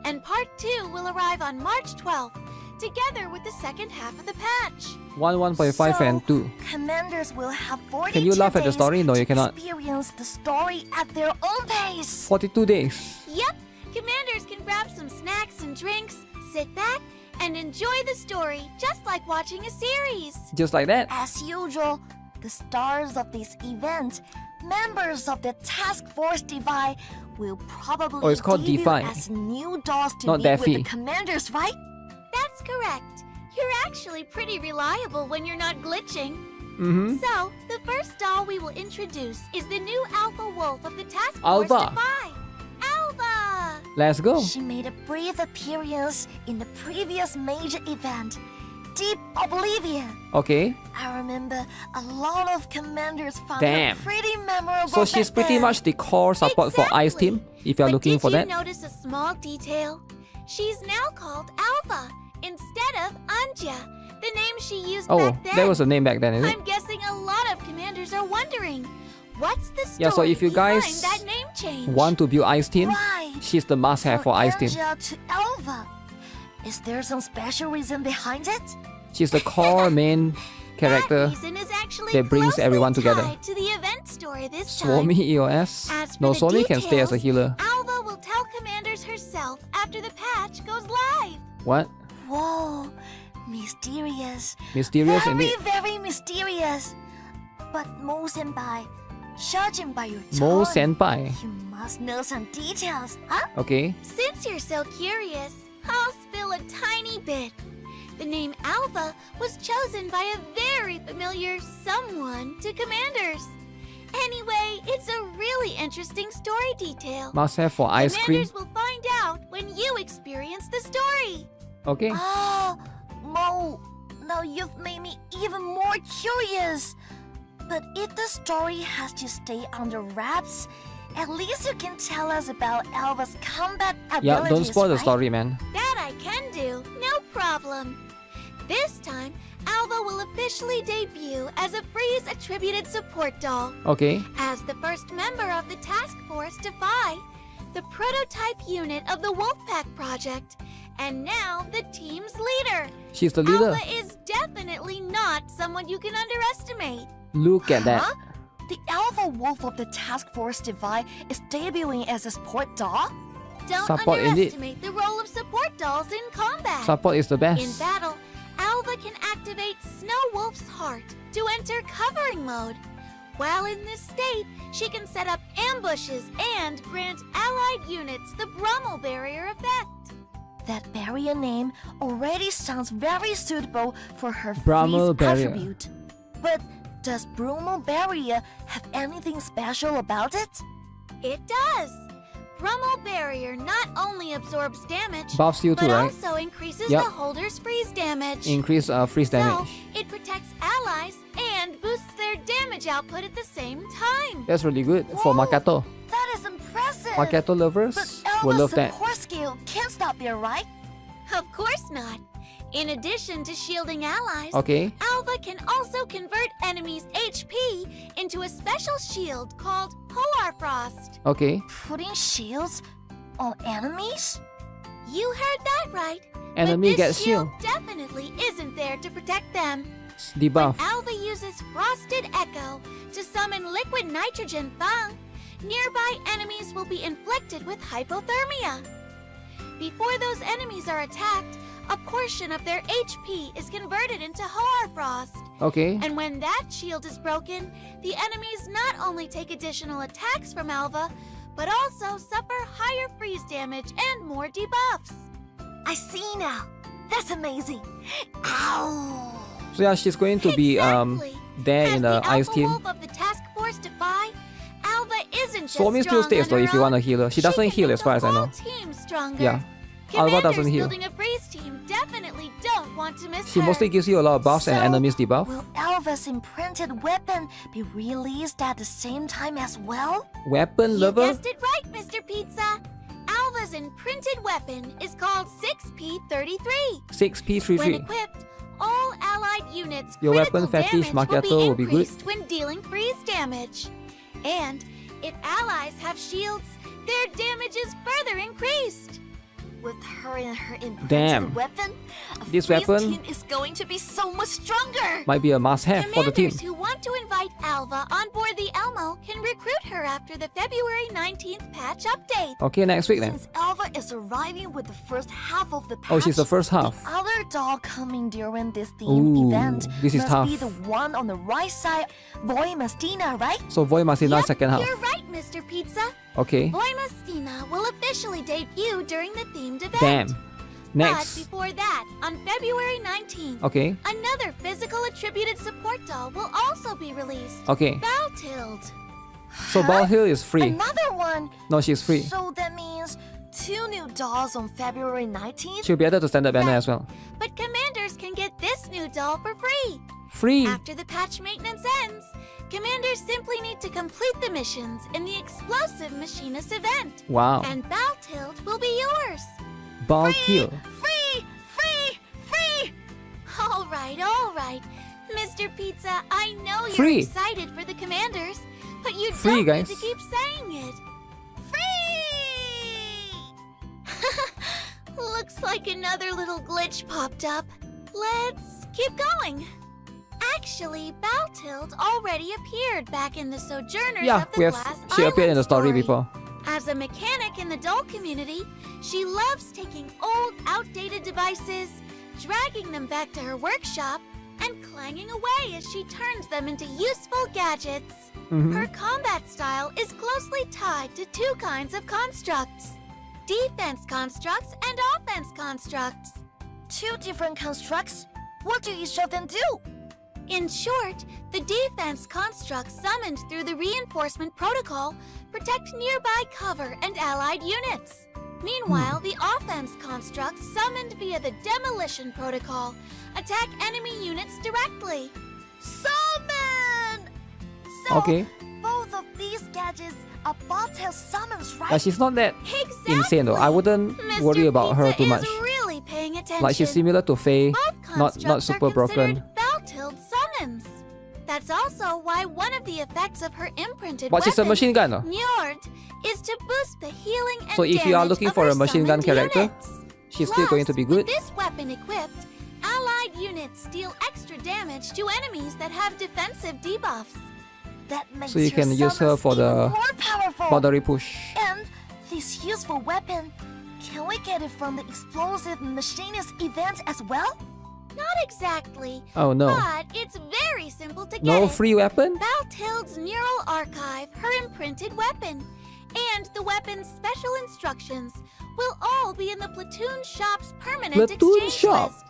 And Part 2 will arrive on March 12th, together with the second half of the patch. 1.5 and 2. Commanders will have 42 Can you laugh at the days story? No, you to cannot. experience the story at their own pace. 42 days. Yep, commanders can grab some snacks and drinks, sit back, and enjoy the story just like watching a series. Just like that. As usual, the stars of this event, members of the Task Force Defy, will probably Oh, it's called debut Defy. as new dolls to Not meet with Daffy. the commanders, right? That's correct. You're actually pretty reliable when you're not glitching. Mm-hmm. So, the first doll we will introduce is the new Alpha Wolf of the Task Force Alpha. Defy. Alpha! Let's go. She made a brief appearance in the previous major event, Deep Oblivion. Okay. I remember a lot of commanders found Damn. her pretty memorable. So she's back pretty then. much the core support for Ice Team, if you're looking for that. Did you notice a small detail? She's now called Alpha instead of Anja, the name she used Oh, back then. that was the name back then, is it? I'm guessing a lot of commanders are wondering, what's the story Yeah, so if you guys behind that name change? want to build Ice Team, Right. she's the must-have for Ice Team. Anja to Alpha. Is there some special reason behind it? She's the core main character Reason is actually that brings closely everyone together. tied to the event story this time. Swami EOS. As for No, the Swami can stay as a details, healer. Alva will tell commanders herself after the patch goes live. What? Whoa, mysterious. Mysterious very, indeed. very mysterious. But Mo Senpai, judging by your Mo tone, Senpai. you must know some details, huh? Okay. Since you're so curious, I'll spill a tiny bit. The name Alva was chosen by a very familiar someone to commanders. Anyway, it's a really interesting story detail. Must have for ice cream. Commanders will find out when you experience the story. Okay. Oh, Mo, now you've made me even more curious. But if the story has to stay under wraps, at least you can tell us about Alva's combat abilities, Yeah, don't spoil the right? story, man. That I can do, no problem. This time, Alva will officially debut as a Freeze attributed support doll. Okay. As the first member of the Task Force Defy, the prototype unit of the Wolfpack project, and now the team's leader. She's the leader. Alva is definitely not someone you can underestimate. Look at that. Huh? The Alpha Wolf of the Task Force Defy is debuting as a support doll? Don't Support indeed. underestimate the role of support dolls in combat. Support is the In best. battle, Alva can activate Snow Wolf's heart to enter covering mode. While in this state, she can set up ambushes and grant allied units the Brummel barrier effect. That barrier name already sounds very suitable for her Brummel freeze barrier. attribute. But does Brummel barrier have anything special about it? It does. Brummel barrier not only absorbs damage, Buffs you but too, right? also increases Yep. the holder's freeze damage. Increase freeze damage. So, it protects allies and boosts their damage output at the same time. That's really good for Makato. That is impressive. Makato lovers But will Alva's love that. support skill can't stop there, right? Of course not. In addition to shielding allies, Okay. Alva can also convert enemies' HP into a special shield called Polar Frost. Okay. Putting shields on enemies? You heard that right. Enemy but this gets shield. definitely isn't there to protect them. Debuff. Alva uses Frosted Echo to summon liquid nitrogen Fang. Nearby enemies will be inflicted with hypothermia. Before those enemies are attacked, a portion of their HP is converted into Hoarfrost. Okay. And when that shield is broken, the enemies not only take additional attacks from Alva, but also suffer higher freeze damage and more debuffs. I see now. That's amazing. Ow! So yeah, she's going to be there in the ice Alpha team. Wolf of the Task Force Defy, Alva isn't just Swami still strong stays on though her if you want a own, healer. She doesn't heal as far as I know. team stronger. Yeah. Alva doesn't heal. Building a freeze team definitely don't want to miss She her. mostly gives you a lot of buffs and enemies debuff. Will Alva's imprinted weapon be released at the same time as well? Weapon You lover? guessed it right, Mr. Pizza. Alva's chosen printed weapon is called 6P33. 6P33. When equipped, all allied units' Your critical weapon fetish damage macchiato will will be be good. increased when dealing freeze damage. And if allies have shields, their damage is further increased. With her and her imprinted Damn. weapon, a This freeze weapon team is going to be so much stronger. might be a must-have for the team. Commanders who want to invite Alva on board the Elmo can recruit her after the February 19th patch update. Okay, next week then. Since Alva is arriving with the first half of the patch, Oh, she's the first half. the other doll coming during this themed Ooh, event this is must tough. be the one on the right side, Boy Mastina, right? So Voy Masina second half. You're right, Mr. Pizza. Okay. Boy Mastina will officially debut during the themed event. Damn. Next. But before that, on February 19th, Okay. another physical attributed support doll will also be released. Okay. Baltild. So Ball Hill is free. Another one. No, she's free. So that means 2 new dolls on February 19th. She'll be added to standard banner as well. But commanders can get this new doll for free. Free. After the patch maintenance ends, commanders simply need to complete the missions in the explosive machinist event. Wow. And Baltild will be yours. Ball Hill. Free! Free! Free! All right. Mr. Pizza, I know you're Free. excited for the commanders, but you Free, don't guys. need to keep saying it. Free! Looks like another little glitch popped up. Let's keep going. Actually, Baltild already appeared back in the Sojourners Yeah, of the Glass she appeared in Island the story before. As a mechanic in the doll community, she loves taking old, outdated devices, dragging them back to her workshop, and clanging away as she turns them into useful gadgets. Mhm. Her combat style is closely tied to 2 kinds of constructs: defense constructs and offense constructs. 2 different constructs? What do each of them do? In short, the defense constructs summoned through the reinforcement protocol protect nearby cover and allied units. Meanwhile, the offense constructs summoned via the demolition protocol attack enemy units directly. Summon! So, Okay. both of these gadgets are Baltild summons, right? But she's not that Exactly. insane though. I wouldn't Mr. worry about her too Pizza much. is really paying attention. Like she's similar to Faye, Both not constructs super are considered broken. Baltild summons. That's also why one of the effects of her imprinted But she's a weapon, machine gun, though. Njord, is to boost the healing and So if you are damage looking of for her a machine gun summoned character, units. she's still going to be good. With this weapon equipped, allied units deal extra damage to enemies that have defensive debuffs. That makes So you can use her for the more powerful. boundary push. And this useful weapon, can we get it from the explosive machinist event as well? Not exactly. Oh, no. But it's very simple to get No it. free weapon? Baltild's neural archive, her imprinted weapon, and the weapon's special instructions will all be in the platoon shop's permanent Platoon exchange shop. list.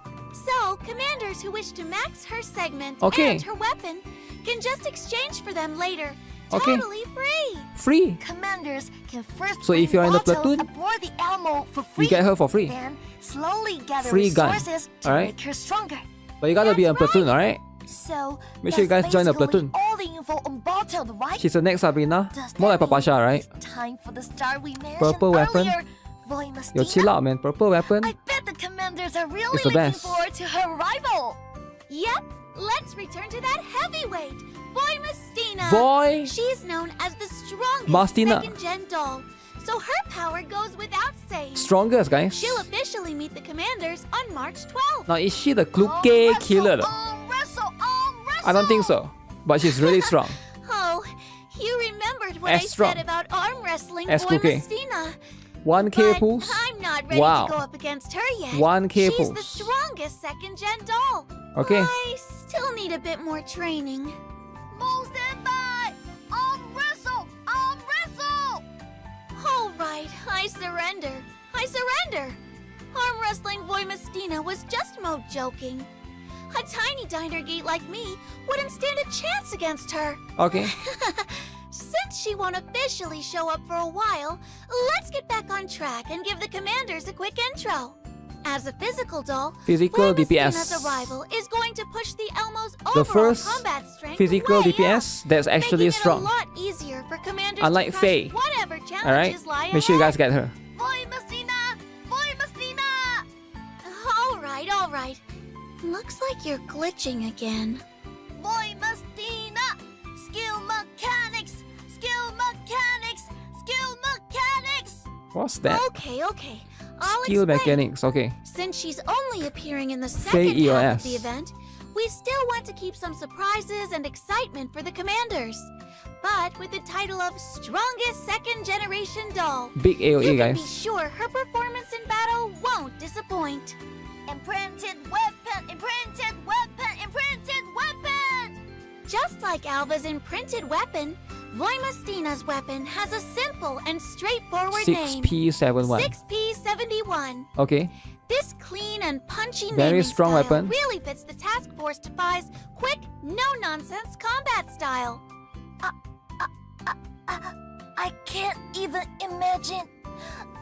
So, commanders who wish to max her segment Okay. and her weapon can just exchange for them later. Okay. Totally free. Free. Commanders can first So if bring you're in the Baltild platoon, aboard the Elmo for free. You get her for free. Then slowly gather Free gun. resources to Alright. make her stronger. But you gotta be in platoon, alright? So Make sure you guys that's join the basically platoon. all the info on Baltild, right? She's the next Sabrina. Does More that like Papasha, right? Time for the star we mentioned Purple weapon. earlier. Boy Mastina. Yo, chill out, man. Purple weapon. I bet the commanders are really It's the looking best. forward to her arrival. Yep, let's return to that heavyweight, Boy Mastina. Voy She's known as the strongest Mastina. second-gen doll, so her power goes without saying. Strongest, guys. She'll officially meet the commanders on March 12th. Now, is she the Kluke killer? I don't think so. But she's really strong. Oh, you remembered what As I strong. said about arm wrestling As Boy Kluke. Mastina. 1K But pulls. I'm not ready Wow. to go up against her yet. 1K She's pulls. the strongest second-gen doll. Okay. I still need a bit more training. Move stand by! Arm wrestle! Arm wrestle! All right, I surrender. I surrender. Arm wrestling Boy Mastina was just Mo joking. A tiny diner gate like me wouldn't stand a chance against her. Okay. Since she won't officially show up for a while, let's get back on track and give the commanders a quick intro. As a physical doll, Physical Boy DPS. Mastina's arrival is going to push the Elmo's The overall first combat strength physical way DPS that's up, actually making strong. it a lot easier for commanders Unlike to crush Faye. whatever challenges Alright? lie Make sure you ahead. guys get her. Boy Mastina think you're glitching again. Boy Mustina! Skill mechanics! Skill mechanics! Skill mechanics! What's that? Okay, okay. I'll Skill explain. mechanics, okay. Since she's only appearing in the Say second half of EOS. the event, we still want to keep some surprises and excitement for the commanders. But with the title of Strongest Second Generation Doll, Big AoE, you can guys. be sure her performance in battle won't disappoint. Imprinted weapon! Imprinted weapon! Imprinted weapon! Just like Alva's imprinted weapon, Voimastina's weapon has a simple and straightforward name. 6P71. 6P71. Okay. This clean and punchy Very naming strong style weapon. really fits the Task Force Defy's quick, no-nonsense combat style. I can't even imagine.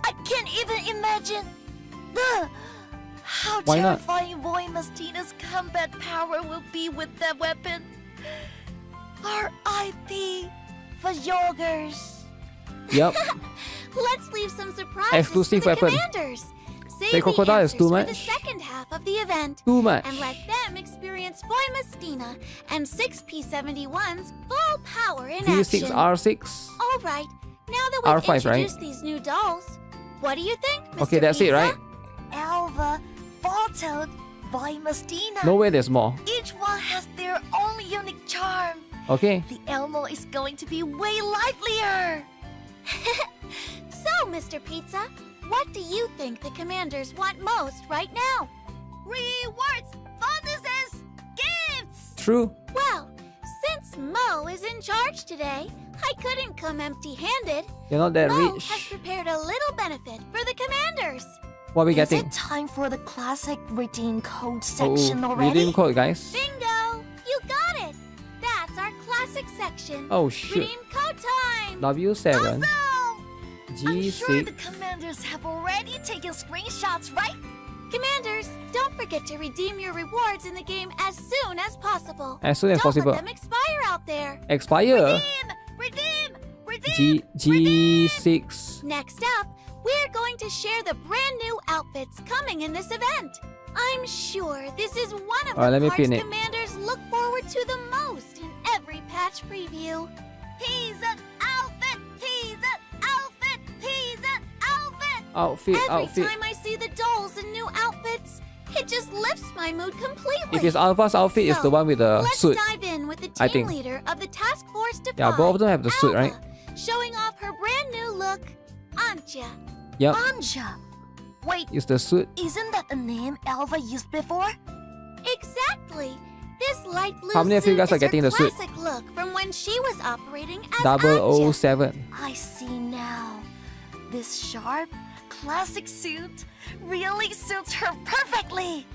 I can't even imagine. Ugh. How Why not? terrifying Voimastina's combat power will be with that weapon. R.I.P. for Yogers. Yep. Let's leave some surprises Exclusive for the weapon. commanders. Save The crocodile is answers too for the much. second half of the event. Too much. And let them experience Voimastina and 6P71's full power in V6, action. R6. All right, now that we've R5, right? introduced these new dolls, what do you think, Mr. Okay, that's it, Pizza? right? Alva, Bottled, Voimastina. No way there's more. Each one has their own unique charm. Okay. The Elmo is going to be way livelier. So, Mr. Pizza, what do you think the commanders want most right now? Rewards, bonuses, gifts. True. Well, since Mo is in charge today, I couldn't come empty-handed. You're not that Mo rich. has prepared a little benefit for the commanders. What are we Is getting? it time for the classic redeem code Oh, section already? redeem code, guys. Bingo! You got it! That's our classic section. Oh, shoot. Redeem code time! W7. I'm sure the G6. commanders have already taken screenshots, right? Commanders, don't forget to redeem your rewards in the game as soon as possible. As soon as Don't possible. let them expire out there. Expire. Redeem! G6. Next up, we're going to share the brand new outfits coming in this event. I'm sure this is one of Alright, the let me parts pin it. commanders look forward to the most in every patch preview. Teaser outfit! Teaser outfit! Teaser outfit! Outfit, Every outfit. time I see the dolls in new outfits, it just lifts my mood completely. If it's Alpha's outfit, it's So, the one with the let's suit. dive in with the I team think. leader of the Task Force Defy, Yeah, both of them have the suit, right? showing off her brand new look, Anja. Yep. Anja! Wait, It's the suit. isn't that a name Alva used before? Exactly. This light blue How many of you suit guys are is her getting the suit? classic look from when she was operating as Anja. 007. I see now. This sharp, classic suit really suits her perfectly.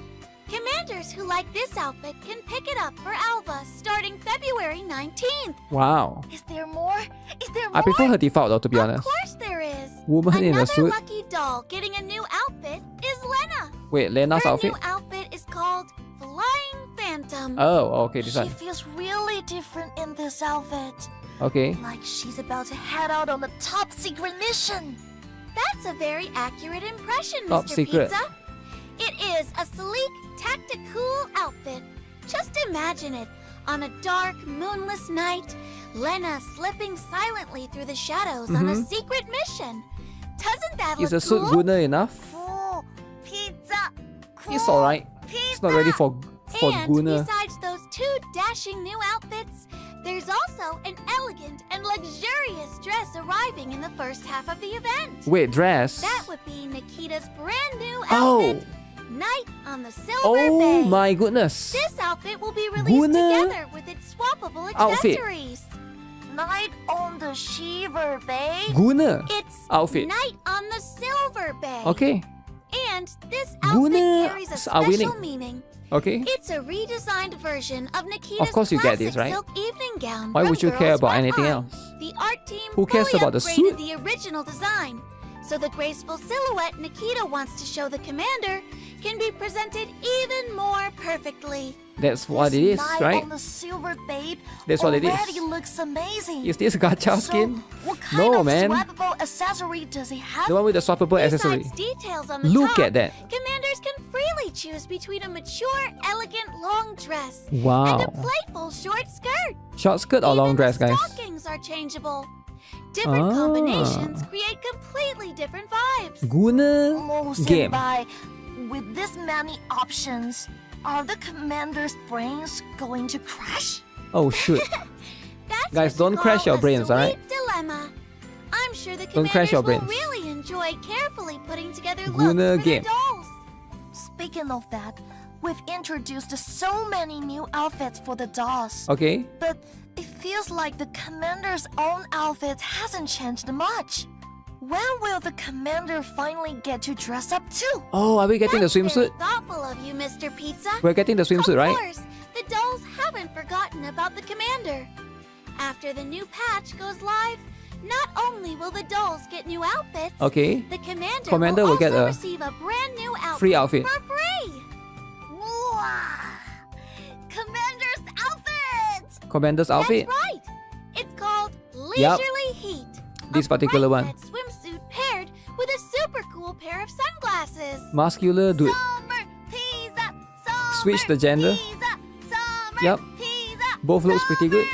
Commanders who like this outfit can pick it up for Alva starting February 19th. Wow. Is there more? Is there more? I prefer her default though, to be Of honest. course there is. Woman in a Another suit. lucky doll getting a new outfit is Lena. Wait, Lena's Her outfit? new outfit is called Flying Phantom. Oh, okay, this She one. feels really different in this outfit. Okay. Like she's about to head out on a top secret mission. That's a very accurate impression, Top Mr. secret. Pizza. It is a sleek, tactical outfit. Just imagine it. On a dark, moonless night, Lena slipping silently through the shadows on a Mhm. secret mission. Doesn't that Is look the suit cool? good enough? Cool. Pizza. Cool. It's alright. It's not ready for And Guna. besides those two dashing new outfits, there's also an elegant and luxurious dress arriving in the first half of the event. Wait, dress? That would be Nikita's brand new Oh. outfit, Night on the Silver Oh Bay. my goodness. This outfit will be released Guna together with its swappable outfit. accessories. Night on the Shiver Bay. Guna It's outfit. Night on the Silver Bay. Okay. And this outfit Guna carries a are special winning. meaning. Okay. It's a redesigned version of Nikita's Of course you get classic this, right? silk evening gown. Why from would you care Girls about One anything Eye. else? The art team Who cares fully about the upgraded suit? the original design, so the graceful silhouette Nikita wants to show the commander can be presented even more perfectly. That's what it is, Knight right? On the silver babe That's what it is. already looks amazing. Is this Gacha skin? What kind No, of man. swappable accessory does he have? The one with the swappable accessory. Besides details on the Look top, at that. commanders can freely choose between a mature, elegant long dress Wow. and a playful short skirt. Short skirt or long dress, guys? Stockings are changeable. Different Ah. combinations create completely different vibes. Guna game. Senpai, with this many options, are the commander's brains going to crash? Oh shoot. Guys, don't crash your brains, alright? Dilemma. I'm sure the Don't crash commanders your will brains. really enjoy carefully putting together Guna looks for game. their dolls. Speaking of that, we've introduced so many new outfits for the dolls. Okay. But it feels like the commander's own outfit hasn't changed much. When will the commander finally get to dress up too? Oh, are we getting the swimsuit? Thoughtful of you, Mr. Pizza. We're getting the swimsuit, Of right? course, the dolls haven't forgotten about the commander. After the new patch goes live, not only will the dolls get new outfits, Okay. the commander, Commander will get also a receive a brand new outfit free outfit. for free. Commander's outfit! Commander's outfit. That's right. It's called Yup. Leisurely Heat. This particular one. Red swimsuit paired with a super cool pair of sunglasses. Muscular dude. Switch the gender. Yep. Both looks pretty good.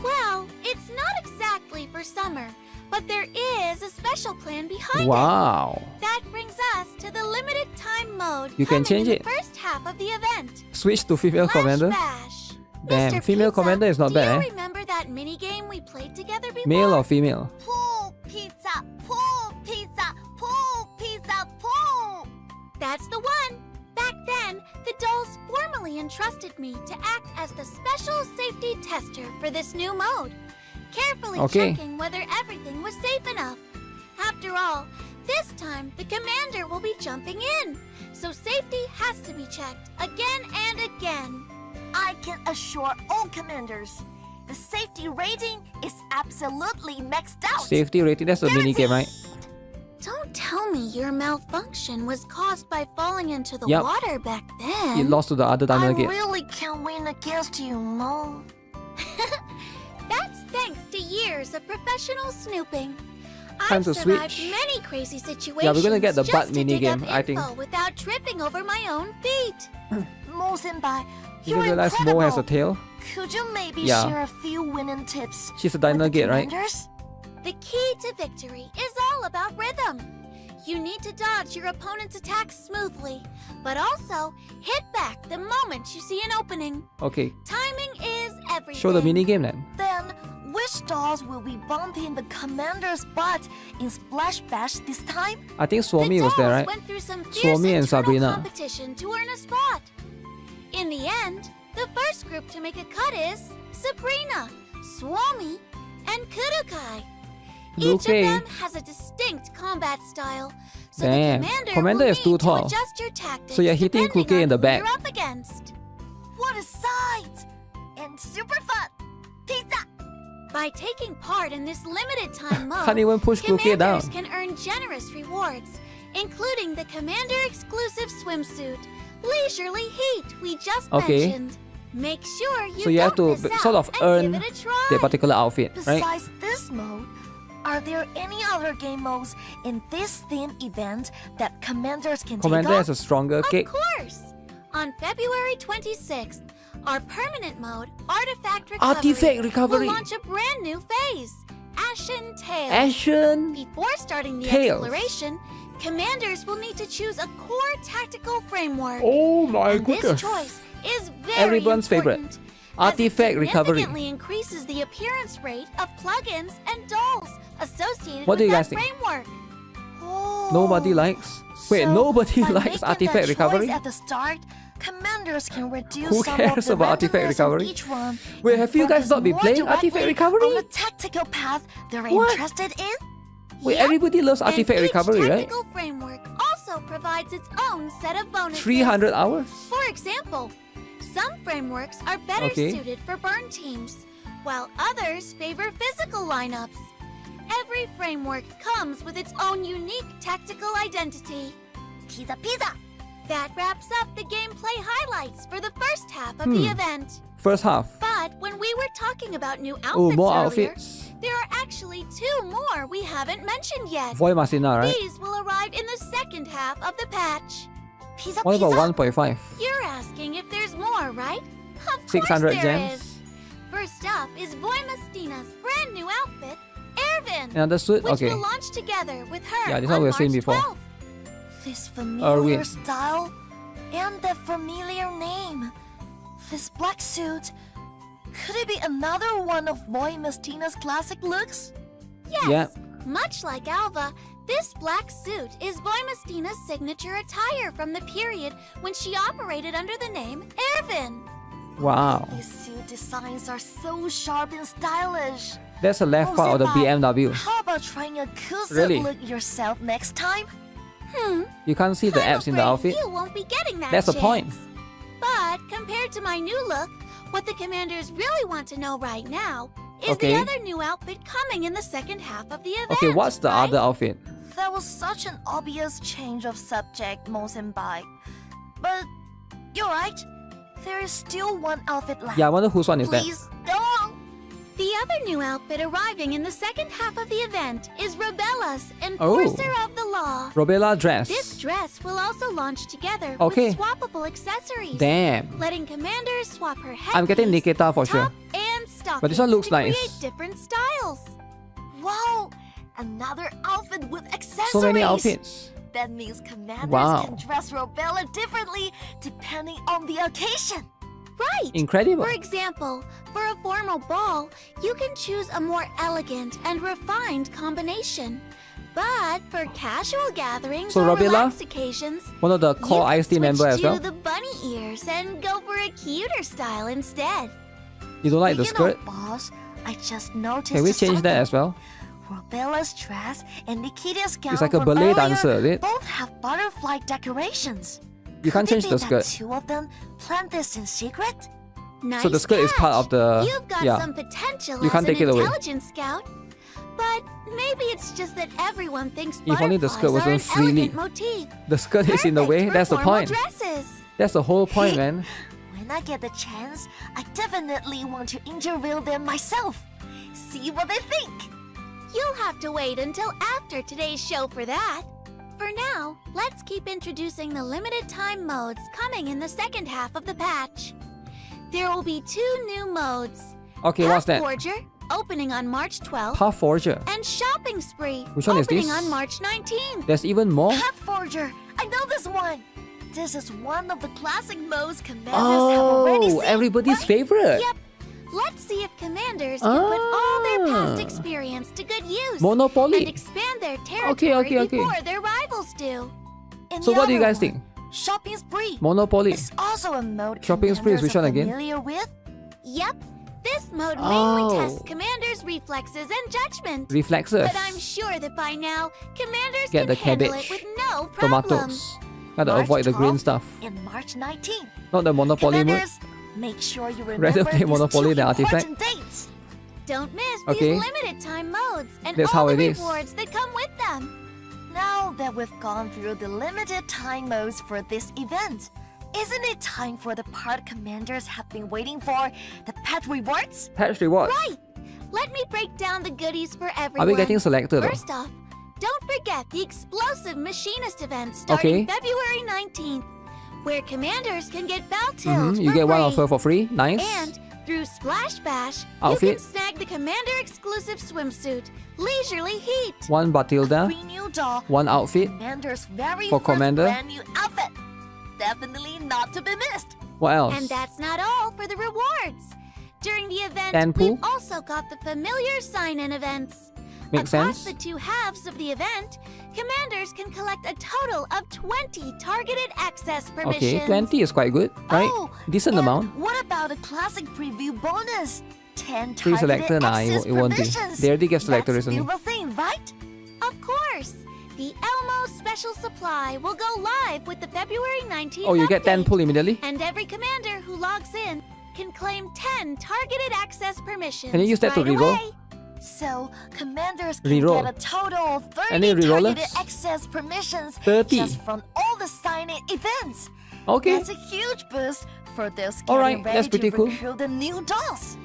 Well, it's not exactly for summer, but there is a special plan behind Wow. it. That brings us to the limited time mode. You can coming change in it. The first half of the event. Switch to female commander. Bash. Damn, female commander is not Do you bad, eh? remember that mini game we played together before? Male or female? Pool pizza, pool pizza, pool pizza, pool. That's the one. Back then, the dolls formally entrusted me to act as the special safety tester for this new mode, carefully Okay. checking whether everything was safe enough. After all, this time the commander will be jumping in, so safety has to be checked again and again. I can assure all commanders, the safety rating is absolutely maxed out. Safety rating, that's a mini game, right? Don't tell me your malfunction was caused by falling into the Yup. water back then. It lost to the other I diamond gate. really can't win against you, Mo. That's thanks to years of professional snooping. Time I've to survived switch. many crazy situations. Yeah, we're gonna get the just butt to mini dig up game, I think. info without tripping over my own feet. Mo Senpai, You you're realize incredible. Mo has a tail? Could you maybe Yeah. share a few winning tips? She's a diamond gate, right? Commanders? The key to victory is all about rhythm. You need to dodge your opponent's attacks smoothly, but also hit back the moment you see an opening. Okay. Timing is everything. Show the mini game then. Then, which dolls will be bumping the commander's butt in Splash Bash this time? I think Swami was there, right? Went through some fierce Swami and internal Sabrina. competition to earn a spot. In the end, the first group to make a cut is Sabrina, Swami, and Kurukai. Each Okay. of them has a distinct combat style, so Damn. the Commander will is too need to tall. adjust your tactics So you're hitting depending Kurukai in on the who back. you're up against. What a sight! And super fun! Pizza! By taking part in this limited time mode, Can't even push Kurukai down. commanders can earn generous rewards, including the commander exclusive swimsuit, Leisurely Heat we just Okay. mentioned. Make sure you So you have don't to miss sort out of and earn give it a try. the particular outfit, right? Besides this mode, are there any other game modes in this theme event that commanders can Commander take has a stronger kick. Of course! On February 26th, our permanent mode, Artifact Recovery, Artifact Recovery. will launch a brand new phase, Ashen Tales. Ashen Before starting the Tales. exploration, commanders will need to choose a core tactical framework. Oh my and goodness. This choice is very Everyone's favorite. important, Artifact Recovery. significantly increases the appearance rate of plugins and dolls associated What do with you that guys think? framework. Nobody likes. Wait, So, nobody by likes making Artifact that Recovery? choice at the start, commanders can reduce Who some cares of the about Artifact randomness Recovery? in each one. Wait, and have you guys focus not been more playing Artifact directly Recovery? on the tactical path they're What? interested in? Wait, everybody loves Artifact and Recovery, each right? tactical framework also provides its own set of bonuses. 300 hours? For example, some frameworks are better Okay. suited for burn teams, while others favor physical lineups. Every framework comes with its own unique tactical identity. Pizza, pizza! That wraps up the gameplay highlights for the first half of the event. First half. But when we were talking about new outfits Oh, more earlier, outfits. there are actually 2 more we haven't mentioned yet. Void Masina, right? These will arrive in the second half of the patch. What about 1.5? You're asking if there's more, right? Of 600 course there gems. is. First up is Boy Mastina's brand new outfit, Ervin, Another suit? which Okay. will launch together with her Yeah, this on one we've March seen before. 12th. This familiar Erwin. style and that familiar name. This black suit. Could it be another one of Boy Mastina's classic looks? Yes, Yeah. much like Alva, this black suit is Boy Mastina's signature attire from the period when she operated under the name Ervin. Wow. These suit designs are so sharp and stylish. That's the left part of the BMW. How about trying a cool suit Really? look yourself next time? You can't see the abs in the outfit. You won't be getting that That's the chance. point. But compared to my new look, what the commanders really want to know right now is Okay. the other new outfit coming in the second half of the event. Okay, what's the other outfit? That was such an obvious change of subject, Mo Senpai. But you're right. There is still one outfit left. Yeah, I wonder whose one is that. Please don't. The other new outfit arriving in the second half of the event is Robella's Enforcer of the Law. Robella dress. This dress will also launch together Okay. with swappable accessories. Damn. Letting commanders swap her head I'm getting Nikita for sure. and stockings But this one looks to nice. create different styles. Wow, another outfit with accessories. So many outfits. That means commanders Wow. can dress Robella differently depending on the occasion. Right. Incredible. For example, for a formal ball, you can choose a more elegant and refined combination. But for casual gatherings So or Robella, relaxed occasions, one of the core IST member as do well. the bunny ears and go for a cuter style instead. You don't like the Speaking skirt? of balls, I just noticed Can we change that something. as well? Robella's dress and Nikita's gown It's like a from ballet earlier dancer, is it? both have butterfly decorations. You can't Could it change be the that skirt. 2 of them planned this in secret? Nice So the skirt is part of the... You've got yeah. some potential You as can't an take it away. intelligent scout. But maybe it's just that everyone thinks If only the skirt butterflies are an wasn't freely... elegant motif. The skirt is in the way, that's the Formal point. dresses. That's the whole point, man. When I get the chance, I definitely want to interview them myself. See what they think. You'll have to wait until after today's show for that. For now, let's keep introducing the limited time modes coming in the second half of the patch. There will be 2 new modes. Okay, what's that? Forger, opening on March 12th. Path Forger. And Shopping Spree, Which one is opening this? on March 19th. There's even more? Path Forger, I know this one. This is one of the classic modes commanders have already Oh, seen. everybody's favorite. Yep. Let's see if commanders can put all their past experience to good use. Monopoly. And expand their territory Okay. before their rivals do. And So the what do you other guys one, think? Shopping Spree. Monopoly. It's also a mode Shopping Spree is commanders which one are again? familiar with. Yep. This mode mainly Oh. tests commanders' reflexes and judgment. Reflexes. But I'm sure that by now, commanders Get can the handle cabbage. it with no problem. Tomatoes. Gotta March avoid the green 12th stuff. And March 19th. Not the Monopoly mode. Commanders, make sure you remember Rather play these Monopoly 2 than Artifact. important dates. Don't miss Okay. these limited time modes and That's all how the it is. rewards that come with them. Now that we've gone through the limited time modes for this event, isn't it time for the part commanders have been waiting for, the pet rewards? Patch rewards. Right. Let me break down the goodies for everyone. Are we getting selected though? First off, don't forget the explosive machinist event starting Okay. February 19th, where commanders can get Valtilt You for get one free. offer for free. Nice. And through Splash Bash, Outfit. you can snag the commander exclusive swimsuit, Leisurely Heat. One Batilda. Free new doll. One outfit. Commander's very For first Commander. brand new outfit. Definitely not to be missed. What else? And that's not all for the rewards. During the event, Danpool? we've also got the familiar sign-in events. Makes Across sense. the 2 halves of the event, commanders can collect a total of 20 targeted access permissions. Okay, 20 is quite good, right? Oh, Decent and amount. What about a classic preview bonus? 10 Free targeted selector? Nah, access it won't be. permissions. They already gave selector That's recently. still a thing, right? Of course! The Elmo Special Supply will go live with the February 19th Oh, you get 10 update. pull immediately? And every commander who logs in can claim 10 targeted access permissions. Can you use that to right reroll? away. So, commanders can Reroll. get a total of 30 Any rerollers? targeted access permissions 30. just from all the sign-in events. Okay. That's a huge boost for those All getting right, ready that's pretty to cool. recruit the new dolls.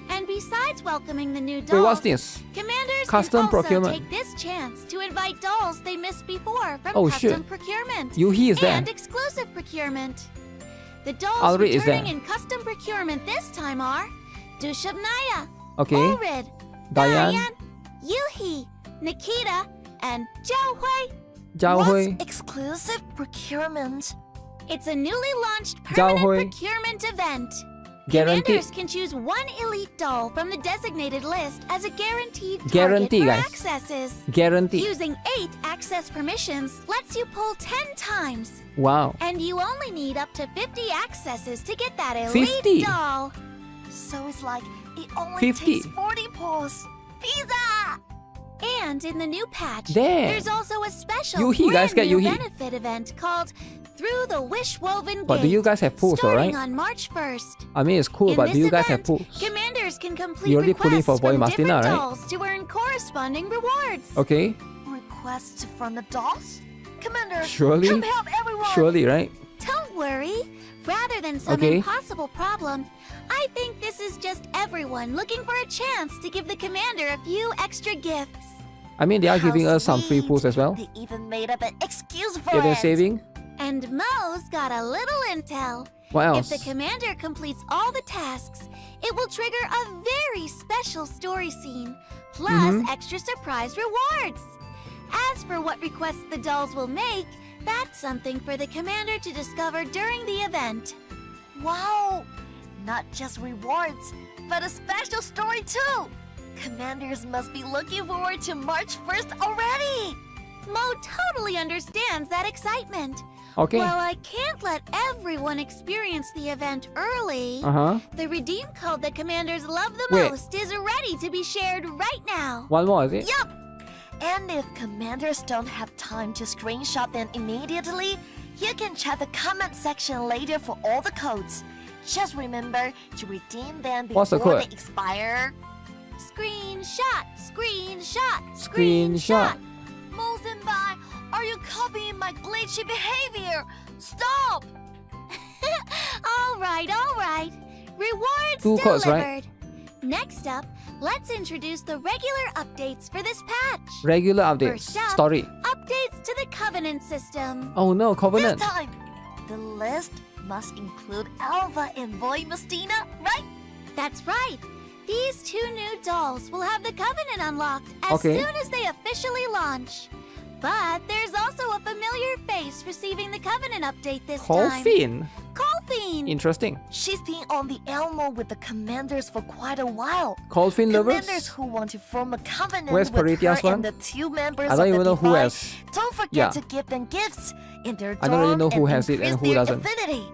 And besides welcoming the new dolls, Wait, what's this? commanders Custom can also procurement. take this chance to invite dolls they missed before from Oh, custom shit. procurement Yuhi is there. and exclusive procurement. The dolls Alri is returning there. in custom procurement this time are Dushabnaya, Okay. Ulrid, Diane, Yuhi, Nikita, and Zhao Zhao Hui. Exclusive procurement. It's a newly launched Zhao permanent Hui. procurement event. Guaranteed. Commanders can choose one elite doll from the designated list as a guaranteed target Guarantee, for guys. accesses. Guarantee. Using 8 access permissions lets you pull 10 times. Wow. And you only need up to 50 accesses to get that elite 50? doll. So it's like it only 50. takes 40 pulls. Pizza! And in the new patch, Damn. there's also a special Yuhi, guys, get brand new Yuhi. benefit event called Through the Wish-Woven But do Gate, you guys have pools, starting alright? on March 1st. I mean, it's cool, In but do this you guys have event, pools? Commanders can complete You're already pulling requests for Boy from Mastina, different right? dolls to earn corresponding rewards. Okay. Requests from the dolls? Commander, Surely. come help everyone! Surely, right? Don't worry. Rather than some Okay. impossible problem, I think this is just everyone looking for a chance to give the commander a few extra gifts. I mean, they are How giving us some free sweet. pools as well. They even made up an excuse for Yeah, they're it. saving. And Mo's got a little intel. What else? If the commander completes all the tasks, it will trigger a very special story scene, plus Mhm. extra surprise rewards. As for what requests the dolls will make, that's something for the commander to discover during the event. Wow! Not just rewards, but a special story too! Commanders must be looking forward to March 1st already! Mo totally understands that excitement. Okay. While I can't let everyone experience the event early, Uh-huh. the redeem code that commanders love the Wait. most is ready to be shared right now. One more, is it? Yup! And if commanders don't have time to screenshot them immediately, you can check the comment section later for all the codes. Just remember to redeem them What's the before code? they expire. Screenshot, screenshot, Screenshot. Mosenbai, are you copying my glitchy behavior? Stop! All right. Rewards Two delivered. codes, right? Next up, let's introduce the regular updates for this patch. Regular updates. First up, Story. updates to the Covenant system. Oh no, Covenant. This time, the list must include Alva and Boy Mastina, right? That's right. These 2 new dolls will have the Covenant unlocked as Okay. soon as they officially launch. But there's also a familiar face receiving the Covenant update this time. Colfin. Colfin! Interesting. She's been on the Elmo with the commanders for quite a while. Colfin lovers? Commanders who want to form a covenant Where's with Paritia's her one? and the 2 members I don't of even the know who Divide. has. Don't forget Yeah. to give them gifts in their I don't really dorm know who and has it and increase who their doesn't. affinity.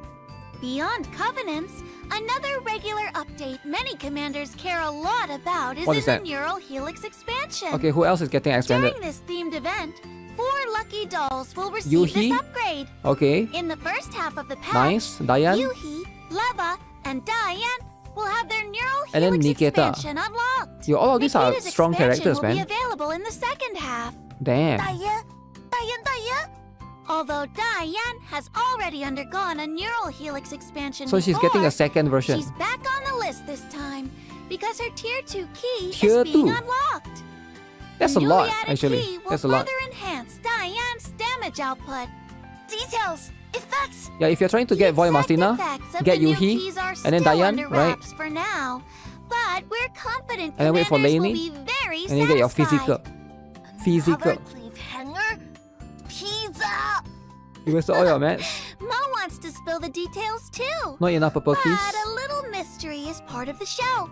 Beyond Covenants, another regular update many commanders care a lot about is What in is the that? Neural Helix expansion. Okay, who else is getting expanded? During this themed event, 4 lucky dolls will receive Yuhi? this upgrade. Okay. In the first half of the patch, Nice. Diane? Yuhi, Leva, and Diane will have their Neural And then Helix Nikita. expansion unlocked. Yo, all of these are Nikita's strong expansion characters, will be man. available in the second half. Damn. Diane. Although Diane has already undergone a Neural Helix expansion So she's getting before, a second version. she's back on the list this time because her Tier 2 key Tier is being 2? unlocked. That's The a lot, newly added actually. key will That's a lot. further enhance Diane's damage output. Details, effects. Yeah, if you're trying to get Voy Mastina, Effects of get the new Yuhi, keys are and then still Diane, under right? wraps for now, but we're confident And then wait for commanders will Lainey, be very and you get your satisfied. physical. Another cliffhanger. Pizza. You wasted all your mats. Mo wants to spill the details too. Not enough purple keys. But a little mystery is part of the show.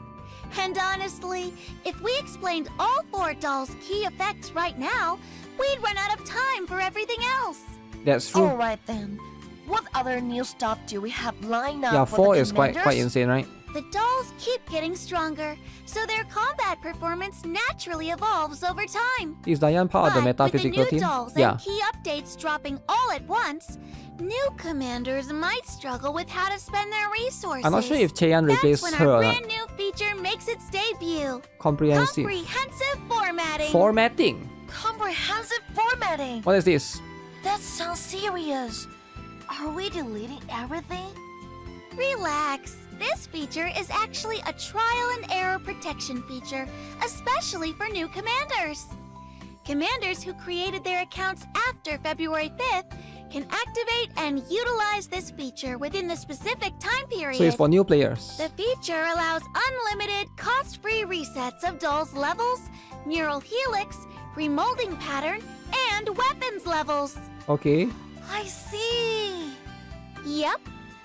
And honestly, if we explained all 4 dolls' key effects right now, we'd run out of time for everything else. That's true. Alright then. What other new stuff do we have lined up Yeah, for 4 the is quite commanders? insane, right? The dolls keep getting stronger, so their combat performance naturally evolves over time. Is Diane part of the But with the metaphysical new team? dolls Yeah. and key updates dropping all at once, new commanders might struggle with how to spend their resources. I'm not sure if Cheyan That's replaced when her our or not. brand new feature makes its debut. Comprehensive. Comprehensive formatting. Formatting. Comprehensive formatting. What is this? That sounds serious. Are we deleting everything? Relax. This feature is actually a trial and error protection feature, especially for new commanders. Commanders who created their accounts after February 5th can activate and utilize this feature within the specific time period. So it's for new players. The feature allows unlimited, cost-free resets of dolls' levels, neural helix, remolding pattern, and weapons levels. Okay. I see. Yep.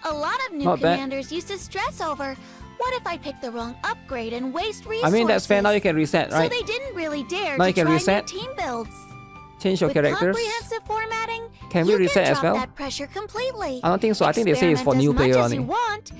A lot of new Not bad. commanders used to stress over, what if I pick the wrong upgrade and waste resources? I mean, that's fair. Now you can reset, right? So they didn't really dare Now to you can try reset. new team builds. Change your With characters. comprehensive formatting, Can we you reset can as drop well? that pressure completely. I don't think so. I think they say it's for new Experiment player as much as only. you want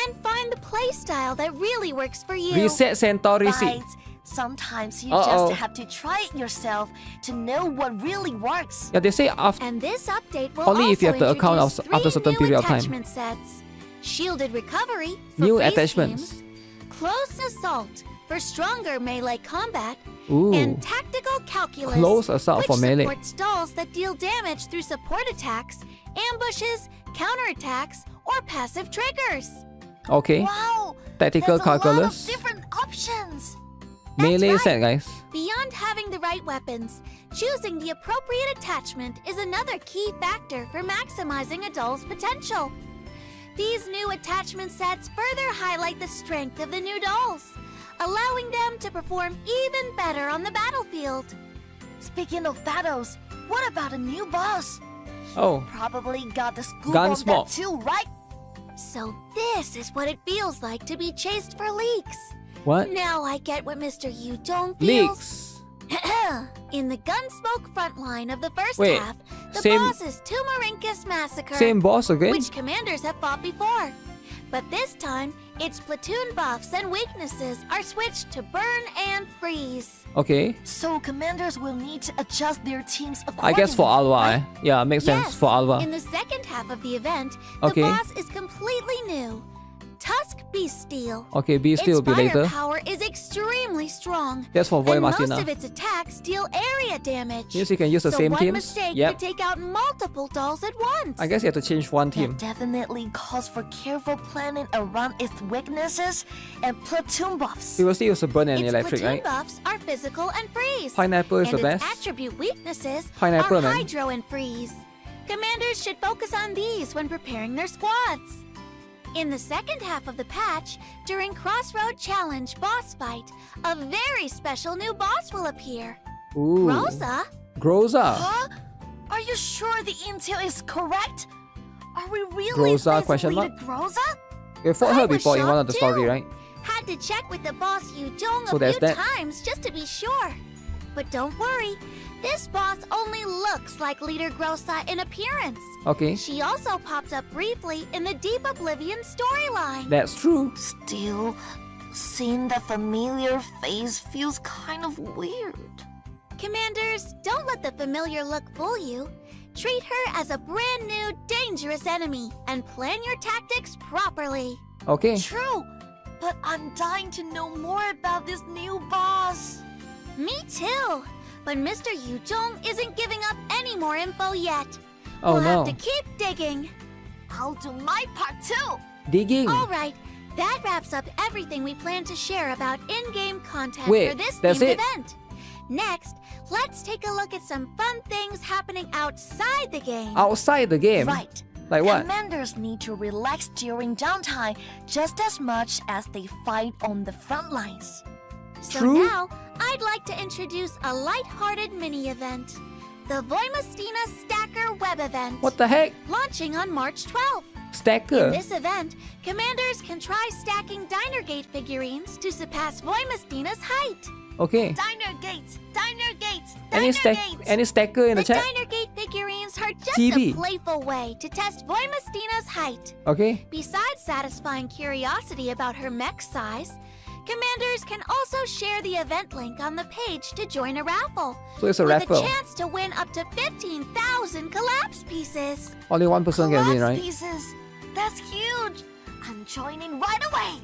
and find the playstyle that really works for you. Reset Centauri C. Right. Sometimes you Uh-oh. just have to try it yourself to know what really works. Yeah, they say after And this update will only if you have also the account introduce of, after a certain three new period of time. attachment sets. Shielded Recovery for New freeze attachments. teams, Close Assault for stronger melee combat, Ooh. and Tactical Calculus, Close Assault which for melee. supports dolls that deal damage through support attacks, ambushes, counterattacks, or passive triggers. Okay. Wow. Tactical There's a lot calculus. of different options. Melee set, guys. Beyond having the right weapons, choosing the appropriate attachment is another key factor for maximizing a doll's potential. These new attachment sets further highlight the strength of the new dolls, allowing them to perform even better on the battlefield. Speaking of battles, what about a new boss? Oh. Probably got the scoop on Gunsmoke. that too, right? So this is what it feels like to be chased for leaks. What? Now I get what Mr. Yudong feels. Leaks. In the Gunsmoke Frontline of the first Wait, half, the same- boss is Tumarinkus Massacre. Same boss again? Which commanders have fought before. But this time, its platoon buffs and weaknesses are switched to Burn and Freeze. Okay. So commanders will need to adjust their teams accordingly. I guess for Alva, eh? Yeah, makes sense Yes, for Alva. in the second half of the event, Okay. the boss is completely new. Tusk Beast Steel. Okay, Beast Steel will be Its fire later. power is extremely strong. That's for Void and Masina. most of its attacks deal area damage. Means you can use the so same one teams? mistake Yep. could take out multiple dolls at once. I guess you have to change one team. That definitely calls for careful planning around its weaknesses and platoon buffs. You will still use the burn and Its electric, platoon right? buffs are physical and freeze. Pineapple is and the its best. attribute weaknesses Pineapple, are man. hydro and freeze. Commanders should focus on these when preparing their squads. In the second half of the patch, during Crossroad Challenge boss fight, a very special new boss will appear. Ooh. Rosa? Groza. Huh? Are you sure the intel is correct? Are we really Groza, question physically mark? the Groza? You fought her I was before in one of the shocked story, too. right? Had to check with the boss Yudong So a there's few that. times just to be sure. But don't worry, this boss only looks like Leader Grosa in appearance. Okay. She also popped up briefly in the Deep Oblivion storyline. That's true. Still, seeing the familiar face feels kind of weird. Commanders, don't let the familiar look fool you. Treat her as a brand new, dangerous enemy and plan your tactics properly. Okay. True, but I'm dying to know more about this new boss. Me too. But Mr. Yudong isn't giving up any more info yet. Oh, we'll no. have to keep digging. I'll do my part too. Digging. All right, that wraps up everything we plan to share about in-game content Wait, for this that's themed it? event. Next, let's take a look at some fun things happening outside the game. Outside the game? Right. Like what? Commanders need to relax during downtime just as much as they fight on the front lines. So True. now, I'd like to introduce a light-hearted mini-event. The Voimastina Stacker Web Event. What the heck? Launching on March 12th. Stacker. In this event, commanders can try stacking Diner Gate figurines to surpass Voimastina's height. Okay. Diner gates! Diner gates! Any stacker in the chat? Diner Gate figurines are just TV. a playful way to test Voimastina's height. Okay. Besides satisfying curiosity about her mech size, commanders can also share the event link on the page to join a raffle. So it's a with raffle. a chance to win up to 15,000 collapse pieces. Only one person can win, right? Pieces! That's huge! I'm joining right away!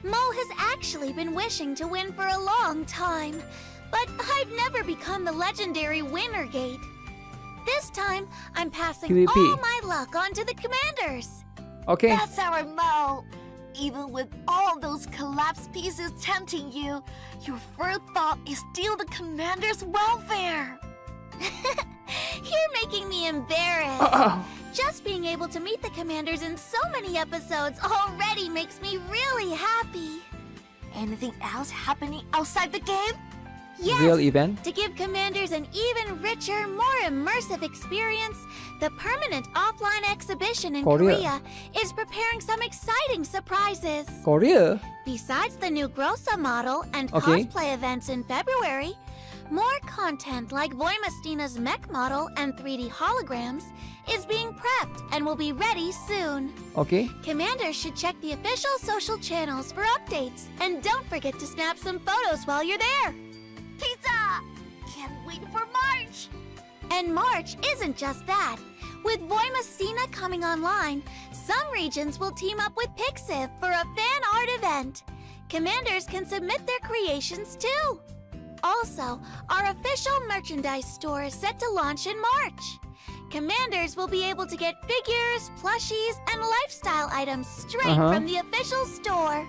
Mo has actually been wishing to win for a long time, but I've never become the legendary winner gate. This time, I'm passing PvP. all my luck onto the commanders. Okay. That's our Mo. Even with all those collapsed pieces tempting you, your first thought is still the commander's welfare. You're making me embarrassed. Just being able to meet the commanders in so many episodes already makes me really happy. Anything else happening outside the game? Yes, Real event? to give commanders an even richer, more immersive experience, the permanent offline exhibition in Korea is preparing some exciting surprises. Korea? Besides the new Grossa model and Okay. cosplay events in February, more content like Voimastina's mech model and 3D holograms is being prepped and will be ready soon. Okay. Commanders should check the official social channels for updates, and don't forget to snap some photos while you're there. Pizza! Can't wait for March! And March isn't just that. With Voimastina coming online, some regions will team up with Pixiv for a fan art event. Commanders can submit their creations too. Also, our official merchandise store is set to launch in March. Commanders will be able to get figures, plushies, and lifestyle items straight from the official store.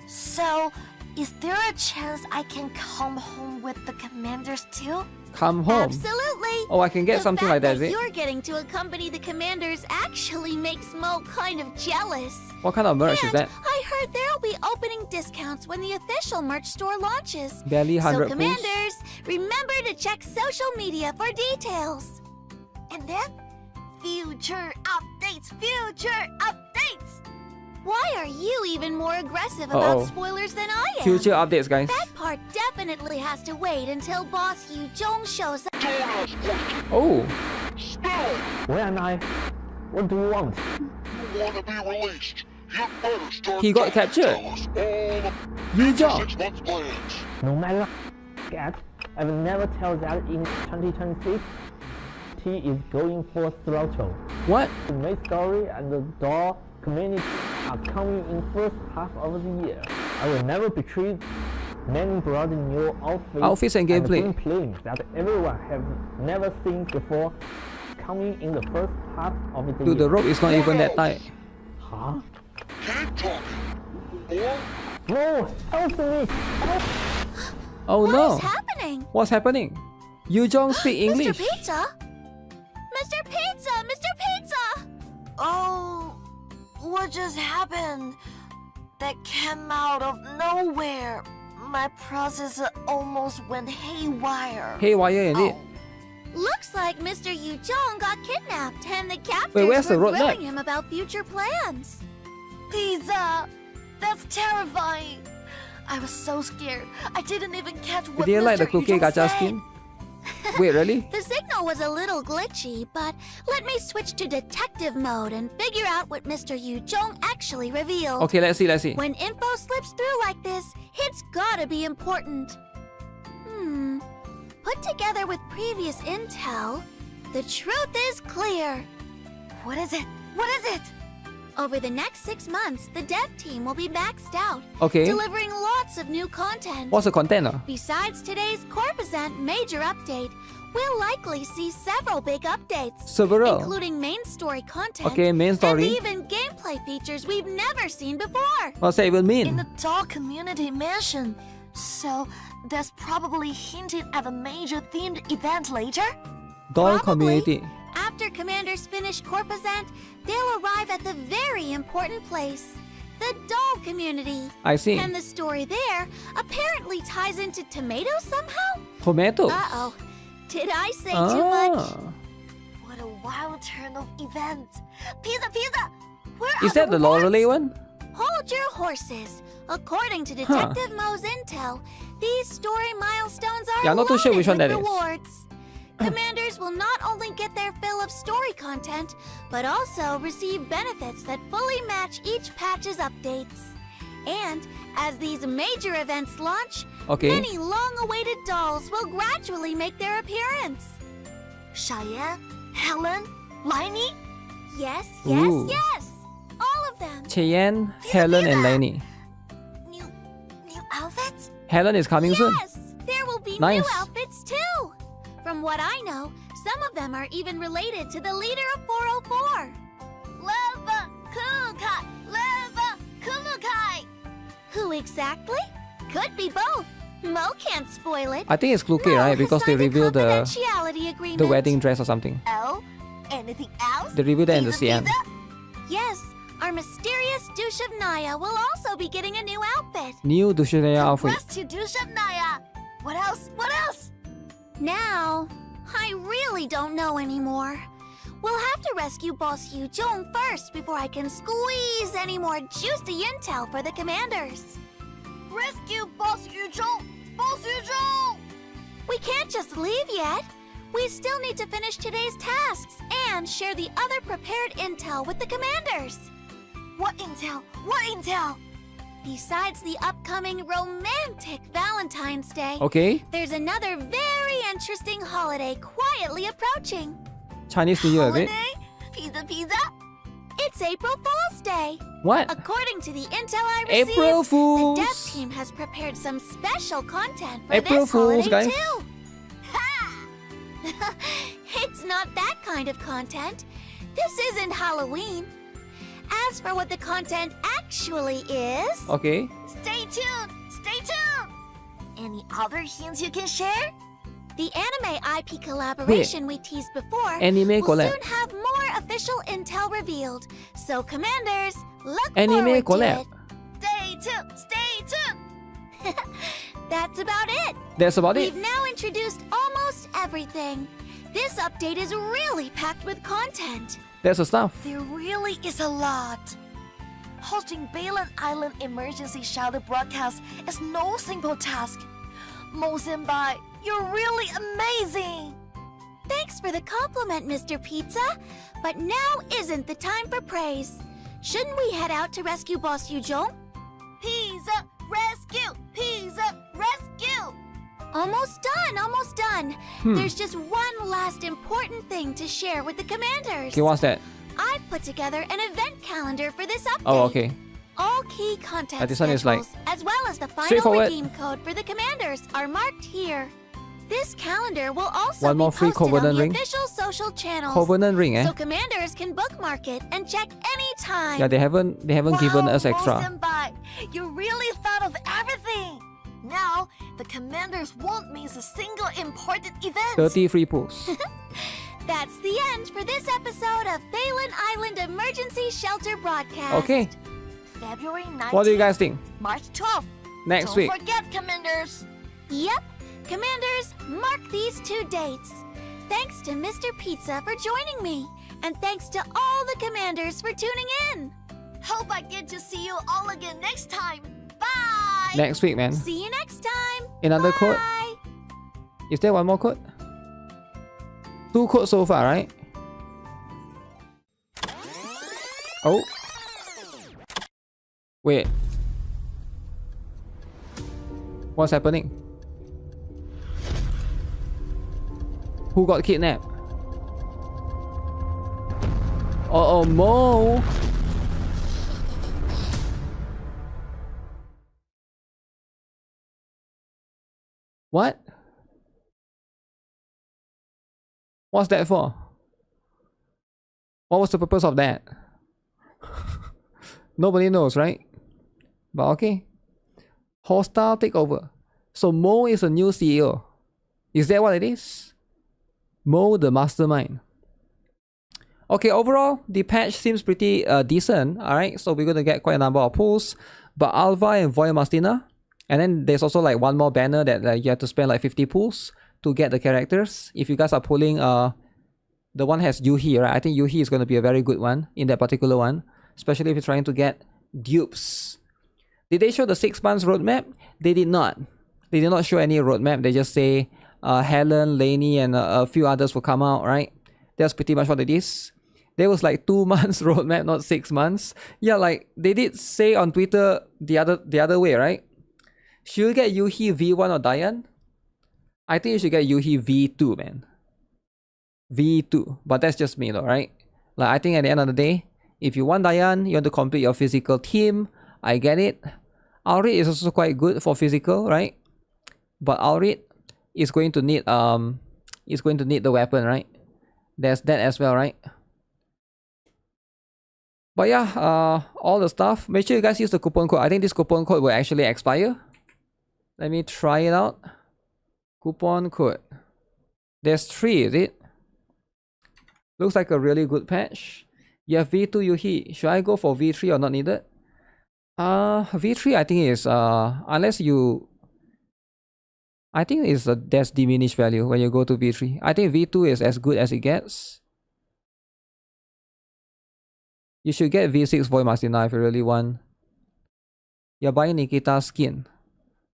So, is there a chance I can come home with the commanders too? Come home. Absolutely. Oh, I can get something like that, is it? You're getting to accompany the commanders actually makes Mo kind of jealous. What kind of merch is And that? I heard there'll be opening discounts when the official merch store launches. Barely 100 So pools. commanders, remember to check social media for details. And then, future updates! Why are you even more aggressive about spoilers than I am? Future updates, guys. That part definitely has to wait until Boss Yu Zhong shows up. Oh. Where am I? What do you want? You want to be released? You better start He got captured. Yu Zhong. 6 months plans. No matter what, I will never tell that in 2026 T is going for throttle. What? The main story and the Doro community are coming in first half of the year. I will never betray many brought new Outfits and gameplay. that everyone have never seen before coming in the first half of the year. Dude, the rope is not even that tight. Huh? Keep talking. Or No! Help me! Help! Oh no. What is happening? What's happening? Yu Zhong speak English. Mr. Pizza? Mr. Pizza! Mr. Pizza! Oh, what just happened? That came out of nowhere. My processor almost went haywire. Haywire indeed. Looks like Mr. Yu Zhong got kidnapped and the captors Wait, where's the were roadmap? grilling him about future plans. Pizza! That's terrifying. I was so scared. I didn't even catch what Did you like the Mr. cookie Yu Zhong gacha said. skin? Wait, really? The signal was a little glitchy, but let me switch to detective mode and figure out what Mr. Yu Zhong actually revealed. Okay, let's see. When info slips through like this, it's gotta be important. Put together with previous intel, the truth is clear. What is it? What is it? Over the next 6 months, the dev team will be maxed out, Okay. delivering lots of new content. What's the content? Besides today's Corposant major update, we'll likely see several big updates, Several? including main story content, Okay, main story. and even gameplay features we've never seen before. What's that even mean? In the dog community mansion. So, that's probably hinted at a major themed event later? Doll Probably. community. After commanders finish Corposant, they'll arrive at the very important place, the doll community. I see. And the story there apparently ties into tomatoes somehow? Tomato. Uh-oh. Did I say too much? What a wild turn of events. Pizza! Where Is are that the Lorelei one? Hold your horses. According to Detective Mo's intel, these story milestones are Yeah, I'm not too sure loaded which one with that is. rewards. Commanders will not only get their fill of story content, but also receive benefits that fully match each patch's updates. And as these major events launch, Okay. many long-awaited dolls will gradually make their appearance. Cheyenne? Helen? Lainey? Yes, Ooh. all of them. Cheyenne, Helen, and Lainey. New outfits? Helen is coming soon. Yes, there will be Nice. new outfits too. From what I know, Some of them are even related to the leader of 404. Lava Kulukai! Lava Kulukai! Who exactly? Could be both. Mo can't spoil it. I think it's Kluke, right? Because they revealed the agreement. wedding dress or something. Oh, anything else? They revealed that in the CN. Yes, our mysterious douche of Naya will also be getting a new outfit. New Dushinaya outfit. Congrats to Douche of Naya! What else? What else? Now, I really don't know anymore. We'll have to rescue Boss Yu Zhong first before I can squeeze any more juicy intel for the commanders. Rescue Boss Yu Zhong! Boss Yu Zhong! We can't just leave yet. We still need to finish today's tasks and share the other prepared intel with the commanders. What intel? What intel? Besides the upcoming romantic Valentine's Day, Okay. there's another very interesting holiday quietly approaching. Chinese New Year, is it? Pizza pizza? It's April Fool's Day. What? According to the intel I received, April Fools. the dev team has prepared some special content for April this Fools, holiday guys. too. It's not that kind of content. This isn't Halloween. As for what the content actually is... Okay. Stay tuned! Stay tuned! Any other hints you can share? The anime IP collaboration we teased before Anime will collab. soon have more official intel revealed. So, commanders, look Anime forward collab. to Stay tuned! Stay tuned! it. That's about it. That's about We've it. now introduced almost everything. This update is really packed with content. That's the stuff. There really is a lot. Hosting Balan Island emergency shadow broadcast is no simple task. Mo Senpai, you're really amazing! Thanks for the compliment, Mr. Pizza. But now isn't the time for praise. Shouldn't we head out to rescue Boss Yu Zhong? Pizza rescue! Pizza rescue! Almost done, almost done. There's just one last important thing to share with the commanders. Okay, what's that? I've put together an event calendar for this update. Oh, okay. All key content This one is like schedules, as well as the final straightforward. redeem code for the commanders, are marked here. This calendar will also One more be free posted on Covenant the ring. official social channels. Covenant ring, eh? So commanders can bookmark it and check anytime. Yeah, they haven't given us Mo extra. Senpai, you really thought of everything! Now, the commanders won't miss a single important event! 30 free pools. That's the end for this episode of Balan Island Emergency Shelter Broadcast. Okay. February 19th. What do you guys think? March 12th. Next Don't week. forget, commanders! Yep. Commanders, mark these 2 dates. Thanks to Mr. Pizza for joining me. And thanks to all the commanders for tuning in. Hope I get to see you all again next time. Bye! Next week, man. See you next time. Another code? Bye. Is there one more code? 2 codes so far, right? Oh. Wait. What's happening? Who got kidnapped? Uh-oh, Mo! What? What's that for? What was the purpose of that? Nobody knows, right? But okay. Hostile takeover. So Mo is a new CEO. Is that what it is? Mo the mastermind. Okay, overall, the patch seems pretty decent. Alright, so we're gonna get quite a number of pulls. But Alva and Voy Mastina. And then there's also like one more banner that you have to spend like 50 pulls to get the characters. If you guys are pulling the one has Yuhi, right? I think Yuhi is going to be a very good one in that particular one, especially if you're trying to get dupes. Did they show the 6 months roadmap? They did not. They did not show any roadmap. They just say Helen, Lainey, and a few others will come out, right? That's pretty much what it is. There was like 2 months roadmap, not 6 months. Yeah, like they did say on Twitter the other way, right? Should you get Yuhi V1 or Diane? I think you should get Yuhi V2, man. V2. But that's just me though, right? Like I think at the end of the day, if you want Diane, you want to complete your physical team, I get it. Aurit is also quite good for physical, right? But Aurit is going to need is going to need the weapon, right? There's that as well, right? But yeah, all the stuff. Make sure you guys use the coupon code. I think this coupon code will actually expire. Let me try it out. Coupon code. There's 3, is it? Looks like a really good patch. You have V2 Yuhi. Should I go for V3 or not needed? V3 I think is unless you, I think is there's diminished value when you go to V3. I think V2 is as good as it gets. You should get V6 Void Mastina if you really want. You're buying Nikita's skin.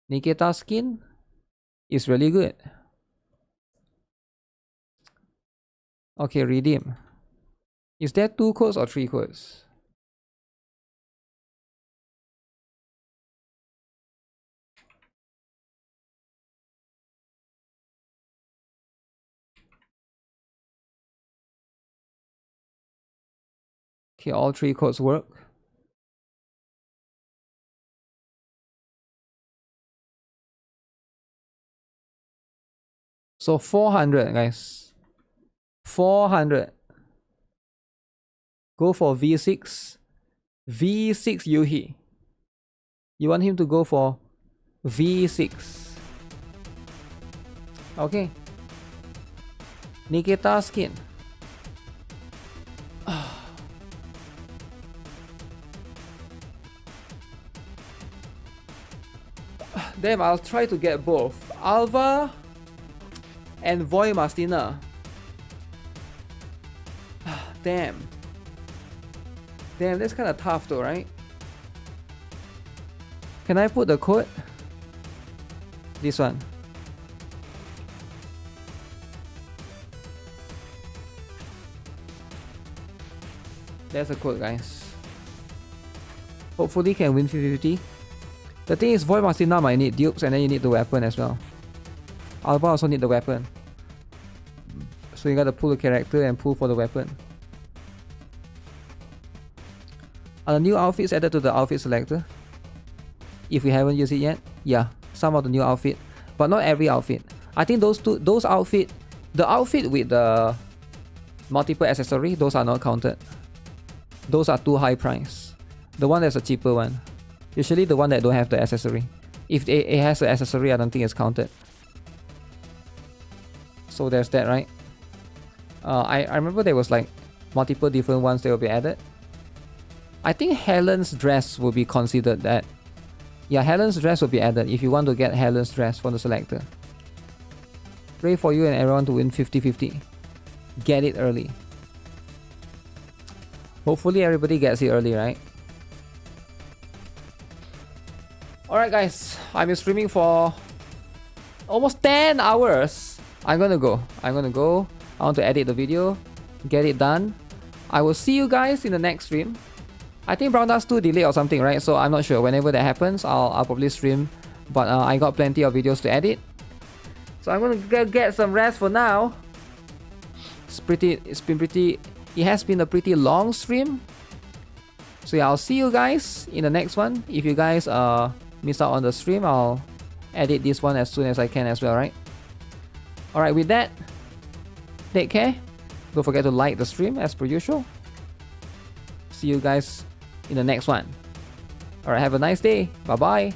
Nikita's skin is really good. Okay, redeem. Is there 2 codes or 3 codes? Okay, all 3 codes work. So 400, guys. 400. Go for V6. V6 Yuhi. You want him to go for V6. Okay. Nikita skin. Damn, I'll try to get both. Alva and Void Mastina. Damn. Damn, that's kind of tough though, right? Can I put the code? This one. There's a code, guys. Hopefully can win 50-50. The thing is, Void Mastina might need dupes and then you need the weapon as well. Alva also need the weapon. So you gotta pull the character and pull for the weapon. Are the new outfits added to the outfit selector? If we haven't used it yet? Yeah, some of the new outfit. But not every outfit. I think those outfit, the outfit with the multiple accessory, those are not counted. Those are too high price. The one that's a cheaper one. Usually the one that don't have the accessory. If it has the accessory, I don't think it's counted. So there's that, right? I remember there was like multiple different ones that will be added. I think Helen's dress will be considered that. Yeah, Helen's dress will be added if you want to get Helen's dress from the selector. Pray for you and everyone to win 50-50. Get it early. Hopefully everybody gets it early, right? Alright guys, I've been streaming for almost 10 hours. I'm gonna go. I want to edit the video, get it done. I will see you guys in the next stream. I think Brown Dust 2 delayed or something, right? So I'm not sure. Whenever that happens, I'll probably stream. But I got plenty of videos to edit. So I'm gonna get some rest for now. It has been a pretty long stream. So yeah, I'll see you guys in the next one. If you guys miss out on the stream, I'll edit this one as soon as I can as well, right? Alright, with that, take care. Don't forget to like the stream as per usual. See you guys in the next one. Alright, have a nice day. Bye bye.